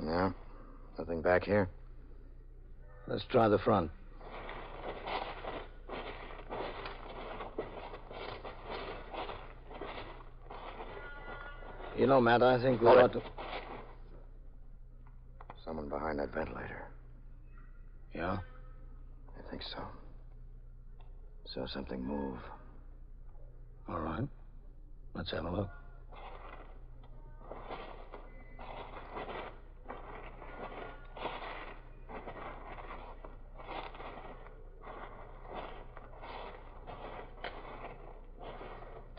No, nothing back here. Let's try the front. You know, Matt, I think we ought to... Someone behind that ventilator. Yeah? I think so. Saw something move. All right. Let's have a look.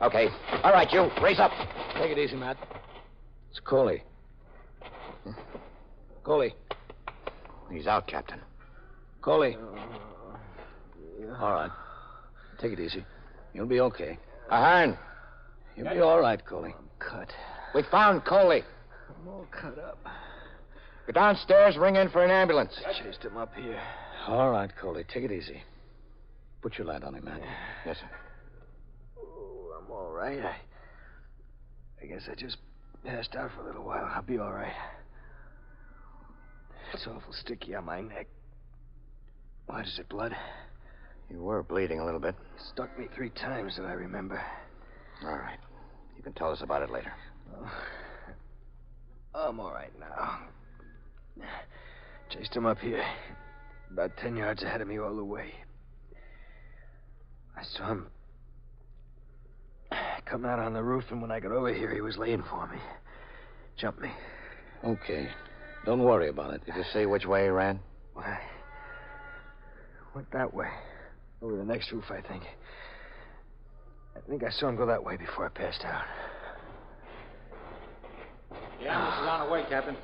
Okay. All right, you. Raise up. Take it easy, Matt. It's Coley. Coley. He's out, Captain. Coley. All right. Take it easy. You'll be okay. Ahern. You'll be all right, Coley. Cut. We found Coley. I'm all cut up. Go downstairs, ring in for an ambulance. Chased him up here. All right, Coley. Take it easy. Put your light on him, man. Yes, sir. all right. I guess I just passed out for a little while. I'll be all right. It's awful sticky on my neck. What is it, blood? You were bleeding a little bit. Stuck me 3 times that I remember. All right. You can tell us about it later. I'm all right now. Chased him up here. About 10 yards ahead of me all the way. I saw him come out on the roof, and when I got over here, he was laying for me. Jumped me. Okay. Don't worry about it. Did you say which way he ran? Well, I went that way. Over the next roof, I think. I think I saw him go that way before I passed out. The ambulance is on the way, Captain.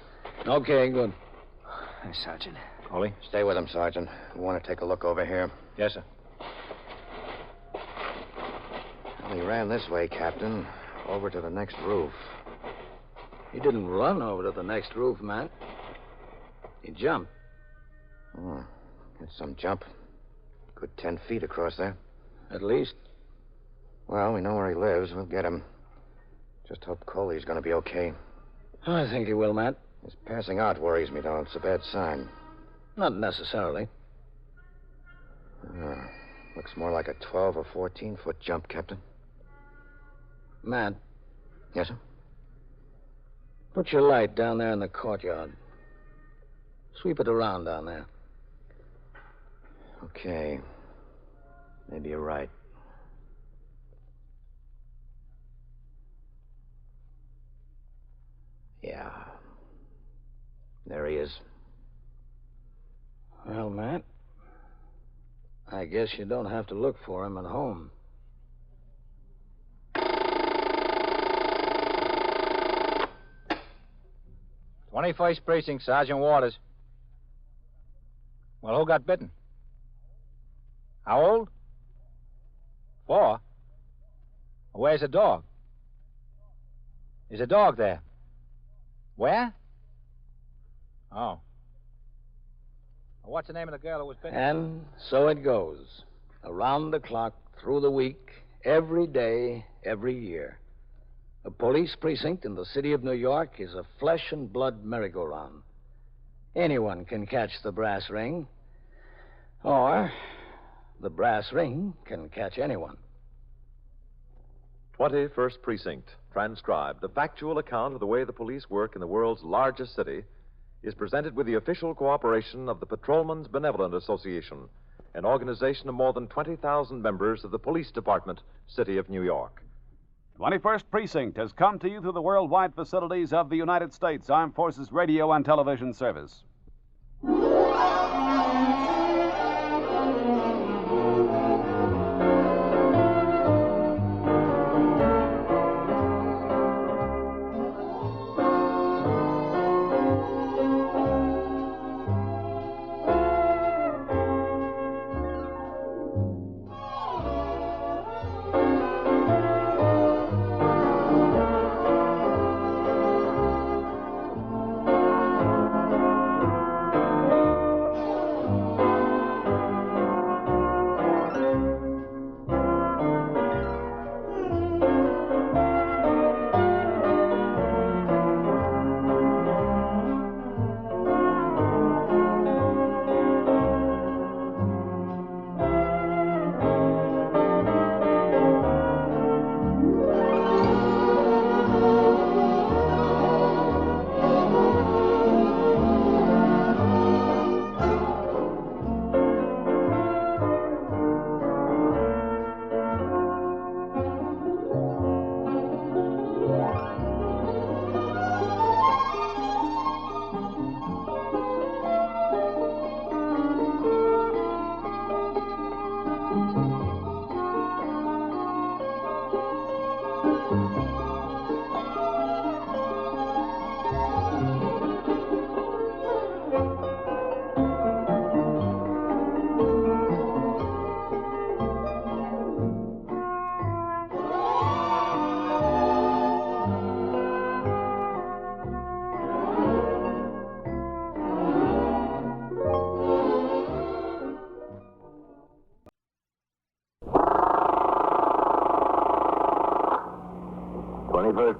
Okay, good. Hi, Sergeant. Coley? Stay with him, Sergeant. We want to take a look over here. Yes, sir. Well, he ran this way, Captain. Over to the next roof. He didn't run over to the next roof, Matt. He jumped. Oh, that's some jump. Good 10 feet across there. At least. Well, we know where he lives. We'll get him. Just hope Coley's going to be okay. I think he will, Matt. His passing out worries me, though. It's a bad sign. Not necessarily. Looks more like a 12 or 14-foot jump, Captain. Matt. Yes, sir? Put your light down there in the courtyard. Sweep it around down there. Okay. Maybe you're right. Yeah. There he is. Well, Matt, I guess you don't have to look for him at home. 21st Precinct, Sergeant Waters. Well, who got bitten? How old? 4? Where's the dog? Is a dog there? Where? Oh. What's the name of the girl who was bitten? And so it goes. Around the clock, through the week, every day, every year. A police precinct in the city of New York is a flesh and blood merry-go-round. Anyone can catch the brass ring, or the brass ring can catch anyone. 21st Precinct, transcribed, a factual account of the way the police work in the world's largest city, is presented with the official cooperation of the Patrolmen's Benevolent Association, an organization of more than 20,000 members of the Police Department, City of New York. 21st Precinct has come to you through the worldwide facilities of the United States Armed Forces Radio and Television Service.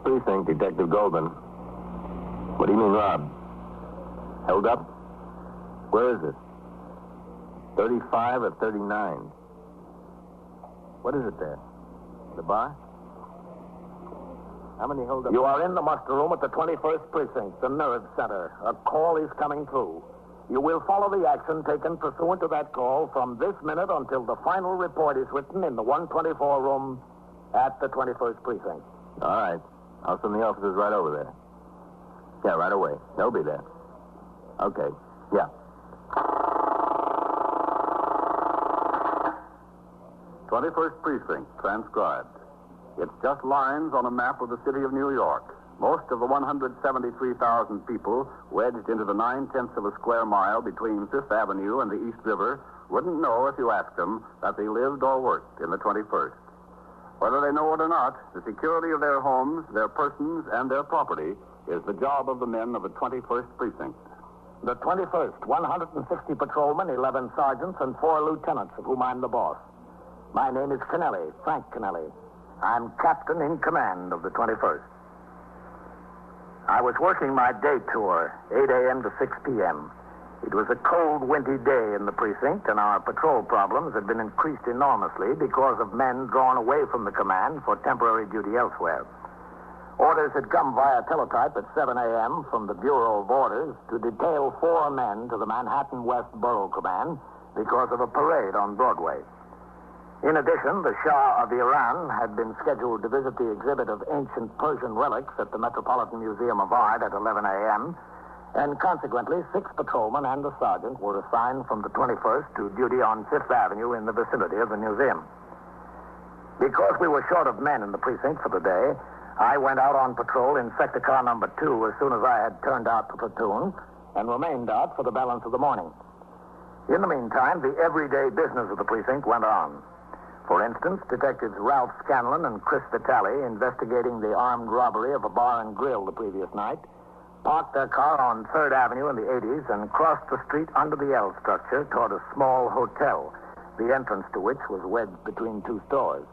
Precinct, Detective Goldman. What do you mean, robbed? Held up? Where is it? 35 or 39? What is it there? The bar? How many hold up? You are in the muster room at the 21st Precinct, the nerve center. A call is coming through. You will follow the action taken pursuant to that call from this minute until the final report is written in the 124 room at the 21st Precinct. All right. I'll send the officers right over there. Yeah, right away. They'll be there. Okay. Yeah. 21st Precinct, transcribed. It's just lines on a map of the city of New York. Most of the 173,000 people wedged into the 9/10 of a square mile between Fifth Avenue and the East River wouldn't know if you asked them that they lived or worked in the 21st. Whether they know it or not, the security of their homes, their persons, and their property is the job of the men of the 21st Precinct. The 21st, 160 patrolmen, 11 sergeants, and 4 lieutenants, of whom I'm the boss. My name is Kennelly, Frank Kennelly. I'm captain in command of the 21st. I was working my day tour, 8 a.m. to 6 p.m. It was a cold, windy day in the precinct, and our patrol problems had been increased enormously because of men drawn away from the command for temporary duty elsewhere. Orders had come via teletype at 7 a.m. from the Bureau of Orders to detail 4 men to the Manhattan West Borough Command because of a parade on Broadway. In addition, the Shah of Iran had been scheduled to visit the exhibit of ancient Persian relics at the Metropolitan Museum of Art at 11 a.m., and consequently, 6 patrolmen and a sergeant were assigned from the 21st to duty on Fifth Avenue in the vicinity of the museum. Because we were short of men in the precinct for the day, I went out on patrol in sector car number 2 as soon as I had turned out the platoon and remained out for the balance of the morning. In the meantime, the everyday business of the precinct went on. For instance, Detectives Ralph Scanlon and Chris Vitale, investigating the armed robbery of a bar and grill the previous night, parked their car on 3rd Avenue in the 80s and crossed the street under the L structure toward a small hotel, the entrance to which was wedged between 2 stores.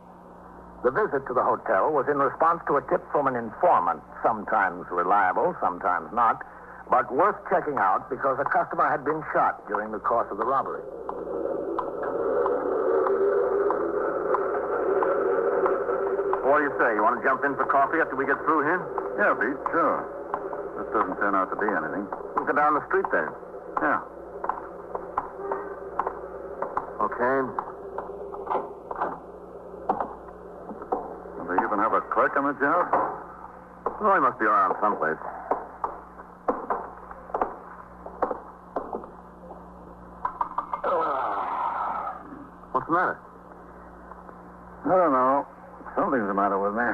The visit to the hotel was in response to a tip from an informant, sometimes reliable, sometimes not, but worth checking out because a customer had been shot during the course of the robbery. What do you say? You want to jump in for coffee after we get through here? Yeah, Pete, sure. This doesn't turn out to be anything. We'll go down the street then. Yeah. Okay. Do they even have a clerk on the job? Oh, he must be around someplace. What's the matter? I don't know. Something's the matter with me.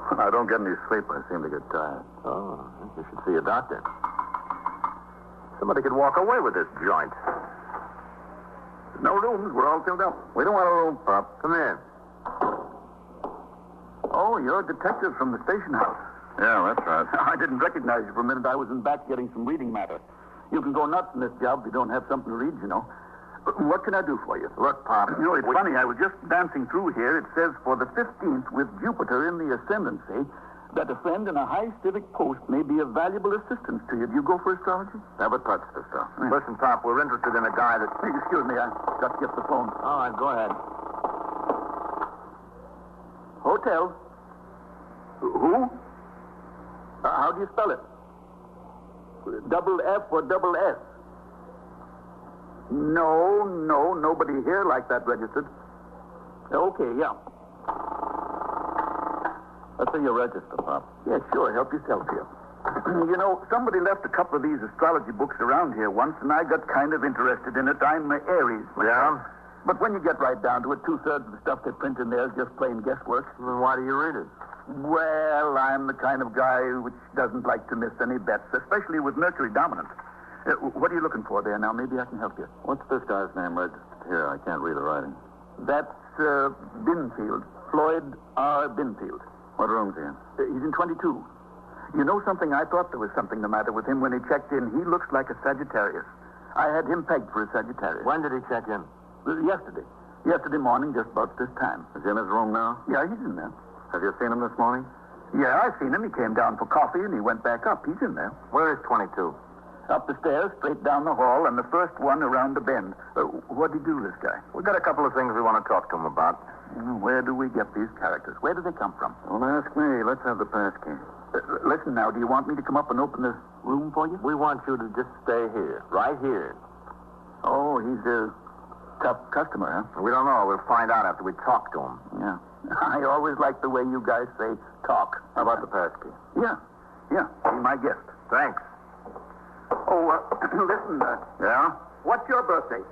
When I don't get any sleep, I seem to get tired. Oh, you should see a doctor. Somebody could walk away with this joint. No rooms. We're all filled up. We don't want a room, Pop. Come in. Oh, you're a detective from the station house. Yeah, that's right. I didn't recognize you for a minute. I was in back getting some reading matter. You can go nuts in this job if you don't have something to read, you know. What can I do for you? Look, Pop. You know, it's funny. I was just dancing through here. It says for the 15th, with Jupiter in the ascendancy, that a friend in a high civic post may be of valuable assistance to you. Do you go for astrology? Never touch the stuff. Listen, Pop, we're interested in a guy that... Hey, excuse me, I got to get the phone. All right, go ahead. Hotel. Who? How do you spell it? Double F or double S? No, nobody here like that registered. Okay, yeah. Let's see your register, Pop. Yeah, sure. Help yourself here. You know, somebody left a couple of these astrology books around here once, and I got kind of interested in it. I'm Aries. Yeah? But when you get right down to it, 2/3 of the stuff they print in there is just plain guesswork. Then why do you read it? Well, I'm the kind of guy which doesn't like to miss any bets, especially with Mercury dominant. What are you looking for there now? Maybe I can help you. What's this guy's name registered here? I can't read the writing. That's Binfield. Floyd R. Binfield. What room's he in? He's in 22. You know something? I thought there was something the matter with him when he checked in. He looks like a Sagittarius. I had him pegged for a Sagittarius. When did he check in? Yesterday. Yesterday morning, just about this time. Is he in his room now? Yeah, he's in there. Have you seen him this morning? Yeah, I seen him. He came down for coffee, and he went back up. He's in there. Where is 22? Up the stairs, straight down the hall, and the first one around the bend. What'd he do, this guy? We got a couple of things we want to talk to him about. Where do we get these characters? Where do they come from? Don't ask me. Let's have the pass key. Listen now, do you want me to come up and open the room for you? We want you to just stay here, right here. Oh, he's a tough customer, huh? We don't know. We'll find out after we talk to him. Yeah. I always like the way you guys say talk. How about the pass key? Yeah. Be my guest. Thanks. Oh, listen. Yeah? What's your birthday?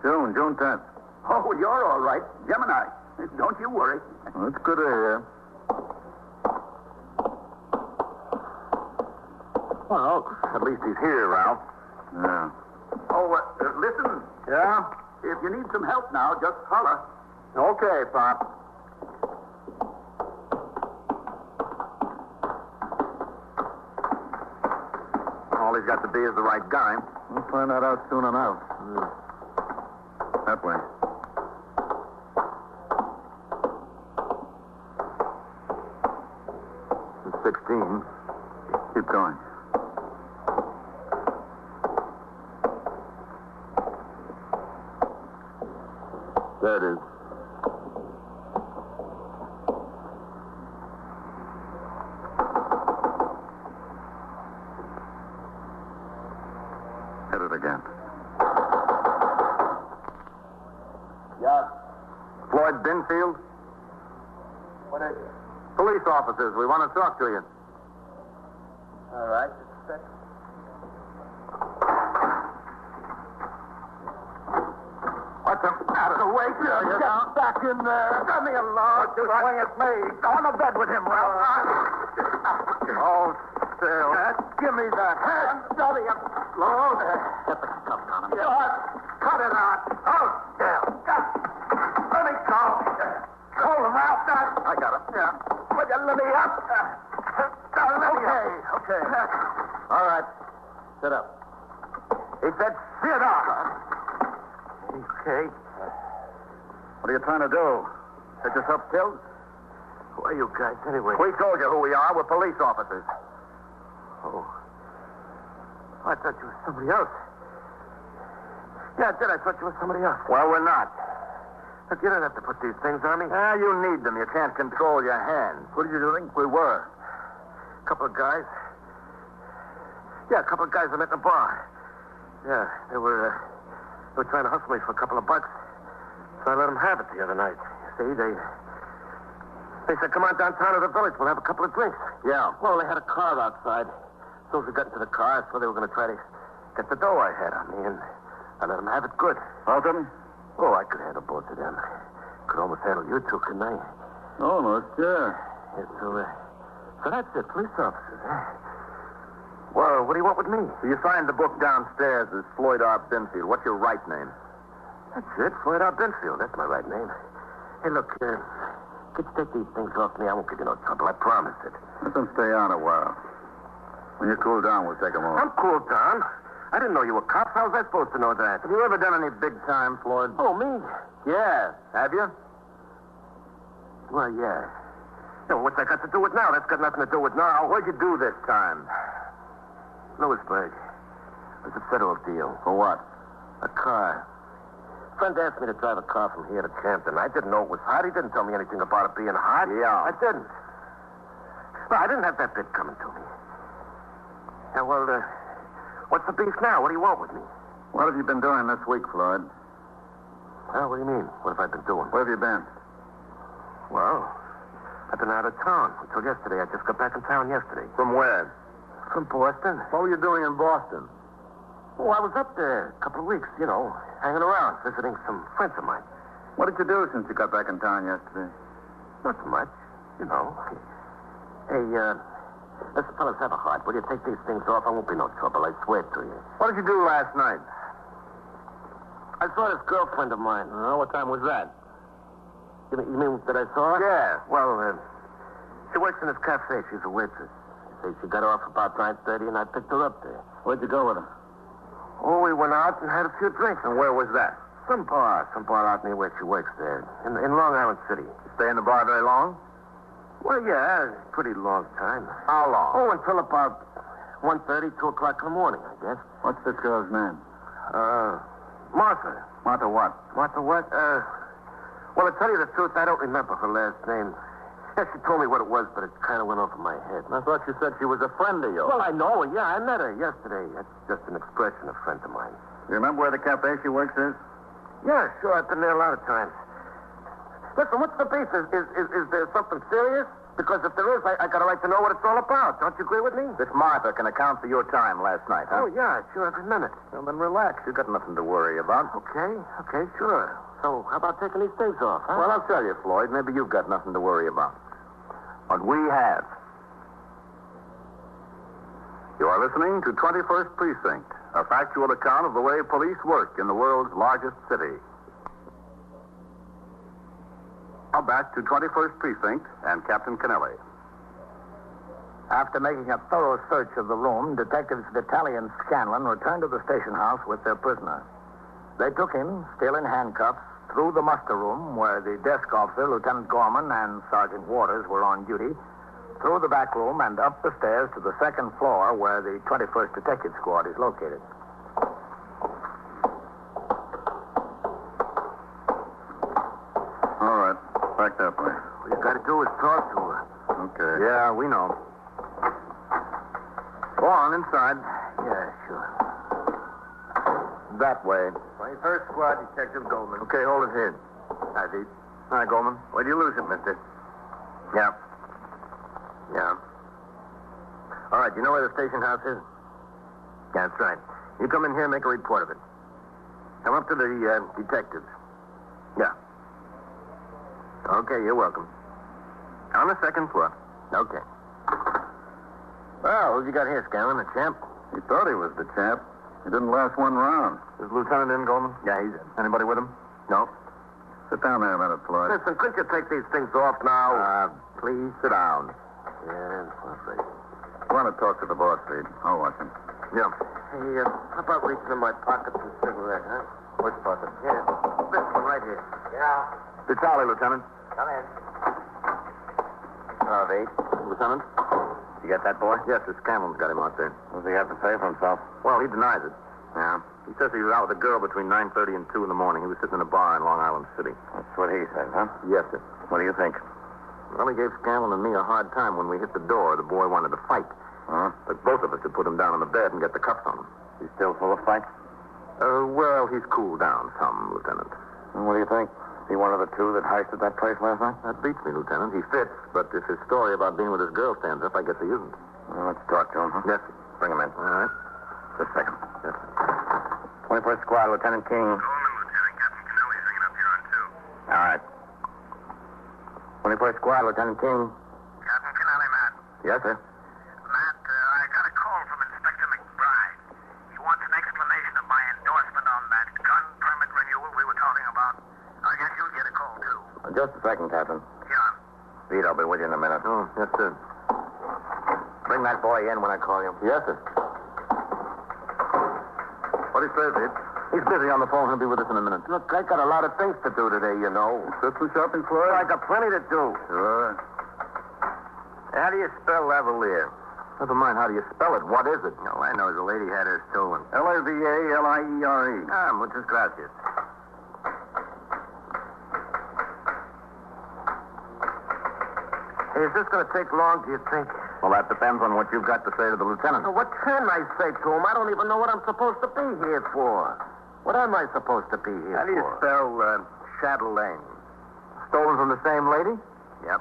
June 10th. Oh, you're all right. Gemini. Don't you worry. Well, it's good to hear. Well, at least he's here, Ralph. Yeah. Oh, listen. Yeah? If you need some help now, just holler. Okay, Pop. All he's got to be is the right guy. We'll find that out soon enough. That way. It's 16. Keep going. There it is. Hit it again. Yeah. Floyd Binfield? What is it? Police officers. We want to talk to you. All right. Just a second. What's the matter? Wait, Get back in there. Let me alone. You swing at me. Go on to bed with him, Ralph. Oh, still. Give me that hand. Study him. Slow. Get the cuffs on him. Cut it out. Oh, damn. Let me go. Hold him, Ralph. I got him. Yeah. Will you let me up? Okay. All right. Sit up. He said, sit up. Okay. What are you trying to do? Get yourself killed? Who are you guys, anyway? We told you who we are. We're police officers. Oh. I thought you were somebody else. Yeah, I did. I thought you were somebody else. Well, we're not. Look, you don't have to put these things on me. You need them. You can't control your hands. What did you think we were? A couple of guys. Yeah, a couple of guys I met in a bar. Yeah, they were trying to hustle me for a couple of bucks. So I let them have it the other night. You see, they said, come on downtown to the village. We'll have a couple of drinks. Yeah. Well, they had a car outside. As soon as we got into the car, I saw they were going to try to get the dough I had on me, and I let them have it good. Both of them? Oh, I could handle both of them. Could almost handle you two, couldn't I? Almost, yeah. Yeah, so that's it, police officers, huh? Well, what do you want with me? You signed the book downstairs as Floyd R. Binfield. What's your right name? That's it, Floyd R. Binfield. That's my right name. Hey, look, could you take these things off me? I won't give you no trouble. I promise it. Let them stay on a while. When you cool down, we'll take them off. I'm cool, Don. I didn't know you were cops. How was I supposed to know that? Have you ever done any big time, Floyd? Oh, me? Yeah. Have you? Well, yeah. Yeah, well, what's that got to do with now? That's got nothing to do with now. What'd you do this time? Lewisburg. It was a federal deal. For what? A car. A friend asked me to drive a car from here to Campton. I didn't know it was hot. He didn't tell me anything about it being hot. Yeah. I didn't. Well, I didn't have that bit coming to me. Yeah, well, what's the beef now? What do you want with me? What have you been doing this week, Floyd? Well, what do you mean? What have I been doing? Where have you been? Well, I've been out of town until yesterday. I just got back in town yesterday. From where? From Boston. What were you doing in Boston? Oh, I was up there a couple of weeks, hanging around, visiting some friends of mine. What did you do since you got back in town yesterday? Not so much, Hey, listen, fellas, have a heart. Will you take these things off? I won't be no trouble, I swear to you. What did you do last night? I saw this girlfriend of mine. What time was that? You mean that I saw her? Yeah. Well, she works in this cafe. She's a waitress. She got off about 9:30, and I picked her up there. Where'd you go with her? Oh, we went out and had a few drinks. And where was that? Some bar out near where she works there, in Long Island City. You stay in the bar very long? Well, yeah, it's a pretty long time. How long? Oh, until about 1:30, 2 o'clock in the morning, I guess. What's this girl's name? Martha. Martha what? Martha what? Well, to tell you the truth, I don't remember her last name. Yeah, she told me what it was, but it kind of went over my head. I thought you said she was a friend of yours. Well, I know her. Yeah, I met her yesterday. That's just an expression, a friend of mine. You remember where the cafe she works is? Yeah, sure. I've been there a lot of times. Listen, what's the beef? Is there something serious? Because if there is, I got a right to know what it's all about. Don't you agree with me? This Martha can account for your time last night, huh? Oh, yeah, sure, every minute. Well, then relax. You've got nothing to worry about. Okay, sure. So how about taking these days off, huh? Well, I'll tell you, Floyd. Maybe you've got nothing to worry about. But we have. You are listening to 21st Precinct, a factual account of the way police work in the world's largest city. Now back to 21st Precinct and Captain Kennelly. After making a thorough search of the room, Detectives Vitale and Scanlon returned to the station house with their prisoner. They took him, still in handcuffs, through the muster room where the desk officer, Lieutenant Gorman, and Sergeant Waters were on duty, through the back room and up the stairs to the second floor where the 21st Detective Squad is located. All right. Back that way. All you got to do is talk to her. Okay. Yeah, we know. Go on, inside. Yeah, sure. That way. 21st Squad, Detective Goldman. Okay, hold it here. Hi, Pete. Hi, Goldman. Where'd you lose it, mister? Yeah. Yeah. All right, you know where the station house is? Yeah, that's right. You come in here and make a report of it. Come up to the detectives. Yeah. Okay, you're welcome. On the second floor. Okay. Well, who've you got here, Scanlon? A champ? He thought he was the champ. He didn't last one round. Is Lieutenant in, Goldman? Yeah, he's in. Anybody with him? No. Sit down there a minute, Floyd. Listen, couldn't you take these things off now? Please sit down. Yeah, that's right. I want to talk to the boss, Pete. I'll watch him. Yeah. Hey, how about reaching in my pocket for a cigarette, huh? Which pocket? Yeah, this one right here. Yeah. Vitale, Lieutenant. Come in. Lieutenant? You got that boy? Yes, the Scanlon's got him out there. What does he have to say for himself? Well, he denies it. Yeah? He says he was out with a girl between 9:30 and 2 in the morning. He was sitting in a bar in Long Island City. That's what he said, huh? Yes, sir. What do you think? Well, he gave Scanlon and me a hard time when we hit the door. The boy wanted to fight. Huh? But both of us had put him down on the bed and get the cuffs on him. He's still full of fight? Well, he's cooled down some, Lieutenant. And what do you think? Is he one of the two that heisted that place last night? That beats me, Lieutenant. He fits, but if his story about being with his girl stands up, I guess he isn't. Well, let's talk to him, huh? Yes, sir. Bring him in. All right. Just a second. Yes, sir. 21st Squad, Lieutenant King. Goldman, Lieutenant. Captain Kennelly's ringing up here on 2. All right. 21st Squad, Lieutenant King. Captain Kennelly, Matt. Yes, sir. Matt, I got a call from Inspector McBride. He wants an explanation of my endorsement on that gun permit renewal we were talking about. I guess you'll get a call, too. Just a second, Captain. Yeah. Pete, I'll be with you in a minute. Oh, yes, sir. Bring that boy in when I call you. Yes, sir. What do you say, Pete? He's busy on the phone. He'll be with us in a minute. Look, I got a lot of things to do today, you know. Christmas shopping, Floyd? I got plenty to do. Sure. How do you spell lavalier? Never mind, how do you spell it? What is it? No, I know the lady had her stolen. Lavaliere. Muchas gracias. Hey, is this going to take long, do you think? Well, that depends on what you've got to say to the lieutenant. Now, what can I say to him? I don't even know what I'm supposed to be here for. What am I supposed to be here for? How do you spell Chatelaine? Stolen from the same lady? Yep.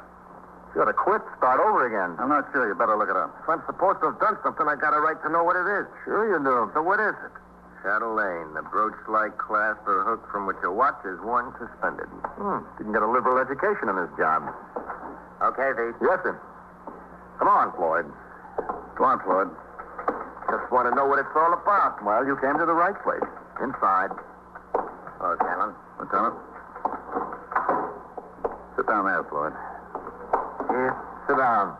You ought to quit. Start over again. I'm not sure. You better look it up. If I'm supposed to have done something, I got a right to know what it is. Sure you do. So what is it? Chatelaine, the brooch-like clasp or hook from which a watch is worn suspended. Didn't get a liberal education in this job. Okay, Pete. Yes, sir. Come on, Floyd. Go on, Floyd. Just want to know what it's all about. Well, you came to the right place. Inside. Oh, Scanlon. Lieutenant. Sit down there, Floyd. Here, sit down.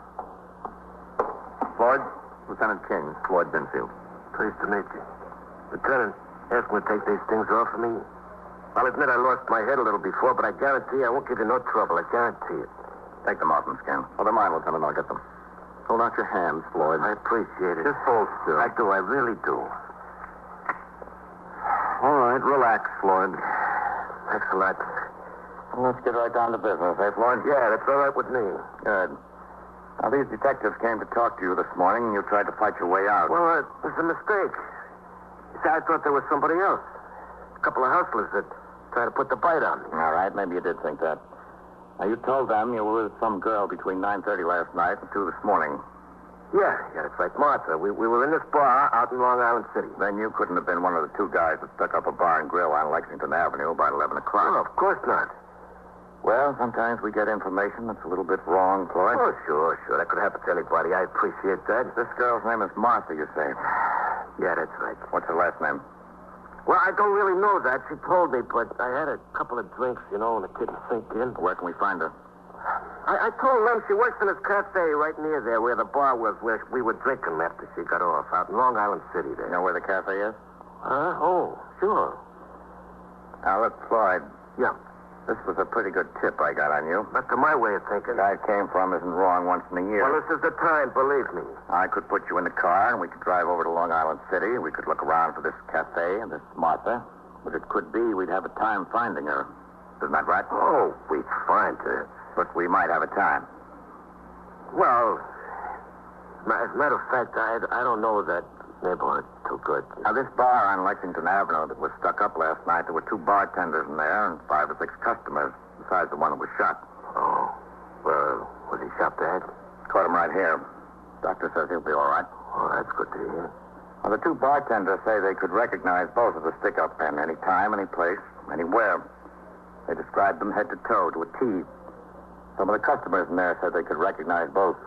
Floyd, Lieutenant King, Floyd Binfield. Pleased to meet you. Lieutenant, ask me to take these things off of me. I'll admit I lost my head a little before, but I guarantee I won't give you no trouble. I guarantee it. Take them off and scan. Oh, they're mine, Lieutenant. I'll get them. Hold out your hands, Floyd. I appreciate it. Just hold still. I do. I really do. All right, relax, Floyd. Thanks a lot. Let's get right down to business, eh, Floyd? Yeah, that's all right with me. Good. Now, these detectives came to talk to you this morning, and you tried to fight your way out. Well, it was a mistake. You see, I thought there was somebody else. A couple of hustlers that tried to put the bite on me. All right, maybe you did think that. Now, you told them you were with some girl between 9:30 last night and 2 this morning. Yeah, that's right. Martha. We were in this bar out in Long Island City. Then you couldn't have been one of the two guys that stuck up a bar and grill on Lexington Avenue about 11 o'clock. Oh, of course not. Well, sometimes we get information that's a little bit wrong, Floyd. Oh, sure. That could happen to anybody. I appreciate that. This girl's name is Martha, you say? Yeah, that's right. What's her last name? Well, I don't really know that. She told me, but I had a couple of drinks, and it didn't sink in. Where can we find her? I told Lem she works in this cafe right near there where the bar was, where we were drinking after she got off, out in Long Island City there. You know where the cafe is? Oh, sure. Now, look, Floyd. Yeah. This was a pretty good tip I got on you. Not to my way of thinking. The guy I came from isn't wrong once in a year. Well, this is the time, believe me. I could put you in the car, and we could drive over to Long Island City. We could look around for this cafe and this Martha. But it could be we'd have a time finding her. Isn't that right? Oh, we'd find her. But we might have a time. Well, as a matter of fact, I don't know that neighborhood too good. Now, this bar on Lexington Avenue that was stuck up last night, there were 2 bartenders in there and 5 or 6 customers, besides the one that was shot. Oh. Well, was he shot dead? Caught him right here. Doctor says he'll be all right. Oh, that's good to hear. Well, the 2 bartenders say they could recognize both of the stick-up men any time, any place, anywhere. They described them head to toe to a T. Some of the customers in there said they could recognize both.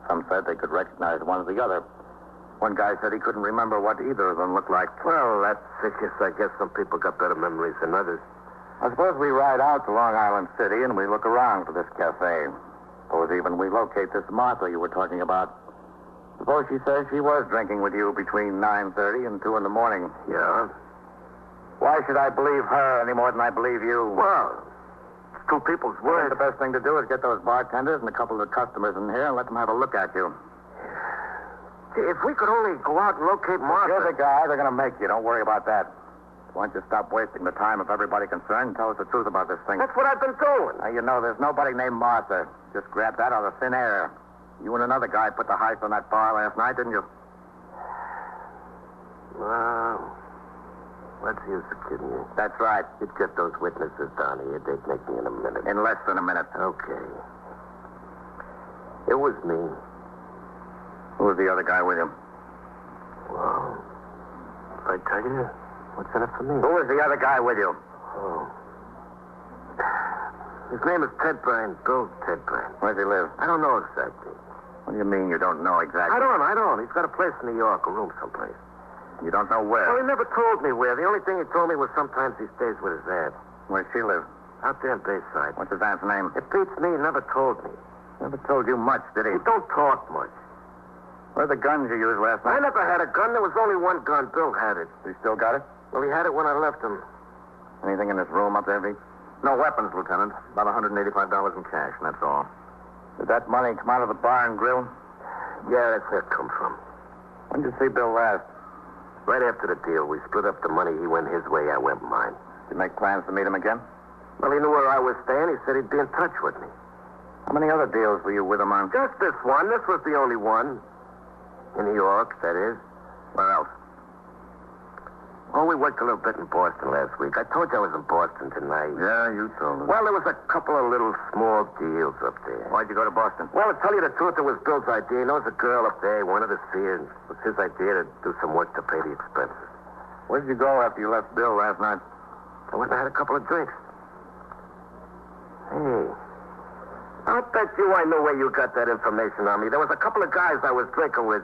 Some said they could recognize one or the other. One guy said he couldn't remember what either of them looked like. Well, that's vicious. I guess some people got better memories than others. I suppose we ride out to Long Island City and we look around for this cafe. Suppose even we locate this Martha you were talking about. Suppose she says she was drinking with you between 9:30 and 2 in the morning. Yeah? Why should I believe her any more than I believe you? Well, it's 2 people's words. The best thing to do is get those bartenders and a couple of the customers in here and let them have a look at you. Gee, if we could only go out and locate Martha. You're the guy. They're going to make you. Don't worry about that. Why don't you stop wasting the time of everybody concerned and tell us the truth about this thing? That's what I've been doing. Now, you know there's nobody named Martha. Just grabbed that out of thin air. You and another guy put the heist on that bar last night, didn't you? Well, what's the use of kidding you? That's right. You'd get those witnesses down here. They'd make me in a minute. In less than a minute. Okay. It was me. Who was the other guy with you? Well, if I tell you, what's in it for me? Who was the other guy with you? Oh. His name is Ted Bryan, Bill Ted Bryan. Where does he live? I don't know exactly. What do you mean you don't know exactly? I don't. He's got a place in New York, a room someplace. You don't know where? Well, he never told me where. The only thing he told me was sometimes he stays with his aunt. Where's she live? Out there in Bayside. What's his aunt's name? It beats me. He never told me. Never told you much, did he? He don't talk much. Where are the guns you used last night? I never had a gun. There was only one gun. Bill had it. He still got it? Well, he had it when I left him. Anything in this room up there, V? No weapons, Lieutenant. About $185 in cash, and that's all. Did that money come out of the bar and grill? Yeah, that's where it come from. When did you see Bill last? Right after the deal. We split up the money. He went his way. I went mine. Did you make plans to meet him again? Well, he knew where I was staying. He said he'd be in touch with me. How many other deals were you with him on? Just this one. This was the only one. In New York, that is. Where else? Oh, we worked a little bit in Boston last week. I told you I was in Boston tonight. Yeah, you told me. Well, there was a couple of little small deals up there. Why'd you go to Boston? Well, to tell you the truth, it was Bill's idea. He knows a girl up there. He wanted to see her. It was his idea to do some work to pay the expenses. Where did you go after you left Bill last night? I went and had a couple of drinks. Hey, I'll bet you I know where you got that information on me. There was a couple of guys I was drinking with.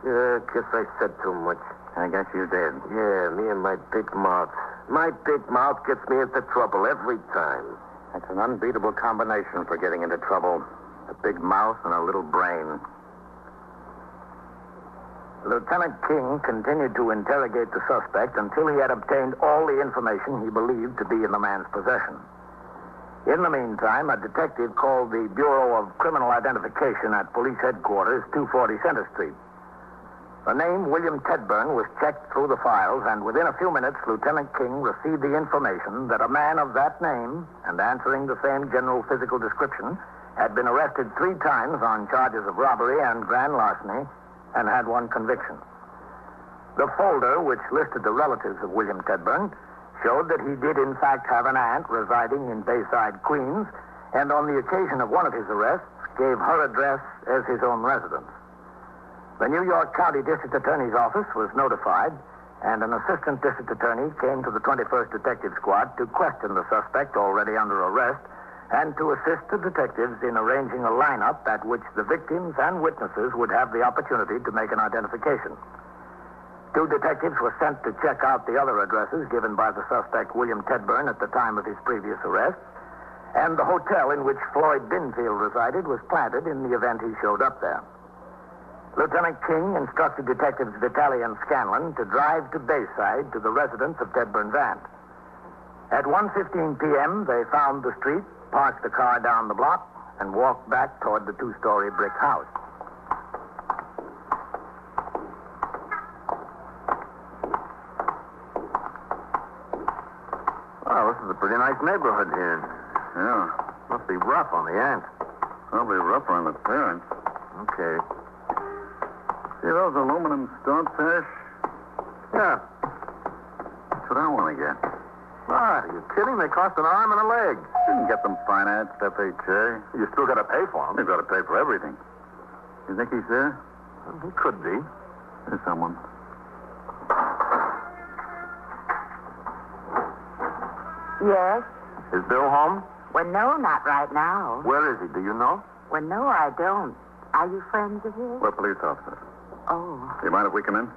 Yeah, guess I said too much. I guess you did. Yeah, me and my big mouth. My big mouth gets me into trouble every time. That's an unbeatable combination for getting into trouble. A big mouth and a little brain. Lieutenant King continued to interrogate the suspect until he had obtained all the information he believed to be in the man's possession. In the meantime, a detective called the Bureau of Criminal Identification at Police Headquarters, 240 Center Street. The name William Tedburn was checked through the files, and within a few minutes, Lieutenant King received the information that a man of that name, and answering the same general physical description, had been arrested 3 times on charges of robbery and grand larceny, and had 1 conviction. The folder, which listed the relatives of William Tedburn, showed that he did in fact have an aunt residing in Bayside, Queens, and on the occasion of one of his arrests, gave her address as his own residence. The New York County District Attorney's Office was notified, and an assistant district attorney came to the 21st Detective Squad to question the suspect already under arrest and to assist the detectives in arranging a lineup at which the victims and witnesses would have the opportunity to make an identification. 2 detectives were sent to check out the other addresses given by the suspect William Tedburn at the time of his previous arrest, and the hotel in which Floyd Binfield resided was planted in the event he showed up there. Lieutenant King instructed Detectives Vitale and Scanlon to drive to Bayside to the residence of Tedburn Vant. At 1:15 p.m., they found the street, parked the car down the block, and walked back toward the 2-story brick house. Oh, this is a pretty nice neighborhood here. Yeah. Must be rough on the aunt. Probably rougher on the parents. Okay. See those aluminum stonefish? Yeah. That's what I want to get. What? Are you kidding? They cost an arm and a leg. You can get them financed, FHA. You still got to pay for them. You've got to pay for everything. You think he's there? Well, he could be. There's someone. Yes? Is Bill home? Well, no, not right now. Where is he? Do you know? Well, no, I don't. Are you friends of his? We're police officers. Oh, Do you mind if we come in?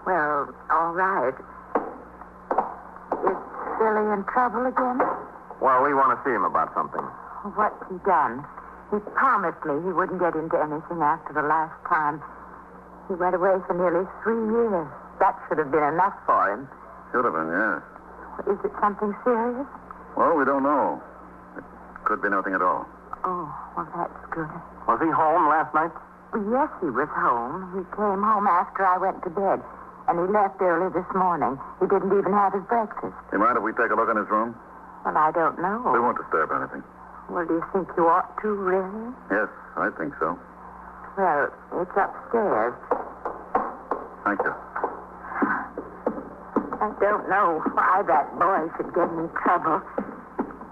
well, all right. Is Billy in trouble again? Well, we want to see him about something. What's he done? He promised me he wouldn't get into anything after the last time. He went away for nearly 3 years. That should have been enough for him. Should have been, yes. Is it something serious? Well, we don't know. It could be nothing at all. Oh, well, that's good. Was he home last night? Well, yes, he was home. He came home after I went to bed. And he left early this morning. He didn't even have his breakfast. Do you mind if we take a look in his room? Well, I don't We know. won't disturb anything. Well, do you think you ought to, really? Yes, I think so. Well, it's upstairs. Thank you. I don't know why that boy should get in trouble.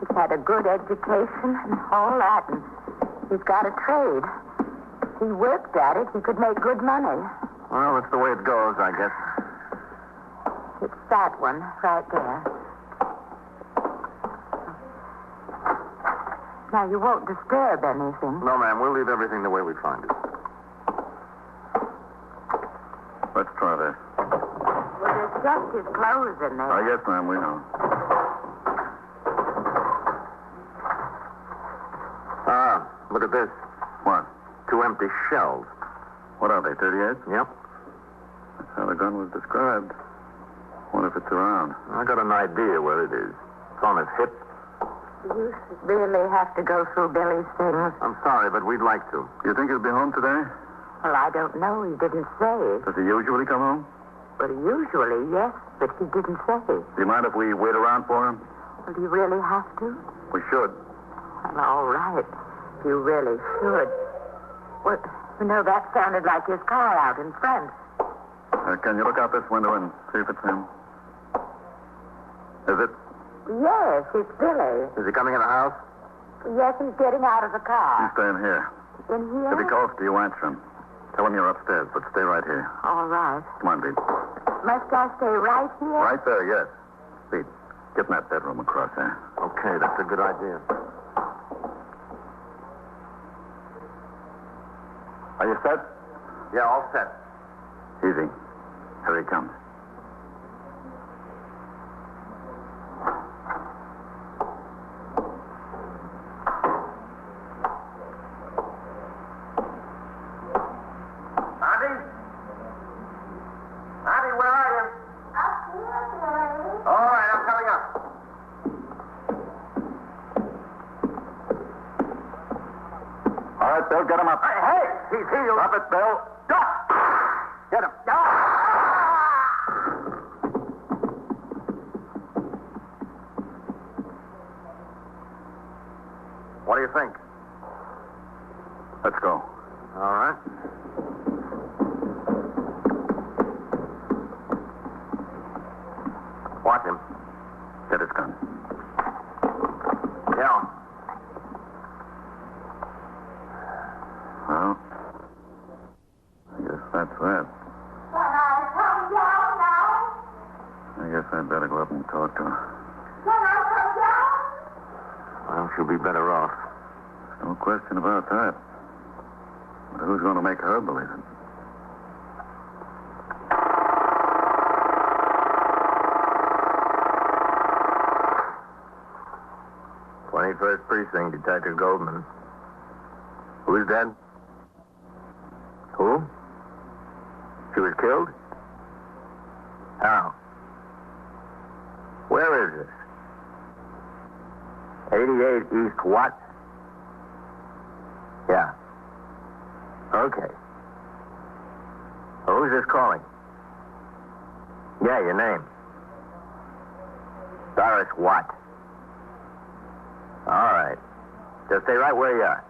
He's had a good education and all that, and he's got a trade. If he worked at it, he could make good money. Well, that's the way it goes, I guess. It's that one right there. Now, you won't disturb anything. No, ma'am. We'll leave everything the way we find it. Let's try this. Well, there's just his clothes in there. Yes, ma'am, we know. Ah, look at this. What? 2 empty shells. What are they, 38s? Yep. That's how the gun was described. Wonder if it's around. I got an idea where it is. It's on his hip. You really have to go through Billy's things. I'm sorry, but we'd like to. You think he'll be home today? Well, I don't know. He didn't say. Does he usually come home? Well, usually, yes, but he didn't say. Do you mind if we wait around for him? Well, do you really have to? We should. Well, all right. You really should. Well, you know, that sounded like his car out in front. Can you look out this window and see if it's him? Is it? Yes, it's Billy. Is he coming in the house? Yes, he's getting out of the You car. stay in here. In here? If he calls to you, answer him. Tell him you're upstairs, but stay right here. All right. Come on, Pete. Must I stay right here? Right there, yes. Pete, get in that bedroom across there. Okay, that's a good idea. Are you set? Yeah, all set. Easy. Here he comes. Auntie? Auntie, where are you? Up here, Billy. All right, I'm coming up. Bill. Get him up. Hey, he's healed. Drop it, Bill. Get him. What do you think? Let's go. All right. Watch him. Get his gun. Yeah. Well, I guess that's that. I guess I'd better go up and talk to her. Well, she'll be better off. No question about that. But who's going to make her believe it? First Precinct, Detective Goldman. Who's dead? Who? She was killed? How? Where is this? 88 East what? Yeah. Okay. Who's this calling? Yeah, your name. Doris what? All right. Just stay right where you are.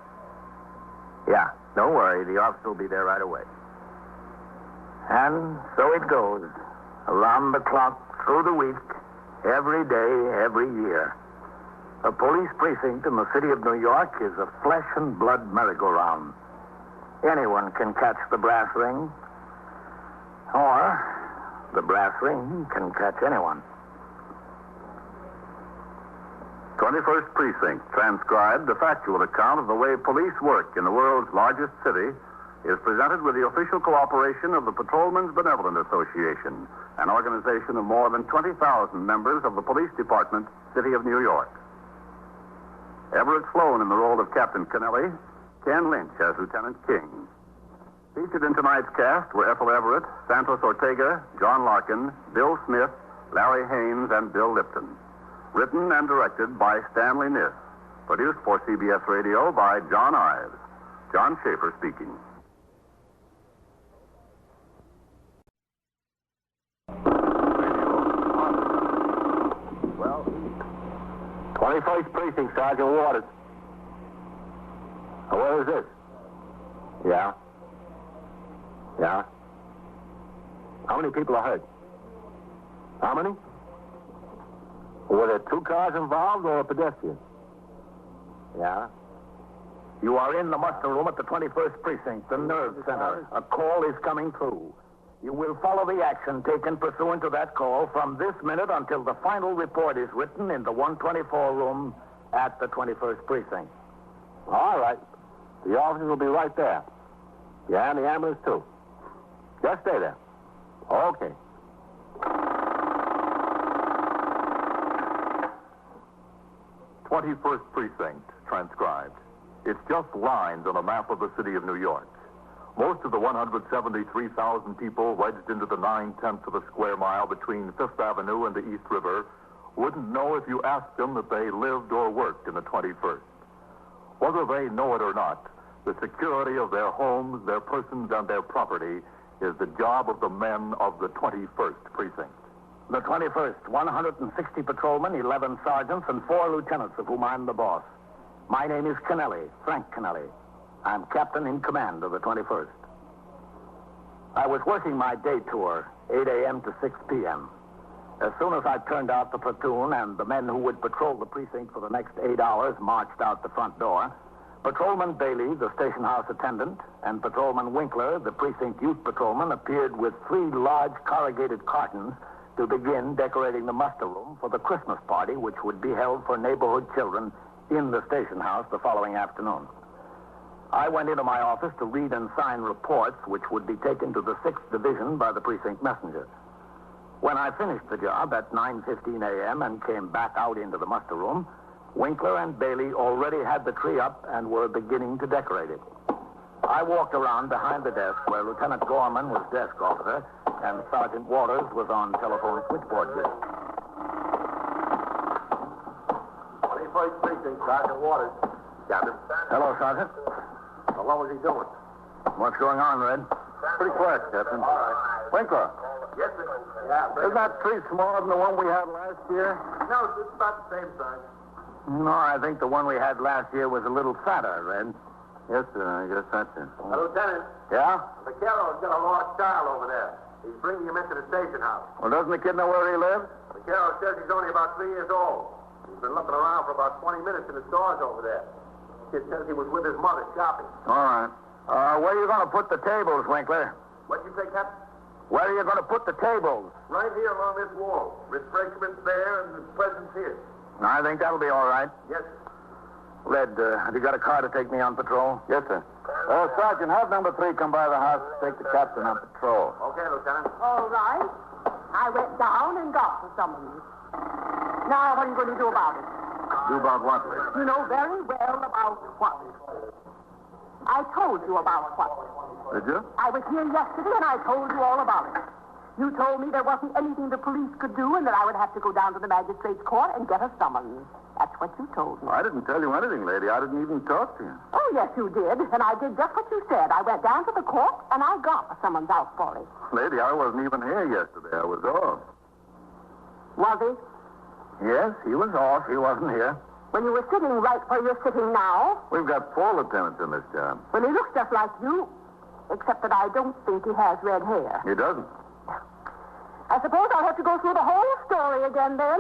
Yeah, don't worry. The officer will be there right away. And so it goes. Around the clock, through the week, every day, every year. A police precinct in the city of New York is a flesh and blood merry-go-round. Anyone can catch the brass ring. Or the brass ring can catch anyone. 21st Precinct, transcribed a factual account of the way police work in the world's largest city, is presented with the official cooperation of the Patrolmen's Benevolent Association, an organization of more than 20,000 members of the Police Department, City of New York. Everett Sloan in the role of Captain Kennelly, Ken Lynch as Lieutenant King. Featured in tonight's cast were Ethel Everett, Santos Ortega, John Larkin, Bill Smith, Larry Haynes, and Bill Lipton. Written and directed by Stanley Niss. Produced for CBS Radio by John Ives. John Schaefer speaking. Well, 21st Precinct, Sergeant Waters. Where is this? Yeah. Yeah. How many people are hurt? How many? Were there two cars involved or a pedestrian? Yeah. You are in the muster room at the 21st Precinct, the nerve center. A call is coming through. You will follow the action taken pursuant to that call from this minute until the final report is written in the 124 room at the 21st Precinct. All right. The officers will be right there. Yeah, and the ambulance, too. Just stay there. Okay. 21st Precinct, transcribed. It's just lines on a map of the city of New York. Most of the 173,000 people wedged into the 9/10 of a square mile between Fifth Avenue and the East River wouldn't know if you asked them that they lived or worked in the 21st. Whether they know it or not, the security of their homes, their persons, and their property is the job of the men of the 21st Precinct. The 21st, 160 patrolmen, 11 sergeants, and 4 lieutenants, of whom I'm the boss. My name is Kennelly, Frank Kennelly. I'm captain in command of the 21st. I was working my day tour, 8 a.m. to 6 p.m. As soon as I turned out the platoon and the men who would patrol the precinct for the next 8 hours marched out the front door, Patrolman Bailey, the station house attendant, and Patrolman Winkler, the precinct youth patrolman, appeared with 3 large corrugated cartons to begin decorating the muster room for the Christmas party, which would be held for neighborhood children in the station house the following afternoon. I went into my office to read and sign reports which would be taken to the 6th Division by the precinct messenger. When I finished the job at 9:15 a.m. and came back out into the muster room, Winkler and Bailey already had the tree up and were beginning to decorate it. I walked around behind the desk where Lieutenant Gorman was desk officer and Sergeant Waters was on telephone switchboard duty. 21st Precinct, Sergeant Waters. Captain. Hello, Sergeant. Well, what was he doing? What's going on, Red? Pretty quiet, Captain. All right. Winkler, Yes, sir. Yeah, isn't that tree smaller than the one we had last year? No, it's about the same size. No, I think the one we had last year was a little fatter, Red. Yes, sir. I guess that's it. Lieutenant, Yeah? Vaquero's got a lost child over there. He's bringing him into the station house. Well, doesn't the kid know where he lives? Vaquero says he's only about 3 years old. He's been looking around for about 20 minutes in the stores over there. Kid says he was with his mother shopping. All right. Where are you going to put the tables, Winkler? What'd you say, Captain? Where are you going to put the tables? Right here along this wall. Refreshments there and the presents here. I think that'll be all right. Yes, sir. Red, have you got a car to take me on patrol? Yes, sir. Sergeant, have number 3 come by the house to take the captain on patrol. Okay, Lieutenant. All right. I went down and got the summons. Now, what are you going to do about it? Do about what, lady? You know very well about what. I told you about what. Did you? I was here yesterday, and I told you all about it. You told me there wasn't anything the police could do, and that I would have to go down to the magistrate's court and get a summons. That's what you told me. I didn't tell you anything, lady. I didn't even talk to you. Oh, yes, you did. And I did just what you said. I went down to the court, and I got a summons out for it. Lady, I wasn't even here yesterday. I was off. Was he? Yes, he was off. He wasn't here. When you were sitting right where you're sitting now? We've got 4 lieutenants in this job. Well, he looks just like you, except that I don't think he has red hair. He doesn't. I suppose I'll have to go through the whole story again, then.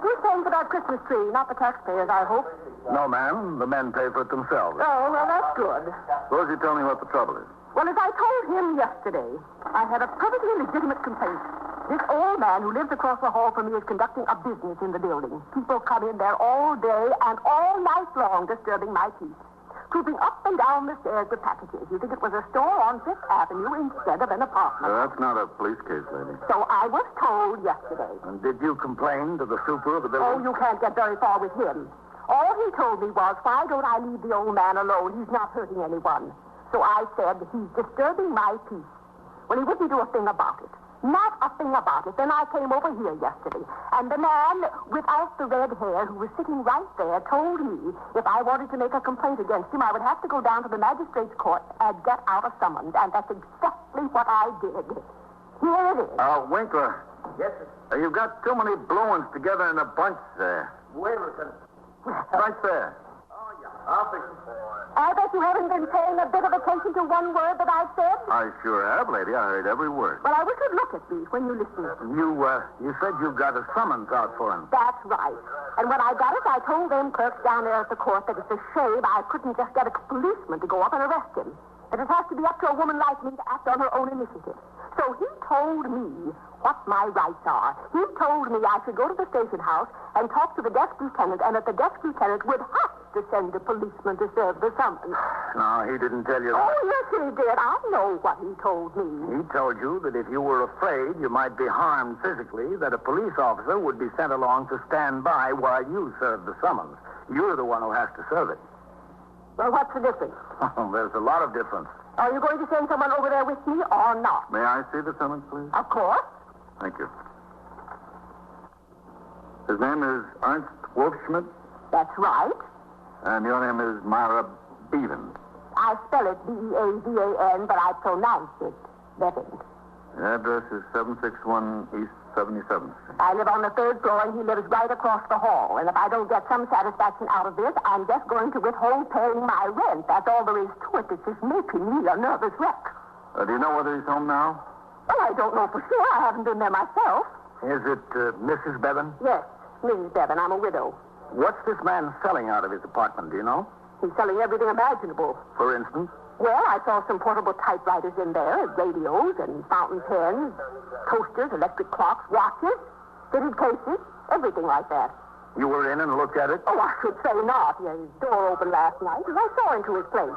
Who's paying for that Christmas tree? Not the taxpayers, I hope. No, ma'am. The men pay for it themselves. Oh, well, that's good. Suppose you tell me what the trouble is. Well, as I told him yesterday, I had a perfectly legitimate complaint. This old man who lives across the hall from me is conducting a business in the building. People come in there all day and all night long disturbing my peace. Trooping up and down the stairs with packages. You think it was a store on Fifth Avenue instead of an apartment. That's not a police case, lady. So I was told yesterday. And did you complain to the super of the building? Oh, you can't get very far with him. All he told me was, why don't I leave the old man alone? He's not hurting anyone. So I said, he's disturbing my peace. Well, he wouldn't do a thing about it. Not a thing about it. Then I came over here yesterday, and the man without the red hair who was sitting right there told me if I wanted to make a complaint against him, I would have to go down to the magistrate's court and get out a summons, and that's exactly what I did. Here it is. Winkler. Yes, sir. You've got too many blue ones together in a bunch there. Wait, Lieutenant. Right there. Oh, yeah. I'll fix it. I bet you haven't been paying a bit of attention to one word that I said. I sure have, lady. I heard every word. Well, I wish you'd look at me when you listen. You said you got a summons out for him. That's right. And when I got it, I told them clerks down there at the court that it's a shame I couldn't just get a policeman to go up and arrest him. That it has to be up to a woman like me to act on her own initiative. So he told me what my rights are. He told me I should go to the station house and talk to the desk lieutenant, and that the desk lieutenant would have to send a policeman to serve the summons. No, he didn't tell you that. Oh, yes, he did. I know what he told me. He told you that if you were afraid you might be harmed physically, that a police officer would be sent along to stand by while you served the summons. You're the one who has to serve it. Well, what's the difference? Oh, there's a lot of difference. Are you going to send someone over there with me or not? May I see the summons, please? Of course. Thank you. His name is Ernst Wolfschmidt, That's right. and your name is Myra Beaven. I spell it B-E-A-V-A-N, but I pronounce it Bevan. The address is 761 East 77th Street. I live on the 3rd floor, and he lives right across the hall. And if I don't get some satisfaction out of this, I'm just going to withhold paying my rent. That's all there is to it. It's just making me a nervous wreck. Do you know whether he's home now? Well, I don't know for sure. I haven't been there myself. Is it Mrs. Bevan? Yes, Mrs. Bevan. I'm a widow. What's this man selling out of his apartment, do you know? He's selling everything imaginable. For instance? Well, I saw some portable typewriters in there, radios and fountain pens, toasters, electric clocks, watches, fitted cases, everything like that. You were in and looked at it? Oh, I should say not. Yeah, his door opened last night, and I saw into his place.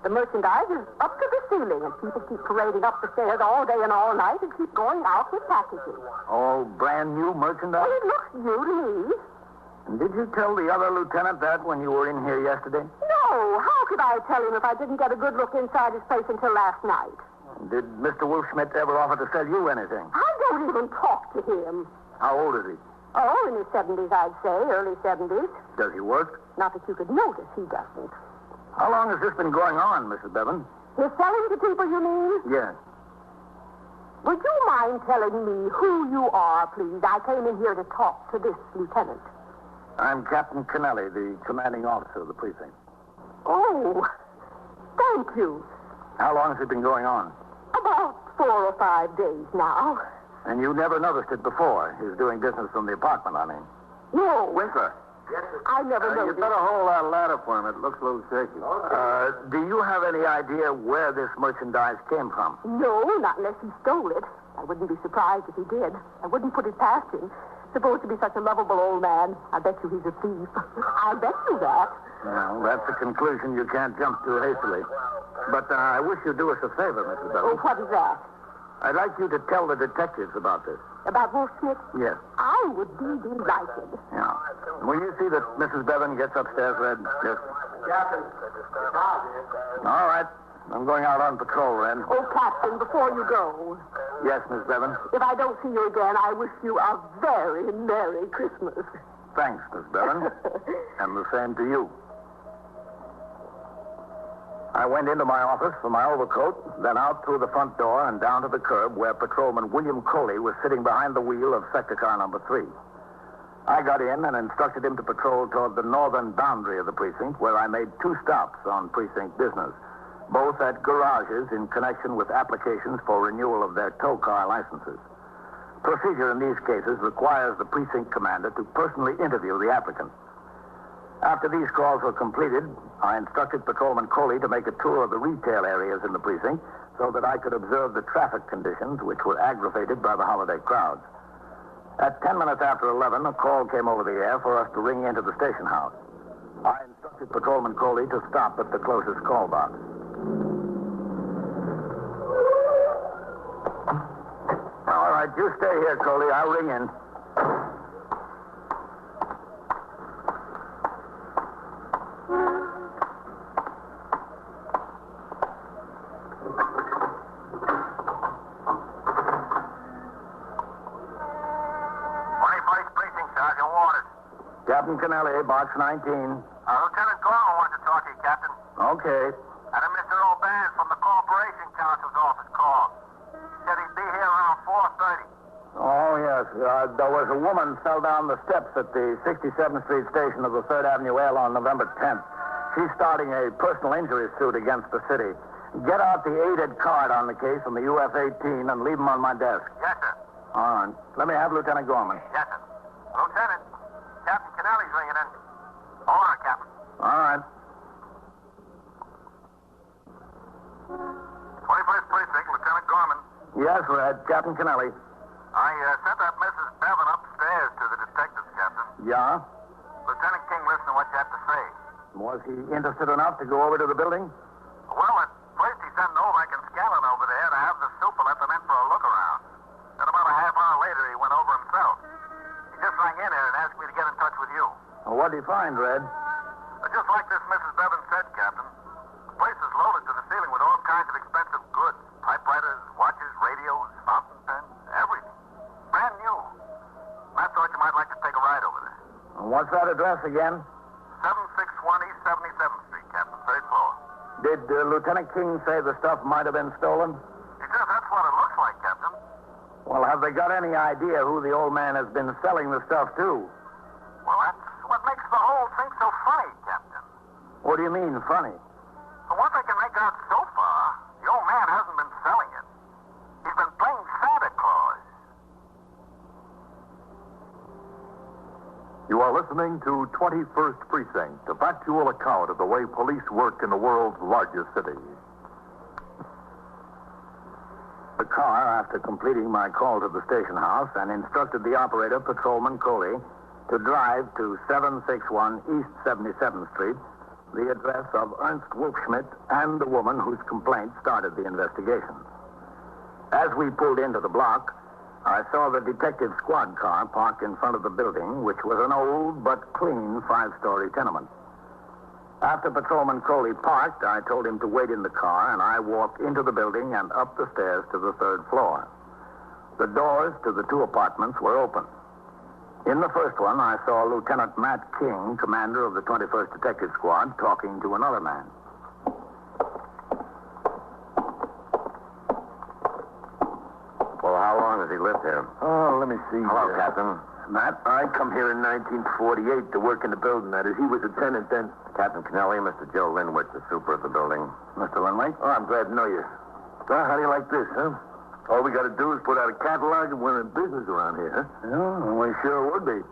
The merchandise is up to the ceiling, and people keep parading up the stairs all day and all night and keep going out with packages. All brand new merchandise? Well, it looks new to me. And did you tell the other lieutenant that when you were in here yesterday? No, how could I tell him if I didn't get a good look inside his place until last night? Did Mr. Wolfschmidt ever offer to sell you anything? I don't even talk to him. How old is he? Oh, in his 70s, I'd say, early 70s. Does he work? Not that you could notice, he doesn't. How long has this been going on, Mrs. Bevan? You're selling to people, you mean? Yes. Would you mind telling me who you are, please? I came in here to talk to this lieutenant. I'm Captain Kennelly, the commanding officer of the precinct. Oh, thank you. How long has it been going on? About 4 or 5 days now. And you never noticed it before. He was doing business from the apartment, I mean. No. Winkler. I never noticed. You better hold that ladder for him. It looks a little shaky. Do you have any idea where this merchandise came from? No, not unless he stole it. I wouldn't be surprised if he did. I wouldn't put it past him. Supposed to be such a lovable old man. I bet you he's a thief. I bet you that. Well, that's a conclusion you can't jump to hastily. But I wish you'd do us a favor, Mrs. Bevan. Oh, what is that? I'd like you to tell the detectives about this. About Wolf Smith? Yes. I would be delighted. Yeah. Will you see that Mrs. Bevan gets upstairs, Red? Yes. Captain. All right. I'm going out on patrol, Red. Oh, Captain, before you go, Yes, Miss Bevan. if I don't see you again, I wish you a very Merry Christmas. Thanks, Miss Bevan. And the same to you. I went into my office for my overcoat, then out through the front door and down to the curb where Patrolman William Coley was sitting behind the wheel of sector car number 3. I got in and instructed him to patrol toward the northern boundary of the precinct, where I made 2 stops on precinct business, both at garages in connection with applications for renewal of their tow car licenses. Procedure in these cases requires the precinct commander to personally interview the applicant. After these calls were completed, I instructed Patrolman Coley to make a tour of the retail areas in the precinct so that I could observe the traffic conditions, which were aggravated by the holiday crowds. At 10 minutes after 11, a call came over the air for us to ring into the station house. I instructed Patrolman Coley to stop at the closest call box. All right, you stay here, Coley. I'll ring in. Captain Kennelly, box 19. Lieutenant Gorman wants to talk to you, Captain. Okay. And Mr. O'Ban from the Corporation Counsel's office called. He said he'd be here around 4:30. Oh, yes. There was a woman fell down the steps at the 67th Street station of the 3rd Avenue L on November 10th. She's starting a personal injury suit against the city. Get out the aided card on the case and the UF-18 and leave them on my desk. Yes, sir. All right. Let me have Lieutenant Gorman. Yes, sir. Lieutenant, Captain Kennelly's ringing in. Hold on, Captain. All right. 21st Precinct, Lieutenant Gorman. Yes, Red. Captain Kennelly. I sent that Mrs. Bevan upstairs to the detectives, Captain. Yeah? Lieutenant King, listen to what you have to say. Was he interested enough to go over to the building? Well, at first he sent Novak and Scallon over there to have the super let them in for a look around. Then about a half hour later, he went over himself. He just rang in here and asked me to get in touch with you. Well, what'd he find, Red? Just like this Mrs. Bevan said, Captain. The place is loaded to the ceiling with all kinds of expensive goods. Typewriters, watches, radios, fountain pens, everything. Brand new. I thought you might like to take a ride over there. And what's that address again? 761 East 77th Street, Captain, 3rd floor. Did Lieutenant King say the stuff might have been stolen? He says that's what it looks like, Captain. Well, have they got any idea who the old man has been selling the stuff to? Well, that's what makes the whole thing so funny, Captain. What do you mean, funny? From what they can make out so far, the old man hasn't been selling it. He's been playing Santa Claus. You are listening to 21st Precinct, a factual account of the way police work in the world's largest city. The car, after completing my call to the station house, and instructed the operator, Patrolman Coley, to drive to 761 East 77th Street, the address of Ernst Wolfschmidt and the woman whose complaint started the investigation. As we pulled into the block, I saw the detective squad car parked in front of the building, which was an old but clean 5-story tenement. After Patrolman Coley parked, I told him to wait in the car, and I walked into the building and up the stairs to the 3rd floor. The doors to the 2 apartments were open. In the first one, I saw Lieutenant Matt King, commander of the 21st Detective Squad, talking to another man. with here? Oh, let me see. Hello, Captain. Matt, I come here in 1948 to work in the building. That is, he was a tenant then. Captain Kennelly, Mr. Joe Linwood, the super of the building. Mr. Linwood? Oh, I'm glad to know you. Well, how do you like this, huh? All we got to do is put out a catalog and we're in business around here, huh? Yeah, we sure would be.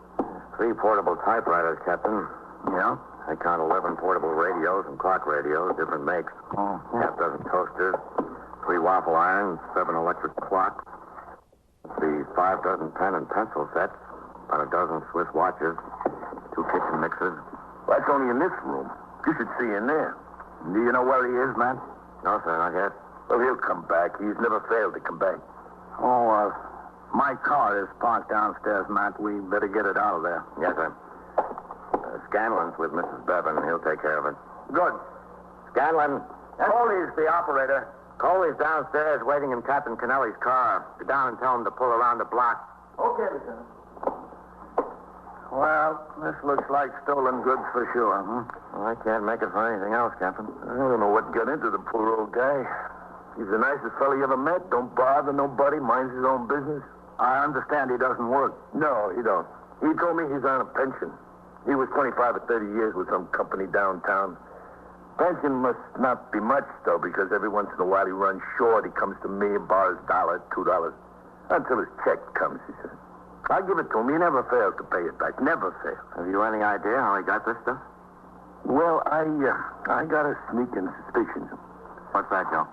3 portable typewriters, Captain. Yeah? I count 11 portable radios and clock radios, different makes. Oh. Half dozen toasters, 3 waffle irons, 7 electric clocks, the 5 dozen pen and pencil sets, about a dozen Swiss watches, 2 kitchen mixers. Well, that's only in this room. You should see in there. Do you know where he is, man? No, sir, not yet. Well, he'll come back. He's never failed to come back. Oh, my car is parked downstairs, Matt. We better get it out of there. Yes, sir. Scanlon's with Mrs. Bevan. He'll take care of it. Good. Scanlon. Coley's the operator. Coley's downstairs waiting in Captain Kennelly's car. Go down and tell him to pull around the block. Okay, Lieutenant. Well, this looks like stolen goods for sure, huh? Well, I can't make it for anything else, Captain. I don't know what got into the poor old guy. He's the nicest fellow you ever met. Don't bother nobody. Minds his own business. I understand he doesn't work. No, he don't. He told me he's on a pension. He was 25 or 30 years with some company downtown. Pension must not be much, though, because every once in a while he runs short. He comes to me and borrows $1, $2. Until his check comes, he says. I give it to him. He never fails to pay it back. Never fails. Have you any idea how he got this stuff? Well, I got a sneaking suspicion. What's that, Joe?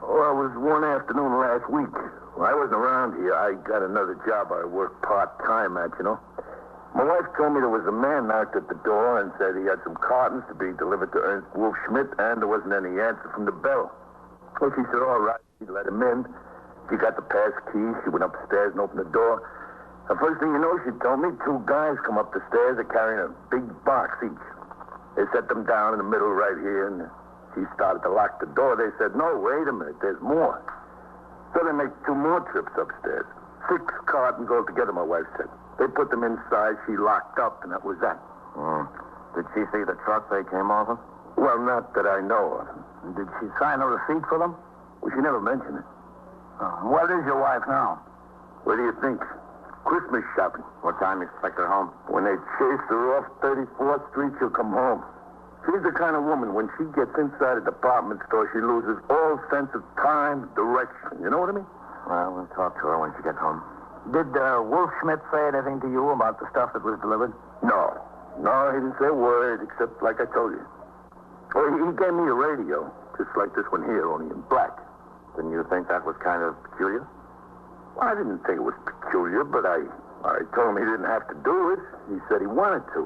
Oh, it was one afternoon last week. Well, I wasn't around here. I got another job I work part-time at, you know. My wife told me there was a man knocked at the door and said he had some cartons to be delivered to Ernst Wolfschmidt, and there wasn't any answer from the bell. Well, she said, all right. She let him in. She got the pass key. She went upstairs and opened the door. The first thing you know, she told me 2 guys come up the stairs. They're carrying a big box each. They set them down in the middle right here, and she started to lock the door. They said, no, wait a minute, there's more. So they make 2 more trips upstairs. 6 cartons altogether, my wife said. They put them inside. She locked up, and that was that. Did she see the truck they came off of? Well, not that I know of. Did she sign a receipt for them? Well, she never mentioned it. What is your wife now? What do you think? Christmas shopping. What time you expect her home? When they chase her off 34th Street, she'll come home. She's the kind of woman, when she gets inside a department store, she loses all sense of time, direction. You know what I mean? Well, we'll talk to her when she gets home. Did Wolfschmidt say anything to you about the stuff that was delivered? No. No, he didn't say a word, except like I told you. Well, he gave me a radio, just like this one here, only in black. Didn't you think that was kind of peculiar? Well, I didn't think it was peculiar, but I told him he didn't have to do it. He said he wanted to.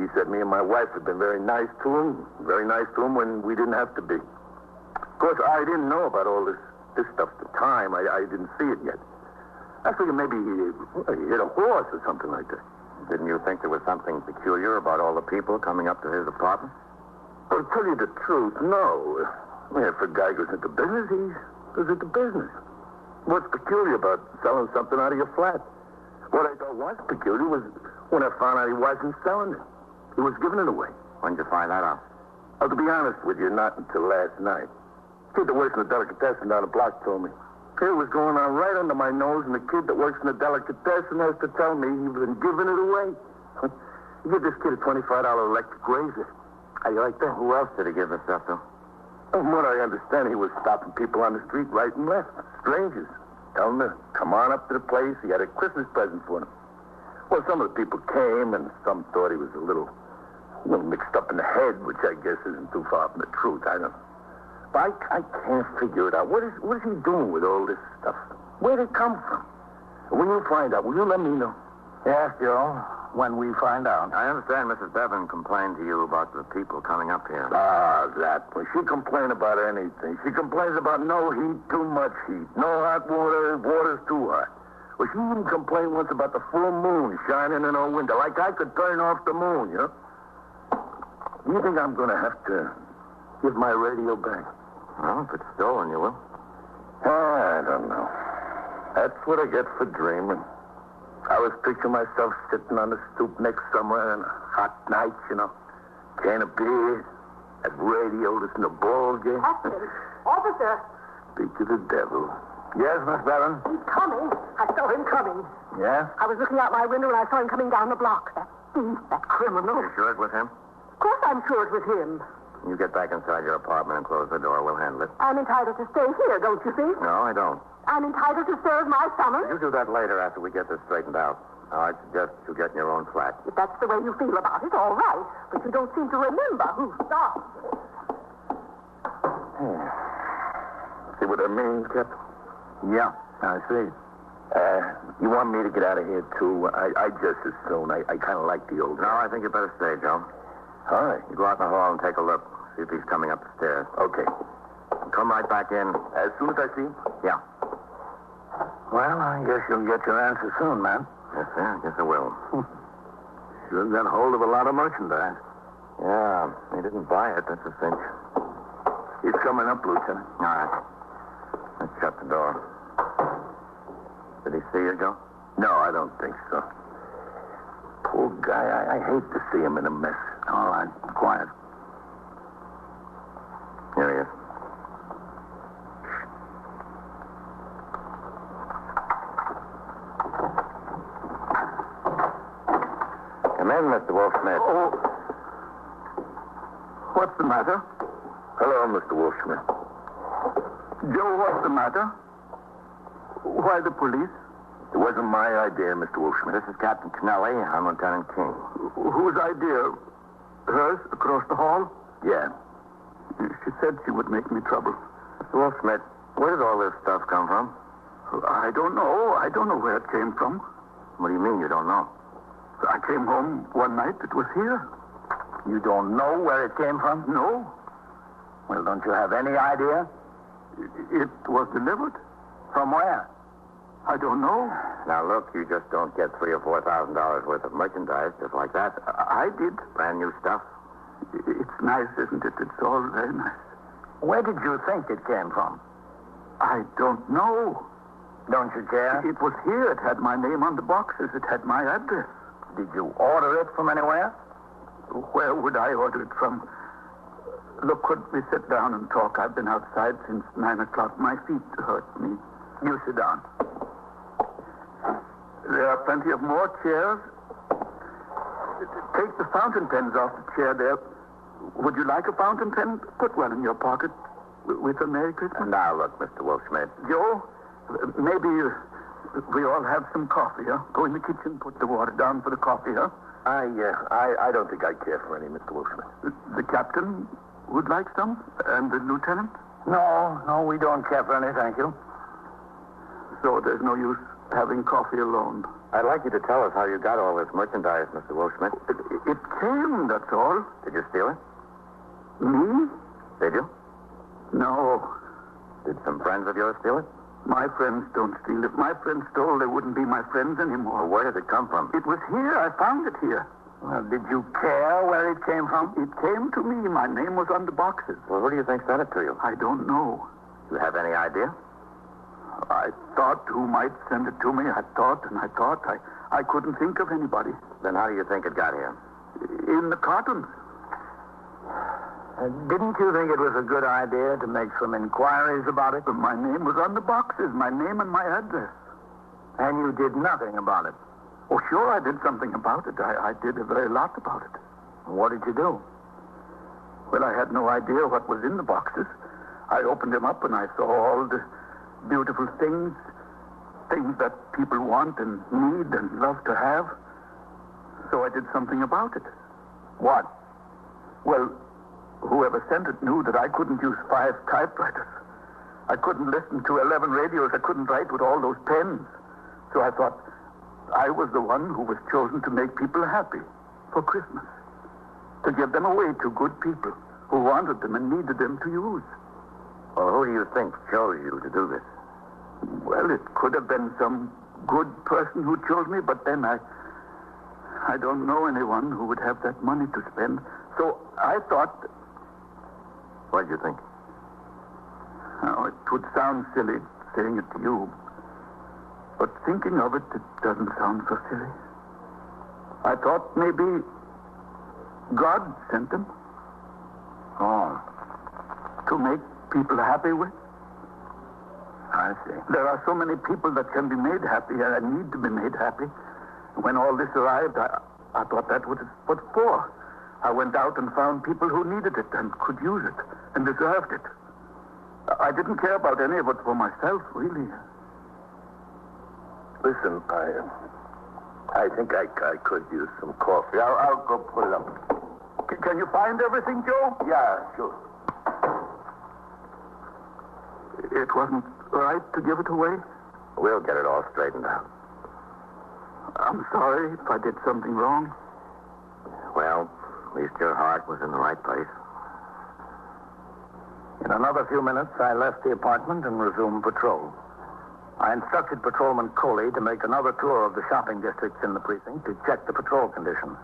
He said me and my wife had been very nice to him when we didn't have to be. Of course, I didn't know about all this stuff at the time. I didn't see it yet. I figured maybe he hit a horse or something like that. Didn't you think there was something peculiar about all the people coming up to his apartment? Well, to tell you the truth, no. I mean, if a guy goes into business, he goes into business. What's peculiar about selling something out of your flat? What I thought was peculiar was when I found out he wasn't selling it. He was giving it away. When did you find that out? Oh, to be honest with you, not until last night. The kid that works in the delicatessen down the block told me. It was going on right under my nose, and the kid that works in the delicatessen has to tell me he's been giving it away. You give this kid a $25 electric razor. How do you like that? Who else did he give this stuff to? From what I understand, he was stopping people on the street right and left. Strangers. Telling them to come on up to the place. He had a Christmas present for them. Well, some of the people came, and some thought he was a little mixed up in the head, which I guess isn't too far from the truth. I don't know. But I can't figure it out. What is he doing with all this stuff? Where'd it come from? When you find out, will you let me know? Yes, Joe. When we find out. I understand Mrs. Bevan complained to you about the people coming up here. Ah, that. Well, she complained about anything. She complains about no heat, too much heat. No hot water, water's too hot. Well, she even complained once about the full moon shining in her window, like I could turn off the moon, you know? Do you think I'm going to have to give my radio back? Well, if it's stolen, you will. I don't know. That's what I get for dreaming. I was picturing myself sitting on the stoop next summer on a hot night, you know. Can of beer, at radio, listen to ball game. Officer. Speak to the devil. Yes, Miss Bevan? He's coming. I saw him coming. Yes? I was looking out my window and I saw him coming down the block. That thief, that criminal. You sure it was him? Of course I'm sure it was him. You get back inside your apartment and close the door. We'll handle it. I'm entitled to stay here, don't you think? No, I don't. I'm entitled to serve my summons. You do that later after we get this straightened out. Now, I suggest you get in your own flat. If that's the way you feel about it, all right. But you don't seem to remember who started it. See what that means, Captain? Yeah, I see. You want me to get out of here, too? I just as soon. I kind of like the old... No, I think you better stay, Joe. All right. You go out in the hall and take a look. See if he's coming up the stairs. Okay. Come right back in. As soon as I see him? Yeah. Well, I guess you'll get your answer soon, man. Yes, sir. I guess I will. Sure got hold of a lot of merchandise. Yeah, he didn't buy it. That's a cinch. He's coming up, Lieutenant. All right. Let's shut the door. Did he see you, Joe? No, I don't think so. Poor guy. I hate to see him in a mess. All right. Quiet. Here he is. Come in, Mr. Wolfsmith. Oh. What's the matter? Hello, Mr. Wolfsmith. Joe, what's the matter? Why the police? It wasn't my idea, Mr. Wolfsmith. This is Captain Kennelly. I'm Lieutenant King. Whose idea? Hers, across the hall? Yeah. She said she would make me trouble. Mr. Wolfsmith, where did all this stuff come from? I don't know. I don't know where it came from. What do you mean you don't know? I came home one night. It was here. You don't know where it came from? No. Well, don't you have any idea? It was delivered. From where? I don't know. Now, look, you just don't get $3,000 or $4,000 worth of merchandise just like that. I did. Brand new stuff. It's nice, isn't it? It's all very nice. Where did you think it came from? I don't know. Don't you care? It was here. It had my name on the boxes. It had my address. Did you order it from anywhere? Where would I order it from? Look, could we sit down and talk? I've been outside since 9 o'clock. My feet hurt me. You sit down. There are plenty of more chairs. Take the fountain pens off the chair there. Would you like a fountain pen? Put one in your pocket with a Merry Christmas. Now, look, Mr. Wolfsmith. Joe, maybe we all have some coffee, huh? Go in the kitchen, put the water down for the coffee, huh? I don't think I care for any, Mr. Wolfsmith. The captain would like some? And the lieutenant? No, we don't care for any, thank you. So there's no use having coffee alone. I'd like you to tell us how you got all this merchandise, Mr. Wolfsmith. It came, that's all. Did you steal it? Me? Did you? No. Did some friends of yours steal it? My friends don't steal. If my friends stole, they wouldn't be my friends anymore. Well, where did it come from? It was here. I found it here. Well, did you care where it came from? It came to me. My name was on the boxes. Well, who do you think sent it to you? I don't know. Do you have any idea? I thought who might send it to me. I thought. I couldn't think of anybody. Then how do you think it got here? In the cartons. Didn't you think it was a good idea to make some inquiries about it? My name was on the boxes, my name and my address. And you did nothing about it? Oh, sure, I did something about it. I did a very lot about it. What did you do? Well, I had no idea what was in the boxes. I opened them up and I saw all the beautiful things that people want and need and love to have. So I did something about it. What? Well, whoever sent it knew that I couldn't use 5 typewriters. I couldn't listen to 11 radios. I couldn't write with all those pens. So I thought I was the one who was chosen to make people happy for Christmas. To give them away to good people who wanted them and needed them to use. Well, who do you think chose you to do this? Well, it could have been some good person who chose me, but then I don't know anyone who would have that money to spend. So I thought... What did you think? Oh, it would sound silly saying it to you. But thinking of it, it doesn't sound so silly. I thought maybe God sent them. Oh. To make people happy with. I see. There are so many people that can be made happy and need to be made happy. When all this arrived, I thought that was what for. I went out and found people who needed it and could use it and deserved it. I didn't care about any of it for myself, really. Listen, I think I could use some coffee. I'll go put it up. Can you find everything, Joe? Yeah, sure. It wasn't right to give it away? We'll get it all straightened out. I'm sorry if I did something wrong. Well, at least your heart was in the right place. In another few minutes, I left the apartment and resumed patrol. I instructed Patrolman Coley to make another tour of the shopping districts in the precinct to check the patrol conditions.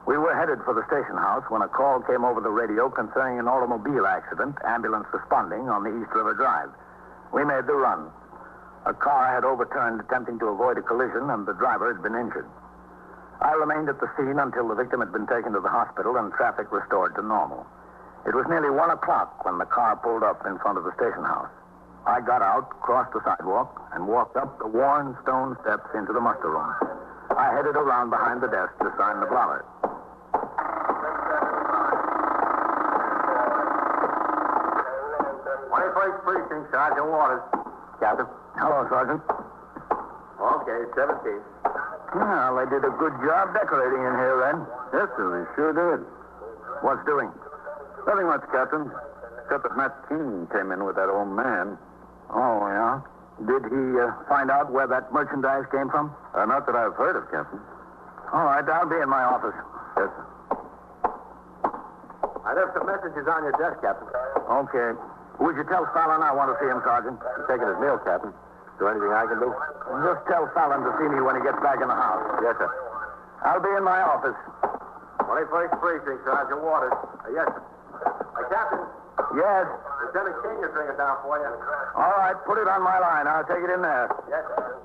We were headed for the station house when a call came over the radio concerning an automobile accident, ambulance responding on the East River Drive. We made the run. A car had overturned attempting to avoid a collision, and the driver had been injured. I remained at the scene until the victim had been taken to the hospital and traffic restored to normal. It was nearly 1 o'clock when the car pulled up in front of the station house. I got out, crossed the sidewalk, and walked up the worn stone steps into the muster room. I headed around behind the desk to sign the blotter. Precinct, Sergeant Waters. Captain. Hello, Sergeant. Okay, 17. Well, they did a good job decorating in here, then. Yes, sir, they sure did. What's doing? Nothing much, Captain. Except that Matt King came in with that old man. Oh, yeah? Did he find out where that merchandise came from? Not that I've heard of, Captain. All right, I'll be in my office. Yes, sir. I left some messages on your desk, Captain. Okay. Would you tell Fallon I want to see him, Sergeant? He's taking his meal, Captain. Is there anything I can do? Just tell Fallon to see me when he gets back in the house. Yes, sir. I'll be in my office. 21st Precinct, Sergeant Waters. Yes, sir. Captain. Yes? Lieutenant King is bringing it down for you. All right, put it on my line. I'll take it in there. Yes, sir.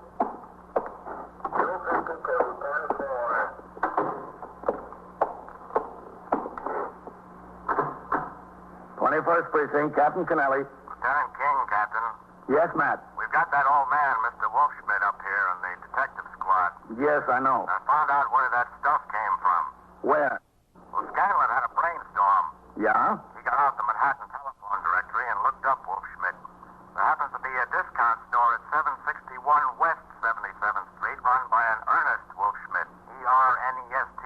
21st Precinct, Captain Kennelly. Lieutenant King, Captain. Yes, Matt. We've got that old man, Mr. Wolfschmidt, up here in the detective squad. Yes, I know. I found out where that stuff came from. Where? Well, Scanlon had a brainstorm. Yeah? He got out the Manhattan telephone directory and looked up Wolfschmidt. There happens to be a discount store at 761 West 77th Street run by an Ernest Wolfschmidt, E-R-N-E-S-T.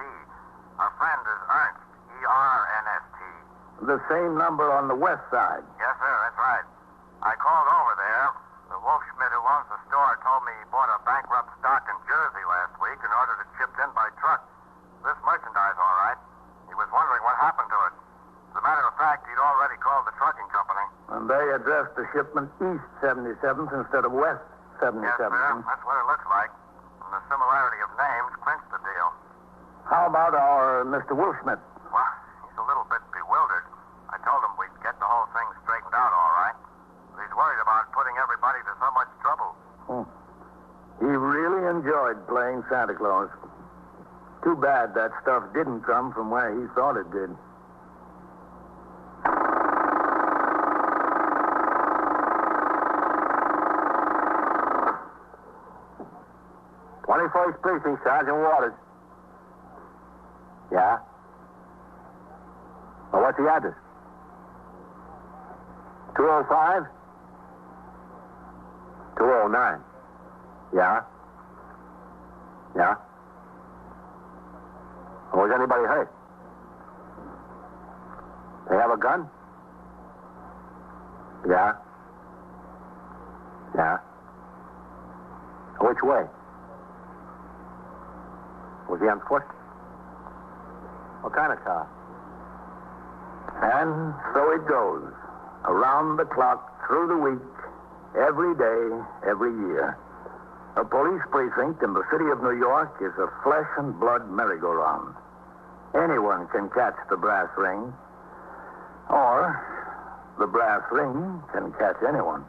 Our friend is Ernst, E-R-N-S-T. The same number on the west side. Yes, sir, that's right. I called over there. The Wolfschmidt who owns the store told me he bought a bankrupt stock in Jersey last week and ordered it shipped in by truck. This merchandise, all right. He was wondering what happened to it. As a matter of fact, he'd already called the trucking company. And they addressed the shipment east 77th instead of west 77th. Yes, sir. That's what it looks like. And the similarity of names clinched the deal. How about our Mr. Wolfschmidt? Well, he's a little bit bewildered. I told him we'd get the whole thing straightened out all right. But he's worried about putting everybody to so much trouble. He really enjoyed playing Santa Claus. Too bad that stuff didn't come from where he thought it did. First Precinct, Sergeant Waters. Yeah? Well, what's the address? 205? 209. Yeah? Yeah? Was anybody hurt? They have a gun? Yeah? Yeah? Which way? Was he on foot? What kind of car? And so it goes. Around the clock, through the week, every day, every year. A police precinct in the city of New York is a flesh and blood merry-go-round. Anyone can catch the brass ring, or the brass ring can catch anyone.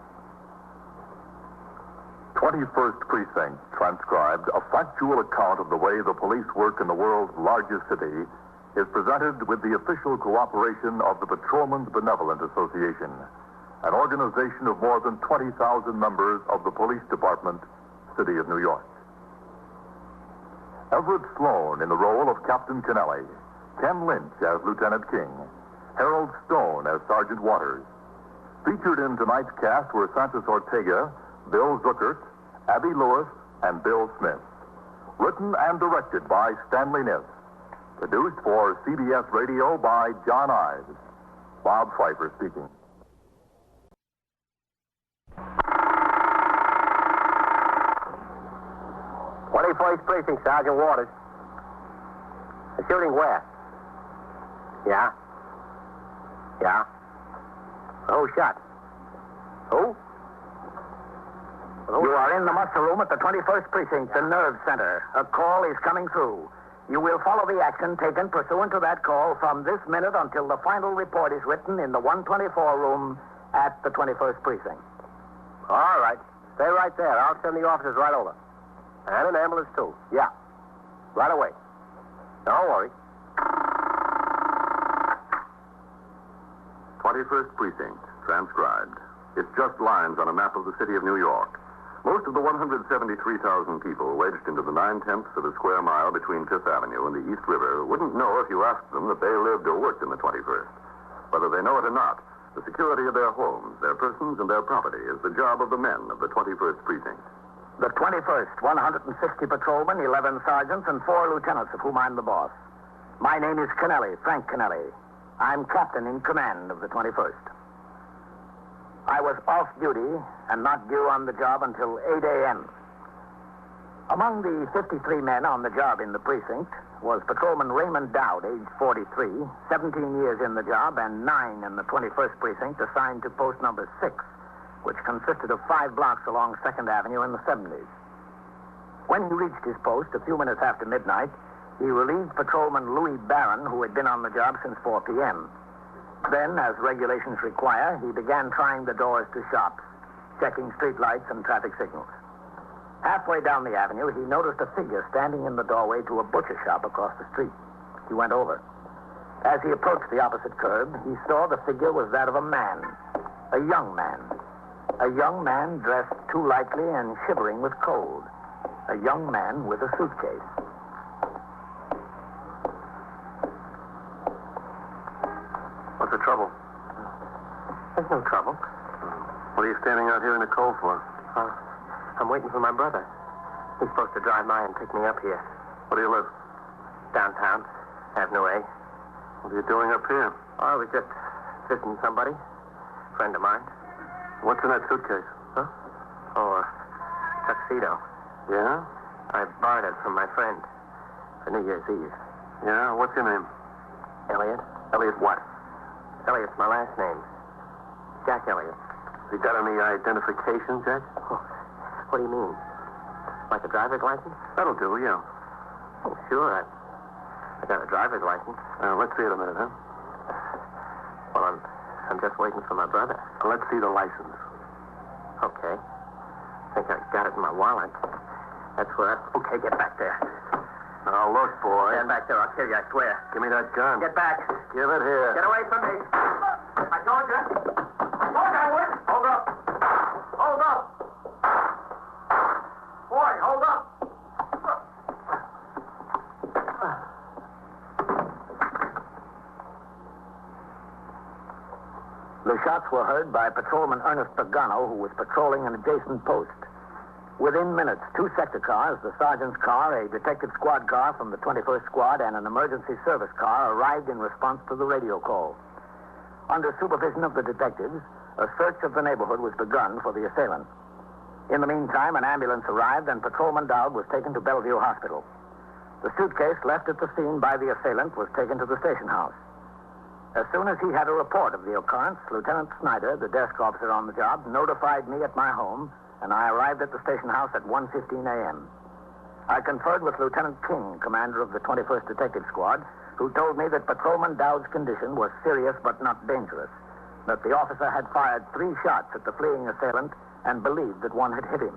21st Precinct transcribed a factual account of the way the police work in the world's largest city is presented with the official cooperation of the Patrolmen's Benevolent Association. an organization of more than 20,000 members of the police department, City of New York. Everett Sloan in the role of Captain Kennelly, Ken Lynch as Lieutenant King, Harold Stone as Sergeant Waters. Featured in tonight's cast were Santos Ortega, Bill Zuckert, Abby Lewis, and Bill Smith. Written and directed by Stanley Niss. Produced for CBS Radio by John Ives. Bob Pfeiffer speaking. "21st Precinct, Sergeant Waters. The shooting where? Yeah? Yeah? Who shot? Who? You are in the muster room at the 21st Precinct, the nerve center. A call is coming through. You will follow the action taken pursuant to that call from this minute until the final report is written in the 124 room at the 21st Precinct. All right. Stay right there. I'll send the officers right over. And an ambulance, too. Yeah. Right away. Don't worry. 21st Precinct, transcribed. It's just lines on a map of the city of New York. Most of the 173,000 people wedged into the 9/10 of a square mile between Fifth Avenue and the East River wouldn't know if you asked them that they lived or worked in the 21st. Whether they know it or not, the security of their homes, their persons, and their property is the job of the men of the 21st Precinct. The 21st, 160 patrolmen, 11 sergeants, and 4 lieutenants, of whom I'm the boss. My name is Kennelly, Frank Kennelly. I'm captain in command of the 21st. I was off duty and not due on the job until 8 a.m. Among the 53 men on the job in the precinct was Patrolman Raymond Dowd, age 43, 17 years in the job, and 9 in the 21st Precinct, assigned to post number 6, which consisted of 5 blocks along 2nd Avenue in the 70s. When he reached his post a few minutes after midnight, he relieved Patrolman Louis Barron, who had been on the job since 4 p.m. Then, as regulations require, he began trying the doors to shops, checking street lights and traffic signals. Halfway down the avenue, he noticed a figure standing in the doorway to a butcher shop across the street. He went over. As he approached the opposite curb, he saw the figure was that of a man, a young man. A young man dressed too lightly and shivering with cold. A young man with a suitcase. What's the trouble? There's no trouble. What are you standing out here in the cold for? I'm waiting for my brother. He's supposed to drive by and pick me up here. Where do you live? Downtown, Avenue A. What are you doing up here? Oh, I was just visiting somebody. Friend of mine. What's in that suitcase? Huh? Oh, a tuxedo. Yeah? I borrowed it from my friend for New Year's Eve. Yeah? What's your name? Elliot? Elliot what? Elliott's my last name. Jack Elliott. Has he got any identification, Jack? Oh, what do you mean? Like a driver's license? That'll do, yeah. Oh, sure. I got a driver's license. Let's see it a minute, huh? Well, I'm just waiting for my brother. Let's see the license. Okay. I think I got it in my wallet. That's where Okay, get back there. Now, look, boy. Stand back there. I'll kill you, I swear. Give me that gun. Get back. Give it here. Get away from me. I told you. I told you I would. Hold up. Hold up. Boy, hold up. The shots were heard by Patrolman Ernest Pagano, who was patrolling an adjacent post. Within minutes, 2 sector cars, the sergeant's car, a detective squad car from the 21st Squad, and an emergency service car arrived in response to the radio call. Under supervision of the detectives, a search of the neighborhood was begun for the assailant. In the meantime, an ambulance arrived and Patrolman Dowd was taken to Bellevue Hospital. The suitcase left at the scene by the assailant was taken to the station house. As soon as he had a report of the occurrence, Lieutenant Snyder, the desk officer on the job, notified me at my home, and I arrived at the station house at 1:15 a.m. I conferred with Lieutenant King, commander of the 21st Detective Squad, who told me that Patrolman Dowd's condition was serious but not dangerous, that the officer had fired 3 shots at the fleeing assailant and believed that one had hit him.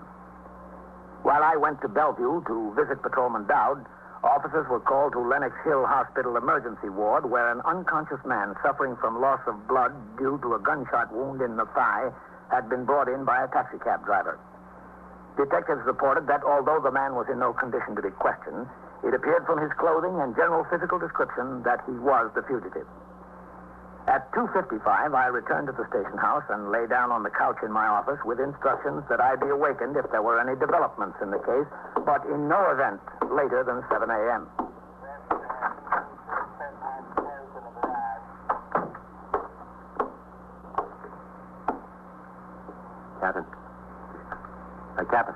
While I went to Bellevue to visit Patrolman Dowd, Officers were called to Lenox Hill Hospital emergency ward, where an unconscious man suffering from loss of blood due to a gunshot wound in the thigh had been brought in by a taxicab driver. Detectives reported that although the man was in no condition to be questioned, it appeared from his clothing and general physical description that he was the fugitive. At 2:55, I returned to the station house and lay down on the couch in my office with instructions that I be awakened if there were any developments in the case, but in no event later than 7 a.m. Captain. Captain.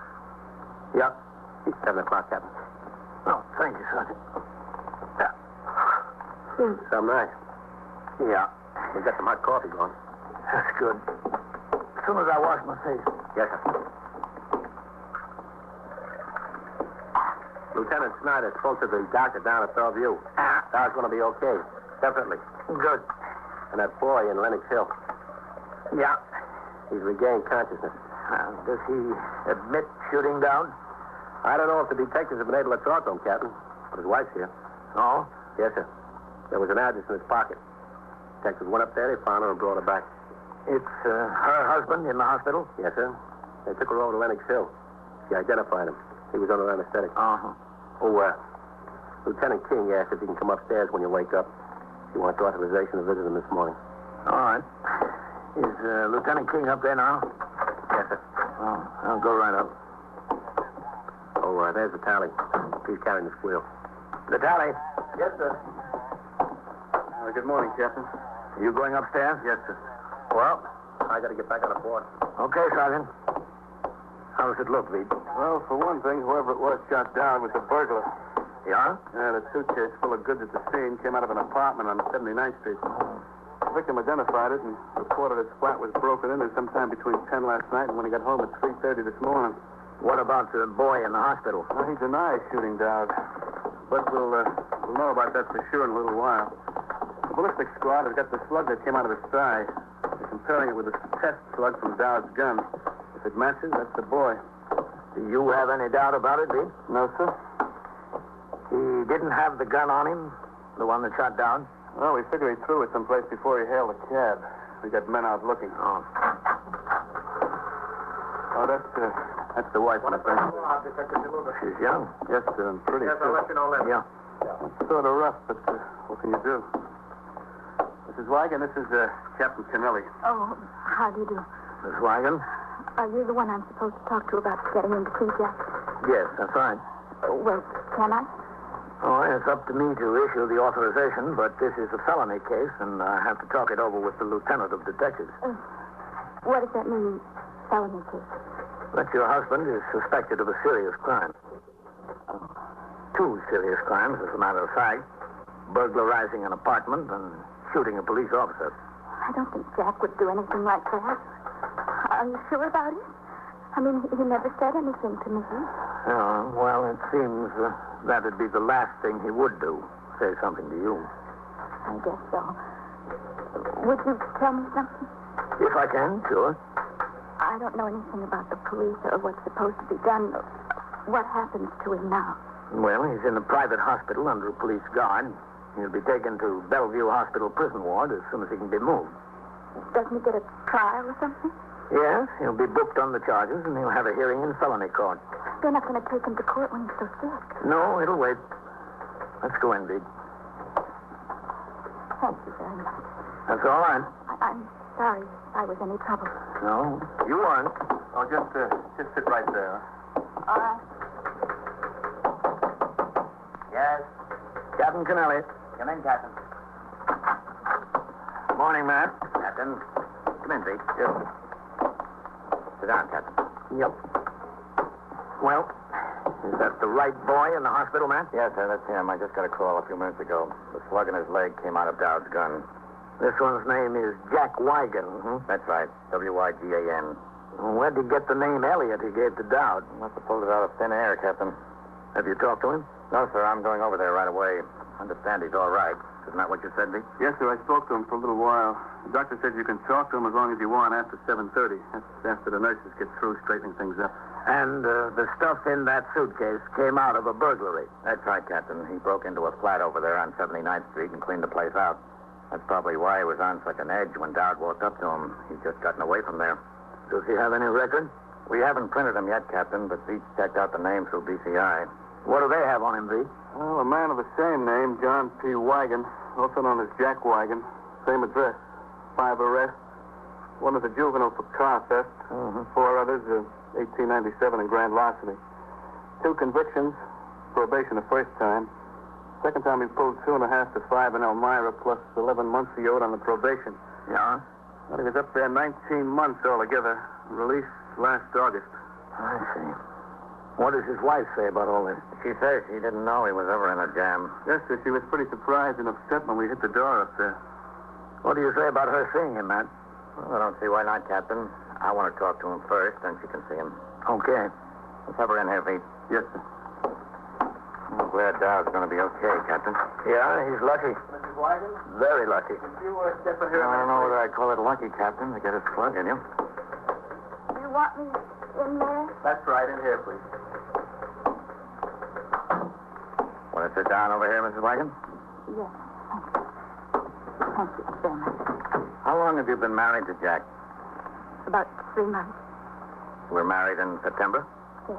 Yeah? It's 7 o'clock, Captain. Oh, thank you, Sergeant. Some nice. Yeah. We got some hot coffee going. That's good. As soon as I wash my face. Yes, sir. Lieutenant Snyder spoke to the doctor down at Bellevue. Dow's going to be okay. Definitely. Good. And that boy in Lenox Hill. Yeah. He's regained consciousness. Does he admit shooting down? I don't know if the detectives have been able to talk to him, Captain. But his wife's here. Oh? Yes, sir. There was an address in his pocket. Detectives went up there, they found her and brought her back. It's her husband in the hospital? Yes, sir. They took her over to Lenox Hill. She identified him. He was under anesthetic. Uh-huh. Oh, Lieutenant King asked if he can come upstairs when you wake up. He wants authorization to visit him this morning. All right. Is Lieutenant King up there now? Yes, sir. Oh, I'll go right up. Oh, there's the tally. He's carrying the squeal. The tally? Yes, sir. Good morning, Captain. You going upstairs? Yes, sir. Well, I got to get back on the board. Okay, Sergeant. How does it look, Veed? Well, for one thing, whoever it was shot down was a burglar. Yeah? The suitcase full of goods at the scene came out of an apartment on 79th Street. The victim identified it and reported his flat was broken into sometime between 10 last night and when he got home at 3:30 this morning. What about the boy in the hospital? Well, he denies shooting Dowd. But we'll know about that for sure in a little while. The ballistic squad has got the slug that came out of his thigh. They're comparing it with the test slug from Dowd's gun. If it matches, that's the boy. Do you have any doubt about it, Veed? No, sir. He didn't have the gun on him? The one that shot down? Well, we figure he threw it someplace before he hailed a cab. We got men out looking. Oh. Oh, that's the wife, I think. She's young. Yes, sir, and pretty. Yes, I'll let you know later. Yeah. It's sort of rough, but what can you do? Mrs. Wagon, this is Captain Kennelly. Oh, how do you do? Miss Wagon? Are you the one I'm supposed to talk to about getting into Jack? Yes, that's right. Well, can I? Oh, it's up to me to issue the authorization, but this is a felony case, and I have to talk it over with the lieutenant of detectives. What does that mean, felony case? That your husband is suspected of a serious crime. Oh. 2 serious crimes, as a matter of fact. Burglarizing an apartment and shooting a police officer. I don't think Jack would do anything like that. Are you sure about it? I mean, he never said anything to me. Oh, well, it seems that'd be the last thing he would do. Say something to you. I guess so. Would you tell me something? If I can, sure. I don't know anything about the police or what's supposed to be done. What happens to him now? Well, he's in a private hospital under a police guard. He'll be taken to Bellevue Hospital prison ward as soon as he can be moved. Doesn't he get a trial or something? Yes, he'll be booked on the charges, and he'll have a hearing in felony court. They're not going to take him to court when he's so sick. No, it'll wait. Let's go in, Big. Thank you very much. That's all right. I'm sorry if I was any trouble. No, you aren't. Oh, just sit right there. All right. Yes? Captain Kennelly. Come in, Captain. Morning, Matt. Captain. Come in, Pete. Yes. Sit down, Captain. Yep. Well, is that the right boy in the hospital, Matt? Yes, sir, that's him. I just got a call a few minutes ago. The slug in his leg came out of Dowd's gun. This one's name is Jack Wigan. That's right. W-I-G-A-N. Where'd he get the name Elliot he gave to Dowd? Must have pulled it out of thin air, Captain. Have you talked to him? No, sir. I'm going over there right away. Understand he's all right. Isn't that what you said, Lee? Yes, sir. I spoke to him for a little while. The doctor said you can talk to him as long as you want after 7:30. That's after the nurses get through straightening things up. And the stuff in that suitcase came out of a burglary. That's right, Captain. He broke into a flat over there on 79th Street and cleaned the place out. That's probably why he was on such an edge when Dowd walked up to him. He'd just gotten away from there. Does he have any record? We haven't printed him yet, Captain, but Veach checked out the name through BCI. What do they have on him, Veach? Well, a man of the same name, John P. Wagon, also known as Jack Wagon. Same address. 5 arrests. One is a juvenile for car theft. 4 others, 1897 and grand larceny. 2 convictions. Probation the first time. Second time he pulled 2.5 to 5 in Elmira, plus 11 months he owed on the probation. Yeah? Well, he was up there 19 months altogether. Released last August. I see. What does his wife say about all this? She says she didn't know he was ever in a jam. Yes, sir. She was pretty surprised and upset when we hit the door up there. What do you say about her seeing him, Matt? Well, I don't see why not, Captain. I want to talk to him first, then she can see him. Okay. Let's have her in here, Pete. Yes, sir. I'm glad Dowd's going to be okay, Captain. Yeah, he's lucky. Mrs. Wagon? Very lucky. Could you step in here? I don't know whether I'd call it lucky, Captain, to get his plug in you. You want me in there? That's right. In here, please. Want to sit down over here, Mrs. Wagon? Yes, thank you. Thank you very much. How long have you been married to Jack? About 3 months. You were married in September? Yes.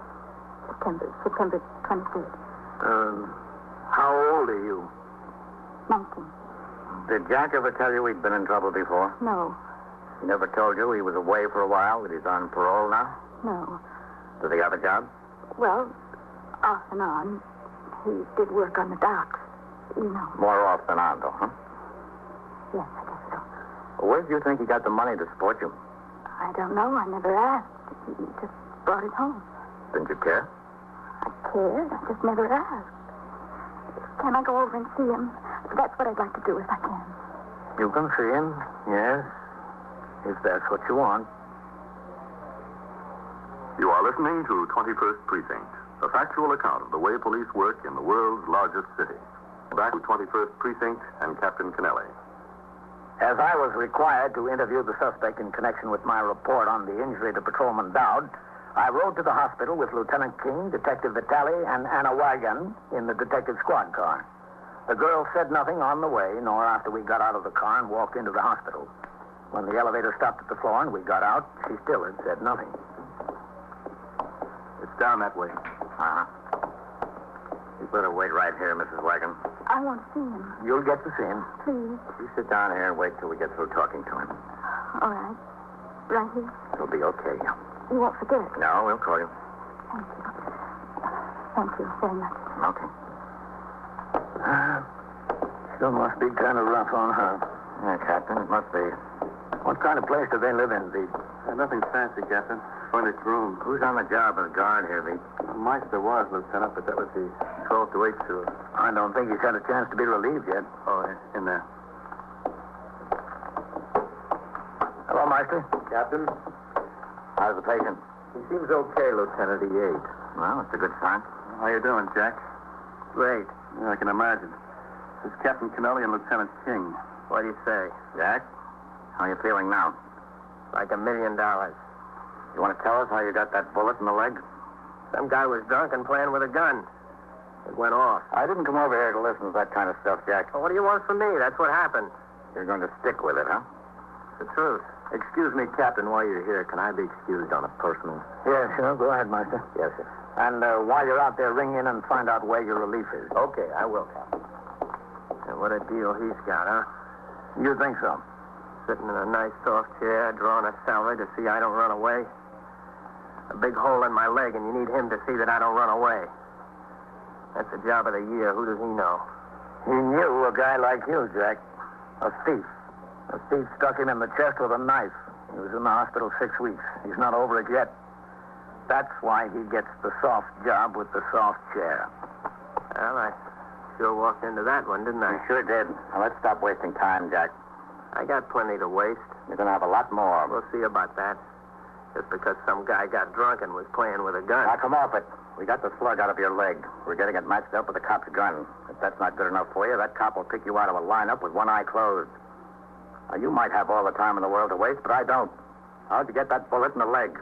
September 23rd. How old are you? 19. Did Jack ever tell you he'd been in trouble before? No. He never told you he was away for a while, that he's on parole now? No. Does he have a job? Well, off and on. He did work on the docks. You know. More off than on, though, huh? Yes, I guess so. Where do you think he got the money to support you? I don't know. I never asked. He just brought it home. Didn't you care? I cared. I just never asked. Can I go over and see him? That's what I'd like to do if I can. You can see him, yes. If that's what you want. You are listening to 21st Precinct, a factual account of the way police work in the world's largest city. Back to 21st Precinct and Captain Kennelly. As I was required to interview the suspect in connection with my report on the injury to Patrolman Dowd, I rode to the hospital with Lieutenant King, Detective Vitale, and Anna Wagon in the detective squad car. The girl said nothing on the way, nor after we got out of the car and walked into the hospital. When the elevator stopped at the floor and we got out, she still had said nothing. It's down that way. Uh-huh. You better wait right here, Mrs. Wagon. I want to see him. You'll get to see him. Please. You sit down here and wait till we get through talking to him. All right. Right here. It'll be okay. You won't forget. No, we'll call you. Thank you. Thank you very much. Okay. Still must be kind of rough on her. Yeah, Captain, it must be. What kind of place do they live in, Veach? Nothing fancy, Captain. Furnished room. Who's on the job as guard here, Veach? Meister was, Lieutenant, but that was the 12 to 8 tour. I don't think he's had a chance to be relieved yet. Oh, in there. Hello, Meister. Captain? How's the patient? He seems okay, Lieutenant. He ate. Well, that's a good sign. How you doing, Jack? Great. Yeah, I can imagine. This is Captain Kennelly and Lieutenant King. What do you say? Jack, how are you feeling now? Like $1 million. You want to tell us how you got that bullet in the leg? Some guy was drunk and playing with a gun. It went off. I didn't come over here to listen to that kind of stuff, Jack. Well, what do you want from me? That's what happened. You're going to stick with it, huh? It's the truth. Excuse me, Captain, while you're here, can I be excused on a personal? Yeah, sure. Go ahead, Master. Yes, sir. And while you're out there, ring in and find out where your relief is. Okay, I will, Captain. And what a deal he's got, huh? You think so? Sitting in a nice soft chair, drawing a salary to see I don't run away. A big hole in my leg, and you need him to see that I don't run away. That's the job of the year. Who does he know? He knew a guy like you, Jack. A thief. A thief stuck him in the chest with a knife. He was in the hospital 6 weeks. He's not over it yet. That's why he gets the soft job with the soft chair. Well, I sure walked into that one, didn't I? You sure did. Now, let's stop wasting time, Jack. I got plenty to waste. You're going to have a lot more. We'll see about that. Just because some guy got drunk and was playing with a gun. Now, come off it. We got the slug out of your leg. We're getting it matched up with a cop's gun. If that's not good enough for you, that cop will pick you out of a lineup with one eye closed. Now, you might have all the time in the world to waste, but I don't. How'd you get that bullet in the leg?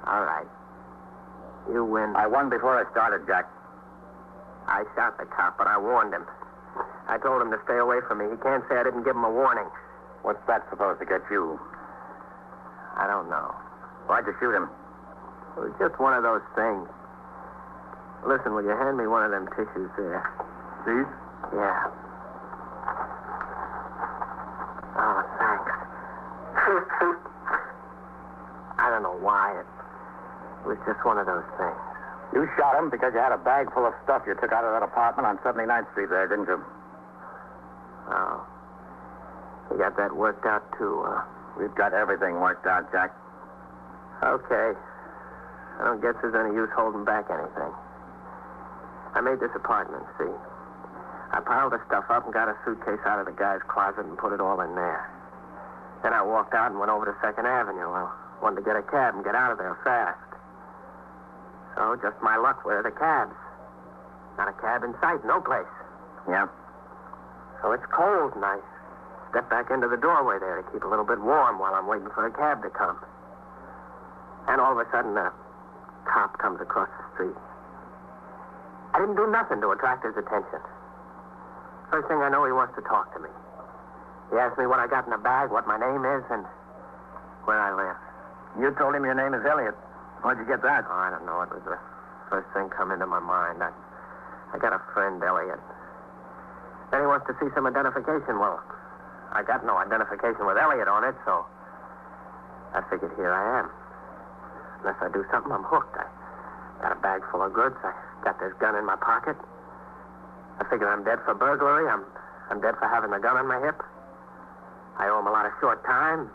All right. You win. I won before I started, Jack. I shot the cop, but I warned him. I told him to stay away from me. He can't say I didn't give him a warning. What's that supposed to get you? I don't know. Why'd you shoot him? It was just one of those things. Listen, will you hand me one of them tissues there? These? Yeah. Oh, thanks. I don't know why. It was just one of those things. You shot him because you had a bag full of stuff you took out of that apartment on 79th Street there, didn't you? Oh. You got that worked out, too, huh? We've got everything worked out, Jack. Okay. I don't guess there's any use holding back anything. I made this apartment, see? I piled the stuff up and got a suitcase out of the guy's closet and put it all in there. Then I walked out and went over to 2nd Avenue. I wanted to get a cab and get out of there fast. So, just my luck, where are the cabs? Not a cab in sight, no place. Yeah? So it's cold, and I step back into the doorway there to keep a little bit warm while I'm waiting for a cab to come. And all of a sudden, a cop comes across the street. I didn't do nothing to attract his attention. First thing I know, he wants to talk to me. He asked me what I got in the bag, what my name is, and where I live. You told him your name is Elliot. Why'd you get that? Oh, I don't know. It was the first thing come into my mind. I got a friend, Elliot. Then he wants to see some identification. Well, I got no identification with Elliot on it, so I figured here I am. Unless I do something, I'm hooked. I got a bag full of goods. I got this gun in my pocket. I figure I'm dead for burglary. I'm dead for having the gun on my hip. I owe him a lot of short time.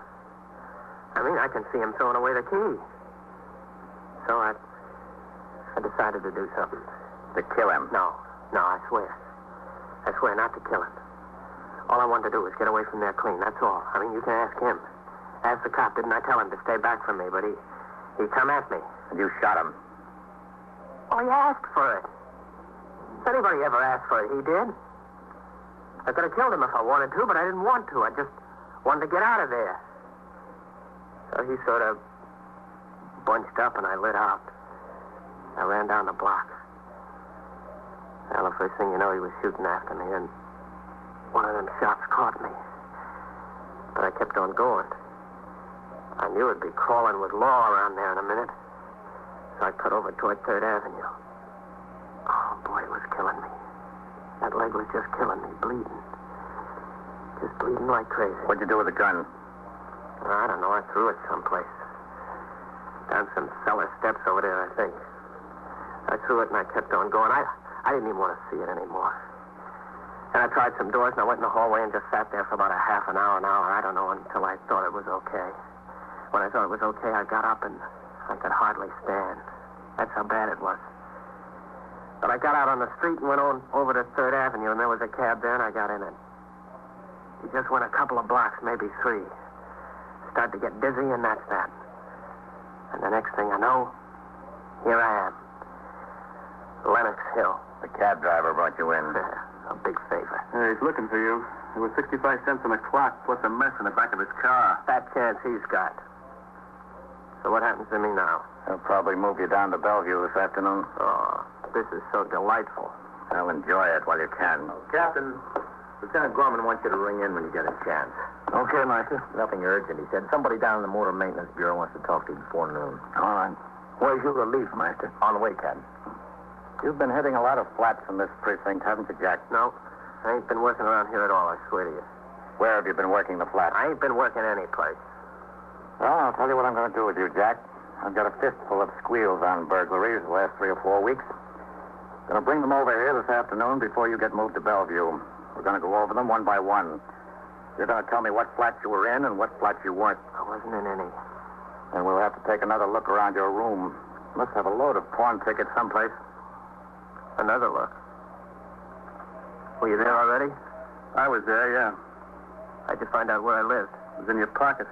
I mean, I can see him throwing away the key. So I decided to do something. To kill him? No, I swear. I swear not to kill him. All I wanted to do was get away from there clean, that's all. I mean, you can ask him. Ask the cop, didn't I tell him to stay back from me, but he come at me. And you shot him? Oh, he asked for it. If anybody ever asked for it, he did. I could have killed him if I wanted to, but I didn't want to. I just wanted to get out of there. So he sort of bunched up and I lit out. I ran down the block. Well, the first thing you know, he was shooting after me, and one of them shots caught me. But I kept on going. I knew it'd be crawling with law around there in a minute. So I cut over toward 3rd Avenue. Oh, boy, it was killing me. That leg was just killing me, bleeding. Just bleeding like crazy. What'd you do with the gun? I don't know. I threw it someplace. Down some cellar steps over there, I think. I threw it and I kept on going. I didn't even want to see it anymore. And I tried some doors and I went in the hallway and just sat there for about a half an hour, I don't know, until I thought it was okay. When I thought it was okay, I got up and I could hardly stand. That's how bad it was. But I got out on the street and went on over to 3rd Avenue, and there was a cab there, and I got in it. He just went a couple of blocks, maybe 3. Started to get dizzy, and that's that. And the next thing I know, here I am. Lenox Hill. The cab driver brought you in. A big favor. He's looking for you. There was 65 cents on the clock, plus a mess in the back of his car. That chance he's got. So what happens to me now? He'll probably move you down to Bellevue this afternoon. Oh, this is so delightful. I'll enjoy it while you can. Captain, Lieutenant Gorman wants you to ring in when you get a chance. Okay, Master. Nothing urgent, he said. Somebody down in the Motor Maintenance Bureau wants to talk to you before noon. All right. Where's your relief, Master? On the way, Captain. You've been hitting a lot of flats in this precinct, haven't you, Jack? No. I ain't been working around here at all, I swear to you. Where have you been working the flats? I ain't been working any place. Well, I'll tell you what I'm going to do with you, Jack. I've got a fistful of squeals on burglaries the last 3 or 4 weeks. Going to bring them over here this afternoon before you get moved to Bellevue. We're going to go over them one by one. You're going to tell me what flats you were in and what flats you weren't. I wasn't in any. And we'll have to take another look around your room. You must have a load of pawn tickets someplace. Another look? Were you there already? I was there, yeah. How'd you find out where I lived? It was in your pocket.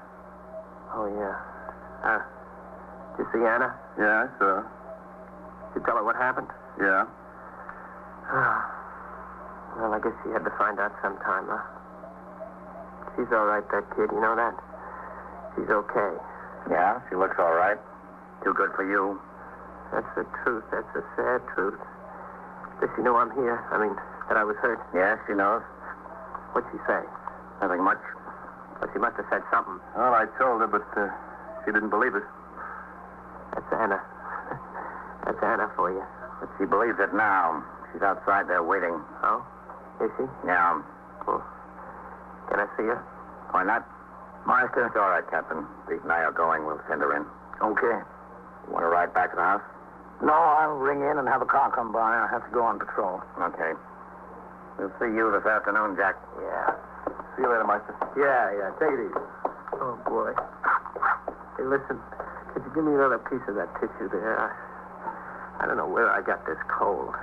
Oh, yeah. Did you see Anna? Yeah, I saw. Did you tell her what happened? Yeah. Well, I guess she had to find out sometime, huh? She's all right, that kid. You know that? She's okay. Yeah, she looks all right. Too good for you. That's the truth. That's the sad truth. Does she know I'm here? I mean, that I was hurt? Yes, she knows. What'd she say? Nothing much. Well, she must have said something. Well, I told her, but she didn't believe it. That's Anna. That's Anna for you. But she believes it now. She's outside there waiting. Oh? Is she? Yeah. Well, can I see her? Why not? Master? It's all right, Captain. Pete and I are going. We'll send her in. Okay. You want to ride back to the house? No, I'll ring in and have a car come by. I have to go on patrol. Okay. We'll see you this afternoon, Jack. Yeah. See you later, Master. Yeah. Take it easy. Oh, boy. Hey, listen. Could you give me another piece of that tissue there? I don't know where I got this cold.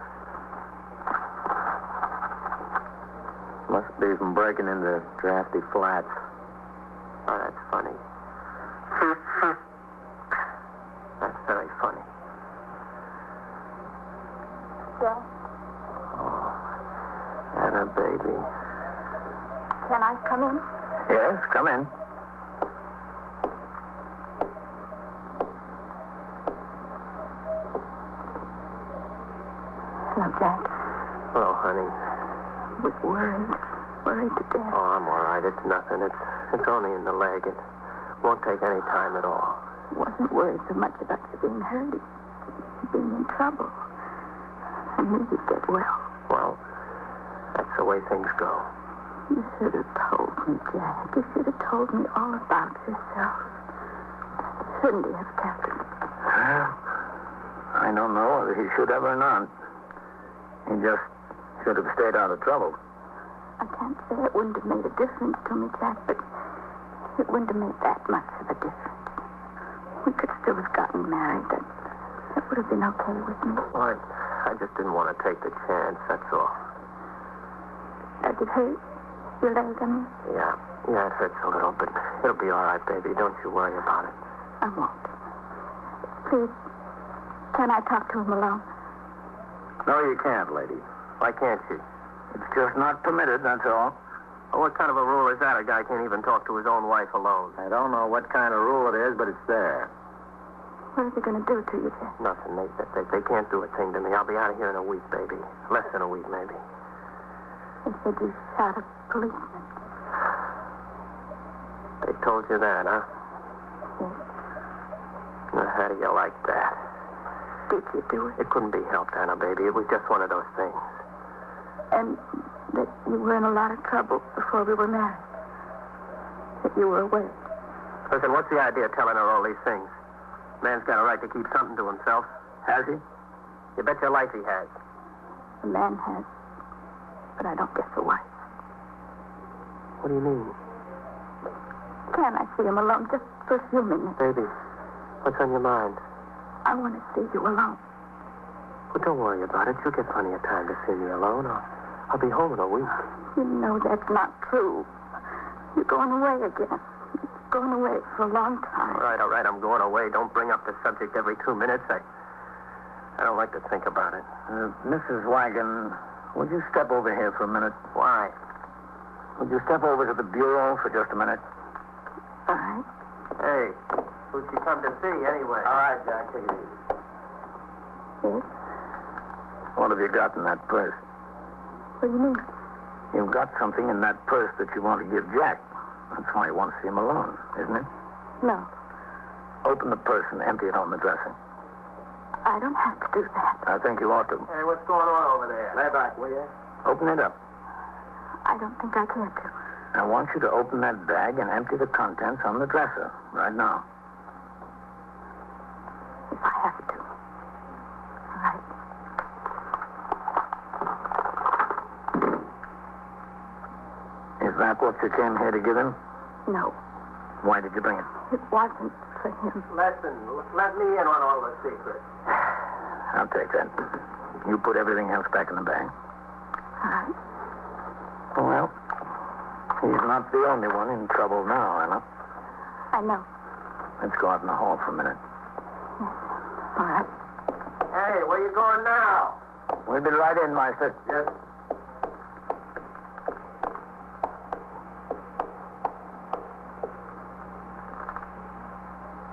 Must be from breaking into drafty flats. Oh, that's funny. That's very funny. Yes? Oh, Anna, baby. Can I come in? Yes, come in. Hello, Jack. Oh, honey. I was worried. Worried to death. Oh, I'm all right. It's nothing. It's only in the leg. It won't take any time at all. I wasn't worried so much about you being hurt. It's being in trouble. I knew you'd get well. Well, that's the way things go. You should have told me, Jack. You should have told me all about yourself. Shouldn't you have, Captain? Well, I don't know whether he should have or not. He just should have stayed out of trouble. I can't say it wouldn't have made a difference to me, Jack, but it wouldn't have made that much of a difference. We could still have gotten married. That would have been okay with me. Well, I just didn't want to take the chance, that's all. Does it hurt? Your leg, I mean? Yeah, it hurts a little, but it'll be all right, baby. Don't you worry about it. I won't. Please, can I talk to him alone? No, you can't, lady. Why can't you? It's just not permitted, that's all. Well, what kind of a rule is that? A guy can't even talk to his own wife alone. I don't know what kind of rule it is, but it's there. What are they going to do to you, Jack? Nothing. They can't do a thing to me. I'll be out of here in a week, baby. Less than a week, maybe. They said you shot a policeman. They told you that, huh? Yes. Now, how do you like that? Did you do it? It couldn't be helped, Anna, baby. It was just one of those things. And that you were in a lot of trouble before we were married. That you were away. Listen, what's the idea of telling her all these things? Man's got a right to keep something to himself. Has he? You bet your life he has. The man has. But I don't guess the wife. What do you mean? Can I see him alone just for a few minutes? Baby, what's on your mind? I want to see you alone. Well, don't worry about it. You'll get plenty of time to see me alone. I'll be home in a week. You know that's not true. You're going away again. You're going away for a long time. All right. I'm going away. Don't bring up the subject every 2 minutes. I don't like to think about it. Mrs. Wagon, would you step over here for a minute? Why? Would you step over to the bureau for just a minute? All right. Hey, who'd you come to see anyway? All right, Jack, take it easy. Yes? What have you got in that purse? What do you mean? You've got something in that purse that you want to give Jack. That's why you want to see him alone, isn't it? No. Open the purse and empty it on the dresser. I don't have to do that. I think you ought to. Hey, what's going on over there? Lay back, will you? Open it up. I don't think I care to. I want you to open that bag and empty the contents on the dresser right now. If I have to. All right. Is that what you came here to give him? No. Why did you bring it? It wasn't for him. Listen, let me in on all the secrets. I'll take that. You put everything else back in the bag. All right. Well, he's not the only one in trouble now, Anna. I know. Let's go out in the hall for a minute. Yes. All right. Hey, where you going now? We'll be right in, Master. Yes.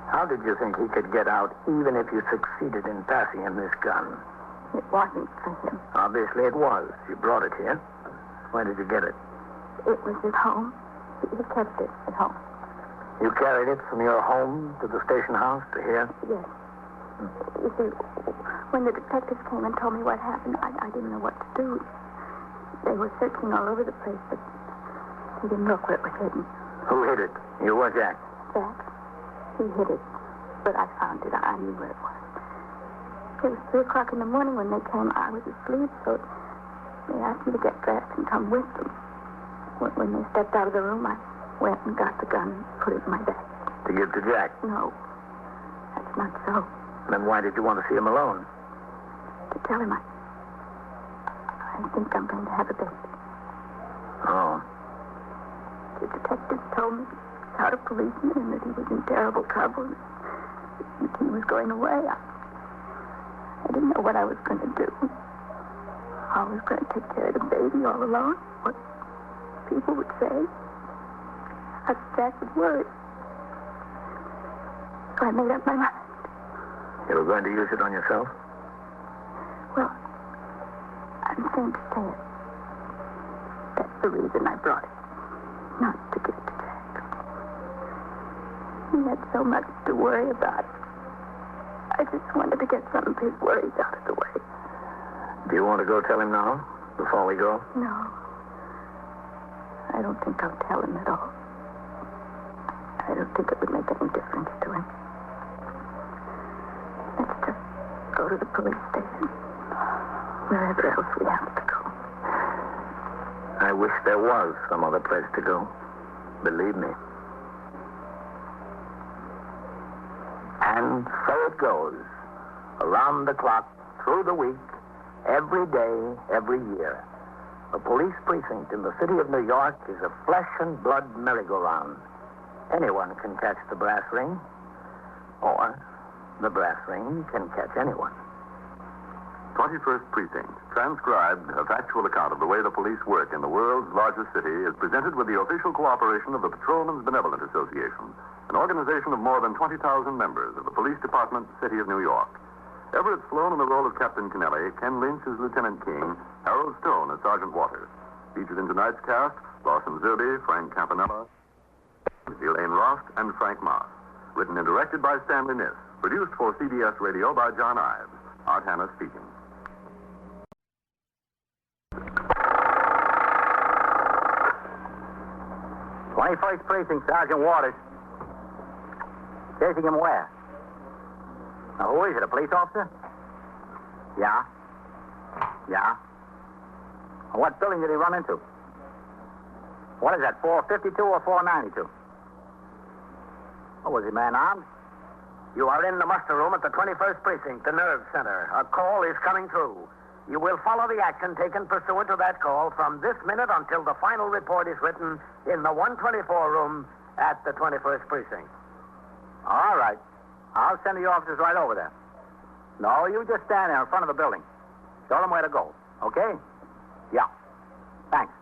How did you think he could get out, even if you succeeded in passing him this gun? It wasn't for him. Obviously it was. You brought it here. Where did you get it? It was at home. He kept it at home. You carried it from your home to the station house to here? Yes. You see, when the detectives came and told me what happened, I didn't know what to do. They were searching all over the place, but he didn't look where it was hidden. Who hid it? You or Jack? Jack. He hid it, but I found it. I knew where it was. It was 3 o'clock in the morning when they came. I was asleep, so they asked me to get dressed and come with them. When they stepped out of the room, I went and got the gun and put it in my bag. To give to Jack? No, that's not so. Then why did you want to see him alone? To tell him I think I'm going to have a baby. Oh. The detectives told me how to policeman and that he was in terrible trouble. He was going away. I didn't know what I was going to do. I was going to take care of the baby all alone. What people would say. How Jack would worry. So I made up my mind. You were going to use it on yourself? Well, I'm ashamed to say it. That's the reason I brought it. Not to give it to Jack. He had so much to worry about. I just wanted to get some of his worries out of the way. Do you want to go tell him now, before we go? No. I don't think I'll tell him at all. I don't think it would make any difference to him. Let's just go to the police station. Wherever else we have to go. I wish there was some other place to go. Believe me. And so it goes. Around the clock, through the week, every day, every year. A police precinct in the city of New York is a flesh and blood merry-go-round. Anyone can catch the brass ring, or the brass ring can catch anyone. 21st Precinct, transcribed, a factual account of the way the police work in the world's largest city, is presented with the official cooperation of the Patrolmen's Benevolent Association, an organization of more than 20,000 members of the Police Department, City of New York. Everett Sloan in the role of Captain Kennelly, Ken Lynch as Lieutenant King, Harold Stone as Sergeant Waters. Featured in tonight's cast, Lawson Zerby, Frank Campanella, Elaine Rost, and Frank Moss. Written and directed by Stanley Niss. Produced for CBS Radio by John Ives. Art Hanna speaking. First Precinct, Sergeant Waters. Chasing him where? Now, who is it, a police officer? Yeah? Yeah? What building did he run into? What is that, 452 or 492? Oh, was he man-armed? You are in the muster room at the 21st Precinct, the nerve center. A call is coming through. You will follow the action taken pursuant to that call from this minute until the final report is written in the 124 room at the 21st Precinct. All right. I'll send the officers right over there. No, you just stand there in front of the building. Show them where to go. Okay? Yeah. Thanks.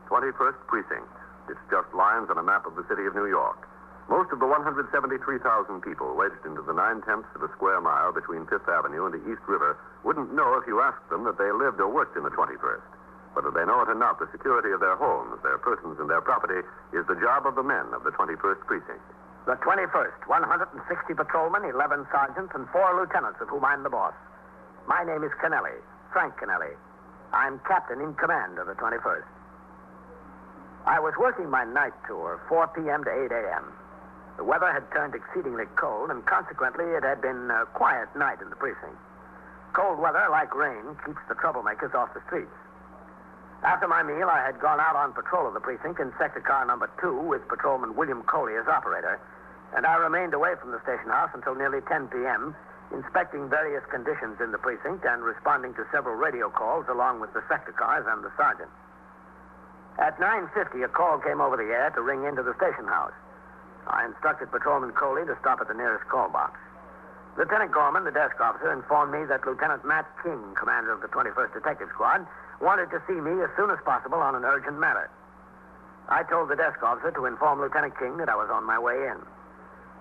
21st Precinct. It's just lines on a map of the city of New York. Most of the 173,000 people wedged into the 9/10 of a square mile between Fifth Avenue and the East River wouldn't know if you asked them that they lived or worked in the 21st. Whether they know it or not, the security of their homes, their persons, and their property is the job of the men of the 21st Precinct. The 21st, 160 patrolmen, 11 sergeants, and 4 lieutenants, of whom I'm the boss. My name is Kennelly, Frank Kennelly. I'm captain in command of the 21st. I was working my night tour, 4 p.m. to 8 a.m. The weather had turned exceedingly cold, and consequently it had been a quiet night in the precinct. Cold weather, like rain, keeps the troublemakers off the streets. After my meal, I had gone out on patrol of the precinct in sector car number 2 with Patrolman William Coley as operator, and I remained away from the station house until nearly 10 p.m., inspecting various conditions in the precinct and responding to several radio calls along with the sector cars and the sergeant. At 9:50, a call came over the air to ring into the station house. I instructed Patrolman Coley to stop at the nearest call box. Lieutenant Gorman, the desk officer, informed me that Lieutenant Matt King, commander of the 21st Detective Squad, wanted to see me as soon as possible on an urgent matter. I told the desk officer to inform Lieutenant King that I was on my way in.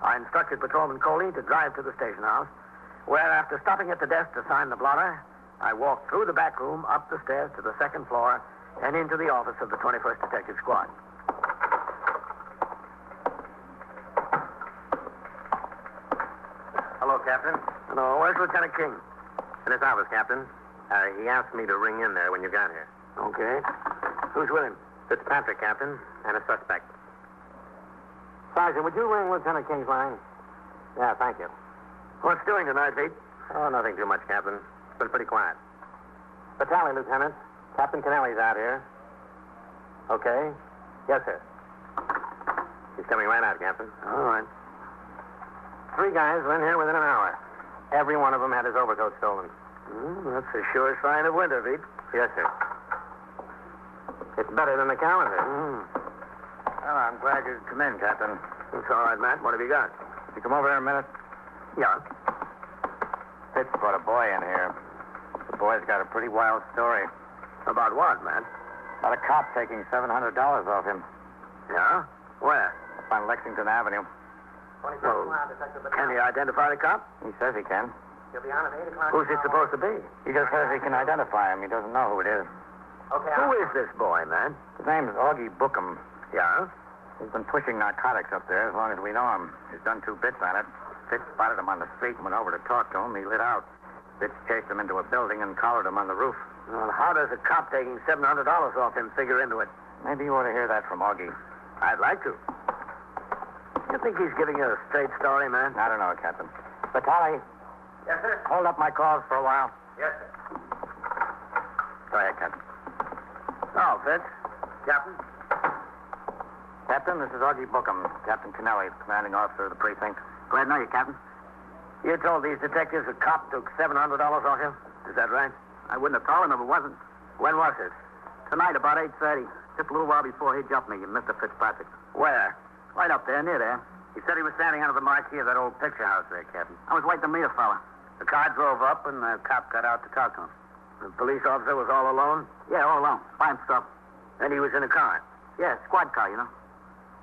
I instructed Patrolman Coley to drive to the station house, where, after stopping at the desk to sign the blotter, I walked through the back room, up the stairs to the second floor, and into the office of the 21st Detective Squad. Hello, Captain. Hello, where's Lieutenant King? In his office, Captain. He asked me to ring in there when you got here. Okay. Who's with him? Fitzpatrick, Captain, and a suspect. Sergeant, would you ring Lieutenant King's line? Yeah, thank you. What's doing tonight, Pete? Oh, nothing too much, Captain. It's been pretty quiet. Battalion, Lieutenant. Captain Kennelly's out here. Okay. Yes, sir. He's coming right out, Captain. All right. 3 guys were in here within an hour. Every one of them had his overcoat stolen. That's a sure sign of winter, Pete. Yes, sir. It's better than the calendar. Well, I'm glad you could come in, Captain. It's all right, Matt. What have you got? Could you come over here a minute? Yeah. Fitz brought a boy in here. The boy's got a pretty wild story. About what, Matt? About a cop taking $700 off him. Yeah? Where? Up on Lexington Avenue. Well, can he identify the cop? He says he can. He'll be on at 8 o'clock. Who's it supposed to be? He just says he can identify him. He doesn't know who it is. Okay. Who is this boy, man? His name's Augie Bookham. Yeah? He's been pushing narcotics up there as long as we know him. He's done 2 bits on it. Fitz spotted him on the street and went over to talk to him. He lit out. Fitz chased him into a building and collared him on the roof. Well, how does a cop taking $700 off him figure into it? Maybe you ought to hear that from Augie. I'd like to. You think he's giving you a straight story, man? I don't know, Captain. Batali, Yes, sir. hold up my calls for a while. Yes, sir. Go ahead, Captain. Oh, Fitz. Captain? Captain, this is Augie Bookham, Captain Kennelly, commanding officer of the precinct. Glad to know you, Captain. You told these detectives a cop took $700 off you? Is that right? I wouldn't have told him if it wasn't. When was this? Tonight, about 8:30. Just a little while before he jumped me, Mr. Fitzpatrick. Where? Right up there, near there. He said he was standing under the marquee of that old picture house there, Captain. I was waiting to meet a fella. The car drove up, and the cop got out to talk to him. The police officer was all alone? Yeah, all alone. By himself. And he was in a car? Yeah, squad car, you know.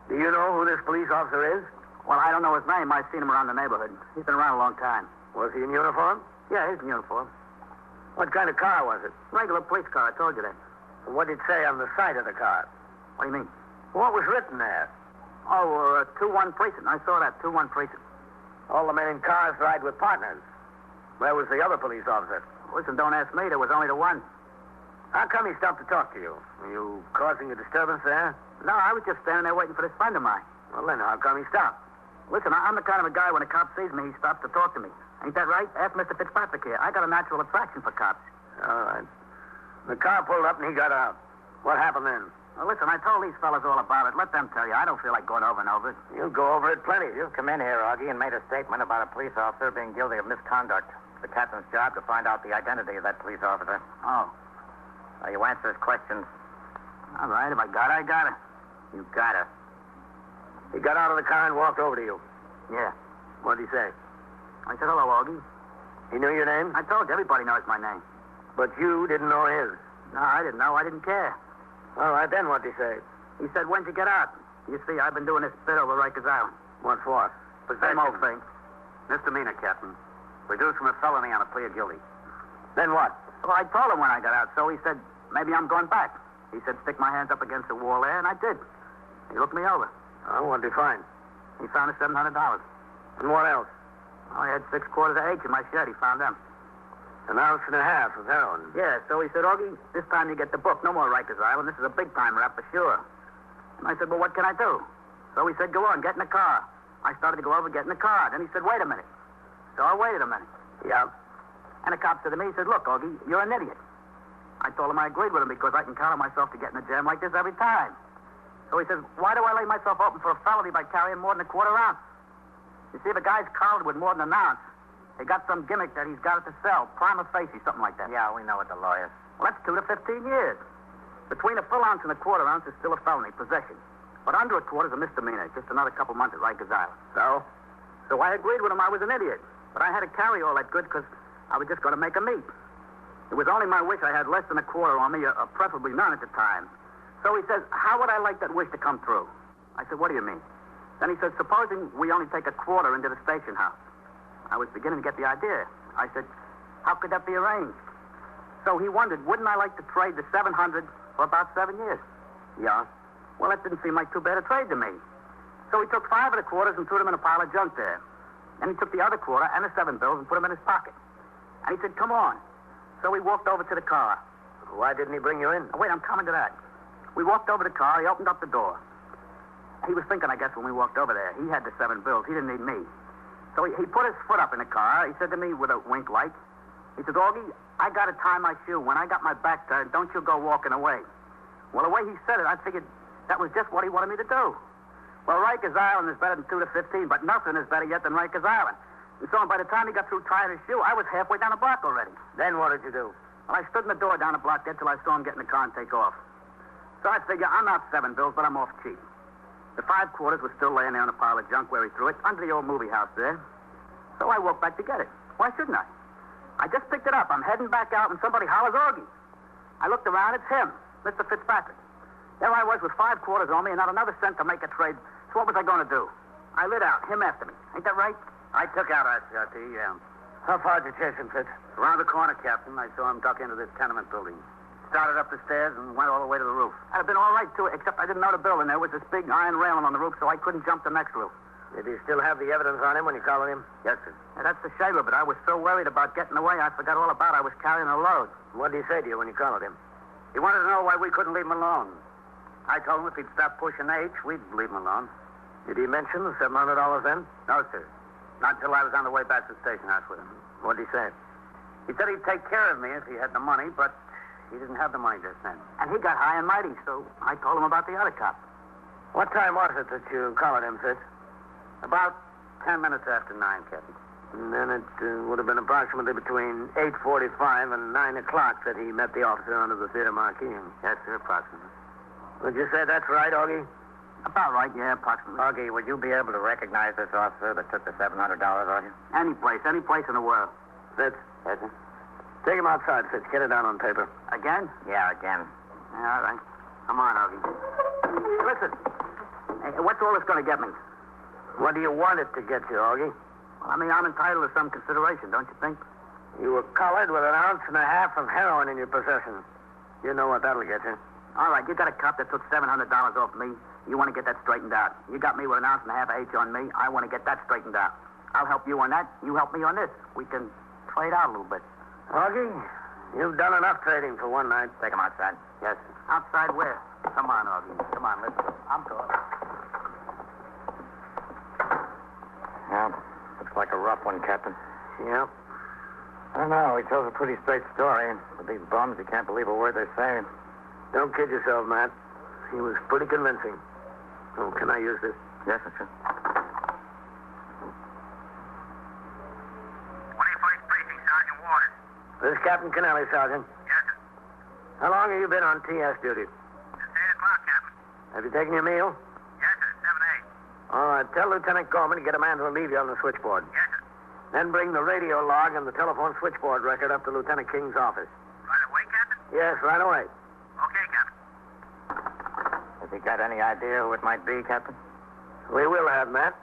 Do you know who this police officer is? Well, I don't know his name. I've seen him around the neighborhood. He's been around a long time. Was he in uniform? Yeah, he's in uniform. What kind of car was it? Regular police car, I told you that. What did it say on the side of the car? What do you mean? What was written there? Oh, 2-1 precinct. I saw that, 2-1 precinct. All the men in cars ride with partners. Where was the other police officer? Listen, don't ask me. There was only the one. How come he stopped to talk to you? Were you causing a disturbance there? No, I was just standing there waiting for this friend of mine. Well, then how come he stopped? Listen, I'm the kind of a guy, when a cop sees me, he stops to talk to me. Ain't that right? Ask Mr. Fitzpatrick here. I got a natural attraction for cops. All right. The car pulled up and he got out. What happened then? Well, listen, I told these fellas all about it. Let them tell you. I don't feel like going over and over it. You'll go over it plenty. You come in here, Augie, and made a statement about a police officer being guilty of misconduct. It's the captain's job to find out the identity of that police officer. Oh. Now, you answer his questions. All right, if I got her, I got her. You got her. He got out of the car and walked over to you. Yeah. What did he say? I said, hello, Augie. He knew your name? I told you, everybody knows my name. But you didn't know his? No, I didn't know. I didn't care. All right, then what did he say? He said, when'd you get out? You see, I've been doing this bit over Rikers Island. What for? Same old thing. Misdemeanor, Captain. Reduced from a felony on a plea of guilty. Then what? Well, I told him when I got out, so he said, maybe I'm going back. He said, stick my hands up against the wall there, and I did. He looked me over. Oh, what did he find? He found us $700. And what else? Oh, I had 6/4 of H in my shirt. He found them. An ounce and a half of heroin. Yeah, so he said, Augie, this time you get the book. No more Rikers Island. This is a big-time rap for sure. And I said, well, what can I do? So he said, go on, get in the car. I started to go over, get in the car. Then he said, wait a minute. So I waited a minute. Yeah. And the cop said to me, he said, look, Augie, you're an idiot. I told him I agreed with him because I can count on myself to get in a jam like this every time. So he says, why do I lay myself open for a felony by carrying more than a quarter ounce? You see, if a guy's collared with more than an ounce, they got some gimmick that he's got it to sell, prima facie, something like that. Yeah, we know it, the lawyers. Well, that's 2 to 15 years. Between a full ounce and a quarter ounce is still a felony, possession. But under a quarter is a misdemeanor, just another couple months at Rikers Island. So? So I agreed with him I was an idiot. But I had to carry all that good because I was just going to make a meet. It was only my wish I had less than a quarter on me, or preferably none at the time. So he says, how would I like that wish to come true? I said, what do you mean? Then he said, supposing we only take a quarter into the station house. I was beginning to get the idea. I said, how could that be arranged? So he wondered, wouldn't I like to trade the 700 for about 7 years? Yeah. Well, that didn't seem like too bad a trade to me. So he took 5 of the quarters and threw them in a pile of junk there. Then he took the other quarter and the 7 bills and put them in his pocket. And he said, come on. So we walked over to the car. Why didn't he bring you in? Oh, wait, I'm coming to that. We walked over to the car. He opened up the door. He was thinking, I guess, when we walked over there. He had the 7 bills. He didn't need me. So he put his foot up in the car. He said to me with a wink like, he said, Augie, I got to tie my shoe. When I got my back turned, don't you go walking away. Well, the way he said it, I figured that was just what he wanted me to do. Well, Rikers Island is better than 2 to 15, but nothing is better yet than Rikers Island. And so by the time he got through tying his shoe, I was halfway down the block already. Then what did you do? Well, I stood in the door down the block there till I saw him get in the car and take off. So I figure I'm out 7 bills, but I'm off cheap. The 5 quarters was still laying there on a pile of junk where he threw it, under the old movie house there. So I walked back to get it. Why shouldn't I? I just picked it up. I'm heading back out, and somebody hollers Augie. I looked around. It's him, Mr. Fitzpatrick. There I was with 5 quarters on me and not another cent to make a trade. So what was I going to do? I lit out, him after me. Ain't that right? I took out our Surety, yeah. How far did you chase him, Fitz? Around the corner, Captain. I saw him duck into this tenement building. Started up the stairs and went all the way to the roof. I'd have been all right, too, except I didn't know the building. There was this big iron railing on the roof, so I couldn't jump the next roof. Did you still have the evidence on him when you collared him? Yes, sir. Yeah, that's the shame of it. I was so worried about getting away, I forgot all about it. I was carrying a load. What did he say to you when you collared him? He wanted to know why we couldn't leave him alone. I told him if he'd stop pushing H, we'd leave him alone. Did he mention the $700 then? No, sir. Not until I was on the way back to the station house with him. What did he say? He said he'd take care of me if he had the money, but he didn't have the money just then. And he got high and mighty, so I told him about the other cop. What time was it that you collared him, Fitz? About 10 minutes after 9, Captain. And then it would have been approximately between 8:45 and 9 o'clock that he met the officer under the theater marquee. Yes, sir, approximately. Would you say that's right, Augie? About right, yeah, approximately. Augie, would you be able to recognize this officer that took the $700 on you? Any place in the world. Fitz? Yes, sir. Take him outside, Fitz. Get it down on paper. Again? Yeah, again. Yeah, all right. Come on, Augie. Hey, listen. Hey, what's all this going to get me? What do you want it to get you, Augie? Well, I mean, I'm entitled to some consideration, don't you think? You were collared with 1.5 ounces of heroin in your possession. You know what that'll get you. All right, you got a cop that took $700 off me. You want to get that straightened out. You got me with 1.5 ounces of H on me. I want to get that straightened out. I'll help you on that. You help me on this. We can trade out a little bit. Augie, you've done enough trading for one night. Take him outside. Yes. Outside where? Come on, Augie. Come on, let's go. I'm talking. Yeah, looks like a rough one, Captain. Yeah. I don't know. He tells a pretty straight story. With these bums, you can't believe a word they're saying. Don't kid yourself, Matt. He was pretty convincing. Oh, can I use this? Yes, sir. 21st Precinct, Sergeant Waters. This is Captain Kennelly, Sergeant. Yes, sir. How long have you been on TS duty? Since 8 o'clock, Captain. Have you taken your meal? Yes, sir. 7-8. All right. Tell Lieutenant Gorman to get a man to relieve you on the switchboard. Yes, sir. Then bring the radio log and the telephone switchboard record up to Lieutenant King's office. Right away, Captain? Yes, right away. Okay, Captain. Has he got any idea who it might be, Captain? We will have, Matt.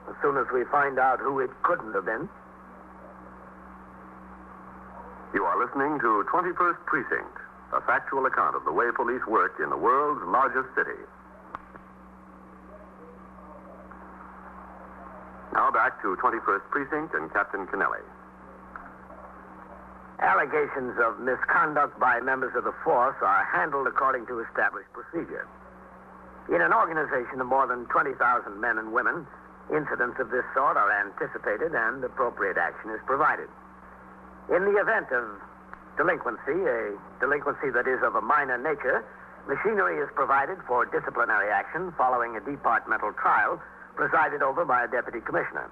As soon as we find out who it couldn't have been. You are listening to 21st Precinct, a factual account of the way police work in the world's largest city. Now back to 21st Precinct and Captain Kennelly. Allegations of misconduct by members of the force are handled according to established procedure. In an organization of more than 20,000 men and women, incidents of this sort are anticipated and appropriate action is provided. In the event of delinquency, a delinquency that is of a minor nature, machinery is provided for disciplinary action following a departmental trial presided over by a deputy commissioner.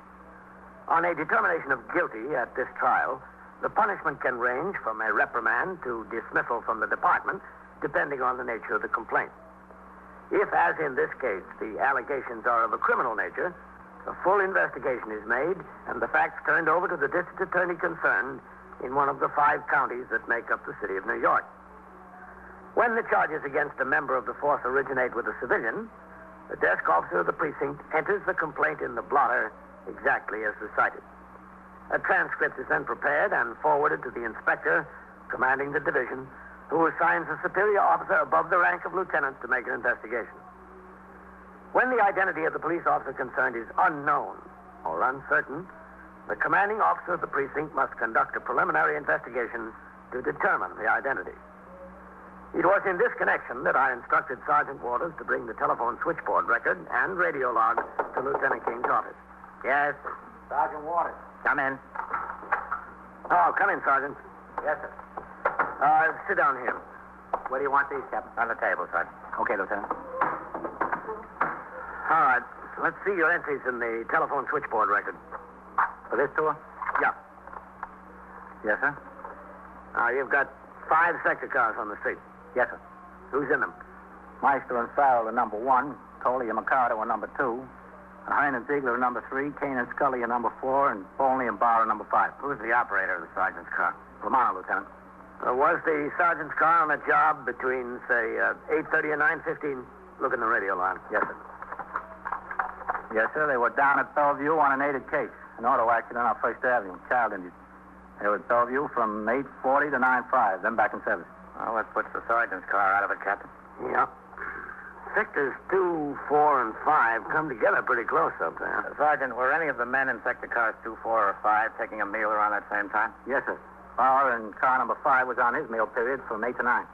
On a determination of guilty at this trial, the punishment can range from a reprimand to dismissal from the department, depending on the nature of the complaint. If, as in this case, the allegations are of a criminal nature, A full investigation is made, and the facts turned over to the district attorney concerned in one of the 5 counties that make up the city of New York. When the charges against a member of the force originate with a civilian, the desk officer of the precinct enters the complaint in the blotter exactly as recited. A transcript is then prepared and forwarded to the inspector commanding the division, who assigns a superior officer above the rank of lieutenant to make an investigation. When the identity of the police officer concerned is unknown or uncertain, the commanding officer of the precinct must conduct a preliminary investigation to determine the identity. It was in this connection that I instructed Sergeant Waters to bring the telephone switchboard record and radio log to Lieutenant King's office. Yes? Sergeant Waters. Come in. Oh, come in, Sergeant. Yes, sir. Sit down here. Where do you want these, Captain? On the table, Sergeant. Okay, Lieutenant. All right. Let's see your entries in the telephone switchboard record. For this tour? Yeah. Yes, sir. You've got 5 sector cars on the street. Yes, sir. Who's in them? Meister and Farrell are number 1. Coley and Mercado are number 2. And Hine and Ziegler are number 3. Kane and Scully are number 4. And Bolney and Barr are number 5. Who's the operator of the sergeant's car? Romano, Lieutenant. Was the sergeant's car on a job between, say, 8:30 and 9:15? Look in the radio line. Yes, sir. Yes, sir. They were down at Bellevue on an 8 case. An auto accident on First Avenue. Child injured. They were at Bellevue from 8:40 to 9:05. Then back in service. Well, that puts the sergeant's car out of it, Captain. Yeah. Sectors 2, 4, and 5 come together pretty close up there. Sergeant, were any of the men in sector cars 2, 4, or 5 taking a meal around that same time? Yes, sir. Barr in car number 5 was on his meal period from 8 to 9.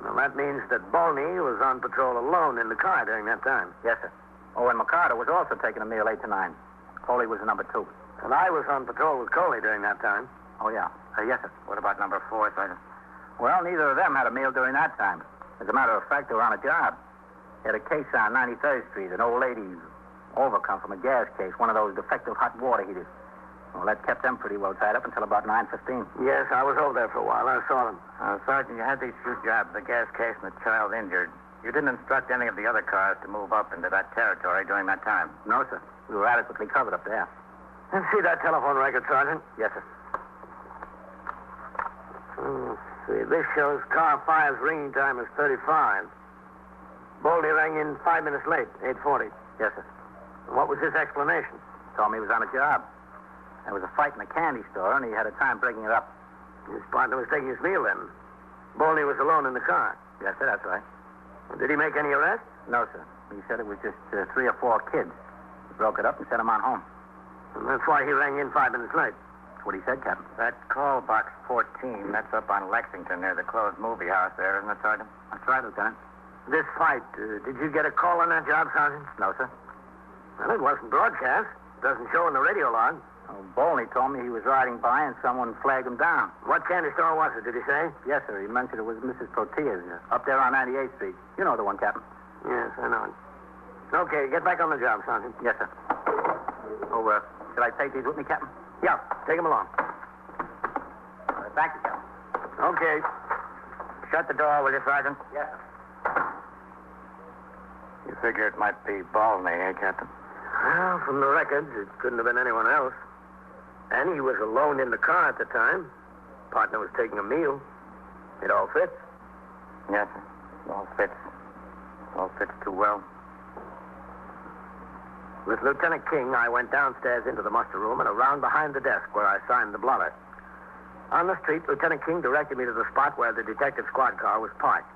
Well, that means that Bolney was on patrol alone in the car during that time. Yes, sir. Oh, and Mercado was also taking a meal 8 to 9. Coley was number 2. And I was on patrol with Coley during that time. Oh, yeah. Yes, sir. What about number 4, Sergeant? Well, neither of them had a meal during that time. As a matter of fact, they were on a job. They had a case on 93rd Street. An old lady overcome from a gas case, one of those defective hot water heaters. Well, that kept them pretty well tied up until about 9:15. Yes, I was over there for a while. I saw them. Sergeant, you had these 2 jobs, the gas case and the child injured. You didn't instruct any of the other cars to move up into that territory during that time? No, sir. We were adequately covered up there. Let's see that telephone record, Sergeant. Yes, sir. Let's see. This shows car 5's ringing time is 35. Bolney rang in 5 minutes late, 8:40. Yes, sir. What was his explanation? Told me he was on a job. There was a fight in a candy store, and he had a time breaking it up. His partner was taking his meal then. Bolney was alone in the car. Yes, sir, that's right. Did he make any arrests? No, sir. He said it was just 3 or 4 kids. He broke it up and sent them on home. And that's why he rang in 5 minutes late. That's what he said, Captain. That call box 14, that's up on Lexington near the closed movie house there, isn't it, Sergeant? That's right, Lieutenant. This fight, did you get a call on that job, Sergeant? No, sir. Well, it wasn't broadcast. Doesn't show in the radio log. Oh, Bolney told me he was riding by and someone flagged him down. What candy store was it, did he say? Yes, sir. He mentioned it was Mrs. Protea's up there on 98th Street. You know the one, Captain. Yes, I know it. Okay, get back on the job, Sergeant. Yes, sir. Oh, should I take these with me, Captain? Yeah, take them along. Thank you, Captain. Okay. Shut the door, will you, Sergeant? Yes, sir. You figure it might be Bolney, eh, Captain? Well, from the records, it couldn't have been anyone else. And he was alone in the car at the time. Partner was taking a meal. It all fits. Yes, sir. It all fits. It all fits too well. With Lieutenant King, I went downstairs into the muster room and around behind the desk where I signed the blotter. On the street, Lieutenant King directed me to the spot where the detective squad car was parked.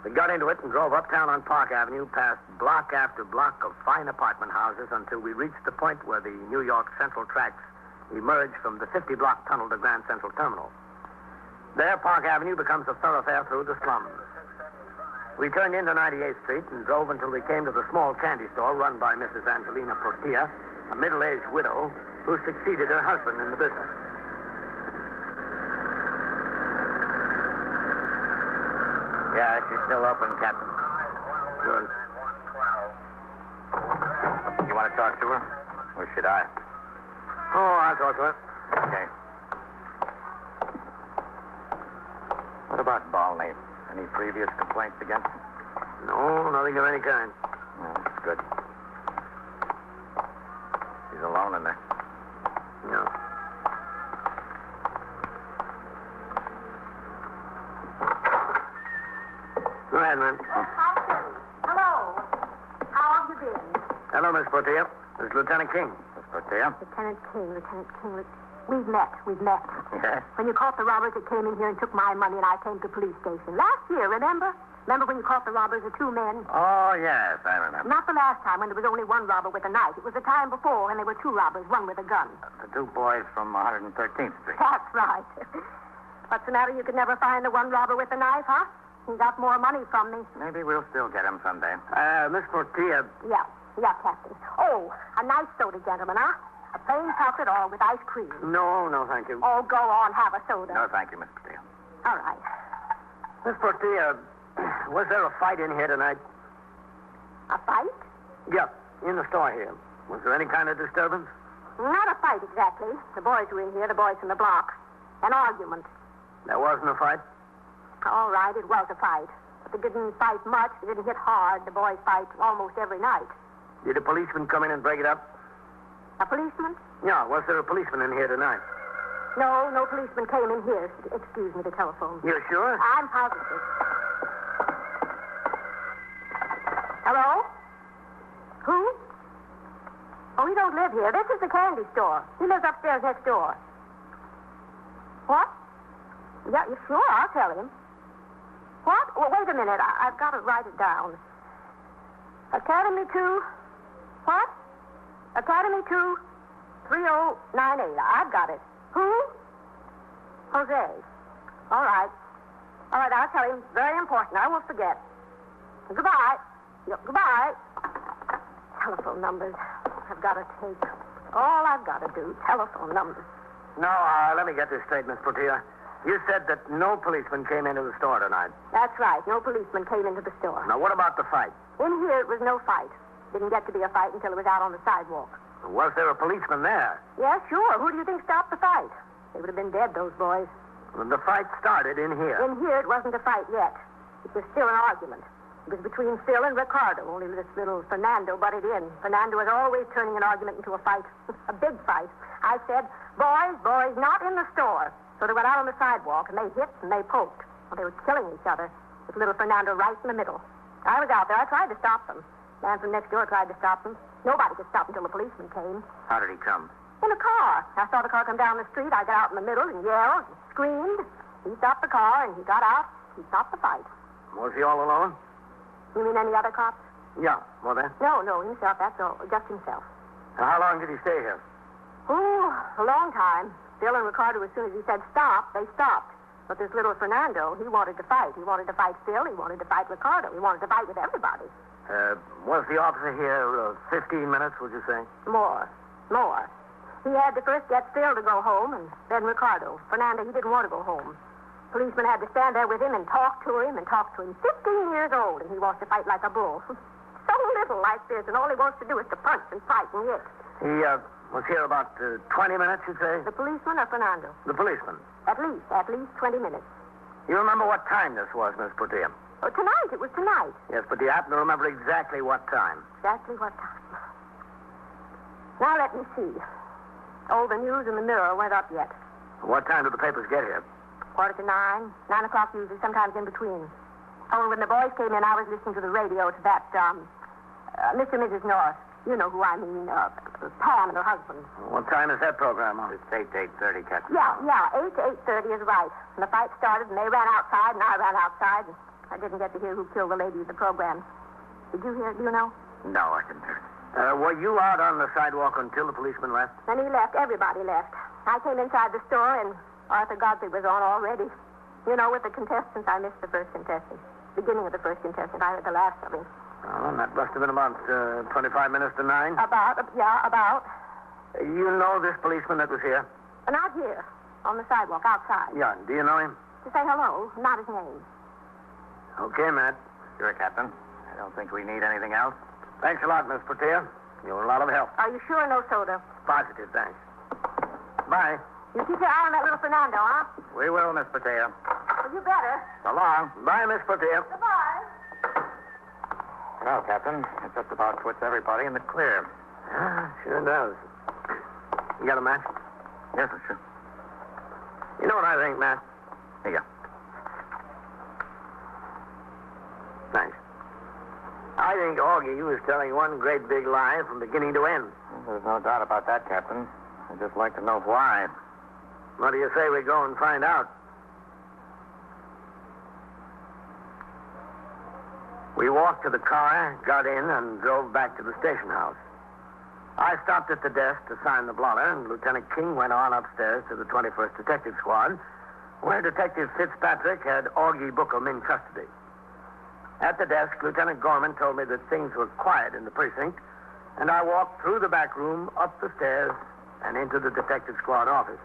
We got into it and drove uptown on Park Avenue past block after block of fine apartment houses until we reached the point where the New York Central tracks emerged from the 50-block tunnel to Grand Central Terminal. There, Park Avenue becomes a thoroughfare through the slums. We turned into 98th Street and drove until we came to the small candy store run by Mrs. Angelina Protea, a middle-aged widow who succeeded her husband in the business. Yeah, she's still open, Captain. Good. You want to talk to her? Or should I? Oh, I'll talk to her. Okay. What about Bolney? Any previous complaints against him? No, nothing of any kind. Well, that's good. ahead, man. Hello. How have you been? Hello, Miss Portia. This is Lieutenant King. Miss Portia. Lieutenant King. We've met. Yes. When you caught the robbers that came in here and took my money and I came to the police station. Last year, remember? Remember when you caught the robbers, the two men? Oh, yes, I remember. Not the last time when there was only one robber with a knife. It was the time before when there were two robbers, one with a gun. The two boys from 113th Street. That's right. What's the matter? You could never find the one robber with a knife, huh? He got more money from me. Maybe we'll still get him someday. Miss Portia. Yeah, Captain. Oh, a nice soda, gentlemen, huh? A plain chocolate all with ice cream. No, thank you. Oh, go on, have a soda. No, thank you, Miss Portia. All right. Miss Portia, was there a fight in here tonight? A fight? Yeah, in the store here. Was there any kind of disturbance? Not a fight, exactly. The boys were in here, the boys from the block. An argument. There wasn't a fight? All right, it was a fight. But they didn't fight much. They didn't hit hard. The boys fight almost every night. Did a policeman come in and break it up? A policeman? Yeah, was there a policeman in here tonight? No policeman came in here. Excuse me, the telephone. You're sure? I'm positive. Hello? Who? Oh, he don't live here. This is the candy store. He lives upstairs next door. What? Yeah, you sure? I'll tell him. What? Well, wait a minute. I've got to write it down. Academy 2. What? Academy 2, 3098. I've got it. Who? Jose. All right, I'll tell him. Very important. I won't forget. Goodbye. Goodbye. Telephone numbers. I've got to take. All I've got to do. Telephone numbers. No, let me get this straight, Miss Portia. You said that no policeman came into the store tonight. That's right. No policeman came into the store. Now, what about the fight? In here, it was no fight. Didn't get to be a fight until it was out on the sidewalk. Was there a policeman there? Yeah, sure. Who do you think stopped the fight? They would have been dead, those boys. The fight started in here. In here, it wasn't a fight yet. It was still an argument. It was between Phil and Ricardo, only this little Fernando butted in. Fernando was always turning an argument into a fight. A big fight. I said, boys, not in the store. So they went out on the sidewalk, and they hit and they poked. Well, they were killing each other, with little Fernando right in the middle. I was out there. I tried to stop them. Man from next door tried to stop them. Nobody could stop until the policeman came. How did he come? In a car. I saw the car come down the street. I got out in the middle and yelled and screamed. He stopped the car, and he got out. He stopped the fight. Was he all alone? You mean any other cops? Yeah. Well, then? No, himself. That's all. Just himself. Now, how long did he stay here? Oh, a long time. Phil and Ricardo, as soon as he said stop, they stopped. But this little Fernando, he wanted to fight. He wanted to fight Phil. He wanted to fight Ricardo. He wanted to fight with everybody. Was the officer here 15 minutes, would you say? More. He had to first get Phil to go home, and then Ricardo. Fernando, he didn't want to go home. Policeman had to stand there with him and talk to him. 15 years old, and he wants to fight like a bull. So little like this, and all he wants to do is to punch and fight and hit. He was here about 20 minutes, you'd say? The policeman or Fernando? The policeman. At least 20 minutes. You remember what time this was, Miss Portia? Oh, tonight. It was tonight. Yes, but do you happen to remember exactly what time? Exactly what time? Now, let me see. Oh, the news in the Mirror weren't up yet. What time did the papers get here? 9:15. 9 o'clock usually, sometimes in between. Oh, and when the boys came in, I was listening to the radio to that, Mr. and Mrs. North. You know who I mean, Pam and her husband. What time is that program on? It's 8 to 8:30, Captain. Yeah, 8 to 8:30 is right. And the fight started, and they ran outside, and I ran outside. And I didn't get to hear who killed the lady of the program. Did you hear? Do you know? No, I didn't hear it. Were you out on the sidewalk until the policeman left? When he left, everybody left. I came inside the store, and Arthur Godfrey was on already. You know, with the contestants, I missed the first contestant. Beginning of the first contestant. I heard the last of him. Oh, and that must have been about 25 minutes to 9? About. You know this policeman that was here? Not here. On the sidewalk, outside. Yeah, do you know him? To say hello, not his name. Okay, Matt. Sure, Captain. I don't think we need anything else. Thanks a lot, Miss Portia. You were a lot of help. Are you sure no soda? Positive, thanks. Bye. You keep your eye on that little Fernando, huh? We will, Miss Portia. Well, you better. So long. Bye, Miss Portia. Goodbye. Well, Captain, it just about puts everybody in the clear. Sure does. You got a match? Yes, sure. You know what I think, Matt? Here you go. I think Augie was telling one great big lie from beginning to end. There's no doubt about that, Captain. I'd just like to know why. What do you say we go and find out? We walked to the car, got in, and drove back to the station house. I stopped at the desk to sign the blotter, and Lieutenant King went on upstairs to the 21st Detective Squad, where Detective Fitzpatrick had Augie Bookham in custody. At the desk, Lieutenant Gorman told me that things were quiet in the precinct, and I walked through the back room, up the stairs, and into the Detective Squad office.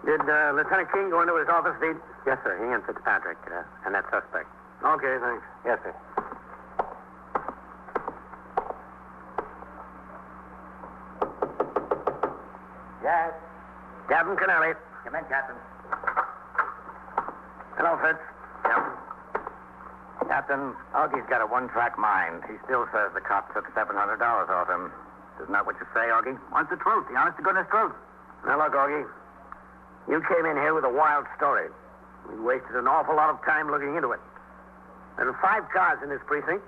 Did Lieutenant King go into his office, Deed? Yes, sir. He and Fitzpatrick and that suspect. Okay, thanks. Yes, sir. Yes. Captain Kennelly. Come in, Captain. Hello, Fitz. Captain, Augie's got a one-track mind. He still says the cop took $700 off him. Isn't that what you say, Augie? What's the truth? The honest-to-goodness truth. Now, look, Augie. You came in here with a wild story. We wasted an awful lot of time looking into it. There are 5 cars in this precinct.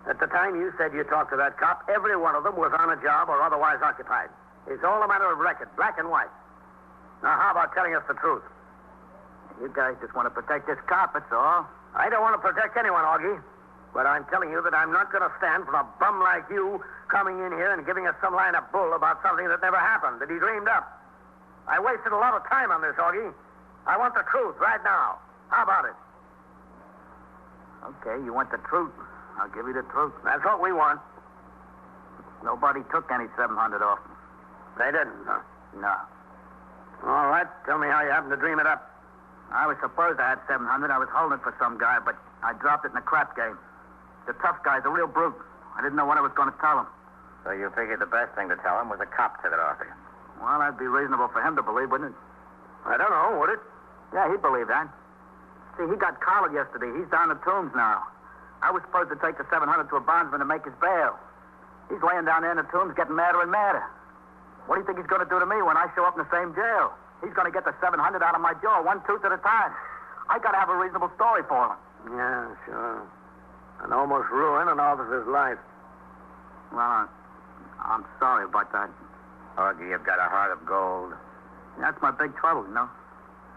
At the time you said you talked to that cop, every one of them was on a job or otherwise occupied. It's all a matter of record, black and white. Now, how about telling us the truth? You guys just want to protect this cop, that's all. I don't want to protect anyone, Augie. But I'm telling you that I'm not going to stand for a bum like you coming in here and giving us some line of bull about something that never happened, that he dreamed up. I wasted a lot of time on this, Augie. I want the truth right now. How about it? Okay, you want the truth. I'll give you the truth. That's what we want. Nobody took any 700 off me. They didn't, huh? No. All right, tell me how you happened to dream it up. I was supposed I had 700. I was holding it for some guy, but I dropped it in a crap game. The tough guy's a real brute. I didn't know what I was going to tell him. So you figured the best thing to tell him was a cop took it off you. Well, that'd be reasonable for him to believe, wouldn't it? I don't know, would it? Yeah, he'd believe that. See, he got collared yesterday. He's down the tombs now. I was supposed to take the 700 to a bondsman to make his bail. He's laying down there in the tombs getting madder and madder. What do you think he's going to do to me when I show up in the same jail? He's going to get the 700 out of my jaw, one tooth at a time. I got to have a reasonable story for him. Yeah, sure. And almost ruin an officer's life. Well, I'm sorry about that. Augie, you've got a heart of gold. That's my big trouble, you know.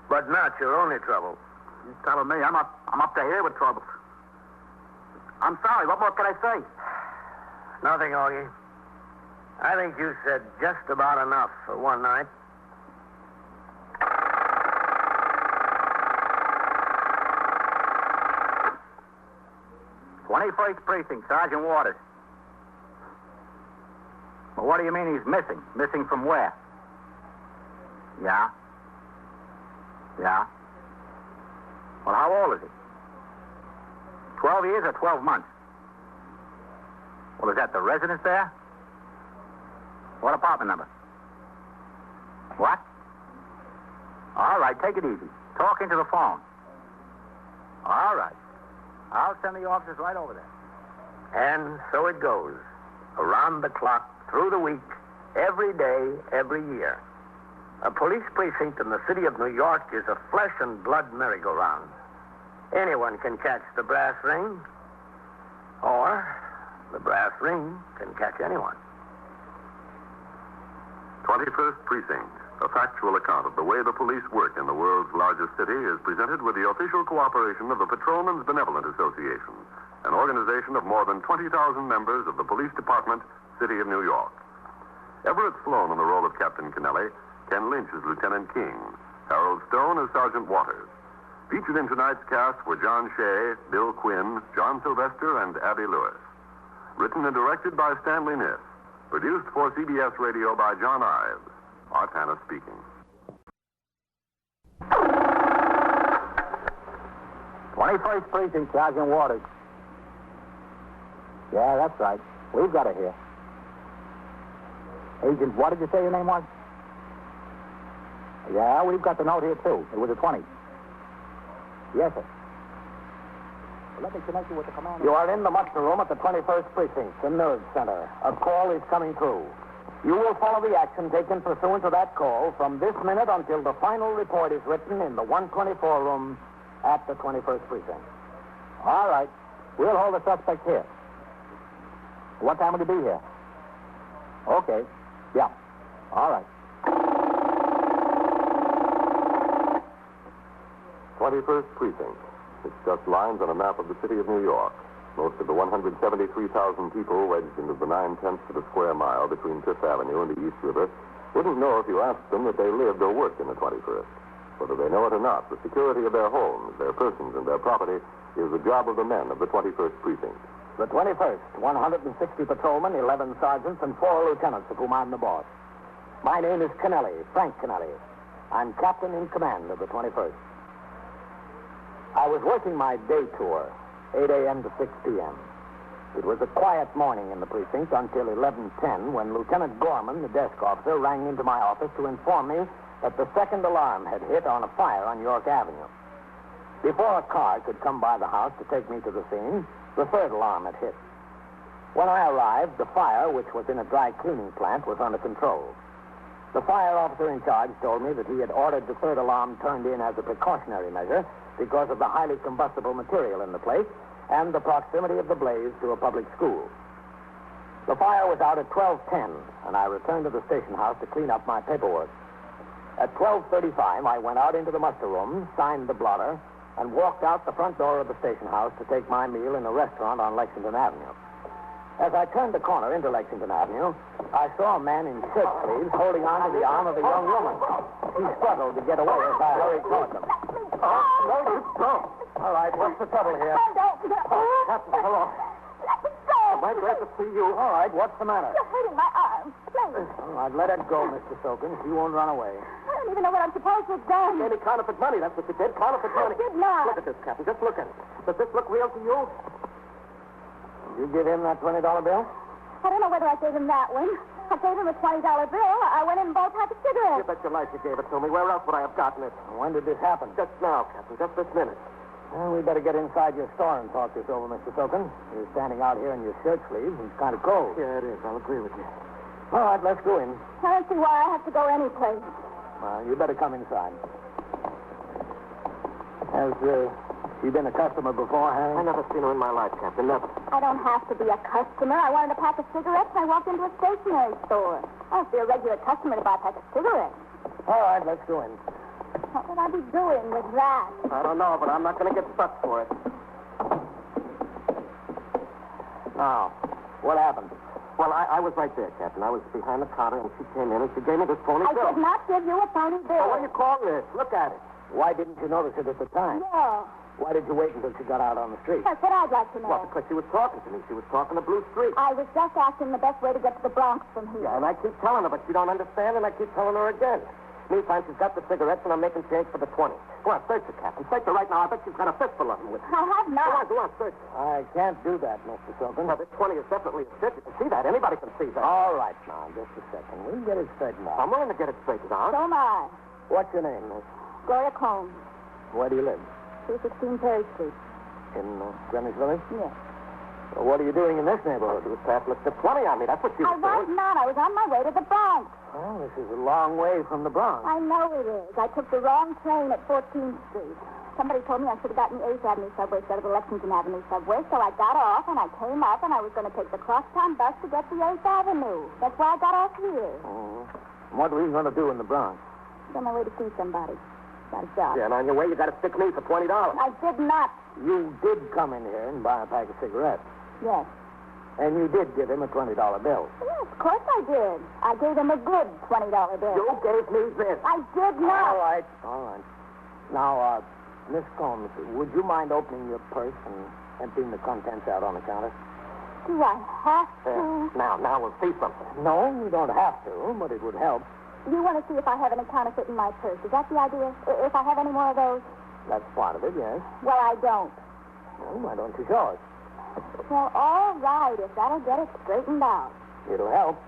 But not your only trouble. You're telling me I'm up to here with troubles. I'm sorry. What more can I say? Nothing, Augie. I think you said just about enough for one night. "21st Precinct, Sergeant Waters." Well, what do you mean he's missing? Missing from where? Yeah? Yeah? Well, how old is he? 12 years or 12 months? Well, is that the residence there? What apartment number? What? All right, take it easy. Talk into the phone. All right. I'll send the officers right over there. And so it goes. Around the clock, through the week, every day, every year. A police precinct in the city of New York is a flesh and blood merry-go-round. Anyone can catch the brass ring, or the brass ring can catch anyone. 21st Precinct, a factual account of the way the police work in the world's largest city, is presented with the official cooperation of the Patrolmen's Benevolent Association, an organization of more than 20,000 members of the Police Department, City of New York. Everett Sloan in the role of Captain Kennelly, Ken Lynch as Lieutenant King, Harold Stone as Sergeant Waters. Featured in tonight's cast were John Shea, Bill Quinn, John Sylvester, and Abby Lewis. Written and directed by Stanley Niss. Produced for CBS Radio by John Ives. Art Hanna speaking. 21st Precinct, Sergeant Waters. Yeah, that's right. We've got it here. Agent, what did you say your name was? Yeah, we've got the note here, too. It was a 20. Yes, sir. Well, let me connect you with the commander. You are in the muster room at the 21st Precinct, the nerve center. A call is coming through. You will follow the action taken pursuant to that call from this minute until the final report is written in the 124 room at the 21st Precinct. All right. We'll hold the suspect here. What time will he be here? Okay. Yeah. All right. 21st Precinct. It's just lines on a map of the city of New York. Most of the 173,000 people wedged into the 9/10 of a square mile between Fifth Avenue and the East River wouldn't know if you asked them that they lived or worked in the 21st. Whether they know it or not, the security of their homes, their persons, and their property is the job of the men of the 21st Precinct. The 21st, 160 patrolmen, 11 sergeants, and 4 lieutenants, of whom I'm the boss. My name is Kennelly, Frank Kennelly. I'm captain in command of the 21st. I was working my day tour, 8 a.m. to 6 p.m. It was a quiet morning in the precinct until 11:10 when Lieutenant Gorman, the desk officer, rang into my office to inform me that the second alarm had hit on a fire on York Avenue. Before a car could come by the house to take me to the scene, the third alarm had hit. When I arrived, the fire, which was in a dry cleaning plant, was under control. The fire officer in charge told me that he had ordered the third alarm turned in as a precautionary measure because of the highly combustible material in the place and the proximity of the blaze to a public school. The fire was out at 12:10, and I returned to the station house to clean up my paperwork. At 12:35, I went out into the muster room, signed the blotter, and walked out the front door of the station house to take my meal in a restaurant on Lexington Avenue. As I turned the corner into Lexington Avenue, I saw a man in shirt sleeves holding on to the arm of a young woman. He struggled to get away as I hurried toward them. No. All right, what's the trouble here? Captain, hello. Am I glad to see you? All right, what's the matter? You're hurting my arm. Please. All right, let it go, Mr. Sokins. She won't run away. I don't even know what I'm supposed to have done. Gave me counterfeit money. That's what you did. Counterfeit money. I did not. Look at this, Captain. Just look at it. Does this look real to you? Did you give him that $20 bill? I don't know whether I gave him that one. I gave him a $20 bill. I went in and bought a pack of cigarettes. You bet your life you gave it to me. Where else would I have gotten it? When did this happen? Just now, Captain. Just this minute. Well, we better get inside your store and talk this over, Mr. Sokin. You're standing out here in your shirt sleeves. It's kind of cold. Yeah, it is. I'll agree with you. All right, let's go in. I don't see why I have to go any place. Well, you better come inside. Has she been a customer before, Harry? I never seen her in my life, Captain. Never. I don't have to be a customer. I wanted a pack of cigarettes, and I walked into a stationery store. I have to be a regular customer to buy a pack of cigarettes. All right, let's go in. What would I be doing with that? I don't know, but I'm not going to get stuck for it. Now, what happened? Well, I was right there, Captain. I was behind the counter, and she came in, and she gave me this phony bill. I did not give you a phony bill. Well, what do you call this? Look at it. Why didn't you notice it at the time? Yeah. Why did you wait until she got out on the street? That's what I'd like to know. Well, because she was talking to me. She was talking to Blue Street. I was just asking the best way to get to the Bronx from here. Yeah, and I keep telling her, but she don't understand, and I keep telling her again. Meantime, she's got the cigarettes, and I'm making change for the 20. Go on, search her, Captain. Search her right now. I bet she's got a fistful of them with her. I have not. Go on, search her. I can't do that, Mr. Silverman. Now, this 20 is definitely a stick. You can see that. Anybody can see that. All right, now, just a second. We'll get it straightened out. I'm willing to get it straightened out. So am I. What's your name, Miss? Gloria Combs. Where do you live? 216 Perry Street. In Greenwich Village? Yes. Well, what are you doing in this neighborhood? You passed the 20 on me. That's what you I was not. I was on my way to the Bronx. Well, this is a long way from the Bronx. I know it is. I took the wrong train at 14th Street. Somebody told me I should have gotten the 8th Avenue subway instead of the Lexington Avenue subway, so I got off, and I came up, and I was going to take the crosstown bus to get the 8th Avenue. That's why I got off here. Oh. What were you going to do in the Bronx? On my way to see somebody. Got a job. Yeah, and on your way, you got to stick me for $20. I did not. You did come in here and buy a pack of cigarettes. Yes. And you did give him a $20 bill. Yes, of course I did. I gave him a good $20 bill. You gave me this. I did not. All right. Now, Miss Combs, would you mind opening your purse and emptying the contents out on the counter? Do I have to? Now we'll see something. No, you don't have to, but it would help. You want to see if I have any counterfeit in my purse. Is that the idea? If I have any more of those? That's part of it, yes. Well, I don't. Well, why don't you show us? Well, all right, if that'll get it straightened out. It'll help.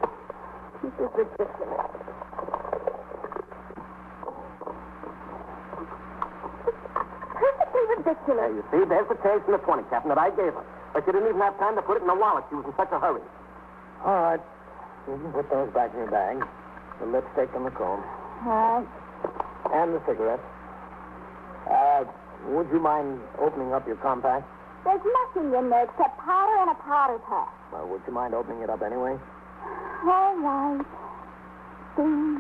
This is ridiculous. Perfectly ridiculous. There, you see, there's the change from the 20, Captain, that I gave her. But she didn't even have time to put it in the wallet. She was in such a hurry. All right. You can put those back in your bag. The lipstick and the comb. All right. And the cigarettes. Would you mind opening up your compact? There's nothing in there except powder and a powder puff. Well, would you mind opening it up anyway? All right. See?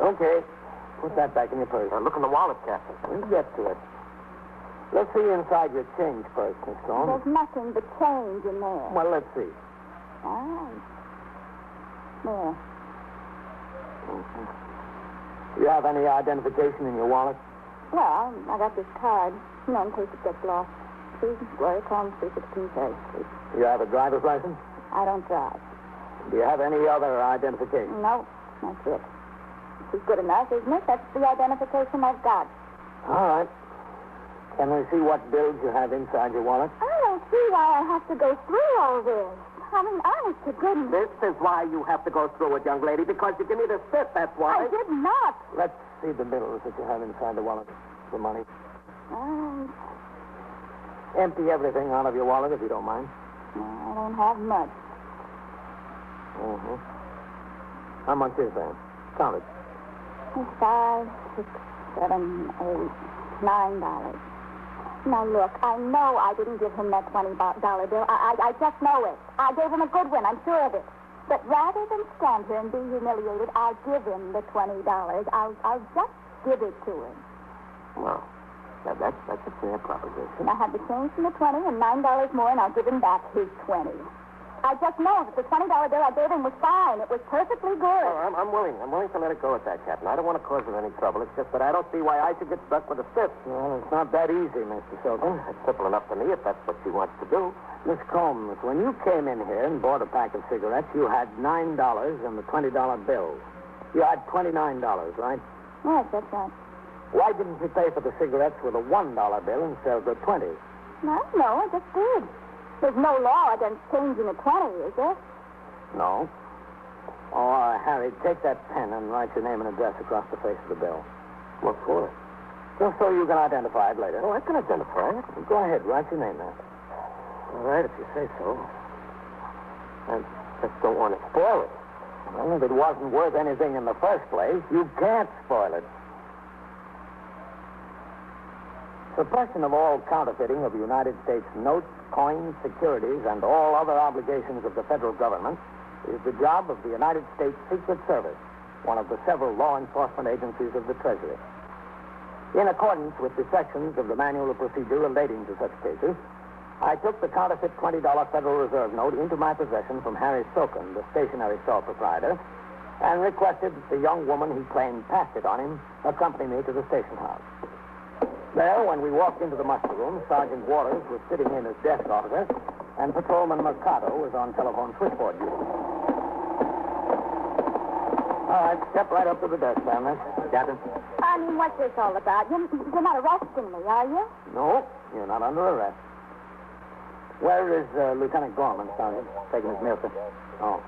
Okay. Put that back in your purse. Look in the wallet, Captain. We'll get to it. Let's see inside your change purse, Miss Stone. There's nothing but change in there. Well, let's see. All right. There. Do you have any identification in your wallet? Well, I got this card, in case it gets lost. See, Gloria Combs, 316 Church Street. Do you have a driver's license? I don't drive. Do you have any other identification? No, that's it. She's good enough, isn't it? That's the identification I've got. All right. Can we see what bills you have inside your wallet? I don't see why I have to go through all this. I mean, honest to goodness. This is why you have to go through it, young lady, because you give me the slip, that's why. I did not. Let's see the bills that you have inside the wallet. The money. All right. Empty everything out of your wallet, if you don't mind. No, I don't have much. Mm-hmm. How much is that? Count it. 5, 6, 7, 8, $9. Now, look, I know I didn't give him that $20 bill. I just know it. I gave him a good one, I'm sure of it. But rather than stand here and be humiliated, I'll give him the $20. I'll just give it to him. Well, that's a fair proposition. I have the change from the 20 and $9 more, and I'll give him back his 20. I just know that the $20 bill I gave him was fine. It was perfectly good. Oh, I'm willing. I'm willing to let it go at that, Captain. I don't want to cause him any trouble. It's just that I don't see why I should get stuck with a stiff. Well, it's not that easy, Mr. Silver. It's simple enough to me if that's what she wants to do. Miss Combs, when you came in here and bought a pack of cigarettes, you had $9 and the $20 bill. You had $29, right? Yes, that's right. Why didn't you pay for the cigarettes with a $1 bill instead of the 20? No, I just did. There's no law against changing a 20, is there? No. Oh, Harry, take that pen and write your name and address across the face of the bill. What for? Just so you can identify it later. Oh, I can identify it. Go ahead, write your name there. All right, if you say so. I just don't want to spoil it. Well, if it wasn't worth anything in the first place, you can't spoil it. Suppression of all counterfeiting of United States notes, coins, securities, and all other obligations of the federal government is the job of the United States Secret Service, one of the several law enforcement agencies of the Treasury. In accordance with the sections of the Manual of Procedure relating to such cases, I took the counterfeit $20 Federal Reserve note into my possession from Harry Soken, the stationery store proprietor, and requested that the young woman he claimed passed it on him accompany me to the station house. There, when we walked into the muster room, Sergeant Waters was sitting in his desk office, and Patrolman Mercado was on telephone switchboard duty. All right, step right up to the desk, Family. Captain? I mean, what's this all about? You're not arresting me, are you? No, you're not under arrest. Where is Lieutenant Gorman, Sergeant? Taking his meal, sir. Oh.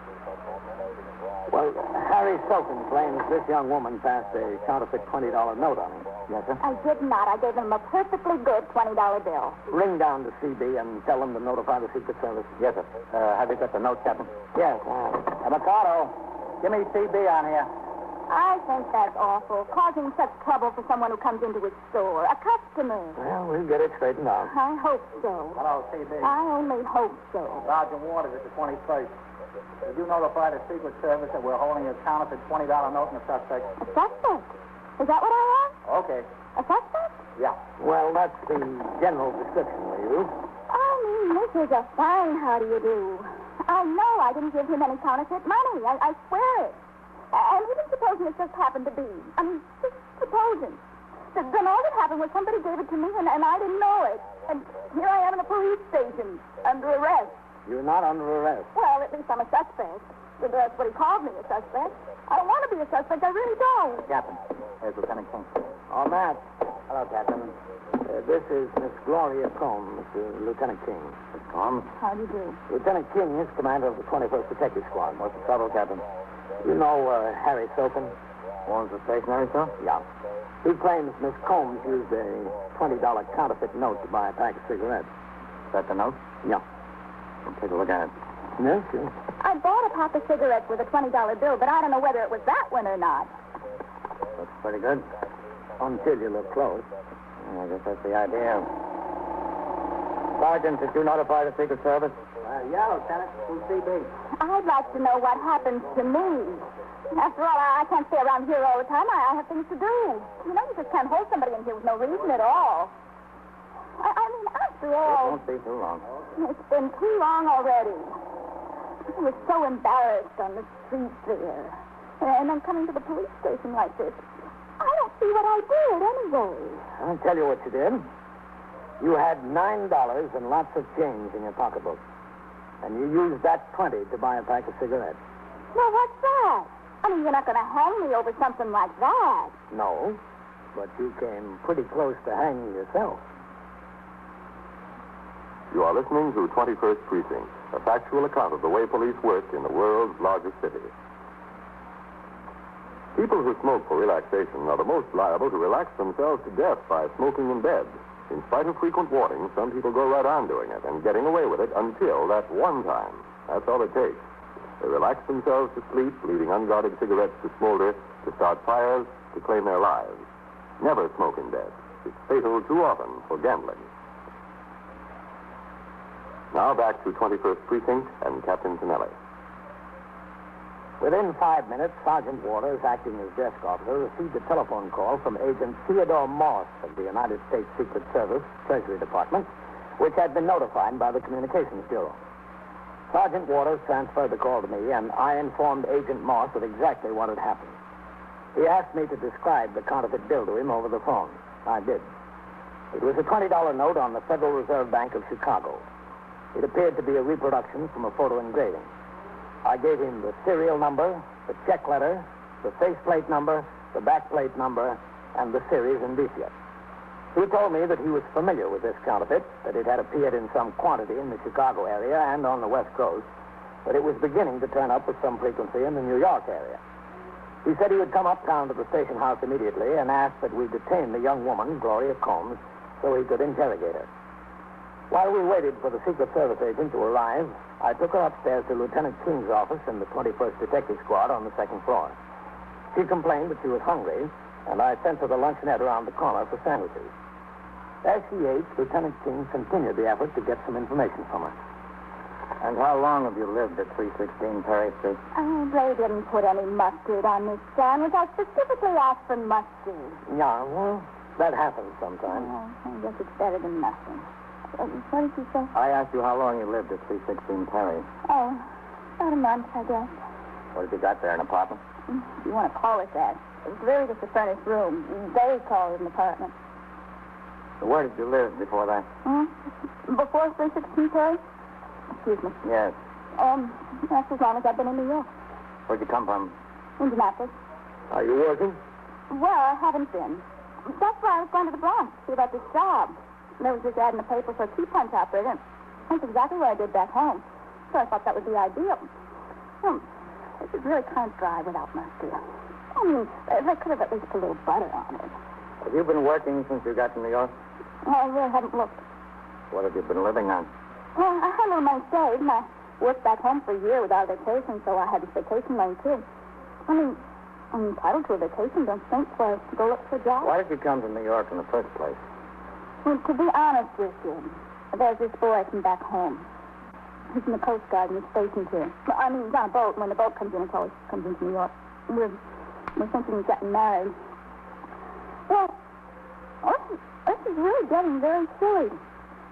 Well, Harry Soken claims this young woman passed a counterfeit $20 note on him. Yes, sir? I did not. I gave him a perfectly good $20 bill. Ring down to CB and tell them to notify the Secret Service. Yes, sir. Have you got the note, Captain? Yes. Mercado, give me CB on here. I think that's awful, causing such trouble for someone who comes into his store. A customer. Well, we'll get it straightened out. I hope so. Hello, CB. I only hope so. Sergeant Waters at the 21st. Did you notify the Secret Service that we're holding a counterfeit $20 note in the suspect? A suspect? Is that what I have? Okay. A suspect? Yeah. Well, that's the general description, will you? I mean, this is a fine how-do-you-do. I know I didn't give him any counterfeit money. I swear it. And even supposing it just happened to be. I mean, just supposing. Then all that happened was somebody gave it to me, and I didn't know it. And here I am in a police station, under arrest. You're not under arrest. Well, at least I'm a suspect. That's what he called me, a suspect. I don't want to be a suspect. I really don't. Captain, here's Lieutenant King. Oh, Matt. Hello, Captain. This is Miss Gloria Combs, Lieutenant King. Miss Combs? How do you do? Lieutenant King is commander of the 21st Detective Squad. What's the trouble, Captain? You know Harry Soken? Owns the stationery store? Yeah. He claims Miss Combs used a $20 counterfeit note to buy a pack of cigarettes. Is that the note? Yeah. We'll take a look at it. Yes, sure. I bought a pack of cigarettes with a $20 bill, but I don't know whether it was that one or not. Looks pretty good. Until you look close. I guess that's the idea. Sergeant, did you notify the Secret Service? Yeah, Lieutenant. Who's CB? I'd like to know what happens to me. After all, I can't stay around here all the time. I have things to do. You know, you just can't hold somebody in here with no reason at all. I mean, after all... It won't be too long. It's been too long already. I was so embarrassed on the street there. And I'm coming to the police station like this. I don't see what I did anyway. I'll tell you what you did. You had $9 and lots of change in your pocketbook. And you used that 20 to buy a pack of cigarettes. Well, what's that? I mean, you're not going to hang me over something like that. No, but you came pretty close to hanging yourself. You are listening to 21st Precinct, a factual account of the way police work in the world's largest city. People who smoke for relaxation are the most liable to relax themselves to death by smoking in bed. In spite of frequent warnings, some people go right on doing it and getting away with it until that one time. That's all it takes. They relax themselves to sleep, leaving unguarded cigarettes to smolder, to start fires, to claim their lives. Never smoke in bed. It's fatal too often for gambling. Now back to 21st Precinct and Captain Tonelli. Within 5 minutes, Sergeant Waters, acting as desk officer, received a telephone call from Agent Theodore Moss of the United States Secret Service, Treasury Department, which had been notified by the Communications Bureau. Sergeant Waters transferred the call to me, and I informed Agent Moss of exactly what had happened. He asked me to describe the counterfeit bill to him over the phone. I did. It was a $20 note on the Federal Reserve Bank of Chicago. It appeared to be a reproduction from a photo engraving. I gave him the serial number, the check letter, the faceplate number, the backplate number, and the series indicia. He told me that he was familiar with this counterfeit, that it had appeared in some quantity in the Chicago area and on the West Coast, but it was beginning to turn up with some frequency in the New York area. He said he would come uptown to the station house immediately and asked that we detain the young woman, Gloria Combs, so he could interrogate her. While we waited for the Secret Service agent to arrive, I took her upstairs to Lieutenant King's office in the 21st Detective Squad on the second floor. She complained that she was hungry, and I sent her the luncheonette around the corner for sandwiches. As she ate, Lieutenant King continued the effort to get some information from her. And how long have you lived at 316 Perry Street? Oh, they didn't put any mustard on this sandwich. I specifically asked for mustard. Yeah, well, that happens sometimes. Oh, I guess it's better than nothing. What did you say? I asked you how long you lived at 316 Perry. Oh, about a month, I guess. What have you got there, an apartment? If you want to call it that. It was really just a furnished room. They call it an apartment. So where did you live before that? Before 316 Perry? Excuse me. Yes. That's as long as I've been in New York. Where'd you come from? Indianapolis. Are you working? Well, I haven't been. That's why I was going to the Bronx to see about this job. There was this ad in the paper for a key punch operator. That's exactly what I did back home. So I thought that would be ideal. This is really kind of dry without mustard. I mean, they could have at least put a little butter on it. Have you been working since you got to New York? I really haven't looked. What have you been living on? Well, I had a little money saved, and I worked back home for a year without a vacation, so I had this vacation loan, too. I mean, I'm entitled to a vacation, don't you think, so I go look for a job? Why did you come to New York in the first place? Well, to be honest with you, there's this boy from back home. He's in the Coast Guard and he's stationed here. I mean, he's on a boat. When the boat comes in, it always comes into New York. We're thinking of getting married. Well, this is really getting very silly.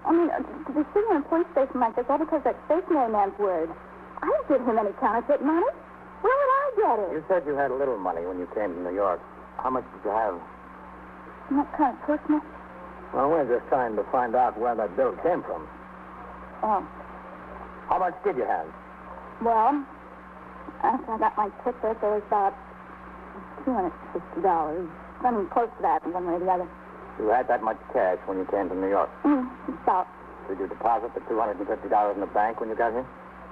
I mean, to be sitting in a police station like this, all because that stationery man's word. I didn't give him any counterfeit money. Where would I get it? You said you had a little money when you came to New York. How much did you have? Not kind of personal. Well, we're just trying to find out where that bill came from. Oh. How much did you have? Well, after I got my tip there was about $260. Something close to that, one way or the other. You had that much cash when you came to New York? About. Did you deposit the $250 in the bank when you got here?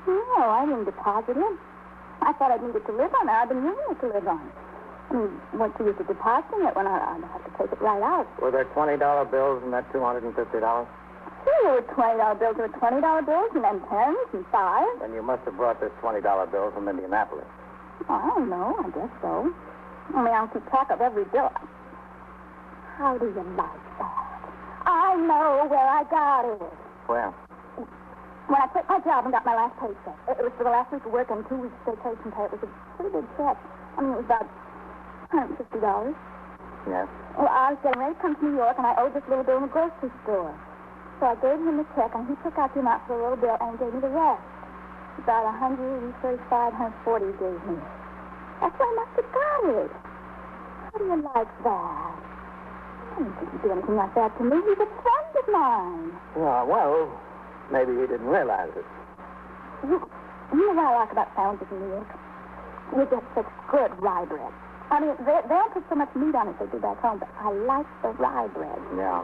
No, I didn't deposit it. I thought I'd need it to live on. I've been using it to live on. I mean, once you used to depositing it, when I'd have to take it right out. Were there $20 bills in that $250? Sure, there were $20 bills. There were $20 bills and then 10s and 5s. Then you must have brought this $20 bill from Indianapolis. I don't know. I guess so. I mean, I don't keep track of every bill. How do you like that? I know where I got it. Where? When I quit my job and got my last paycheck. It was for the last week of work and 2 weeks vacation pay. It was a pretty big check. I mean, it was about $150. Yes. Well, I was getting ready to come to New York, and I owed this little bill in the grocery store. So I gave him the check, and he took out the amount for the little bill and gave me the rest. About $135, $140 he gave me. That's where I must have got it. How do you like that? I didn't think he'd do anything like that to me. He's a friend of mine. Yeah, well, maybe he didn't realize it. You know what I like about sandwiches in New York? You get such good rye bread. I mean, they don't put so much meat on it as they do back home, but I like the rye bread. Yeah.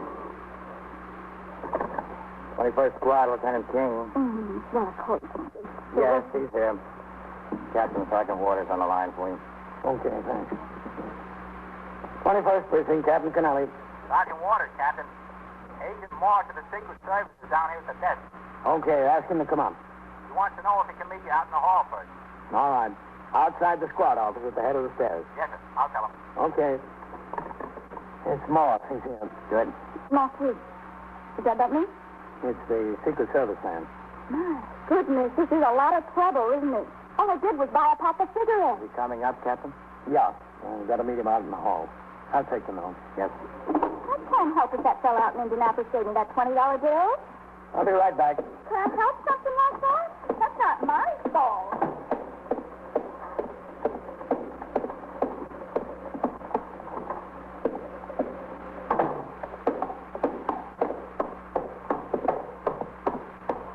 21st Squad, Lieutenant King. What a coat. Yes, he's here. Captain Sergeant Waters on the line for you. Okay, thanks. 21st Precinct, Captain Kennelly. Sergeant Waters, Captain. Agent Morse of the Secret Service is down here at the desk. Okay, ask him to come up. He wants to know if he can meet you out in the hall first. All right. Outside the squad office at the head of the stairs. Yes, sir. I'll tell him. Okay. It's Morse. He's here. Good. Not you. Is that about me? It's the Secret Service man. My goodness, this is a lot of trouble, isn't it? All I did was buy a pack of cigarettes. Is he coming up, Captain? Yeah. We've got to meet him out in the hall. I'll take the note. Yes. I can't help if that fella out in Indianapolis gave me that $20 bill. I'll be right back. Can I help something like that? That's not my fault.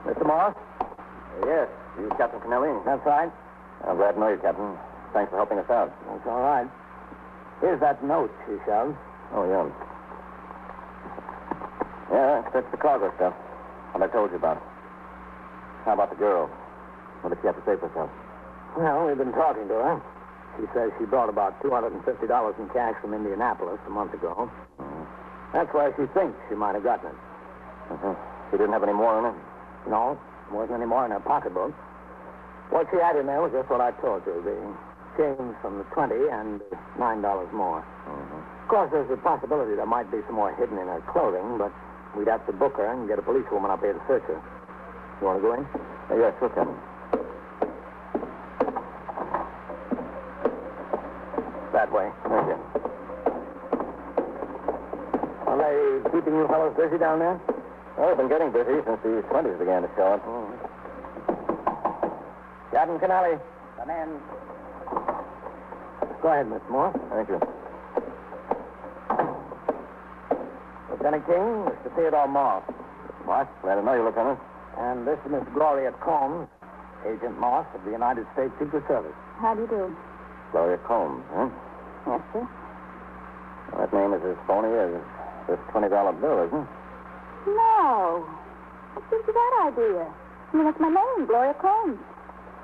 Mr. Morse? Yes, you Captain Kennelly? That's right. I'm glad to know you, Captain. Thanks for helping us out. That's all right. Here's that note she shoved. Oh, yeah. Yeah, that's the cargo stuff. What I told you about. How about the girl? What did she have to say for herself? Well, we've been talking to her. She says she brought about $250 in cash from Indianapolis a month ago. That's why she thinks she might have gotten it. She didn't have any more in it? No, there wasn't any more in her pocketbook. What she had in there was just what I told you, the change from the 20 and $9 more. Of course, there's a possibility there might be some more hidden in her clothing, but we'd have to book her and get a policewoman up here to search her. You want to go in? Yes, sure, Captain. That way. Thank you. Are they keeping you fellows busy down there? Well, we've been getting busy since the 20s began to show up. Captain Kennelly, come in. Go ahead, Miss Moore. Thank you. Lieutenant King, Mr. Theodore Morse. What? Glad to know you, Lieutenant. And this is Miss Gloria Combs, Agent Morse of the United States Secret Service. How do you do? Gloria Combs, huh? Yes, sir. Well, that name is as phony as this $20 bill, isn't it? No. What gives you that idea? I mean, that's my name, Gloria Combs.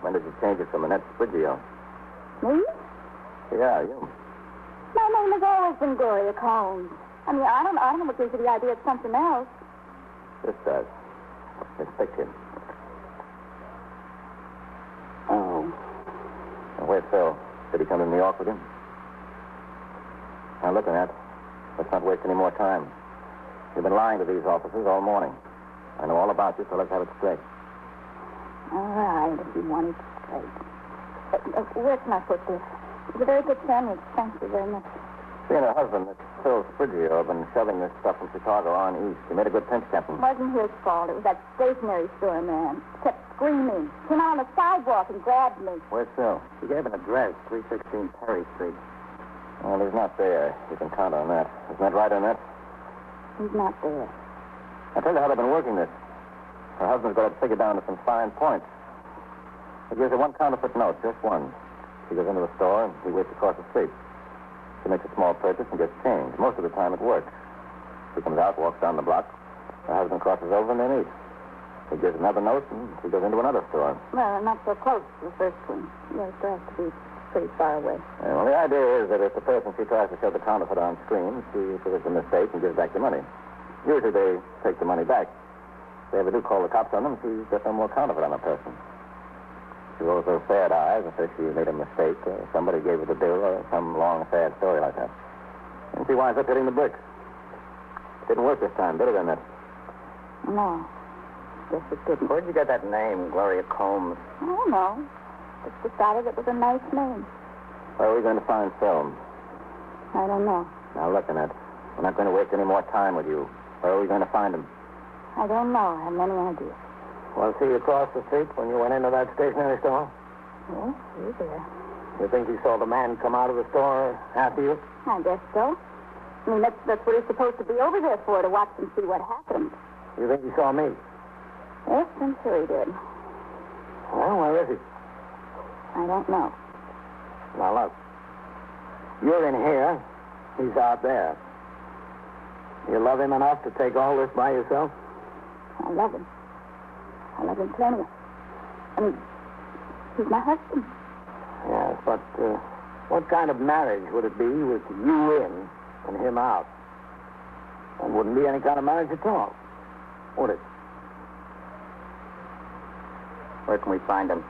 When did you change it from Annette Sprigio? Me? Yeah, you. My name has always been Gloria Combs. I mean, I don't know what gives you the idea of something else. This does. This picture. Oh. Now, where's Phil? Did he come to New York with him? Now, look at that. Let's not waste any more time. You've been lying to these officers all morning. I know all about you, so let's have it straight. All right, if you want it straight. Where can I put this? It's a very good sandwich. Thank you very much. She and her husband, Miss Phil Sprigio, have been shoving this stuff from Chicago on east. He made a good pinch, Captain. It wasn't his fault. It was that stationery store man. Kept screaming. Came out on the sidewalk and grabbed me. Where's Phil? She gave an address, 316 Perry Street. Well, he's not there. You can count on that. Isn't that right, Annette? He's not there. I'll tell you how they've been working this. Her husband's got it figured down to some fine points. He gives her one counterfeit note, just one. She goes into the store, and he waits across the street. She makes a small purchase and gets change. Most of the time, it works. She comes out, walks down the block. Her husband crosses over, and they meet. He gives another note, and she goes into another store. Well, not so close to the first one. The other store has to be pretty far away. Well, the idea is that if the person she tries to show the counterfeit on screen, she says it's a mistake and gives back the money. Usually they take the money back. If they ever do call the cops on them, she's got no more counterfeit on a person. She rolls those sad eyes and says she made a mistake, or somebody gave her the bill, or some long, sad story like that. And she winds up hitting the bricks. Didn't work this time, did it, Annette? No. Guess it didn't. Where'd you get that name, Gloria Combs? I don't know. Just decided it was a nice name. Where are we going to find Film? I don't know. Now, look, Annette, we're not going to waste any more time with you. Where are we going to find him? I don't know. I haven't any idea. Want to see you across the street when you went into that stationery store? Yes, you there. You think you saw the man come out of the store after you? I guess so. I mean, that's what he's supposed to be over there for, to watch and see what happens. You think he saw me? Yes, I'm sure he did. Well, where is he? I don't know. Now, look. You're in here. He's out there. You love him enough to take all this by yourself? I love him. I love him plenty. I mean, he's my husband. Yes, but what kind of marriage would it be with you in and him out? And wouldn't be any kind of marriage at all, would it? Where can we find him?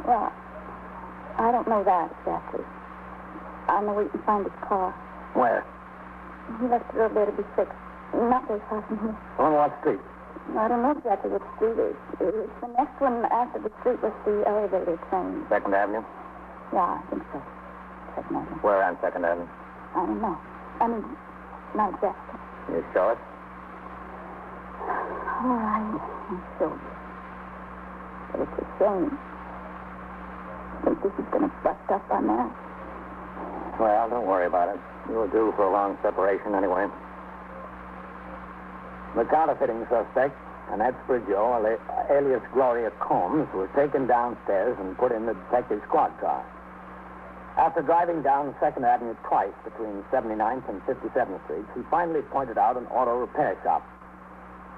Well, I don't know that exactly. I know we can find his car. Where? He left it over there to be fixed. Not very far from here. On what street? I don't know exactly what street it is. It's the next one after the street with the elevator train. 2nd Avenue? Yeah, I think so. 2nd Avenue. Where on 2nd Avenue? I don't know. I mean, not exactly. Can you show us? All right. I'll show you. But it's a shame. I think this is going to bust up on that. Well, don't worry about it. You'll do for a long separation anyway. The counterfeiting suspect, Annette Sprigio, alias Gloria Combs, was taken downstairs and put in the detective squad car. After driving down 2nd Avenue twice between 79th and 57th Streets, he finally pointed out an auto repair shop.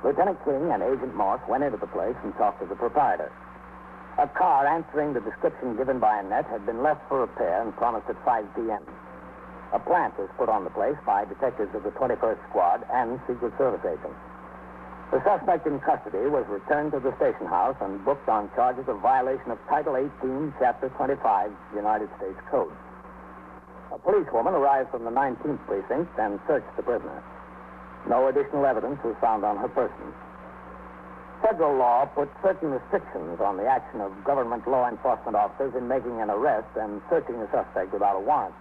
Lieutenant King and Agent Morse went into the place and talked to the proprietor. A car answering the description given by Annette had been left for repair and promised at 5 p.m. A plant was put on the place by detectives of the 21st Squad and Secret Service agents. The suspect in custody was returned to the station house and booked on charges of violation of Title 18, Chapter 25, United States Code. A policewoman arrived from the 19th Precinct and searched the prisoner. No additional evidence was found on her person. Federal law put certain restrictions on the action of government law enforcement officers in making an arrest and searching a suspect without a warrant.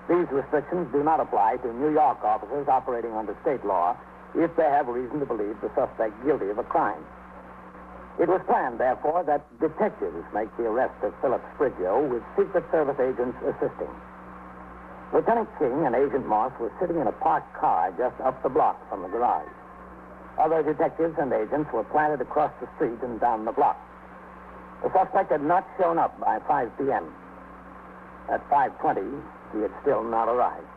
These restrictions do not apply to New York officers operating under state law if they have reason to believe the suspect guilty of a crime. It was planned, therefore, that detectives make the arrest of Philip Sprigio with Secret Service agents assisting. Lieutenant King and Agent Moss were sitting in a parked car just up the block from the garage. Other detectives and agents were planted across the street and down the block. The suspect had not shown up by 5 p.m. At 5:20, he had still not arrived.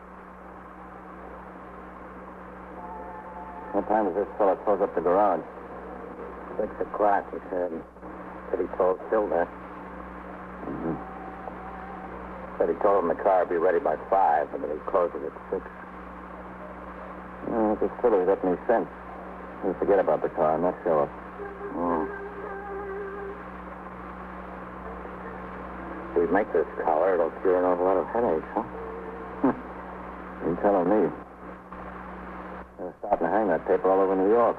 What time does this fellow close up the garage? 6 o'clock, he said. Said he told Phil that. Mm-hmm. Said he told him the car would be ready by 5, and that he'd close it at 6. This Philly doesn't make sense. He'll forget about the car and not show up. If we make this collar, it'll cure an awful lot of headaches, huh? You're telling me. They're starting to hang that paper all over New York.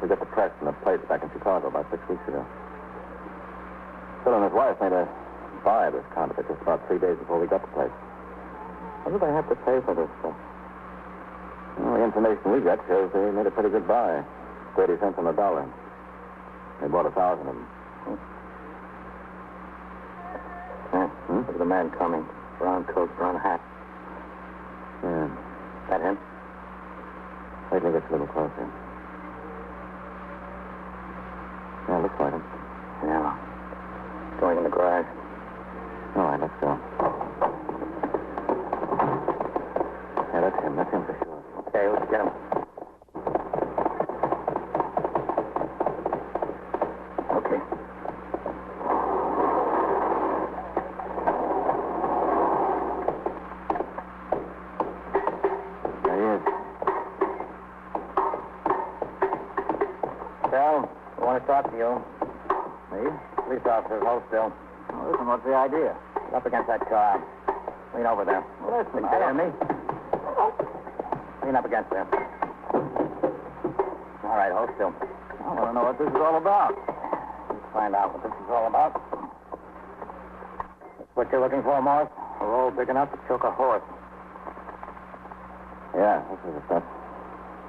We got the press and the plates back in Chicago about 6 weeks ago. Phil and his wife made a buy of this counterfeit just about 3 days before we got the place. What do they have to pay for this stuff? Well, the information we got shows they made a pretty good buy. 30 cents on the dollar. They bought 1,000 of them. Look at the man coming. Brown coat, brown hat. Yeah. That him? Wait till he gets a little closer. Yeah, looks like him. Yeah. Going in the garage. All right, let's go. Yeah, that's him. That's him for sure. Okay, let's get him. Okay. There he is. Bill, I want to talk to you. Me? Police officers, hold still. Oh, listen, what's the idea? Up against that car. Lean over there. Listen, hear me? Lean up against there. All right, hold still. I want to know what this is all about. Let's find out what this is all about. That's what you're looking for, Morris? A roll big enough to choke a horse. Yeah, this is the stuff.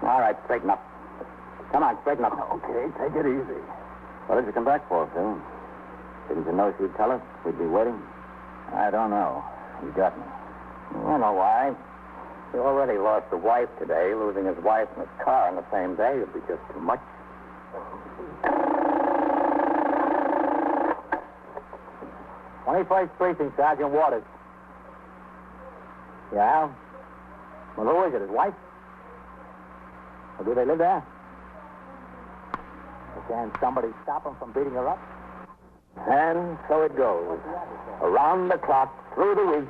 All right, straighten up. Come on, straighten up. Okay, take it easy. What did you come back for, Phil? Didn't you know she'd tell us? We'd be waiting? I don't know. You got me. I know why. He already lost a wife today. Losing his wife and his car on the same day would be just too much. 21st Precinct, Sergeant Waters. Yeah? Well, who is it? His wife? Or do they live there? Can somebody stop them from beating her up? And so it goes. Around the clock, through the week,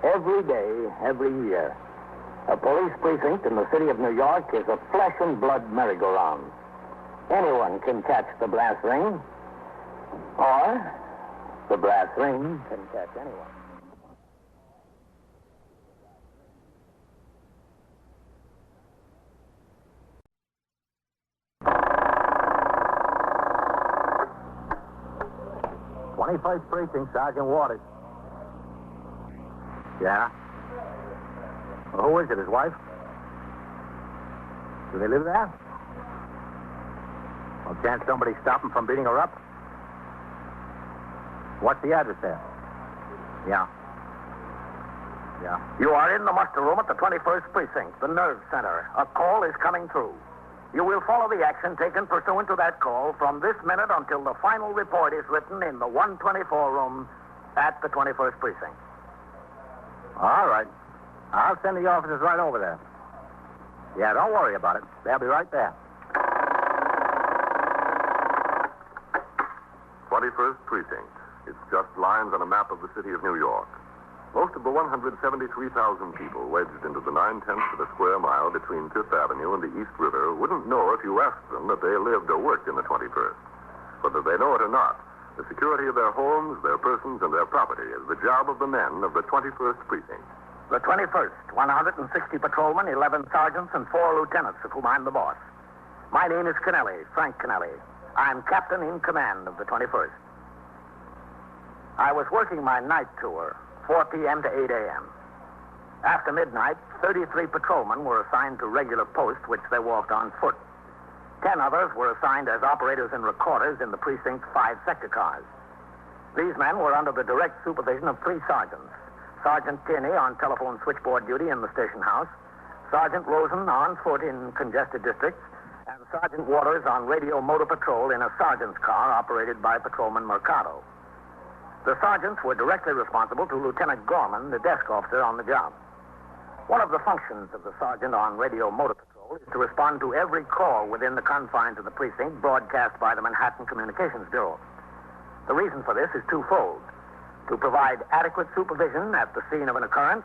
every day, every year. A police precinct in the city of New York is a flesh and blood merry-go-round. Anyone can catch the brass ring, or the brass ring can catch anyone. "21st Precinct, Sergeant Waters." Yeah? Well, who is it, his wife? Do they live there? Well, can't somebody stop them from beating her up? What's the address there? Yeah. Yeah. You are in the muster room at the 21st Precinct, the nerve center. A call is coming through. You will follow the action taken pursuant to that call from this minute until the final report is written in the 124 room at the 21st Precinct. All right. I'll send the officers right over there. Yeah, don't worry about it. They'll be right there. 21st Precinct. It's just lines on a map of the city of New York. Most of the 173,000 people wedged into the 9/10 of a square mile between Fifth Avenue and the East River wouldn't know if you asked them that they lived or worked in the 21st. Whether they know it or not, the security of their homes, their persons, and their property is the job of the men of the 21st Precinct. The 21st, 160 patrolmen, 11 sergeants, and 4 lieutenants, of whom I'm the boss. My name is Kennelly, Frank Kennelly. I'm captain in command of the 21st. I was working my night tour, 4 p.m. to 8 a.m. After midnight, 33 patrolmen were assigned to regular posts, which they walked on foot. 10 others were assigned as operators and recorders in the precinct's 5 sector cars. These men were under the direct supervision of 3 sergeants. Sergeant Tierney on telephone switchboard duty in the station house, Sergeant Rosen on foot in congested districts, and Sergeant Waters on radio motor patrol in a sergeant's car operated by Patrolman Mercado. The sergeants were directly responsible to Lieutenant Gorman, the desk officer on the job. One of the functions of the sergeant on radio motor patrol is to respond to every call within the confines of the precinct broadcast by the Manhattan Communications Bureau. The reason for this is twofold: to provide adequate supervision at the scene of an occurrence,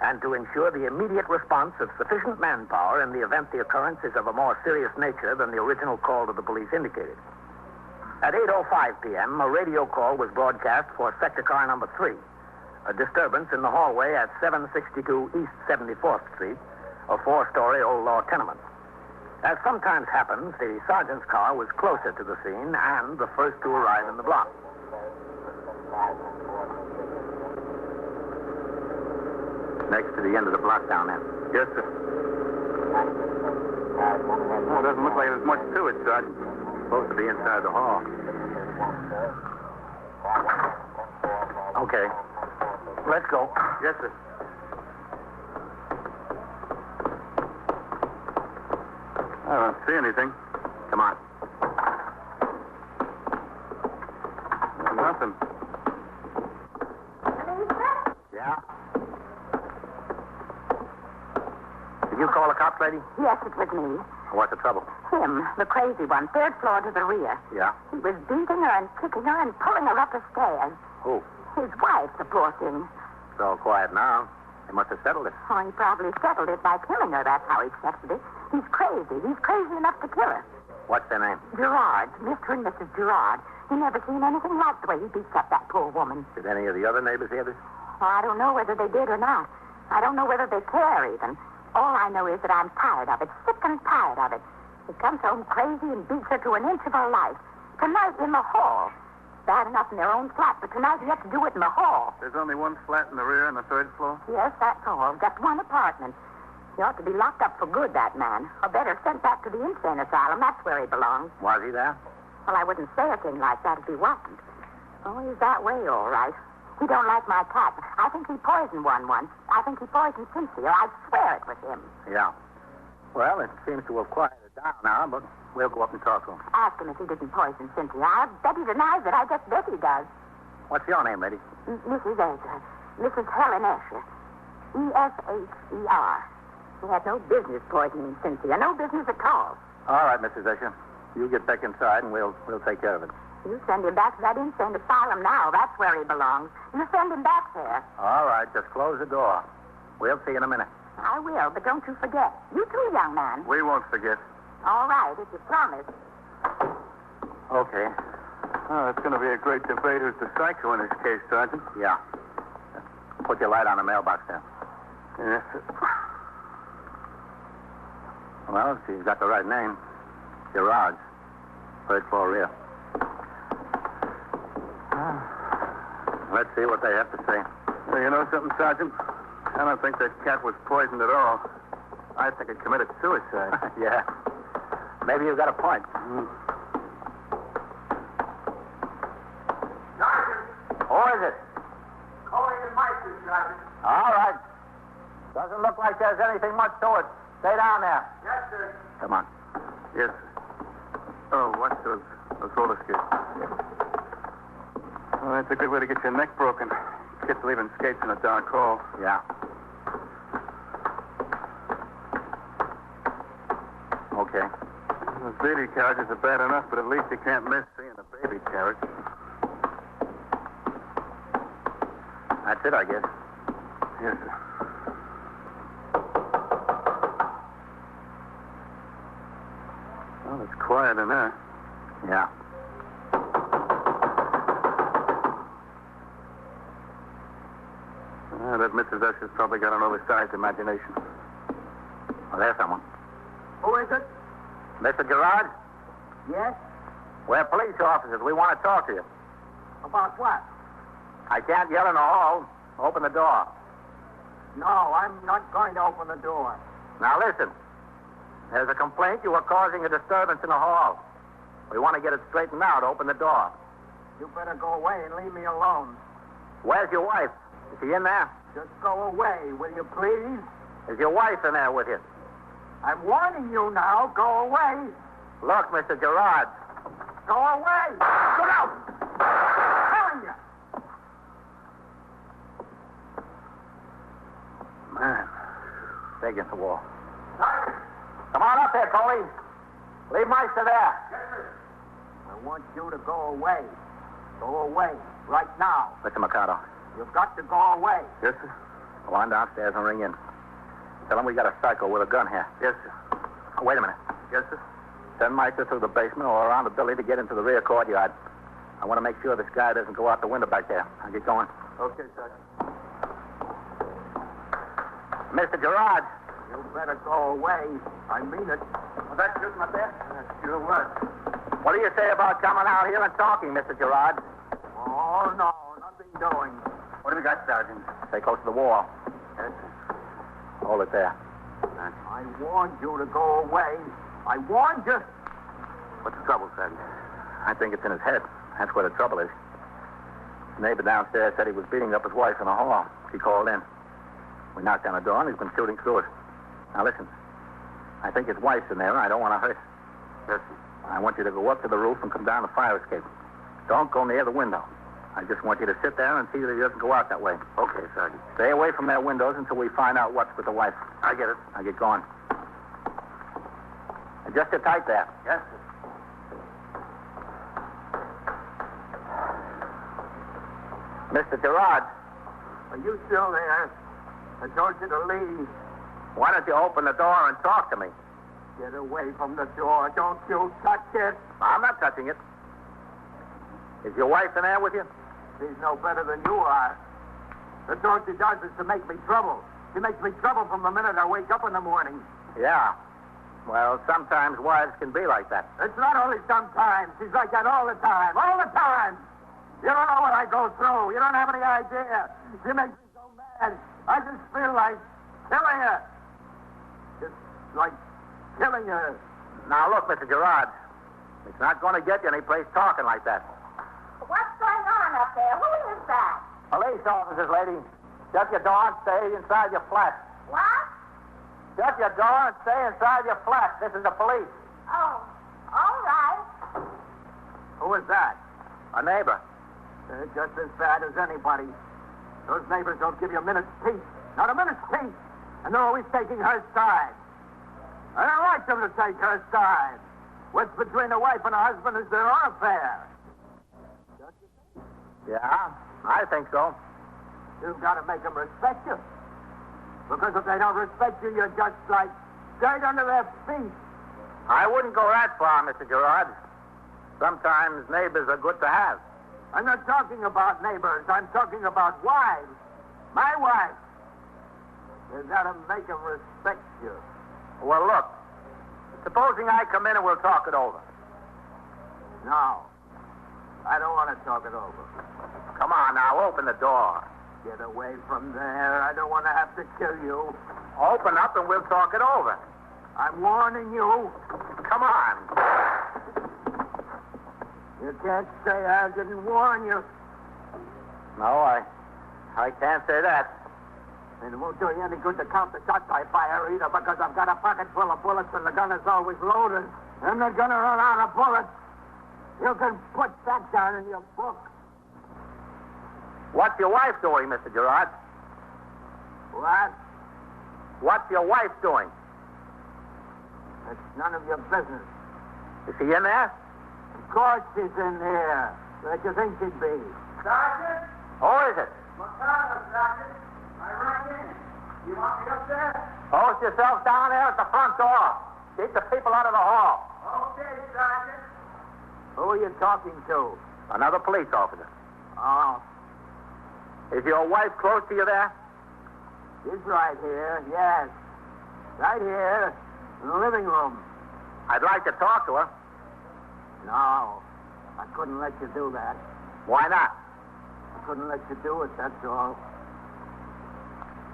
and to ensure the immediate response of sufficient manpower in the event the occurrence is of a more serious nature than the original call to the police indicated. At 8:05 p.m., a radio call was broadcast for sector car number 3, a disturbance in the hallway at 762 East 74th Street, a 4-story old law tenement. As sometimes happens, the sergeant's car was closer to the scene and the first to arrive in the block. Next to the end of the block down there. Yes, sir. Oh, it doesn't look like there's much to it, Sergeant. Supposed to be inside the hall. Okay. Let's go. Yes, sir. I don't see anything. Come on. Nothing. Yeah? Did you call the cops, lady? Yes, it was me. What's the trouble? Him, the crazy one, 3rd floor to the rear. Yeah? He was beating her and kicking her and pulling her up the stairs. Who? His wife, the poor thing. It's all quiet now. They must have settled it. Oh, he probably settled it by killing her. That's how he settled it. He's crazy. He's crazy enough to kill her. What's their name? Gerard. Mr. and Mrs. Gerard. He never seen anything like the way he beats up that poor woman. Did any of the other neighbors hear this? Oh, I don't know whether they did or not. I don't know whether they care even. All I know is that I'm tired of it, sick and tired of it. He comes home crazy and beats her to an inch of her life. Tonight in the hall. Bad enough in their own flat, but tonight he had to do it in the hall. There's only one flat in the rear and the third floor? Yes, that's all. Just one apartment. He ought to be locked up for good, that man. Or better, sent back to the insane asylum. That's where he belongs. Was he there? Well, I wouldn't say a thing like that if he wasn't. Oh, he's that way, all right. He don't like my cat. I think he poisoned one once. I think he poisoned Cynthia. I swear it was him. Yeah. Well, it seems to have quieted down now, but we'll go up and talk to him. Ask him if he didn't poison Cynthia. I bet he denies it. I just bet he does. What's your name, lady? Mrs. Escher. Mrs. Helen Escher. Esher. He had no business poisoning Cynthia. No business at all. All right, Mrs. Escher. You get back inside, and we'll take care of it. You send him back to that insane asylum now. That's where he belongs. You send him back there. All right, just close the door. We'll see you in a minute. I will, but don't you forget. You too, young man. We won't forget. All right, if you promise. Okay. Oh, it's going to be a great debate who's the psycho in this case, Sergeant. Yeah. Put your light on the mailbox there. Yes, sir. Well, she's got the right name. Gerard's. Third floor rear. Let's see what they have to say. Well, you know something, Sergeant? I don't think that cat was poisoned at all. I think it committed suicide. Yeah. Maybe you've got a point. Sergeant! Who is it? Calling in Meister, Sergeant. All right. Doesn't look like there's anything much to it. Stay down there. Yes, sir. Come on. Yes, sir. Oh, what's those roller skates? Oh, that's a good way to get your neck broken. Kids leaving skates in a dark hall. Yeah. Okay. Those baby carriages are bad enough, but at least you can't miss seeing a baby carriage. That's it, I guess. Yes, sir. Well, it's quiet in there. Yeah. That Mrs. Escher's probably got an oversized imagination. Well, there's someone. Who is it? Mr. Gerard? Yes? We're police officers. We want to talk to you. About what? I can't yell in the hall. Open the door. No, I'm not going to open the door. Now, listen. There's a complaint you were causing a disturbance in the hall. We want to get it straightened out. Open the door. You better go away and leave me alone. Where's your wife? Is she in there? Just go away, will you please? Is your wife in there with you? I'm warning you now. Go away. Look, Mr. Gerard. Go away. Get out. I'm telling you. Man. Stay against the wall. Come on up there, Coley. Leave Meister there. Yes, sir. I want you to go away. Go away. Right now. Mr. Mercado. You've got to go away. Yes, sir. Go on downstairs and ring in. Tell him we got a psycho with a gun here. Yes, sir. Oh, wait a minute. Yes, sir. Send Meister through the basement or around the building to get into the rear courtyard. I want to make sure this guy doesn't go out the window back there. I'll get going. Okay, Sergeant. Mr. Gerard. You better go away. I mean it. Was that shooting up there? Sure was. What do you say about coming out here and talking, Mr. Gerard? Oh, no. Nothing doing. What do we got, Sergeant? Stay close to the wall. Yes, Hold it there. I warned you to go away. I warned you. What's the trouble, Sergeant? I think it's in his head. That's where the trouble is. The neighbor downstairs said he was beating up his wife in the hall. She called in. We knocked on the door, and he's been shooting through it. Now, listen. I think his wife's in there, and I don't want to hurt her. Yes, I want you to go up to the roof and come down the fire escape. Don't go near the window. I just want you to sit there and see that he doesn't go out that way. Okay, Sergeant. Stay away from their windows until we find out what's with the wife. I get it. Now get going. And just sit tight there. Yes, sir. Mr. Gerard. Are you still there? I told you to leave. Why don't you open the door and talk to me? Get away from the door. Don't you touch it. I'm not touching it. Is your wife in there with you? She's no better than you are. That's all she does is to make me trouble. She makes me trouble from the minute I wake up in the morning. Yeah. Well, sometimes wives can be like that. It's not only sometimes. She's like that all the time. All the time. You don't know what I go through. You don't have any idea. She makes me so mad. I just feel like killing her. Just like killing her. Now, look, Mr. Gerard. It's not going to get you any place talking like that. What's going on up there? Who is that? Police officers, lady. Shut your door and stay inside your flat. What? Shut your door and stay inside your flat. This is the police. Oh, all right. Who is that? A neighbor. They're just as bad as anybody. Those neighbors don't give you a minute's peace. Not a minute's peace. And they're always taking her side. I don't like them to take her side. What's between a wife and a husband is their own affair. Yeah, I think so. You've got to make them respect you. Because if they don't respect you, you're just like dirt under their feet. I wouldn't go that far, Mr. Gerard. Sometimes neighbors are good to have. I'm not talking about neighbors. I'm talking about wives. My wife. You've got to make them respect you. Well, look. Supposing I come in and we'll talk it over. No. I don't want to talk it over. Come on now, open the door. Get away from there. I don't want to have to kill you. Open up and we'll talk it over. I'm warning you. Come on. You can't say I didn't warn you. No, I can't say that. And it won't do you any good to count the shots I fire either, because I've got a pocket full of bullets and the gun is always loaded. I'm not going to run out of bullets. You can put that down in your book. What's your wife doing, Mr. Gerard? What? What's your wife doing? It's none of your business. Is she in there? Of course she's in there. Like you think she'd be. Sergeant? Who is it? McConnell, Sergeant. I rang in. You want me up there? Post yourself down there at the front door. Keep the people out of the hall. Okay, Sergeant. Who are you talking to? Another police officer. Oh. Is your wife close to you there? She's right here, yes. Right here, in the living room. I'd like to talk to her. No, I couldn't let you do that. Why not? I couldn't let you do it, that's all.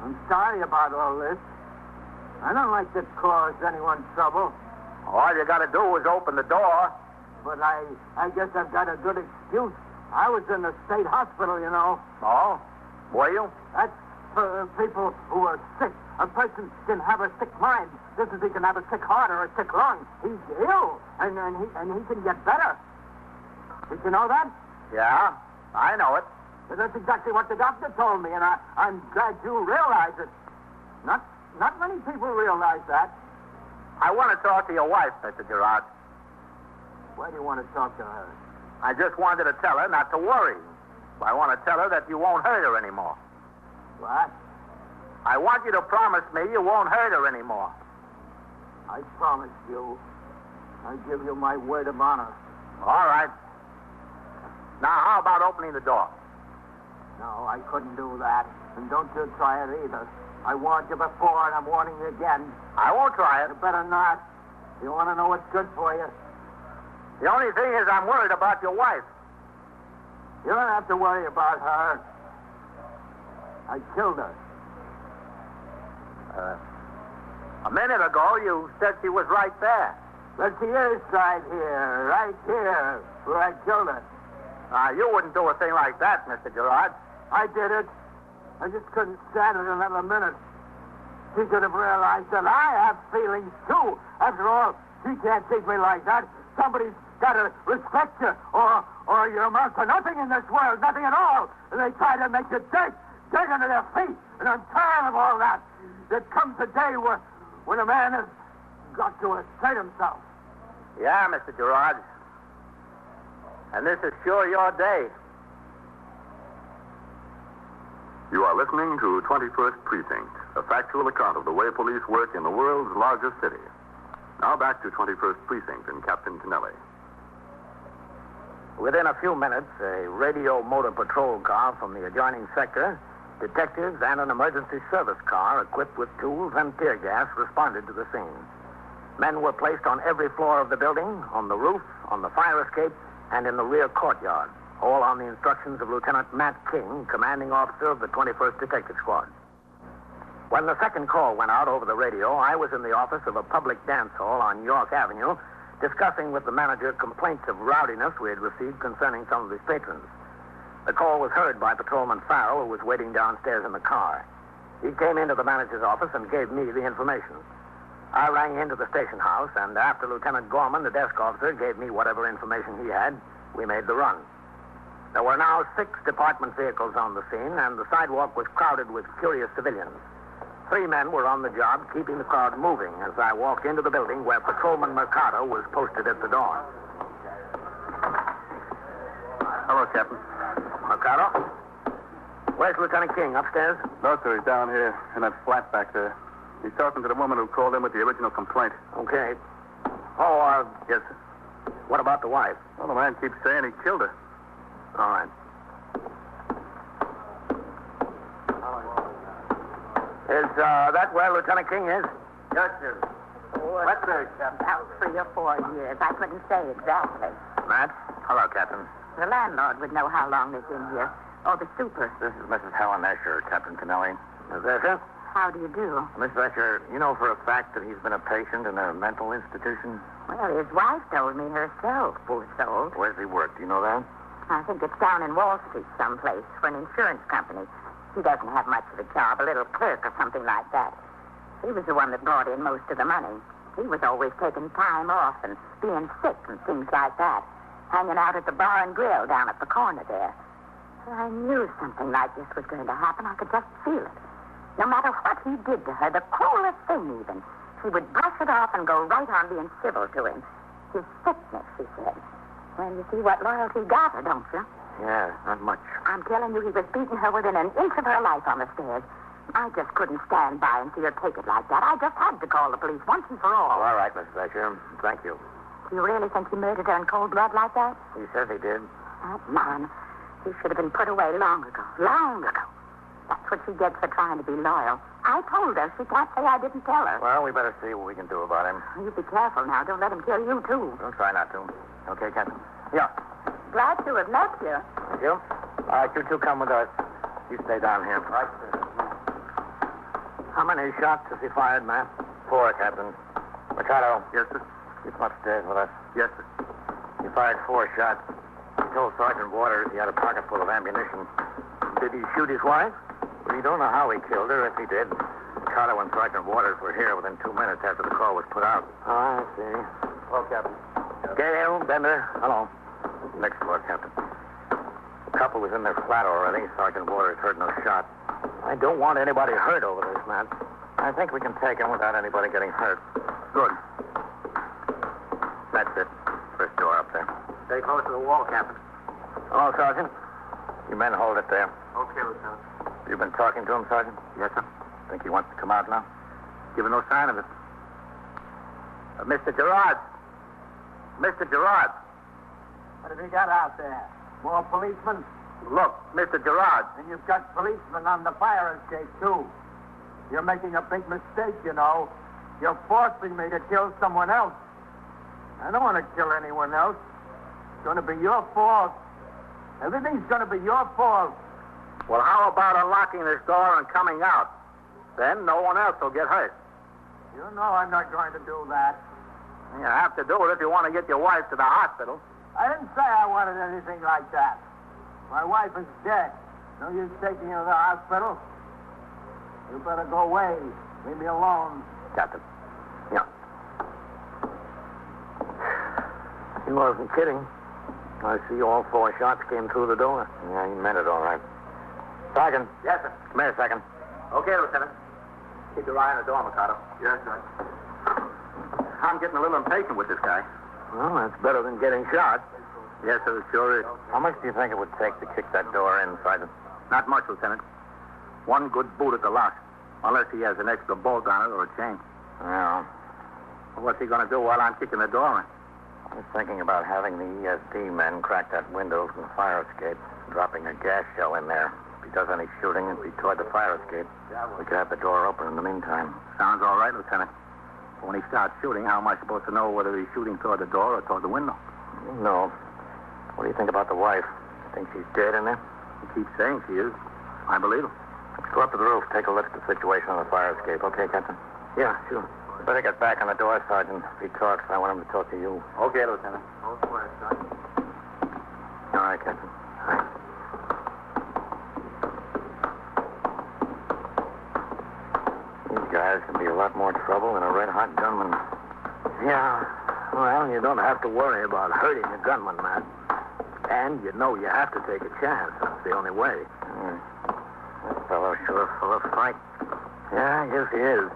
I'm sorry about all this. I don't like to cause anyone trouble. All you got to do is open the door. But I guess I've got a good excuse. I was in the state hospital, you know. Oh? Were you? That's for people who are sick. A person can have a sick mind just as he can have a sick heart or a sick lung. He's ill, and he can get better. Did you know that? Yeah, I know it. But that's exactly what the doctor told me, and I'm glad you realize it. Not many people realize that. I want to talk to your wife, Mr. Gerard. Why do you want to talk to her? I just wanted to tell her not to worry. I want to tell her that you won't hurt her anymore. What? I want you to promise me you won't hurt her anymore. I promise you. I give you my word of honor. All right. Now, how about opening the door? No, I couldn't do that. And don't you try it either. I warned you before, and I'm warning you again. I won't try it. You better not. You want to know what's good for you. The only thing is I'm worried about your wife. You don't have to worry about her. I killed her. A minute ago, you said she was right there. But she is right here, where I killed her. You wouldn't do a thing like that, Mr. Gerard. I did it. I just couldn't stand it another minute. She could have realized that I have feelings, too. After all, she can't treat me like that. Somebody's got to respect you, or you amount to nothing in this world, nothing at all. And they try to make you dirt under their feet. And I'm tired of all that. There comes a day when a man has got to assert himself. Yeah, Mr. Gerard. And this is sure your day. You are listening to 21st Precinct, a factual account of the way police work in the world's largest city. Now back to 21st Precinct and Captain Kennelly. Within a few minutes, a radio motor patrol car from the adjoining sector Detectives and an emergency service car equipped with tools and tear gas responded to the scene. Men were placed on every floor of the building, on the roof, on the fire escape, and in the rear courtyard, all on the instructions of Lieutenant Matt King, commanding officer of the 21st Detective Squad. When the second call went out over the radio, I was in the office of a public dance hall on York Avenue, discussing with the manager complaints of rowdiness we had received concerning some of his patrons. The call was heard by Patrolman Farrell, who was waiting downstairs in the car. He came into the manager's office and gave me the information. I rang into the station house, and after Lieutenant Gorman, the desk officer, gave me whatever information he had, we made the run. There were now 6 department vehicles on the scene, and the sidewalk was crowded with curious civilians. 3 men were on the job, keeping the crowd moving as I walked into the building where Patrolman Mercado was posted at the door. Hello, Captain. Mercado? Where's Lieutenant King? Upstairs? No, sir. He's down here in that flat back there. He's talking to the woman who called in with the original complaint. Okay. Yes, sir. What about the wife? Well, the man keeps saying he killed her. All right. Is that where Lieutenant King is? Yes, sir. What's there, Captain? About 3 or 4 years. I couldn't say exactly. Matt? Hello, Captain. The landlord would know how long they've been here. Oh, the super. This is Mrs. Helen Escher, Captain Kennelly. Miss Escher? How do you do? Miss Escher, you know for a fact that he's been a patient in a mental institution? Well, his wife told me herself, poor soul. Where's he work? Do you know that? I think it's down in Wall Street someplace for an insurance company. He doesn't have much of a job, a little clerk or something like that. He was the one that brought in most of the money. He was always taking time off and being sick and things like that, hanging out at the bar and grill down at the corner there. I knew something like this was going to happen. I could just feel it. No matter what he did to her, the cruelest thing even, she would brush it off and go right on being civil to him. His sickness, she said. Well, you see what loyalty got her, don't you? Yeah, not much. I'm telling you, he was beating her within an inch of her life on the stairs. I just couldn't stand by and see her take it like that. I just had to call the police once and for all. Oh, all right, Mrs. Escher. Thank you. Do you really think he murdered her in cold blood like that? He says he did. That man, he should have been put away long ago. Long ago. That's what she gets for trying to be loyal. I told her. She can't say I didn't tell her. Well, we better see what we can do about him. You be careful now. Don't let him kill you, too. We'll try not to. Okay, Captain? Yeah. Glad to have met you. Thank you. All right, you two come with us. You stay down here. Right, sir. How many shots has he fired, Matt? 4, Captain. Mercado. Yes, sir. You come upstairs with us. Yes, sir. He fired 4 shots. He told Sergeant Waters he had a pocket full of ammunition. Did he shoot his wife? We don't know how he killed her, if he did. Mercado and Sergeant Waters were here within 2 minutes after the call was put out. Oh, I see. Hello, Captain. Gale, Bender. Hello. Next floor, Captain. The couple was in their flat already. Sergeant Waters heard no shot. I don't want anybody hurt over this, Matt. I think we can take him without anybody getting hurt. Good. That's it. First door up there. Stay close to the wall, Captain. Hello, Sergeant. You men hold it there. Okay, Lieutenant. You've been talking to him, Sergeant? Yes, sir. Think he wants to come out now? Giving no sign of it. Mr. Gerard. Mr. Gerard. What have you got out there? More policemen? Look, Mr. Gerard. And you've got policemen on the fire escape, too. You're making a big mistake, you know. You're forcing me to kill someone else. I don't want to kill anyone else. It's going to be your fault. Everything's going to be your fault. Well, how about unlocking this door and coming out? Then no one else will get hurt. You know I'm not going to do that. You have to do it if you want to get your wife to the hospital. I didn't say I wanted anything like that. My wife is dead. No use taking her to the hospital. You better go away. Leave me alone. Captain. Yeah. He wasn't kidding. I see all 4 shots came through the door. Yeah, he meant it all right. Sergeant. Yes, sir. Come here a second. Okay, Lieutenant. Keep your eye on the door, Mikado. Yes, sir. I'm getting a little impatient with this guy. Well, that's better than getting shot. Yes, sir, it sure is. How much do you think it would take to kick that door in, Sergeant? Not much, Lieutenant. One good boot at the lock. Unless he has an extra bolt on it or a chain. Yeah. Well, what's he going to do while I'm kicking the door in? I was thinking about having the ESD men crack that window from the fire escape, dropping a gas shell in there. Be he does any shooting, it'd be toward the fire escape. We could have the door open in the meantime. Sounds all right, Lieutenant. But when he starts shooting, how am I supposed to know whether he's shooting toward the door or toward the window? No. What do you think about the wife? Think she's dead in there? He keeps saying she is. I believe him. Let's go up to the roof, take a look at the situation on the fire escape. Okay, Captain? Yeah, sure. You better get back on the door, Sergeant. If he talks, I want him to talk to you. Okay, Lieutenant. All quiet, Sergeant. All right, Captain. These guys can be a lot more trouble than a red-hot gunman. Yeah. Well, you don't have to worry about hurting a gunman, Matt. And you know you have to take a chance. That's the only way. This fellow's sure full of fight. Yeah, I guess he is.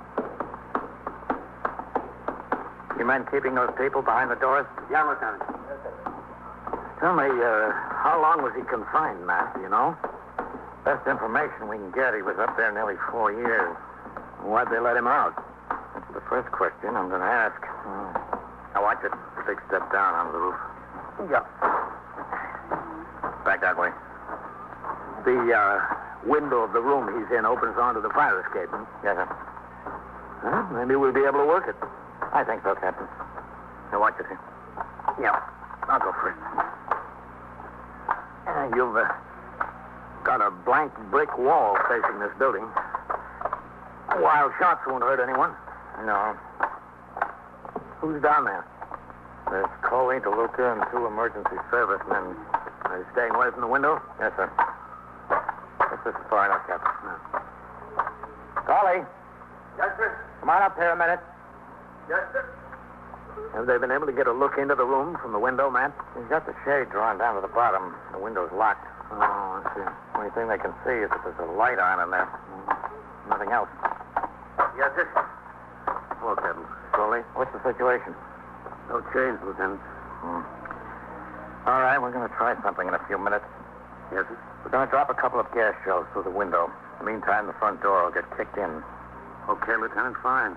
You men keeping those people behind the doors? Yeah, Lieutenant. Tell me, how long was he confined, Matt? Do you know? Best information we can get, he was up there nearly 4 years. Why'd they let him out? That's the first question I'm going to ask. Now watch it. Big step down onto the roof. Yeah. Back that way. The window of the room he's in opens onto the fire escape. Yes, sir. Well, maybe we'll be able to work it. I think so, Captain. Now watch it here. Yeah, I'll go first. You've got a blank brick wall facing this building. Wild shots won't hurt anyone. No. Who's down there? There's Coley, DeLuca, and 2 emergency servicemen. Are you staying away from the window? Yes, sir. This is far enough, Captain. Coley. Yes, sir. Come on up here a minute. Yes, sir. Have they been able to get a look into the room from the window, Matt? He's got the shade drawn down to the bottom. The window's locked. Oh, I see. Only thing they can see is that there's a light on in there. Nothing else. Yes, sir. Well, Captain. Coley, what's the situation? No change, Lieutenant. All right, we're going to try something in a few minutes. Yes, sir. We're going to drop a couple of gas shells through the window. In the meantime, the front door will get kicked in. Okay, Lieutenant, fine.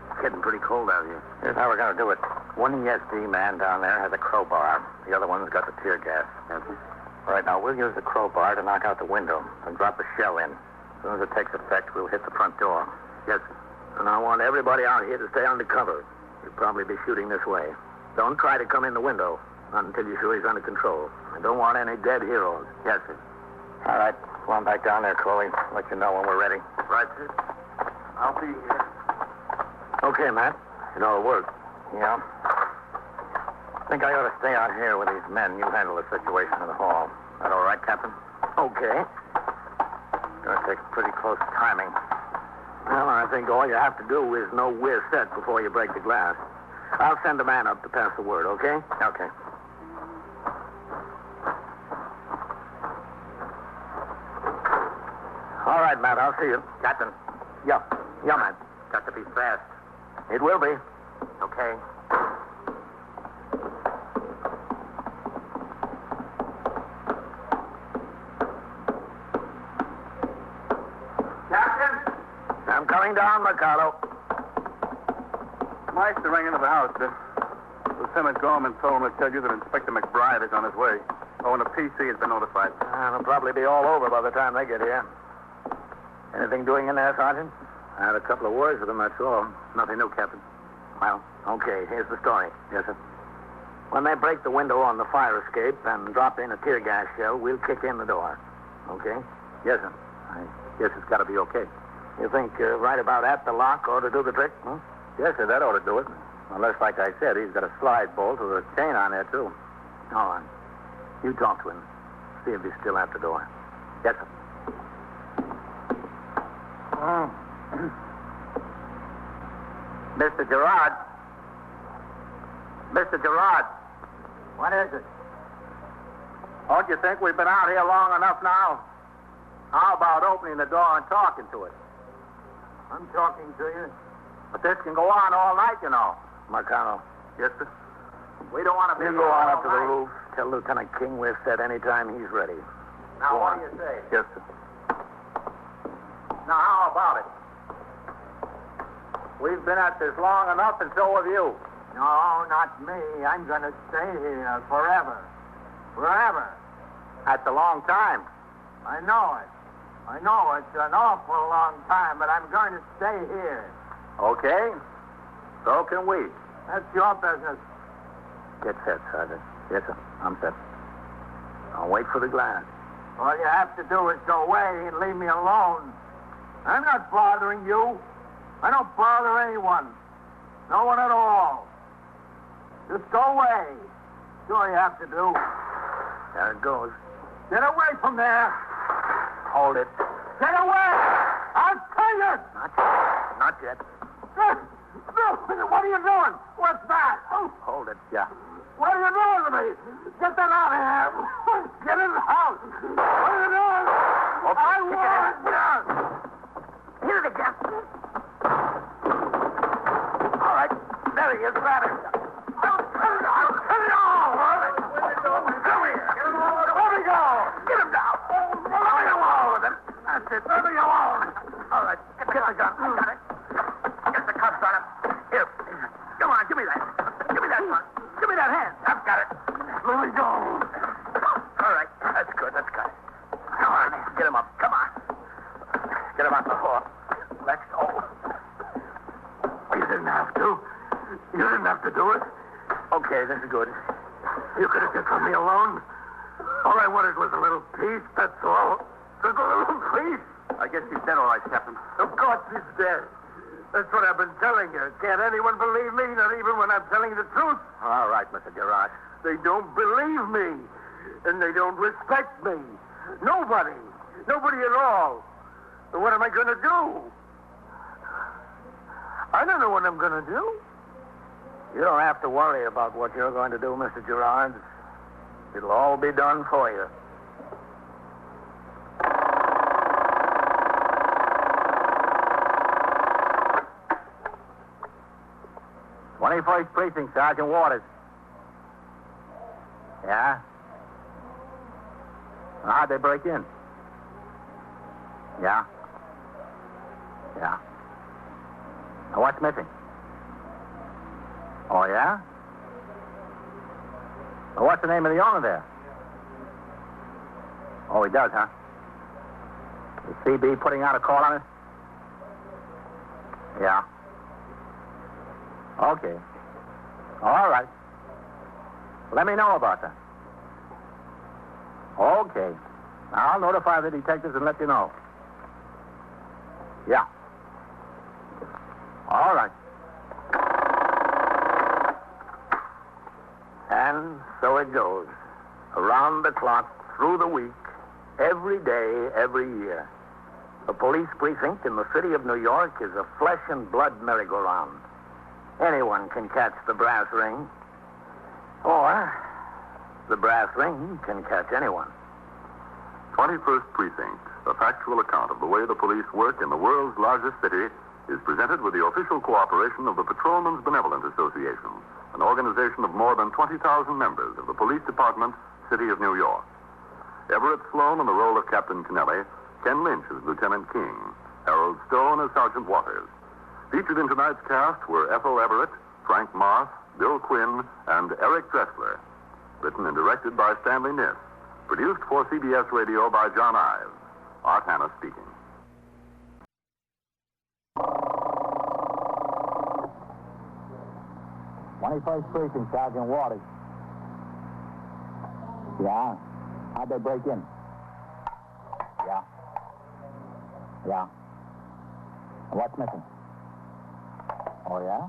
It's getting pretty cold out here. Here's how we're going to do it. One ESD man down there has a crowbar. The other one's got the tear gas. Yes, sir. All right, now we'll use the crowbar to knock out the window and drop the shell in. As soon as it takes effect, we'll hit the front door. Yes, sir. And I want everybody out here to stay under cover. You'll probably be shooting this way. Don't try to come in the window. Not until you're sure he's under control. I don't want any dead heroes. Yes, sir. All right. Go on back down there, Coley. Let you know when we're ready. Right, sir. I'll be here. Okay, Matt. You know, it'll work. Yeah. I think I ought to stay out here with these men. You handle the situation in the hall. That all right, Captain? Okay. Gonna take pretty close timing. Well, I think all you have to do is know we're set before you break the glass. I'll send a man up to pass the word, okay? Okay. All right, Matt, I'll see you. Captain. Yeah, man. Got to be fast. It will be. Okay. Captain? I'm coming down, Mikado. Mike's to ring into the house, sir. Lieutenant Gorman told me to tell you that Inspector McBride is on his way. Oh, and the PC has been notified. It'll probably be all over by the time they get here. Anything doing in there, Sergeant? I had a couple of words with him, that's all. Nothing new, Captain. Well, okay, here's the story. Yes, sir. When they break the window on the fire escape and drop in a tear gas shell, we'll kick in the door. Okay? Yes, sir. I guess it's got to be okay. You think right about at the lock ought to do the trick? Huh? Yes, sir, that ought to do it. Unless, like I said, he's got a slide bolt with a chain on there, too. All right. You talk to him. See if he's still at the door. Yes, sir. Mr. Gerard. Mr. Gerard. What is it? Don't you think we've been out here long enough now? How about opening the door and talking to it? I'm talking to you. But this can go on all night, you know. Marcano. Yes, sir? We don't want to be You here go on all up to the night. roof. Tell Lieutenant King we're set any time he's ready. Now, Go what on. do you say? Yes, sir. Now, how about it? We've been at this long enough, and so have you. No, not me. I'm going to stay here forever. Forever. That's a long time. I know it. I know it's an awful long time, but I'm going to stay here. Okay. So can we. That's your business. Get set, Sergeant. Yes, sir. I'm set. I'll wait for the glass. All you have to do is go away and leave me alone. I'm not bothering you. I don't bother anyone. No one at all. Just go away. That's all you have to do. There it goes. Get away from there. Hold it. Get away! I'll tell you! Not yet. What are you doing? What's that? Hold it. Yeah. What are you doing to me? Get that out of here. Get in the house. What are you doing? Okay, I want you. Here it again. All right. There he is. Grab him. I'll tell you all. Come here. Let me go. Get him down. Let me alone with him. That's it. Let me alone. All right. Get my gun. I got it. Get the cuffs on him. Here. Come on. Give me that. Give me that one. Give me that hand. I've got it. Let me go. All right. That's good. That's good. Come on. Get him up. Come on. Get him off the floor. Let's go. You didn't have to. You didn't have to do it. Okay, this is good. You could have just left me alone. All I wanted was a little peace, that's all. Just a little peace. I guess he's dead all right, Captain. Of course he's dead. That's what I've been telling you. Can't anyone believe me, not even when I'm telling the truth? All right, Mr. Gerard. They don't believe me. And they don't respect me. Nobody. Nobody at all. So what am I going to do? I don't know what I'm going to do. You don't have to worry about what you're going to do, Mr. Gerard. It'll all be done for you. "21st Precinct, Sergeant Waters." Yeah? How'd they break in? Yeah? Yeah. What's missing? Oh, yeah? Well, what's the name of the owner there? Oh, he does, huh? Is CB putting out a call on it? Yeah. Okay. All right. Let me know about that. Okay. I'll notify the detectives and let you know. Yeah. All right. And so it goes. Around the clock, through the week, every day, every year. A police precinct in the city of New York is a flesh and blood merry-go-round. Anyone can catch the brass ring. Or the brass ring can catch anyone. 21st Precinct, a factual account of the way the police work in the world's largest city, is presented with the official cooperation of the Patrolmen's Benevolent Association, an organization of more than 20,000 members of the Police Department, City of New York. Everett Sloan in the role of Captain Kennelly, Ken Lynch as Lieutenant King, Harold Stone as Sergeant Waters. Featured in tonight's cast were Ethel Everett, Frank Marth, Bill Quinn, and Eric Dressler. Written and directed by Stanley Niss. Produced for CBS Radio by John Ives. Art Hanna speaking. "21st Precinct, Sergeant Waters." Yeah? How'd they break in? Yeah. Yeah. What's missing? Oh, yeah?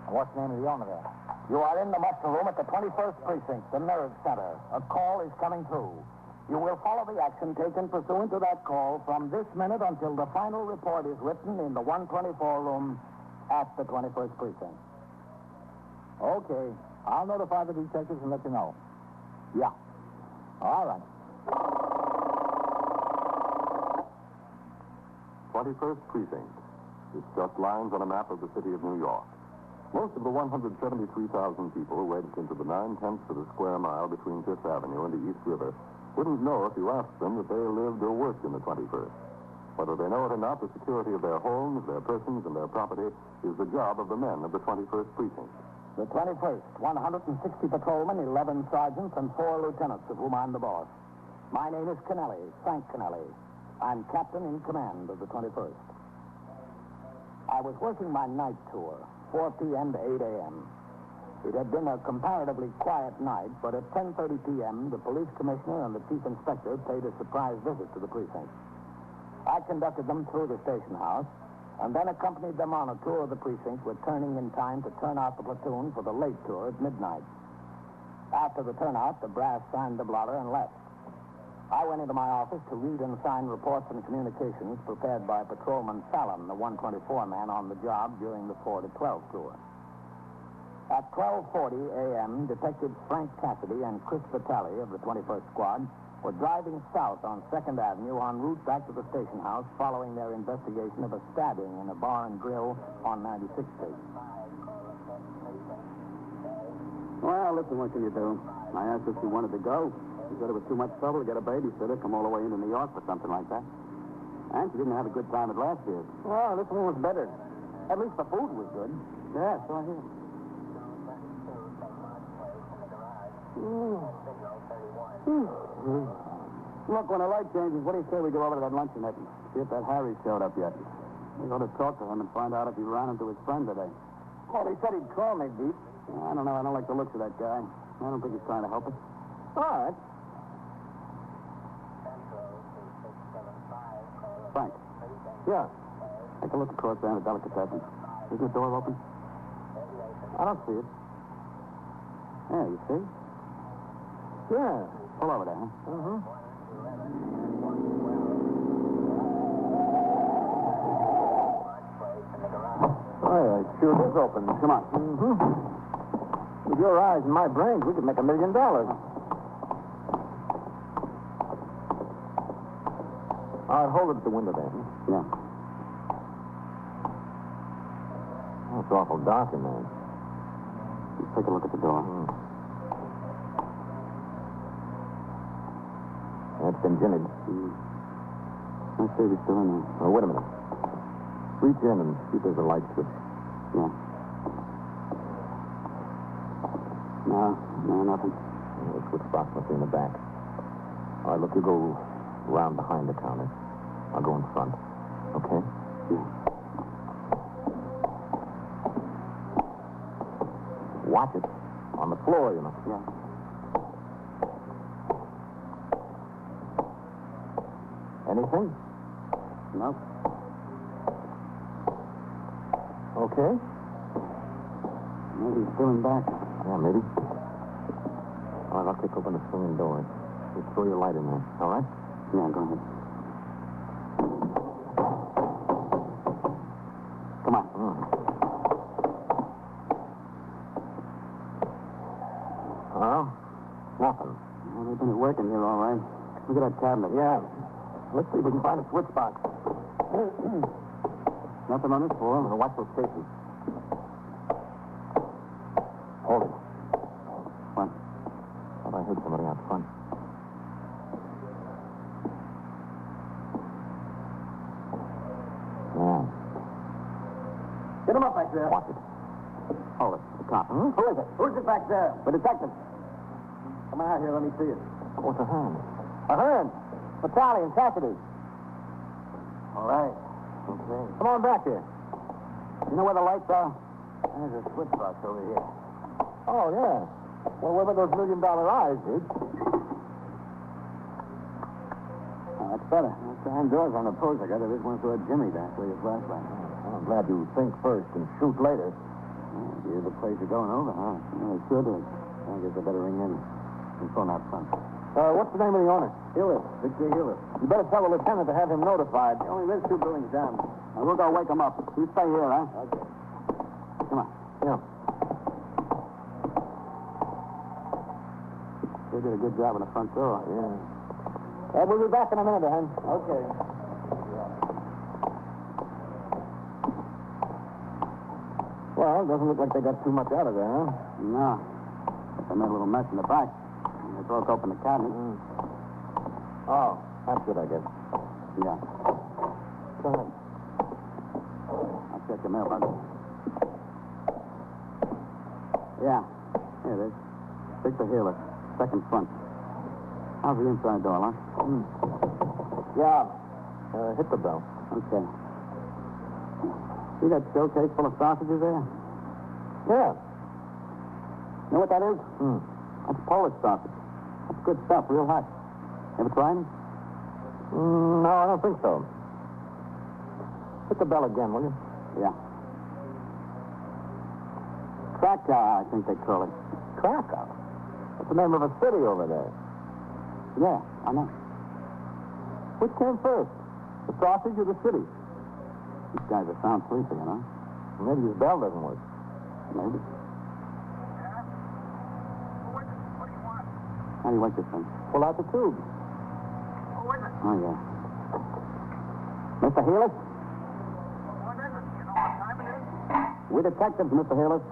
What's the name of the owner there? You are in the muster room at the 21st Precinct, the Nerve Center. A call is coming through. You will follow the action taken pursuant to that call from this minute until the final report is written in the 124 room at the 21st Precinct. Okay. I'll notify the detectives and let you know. Yeah. All right. 21st Precinct. It's just lines on a map of the city of New York. Most of the 173,000 people wedged into the 9/10 of a square mile between Fifth Avenue and the East River wouldn't know if you asked them that they lived or worked in the 21st. Whether they know it or not, the security of their homes, their persons, and their property is the job of the men of the 21st Precinct. The 21st, 160 patrolmen, 11 sergeants, and 4 lieutenants, of whom I'm the boss. My name is Kennelly, Frank Kennelly. I'm captain in command of the 21st. I was working my night tour, 4 p.m. to 8 a.m. It had been a comparatively quiet night, but at 10:30 p.m., the police commissioner and the chief inspector paid a surprise visit to the precinct. I conducted them through the station house and then accompanied them on a tour of the precinct, returning in time to turn out the platoon for the late tour at midnight. After the turnout, the brass signed the blotter and left. I went into my office to read and sign reports and communications prepared by Patrolman Fallon, the 124 man on the job during the 4 to 12 tour. At 12:40 a.m., Detectives Frank Cassidy and Chris Vitale of the 21st Squad were driving south on 2nd Avenue en route back to the station house following their investigation of a stabbing in a bar and grill on 96th Street. Well, listen, what can you do? I asked if she wanted to go. She said it was too much trouble to get a babysitter, come all the way into New York for something like that. And she didn't have a good time at last year's. Well, this one was better. At least the food was good. Yeah, so I hear. Look, when the light changes, what do you say we go over to that luncheonette and see if that Harry showed up yet? We ought to talk to him and find out if he ran into his friend today. Well, he said he'd call me, Beef. I don't know. I don't like the looks of that guy. I don't think he's trying to help us. All right. Frank. Yeah. Take a look across there in the delicatessen. Isn't the door open? I don't see it. Yeah, you see? Yeah. Pull over there, huh? Mm-hmm. Oh, yeah, it sure is open. Come on. Mm-hmm. With your eyes and my brains, we could make $1 million. All right, hold it at the window then. Yeah. Oh, it's awful dark in there. Let's take a look at the door. It's been ginnered. Let's see if he's still in there. Oh, wait a minute. Reach in and see if there's a light switch. Yeah. No, nothing. The switch box must be in the back. All right, look, you go around behind the counter. I'll go in front. Okay? Yeah. Watch it. On the floor, you know. Yeah. Anything? No. Okay. Maybe he's still in back. Yeah, maybe. All right, I'll kick open the swinging door. Just throw your light in there, all right? Yeah, go ahead. Come on. Oh, nothing. Well, they've been working here, all right. Look at that cabinet. Yeah. Let's see if we can find a switch box. Nothing on this floor. Well, watch those cases. Hold it. What? Thought I heard somebody out front. Yeah. Get him up back there. Watch it. Hold it. The cop. Hmm? Who is it? Who's it back there? The detective. Come out here. Let me see it. What's a hand? A hand. Vitale and Cassidy. All right. Okay. Come on back here. You know where the lights are? There's a switch box over here. Oh, yeah. Well, where were those $1 million eyes, dude? Oh, that's better. Those hand doors on the post. I got this one for a Jimmy back where your flashlight. I'm glad you think first and shoot later. Yeah, you're the place you're going over, huh? Yeah, sure do. I guess I better ring in and phone out front. What's the name of the owner? Hiller. Victor Hiller. You better tell the lieutenant to have him notified. He only lives 2 buildings down. Now, we'll go wake him up. You stay here, huh? Okay. Come on. Yeah. They did a good job on the front door. Yeah. We'll be back in a minute, then. Okay. Well, it doesn't look like they got too much out of there, huh? No. But they made a little mess in the back. And they broke open the cabinet. Oh, that's good, I guess. Yeah. Go ahead. I'll check your mailbox. Yeah. Here it is. Victor Hiller. Second front. How's the inside door, locked? Yeah. Hit the bell. Okay. See that showcase full of sausages there? Yeah. Know what that is? That's Polish sausage. That's good stuff, real hot. Ever try any? No, I don't think so. Hit the bell again, will you? Yeah. Krakow, I think they call it. Krakow? That's the name of a city over there. Yeah, I know. Which came first? The sausage or the city? These guys are sound sleepy, you know. Maybe his bell doesn't work. Maybe. How do you like this thing? Pull out the tube. Oh, yeah. Mr. Healis? We detectives, Mr. Healis.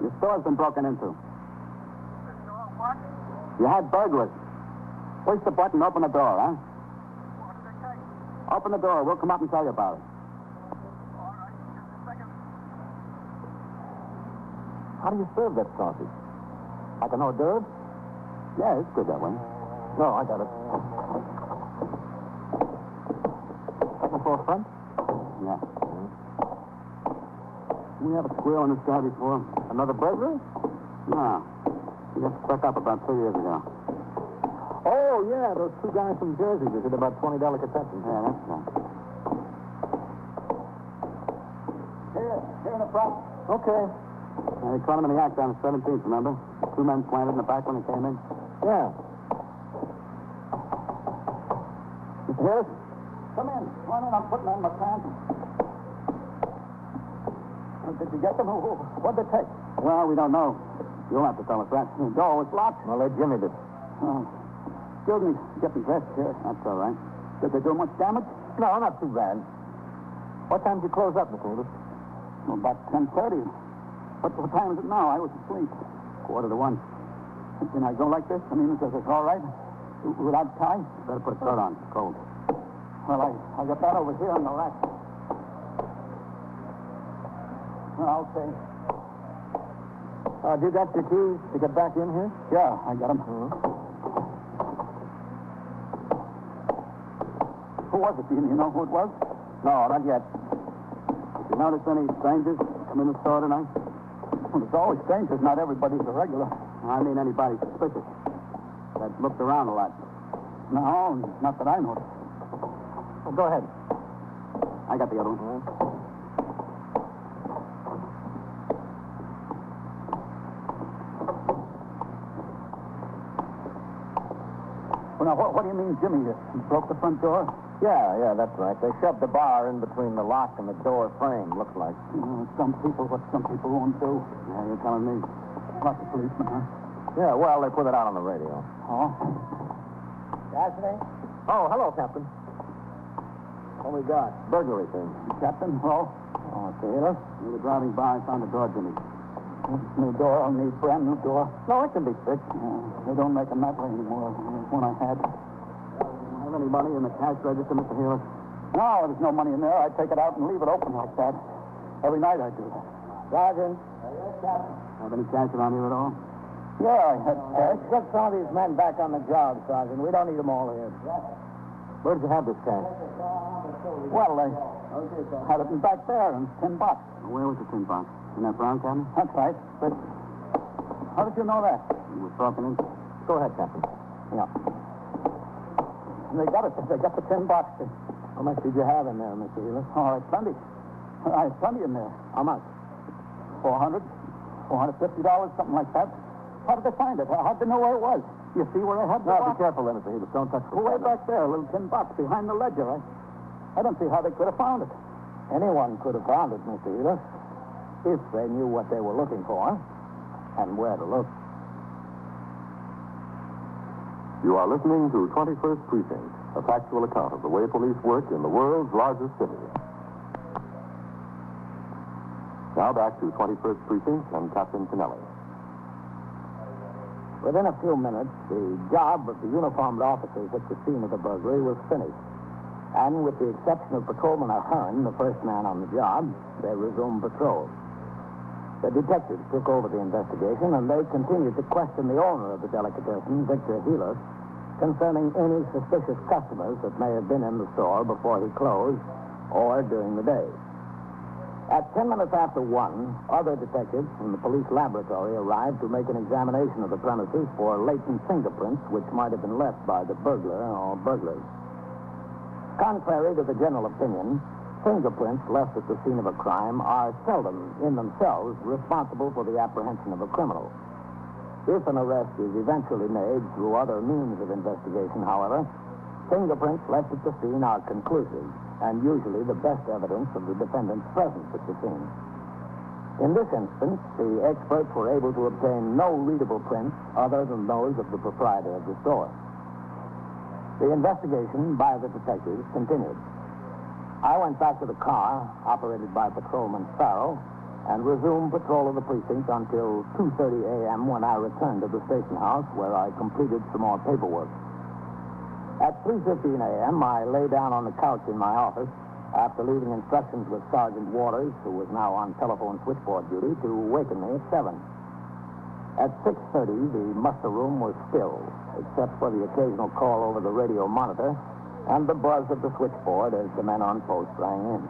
Your store's been broken into. You had burglars. Push the button, open the door, huh? Open the door. We'll come up and tell you about it. How do you serve that sausage? Like an hors d'oeuvre? Yeah, it's good that way. No, I got it. Second floor front? Yeah. We have a squeal on this guy before. Another burglary? No. He got stuck up about 2 years ago. Oh, yeah, those two guys from Jersey that did about 20 delicatessens. Yeah, that's right. Here in the front. Okay. They caught him in the act on the 17th, remember? 2 men planted in the back when he came in. Yeah. Mr. Harris? Come in. Come on in. I'm putting on my pants. Did you get them? What'd they take? Well, we don't know. You'll have to tell us that. The door was locked. I'll let Jimmy do. Excuse me. Getting dressed here. That's all right. Did they do much damage? No, not too bad. What time did you close up, Mr. Healis? Well, about 10:30. What time is it now? I was asleep. 1:45. Can I go like this? I mean, is it all right? Without tie? Better put a coat on. It's cold. Well, I got that over here on the rack. Well, okay. You got your keys to get back in here? Yeah, I got them. Who was it? Do you know who it was? No, not yet. Did you notice any strangers come in the store tonight? Well, there's always strangers. Not everybody's a regular. I mean anybody suspicious. That looked around a lot. No, not that I noticed. Well, go ahead. I got the other one. Well, now, what do you mean, Jimmy? You broke the front door? Yeah, that's right. They shoved the bar in between the lock and the door frame, looks like. What some people won't do. Yeah, you're telling me. Lots of policemen, huh? Yeah, well, they put it out on the radio. Oh? Cassidy? Oh, hello, Captain. What we got? Burglary thing. Captain, hello? Oh, Taylor? We were driving by. I found the door, Jimmy. New door. I'll need brand new door. No, it can be fixed. They don't make them that way anymore. There's one I had. Have any money in the cash register, Mr. Healer? No, there's no money in there. I take it out and leave it open like that. Every night I do that. Sergeant? Yes, Captain. Have any cash around here at all? Yeah, I had cash. Get some of these men back on the job, Sergeant. We don't need them all here. Where did you have this cash? Well, I had it in back there in $10. Where was the $10? In that brown cabinet? That's right. But how did you know that? You were talking in. Go ahead, Captain. Yeah. They got it. They got the $10. How much did you have in there, Mr. Healer? Oh, it's plenty. I had plenty in there. How much? $400, $450, something like that. How did they find it? How'd they know where it was? You see where they had the No, be careful, then, Mr. Healer. Don't touch the way back there, a little $10 behind the ledger. I don't see how they could have found it. Anyone could have found it, Mr. Healer, if they knew what they were looking for and where to look. You are listening to 21st Precinct, a factual account of the way police work in the world's largest city. Now back to 21st Precinct and Captain Kennelly. Within a few minutes, the job of the uniformed officers at the scene of the burglary was finished. And with the exception of Patrolman Ahern, the first man on the job, they resumed patrol. The detectives took over the investigation, and they continued to question the owner of the delicatessen, Victor Healer, concerning any suspicious customers that may have been in the store before he closed or during the day. At 10 minutes after 1, other detectives from the police laboratory arrived to make an examination of the premises for latent fingerprints which might have been left by the burglar or burglars. Contrary to the general opinion, fingerprints left at the scene of a crime are seldom, in themselves, responsible for the apprehension of a criminal. If an arrest is eventually made through other means of investigation, however, fingerprints left at the scene are conclusive and usually the best evidence of the defendant's presence at the scene. In this instance, the experts were able to obtain no readable prints other than those of the proprietor of the store. The investigation by the detectives continued. I went back to the car, operated by Patrolman Farrell, and resumed patrol of the precinct until 2:30 a.m. when I returned to the station house where I completed some more paperwork. At 3:15 a.m., I lay down on the couch in my office after leaving instructions with Sergeant Waters, who was now on telephone switchboard duty, to waken me at 7. At 6:30, the muster room was still, except for the occasional call over the radio monitor and the buzz of the switchboard as the men on post rang in.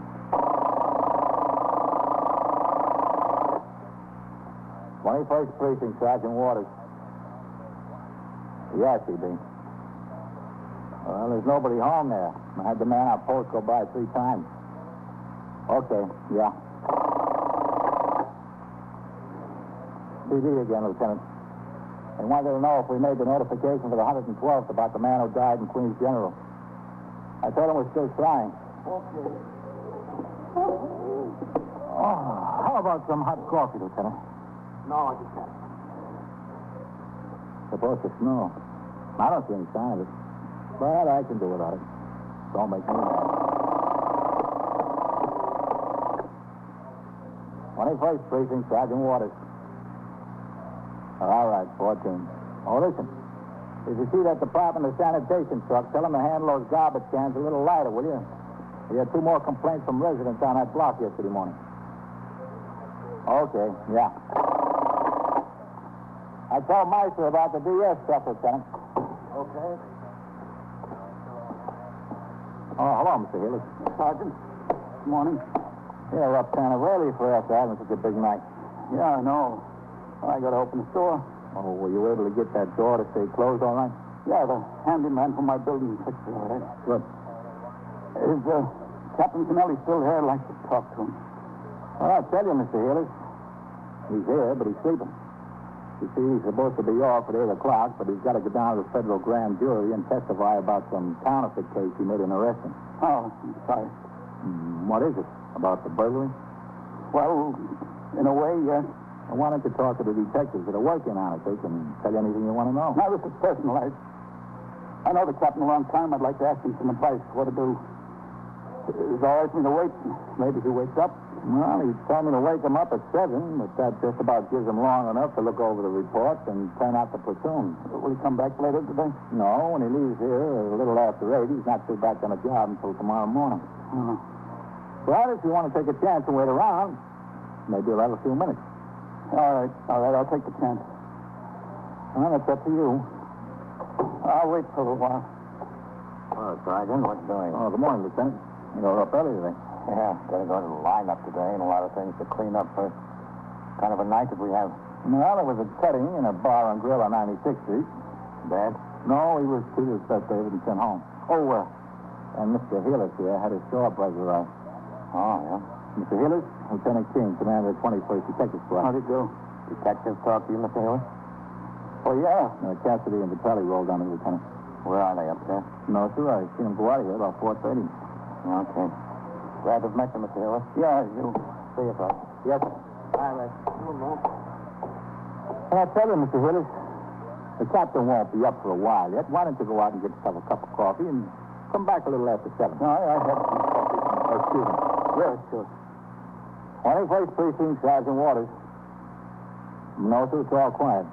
"21st Precinct, Sergeant Waters." "Yes, CB. Well, there's nobody home there. I had the man on post go by 3 times. Okay, yeah. CB again, Lieutenant. They wanted to know if we made the notification for the 112th about the man who died in Queens General. I told him we're still trying. Okay. Oh, how about some hot coffee, Lieutenant? No, I just can't. Supposed to snow. I don't see any sign of it. But I can do without it. Don't make me mad. 21st Precinct, Sergeant Waters. All right, 14. Oh, listen. If you see that Department of Sanitation truck, tell them to handle those garbage cans a little lighter, will you? We had 2 more complaints from residents on that block yesterday morning. Okay, yeah. I told Meister about the DS truck, Lieutenant. Okay. Oh, hello, Mr. Healy. Sergeant, good morning. Yeah, we're up kind of early for after having such a big night. Yeah, I know. I got to open the store. Oh, were you able to get that door to stay closed all right? Yeah, the handyman from my building fixed it all right. Good. Is Captain Kennelly still here? I'd like to talk to him. Well, I'll tell you, Mr. Healy. He's here, but he's sleeping. You see, he's supposed to be off at 8 o'clock, but he's got to go down to the federal grand jury and testify about some counterfeit case he made in arresting. Oh, I'm sorry. What is it? About the burglary? Well, in a way, yes. Well, why don't you talk to the detectives that are working on it? They can tell you anything you want to know. Now, this is personal. I know the captain a long time. I'd like to ask him some advice what to do. Is it all right for me to wait? Maybe he wakes up. Well, he told me to wake him up at 7, but that just about gives him long enough to look over the reports and turn out the platoon. Will he come back later today? No, when he leaves here a little after 8, he's not due back on the job until tomorrow morning. Oh. Well, if you want to take a chance and wait around, maybe you'll have a few minutes. All right, I'll take the chance. Well, it's up to you. I'll wait for a little while. Well, Sergeant, what you doing? Oh, good morning, Lieutenant. You're up early today. Yeah, got to go to the lineup today and a lot of things to clean up first. Kind of a night that we have. Well, there was a cutting in a bar and grill on 96th Street. Dad? No, he was treated as best David and sent home. Oh, and Mr. Hillis here had his show up regular. Oh, yeah? Mr. Hillis, Lieutenant King, commander of the 21st Detective Squad. How'd it go? Detectives talk to you, Mr. Hillis? Oh, yeah. Cassidy and Vitelli rolled on me, Lieutenant. Where are they, up there? No, sir. I seen them go out of here about 4:30. Okay. Glad to have met you, Mr. Hillis. Yeah, you. See you, Doc. Yes, sir. All right. And I tell you, Mr. Hillis, the captain won't be up for a while yet. Why don't you go out and get yourself a cup of coffee and come back a little after 7? No, I have some coffee. Oh, excuse me. Yeah, sure. 21st Precinct, Sergeant Waters. No, sir, it's all quiet.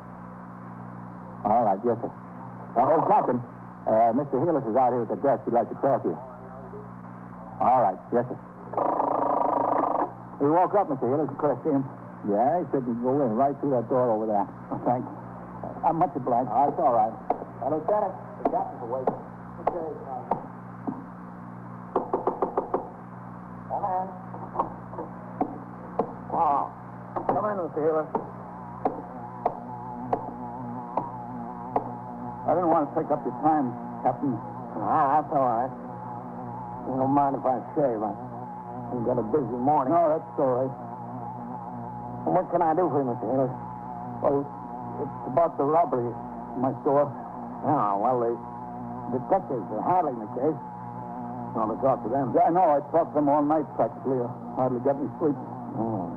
All right, yes, sir. Oh, Captain, Mr. Hillis is out here at the desk. He'd like to talk to you. All right, yes, sir. He woke up, Mr. Hillis. Could I see him? Yeah, he said he'd go in right through that door over there. Oh, thanks. I'm much obliged. Oh, it's all right. Lieutenant, The captain's awake. Okay, come in. Wow. Come in, Mr. Healer. I didn't want to take up your time, Captain. That's all right. You don't mind if I shave? I've got a busy morning. No, that's all right. What can I do for you, Mr. Healer? Well, it's about the robbery in my store. Oh, well, the detectives are handling the case. Want to talk to them? Yeah, I know. I talked to them all night, practically. I hardly got any sleep. Oh,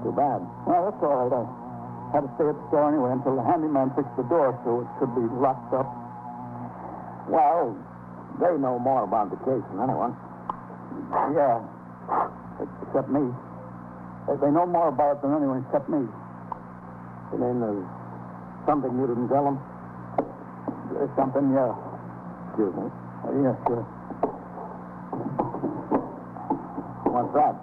too bad. No, that's all right. I had to stay at the store anyway until the handyman fixed the door, so it should be locked up. Well, they know more about the case than anyone. Yeah, except me. They know more about it than anyone except me. You mean there's something you didn't tell them? There's something, yeah. Excuse me. Yeah, sure. What's that?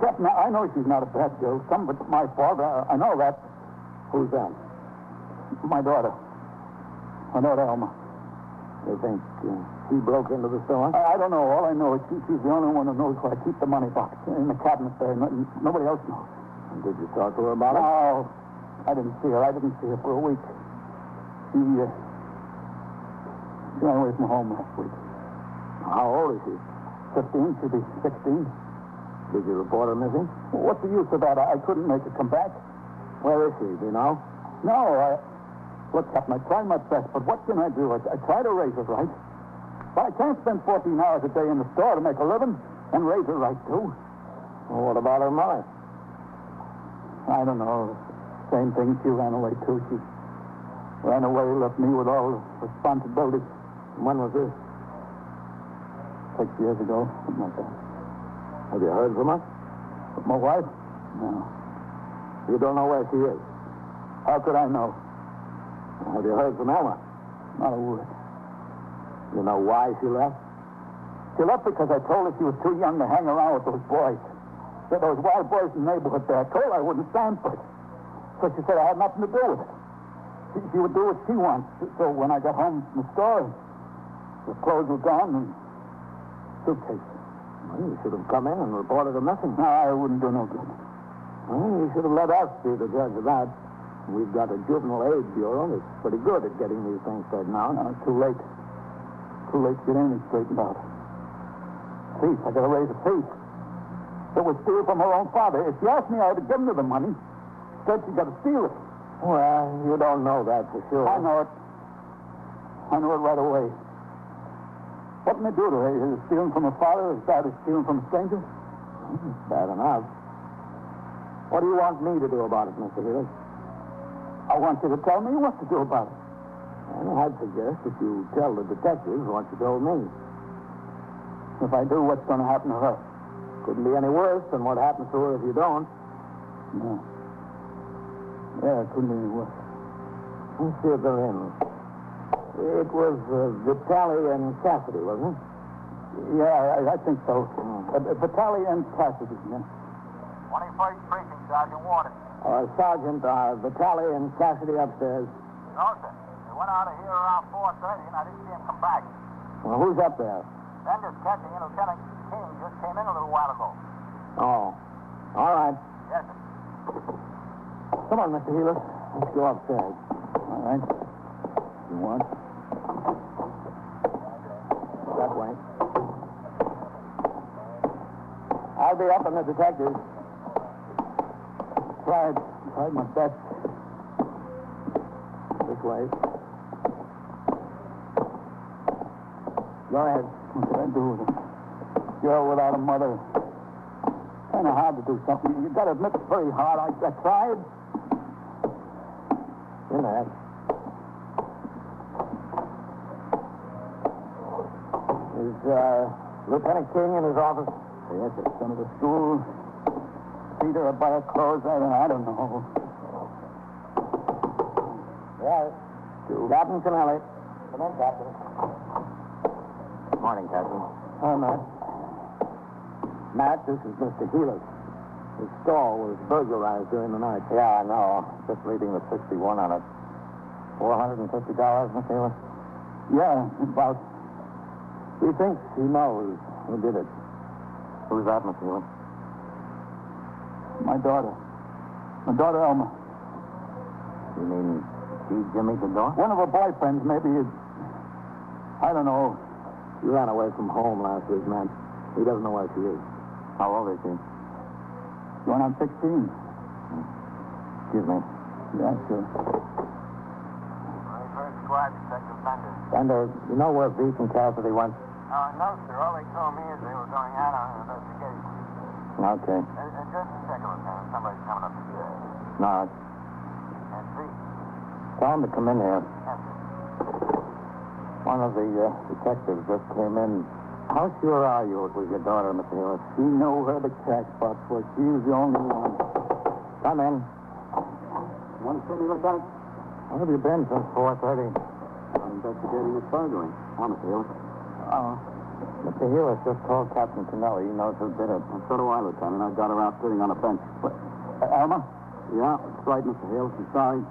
Captain, I know she's not a bad girl. Some of it's my fault. I know that. Who's that? My daughter. My daughter, Elma. You think she broke into the store? I don't know. All I know is she's the only one who knows where I keep the money box in the cabinet there. Nobody else knows. And did you talk to her about it? No. I didn't see her. I didn't see her for a week. She ran away from home last week. How old is she? 15. She'll be 16. Did you report her missing? What's the use of that? I couldn't make her come back. Where is she? Do you know? No, Look, Captain, I try my best, but what can I do? I try to raise her right. But I can't spend 14 hours a day in the store to make a living and raise her right, too. Well, what about her mother? I don't know. Same thing. She ran away, too. She ran away, left me with all the responsibility. When was this? 6 years ago, something like that. Have you heard from her? My wife? No. You don't know where she is? How could I know? Have you heard from Elma? Not a word. You know why she left? She left because I told her she was too young to hang around with those boys. Those wild boys in the neighborhood there. I told her I wouldn't stand for it. So she said I had nothing to do with it. She would do what she wants. So when I got home from the store, the clothes were gone and suitcase. Well, you should have come in and reported her missing. No, I wouldn't do no good. Well, you should have let us be the judge of that. We've got a juvenile aid bureau that's pretty good at getting these things straightened out. No, too late. Too late to get anything straightened out. Thief. I gotta raise a thief. It was steal from her own father. If she asked me, I would have given her the money. Instead, she got to steal it. Well, you don't know that for sure. I know it. I know it right away. What can I do to her? Is it stealing from her father as bad as stealing from a stranger? Bad enough. What do you want me to do about it, Mr. Healy? I want you to tell me what to do about it. Well, I'd suggest that you tell the detectives what you told me. If I do, what's going to happen to her? Couldn't be any worse than what happens to her if you don't. No. Yeah, it couldn't be any worse. Let's see if they're in. It was Vitale and Cassidy, wasn't it? Yeah, I think so. Vitale and Cassidy, yeah. 21st Precinct, Sergeant Waters. Sergeant, Vitale and Cassidy upstairs. No, sir. They went out of here around 4:30, and I didn't see them come back. Well, who's up there? Bender's catching in. Lieutenant King just came in a little while ago. Oh. All right. Yes, sir. Come on, Mr. Healer. Let's go upstairs. All right. You want? That way. I'll be up on the detectives. Tried my best. This way. Go ahead. What can I do with a girl without a mother? Kind of hard to do something. You got to admit it's very hard. I tried. In there. Is Lieutenant King in his office? Yes, sir. Son of the school. Peter, I buy her clothes. I don't know. Yes. Captain Kennelly. Come in, Captain. Morning, Captain. Hi, Matt. Matt, this is Mr. Healy. His store was burglarized during the night. Yeah, I know. Just reading the 61 on it. $450, Miss Healy? Yeah, about. He thinks he knows who did it. Who's that, Mr. Healy? My daughter. My daughter, Elma. You mean she Jimmy the door? One of her boyfriends, maybe. I don't know. She ran away from home last week, man. He doesn't know where she is. How old is she? Going on 16. Excuse me. Yeah, sure. 21st Squad, Detective Bender. Bender, you know where Beef and Cassidy went? No, sir. All they told me is they were going out on an investigation. Okay. Just a second, Lieutenant. Somebody's coming up the stairs. No. And see? Tell him to come in here. Yes, sir. One of the detectives just came in. How sure are you it was your daughter, Mr. Hewitt? She knew where the cash box was. She was the only one. Come in. Want to see me, Lieutenant? Where have you been since 4:30? I'm investigating a burglary. How, Mr. Hewitt? Mr. Hewitt just told Captain Kennelly he knows who did it. And so do I, Lieutenant. I got her out sitting on a bench. What? Alma? Yeah, that's right, Mr. Hewitt. I'm sorry.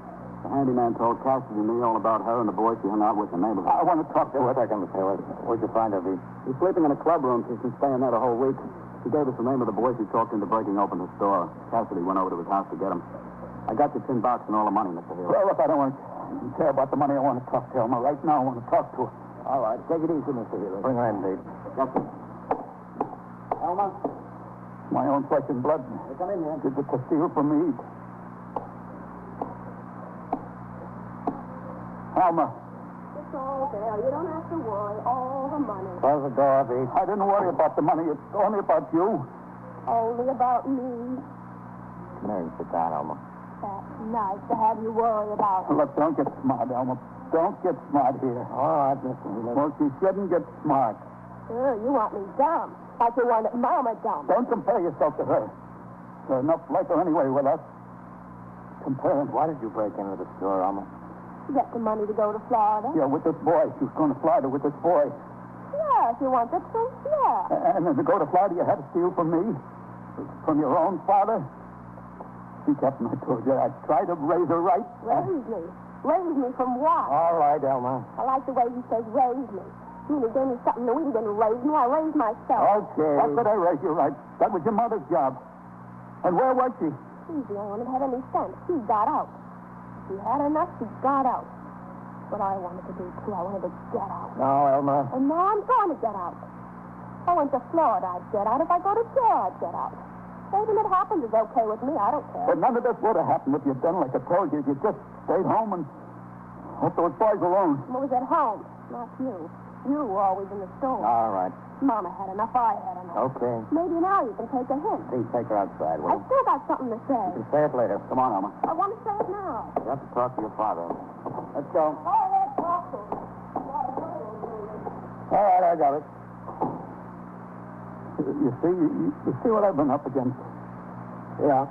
The handyman told Cassidy and me all about her and the boy she hung out with in the neighborhood. I want to talk to her. Second, Mr. Hewitt. Where'd you find her, V? She's sleeping in a club room. She's been staying there the whole week. She gave us the name of the boy she talked into breaking open the store. Cassidy went over to his house to get him. I got the tin box and all the money, Mr. Hewitt. Well, look, I don't want to care about the money. I want to talk to Elma right now. I want to talk to her. All right. Take it easy, Mr. Hewitt. Bring her in, Dave. Yes, sir. Elma? My own flesh and blood. Come in here. Did it to steal from me. Alma. It's all there. You don't have to worry. All the money. Close the door, V. I didn't worry about the money. It's only about you. Only about me. Come here and sit down, Elma. That's nice to have you worry about. Look, don't get smart, Elma. Don't get smart here. All right, Mr. Hewitt. Well, she shouldn't get smart. Sure, you want me dumb. Like you wanted Mama dumb. Don't compare yourself to her. There's enough like her anyway with us. Comparing. Why did you break into the store, Alma? Get the money to go to Florida. Yeah, with this boy. She was going to Florida with this boy. Yeah, if you want the truth, yeah. And then to go to Florida, you had to steal from me? From your own father? See, Captain, I told you, I tried to raise her right. Raise me. Raise me from what? All right, Elma. I like the way he says raise me. You mean he gave me something to eat, he didn't raise me. I raised myself. Okay. That's what I raised you right. That was your mother's job. And where was she? She's the only one that had any sense. She got out. She had enough, she got out. What I wanted to do, too, I wanted to get out. No, Elma. And now I'm going to get out. If I went to Florida, I'd get out. If I go to jail, I'd get out. Anything that happens is okay with me. I don't care. But none of this would have happened if you'd done like I told you. If you just stayed home and left those boys alone. I was at home, not you. You were always in the store. All right. Mama had enough, I had enough. Okay. Maybe now you can take a hint. Please take her outside, will I you? still got something to say. You can say it later. Come on, Elma. I want to say it now. You have to talk to your father. Let's go. Oh, let's talk to him. All right, I got it. You see what I've been up against? Yeah.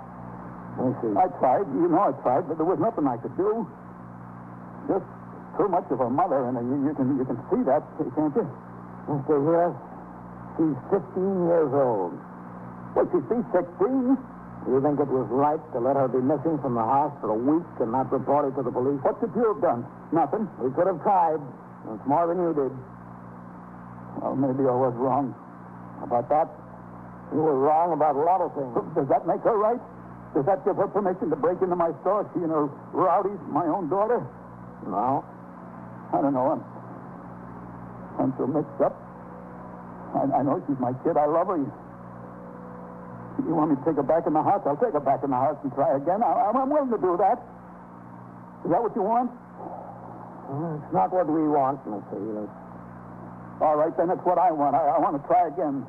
Let me see. I tried. You know I tried, but there was nothing I could do. Just too much of a mother, and you can see that, can't you? Mr. Hewitt, she's 15 years old. What, she's 16? You think it was right to let her be missing from the house for a week and not report it to the police? What could you have done? Nothing. We could have tried. It's more than you did. Well, maybe I was wrong about that. You were wrong about a lot of things. Does that make her right? Does that give her permission to break into my store? She and her rowdies, my own daughter? No. I don't know. I'm so mixed up. I know she's my kid. I love her. You want me to take her back in the house? I'll take her back in the house and try again. I'm willing to do that. Is that what you want? It's not what we want, Mr. Hewitt. All right, then it's what I want. I want to try again.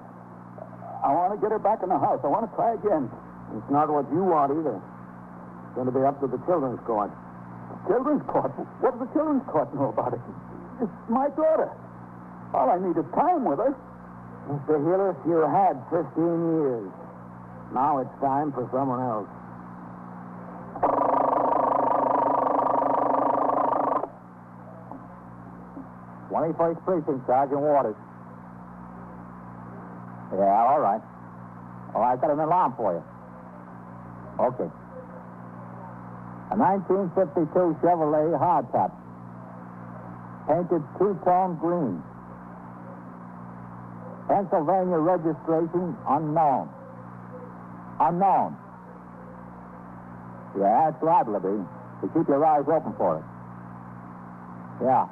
I want to get her back in the house. I want to try again. It's not what you want either. It's going to be up to the children's court. Children's court? What does the children's court know about it? It's my daughter. All I need is time with her. Mr. Hewitt, you had 15 years. Now it's time for someone else. "21st Precinct, Sergeant Waters." Yeah, all right. Oh, I've got an alarm for you. Okay. A 1952 Chevrolet hardtop. painted two-tone green. Pennsylvania registration unknown. Unknown. Yeah, it's liable to be. So keep your eyes open for it. Yeah.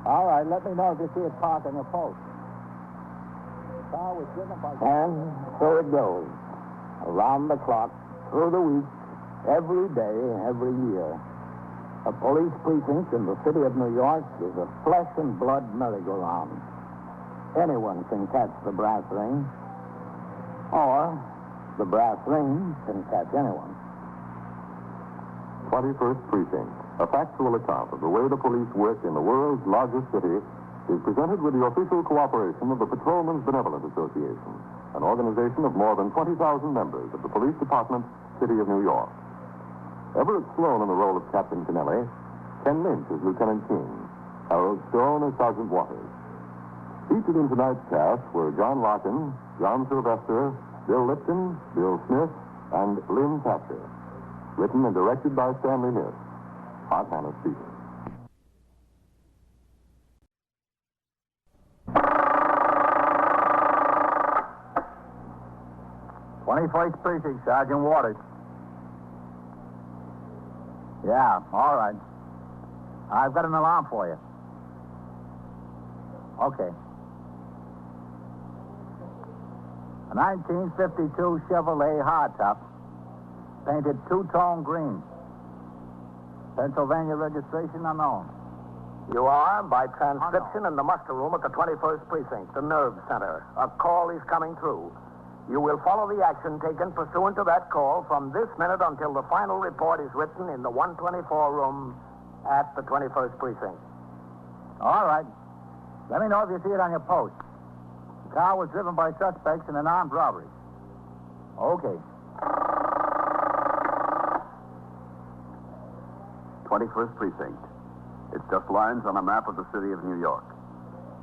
All right, let me know if you see it parked on your post. Car was driven by... And so it goes. Around the clock, through the week, every day, every year. A police precinct in the city of New York is a flesh and blood merry-go-round. Anyone can catch the brass ring, or the brass ring can catch anyone. 21st Precinct, a factual account of the way the police work in the world's largest city, is presented with the official cooperation of the Patrolmen's Benevolent Association, an organization of more than 20,000 members of the Police Department, City of New York. Everett Sloan in the role of Captain Kennelly, Ken Lynch as Lieutenant King, Harold Stone as Sergeant Waters. Featured in tonight's cast were John Larkin, John Sylvester, Bill Lipton, Bill Smith, and Lynn Thatcher. Written and directed by Stanley Niss. Art Hannah speaking. "21st Precinct, Sergeant Waters." Yeah, all right. I've got an alarm for you. Okay. A 1952 Chevrolet hardtop, painted two-tone green. Pennsylvania registration unknown. You are, by transcription, in the muster room at the 21st Precinct, the nerve center. A call is coming through. You will follow the action taken pursuant to that call from this minute until the final report is written in the 124 room at the 21st Precinct. All right. Let me know if you see it on your post. The car was driven by suspects in an armed robbery. Okay. 21st Precinct. It's just lines on a map of the city of New York.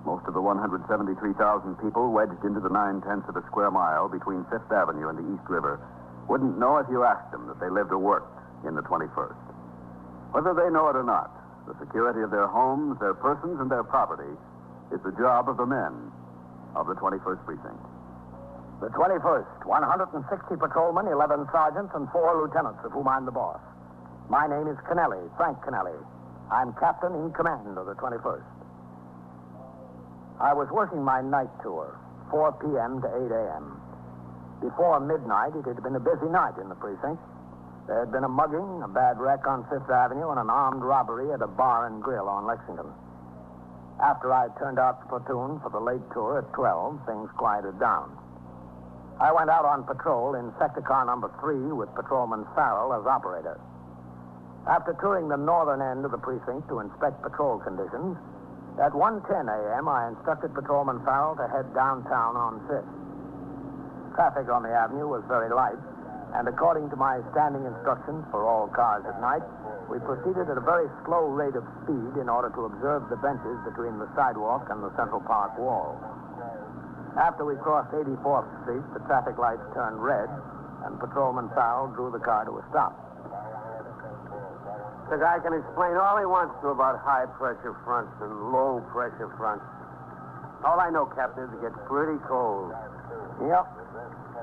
Most of the 173,000 people wedged into the 9/10 of a square mile between 5th Avenue and the East River wouldn't know if you asked them that they lived or worked in the 21st. Whether they know it or not, the security of their homes, their persons, and their property is the job of the men of the 21st Precinct. The 21st, 160 patrolmen, 11 sergeants, and 4 lieutenants, of whom I'm the boss. My name is Kennelly, Frank Kennelly. I'm captain in command of the 21st. I was working my night tour, 4 p.m. to 8 a.m. Before midnight, it had been a busy night in the precinct. There had been a mugging, a bad wreck on 5th Avenue, and an armed robbery at a bar and grill on Lexington. After I turned out the platoon for the late tour at 12, things quieted down. I went out on patrol in sector car number 3 with Patrolman Farrell as operator. After touring the northern end of the precinct to inspect patrol conditions, at 1:10 a.m., I instructed Patrolman Farrell to head downtown on 5th. Traffic on the avenue was very light, and according to my standing instructions for all cars at night, we proceeded at a very slow rate of speed in order to observe the benches between the sidewalk and the Central Park wall. After we crossed 84th Street, the traffic lights turned red, and Patrolman Farrell drew the car to a stop. The guy can explain all he wants to about high-pressure fronts and low-pressure fronts. All I know, Captain, is it gets pretty cold. Yep.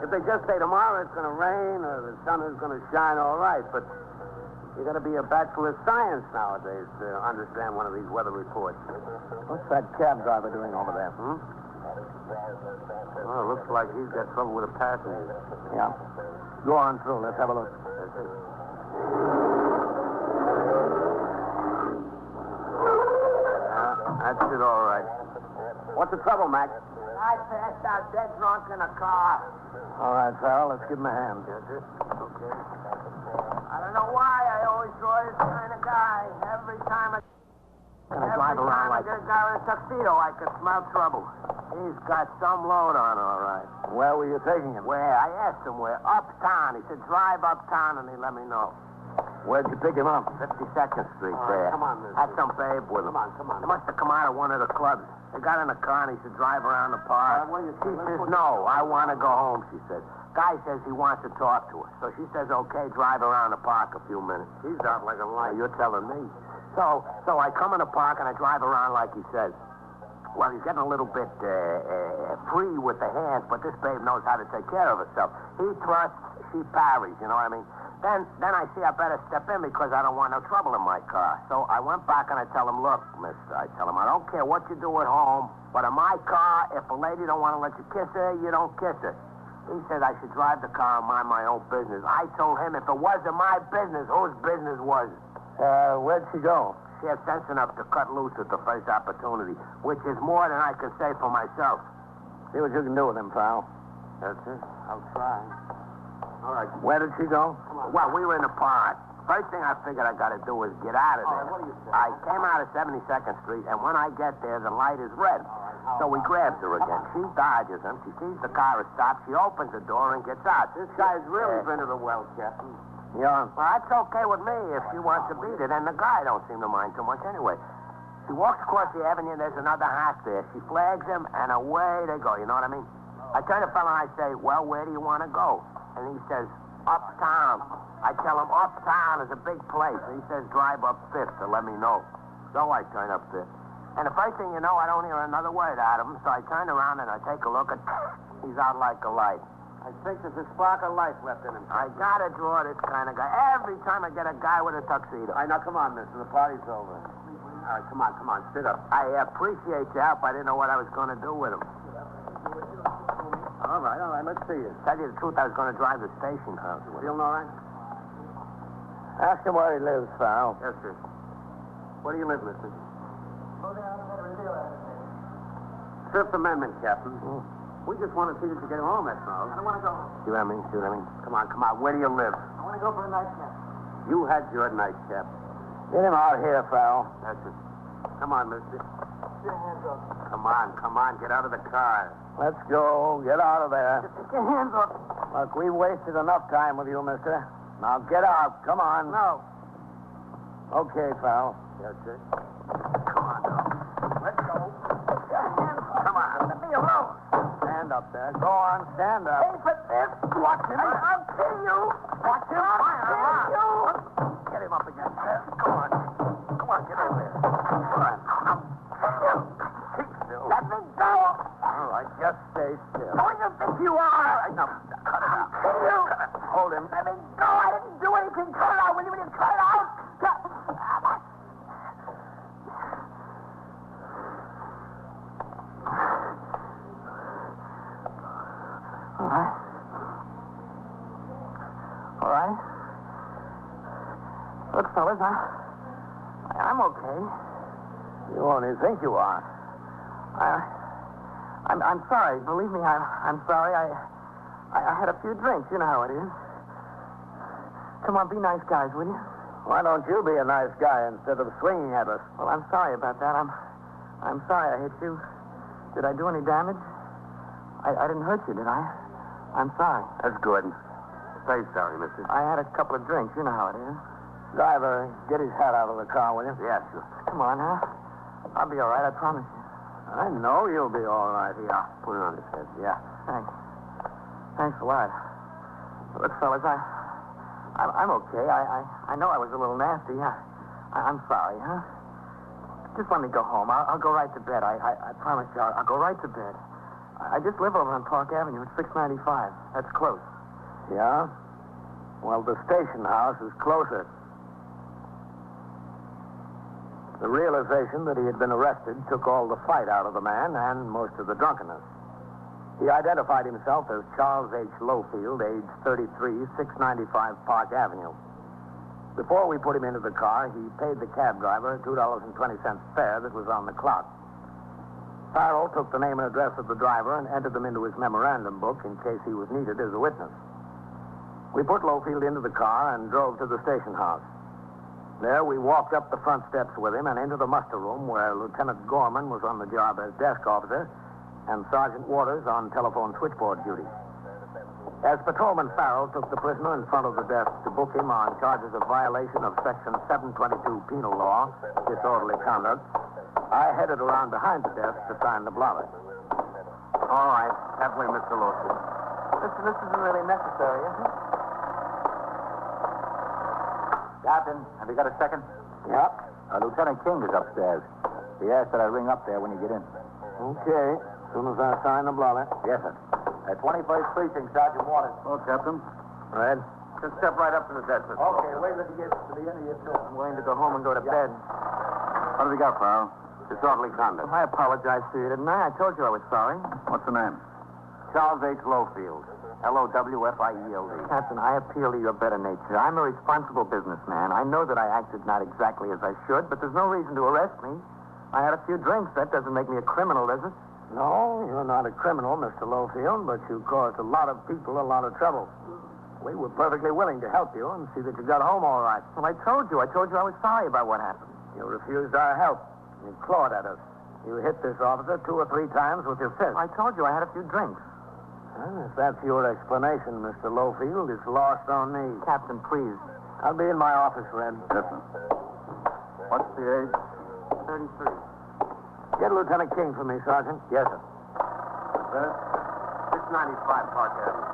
If they just say tomorrow it's going to rain or the sun is going to shine, all right, but you got to be a bachelor of science nowadays to understand one of these weather reports. What's that cab driver doing over there? Well, it looks like he's got trouble with a passenger. Yeah. Go on through. Let's have a look. That's it, all right. What's the trouble, Mac? I passed out dead drunk in a car. All right, Farrell, let's give him a hand. Yes, sir. Okay. I don't know why I always draw this kind of guy. Every time I get a guy in a tuxedo, I can smell trouble. He's got some load on, all right. Where were you taking him? Where? I asked him where. Uptown. He said, drive uptown, and he let me know. Where'd you pick him up? 52nd Street All there. right, come on, mister. Had some babe with him. Come on. They must have come out of one of the clubs. They got in the car, and he said, drive around the park. She says, no, I want to go home, she said. Guy says he wants to talk to her. So she says, okay, drive around the park a few minutes. He's out like a light. You're telling me. So I come in the park and I drive around like he says. Well, he's getting a little bit free with the hands, but this babe knows how to take care of herself. He thrusts, she parries, you know what I mean? Then I see I better step in because I don't want no trouble in my car. So I went back and I tell him, look, mister, I tell him, I don't care what you do at home, but in my car, if a lady don't want to let you kiss her, you don't kiss her. He said I should drive the car and mind my own business. I told him if it wasn't my business, whose business was it? Where'd she go? She had sense enough to cut loose at the first opportunity, which is more than I can say for myself. See what you can do with him, pal. That's it. I'll try. All right. Where did she go? Well, we were in the park. First thing I figured I got to do is get out of there. All right, what do you say? I came out of 72nd Street, and when I get there, the light is red. So we grabs her again. She dodges him. She sees the car is stopped. She opens the door and gets out. This guy's really been to the well, Captain. Yeah. Well, that's okay with me if she wants to beat it, and the guy don't seem to mind too much anyway. She walks across the avenue, there's another house there. She flags him, and away they go, you know what I mean? I turn to the fella and I say, well, where do you want to go? And he says, uptown. I tell him, uptown is a big place. And he says, drive up Fifth to let me know. So I turn up Fifth. And the first thing you know, I don't hear another word out of him, so I turn around and I take a look at he's out like a light. I think there's a spark of life left in him. I gotta draw this kind of guy. Every time I get a guy with a tuxedo. All right, now come on, mister. The party's over. All right, come on. Sit up. I appreciate your help. I didn't know what I was going to do with him. All right. Let's see you. Tell you the truth, I was going to drive the station house. Feeling all right? Ask him where he lives, pal. Yes, sir. Where do you live, mister? Fifth Amendment, Captain. We just want to see that you get home, that's all. I don't want to go home. See what I mean? Come on. Where do you live? I want to go for a nightcap. You had your nightcap. Get him out here, pal. That's it. Come on, mister. Get your hands up. Come on. Get out of the car. Let's go. Get out of there. Just take your hands up. Look, we've wasted enough time with you, mister. Now get out. Come on. No. Okay, pal. Yes, sir. Come on, now. Let's go. Get your hands up. Come on. Let me alone. Stand up there. Go on, stand up. Hey, but this. Watch him. I'll kill you. Watch him. I'll kill you. Get him up again. Come on, get in there. Come on. Keep still. Let me go. All right, just stay still. Who do you think you are? Now, cut it out. Kill you. Hold him. Let me go. I didn't do anything. Cut it out. Will you cut it out? All right. Look, fellas, I'm okay. You only think you are. I'm sorry. Believe me, I'm sorry. I had a few drinks. You know how it is. Come on, be nice guys, will you? Why don't you be a nice guy instead of swinging at us? Well, I'm sorry about that. I'm sorry I hit you. Did I do any damage? I didn't hurt you, did I? I'm sorry. That's good. Say sorry, mister. I had a couple of drinks. You know how it is. Driver, get his hat out of the car, will you? Yes, sir. Come on, huh? I'll be all right, I promise you. I know you'll be all right. Yeah, put it on his head. Yeah. Thanks. Thanks a lot. Look, fellas, I'm okay. I know I was a little nasty. I'm sorry, huh? Just let me go home. I'll go right to bed. I promise you, I'll go right to bed. I just live over on Park Avenue at 695. That's close. Yeah? Well, the station house is closer. The realization that he had been arrested took all the fight out of the man and most of the drunkenness. He identified himself as Charles H. Lowfield, age 33, 695 Park Avenue. Before we put him into the car, he paid the cab driver $2.20 fare that was on the clock. Farrell took the name and address of the driver and entered them into his memorandum book in case he was needed as a witness. We put Lowfield into the car and drove to the station house. There, we walked up the front steps with him and into the muster room where Lieutenant Gorman was on the job as desk officer and Sergeant Waters on telephone switchboard duty. As Patrolman Farrell took the prisoner in front of the desk to book him on charges of violation of Section 722 Penal Law, disorderly conduct, I headed around behind the desk to sign the blotter. All right. Halfway, Mr. Lawson. Listen, this isn't really necessary, is it? Captain, have you got a second? Yep. Lieutenant King is upstairs. He asked that I ring up there when you get in. Okay. As soon as I sign the blotter. Yes, sir. 21st Precinct, Sergeant Waters. Oh, Captain. Red? Just step right up to the desk, Mr. Okay, wait till you get to the end of your tour. I'm willing to go home and go to bed. What have you got, pal? Disorderly conduct. I apologize to you, didn't I? I told you I was sorry. What's the name? Charles H. Lowfield. Lowfield. Captain, I appeal to your better nature. I'm a responsible businessman. I know that I acted not exactly as I should, but there's no reason to arrest me. I had a few drinks. That doesn't make me a criminal, does it? No, you're not a criminal, Mr. Lowfield, but you caused a lot of people a lot of trouble. We were perfectly willing to help you and see that you got home all right. Well, I told you I was sorry about what happened. You refused our help. You clawed at us. You hit this officer 2 or 3 times with your fist. I told you I had a few drinks. Well, if that's your explanation, Mr. Lowfield, it's lost on me. Captain, please. I'll be in my office, Red. Yes, sir. What's the age? 33. Get Lieutenant King for me, Sergeant. Yes, sir. Sir? 695 Park Avenue.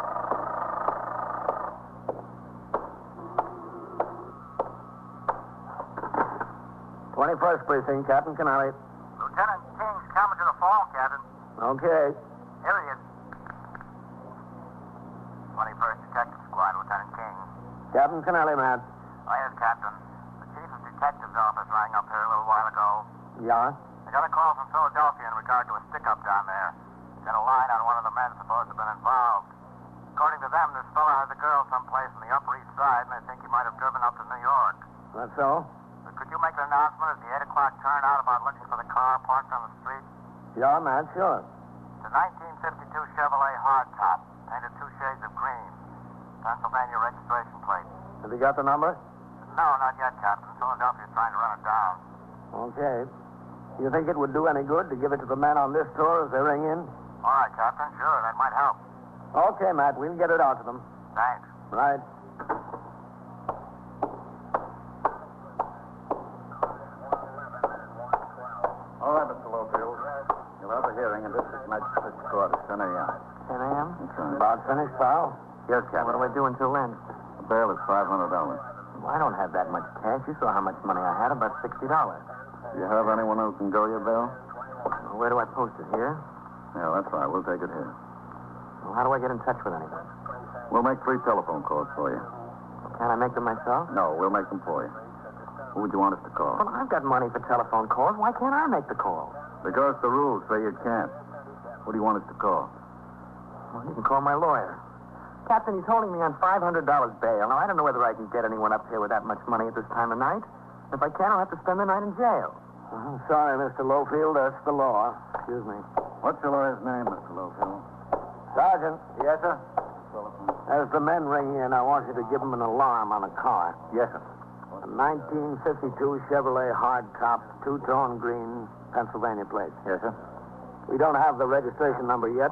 '21st Precinct, Captain Canale. Lieutenant King's coming to the phone, Captain. Okay. Here he is. 21st Detective Squad, Lieutenant King. Captain Canale, Matt. Oh, yes, Captain. The Chief of Detective's office rang up here a little while ago. Yeah? I got a call from Philadelphia in regard to a stick-up down there. Got a line on one of the men supposed to have been involved. According to them, this fellow has a girl someplace on the Upper East Side, and they think he might have driven up to New York. That's so? Could you make an announcement at the 8 o'clock turnout about looking for the car parked on the street? Yeah, Matt, sure. It's a 1952 Chevrolet hardtop, painted 2 shades of green. Pennsylvania registration plate. Have you got the number? No, not yet, Captain. Philadelphia's trying to run it down. Okay. You think it would do any good to give it to the men on this tour as they ring in? All right, Captain. Sure, that might help. Okay, Matt. We'll get it out to them. Thanks. Right. All right, Mr. Lowfield. You'll have a hearing in District Magistrate's Court at 10 a.m. 10 a.m.? That's right. About finished, pal? Yes, Captain. What do I do until then? The bail is $500. Well, I don't have that much cash. You saw how much money I had, about $60. Do you have anyone who can go your bail? Well, where do I post it? Here? Yeah, that's right. We'll take it here. Well, how do I get in touch with anybody? We'll make 3 telephone calls for you. Well, can't I make them myself? No, we'll make them for you. Who would you want us to call? Well, I've got money for telephone calls. Why can't I make the calls? Because the rules say you can't. Who do you want us to call? Well, you can call my lawyer. Captain, he's holding me on $500 bail. Now, I don't know whether I can get anyone up here with that much money at this time of night. If I can, I'll have to spend the night in jail. I'm sorry, Mr. Lowfield. That's the law. Excuse me. What's your lawyer's name, Mr. Lowfield? Sergeant. Yes, sir? As the men ring in, I want you to give them an alarm on the car. Yes, sir. A 1952 Chevrolet hardtop, 2-tone green, Pennsylvania plate. Yes, sir. We don't have the registration number yet,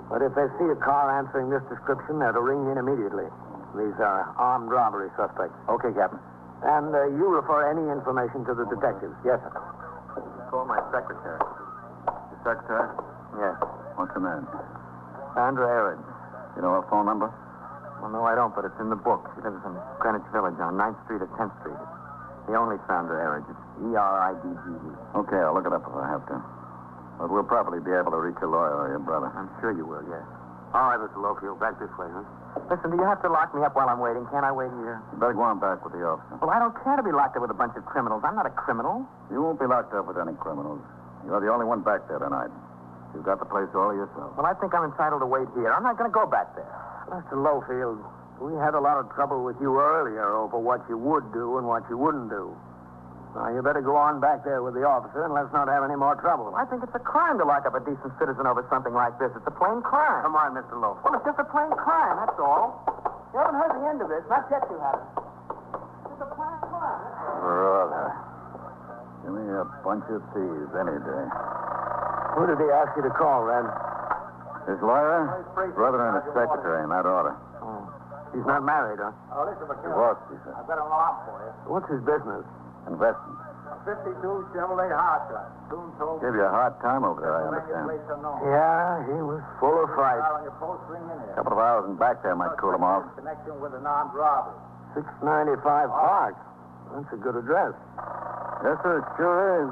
but if they see a car answering this description, they're to ring in immediately. These are armed robbery suspects. Okay, Captain. And you refer any information to the detectives. Yes, sir. Call my secretary. Your secretary? Yes. What's her name? Sandra Eridge. You know her phone number? Well, no, I don't, but it's in the book. She lives in Greenwich Village on 9th Street or 10th Street. It's the only Sandra Eridge. It's E-R-I-D-G-E. Okay, I'll look it up if I have to. But we'll probably be able to reach your lawyer or your brother. I'm sure you will, yes. All right, Mr. Lowfield, back this way, huh? Listen, do you have to lock me up while I'm waiting? Can't I wait here? You better go on back with the officer. Well, I don't care to be locked up with a bunch of criminals. I'm not a criminal. You won't be locked up with any criminals. You're the only one back there tonight. You've got the place all to yourself. Well, I think I'm entitled to wait here. I'm not going to go back there. Mr. Lowfield, we had a lot of trouble with you earlier over what you would do and what you wouldn't do. Now, you better go on back there with the officer and let's not have any more trouble. Well, I think it's a crime to lock up a decent citizen over something like this. It's a plain crime. Come on, Mr. Lowfield. Well, it's just a plain crime, that's all. You haven't heard the end of this. Not yet, you haven't. It's a plain crime, that's all. Brother. Give me a bunch of thieves any day. Who did he ask you to call, Red? His lawyer, his brother, and his secretary in that order. Oh. He's not married, huh? Oh, this is a Divorced, he said. I've got an alarm for you. What's his business? Investment. A 52 Chevrolet hardtop. Soon told Give you a hard time over there, I understand. Yeah, he was full of fright. On your post ring in A here. couple of hours in back there might cool him off. Connection with an armed robbery. 695 Park. That's a good address. Yes, sir, it sure is.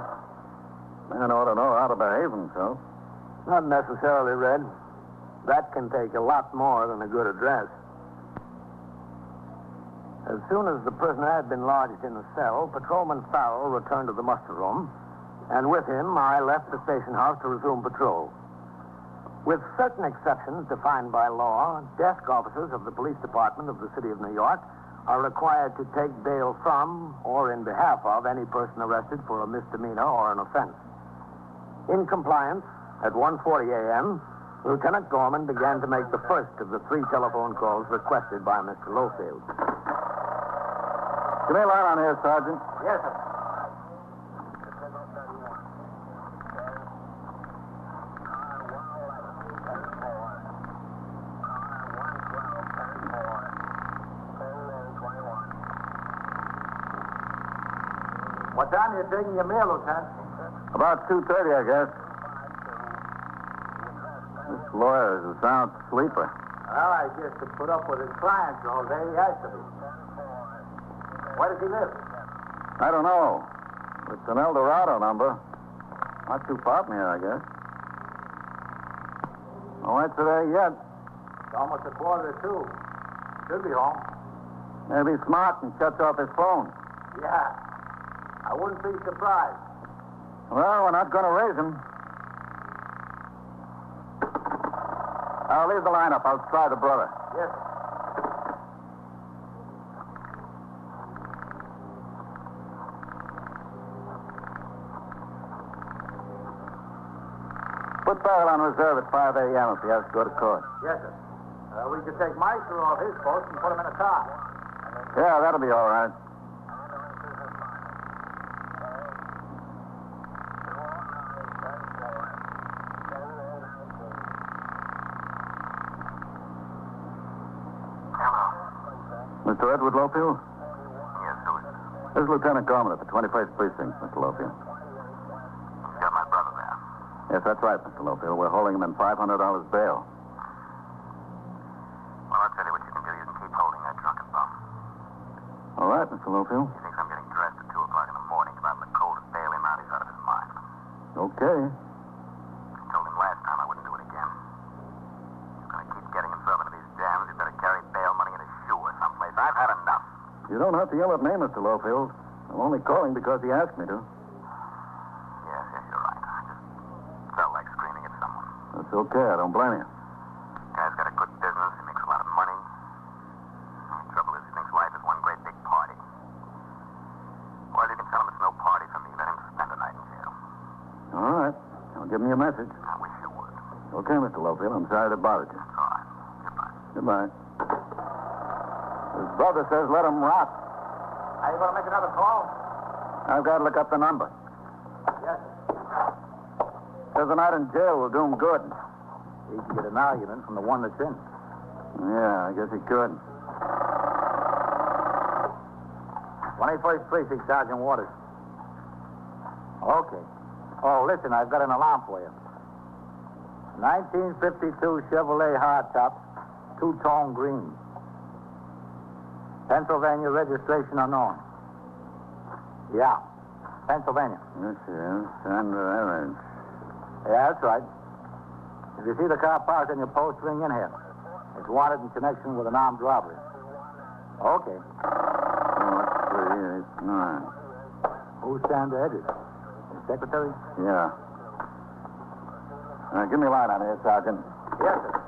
Man ought to know how to behave himself. Not necessarily, Red. That can take a lot more than a good address. As soon as the prisoner had been lodged in the cell, Patrolman Farrell returned to the muster room, and with him I left the station house to resume patrol. With certain exceptions defined by law, desk officers of the police department of the city of New York are required to take bail from or in behalf of any person arrested for a misdemeanor or an offense. In compliance, at 1:40 a.m., Lieutenant Gorman began to make the first of the 3 telephone calls requested by Mr. Lowfield. Give me a line on here, Sergeant. Yes, sir. What time are you taking your meal, Lieutenant? About 2:30, I guess. This lawyer is a sound sleeper. Well, I guess to put up with his clients all day, he has to be. Where does he live? I don't know. It's an El Dorado number. Not too far from here, I guess. No answer there yet. It's almost 1:45. Should be home. Maybe he's smart and shuts off his phone. Yeah. I wouldn't be surprised. Well, we're not going to raise him. I'll leave the line up. I'll try the brother. Yes, Put Farrell on reserve at 5 a.m. if he has to go to court. Yes, sir. We could take Meister off his post and put him in a car. Yeah, that'll be all right. Mr. Edward Lowfield? Yes, who is it? This is Lieutenant Gorman at the 21st Precinct, Mr. Lowfield. You got my brother there. Yes, that's right, Mr. Lowfield. We're holding him in $500 bail. Well, I'll tell you what you can do. You can keep holding that drunken bum. All right, Mr. Lowfield. He thinks I'm getting dressed at 2 o'clock in the morning. If I'm in the cold to bail him out, he's out of his mind. Okay. I told him last time I wouldn't do it again. He's going to keep getting himself into these jams. He better carry bail money in his shoe or someplace. I've had enough. You don't have to yell at me, Mr. Lowfield. I'm only calling because he asked me to. Yes, you're right. I just felt like screaming at someone. That's okay. I don't blame you. Guy's got a good business. He makes a lot of money. The trouble is, he thinks life is one great big party. Well, you can tell him it's no party for me. Let him spend a night in jail. All right. I'll give him your message. I wish you would. Okay, Mr. Lowfield. I'm sorry to bother you. That's all right. Goodbye. His brother says let him rot. Are you going to make another call? I've got to look up the number. Yes. Says a night in jail will do him good. He can get an argument from the one that's in. Yeah, I guess he could. 21st Precinct, Sergeant Waters. Okay. Oh, listen, I've got an alarm for you. 1952 Chevrolet hardtop, 2-tone green. Pennsylvania registration unknown. Yeah, Pennsylvania. Yes, yes. Sandra. Yeah, that's right. If you see the car parked on your post, ring in here. It's wanted in connection with an armed robbery. Okay. 389. Who's Sandra Edwards? The secretary? Yeah. Give me a line on here, Sergeant. Yes, sir.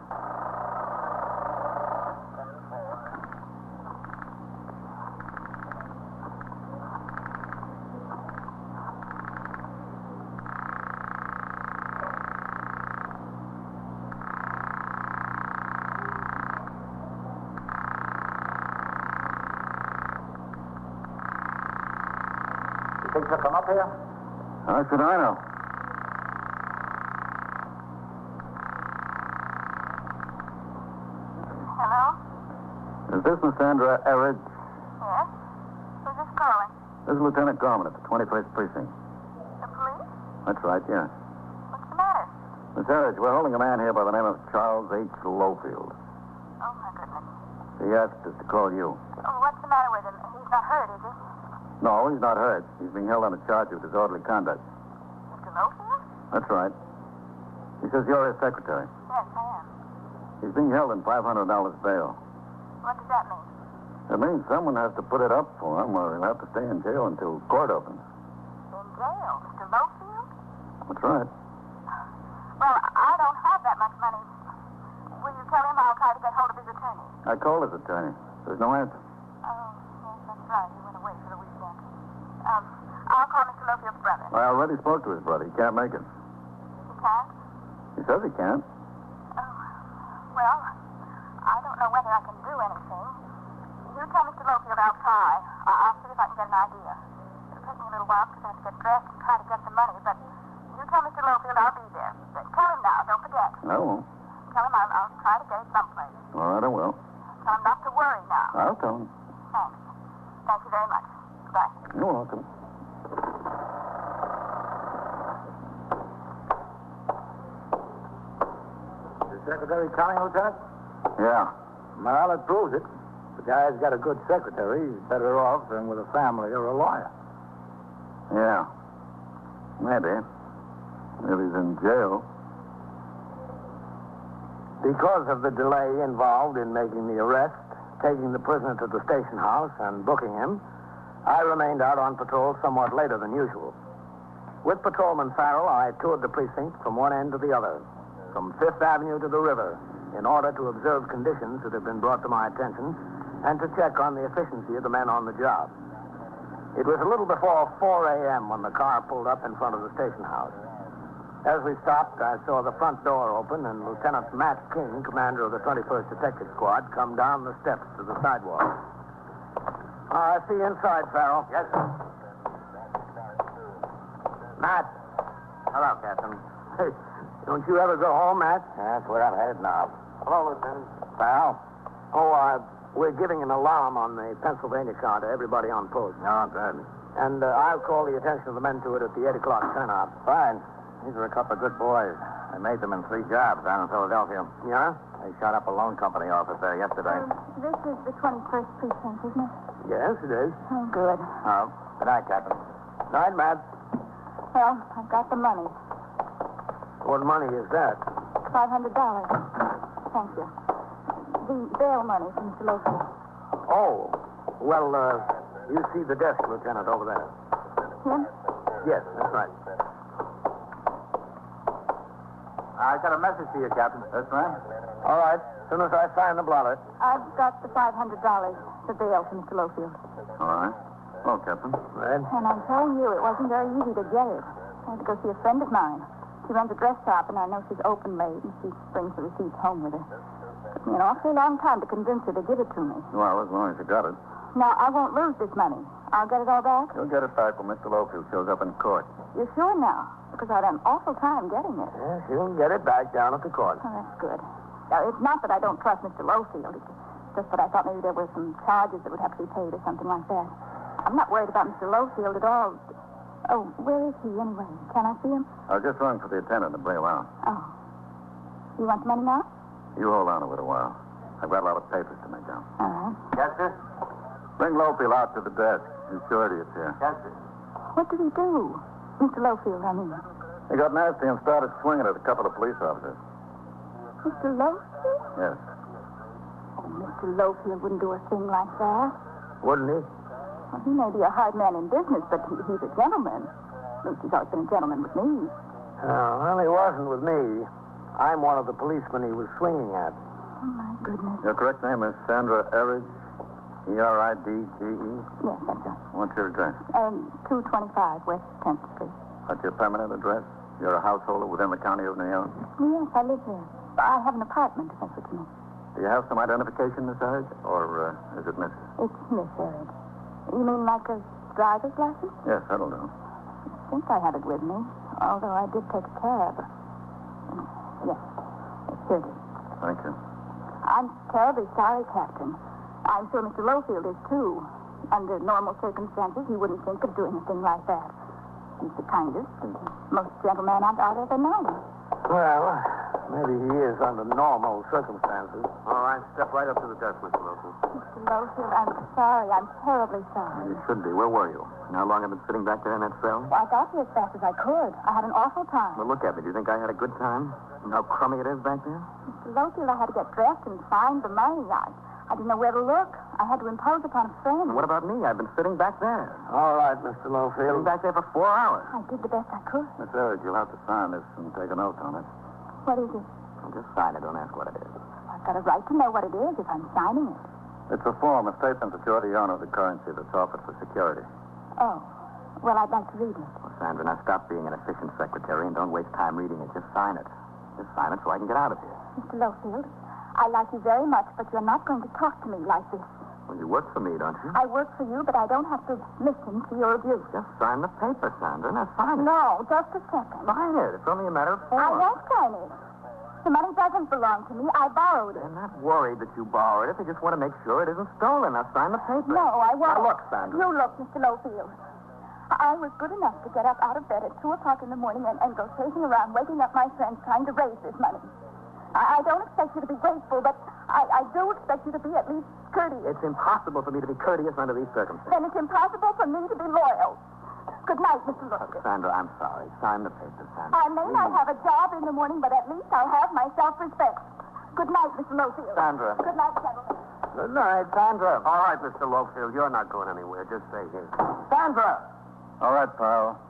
Think she'll come up here? How should I know? Hello? Is this Miss Sandra Edwards? Yes? Who's this calling? This is Lieutenant Gorman at the 21st Precinct. The police? That's right, yes. What's the matter? Miss Edwards, we're holding a man here by the name of Charles H. Lowfield. Oh, my goodness. He asked us to call you. Oh, what's the matter with him? He's not hurt, is he? No, he's not hurt. He's being held on a charge of disorderly conduct. Mr. Lofield? That's right. He says you're his secretary. Yes, I am. He's being held in $500 bail. What does that mean? It means someone has to put it up for him, or he'll have to stay in jail until court opens. In jail? Mr. Lofield? That's right. Well, I don't have that much money. Will you tell him I'll try to get hold of his attorney? I called his attorney. There's no answer. Oh, yes, that's right. He went away for the weekend. I'll call Mr. Lofield's brother. I already spoke to his brother. He can't make it. He can't? He says he can't. Oh, well, I don't know whether I can do anything. You tell Mr. Lofield I'll try. I'll see if I can get an idea. It'll take me a little while because I have to get dressed and try to get some money, but you tell Mr. Lofield I'll be there. Tell him now, don't forget. I won't. Tell him I'll try to get it someplace. All right, I will. Tell him not to worry now. I'll tell him. Thanks. Thank you very much. Goodbye. You're welcome. The secretary coming, Lieutenant? Yeah. Well, it proves it. The guy's got a good secretary. He's better off than with a family or a lawyer. Yeah. Maybe. If he's in jail. Because of the delay involved in making the arrest, taking the prisoner to the station house, and booking him, I remained out on patrol somewhat later than usual. With Patrolman Farrell, I toured the precinct from one end to the other, from Fifth Avenue to the river, in order to observe conditions that had been brought to my attention and to check on the efficiency of the men on the job. It was a little before 4 a.m. when the car pulled up in front of the station house. As we stopped, I saw the front door open and Lieutenant Matt King, commander of the 21st Detective Squad, come down the steps to the sidewalk. I see you inside, Farrell. Yes, sir. Matt. Hello, Captain. Hey, don't you ever go home, Matt? That's where I'm headed now. Hello, Lieutenant. Farrell. We're giving an alarm on the Pennsylvania car to everybody on post. No, good. And I'll call the attention of the men to it at the 8 o'clock turnout. Fine. These are a couple of good boys. I made them in 3 jobs down in Philadelphia. Yeah? They shot up a loan company office there yesterday. This is the 21st Precinct, isn't it? Yes, it is. Oh, good. Oh, good night, Captain. Night, Matt. Well, I've got the money. What money is that? $500. Thank you. The bail money from Mr. Lofield. Oh. Well, you see the desk, Lieutenant, over there. Him? Yes, that's right. I got a message for you, Captain. That's right. All right. As soon as I sign the blotter. I've got the $500 for bail from Mr. Lofield. All right. Well, Captain. Red? And I'm telling you, it wasn't very easy to get it. I had to go see a friend of mine. She runs a dress shop, and I know she's open late, and she brings the receipts home with her. It took me an awfully long time to convince her to give it to me. Well, as long as you got it. Now, I won't lose this money. I'll get it all back? You'll get it back when Mr. Lofield shows up in court. You're sure now? Because I had an awful time getting it. Yes, you'll get it back down at the court. Oh, that's good. Now, it's not that I don't trust Mr. Lofield. It's just that I thought maybe there were some charges that would have to be paid or something like that. I'm not worried about Mr. Lofield at all. Oh, where is he anyway? Can I see him? I was just rung for the attendant to bail out. Oh. You want the money now? You hold on a little while. I've got a lot of papers to make out. All right. Yes, sir? Bring Lofield out to the desk. His surety is here. Yes, sir. What did he do? Mr. Lofield, I mean. He got nasty and started swinging at a couple of police officers. Mr. Lofield? Yes. Oh, Mr. Lofield wouldn't do a thing like that. Wouldn't he? Well, he may be a hard man in business, but he's a gentleman. At least he's always been a gentleman with me. Well, he wasn't with me. I'm one of the policemen he was swinging at. Oh, my goodness. Your correct name is Sandra Eridge? E-R-I-D-G-E? Yes, that's right. What's your address? 225 West 10th Street. That's your permanent address? You're a householder within the county of New York? Yes, I live here. I have an apartment, if that's what you mean. Do you have some identification, Miss Eridge? Or is it Mrs.? It's Miss Eridge. You mean like a driver's license? Yes, that'll do. I think I have it with me, although I did take a cab. Yes, here it is. Thank you. I'm terribly sorry, Captain. I'm sure Mr. Lofield is, too. Under normal circumstances, he wouldn't think of doing a thing like that. He's the kindest and most gentleman I've ever known. Well, Maybe he is under normal circumstances. All right, step right up to the desk, Mr. Wilson. Mr. Lowfield, I'm sorry. I'm terribly sorry. You should be. Where were you? And how long have you been sitting back there in that cell? Well, I got here as fast as I could. I had an awful time. Well, look at me. Do you think I had a good time? And how crummy it is back there? Mr. Lowfield, I had to get dressed and find the money. I didn't know where to look. I had to impose upon a friend. And what about me? I've been sitting back there. All right, Mr. Sitting Lowfield. back there for 4 hours. I did the best I could. Miss Earl, you'll have to sign this and take a note on it. What is it? Well, just sign it. Don't ask what it is. I've got a right to know what it is if I'm signing it. It's a form, a statement that you're the owner of the currency that's offered for security. Oh. Well, I'd like to read it. Well, Sandra, now stop being an efficient secretary and don't waste time reading it. Just sign it. Just sign it so I can get out of here. Mr. Lowfield, I like you very much, but you're not going to talk to me like this. Well, you work for me, don't you? I work for you, but I don't have to listen to your abuse. Just sign the paper, Sandra. Now sign it. No, just a second. Sign it. It's only a matter of form. I won't sign it. The money doesn't belong to me. I borrowed it. They're not worried that you borrowed it. They just want to make sure it isn't stolen. Now sign the paper. No, I won't. Now look, Sandra. You look, Mr. Lowfield. I was good enough to get up out of bed at 2 o'clock in the morning and go chasing around, waking up my friends trying to raise this money. I don't expect you to be grateful, but I do expect you to be at least courteous. It's impossible for me to be courteous under these circumstances. Then it's impossible for me to be loyal. Good night, Mr. Lowfield. Sandra, I'm sorry. Sign the paper, Sandra. I may not have a job in the morning, but at least I'll have my self-respect. Good night, Mr. Lowfield. Sandra. Good night, gentlemen. Good night, Sandra. All right, Mr. Lowfield, you're not going anywhere. Just stay here. Sandra! All right, pal.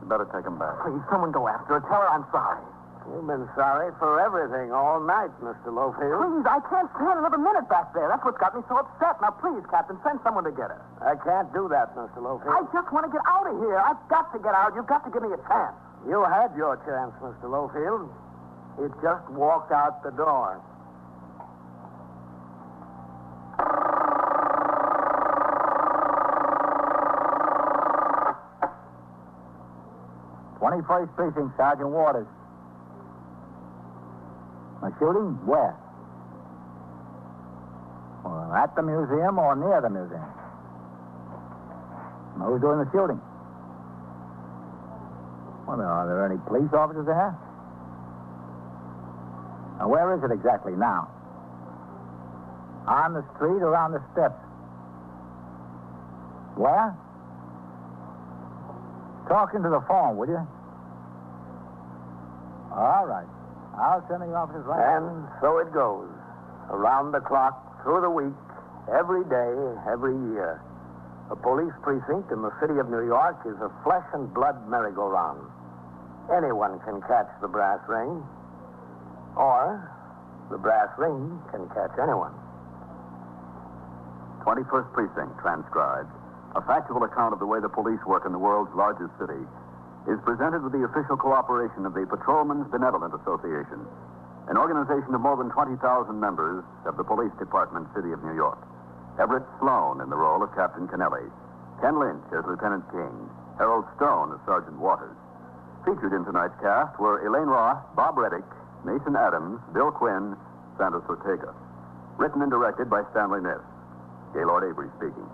You better take him back. Please, someone go after her. Tell her I'm sorry. You've been sorry for everything all night, Mr. Lowfield. Please, I can't stand another minute back there. That's what's got me so upset. Now, please, Captain, send someone to get her. I can't do that, Mr. Lowfield. I just want to get out of here. I've got to get out. You've got to give me a chance. You had your chance, Mr. Lowfield. It just walked out the door. 21st Precinct, Sergeant Waters. A shooting? Where? Well, at the museum or near the museum? Who's doing the shooting? Well, are there any police officers there? Now, where is it exactly now? On the street or on the steps? Where? Talk into the phone, will you? All right. I'll send the officers right And so it goes. Around the clock, through the week, every day, every year. A police precinct in the city of New York is a flesh and blood merry-go-round. Anyone can catch the brass ring, or the brass ring can catch anyone. 21st Precinct, transcribed. A factual account of the way the police work in the world's largest city is presented with the official cooperation of the Patrolmen's Benevolent Association, an organization of more than 20,000 members of the Police Department, City of New York. Everett Sloan in the role of Captain Kennelly, Ken Lynch as Lieutenant King, Harold Stone as Sergeant Waters. Featured in tonight's cast were Elaine Roth, Bob Reddick, Mason Adams, Bill Quinn, Santos Ortega. Written and directed by Stanley Niss. Gaylord Avery speaking.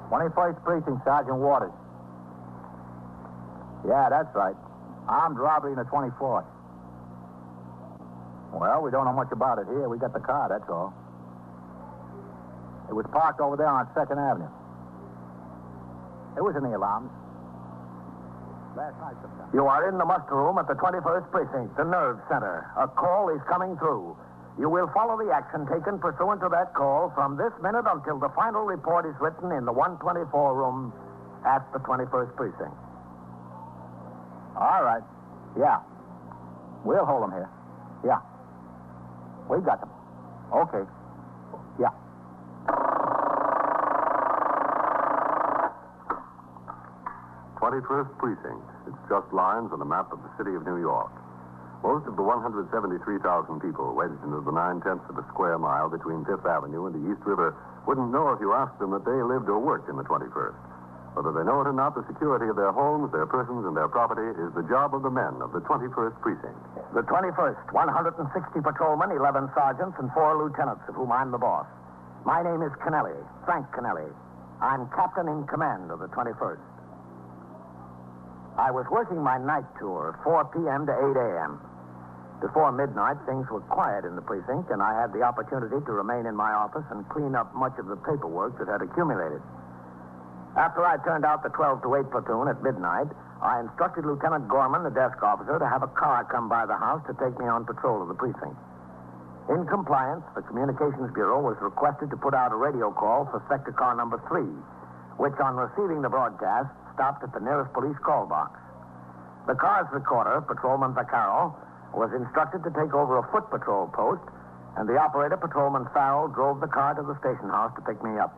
'21st Precinct, Sergeant Waters. Yeah, that's right. Armed robbery in the 24th. Well, we don't know much about it here. We got the car, that's all. It was parked over there on 2nd Avenue. It was in the alarms. Last night sometime. You are in the muster room at the 21st Precinct, the nerve center. A call is coming through. You will follow the action taken pursuant to that call from this minute until the final report is written in the 124 room at the 21st Precinct. All right. Yeah. We'll hold them here. Yeah. We got them. Okay. Yeah. '21st Precinct. It's just lines on a map of the city of New York. Most of the 173,000 people wedged into the 9/10 of a square mile between Fifth Avenue and the East River wouldn't know if you asked them that they lived or worked in the 21st. Whether they know it or not, the security of their homes, their persons, and their property is the job of the men of the 21st Precinct. The 21st, 160 patrolmen, 11 sergeants, and 4 lieutenants, of whom I'm the boss. My name is Kennelly, Frank Kennelly. I'm captain in command of the 21st. I was working my night tour, 4 p.m. to 8 a.m. Before midnight, things were quiet in the precinct, and I had the opportunity to remain in my office and clean up much of the paperwork that had accumulated. After I turned out the 12 to 8 platoon at midnight, I instructed Lieutenant Gorman, the desk officer, to have a car come by the house to take me on patrol of the precinct. In compliance, the Communications Bureau was requested to put out a radio call for sector car number 3, which, on receiving the broadcast, stopped at the nearest police call box. The car's recorder, Patrolman Vaccaro, was instructed to take over a foot patrol post, and the operator, Patrolman Farrell, drove the car to the station house to pick me up.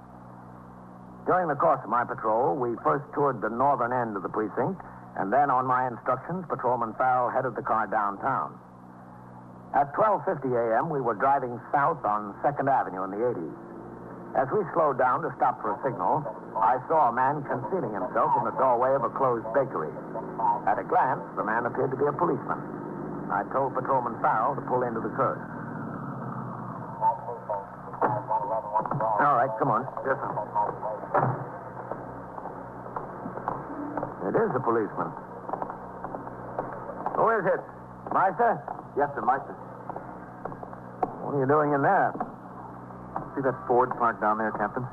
During the course of my patrol, we first toured the northern end of the precinct, and then, on my instructions, Patrolman Farrell headed the car downtown. At 12:50 a.m., we were driving south on 2nd Avenue in the 80s. As we slowed down to stop for a signal, I saw a man concealing himself in the doorway of a closed bakery. At a glance, the man appeared to be a policeman. I told Patrolman Farrell to pull into the curb. All right, come on. Yes, sir. It is a policeman. Who is it? Meister? Yes, sir, Meister. What are you doing in there? See that Ford parked down there, Captain?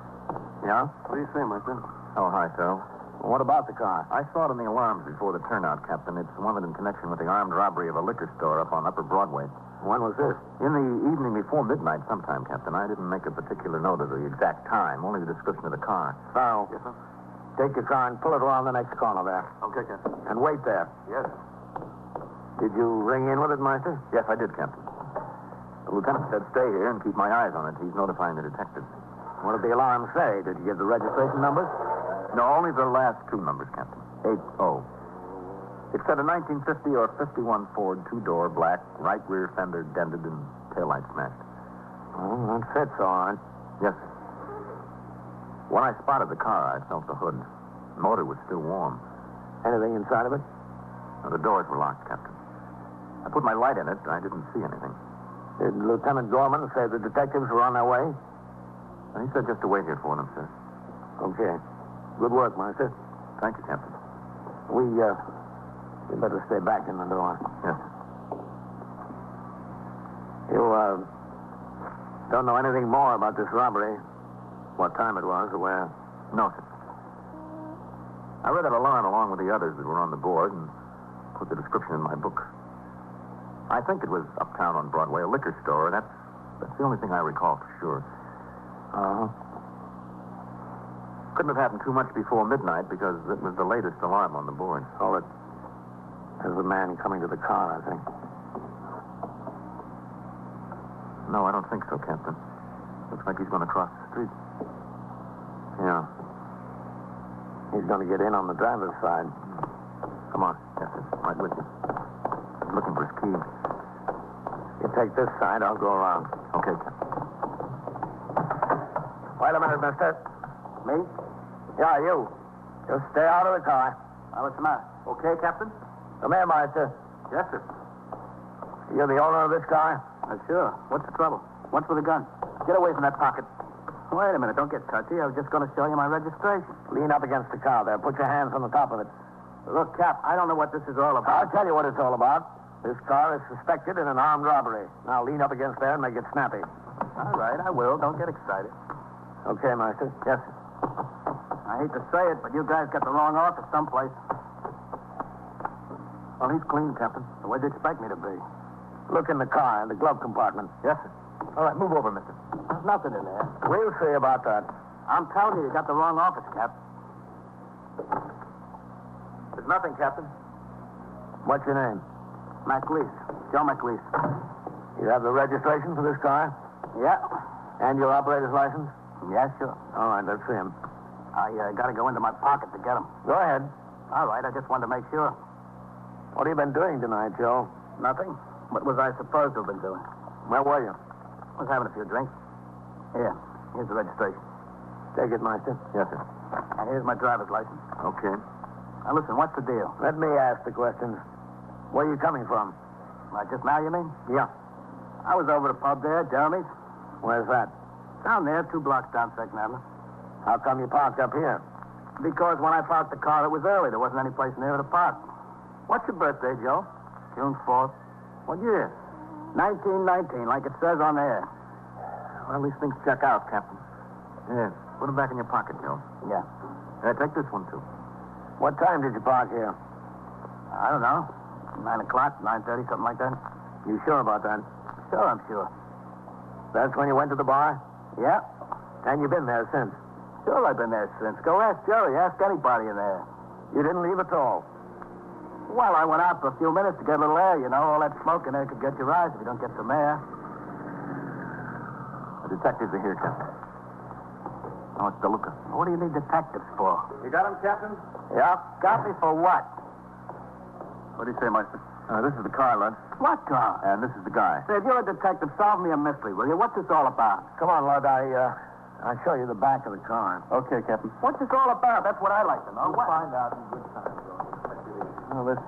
Yeah? What do you say, Meister? Oh, hi, Phil. What about the car? I saw it on the alarms before the turnout, Captain. It's wanted in connection with the armed robbery of a liquor store up on Upper Broadway. When was this? In the evening before midnight sometime, Captain. I didn't make a particular note of the exact time, only the description of the car. Farrell. Yes, sir. Take your car and pull it around the next corner there. Okay, Captain. And wait there. Yes. Did you ring in with it, Meister? Yes, I did, Captain. The lieutenant said stay here and keep my eyes on it. He's notifying the detectives. What did the alarm say? Did you give the registration numbers? No, only the last two numbers, Captain. 80. It said a 1950 or 51 Ford, two-door, black, right rear fender dented and taillight smashed. Oh, that fits all right. Yes, sir. When I spotted the car, I felt the hood. The motor was still warm. Anything inside of it? Now, the doors were locked, Captain. I put my light in it. I didn't see anything. Did Lieutenant Gorman say the detectives were on their way? He said just to wait here for them, sir. Okay. Good work, Meister. Thank you, Captain. We better stay back in the door. Yes. You, don't know anything more about this robbery? What time it was or where? No, sir. I read that alarm along with the others that were on the board and put the description in my book. I think it was uptown on Broadway, a liquor store. That's the only thing I recall for sure. Couldn't have happened too much before midnight because it was the latest alarm on the board. Oh, there's a man coming to the car, I think. No, I don't think so, Captain. Looks like he's going to cross the street. Yeah. He's going to get in on the driver's side. Come on. Yes, sir. Right with you. He's looking for his keys. You take this side, I'll go around. Okay, Captain. Wait a minute, mister. Me? Yeah, you. Just stay out of the car. What's the matter? Okay, Captain? Come here, Meister. Yes, sir. You're the owner of this car? Sure. What's the trouble? What's with the gun? Get away from that pocket. Wait a minute. Don't get touchy. I was just going to show you my registration. Lean up against the car there. Put your hands on the top of it. Look, Cap, I don't know what this is all about. I'll tell you what it's all about. This car is suspected in an armed robbery. Now lean up against there and make it snappy. All right, I will. Don't get excited. Okay, Meister. Yes, sir. I hate to say it, but you guys got the wrong office someplace. Well, he's clean, Captain. Where'd you expect me to be? Look in the car, in the glove compartment. Yes, sir. All right, move over, mister. There's nothing in there. We'll see about that. I'm telling you, you got the wrong office, Cap. There's nothing, Captain. What's your name? McLeese. Joe McLeese. You have the registration for this car? Yeah. And your operator's license? Yeah, sure. All right, let's see him. I got to go into my pocket to get him. Go ahead. All right, I just wanted to make sure. What have you been doing tonight, Joe? Nothing. What was I supposed to have been doing? Where were you? I was having a few drinks. Here. Here's the registration. Take it, Meister. Yes, sir. And here's my driver's license. Okay. Now, listen, what's the deal? Let me ask the questions. Where are you coming from? Just now, you mean? Yeah. I was over at the pub there, Jeremy's. Where's that? Down there, 2 blocks down 2nd Avenue. How come you parked up here? Because when I parked the car, it was early. There wasn't any place near to park. What's your birthday, Joe? June 4th. What year? 1919, like it says on there. Well, these things check out, Captain. Yeah. Put them back in your pocket, Joe. Yeah. Take this one, too. What time did you park here? I don't know. 9 o'clock, 9:30, something like that. You sure about that? Sure, I'm sure. That's when you went to the bar? Yeah. And you've been there since? Sure, I've been there since. Go ask Jerry. Ask anybody in there. You didn't leave at all? Well, I went out for a few minutes to get a little air. You know, all that smoke in there could get your eyes if you don't get some air. The detectives are here, Captain. Oh, it's DeLuca. What do you need detectives for? You got him, Captain? Yeah. Got me for what? What do you say, Meister? This is the car, Lud. What car? And this is the guy. Say, if you're a detective, solve me a mystery, will you? What's this all about? Come on, Lud. I'll show you the back of the car. Okay, Captain. What's this all about? That's what I like to know. We'll find out in good time, Well, this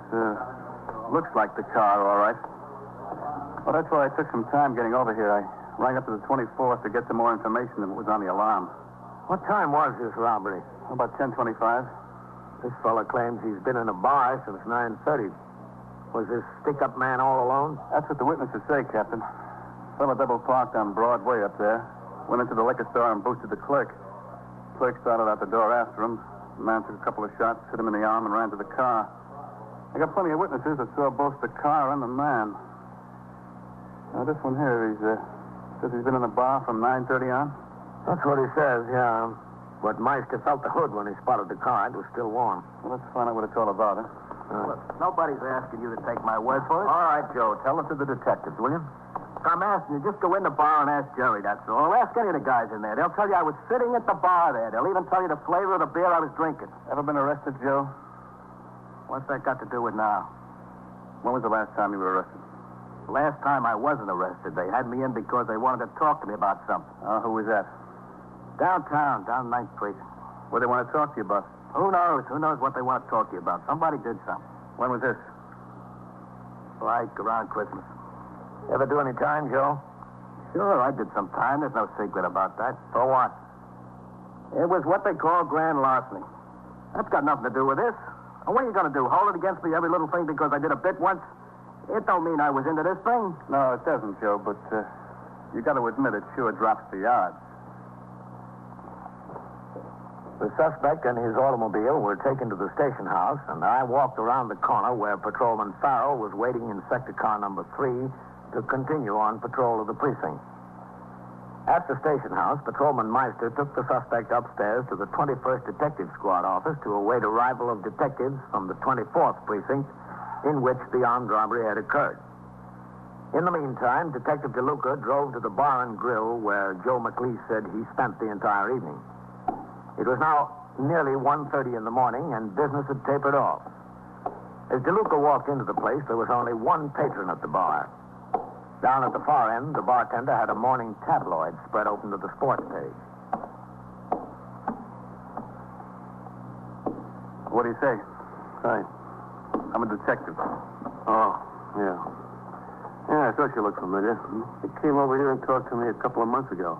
looks like the car, all right. Well, that's why I took some time getting over here. I rang up to the 24th to get some more information than was on the alarm. What time was this robbery? About 10:25. This fella claims he's been in a bar since 9:30. Was this stick-up man all alone? That's what the witnesses say, Captain. Fella double parked on Broadway up there. Went into the liquor store and boosted the clerk. Clerk started out the door after him. The man took a couple of shots, hit him in the arm, and ran to the car. I got plenty of witnesses that saw both the car and the man. Now, this one here, says he's been in the bar from 9:30 on. That's what he says, yeah. But Meister felt the hood when he spotted the car. It was still warm. Well, let's find out what it's all about, huh? Look, nobody's asking you to take my word for it. All right, Joe. Tell it to the detectives, will you? I'm asking you, just go in the bar and ask Jerry, that's all. Ask any of the guys in there. They'll tell you I was sitting at the bar there. They'll even tell you the flavor of the beer I was drinking. Ever been arrested, Joe? What's that got to do with now? When was the last time you were arrested? The last time I wasn't arrested. They had me in because they wanted to talk to me about something. Who was that? Downtown, down 9th Precinct. What they want to talk to you about? Who knows? Who knows what they want to talk to you about? Somebody did something. When was this? Like around Christmas. Ever do any time, Joe? Sure, I did some time. There's no secret about that. For what? It was what they call grand larceny. That's got nothing to do with this. And what are you going to do? Hold it against me, every little thing, because I did a bit once? It don't mean I was into this thing. No, it doesn't, Joe, but you got to admit it sure drops the odds. The suspect and his automobile were taken to the station house, and I walked around the corner where Patrolman Farrell was waiting in sector car number 3 to continue on patrol of the precinct. At the station house, Patrolman Meister took the suspect upstairs to the 21st Detective Squad office to await arrival of detectives from the 24th Precinct in which the armed robbery had occurred. In the meantime, Detective DeLuca drove to the bar and grill where Joe McLeish said he spent the entire evening. It was now nearly 1:30 in the morning, and business had tapered off. As DeLuca walked into the place, there was only one patron at the bar. Down at the far end, the bartender had a morning tabloid spread open to the sports page. What do you say? Hi. I'm a detective. Oh, yeah. Yeah, I thought you looked familiar. You came over here and talked to me a couple of months ago.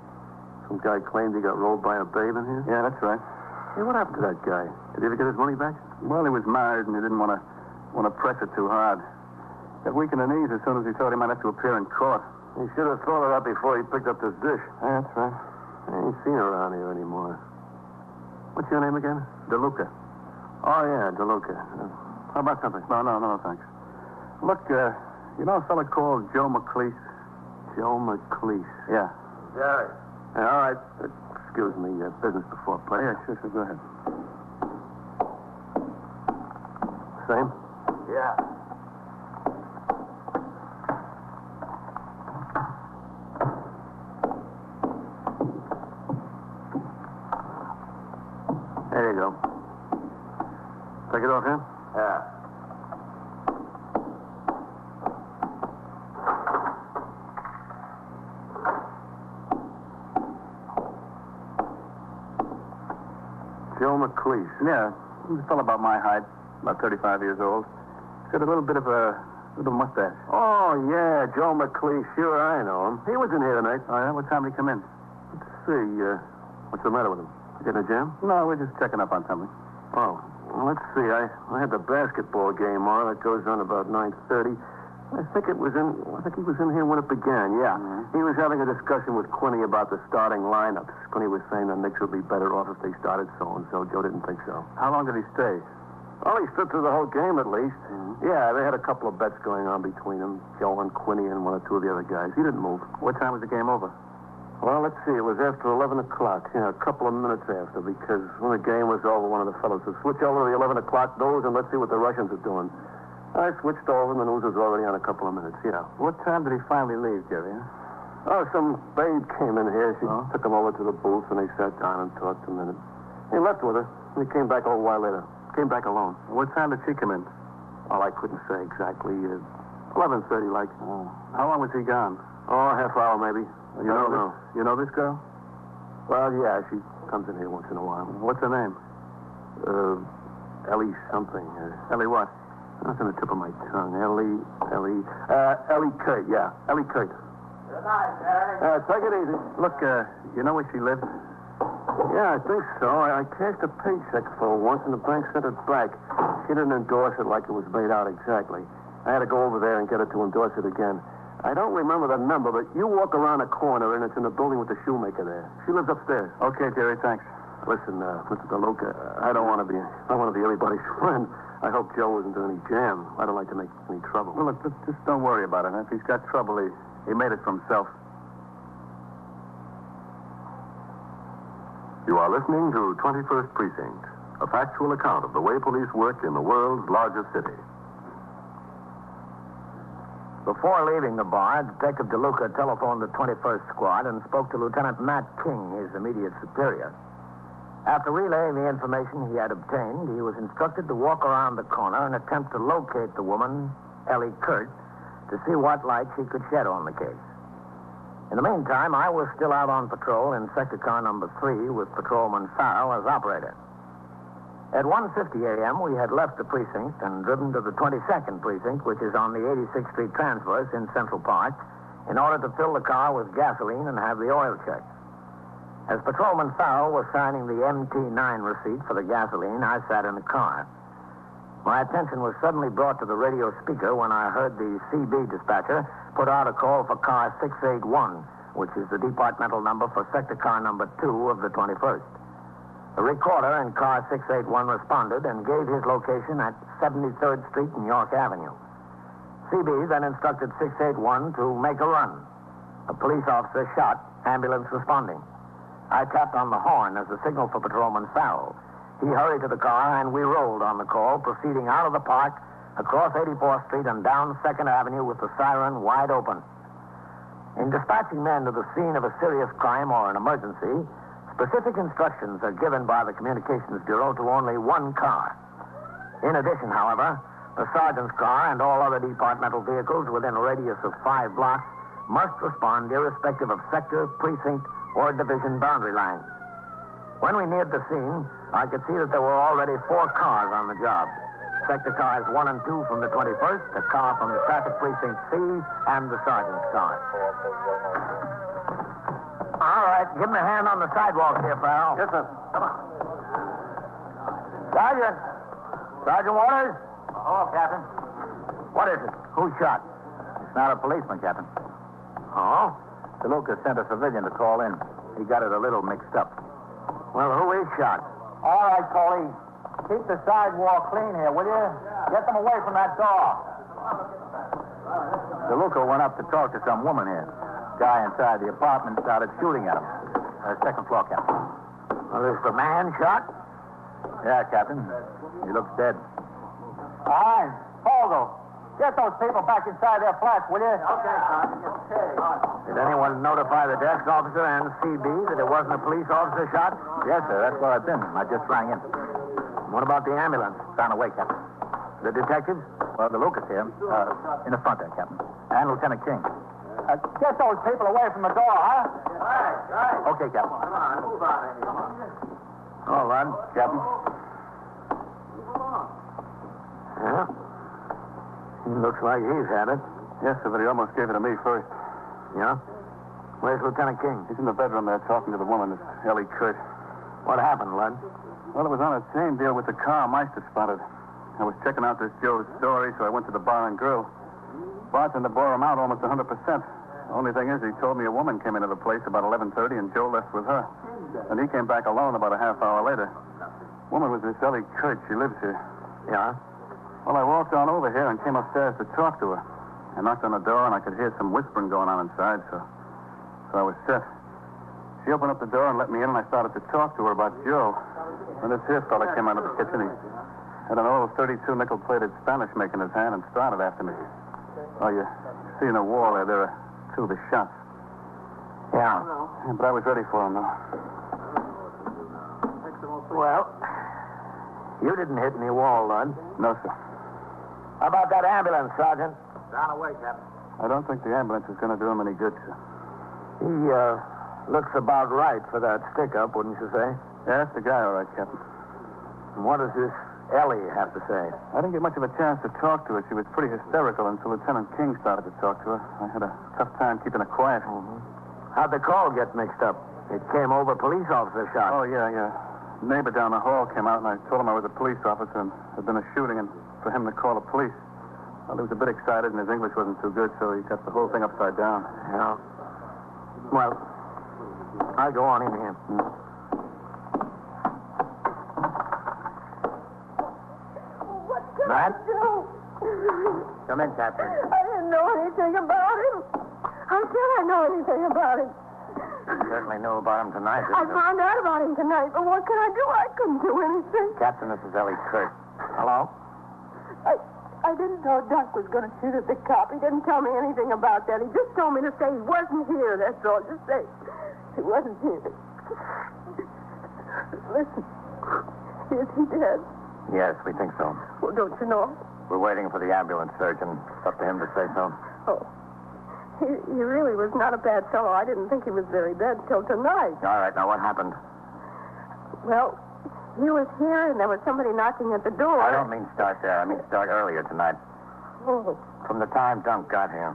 Some guy claimed he got rolled by a babe in here? Yeah, that's right. Hey, what happened to that guy? Did he ever get his money back? Well, he was married, and he didn't want to press it too hard. Got weak in the knees as soon as he thought he might have to appear in court. He should have thought of that before he picked up this dish. Yeah, that's right. I ain't seen her around here anymore. What's your name again? DeLuca. Oh, yeah, DeLuca. How about something? No, thanks. Look, you know a fella called Joe McLeish? Joe McLeish. Yeah. Yeah. Yeah, all right. Excuse me, business before pleasure. Yeah, sure, go ahead. Same? Yeah. There you go. Take it off here? Yeah. Joe McLeish. Yeah, he's a fellow about my height, about 35 years old. He's got a little bit of a little mustache. Oh, yeah, Joe McLeish. Sure, I know him. He was in here tonight. Oh, yeah? What time did he come in? Let's see. What's the matter with him? You getting a jam? No, we're just checking up on something. Oh, well, let's see. I had the basketball game on. It goes on about 9:30. I think he was in here when it began, yeah. Mm-hmm. He was having a discussion with Quinny about the starting lineups. Quinny was saying the Knicks would be better off if they started so-and-so. Joe didn't think so. How long did he stay? Well, he stood through the whole game at least. Mm-hmm. Yeah, they had a couple of bets going on between them, Joe and Quinny and one or two of the other guys. He didn't move. What time was the game over? Well, let's see. It was after 11 o'clock. Yeah, a couple of minutes after, because when the game was over, one of the fellows said, switch over to the 11 o'clock news and let's see what the Russians are doing. I switched over, and the news was already on a couple of minutes, yeah. What time did he finally leave, Jerry? Oh, some babe came in here. She took him over to the booth, and they sat down and talked a minute. He left with her, and he came back a little while later. Came back alone. What time did she come in? Well, I couldn't say exactly. 11:30, like. Oh. How long was he gone? Oh, half hour, maybe. You know this girl? Well, yeah, she comes in here once in a while. What's her name? Ellie something. Ellie what? That's on the tip of my tongue. Ellie Kurt, yeah. Ellie Kurt. Good night, Jerry. Take it easy. Look, you know where she lives? Yeah, I think so. I cashed a paycheck for her once, and the bank sent it back. She didn't endorse it like it was made out exactly. I had to go over there and get her to endorse it again. I don't remember the number, but you walk around the corner, and it's in the building with the shoemaker there. She lives upstairs. Okay, Jerry, thanks. Listen, Mr. DeLuca, I don't want to be everybody's friend. I hope Joe isn't in any jam. I don't like to make any trouble. Well, look, just don't worry about it. If he's got trouble, he made it for himself. You are listening to 21st Precinct, a factual account of the way police work in the world's largest city. Before leaving the bar, Detective DeLuca telephoned the 21st Squad and spoke to Lieutenant Matt King, his immediate superior. After relaying the information he had obtained, he was instructed to walk around the corner and attempt to locate the woman, Ellie Kurt, to see what light she could shed on the case. In the meantime, I was still out on patrol in sector car number 3 with Patrolman Farrell as operator. At 1:50 a.m., we had left the precinct and driven to the 22nd Precinct, which is on the 86th Street Transverse in Central Park, in order to fill the car with gasoline and have the oil checked. As Patrolman Farrell was signing the MT9 receipt for the gasoline, I sat in the car. My attention was suddenly brought to the radio speaker when I heard the CB dispatcher put out a call for car 681, which is the departmental number for sector car number 2 of the 21st. The recorder in car 681 responded and gave his location at 73rd Street and York Avenue. CB then instructed 681 to make a run. A police officer shot, ambulance responding. I tapped on the horn as a signal for Patrolman Farrell. He hurried to the car, and we rolled on the call, proceeding out of the park, across 84th Street, and down 2nd Avenue with the siren wide open. In dispatching men to the scene of a serious crime or an emergency, specific instructions are given by the Communications Bureau to only one car. In addition, however, the sergeant's car and all other departmental vehicles within a radius of 5 blocks must respond irrespective of sector, precinct, or division boundary lines. When we neared the scene, I could see that there were already 4 cars on the job. Sector cars 1 and 2 from the 21st, a car from the traffic precinct C, and the sergeant's car. All right, give him a hand on the sidewalk here, Farrell. Yes, sir. Come on. Sergeant. Sergeant Waters? Oh, Captain. What is it? Who shot? It's not a policeman, Captain. Oh? DeLuca sent a civilian to call in. He got it a little mixed up. Well, who is shot? All right, police. Keep the sidewalk clean here, will you? Get them away from that door. DeLuca went up to talk to some woman here. Guy inside the apartment started shooting at him. Second floor, Captain. Well, is the man shot? Yeah, Captain. He looks dead. All right, Fogle. Get those people back inside their flats, will you? Okay, Sergeant. Okay. Did anyone notify the desk officer and CB that there wasn't a police officer shot? Yes, sir. That's where I've been. I just rang in. What about the ambulance? It's on the way, Captain. The detectives? Well, DeLuca's here. In the front there, Captain. And Lieutenant King. Get those people away from the door, huh? Right. Okay, Captain. Come on, move on, Eddie. All right, Captain. Yeah. Looks like he's had it. Yes, sir, but he almost gave it to me first. Yeah? Where's Lieutenant King? He's in the bedroom there talking to the woman, Ellie Kurt. What happened, Lud? Well, it was on a chain deal with the car Meister spotted. I was checking out this Joe's story, so I went to the bar and grill. Bartender bore him out almost 100%. The only thing is, he told me a woman came into the place about 11:30 and Joe left with her. And he came back alone about a half hour later. Woman was this Ellie Kurt. She lives here. Yeah? Well, I walked on over here and came upstairs to talk to her. I knocked on the door, and I could hear some whispering going on inside, so I was set. She opened up the door and let me in, and I started to talk to her about Joe. And this here fella came out of the kitchen. He had an old 32 nickel-plated Spanish making his hand and started after me. Oh, you see in the wall there are two of the shots. Yeah. But I was ready for him, though. Well, you didn't hit any wall, Lud. No, sir. How about that ambulance, Sergeant? Down away, Captain. I don't think the ambulance is going to do him any good, sir. He, looks about right for that stick-up, wouldn't you say? Yeah, that's the guy, all right, Captain. And what does this Ellie have to say? I didn't get much of a chance to talk to her. She was pretty hysterical until Lieutenant King started to talk to her. I had a tough time keeping her quiet. How'd the call get mixed up? It came over police officer shot. Oh, yeah. Neighbor down the hall came out, and I told him I was a police officer and had been a shooting, and for him to call the police. Well, he was a bit excited, and his English wasn't too good, so he got the whole thing upside down. Yeah. Well, I'll go on in here. Matt? Come in, Captain. I didn't know anything about him. How should I know anything about him? You certainly knew about him tonight, I didn't you? found out about him tonight, but what can I do? I couldn't do anything. Captain, this is Ellie Kurt. Hello? I didn't know Duck was going to shoot at the cop. He didn't tell me anything about that. He just told me to say he wasn't here, that's all. Just say he wasn't here. Listen, is he dead? Yes, we think so. Well, don't you know? We're waiting for the ambulance surgeon. It's up to him to say so. Oh. He really was not a bad fellow. I didn't think he was very bad until tonight. All right, now what happened? Well, he was here and there was somebody knocking at the door. I don't mean start there. I mean start earlier tonight. Oh. From the time Dunk got here.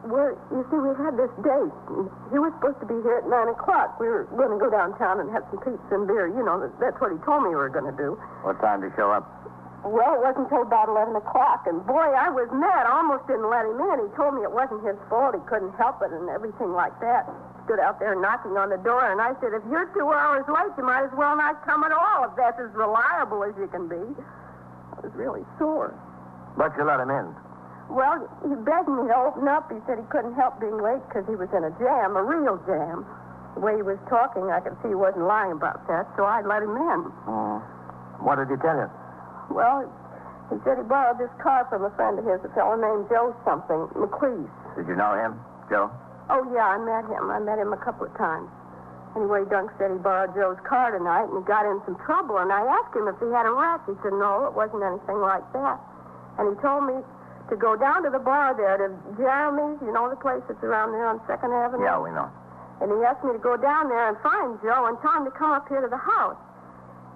Well, you see, we had this date. He was supposed to be here at 9 o'clock. We were going to go downtown and have some pizza and beer. You know, that's what he told me we were going to do. What time did he show up? Well, it wasn't until about 11 o'clock. And, boy, I was mad. I almost didn't let him in. He told me it wasn't his fault. He couldn't help it and everything like that. Stood out there knocking on the door, and I said, if you're 2 hours late, you might as well not come at all, if that's as reliable as you can be. I was really sore. But you let him in. Well, he begged me to open up. He said he couldn't help being late because he was in a jam, a real jam. The way he was talking, I could see he wasn't lying about that, so I let him in. What did he tell you? Well, he said he borrowed this car from a friend of his, a fellow named Joe something, McLeese. Did you know him, Joe? Oh, yeah, I met him. I met him a couple of times. Anyway, Dunk said he borrowed Joe's car tonight, and he got in some trouble, and I asked him if he had a wreck. He said, no, it wasn't anything like that. And he told me to go down to the bar there, to Jeremy's, you know the place that's around there on 2nd Avenue? Yeah, we know. And he asked me to go down there and find Joe and tell him to come up here to the house.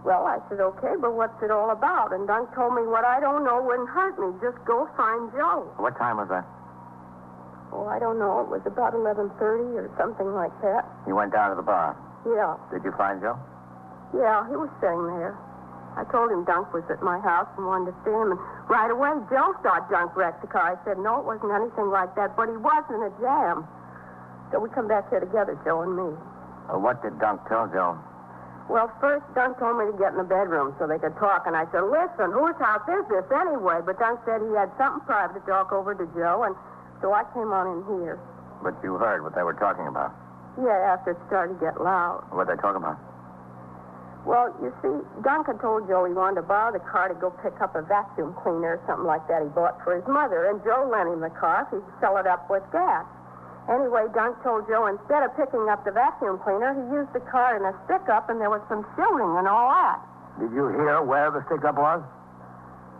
Well, I said, okay, but what's it all about? And Dunk told me what I don't know wouldn't hurt me. Just go find Joe. What time was that? Oh, I don't know. It was about 11:30 or something like that. You went down to the bar. Yeah. Did you find Joe? Yeah, he was sitting there. I told him Dunk was at my house and wanted to see him. And right away, Joe thought Dunk wrecked the car. I said, no, it wasn't anything like that, but he was in a jam. So we come back here together, Joe and me. What did Dunk tell Joe? Well, first, Dunk told me to get in the bedroom so they could talk. And I said, listen, whose house is this anyway? But Dunk said he had something private to talk over to Joe, and so I came on in here. But you heard what they were talking about? Yeah, after it started to get loud. What'd they talk about? Well, you see, Dunk had told Joe he wanted to borrow the car to go pick up a vacuum cleaner or something like that he bought for his mother. And Joe lent him the car if he'd fill it up with gas. Anyway, Dunk told Joe instead of picking up the vacuum cleaner, he used the car in a stick-up, and there was some shooting and all that. Did you hear where the stick-up was?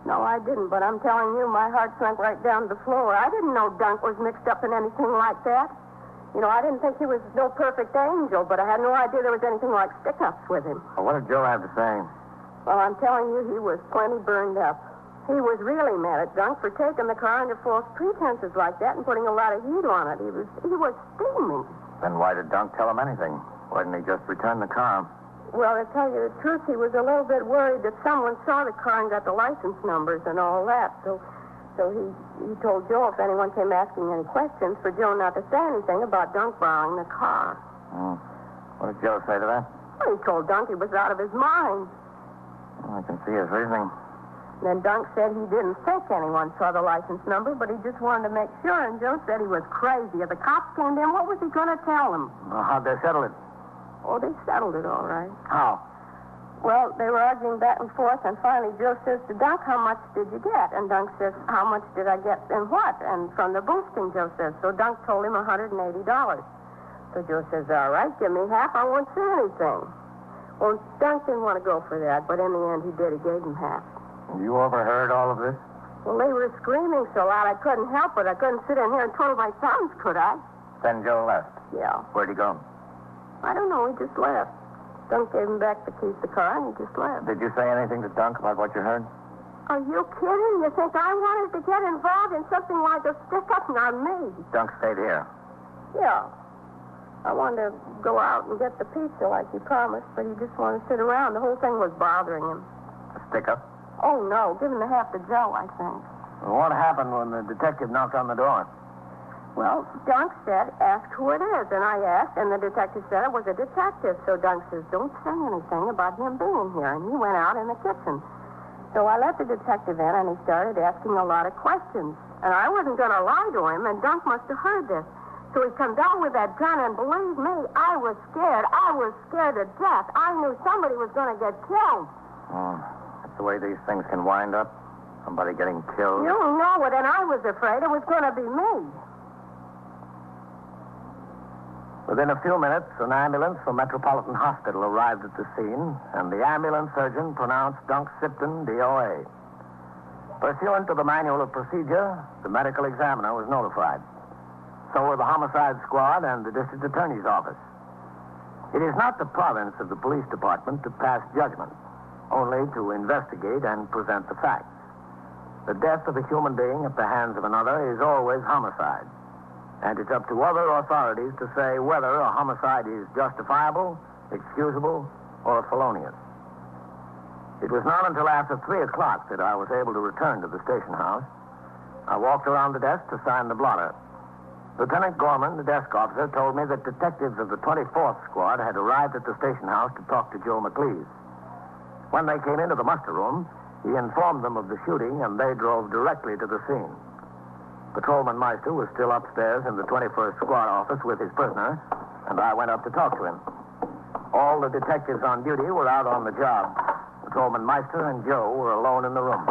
No, I didn't, but I'm telling you, my heart sunk right down to the floor. I didn't know Dunk was mixed up in anything like that. You know, I didn't think he was no perfect angel, but I had no idea there was anything like stick-ups with him. Well, what did Joe have to say? Well, I'm telling you, he was plenty burned up. He was really mad at Dunk for taking the car under false pretenses like that and putting a lot of heat on it. He was steaming. Then why did Dunk tell him anything? Why didn't he just return the car? Well, to tell you the truth, he was a little bit worried that someone saw the car and got the license numbers and all that. So he told Joe if anyone came asking any questions, for Joe not to say anything about Dunk borrowing the car. What did Joe say to that? Well, he told Dunk he was out of his mind. I can see his reasoning. Then Dunk said he didn't think anyone saw the license number, but he just wanted to make sure, and Joe said he was crazy. If the cops came in, what was he going to tell them? Well, how'd they settle it? Oh, they settled it all right. How? Well, they were arguing back and forth, and finally Joe says to Dunk, how much did you get? And Dunk says, how much did I get and what? And from the boosting, Joe says. So Dunk told him $180. So Joe says, all right, give me half. I won't say anything. Well, Dunk didn't want to go for that, but in the end he did. He gave him half. You overheard all of this? Well, they were screaming so loud I couldn't help it. I couldn't sit in here and twiddle my thumbs, could I? Then Joe left. Yeah. Where'd he go? I don't know. He just left. Dunk gave him back the keys to the car, and he just left. Did you say anything to Dunk about what you heard? Are you kidding? You think I wanted to get involved in something like a stick-up on me? Dunk stayed here. Yeah. I wanted to go out and get the pizza like he promised, but he just wanted to sit around. The whole thing was bothering him. A stick-up? Oh, no. Give him the half to Joe, I think. Well, what happened when the detective knocked on the door? Well, Dunk said, ask who it is. And I asked, and the detective said it was a detective. So Dunk says, don't say anything about him being here. And he went out in the kitchen. So I let the detective in, and he started asking a lot of questions. And I wasn't going to lie to him, and Dunk must have heard this. So he comes out with that gun, and believe me, I was scared. I was scared to death. I knew somebody was going to get killed. Oh, that's the way these things can wind up. Somebody getting killed. You know it, and I was afraid it was going to be me. Within a few minutes, an ambulance from Metropolitan Hospital arrived at the scene, and the ambulance surgeon pronounced Dunk Sipton DOA. Pursuant to the manual of procedure, the medical examiner was notified. So were the homicide squad and the district attorney's office. It is not the province of the police department to pass judgment, only to investigate and present the facts. The death of a human being at the hands of another is always homicide. And it's up to other authorities to say whether a homicide is justifiable, excusable, or felonious. It was not until after 3 o'clock that I was able to return to the station house. I walked around the desk to sign the blotter. Lieutenant Gorman, the desk officer, told me that detectives of the 24th Squad had arrived at the station house to talk to Joe McLeese. When they came into the muster room, he informed them of the shooting, and they drove directly to the scene. Patrolman Meister was still upstairs in the 21st Squad office with his prisoner, and I went up to talk to him. All the detectives on duty were out on the job. Patrolman Meister and Joe were alone in the room.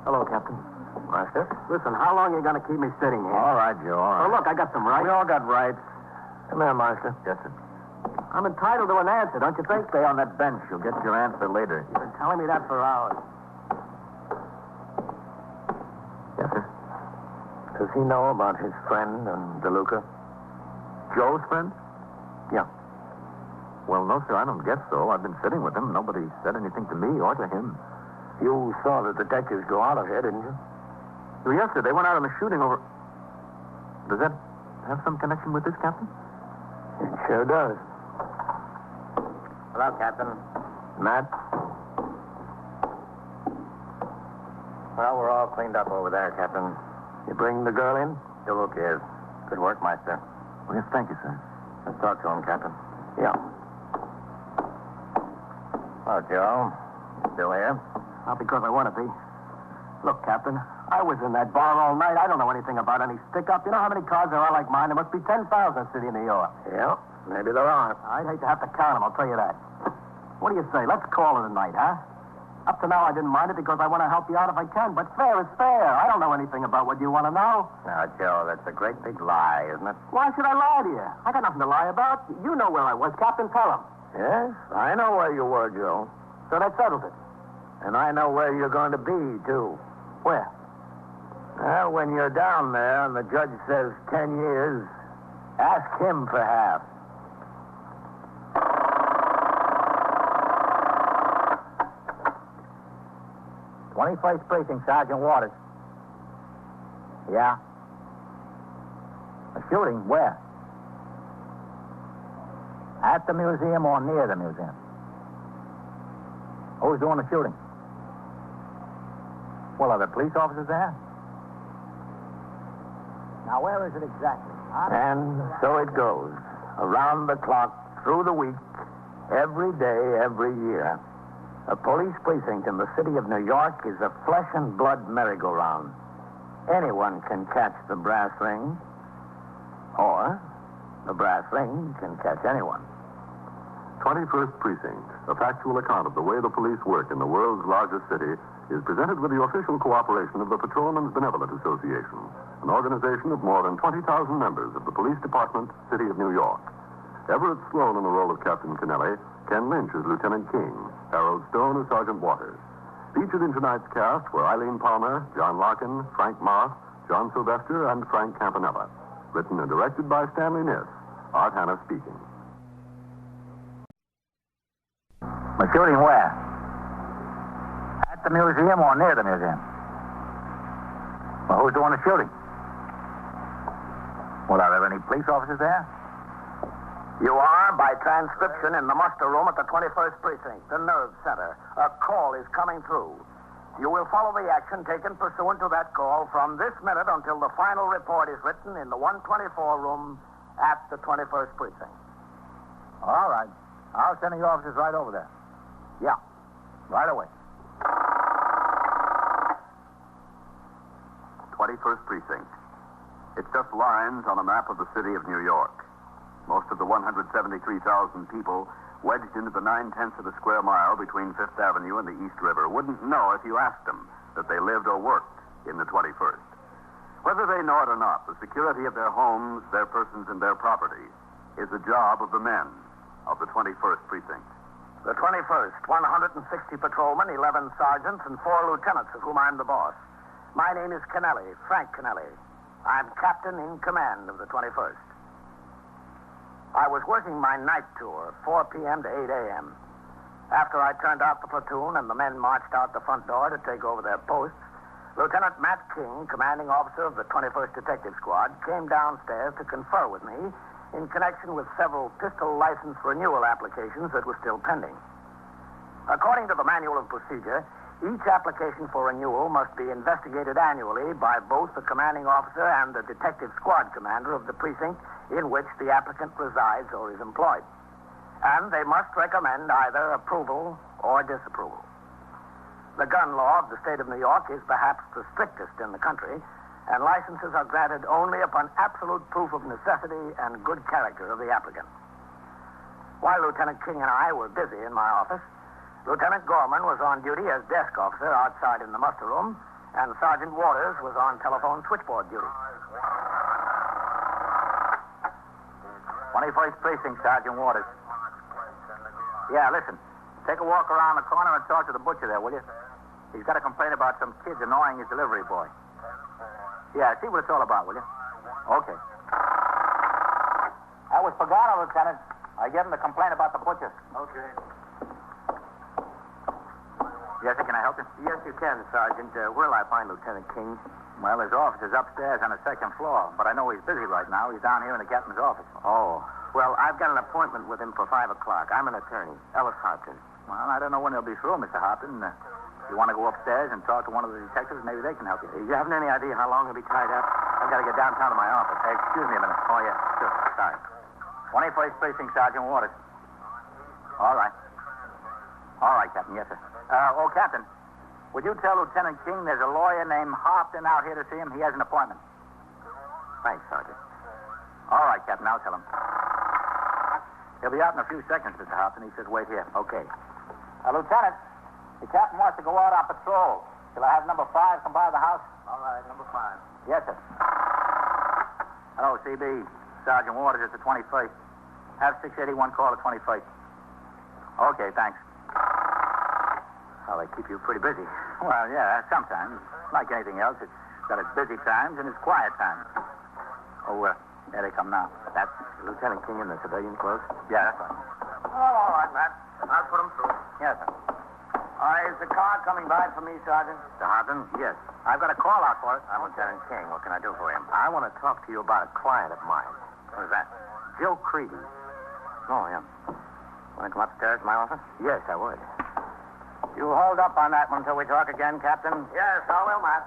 Hello, Captain. Meister? Listen, how long are you going to keep me sitting here? All right, Joe, all right. Oh, look, I got some rights. We all got rights. Come here, Meister. Yes, sir. I'm entitled to an answer, don't you think? Stay on that bench. You'll get your answer later. You've been telling me that for hours. Yes, sir. Does he know about his friend and DeLuca? Joe's friend? Yeah. Well, no, sir, I don't guess so. I've been sitting with him. Nobody said anything to me or to him. You saw the detectives go out of here, didn't you? Well, yes, sir. They went out on a shooting over... Does that have some connection with this, Captain? It sure does. Hello, Captain. Matt? Well, we're all cleaned up over there, Captain. You bring the girl in? DeLuca is. Good work, Meister. Well, yes, thank you, sir. Let's talk to him, Captain. Yeah. Hello, Joe. You still here? Not because I want to be. Look, Captain, I was in that bar all night. I don't know anything about any stick-up. You know how many cars there are like mine? There must be 10,000 in the city of New York. Yeah, maybe there are. I'd hate to have to count them, I'll tell you that. What do you say? Let's call it a night, huh? Up to now, I didn't mind it because I want to help you out if I can, but fair is fair. I don't know anything about what you want to know. Now, Joe, that's a great big lie, isn't it? Why should I lie to you? I got nothing to lie about. You know where I was, Captain. Tell him. Yes, I know where you were, Joe. So that settles it. And I know where you're going to be, too. Where? Well, when you're down there and the judge says 10 years, ask him for half. "21st Precinct, Sergeant Waters." "Yeah." "A shooting? Where?" At the museum or near the museum? Who's doing the shooting? Well, are the police officers there? Now, where is it exactly? And so it goes. Around the clock, through the week, every day, every year. A police precinct in the city of New York is a flesh and blood merry-go-round. Anyone can catch the brass ring, or the brass ring can catch anyone. 21st Precinct, a factual account of the way the police work in the world's largest city, is presented with the official cooperation of the Patrolmen's Benevolent Association, an organization of more than 20,000 members of the Police Department, City of New York. Everett Sloan in the role of Captain Kennelly, Ken Lynch as Lieutenant King, Harold Stone as Sergeant Waters. Featured in tonight's cast were Eileen Palmer, John Larkin, Frank Marth, John Sylvester, and Frank Campanella. Written and directed by Stanley Niss. Art Hanna speaking. The shooting where? At the museum or near the museum? Well, who's doing the shooting? Well, are there any police officers there? You are, by transcription, in the muster room at the 21st Precinct, the nerve center. A call is coming through. You will follow the action taken pursuant to that call from this minute until the final report is written in the 124 room at the 21st Precinct. All right. I'll send the officers right over there. Yeah, right away. 21st Precinct. It's just lines on a map of the city of New York. Most of the 173,000 people wedged into the 9/10 of a square mile between Fifth Avenue and the East River wouldn't know if you asked them that they lived or worked in the 21st. Whether they know it or not, the security of their homes, their persons, and their property is the job of the men of the 21st Precinct. The 21st, 160 patrolmen, 11 sergeants, and 4 lieutenants, of whom I'm the boss. My name is Kennelly, Frank Kennelly. I'm captain in command of the 21st. I was working my night tour, 4 p.m. to 8 a.m. After I turned out the platoon and the men marched out the front door to take over their posts, Lieutenant Matt King, commanding officer of the 21st Detective Squad, came downstairs to confer with me in connection with several pistol license renewal applications that were still pending. According to the manual of procedure, each application for renewal must be investigated annually by both the commanding officer and the detective squad commander of the precinct in which the applicant resides or is employed. And they must recommend either approval or disapproval. The gun law of the state of New York is perhaps the strictest in the country, and licenses are granted only upon absolute proof of necessity and good character of the applicant. While Lieutenant King and I were busy in my office, Lieutenant Gorman was on duty as desk officer outside in the muster room, and Sergeant Waters was on telephone switchboard duty. 21st Precinct, Sergeant Waters. Yeah, listen. Take a walk around the corner and talk to the butcher there, will you? He's got a complaint about some kids annoying his delivery boy. Yeah, see what it's all about, will you? Okay. That was Pagano, Lieutenant. I gave him the complaint about the butcher. Okay. Yes, sir, can I help you? Yes, you can, Sergeant. Where'll I find Lieutenant King? Well, his office is upstairs on the second floor, but I know he's busy right now. He's down here in the captain's office. Oh. Well, I've got an appointment with him for 5 o'clock. I'm an attorney, Ellis Harpton. Well, I don't know when he'll be through, Mr. Hopton. You want to go upstairs and talk to one of the detectives? Maybe they can help you. You haven't any idea how long he'll be tied up? I've got to get downtown to my office. Excuse me a minute. Oh, yeah, sure. Sorry. 21st Precinct, Sergeant Waters. All right. All right, Captain. Yes, sir. Captain, would you tell Lieutenant King there's a lawyer named Hopton out here to see him? He has an appointment. Thanks, Sergeant. All right, Captain. I'll tell him. He'll be out in a few seconds, Mr. Hopton. He says wait here. Okay. Lieutenant, the captain wants to go out on patrol. Shall I have number 5 come by the house? All right, number 5. Yes, sir. Hello, CB. Sergeant Waters at the 21st. Have 681 call the 21st. Okay, thanks. Well, they keep you pretty busy. Well, yeah, sometimes. Like anything else, it's got its busy times and its quiet times. Oh, there they come now. That's Lieutenant King in the civilian clothes? Yeah, that's right. Oh, all right, Matt. I'll put him through. Yes, sir. Is the car coming by for me, Sergeant? Mr. Hopton? Yes. I've got a call out for it. I'm Lieutenant King. What can I do for him? I want to talk to you about a client of mine. Who's that? Jill Creedy. Oh, yeah. Want to come upstairs to my office? Yes, I would. You hold up on that one until we talk again, Captain? Yes, I will, Matt.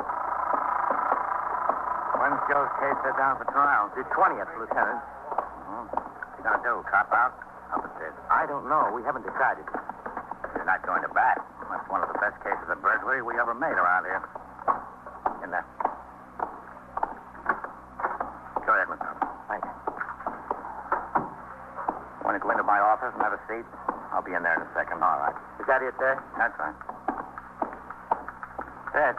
When's Joe's case set down for trial? The 20th, Lieutenant. What's he going to do? Cop out? Up it is. I don't know. We haven't decided. He's not going to bat. That's one of the best cases of burglary we ever made around here. In there. Go ahead, Mr. Thanks. Want to go into my office and have a seat? I'll be in there in a second. All right. Is that it, Ted? That's right. Ted.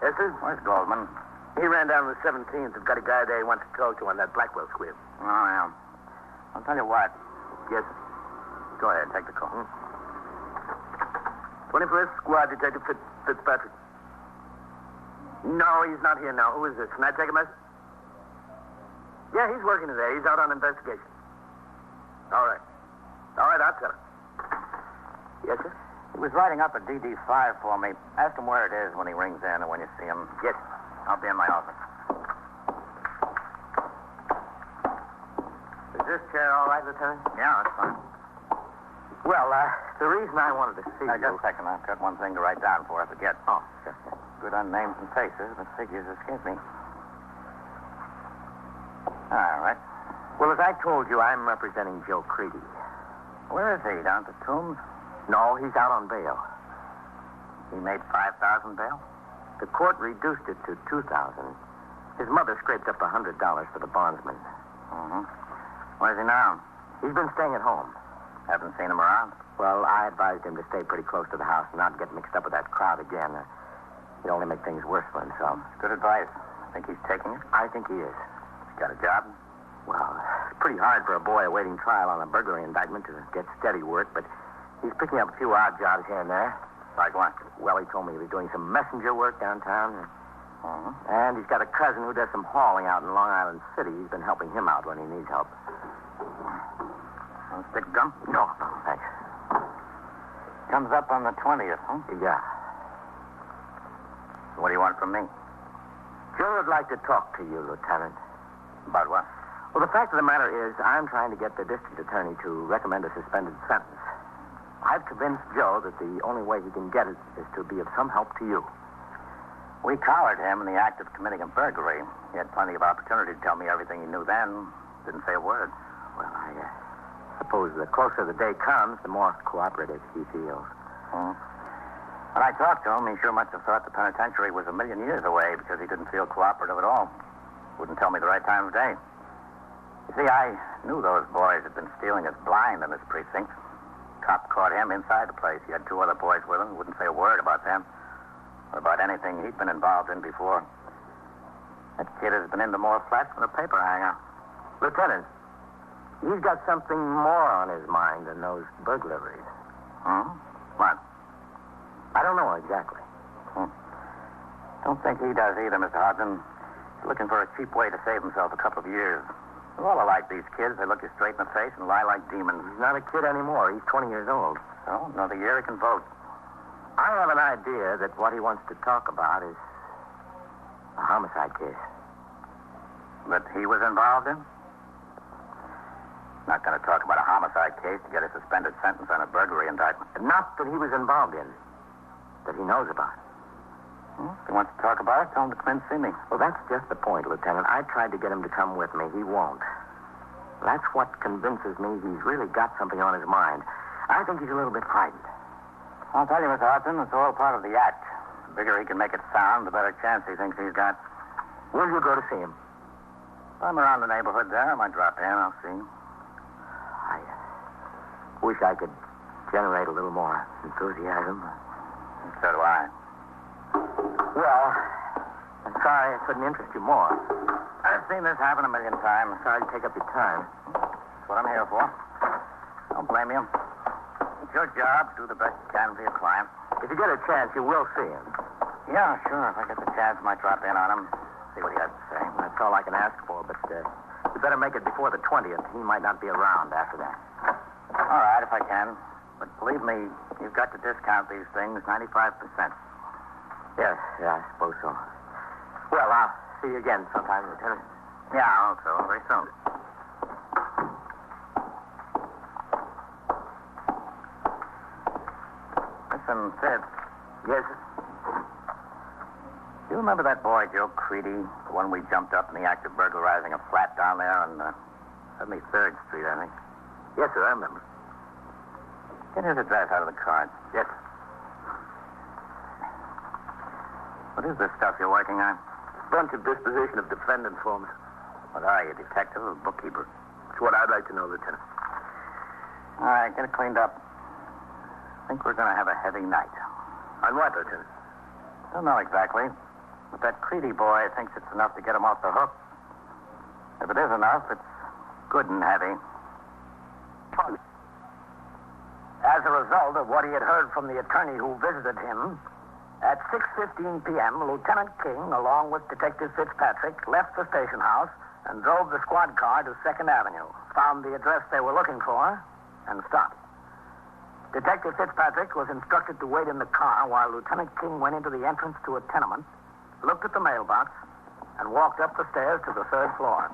Yes, sir? Where's Goldman? He ran down to the 17th. We've got a guy there he wants to talk to on that Blackwell squib. Oh, yeah. I'll tell you what. Yes, sir. Go ahead. Take the call. 21st Squad Detective Fitzpatrick. No, he's not here now. Who is this? Can I take a message? Yeah, he's working today. He's out on investigation. All right. All right, I'll tell him. Yes, sir? He was writing up a DD-5 for me. Ask him where it is when he rings in or when you see him. Yes, I'll be in my office. Is this chair all right, Lieutenant? Yeah, that's fine. Well, the reason I wanted to see you... Just a second. I've got one thing to write down before I forget. Oh, sure. Good on names and faces, but figures escape me. All right. Well, as I told you, I'm representing Joe Creedy. Where is he? Down at the Tombs? No, he's out on bail. He made $5,000 bail? The court reduced it to $2,000. His mother scraped up $100 for the bondsman. Mm-hmm. Where's he now? He's been staying at home. Haven't seen him around? Well, I advised him to stay pretty close to the house and not get mixed up with that crowd again. He'd only make things worse for himself. Good advice. Think he's taking it? I think he is. He's got a job? Well, it's pretty hard for a boy awaiting trial on a burglary indictment to get steady work, but he's picking up a few odd jobs here and there. Like what? Well, he told me he was doing some messenger work downtown. Mm-hmm. And he's got a cousin who does some hauling out in Long Island City. He's been helping him out when he needs help. Want a stick of gum? No, thanks. Comes up on the 20th, huh? Yeah. What do you want from me? Joe would like to talk to you, Lieutenant. About what? Well, the fact of the matter is, I'm trying to get the district attorney to recommend a suspended sentence. I've convinced Joe that the only way he can get it is to be of some help to you. We collared him in the act of committing a burglary. He had plenty of opportunity to tell me everything he knew then. Didn't say a word. Well, I suppose the closer the day comes, the more cooperative he feels. When I talked to him, he sure must have thought the penitentiary was a million years away because he didn't feel cooperative at all. Wouldn't tell me the right time of day. You see, I knew those boys had been stealing us blind in this precinct. Cop caught him inside the place. He had two other boys with him. Wouldn't say a word about them or about anything he'd been involved in before. That kid has been into more flats than a paper hanger. Lieutenant, he's got something more on his mind than those burglaries. What? I don't know exactly. Don't think he does either, Mr. Hodgson. He's looking for a cheap way to save himself a couple of years. They're all alike, these kids. They look you straight in the face and lie like demons. He's not a kid anymore. He's 20 years old. So, another year he can vote. I have an idea that what he wants to talk about is a homicide case. That he was involved in? Not going to talk about a homicide case to get a suspended sentence on a burglary indictment. Not that he was involved in. That he knows about. If he wants to talk about it, tell him to come in and see me. Well, that's just the point, Lieutenant. I tried to get him to come with me. He won't. That's what convinces me he's really got something on his mind. I think he's a little bit frightened. I'll tell you, Mr. Hodgson, it's all part of the act. The bigger he can make it sound, the better chance he thinks he's got. Will you go to see him? If I'm around the neighborhood there, I might drop in. I'll see him. I wish I could generate a little more enthusiasm. So do I. Well, I'm sorry I couldn't interest you more. I've seen this happen a million times. Sorry to take up your time. That's what I'm here for. Don't blame you. It's your job. Do the best you can for your client. If you get a chance, you will see him. Yeah, sure. If I get the chance, I might drop in on him. See what he has to say. That's all I can ask for, but you better make it before the 20th. He might not be around after that. All right, if I can. But believe me, you've got to discount these things 95%. Yes, I suppose so. Well, I'll see you again sometime, Lieutenant. Yeah, I hope so. Very soon. and Ted. Yes, sir. You remember that boy, Joe Creedy, the one we jumped up in the act of burglarizing a flat down there on 73rd Street, I think? Yes, sir, I remember. Get his address out of the card. Yes, sir. What is this stuff you're working on? Bunch of disposition of defendant forms. What are you, detective or bookkeeper? It's what I'd like to know, Lieutenant. All right, get it cleaned up. I think we're going to have a heavy night. On what, Lieutenant? Don't know exactly. But that Creedy boy thinks it's enough to get him off the hook. If it is enough, it's good and heavy. As a result of what he had heard from the attorney who visited him, at 6:15 p.m., Lieutenant King, along with Detective Fitzpatrick, left the station house and drove the squad car to 2nd Avenue, found the address they were looking for, and stopped. Detective Fitzpatrick was instructed to wait in the car while Lieutenant King went into the entrance to a tenement, looked at the mailbox, and walked up the stairs to the 3rd floor.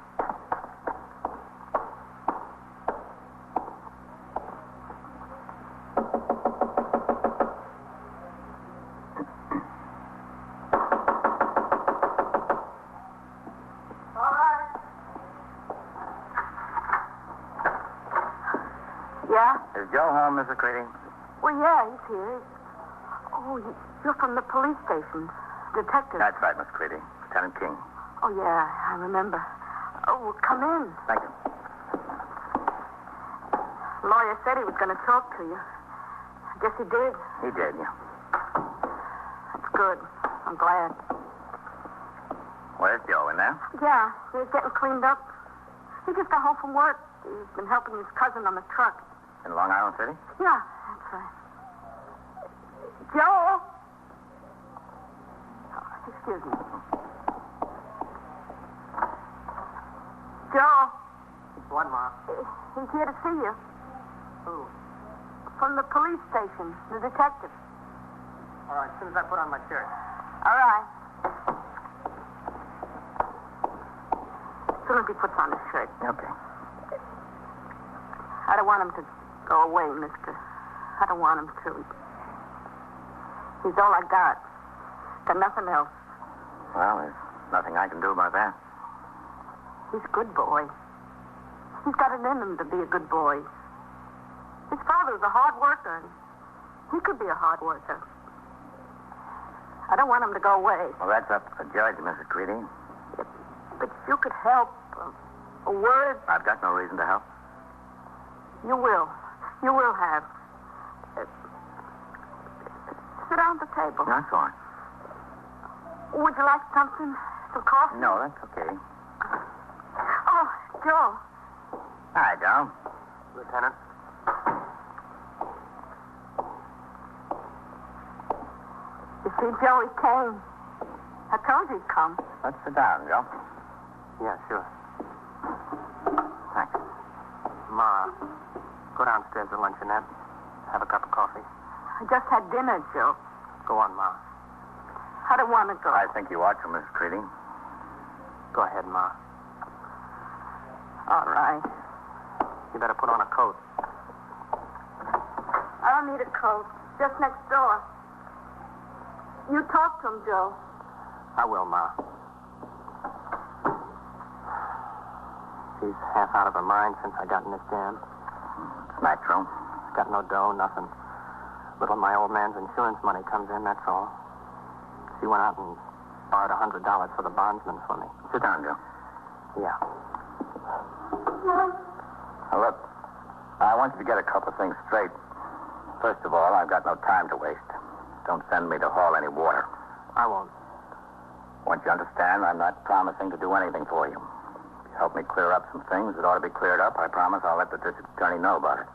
Yeah? Is Joe home, Mrs. Creedy? Well, yeah, he's here. Oh, you're from the police station. Detective. That's right, Miss Creedy. Lieutenant King. Oh, yeah, I remember. Oh, well, come in. Thank you. Lawyer said he was going to talk to you. I guess he did. He did, yeah. That's good. I'm glad. Where's Joe, in there? Yeah, he's getting cleaned up. He just got home from work. He's been helping his cousin on the truck. In Long Island City? Yeah, that's right. Joe! Oh, excuse me. Joe! What, Ma? He's here to see you. Who? From the police station, the detective. All right, as soon as I put on my shirt. All right. As soon as he puts on his shirt. Okay. I don't want him to go away, mister. I don't want him to. He's all I got. Got nothing else. Well, there's nothing I can do about that. He's a good boy. He's got it in him to be a good boy. His father was a hard worker, and he could be a hard worker. I don't want him to go away. Well, that's up to the judge, Mrs. Creedy. But if you could help, a word... I've got no reason to help. You will. You will have. Sit down at the table. That's all right. Would you like something? Some coffee? No, that's okay. Oh, Joe. Hi, Joe. Lieutenant. You see, Joe, he came. I told you he'd come. Let's sit down, Joe. Yeah, sure. Thanks. Ma, go downstairs to luncheonette. Have a cup of coffee. I just had dinner, Joe. Go on, Ma. I don't want to go. I think you ought to, Mrs. Creedy. Go ahead, Ma. All right. You better put on a coat. I don't need a coat. Just next door. You talk to him, Joe. I will, Ma. She's half out of her mind since I got in this jam. It's natural. Got no dough, nothing. Little my old man's insurance money comes in, that's all. She went out and borrowed $100 for the bondsman for me. Sit down, Joe. Yeah. Now, look, I want you to get a couple of things straight. First of all, I've got no time to waste. Don't send me to haul any water. I won't. Once you understand, I'm not promising to do anything for you. If you help me clear up some things that ought to be cleared up, I promise I'll let the district attorney know about it.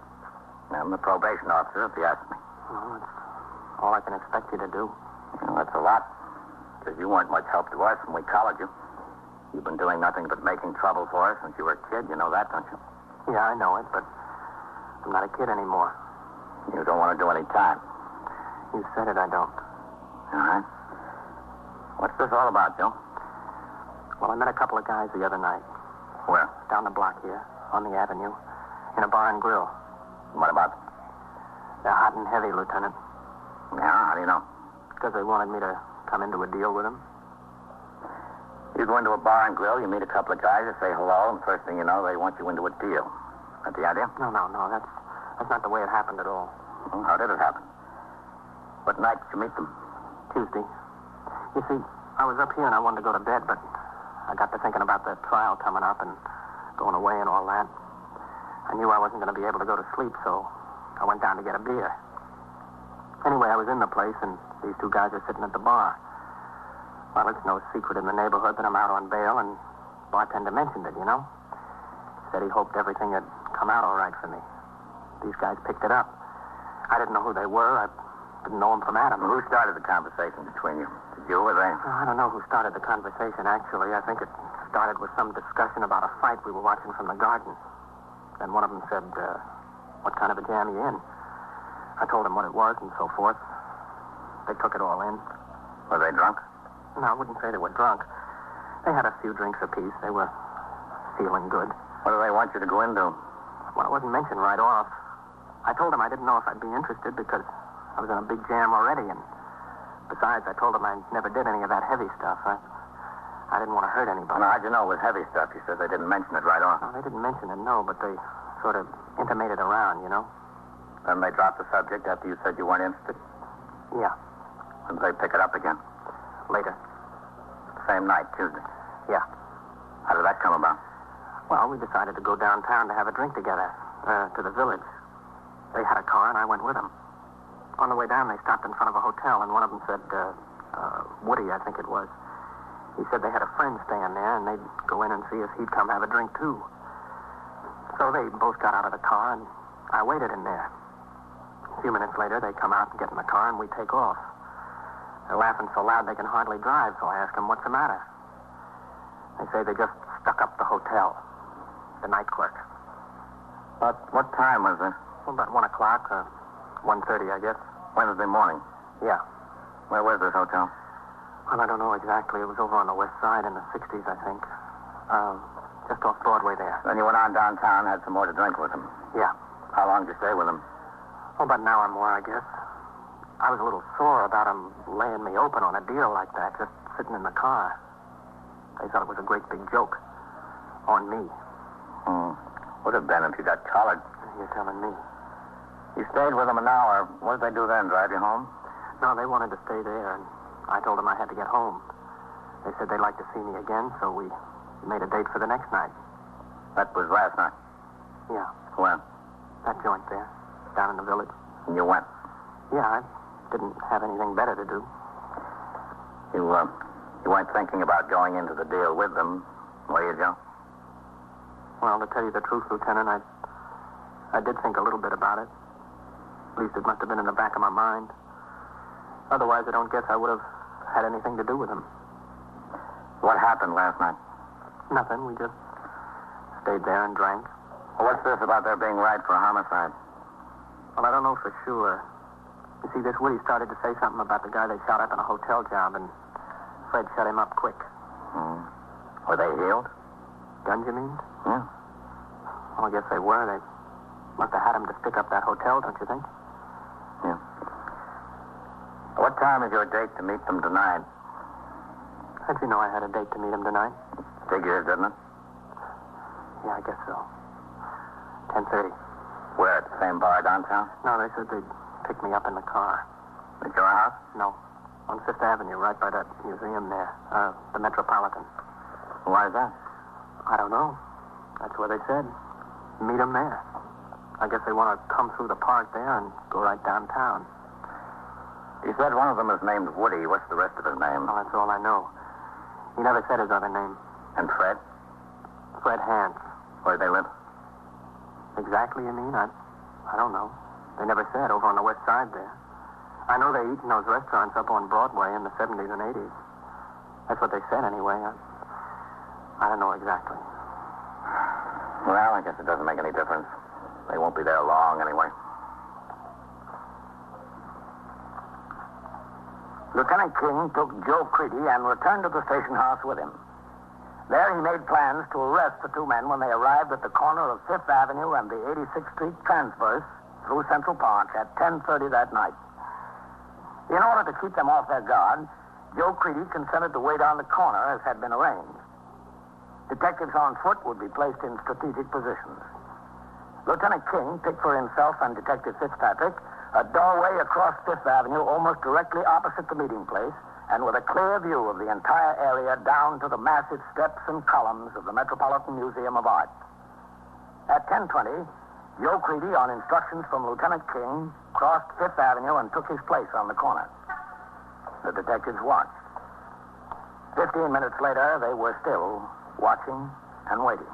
I'm the probation officer, if you ask me. Well, that's all I can expect you to do. Well, that's a lot. Because you weren't much help to us when we collared you. You've been doing nothing but making trouble for us since you were a kid. You know that, don't you? Yeah, I know it, but I'm not a kid anymore. You don't want to do any time. You said it, I don't. All right. What's this all about, Joe? Well, I met a couple of guys the other night. Where? Down the block here, on the avenue, in a bar and grill. What about them? They're hot and heavy, Lieutenant. Yeah? How do you know? Because they wanted me to come into a deal with them. You go into a bar and grill, you meet a couple of guys, you say hello, and first thing you know, they want you into a deal. That the idea? No. That's not the way it happened at all. Well, how did it happen? What night did you meet them? Tuesday. You see, I was up here and I wanted to go to bed, but I got to thinking about the trial coming up and going away and all that. I knew I wasn't going to be able to go to sleep, so I went down to get a beer. Anyway, I was in the place, and these two guys are sitting at the bar. Well, it's no secret in the neighborhood that I'm out on bail, and bartender mentioned it, you know. Said he hoped everything had come out all right for me. These guys picked it up. I didn't know who they were. I didn't know them from Adam. Who started the conversation between you? Did you or they? I don't know who started the conversation, actually. I think it started with some discussion about a fight we were watching from the garden. Then one of them said, what kind of a jam are you in? I told him what it was and so forth. They took it all in. Were they drunk? No, I wouldn't say they were drunk. They had a few drinks apiece. They were feeling good. What do they want you to go into? Well, it wasn't mentioned right off. I told them I didn't know if I'd be interested because I was in a big jam already, and besides, I told them I never did any of that heavy stuff. I didn't want to hurt anybody. Now, how'd you know it was heavy stuff? You said they didn't mention it right off. No, they didn't mention it, no, but they sort of intimated around, you know. Then they dropped the subject after you said you weren't interested? Yeah. When did they pick it up again? Later. Same night, Tuesday? Yeah. How did that come about? Well, we decided to go downtown to have a drink together, to the village. They had a car, and I went with them. On the way down, they stopped in front of a hotel, and one of them said, Woody, I think it was. He said they had a friend staying there, and they'd go in and see if he'd come have a drink, too. So they both got out of the car, and I waited in there. A few minutes later, they come out and get in the car, and we take off. They're laughing so loud they can hardly drive, so I ask them, what's the matter? They say they just stuck up the hotel, the night clerk. What time was it? Well, about 1 o'clock, 1:30, I guess. Wednesday morning? Yeah. Where was this hotel? Well, I don't know exactly. It was over on the west side in the 60s, I think. Just off Broadway there. Then you went on downtown and had some more to drink with them? Yeah. How long did you stay with them? Oh, about an hour more, I guess. I was a little sore about them laying me open on a deal like that, just sitting in the car. They thought it was a great big joke. On me. Would have been if you got collared. You're telling me. You stayed with them an hour. What did they do then? Drive you home? No, they wanted to stay there, and I told them I had to get home. They said they'd like to see me again, so we made a date for the next night. That was last night? Yeah. When? That joint there, down in the village. And you went? Yeah, I didn't have anything better to do. You weren't thinking about going into the deal with them, were you, Joe? Well, to tell you the truth, Lieutenant, I did think a little bit about it. At least it must have been in the back of my mind. Otherwise, I don't guess I would have had anything to do with him. What happened last night? Nothing. We just stayed there and drank. Well, what's this about there being right for a homicide? Well, I don't know for sure. You see, this Woody started to say something about the guy they shot up in a hotel job, and Fred shut him up quick. Were they healed? Guns, you mean? Yeah. Well, I guess they were. They must have had him to stick up that hotel, don't you think? Yeah. What time is your date to meet them tonight? How'd you know I had a date to meet him tonight? Figures, didn't it? Yeah, I guess so. 10:30. Where, at the same bar downtown? No, they said they'd pick me up in the car. At your house? No. On 5th Avenue, right by that museum there. The Metropolitan. Why is that? I don't know. That's where they said. Meet them there. I guess they want to come through the park there and go right downtown. You said one of them is named Woody. What's the rest of his name? Oh, that's all I know. He never said his other name. And Fred? Fred Hans. Where do they live? Exactly, you mean? I don't know. They never said, over on the west side there. I know they eat in those restaurants up on Broadway in the 70s and 80s. That's what they said anyway. I don't know exactly. Well, I guess it doesn't make any difference. They won't be there long anyway. Lieutenant King took Joe Creedy and returned to the station house with him. There he made plans to arrest the two men when they arrived at the corner of 5th Avenue and the 86th Street transverse through Central Park at 10:30 that night. In order to keep them off their guard, Joe Creedy consented to wait on the corner as had been arranged. Detectives on foot would be placed in strategic positions. Lieutenant King picked for himself and Detective Fitzpatrick a doorway across Fifth Avenue almost directly opposite the meeting place and with a clear view of the entire area down to the massive steps and columns of the Metropolitan Museum of Art. At 10:20, Joe Creedy, on instructions from Lieutenant King, crossed Fifth Avenue and took his place on the corner. The detectives watched. 15 minutes later, they were still watching and waiting.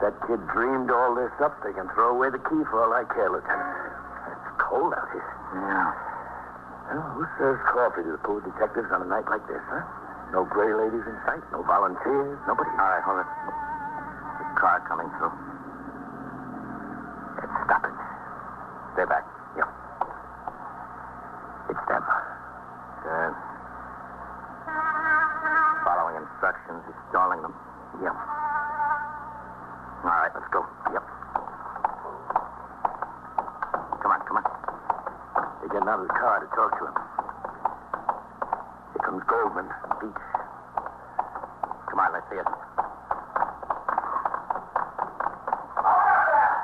That kid dreamed all this up. They can throw away the key for all I care, Lieutenant. It's cold out here. Yeah. Well, who serves coffee to the poor detectives on a night like this, huh? No gray ladies in sight, no volunteers, nobody. All right, hold it. The car coming through. Let's stop it. Stay back. Yep. It's them. Good. Following instructions, he's stalling them. Yep. All right, let's go. Yep. Come on, come on. They're getting out of the car to talk to him. Here comes Goldman and Beach. Come on, let's see it.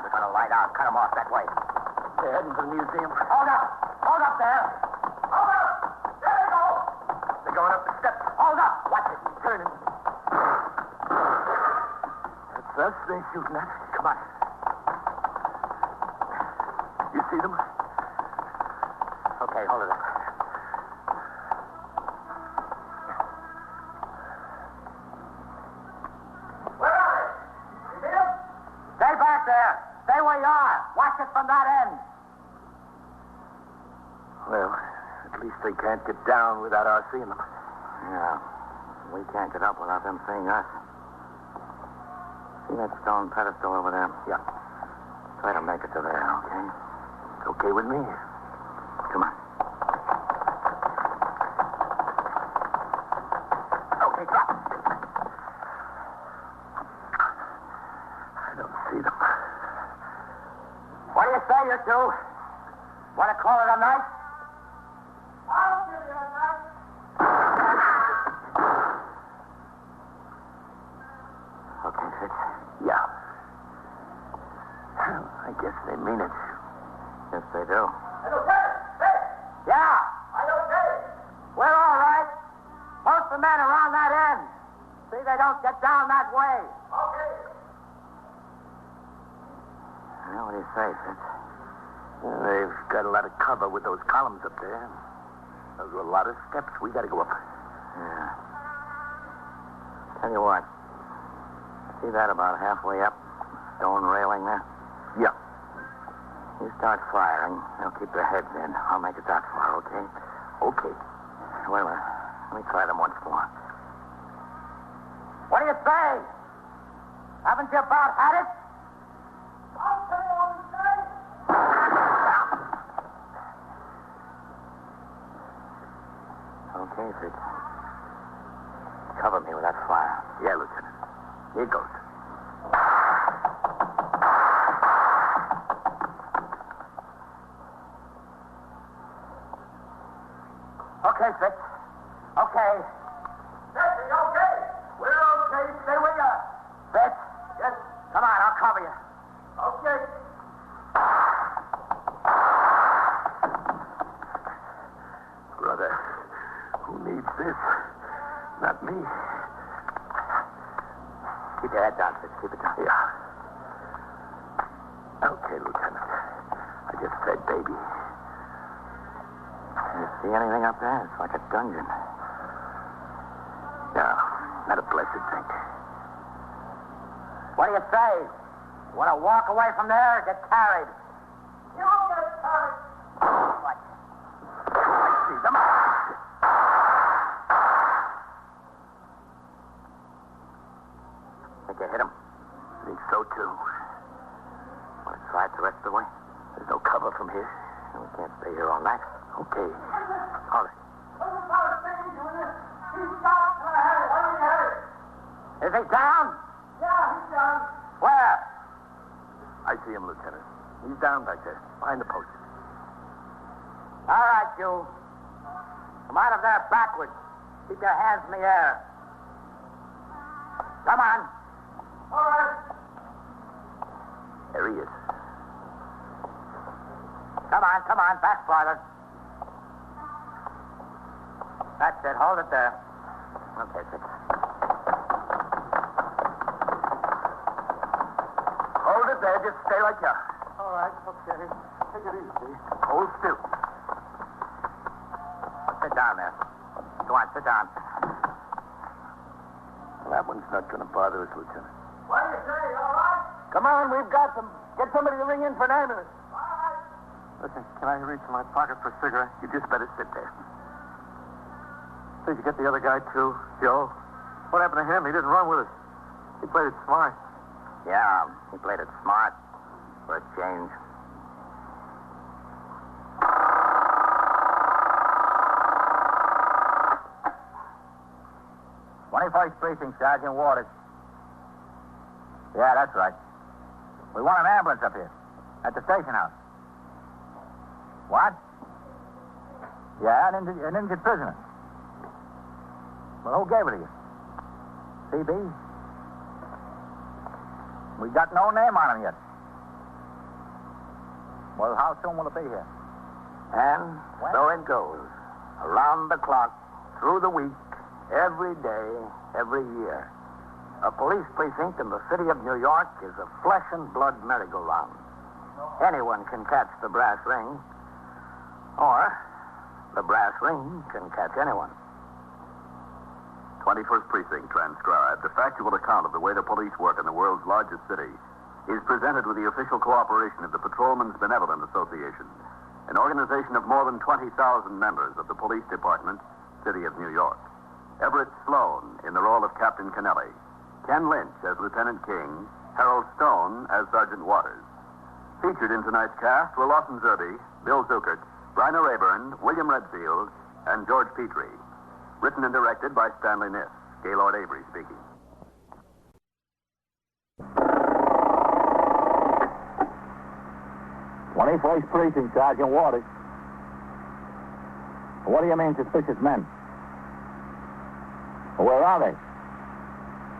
They're going to light out. Cut them off that way. They're heading for the museum. Hold up! Hold up there! Hold up! There they go! They're going up the steps. Hold up! Watch it. He's turning. That's us they're shooting at. Come on. You see them? Okay, hold it up. Where are they? You see them? Stay back there. Stay where you are. Watch it from that end. Well, at least they can't get down without our seeing them. Yeah. We can't get up without them seeing us. See that stone pedestal over there? Yeah. Try to make it to there, okay? It's okay with me. Come on. Okay, drop. I don't see them. What do you say, you two? Want to call it a night? I'll give you a night. Okay, Fitz. Yeah. Well, I guess they mean it. Yes, they do. Are you okay? Hey, Yeah, are you okay? we're all right. Most of the men are on that end. See they don't get down that way. Okay. Well, what do you say, Fitz? Well, they've got a lot of cover with those columns up there. Those are a lot of steps. We got to go up. Yeah. Tell you what. See that about halfway up? Stone railing there? Yeah. You start firing. They'll keep their heads in. I'll make it that far, okay? Okay. Wait a minute. Let me try them once more. What do you say? Haven't you about had it? I'll tell you what we say. Okay, Fitz. Cover me with that fire. Yeah, Lieutenant. Here goes. Okay, Fitz. Okay. Jesse, okay? We're okay. Stay where you are. Fitz. Yes. Come on, I'll cover you. Okay. Brother, who needs this? Not me. Keep your head down, Fitz. Keep it down. Yeah. Okay, Lieutenant. I just said baby. You see anything up there? It's like a dungeon. No, not a blessed thing. What do you say? You want to walk away from there or get carried? You get carried. What? I see them. Think you hit him? Think so, too. Want to try it the rest of the way? There's no cover from here. We can't stay here all night. Okay. Hold it. What was I thinking doing this? He's down to the head. Where are you headed? Is he down? Yeah, he's down. Where? I see him, Lieutenant. He's down back there, behind the post. All right, you. Come out of there backwards. Keep your hands in the air. Come on. All right. There he is. Come on, back farther. That's it. Hold it there. Okay, sir. Hold it there. Just stay like you are. All right, okay. Take it easy. Hold still. Sit down there. Go on, sit down. That one's not going to bother us, Lieutenant. What do you say? All right? Come on, we've got them. Get somebody to ring in for an ambulance. Listen, can I reach in my pocket for a cigarette? You just better sit there. Did you get the other guy, too, Joe? What happened to him? He didn't run with us. He played it smart. Yeah, he played it smart. For a change. "21st Precinct, Sergeant Waters." Yeah, that's right. We want an ambulance up here. At the station house. What? Yeah, an injured prisoner. Well, who gave it to you? CB? We got no name on him yet. Well, how soon will it be here? And so it goes. Around the clock, through the week, every day, every year. A police precinct in the city of New York is a flesh and blood merry-go-round. Anyone can catch the brass ring, or the brass ring can catch anyone. 21st Precinct transcribed, a factual account of the way the police work in the world's largest city, is presented with the official cooperation of the Patrolmen's Benevolent Association, an organization of more than 20,000 members of the police department, City of New York. Everett Sloan in the role of Captain Kennelly, Ken Lynch as Lieutenant King, Harold Stone as Sergeant Waters. Featured in tonight's cast were Lawson Zerby, Bill Zuckert, Bryna Rayburn, William Redfield, and George Petrie. Written and directed by Stanley Niss. Gaylord Avery speaking. "21st Precinct, Sergeant Waters." What do you mean, suspicious men? Where are they?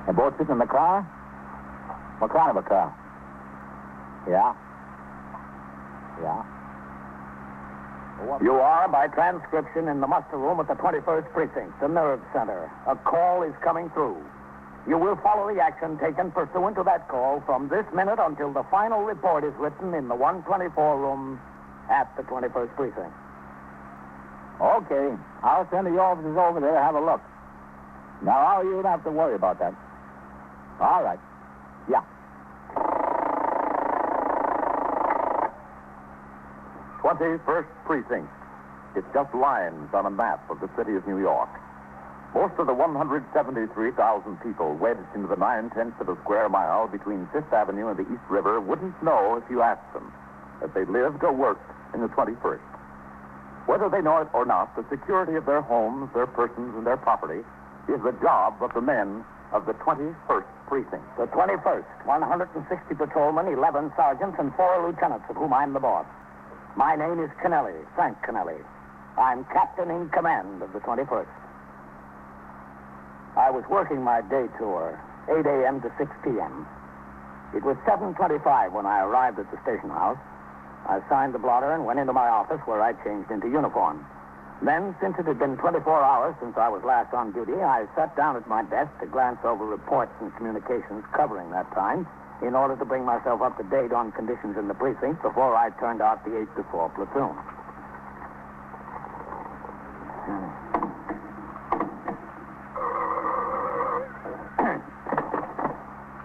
They're both sitting in the car? What kind of a car? Yeah. You are, by transcription, in the muster room at the 21st Precinct, the nerve center. A call is coming through. You will follow the action taken pursuant to that call from this minute until the final report is written in the 124 room at the 21st Precinct. Okay. I'll send the officers over there to have a look. Now, you don't have to worry about that. All right. Yeah. 21st Precinct. It's just lines on a map of the city of New York. Most of the 173,000 people wedged into the 9/10 of a square mile between Fifth Avenue and the East River wouldn't know if you asked them that they lived or worked in the 21st. Whether they know it or not, the security of their homes, their persons, and their property is the job of the men of the 21st Precinct. The 21st, 160 patrolmen, 11 sergeants, and 4 lieutenants, of whom I'm the boss. My name is Kennelly, Frank Kennelly. I'm captain in command of the 21st. I was working my day tour, 8 a.m. to 6 p.m. It was 7:25 when I arrived at the station house. I signed the blotter and went into my office where I changed into uniform. Then, since it had been 24 hours since I was last on duty, I sat down at my desk to glance over reports and communications covering that time in order to bring myself up to date on conditions in the precinct before I turned out the 8-4 platoon.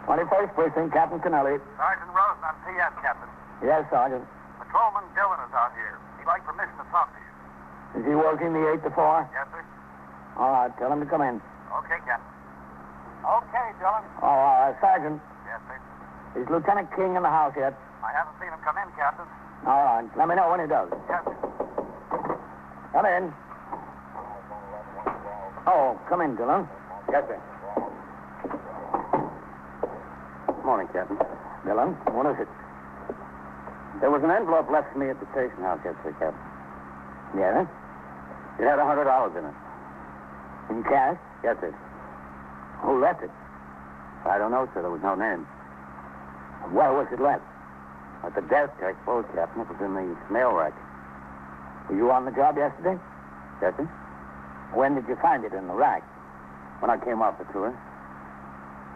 21st Precinct, Captain Kennelly. Sergeant Rosen on PS, Captain. Yes, Sergeant. Patrolman Dillon is out here. He'd like permission to talk to you. Is he working the 8-4? Yes, sir. All right, tell him to come in. Okay, Captain. Okay, Dillon. Oh, Sergeant. Yes, sir. Is Lieutenant King in the house yet? I haven't seen him come in, Captain. All right, let me know when he does. Yes, sir. Come in. Oh, come in, Dillon. Yes, sir. Morning, Captain. Dillon, what is it? There was an envelope left for me at the station house yesterday, Captain. Yeah? It had $100 in it. In cash? Yes, sir. Who left it? I don't know, sir. There was no name. Where was it left? At the desk, I suppose, Captain. It was in the mail rack. Were you on the job yesterday? Yes, sir. When did you find it in the rack? When I came off the tour.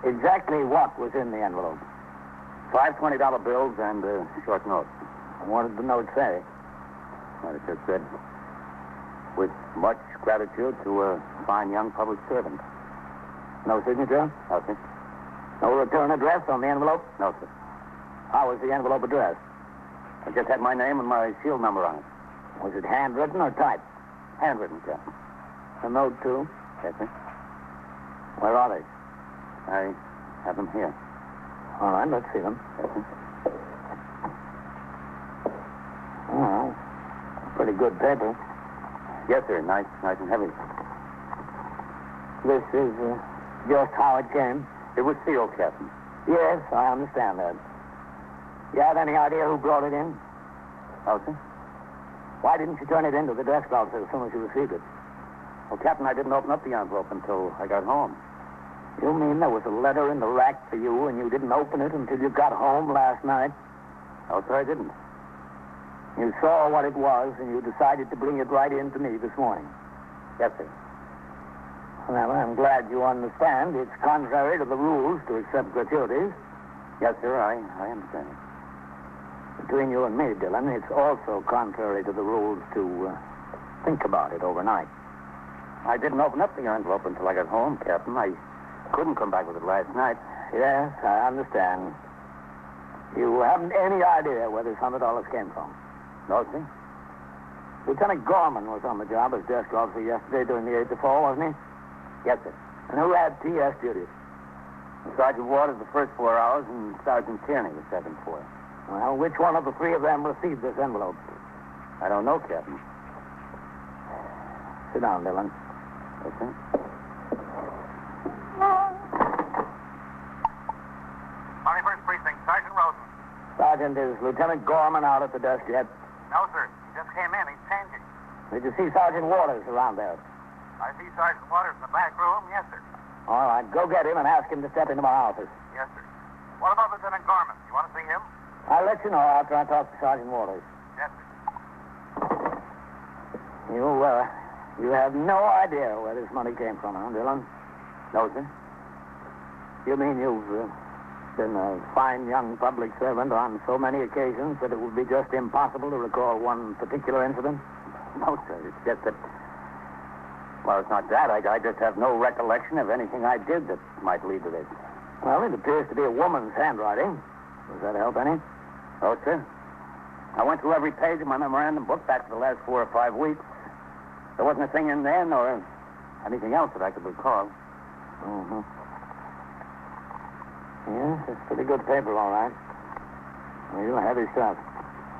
Exactly what was in the envelope? 5 $20 bills and a short note. What did the note say? Well, it just said, with much gratitude to a fine young public servant. No signature? No, sir. No return address on the envelope? No, sir. How was the envelope addressed? It just had my name and my seal number on it. Was it handwritten or typed? Handwritten, Captain. A note, too? Yes, sir. Where are they? I have them here. All right, let's see them. Yes, sir. Oh, pretty good paper. Yes, sir. Nice and heavy. This is just how it came. It was sealed, Captain. Yes, I understand that. You have any idea who brought it in? No, sir. Why didn't you turn it into the desk officer as soon as you received it? Well, Captain, I didn't open up the envelope until I got home. You mean there was a letter in the rack for you and you didn't open it until you got home last night? No, sir, I didn't. You saw what it was and you decided to bring it right in to me this morning. Yes, sir. Well, I'm glad you understand. It's contrary to the rules to accept gratuities. Yes, sir, I understand. Between you and me, Dillon, it's also contrary to the rules to think about it overnight. I didn't open up the envelope until I got home, Captain. I couldn't come back with it last night. Yes, I understand. You haven't any idea where this $100 came from? No, sir. Lieutenant Gorman was on the job as desk officer yesterday during the 8 to 4, wasn't he? Yes, sir. And who had TS duties? Sergeant Waters the first 4 hours and Sergeant Tierney the second 4. Well, which one of the three of them received this envelope? I don't know, Captain. Sit down, Dillon. Yes, sir. 21st Precinct, Sergeant Rosen. Sergeant, is Lieutenant Gorman out at the desk yet? No, sir. He just came in. He's changing. Did you see Sergeant Waters around there? I see Sergeant Waters in the back room. Yes, sir. All right, go get him and ask him to step into my office. Yes, sir. What about Lieutenant Gorman? You want to see him? I'll let you know after I talk to Sergeant Waters. Yes, sir. You have no idea where this money came from, huh, Dillon? No, sir. You mean you've been a fine young public servant on so many occasions that it would be just impossible to recall one particular incident? No, sir. It's just that... Well, it's not that. I just have no recollection of anything I did that might lead to this. Well, it appears to be a woman's handwriting. Does that help any? No, sir. I went through every page of my memorandum book back to the last 4 or 5 weeks. There wasn't a thing in there nor anything else that I could recall. Mm-hmm. Yes, it's pretty good paper, all right. Real heavy stuff.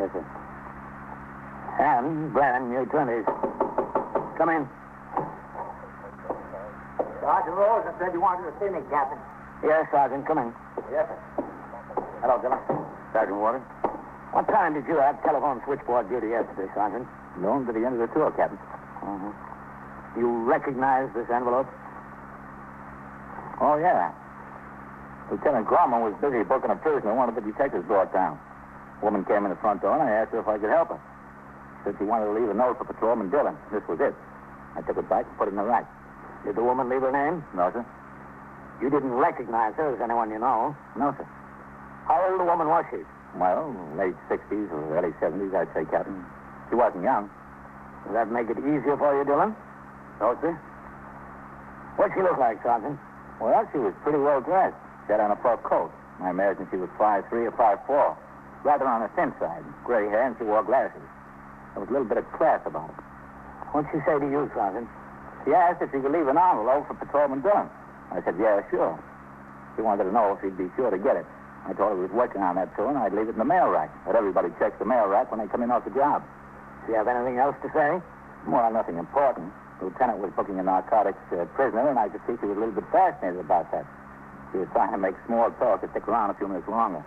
Yes, sir. And brand new 20s. Come in. Sergeant Rosen said you wanted to see me, Captain. Yes, Sergeant, come in. Yes, sir. Hello, Dillon. Sergeant Waters. What time did you have telephone switchboard duty yesterday, Sergeant? Noon to the end of the tour, Captain. Mm-hmm. You recognize this envelope? Oh, yeah. Lieutenant Gorman was busy booking a prisoner one of the detectives brought down. A woman came in the front door, and I asked her if I could help her. She said she wanted to leave a note for Patrolman Dillon. This was it. I took it back and put it in the rack. Did the woman leave her name? No, sir. You didn't recognize her as anyone you know? No, sir. How old a woman was she? Well, late 60s or early 70s, I'd say, Captain. She wasn't young. Does that make it easier for you, Dillon? No, sir. What'd she look like, Sergeant? Well, she was pretty well dressed. She had on a fur coat. I imagine she was 5'3" or 5'4". Rather on the thin side. Gray hair, and she wore glasses. There was a little bit of class about her. What'd she say to you, Sergeant? She asked if she could leave an envelope for Patrolman Dillon. I said, yeah, sure. She wanted to know if he'd be sure to get it. I told her we was working on that too, and I'd leave it in the mail rack. But everybody checks the mail rack when they come in off the job. Do you have anything else to say? Well, nothing important. The lieutenant was booking a narcotics prisoner, and I could see she was a little bit fascinated about that. She was trying to make small talk to stick around a few minutes longer.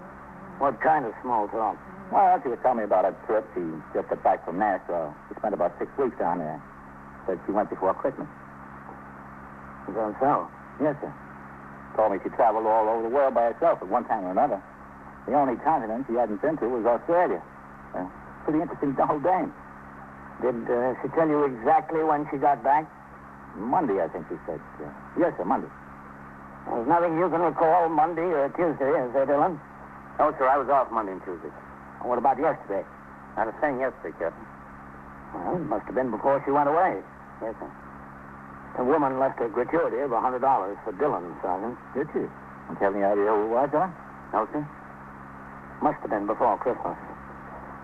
What kind of small talk? Well, she was telling me about a trip. She just got back from Nashville. She spent about 6 weeks down there. Said she went before Christmas. Is that so? Yes, sir. Told me she traveled all over the world by herself at one time or another. The only continent she hadn't been to was Australia. Pretty interesting whole dame. Did she tell you exactly when she got back? Monday, I think she said. Yes, sir, Monday. There's nothing you can recall Monday or Tuesday, is there, Dillon? No, sir, I was off Monday and Tuesday. What about yesterday? Not a thing yesterday, Captain. Well, it must have been before she went away. Yes, sir. The woman left a gratuity of $100 for Dillon, Sergeant. Did she? Don't you have any idea who it was, huh? No, sir. Must have been before Christmas.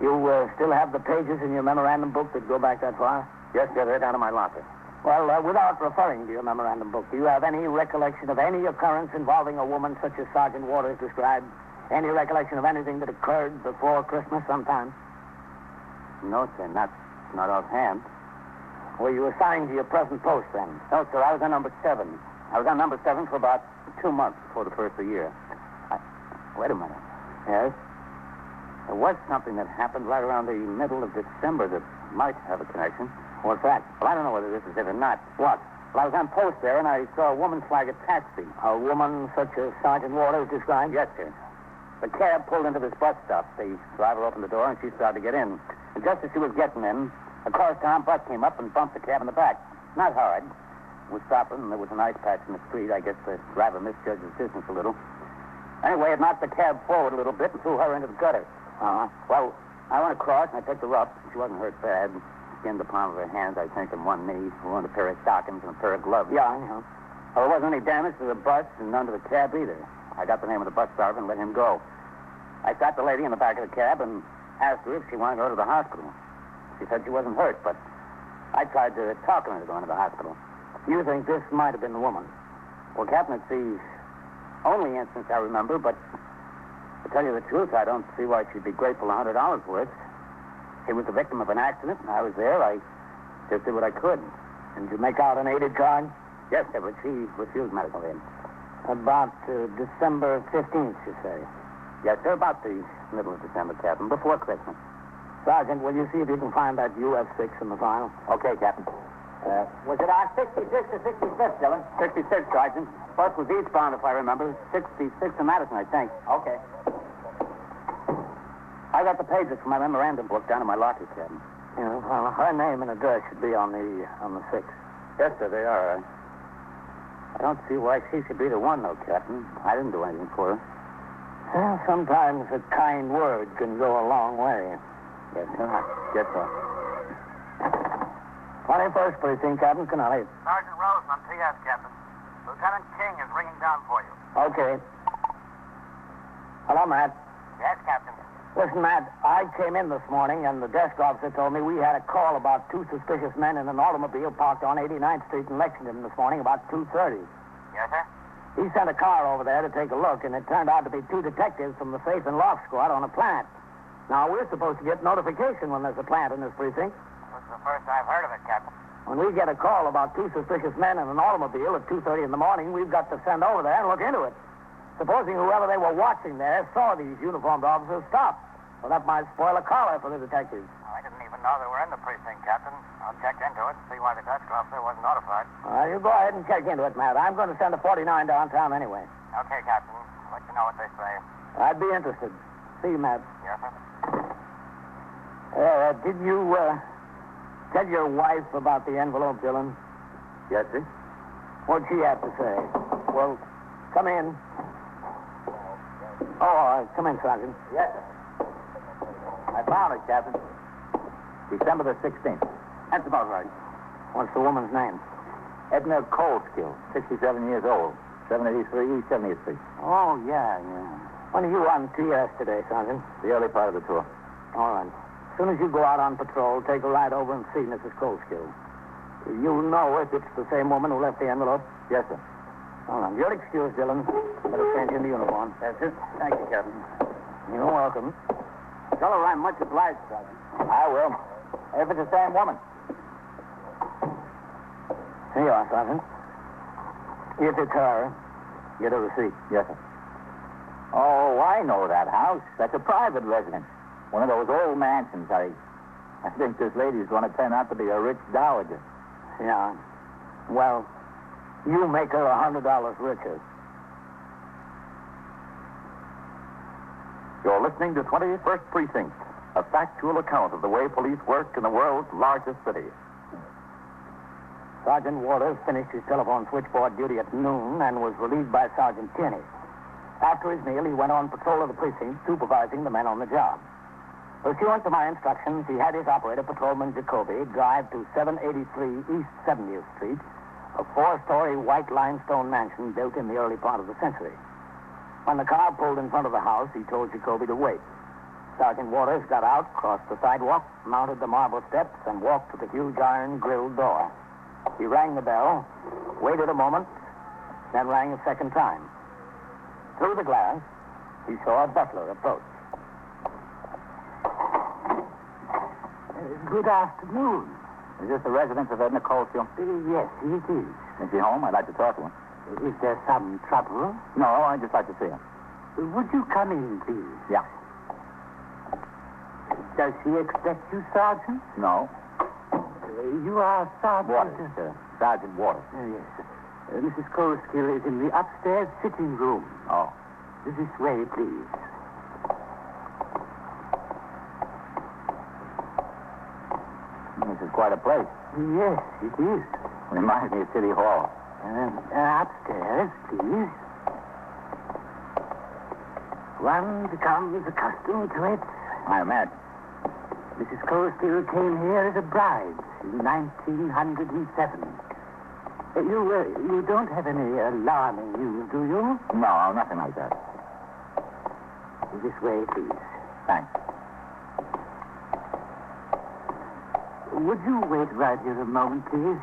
You still have the pages in your memorandum book that go back that far? Yes, sir, they're down in my locker. Well, without referring to your memorandum book, do you have any recollection of any occurrence involving a woman such as Sergeant Waters described? Any recollection of anything that occurred before Christmas sometime? No, sir, not offhand. Were you assigned to your present post then? No, sir, I was on number 7. I was on number 7 for about 2 months before the first of the year. Wait a minute. Yes? There was something that happened right around the middle of December that might have a connection. What's that? Well, I don't know whether this is it or not. What? Well, I was on post there, and I saw a woman flag a taxi. A woman such as Sergeant Waters described? Yes, sir. The cab pulled into this bus stop. The driver opened the door, and she started to get in. And just as she was getting in, a correspondent bus came up and bumped the cab in the back. Not hard. It was stopping, and there was an ice patch in the street. I guess the driver misjudged his distance a little. Anyway, it knocked the cab forward a little bit and threw her into the gutter. Well, I went across, and I picked her up. She wasn't hurt bad. Skinned the palm of her hands, I think, and one knee. Ruined a pair of stockings and a pair of gloves. Yeah, I know. Well, there wasn't any damage to the bus and none to the cab either. I got the name of the bus driver and let him go. I sat the lady in the back of the cab and asked her if she wanted to go to the hospital. She said she wasn't hurt, but I tried to talk her into going to the hospital. You think this might have been the woman? Well, Captain, it's the only instance I remember, but to tell you the truth, I don't see why she'd be grateful $100 worth. She was the victim of an accident, and I was there. I just did what I could. And you make out an aided charge? Yes, sir, but she refused medical aid. About December 15th, you say? Yes, sir, about the middle of December, Captain, before Christmas. Sergeant, will you see if you can find that UF6 in the file? Okay, Captain. Was it our 66th or 65th, Dillon? 66, Sergeant. Bus was eastbound, if I remember. 66 to Madison, I think. Okay. I got the pages from my memorandum book down in my locker, Captain. Yeah, well, her name and address should be on the 6th. Yes, sir, they are. I don't see why she should be the one, though, Captain. I didn't do anything for her. Well, sometimes a kind word can go a long way. Yes, sir. Yes, sir. 21st Precinct, Captain Kennelly. Sergeant Rosen on TS, Captain. Lieutenant King is ringing down for you. Okay. Hello, Matt. Yes, Captain. Listen, Matt, I came in this morning, and the desk officer told me we had a call about 2 suspicious men in an automobile parked on 89th Street in Lexington this morning about 2:30. Yes, sir? He sent a car over there to take a look, and it turned out to be 2 detectives from the Safe and Lock Squad on a plant. Now, we're supposed to get notification when there's a plant in this precinct. This is the first I've heard of it, Captain. When we get a call about 2 suspicious men in an automobile at 2:30 in the morning, we've got to send over there and look into it. Supposing whoever they were watching there saw these uniformed officers stop. Well, that might spoil a collar for the detectives. I didn't even know they were in the precinct, Captain. I'll check into it and see why the desk officer wasn't notified. You go ahead and check into it, Matt. I'm going to send a 49 downtown anyway. Okay, Captain. I'll let you know what they say. I'd be interested. See you, Matt. Yes, sir. Did you tell your wife about the envelope, Dillon? Yes, sir. What'd she have to say? Well, come in. Come in, Sergeant. Yes, sir. I found it, Captain. December the 16th. That's about right. What's the woman's name? Edna Coleskill, 67 years old, 783 East 70th Street. Oh, yeah. When are you on TS today, Sergeant? The early part of the tour. All right. As soon as you go out on patrol, take a ride over and see Mrs. Coleskill. You know if it's the same woman who left the envelope? Yes, sir. All right. You're excused, Dillon. Better change into uniform. Yes, sir. Thank you, Captain. You're welcome. Tell her I'm much obliged, Sergeant. I will. If it's the same woman. Here you are, Sergeant. If it's her, get a receipt. Yes, sir. Oh, I know that house. That's a private residence. One of those old mansions. I think this lady's going to turn out to be a rich dowager. Yeah. Well, you make her $100 richer. You're listening to 21st Precinct, a factual account of the way police work in the world's largest city. Sergeant Waters finished his telephone switchboard duty at noon and was relieved by Sergeant Tierney. After his meal, he went on patrol of the precinct, supervising the men on the job. Pursuant to my instructions, he had his operator, Patrolman Jacoby, drive to 783 East 70th Street, a four-story white limestone mansion built in the early part of the century. When the car pulled in front of the house, he told Jacoby to wait. Sergeant Waters got out, crossed the sidewalk, mounted the marble steps, and walked to the huge iron-grilled door. He rang the bell, waited a moment, then rang a second time. Through the glass, he saw a butler approach. Good afternoon. Is this the residence of Edna Coleshill? Yes, it is. Is she home? I'd like to talk to her. Is there some trouble? No, I'd just like to see her. Would you come in, please? Yeah. Does she expect you, Sergeant? No. You are Sergeant... Waters, Sergeant Waters. Yes. Mrs. Coleskill is in the upstairs sitting room. Oh. This way, please. This is quite a place. Yes, it is. Reminds me of City Hall. Upstairs, please. One becomes accustomed to it. I imagine. Mrs. Coleskill came here as a bride in 1907. You don't have any alarming news, do you? No, nothing like that. This way, please. Thanks. Would you wait right here a moment, please?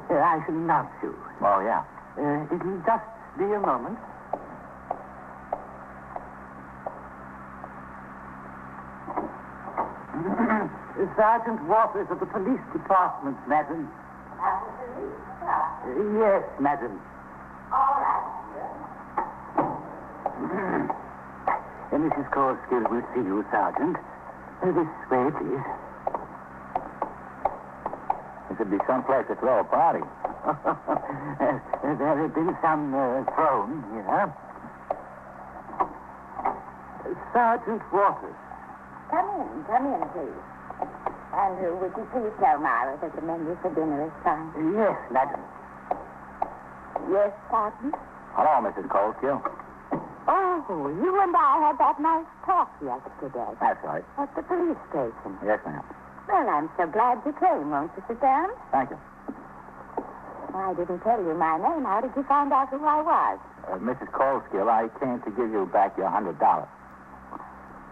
I shall announce you. Oh, yeah. It'll just be a moment. Sergeant Waters of the police department, madam. Yes, madam. All right. Mrs. Coleskill will see you, Sergeant. This way, please. It could be someplace to throw a party. There have been some thrown here. Sergeant Waters. Come in, please. And would you please tell Myra that the menu for dinner is fine? Yes, madam. Yes, Sergeant? Hello, Mrs. Coleskill. Oh, you and I had that nice talk yesterday. That's right. At the police station. Yes, ma'am. Well, I'm so glad you came. Won't you sit down? Thank you. I didn't tell you my name. How did you find out who I was? Mrs. Coleskill, I came to give you back your $100.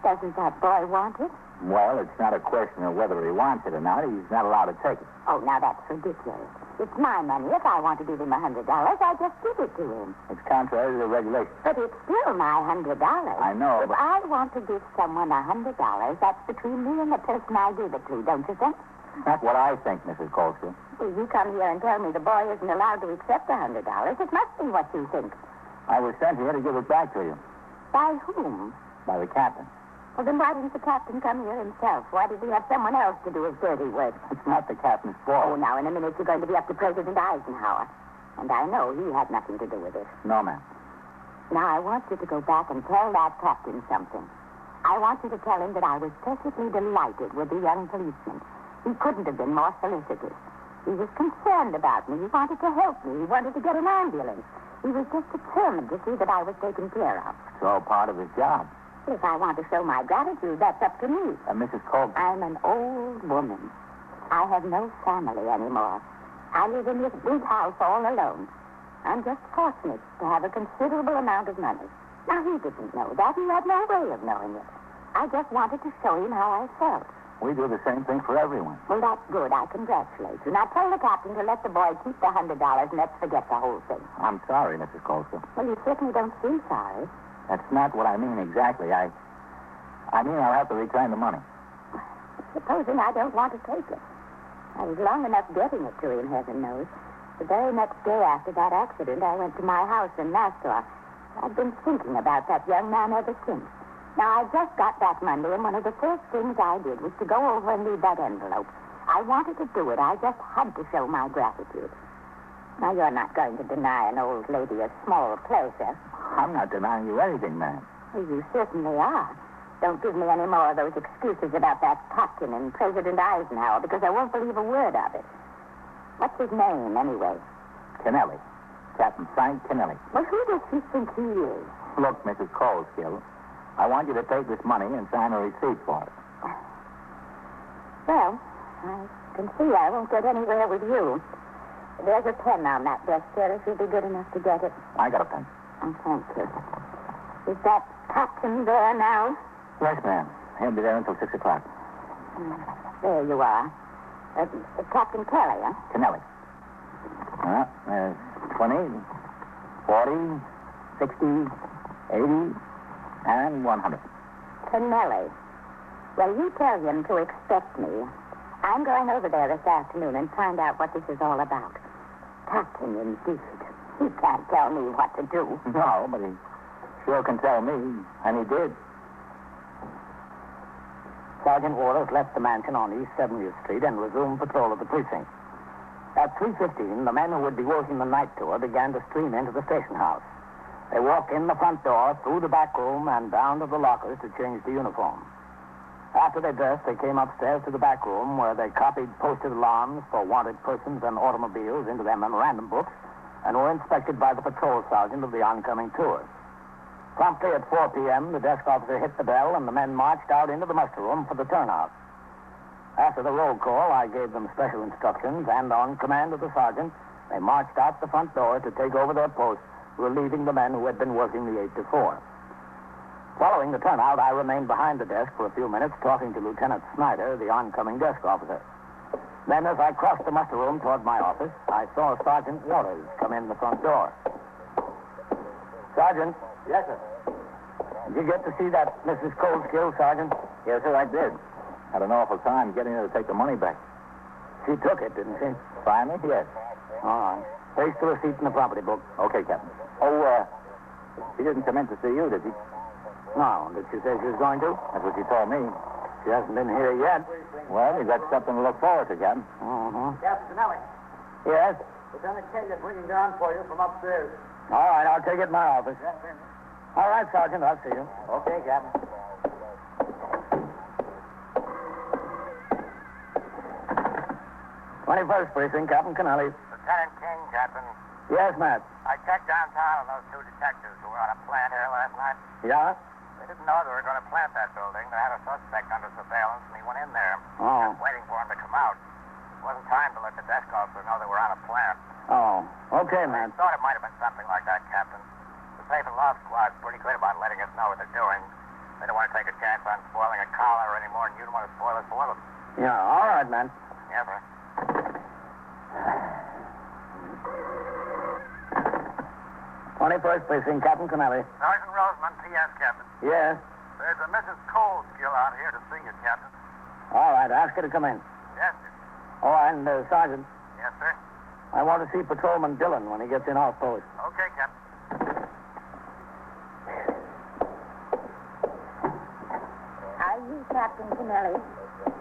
Doesn't that boy want it? Well, it's not a question of whether he wants it or not. He's not allowed to take it. Oh, now that's ridiculous. It's my money. If I want to give him $100, I just give it to him. It's contrary to the regulations. But it's still my $100. I know, If but... I want to give someone $100, that's between me and the person I give it to, don't you think? That's what I think, Mrs. Coleskill. If you come here and tell me the boy isn't allowed to accept $100, it must be what you think. I was sent here to give it back to you. By whom? By the captain. Well, then why didn't the captain come here himself? Why did he have someone else to do his dirty work? It's not the captain's fault. Oh, now, in a minute, you're going to be up to President Eisenhower. And I know he had nothing to do with it. No, ma'am. Now, I want you to go back and tell that captain something. I want you to tell him that I was perfectly delighted with the young policeman. He couldn't have been more solicitous. He was concerned about me. He wanted to help me. He wanted to get an ambulance. He was just determined to see that I was taken care of. It's all part of his job. If I want to show my gratitude, that's up to me. Mrs. Coleskill. I'm an old woman. I have no family anymore. I live in this big house all alone. I'm just fortunate to have a considerable amount of money. Now, he didn't know that. He had no way of knowing it. I just wanted to show him how I felt. We do the same thing for everyone. Well, that's good. I congratulate you. Now, tell the captain to let the boy keep the $100 and let's forget the whole thing. I'm sorry, Mrs. Coleskill. Well, you certainly don't seem sorry. That's not what I mean exactly. I mean I'll have to return the money. Supposing I don't want to take it. I was long enough getting it to him, heaven knows. The very next day after that accident, I went to my house in Nassau. I've been thinking about that young man ever since. Now, I just got back Monday, and one of the first things I did was to go over and read that envelope. I wanted to do it. I just had to show my gratitude. Now, you're not going to deny an old lady a small pleasure. I'm not denying you anything, ma'am. Well, you certainly are. Don't give me any more of those excuses about that captain and President Eisenhower, because I won't believe a word of it. What's his name, anyway? Kennelly. Captain Frank Kennelly. Well, who does he think he is? Look, Mrs. Coleskill, I want you to take this money and sign a receipt for it. Well, I can see I won't get anywhere with you. There's a pen on that desk there, if you'll be good enough to get it. I got a pen. Oh, thank you. Is that captain there now? Yes, ma'am. He'll be there until 6 o'clock. There you are. Captain Kelly, huh? Kennelly. There's 20, 40, 60, 80, and 100. Kennelly. Well, you tell him to expect me. I'm going over there this afternoon and find out what this is all about. Captain, indeed. He can't tell me what to do. No, but he sure can tell me, and he did. Sergeant Waters left the mansion on East 70th Street and resumed patrol of the precinct. At 3:15, the men who would be working the night tour began to stream into the station house. They walked in the front door, through the back room, and down to the lockers to change the uniform. After they dressed, they came upstairs to the back room where they copied posted alarms for wanted persons and automobiles into their memorandum books and were inspected by the patrol sergeant of the oncoming tour. Promptly at 4 p.m., the desk officer hit the bell and the men marched out into the muster room for the turnout. After the roll call, I gave them special instructions, and on command of the sergeant, they marched out the front door to take over their posts, relieving the men who had been working the 8 to 4. Following the turnout, I remained behind the desk for a few minutes talking to Lieutenant Snyder, the oncoming desk officer. Then, as I crossed the muster room toward my office, I saw Sergeant Waters come in the front door. Sergeant? Yes, sir. Did you get to see that Mrs. Coldskill, Sergeant? Yes, sir, I did. Had an awful time getting her to take the money back. She took it, didn't she? Finally, yes. All right. Place the receipt in the property book. Okay, Captain. She didn't come in to see you, did she? No. Did she say she was going to? That's what she told me. She hasn't been here yet. Well, you got something to look forward to, Captain. Captain Kennelly. Yes? Lieutenant Kelly is ringing down for you from upstairs. All right, I'll take it in my office. All right, Sergeant, I'll see you. Okay, Captain. 21st Precinct, Captain Kennelly. Lieutenant King, Captain. Yes, Matt. I checked downtown on those two detectives who were on a plant here last night. Yeah? They didn't know they were going to plant that building. They had a suspect under surveillance, and he went in there. Oh. Just waiting for him to come out. It wasn't time to let the desk officer know they were on a plant. Oh, okay, I Matt. thought it might have been something like that, Captain. The safe and loft squad's pretty good about letting us know what they're doing. They don't want to take a chance on spoiling a collar any more than you'd want to spoil it for them. Yeah, all right, man. Yes, sir. 21st Precinct, Captain Kennelly. Sergeant Roseman, P.S., Captain. Yes? There's a Mrs. Coleskill out here to see you, Captain. All right, ask her to come in. Yes, sir. Oh, and, Sergeant, Yes, sir. I want to see Patrolman Dillon when he gets in off post. Okay, Captain. Are you Captain Kennelly?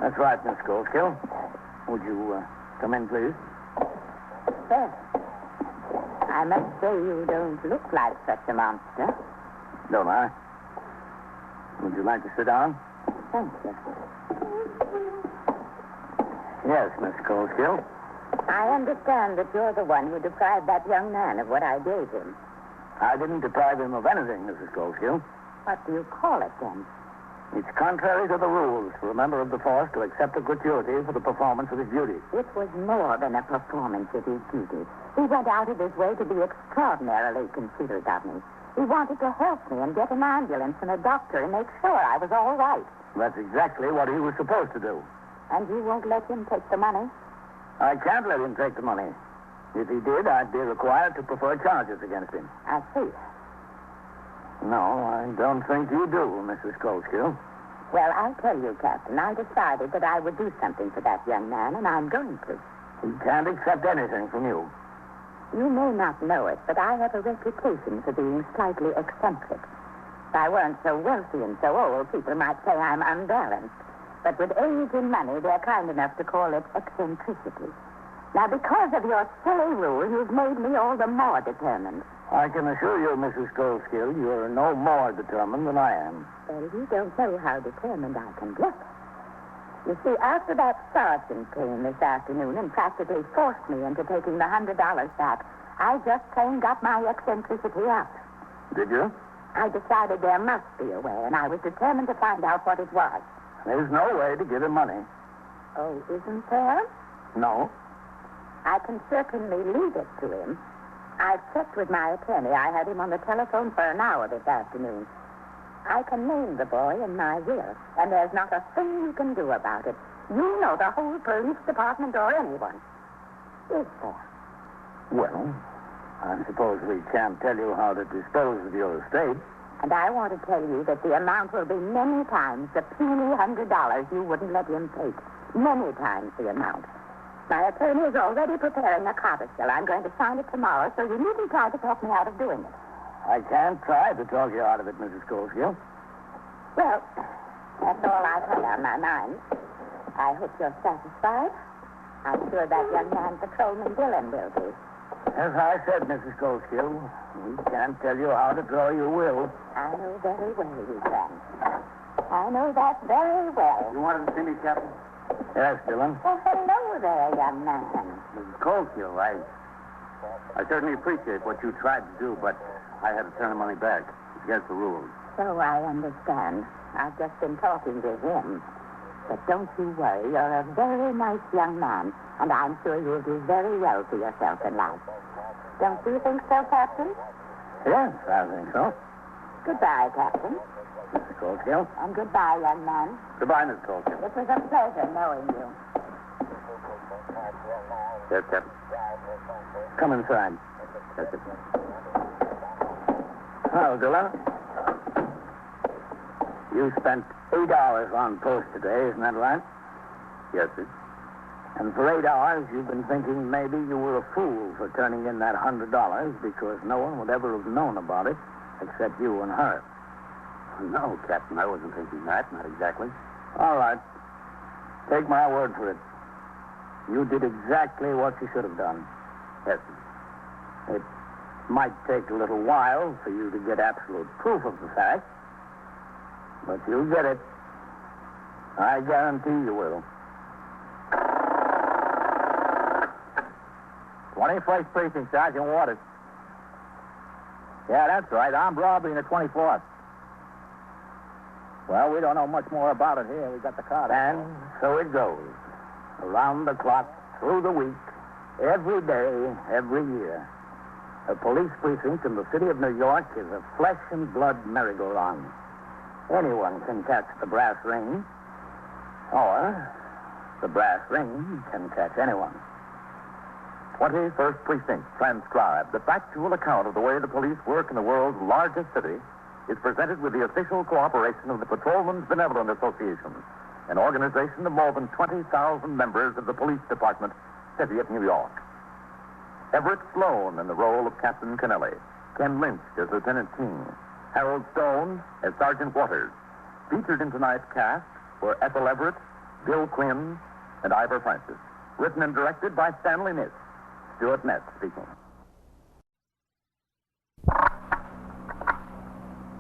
That's right, Miss Coleskill. Would you come in, please? Well, I must say you don't look like such a monster. Don't I? Would you like to sit down? Thank you. Yes, Miss Coleskill. I understand that you're the one who deprived that young man of what I gave him. I didn't deprive him of anything, Mrs. Coleskill. What do you call it, then? It's contrary to the rules for a member of the force to accept a gratuity for the performance of his duty. It was more than a performance of his duty. He went out of his way to be extraordinarily considerate of me. He wanted to help me and get an ambulance and a doctor and make sure I was all right. That's exactly what he was supposed to do. And you won't let him take the money? I can't let him take the money. If he did, I'd be required to prefer charges against him. I see. No, I don't think you do, Mrs. Coleskill. Well, I'll tell you, Captain, I decided that I would do something for that young man, and I'm going to. He can't accept anything from you. You may not know it, but I have a reputation for being slightly eccentric. If I weren't so wealthy and so old, people might say I'm unbalanced. But with age and money, they're kind enough to call it eccentricity. Now, because of your silly rule, you've made me all the more determined. I can assure you, Mrs. Coldskill, you're no more determined than I am. Well, you don't know how determined I can get. You see, after that sergeant came this afternoon and practically forced me into taking the $100 back, I just plain got my eccentricity out. Did you? I decided there must be a way, and I was determined to find out what it was. There's no way to give him money. Oh, isn't there? No. I can certainly leave it to him. I've checked with my attorney. I had him on the telephone for an hour this afternoon. I can name the boy in my will, and there's not a thing you can do about it. You know the whole police department or anyone. Is there? Well, I suppose we can't tell you how to dispose of your estate. And I want to tell you that the amount will be many times the puny $100 you wouldn't let him take. Many times the amount. My attorney is already preparing a codicil. I'm going to sign it tomorrow, so you needn't try to talk me out of doing it. I can't try to talk you out of it, Mrs. Coldskill. Well, that's all I've had on my mind. I hope you're satisfied. I'm sure that young man, Patrolman Dillon, will be. As I said, Mrs. Coldskill, we can't tell you how to draw your will. I know very well you can. I know that very well. You wanted to see me, Captain? Yes, Dillon. Well, hello there, young man. Mrs. Coldskill, I certainly appreciate what you tried to do, but I had to turn the money back. It's against the rules. So I understand. I've just been talking to him. But don't you worry. You're a very nice young man, and I'm sure you'll do very well for yourself in life. Don't you think so, Captain? Yes, I think so. Goodbye, Captain. Mrs. Coldskill. And goodbye, young man. Goodbye, Mrs. Coldskill. It was a pleasure knowing you. Yes, Captain. Come inside. Yes, sir. Well, Dillon, you spent $8 on post today, isn't that right? Yes, sir. And for 8 hours, you've been thinking maybe you were a fool for turning in that $100 because no one would ever have known about it except you and her. No, Captain, I wasn't thinking that. Not exactly. All right. Take my word for it. You did exactly what you should have done. Yes, sir. It might take a little while for you to get absolute proof of the fact, but you'll get it. I guarantee you will. 21st Precinct, Sergeant Waters. Yeah, that's right. Armed robbery in the 24th. Well, we don't know much more about it here. We got the card. And so it goes. Around the clock, through the week, every day, every year. A police precinct in the city of New York is a flesh and blood merry-go-round. Anyone can catch the brass ring, or the brass ring can catch anyone. 21st Precinct, transcribed. The factual account of the way the police work in the world's largest city is presented with the official cooperation of the Patrolmen's Benevolent Association, an organization of more than 20,000 members of the police department, City of New York. Everett Sloan in the role of Captain Kennelly, Ken Lynch as Lieutenant King, Harold Stone as Sergeant Waters. Featured in tonight's cast were Ethel Everett, Bill Quinn, and Ivor Francis. Written and directed by Stanley Niss. Stuart Ness speaking.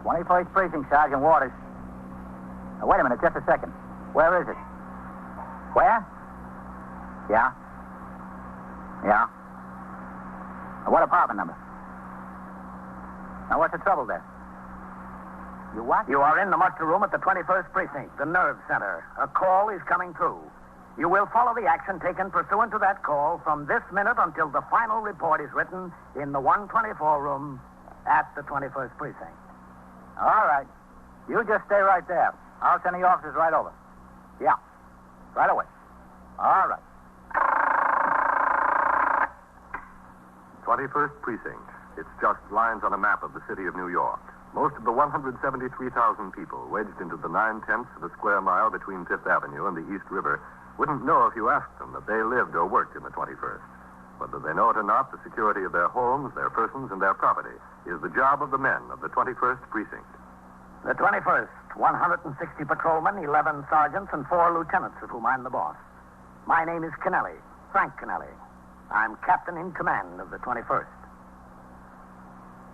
21st Precinct, Sergeant Waters. Now, wait a minute, just a second. Where is it? Where? Yeah. Yeah. Now, what apartment number? Now, what's the trouble there? You what? You are in the muster room at the 21st Precinct, the nerve center. A call is coming through. You will follow the action taken pursuant to that call from this minute until the final report is written in the 124 room at the 21st Precinct. All right. You just stay right there. I'll send the officers right over. Yeah. Right away. All right. 21st Precinct. It's just lines on a map of the city of New York. Most of the 173,000 people wedged into the 9/10 of a square mile between Fifth Avenue and the East River wouldn't know if you asked them that they lived or worked in the 21st. Whether they know it or not, the security of their homes, their persons, and their property is the job of the men of the 21st Precinct. The 21st, 160 patrolmen, 11 sergeants, and 4 lieutenants, of whom I'm the boss. My name is Kennelly, Frank Kennelly. I'm captain in command of the 21st.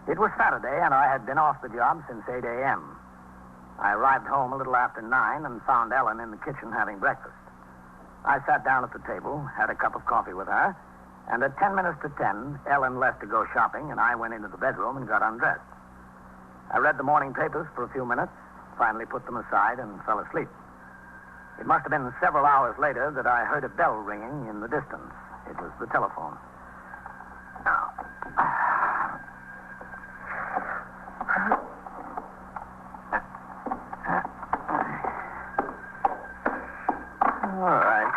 It was Saturday, and I had been off the job since 8 a.m. I arrived home a little after 9 and found Ellen in the kitchen having breakfast. I sat down at the table, had a cup of coffee with her, and at 10 minutes to 10, Ellen left to go shopping, and I went into the bedroom and got undressed. I read the morning papers for a few minutes, finally put them aside, and fell asleep. It must have been several hours later that I heard a bell ringing in the distance. It was the telephone. All right.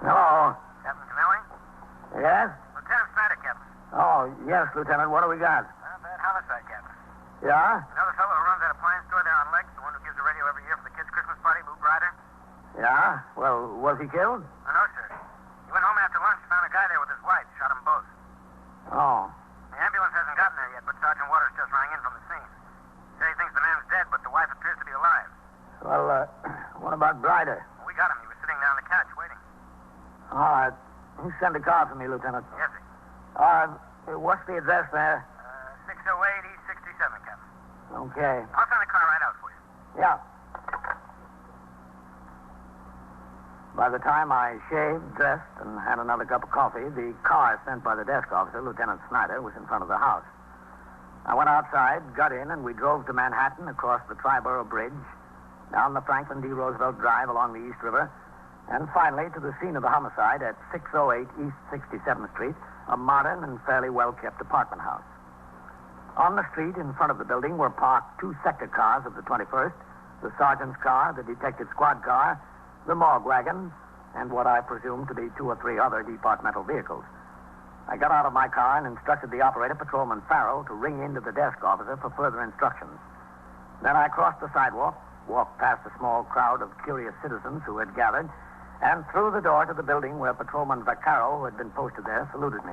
Hello. Captain Kennelly? Yes? Lieutenant Snyder, Captain. Oh, yes, Lieutenant. What do we got? Bad homicide, Captain. Yeah? You know the fellow who runs that appliance store there on Lex, the one who gives the radio every year for the kids' Christmas party, Lou Ryder? Yeah? Well, was he killed? Oh, no, sir. He went home after lunch and found a guy there with his wife. Shot them both. Oh. The ambulance hasn't gotten there yet, but Sergeant Waters just rang in from the scene. Said he thinks the man's dead, but the wife appears to be alive. Well, what about Bryder? We got him. He was sitting down on the couch waiting. All right. You send a car for me, Lieutenant. Yes, sir. All right. What's the address there? 608 East 67, Captain. Okay. I'll send the car right out for you. Yeah. By the time I shaved, dressed, and had another cup of coffee, the car sent by the desk officer, Lieutenant Snyder, was in front of the house. I went outside, got in, and we drove to Manhattan across the Triborough Bridge, down the Franklin D. Roosevelt Drive along the East River, and finally to the scene of the homicide at 608 East 67th Street, a modern and fairly well-kept apartment house. On the street in front of the building were parked 2 sector cars of the 21st, the sergeant's car, the detective squad car, the morgue wagon, and what I presume to be 2 or 3 other departmental vehicles. I got out of my car and instructed the operator, Patrolman Farrell, to ring into the desk officer for further instructions. Then I crossed the sidewalk, walked past a small crowd of curious citizens who had gathered, and through the door to the building where Patrolman Vaccaro, who had been posted there, saluted me.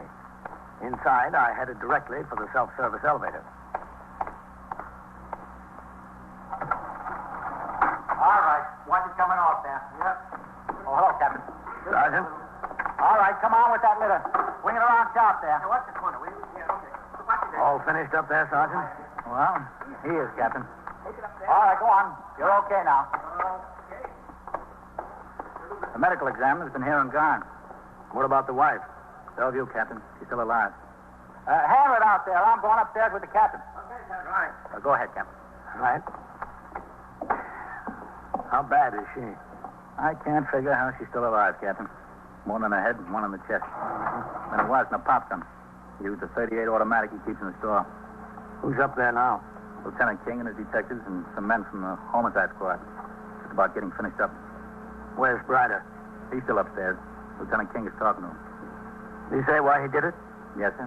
Inside, I headed directly for the self-service elevator. All right. Watch it coming off there. Yep. Oh, hello, Captain. Sergeant? All right, come on with that litter. Swing it around sharp there. Hey, watch the corner, will you? Yeah, okay. All finished up there, Sergeant? Well, he is, Captain. All right, go on. You're okay now. The medical examiner's been here and gone. What about the wife? Bellevue, Captain. She's still alive. Hammer it out there. I'm going upstairs with the captain. Right. Go ahead, Captain. Right. How bad is she? I can't figure how she's still alive, Captain. One in the head and one in the chest. When it wasn't a pop gun. He used a 38 automatic he keeps in the store. Who's up there now? Lieutenant King and his detectives and some men from the homicide squad. Just about getting finished up. Where's Bryder? He's still upstairs. Lieutenant King is talking to him. Did he say why he did it? Yes, sir.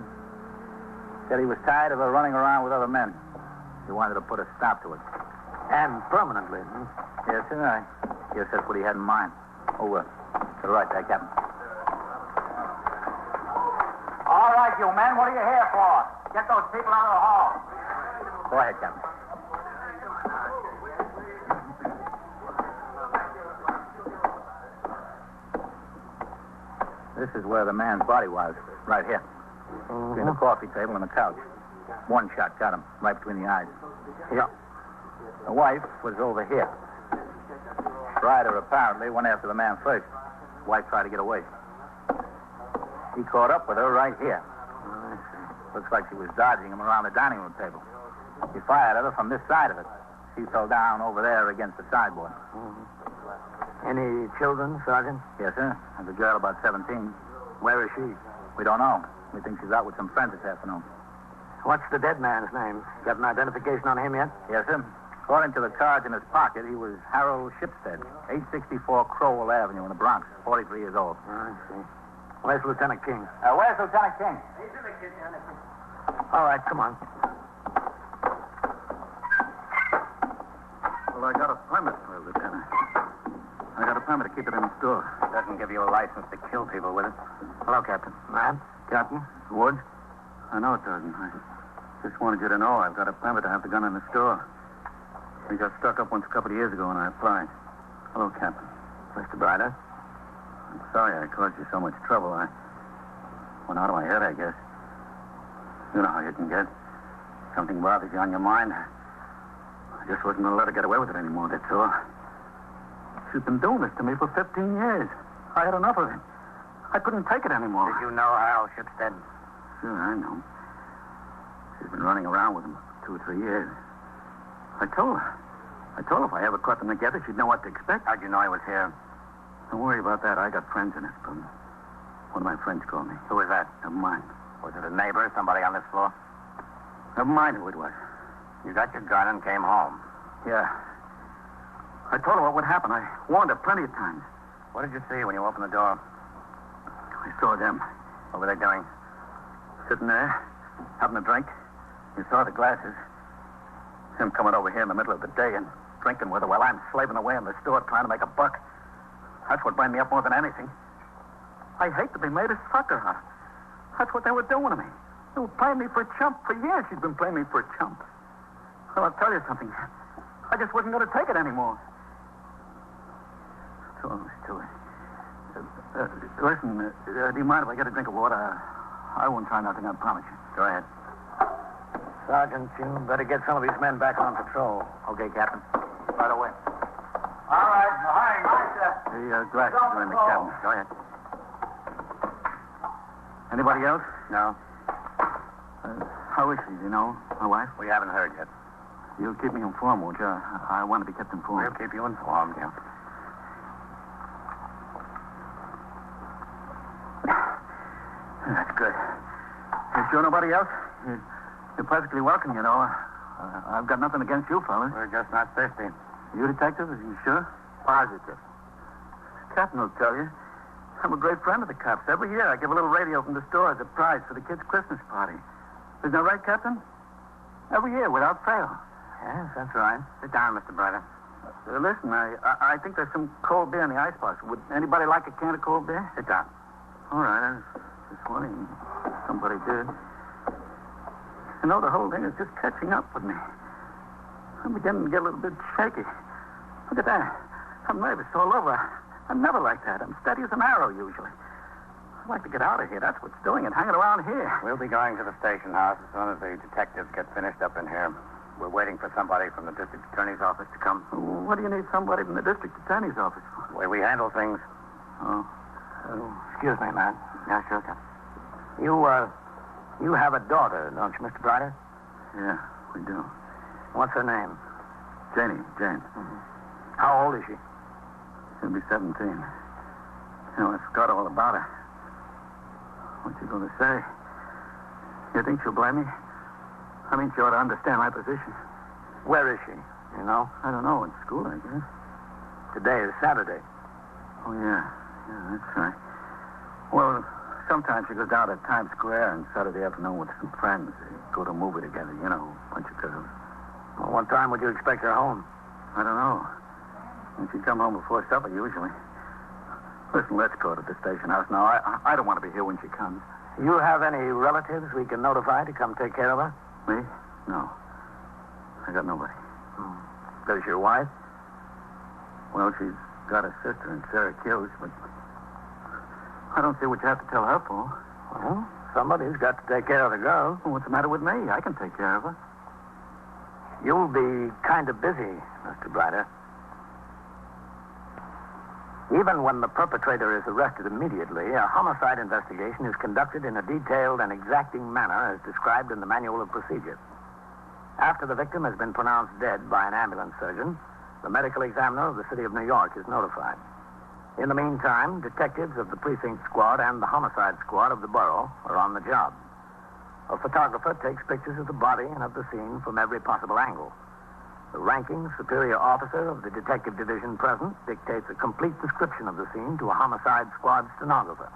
Said he was tired of her running around with other men. He wanted to put a stop to it. And permanently. Yes, sir. I guess that's what he had in mind. Over. To the right there, Captain. All right, you men. What are you here for? Get those people out of the hall. Go ahead, Captain. This is where the man's body was, right here. Between the coffee table and the couch. One shot got him, right between the eyes. Yeah. The wife was over here. Ryder apparently went after the man first. Wife tried to get away. He caught up with her right here. Looks like she was dodging him around the dining room table. He fired at her from this side of it. She fell down over there against the sideboard. Any children, Sergeant? Yes, sir. And a girl about 17. Where is she? We don't know. We think she's out with some friends this afternoon. What's the dead man's name? Got an identification on him yet? Yes, sir. According to the cards in his pocket, he was Harold Shipstead, 864 Crowell Avenue in the Bronx, 43 years old. I see. Where's Lieutenant King? Where's Lieutenant King? He's in the kitchen. All right, come on. Well, I got a permit, Lieutenant. I got a permit permit to keep it in the store. Doesn't give you a license to kill people with it. Hello, Captain. Ma'am? Captain? Woods? I know it doesn't. I just wanted you to know I've got a permit to have the gun in the store. We got stuck up once a couple of years ago and I applied. Hello, Captain. Mr. Brider? I'm sorry I caused you so much trouble. I went out of my head, I guess. You know how you can get. Something bothers you on your mind. I just wasn't going to let her get away with it anymore, that's all. She's been doing this to me for 15 years. I had enough of it. I couldn't take it anymore. Did you know Harold Shipstead? Sure, I know. She's been running around with him for 2 or 3 years. I told her if I ever caught them together, she'd know what to expect. How'd you know he was here? Don't worry about that. I got friends in this building. One of my friends called me. Who was that? Never mind. Was it a neighbor, somebody on this floor? Never mind who it was. You got your gun and came home. Yeah. I told her what would happen. I warned her plenty of times. What did you see when you opened the door? I saw them. What were they doing? Sitting there, having a drink. You saw the glasses. Him coming over here in the middle of the day and drinking with her while I'm slaving away in the store trying to make a buck. That's what wound me up more than anything. I hate to be made a sucker out of. That's what they were doing to me. They were playing me for a chump. For years she's been playing me for a chump. Well, I'll tell you something. I just wasn't going to take it anymore. That's all there is to it. Listen, do you mind if I get a drink of water? I won't try nothing, I promise you. Go ahead. Sergeant, you better get some of these men back on patrol. Okay, Captain. Right away. All right, behind. The glasses are in the cabinet. Go ahead. Anybody else? No. How is she, do you know? My wife? We haven't heard yet. You'll keep me informed, won't you? I want to be kept informed. We'll keep you informed, yeah. That's good. You sure nobody else? You're perfectly welcome, you know. I've got nothing against you, fellas. We're just not thirsty. You detective? Are you sure? Positive. Captain will tell you. I'm a great friend of the cops. Every year I give a little radio from the store as a prize for the kids' Christmas party. Isn't that right, Captain? Every year, without fail. Yes, that's right. Sit down, Mr. Brider. Listen, I think there's some cold beer in the icebox. Would anybody like a can of cold beer? Sit down. All right, I was just wondering if somebody did. You know, the whole thing is just catching up with me. I'm beginning to get a little bit shaky. Look at that. I'm nervous all over. I'm never like that. I'm steady as an arrow, usually. I'd like to get out of here. That's what's doing it, hanging around here. We'll be going to the station house as soon as the detectives get finished up in here. We're waiting for somebody from the district attorney's office to come. What do you need somebody from the district attorney's office for? The way we handle things. Oh. Excuse me, man. Yeah, sure, Captain. You have a daughter, don't you, Mr. Brider? Yeah, we do. What's her name? Jane. Mm-hmm. How old is she? She'll be 17. You know, I forgot all about her. What you going to say? You think she'll blame me? I mean, she ought to understand my position. Where is she? You know? I don't know. In school, I guess. Today is Saturday. Oh, yeah. Yeah, that's right. Well, sometimes she goes down to Times Square on Saturday afternoon with some friends. They go to a movie together, you know, a bunch of girls. Well, what time would you expect her home? I don't know. And she'd come home before supper, usually. Listen, let's go to the station house now. I don't want to be here when she comes. You have any relatives we can notify to come take care of her? Me? No. I got nobody. Does your wife? Well, she's got a sister in Syracuse, but I don't see what you have to tell her for. Well, somebody's got to take care of the girl. Well, what's the matter with me? I can take care of her. You'll be kind of busy, Mr. Brider. Even when the perpetrator is arrested immediately, a homicide investigation is conducted in a detailed and exacting manner as described in the Manual of Procedure. After the victim has been pronounced dead by an ambulance surgeon, the medical examiner of the city of New York is notified. In the meantime, detectives of the precinct squad and the homicide squad of the borough are on the job. A photographer takes pictures of the body and of the scene from every possible angle. The ranking superior officer of the detective division present dictates a complete description of the scene to a homicide squad stenographer.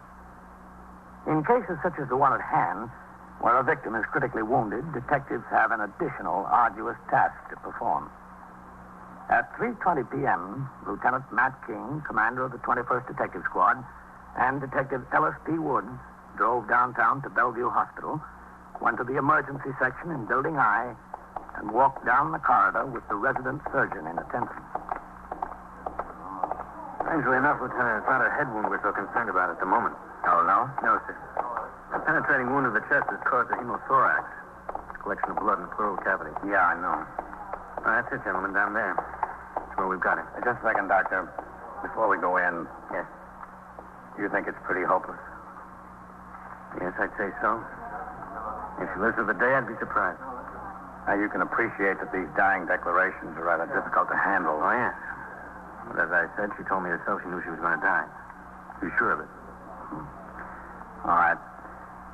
In cases such as the one at hand, where a victim is critically wounded, detectives have an additional arduous task to perform. At 3:20 p.m., Lieutenant Matt King, commander of the 21st Detective Squad, and Detective Ellis P. Woods drove downtown to Bellevue Hospital, went to the emergency section in Building I, and walked down the corridor with the resident surgeon in attendance. Strangely enough, Lieutenant, it's not a head wound we're so concerned about at the moment. Oh, no? No, sir. A penetrating wound of the chest has caused a hemothorax. Collection of blood in the pleural cavity. Yeah, I know. That's it, gentlemen, down there. That's where we've got it. Just a second, Doctor. Before we go in, Yes. do you think it's pretty hopeless? Yes, I'd say so. If she lives to the day, I'd be surprised. Now, you can appreciate that these dying declarations are rather difficult to handle. Oh, yes. But as I said, she told me herself she knew she was going to die. She was sure of it. All right.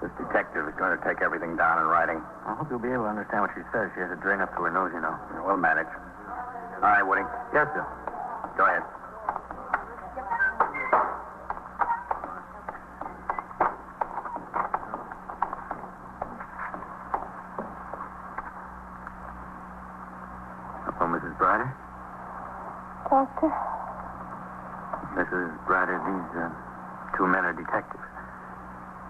This detective is going to take everything down in writing. I hope you'll be able to understand what she says. She has a drain up to her nose, you know. Yeah, we'll manage. All right, Woody. Yes, sir. Go ahead. Oh, Mrs. Bryder? Doctor? Mrs. Bryder, these two men are detectives.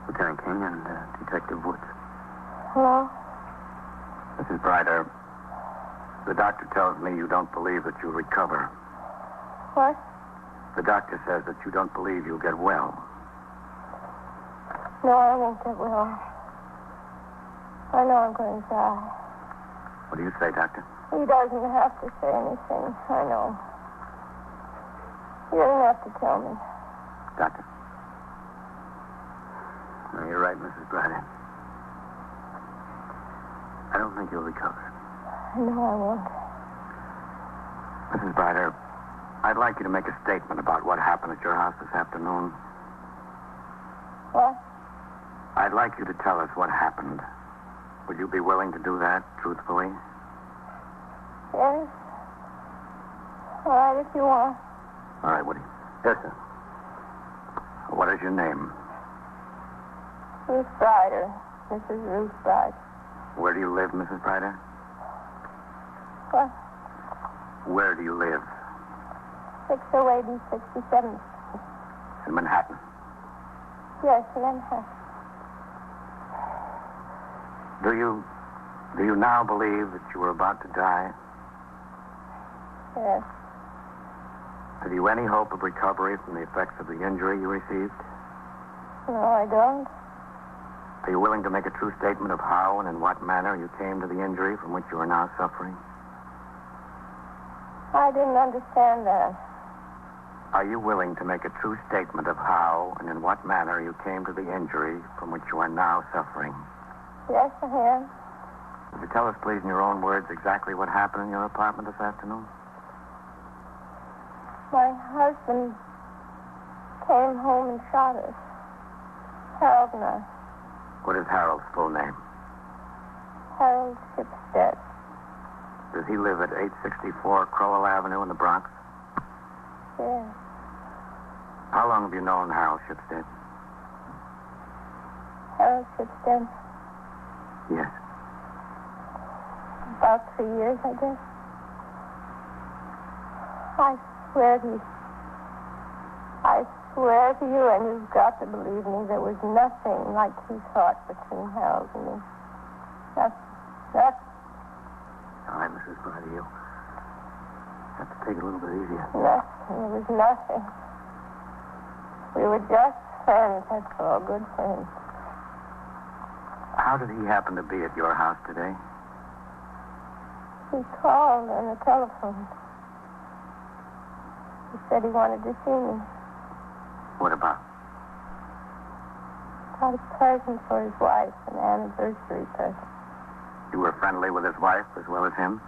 Lieutenant King and Detective Woods. Hello? Mrs. Bryder, the doctor tells me you don't believe that you'll recover. What? The doctor says that you don't believe you'll get well. No, I won't get well. I know I'm going to die. What do you say, Doctor? He doesn't have to say anything. I know. He doesn't have to tell me. Doctor? No, you're right, Mrs. Bryder. I don't think you'll recover. No, I won't. Mrs. Bryder, I'd like you to make a statement about what happened at your house this afternoon. What? I'd like you to tell us what happened. Would you be willing to do that, truthfully? Yes. All right, if you want. All right, Woody. Yes, sir. What is your name? Ruth Bryder. Mrs. Ruth Bryder. Where do you live, Mrs. Bryder? What? Where do you live? 608 and 67th. In Manhattan. Yes, Manhattan. Do you now believe that you were about to die? Yes. Have you any hope of recovery from the effects of the injury you received? No, I don't. Are you willing to make a true statement of how and in what manner you came to the injury from which you are now suffering? I didn't understand that. Are you willing to make a true statement of how and in what manner you came to the injury from which you are now suffering? Yes, I am. Would you tell us, please, in your own words, exactly what happened in your apartment this afternoon? My husband came home and shot us. Harold and I. What is Harold's full name? Harold Shipstead. Does he live at 864 Crowell Avenue in the Bronx? Yes. How long have you known Harold Shipstead? Harold Shipstead. Yes. About 3 years, I guess. I swear to you, and you've got to believe me, there was nothing like he thought between Harold and me. Nothing. All right, Mrs. Bryder, you have to take it a little bit easier. Nothing. There was nothing. We were just friends, that's all, good friends. How did he happen to be at your house today? He called on the telephone. He said he wanted to see me. What about? Got a present for his wife, an anniversary present. You were friendly with his wife as well as him?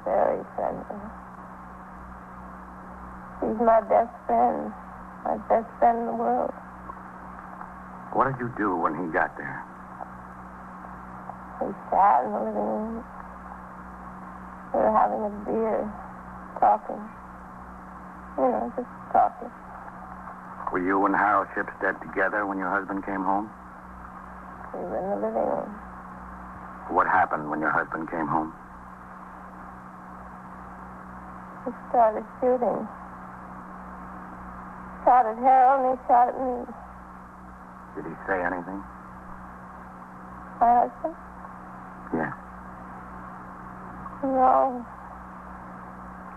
Very friendly. She's my best friend. My best friend in the world. What did you do when he got there? We sat in the living room. We were having a beer, talking. You know, just talking. Were you and Harold Shipstead together when your husband came home? We were in the living room. What happened when your husband came home? he started shooting. Shot at Harold and he shot at me. Did he say anything? My husband? Yeah. No.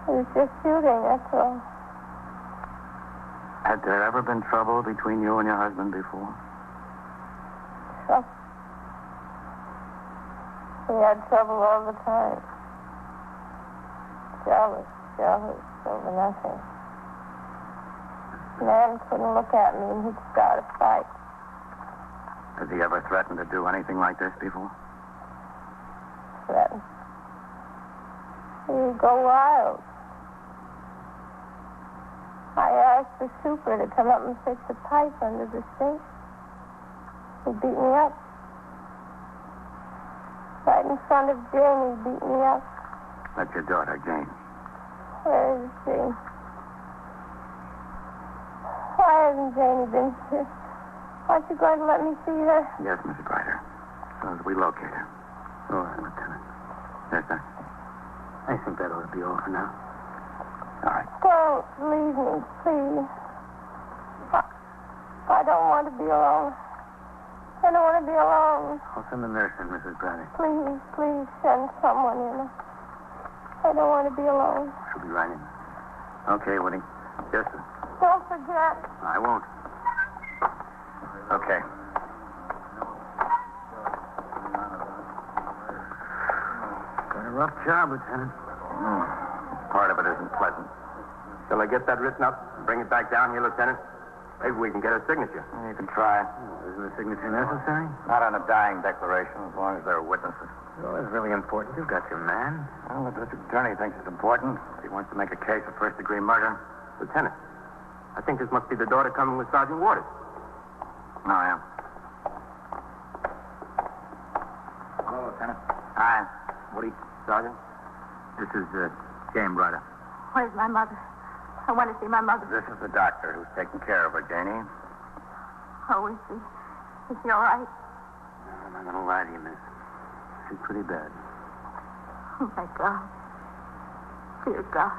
He was just shooting, that's all. Had there ever been trouble between you and your husband before? Trouble. We had trouble all the time. Jealous over nothing. Man couldn't look at me and he'd start a fight. Has he ever threatened to do anything like this before? Threatened. He'd go wild. I asked the super to come up and fix a pipe under the sink. He beat me up. Right in front of Jane, he beat me up. That's your daughter, Jane. Where is Jane? Why hasn't Janie been here? Aren't you going to let me see her? Yes, Mrs. Ryder. As soon as we locate her. All right, Lieutenant. Yes, sir. I think that ought to be all for now. All right. Don't leave me, please. I don't want to be alone. I don't want to be alone. I'll send the nurse in, Mrs. Brady. Please send someone in. I don't want to be alone. She'll be right in. Okay, Woody. Yes, sir. Don't forget. I won't. Okay. Got a rough job, Lieutenant. Part of it isn't pleasant. Shall I get that written up and bring it back down here, Lieutenant? Maybe we can get a signature. You can try. Isn't a signature necessary? Not on a dying declaration, as long as there are witnesses. Well, it's really important. You've got your man. Well, the district attorney thinks it's important. He wants to make a case of first-degree murder. Lieutenant, I think this must be the daughter coming with Sergeant Waters. Oh, yeah. Hello, Lieutenant. Hi. Woody, Sergeant. This is James Ryder. Where's my mother? I want to see my mother. This is the doctor who's taking care of her, Janie. Oh, is she? Is she all right? I'm not going to lie to you, miss. She's pretty bad. Oh, my God. Dear God.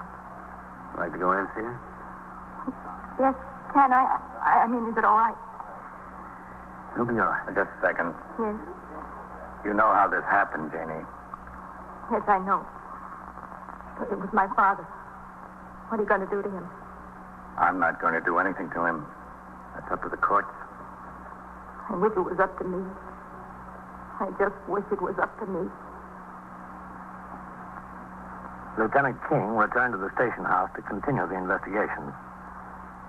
Like to go in and see her? Yes, can I? I mean, is it all right? It'll be all right. Just a second. Yes. You know how this happened, Janie. Yes, I know. But it was my father. What are you going to do to him? I'm not going to do anything to him. That's up to the courts. I wish it was up to me. I just wish it was up to me. Lieutenant King returned to the station house to continue the investigation.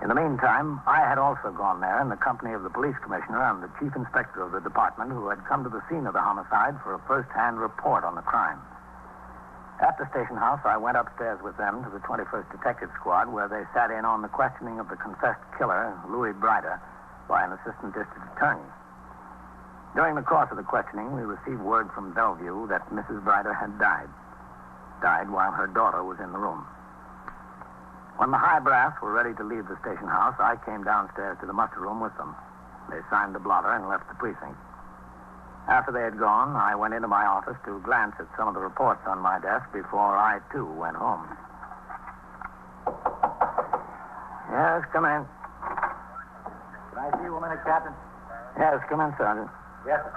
In the meantime, I had also gone there in the company of the police commissioner and the chief inspector of the department, who had come to the scene of the homicide for a first-hand report on the crime. At the station house, I went upstairs with them to the 21st Detective Squad, where they sat in on the questioning of the confessed killer, Louis Brider, by an assistant district attorney. During the course of the questioning, we received word from Bellevue that Mrs. Brider had died. Died while her daughter was in the room. When the high brass were ready to leave the station house, I came downstairs to the muster room with them. They signed the blotter and left the precinct. After they had gone, I went into my office to glance at some of the reports on my desk before I, too, went home. Yes, come in. Can I see you a minute, Captain? Yes, come in, Sergeant. Yes, sir.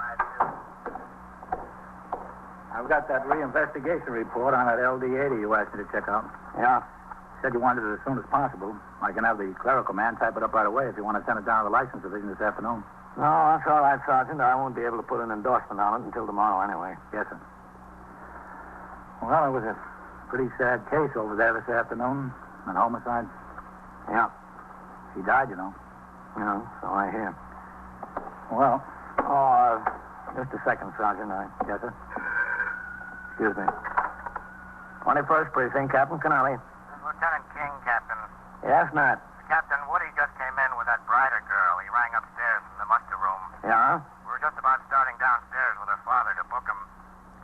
I've got that reinvestigation report on that LD-80 you asked me to check out. Yeah? Said you wanted it as soon as possible. I can have the clerical man type it up right away if you want to send it down to the license division this afternoon. No, that's all right, Sergeant. I won't be able to put an endorsement on it until tomorrow anyway. Yes, sir. Well, it was a pretty sad case over there this afternoon. An homicide. Yeah. She died, you know. Yeah, so I hear. Well. Oh, just a second, Sergeant. Yes, sir. Excuse me. 21st Precinct, Captain Connelly. Lieutenant King, Captain. Yes, Matt. Captain, Woody just came in with that Brider girl. He rang upstairs from the muster room. Yeah? We were just about starting downstairs with her father to book him.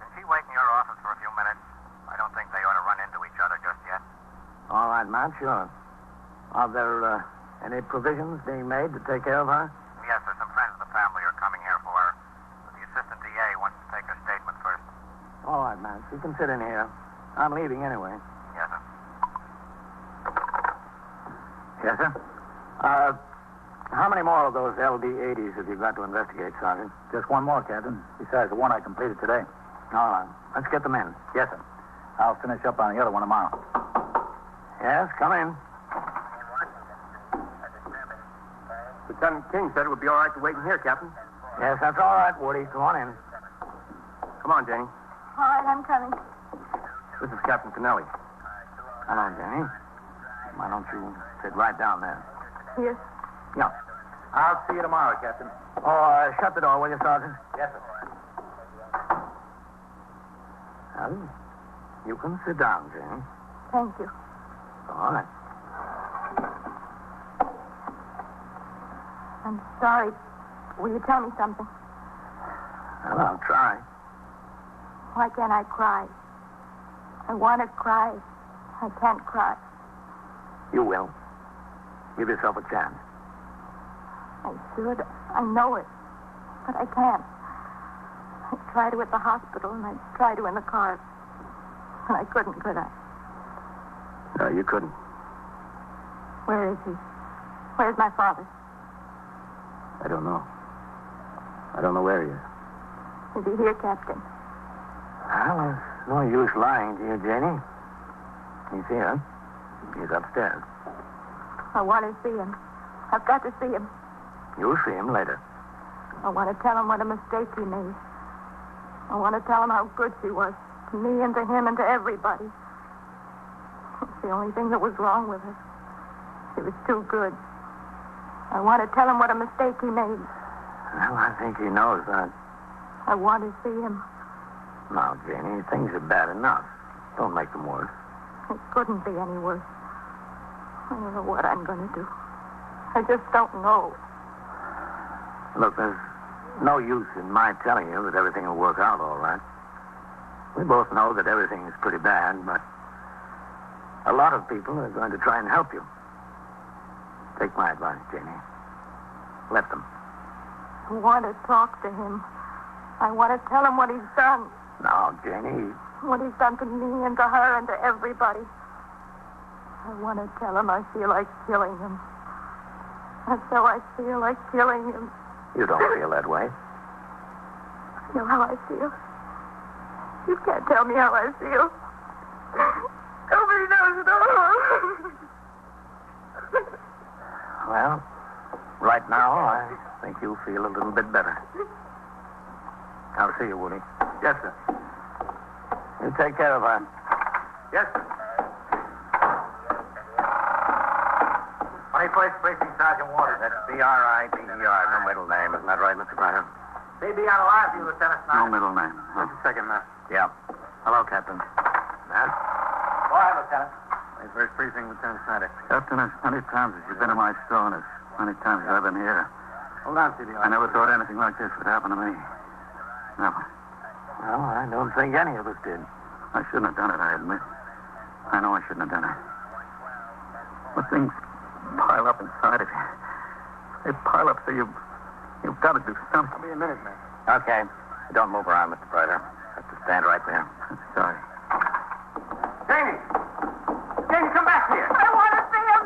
Can she wait in your office for a few minutes? I don't think they ought to run into each other just yet. All right, Matt, sure. Are there any provisions being made to take care of her? Yes, sir. Some friends of the family are coming here for her. But the assistant DA wants to take her statement first. All right, Matt. You can sit in here. I'm leaving anyway. Yes, sir. Yes, sir? How many more of those LD-80s have you got to investigate, Sergeant? Just one more, Captain, besides the one I completed today. All right. Let's get them in. Yes, sir. I'll finish up on the other one tomorrow. Yes, come in. Lieutenant King said it would be all right to wait in here, Captain. Yes, that's all right, Woody. Come on in. Come on, Janie. All right, I'm coming. This is Captain Kennelly. Come on, Jenny. Why don't you sit right down there? Here. Yeah. I'll see you tomorrow, Captain. Oh, shut the door, will you, Sergeant? Yes, sir. Well, you can sit down, Jenny. Thank you. All right. I'm sorry. Will you tell me something? Well, I'll try. Why can't I cry? I want to cry. I can't cry. You will. Give yourself a chance. I should. I know it. But I can't. I tried to at the hospital, and I tried to in the car. And I couldn't, could I? No, you couldn't. Where is he? Where's my father? I don't know. I don't know where he is. Is he here, Captain? Well, there's no use lying to you, Janie. He's here. He's upstairs. I want to see him. I've got to see him. You'll see him later. I want to tell him what a mistake he made. I want to tell him how good she was. To me and to him and to everybody. It's the only thing that was wrong with her. She was too good. I want to tell him what a mistake he made. Well, I think he knows that. I want to see him. Now, Janie, things are bad enough. Don't make them worse. It couldn't be any worse. I don't know what I'm going to do. I just don't know. Look, there's no use in my telling you that everything will work out all right. We both know that everything is pretty bad, but a lot of people are going to try and help you. Take my advice, Janie. Let them. I want to talk to him. I want to tell him what he's done. Now, Janie. What he's done to me and to her and to everybody. I want to tell him I feel like killing him. That's how I feel, like killing him. You don't feel that way. You know how I feel? You can't tell me how I feel. Nobody knows at all. Well, right now, I think you feel a little bit better. I'll see you, Woody. Yes, sir. You take care of her. Yes, sir. 21st Precinct, Sergeant Waters. That's B-R-I-D-E-R. No middle name. Isn't that right, Mr. Ryder? CB on the line for you, Lieutenant Snyder. No middle name. Just a second, Matt. Yeah. Hello, Captain. Matt? Go ahead, Lieutenant. 21st Precinct, Lieutenant Snyder. Captain, as many times as you've been in my store, and as many times as I've been here, Hold on, CB. I never thought anything like this would happen to me. Never. Well, I don't think any of us did. I shouldn't have done it, I admit. I know I shouldn't have done it. But things pile up inside of you. They pile up so you've got to do something. I'll be a minute, man. Okay. Don't move around, Mr. Ryder. Have to stand right there. Sorry. Janie! Janie, come back here. I want to see him.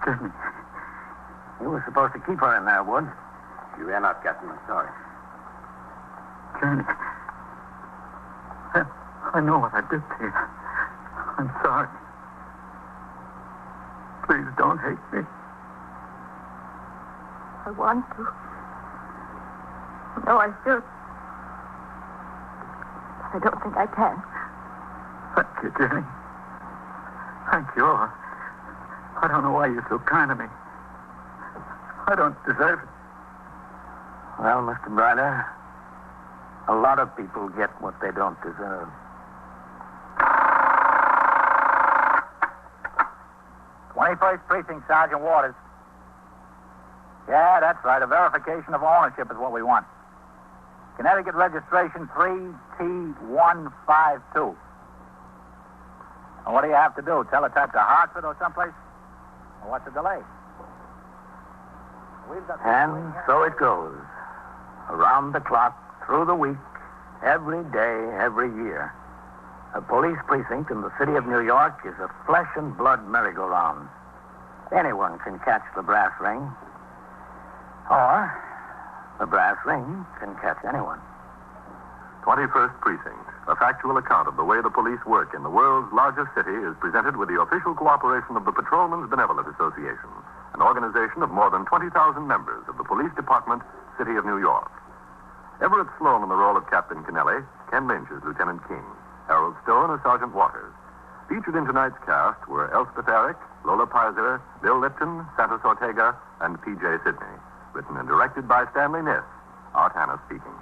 Janie. You were supposed to keep her in there, Wood. You ran out, Captain. I'm sorry. Janie. I know what I did to you. I'm sorry. Please don't hate me. I want to. No, I should. But I don't think I can. Thank you, Jenny. Thank you. I don't know why you're so kind to me. I don't deserve it. Well, Mr. Ryder, a lot of people get what they don't deserve. 21st Precinct, Sergeant Waters. Yeah, that's right. A verification of ownership is what we want. Connecticut registration 3T152. And what do you have to do? Teletype to Hartford or someplace? Well, what's the delay? And so it goes. Around the clock, through the week, every day, every year. A police precinct in the city of New York is a flesh and blood merry-go-round. Anyone can catch the brass ring, or the brass ring can catch anyone. 21st Precinct, a factual account of the way the police work in the world's largest city, is presented with the official cooperation of the Patrolmen's Benevolent Association, an organization of more than 20,000 members of the Police Department, City of New York. Everett Sloan in the role of Captain Kennelly, Ken Lynch as Lieutenant King, Harold Stone as Sergeant Waters. Featured in tonight's cast were Elspeth Eric, Lola Pizer, Bill Lipton, Santos Ortega, and P.J. Sidney. Written and directed by Stanley Niss. Art Hanna speaking.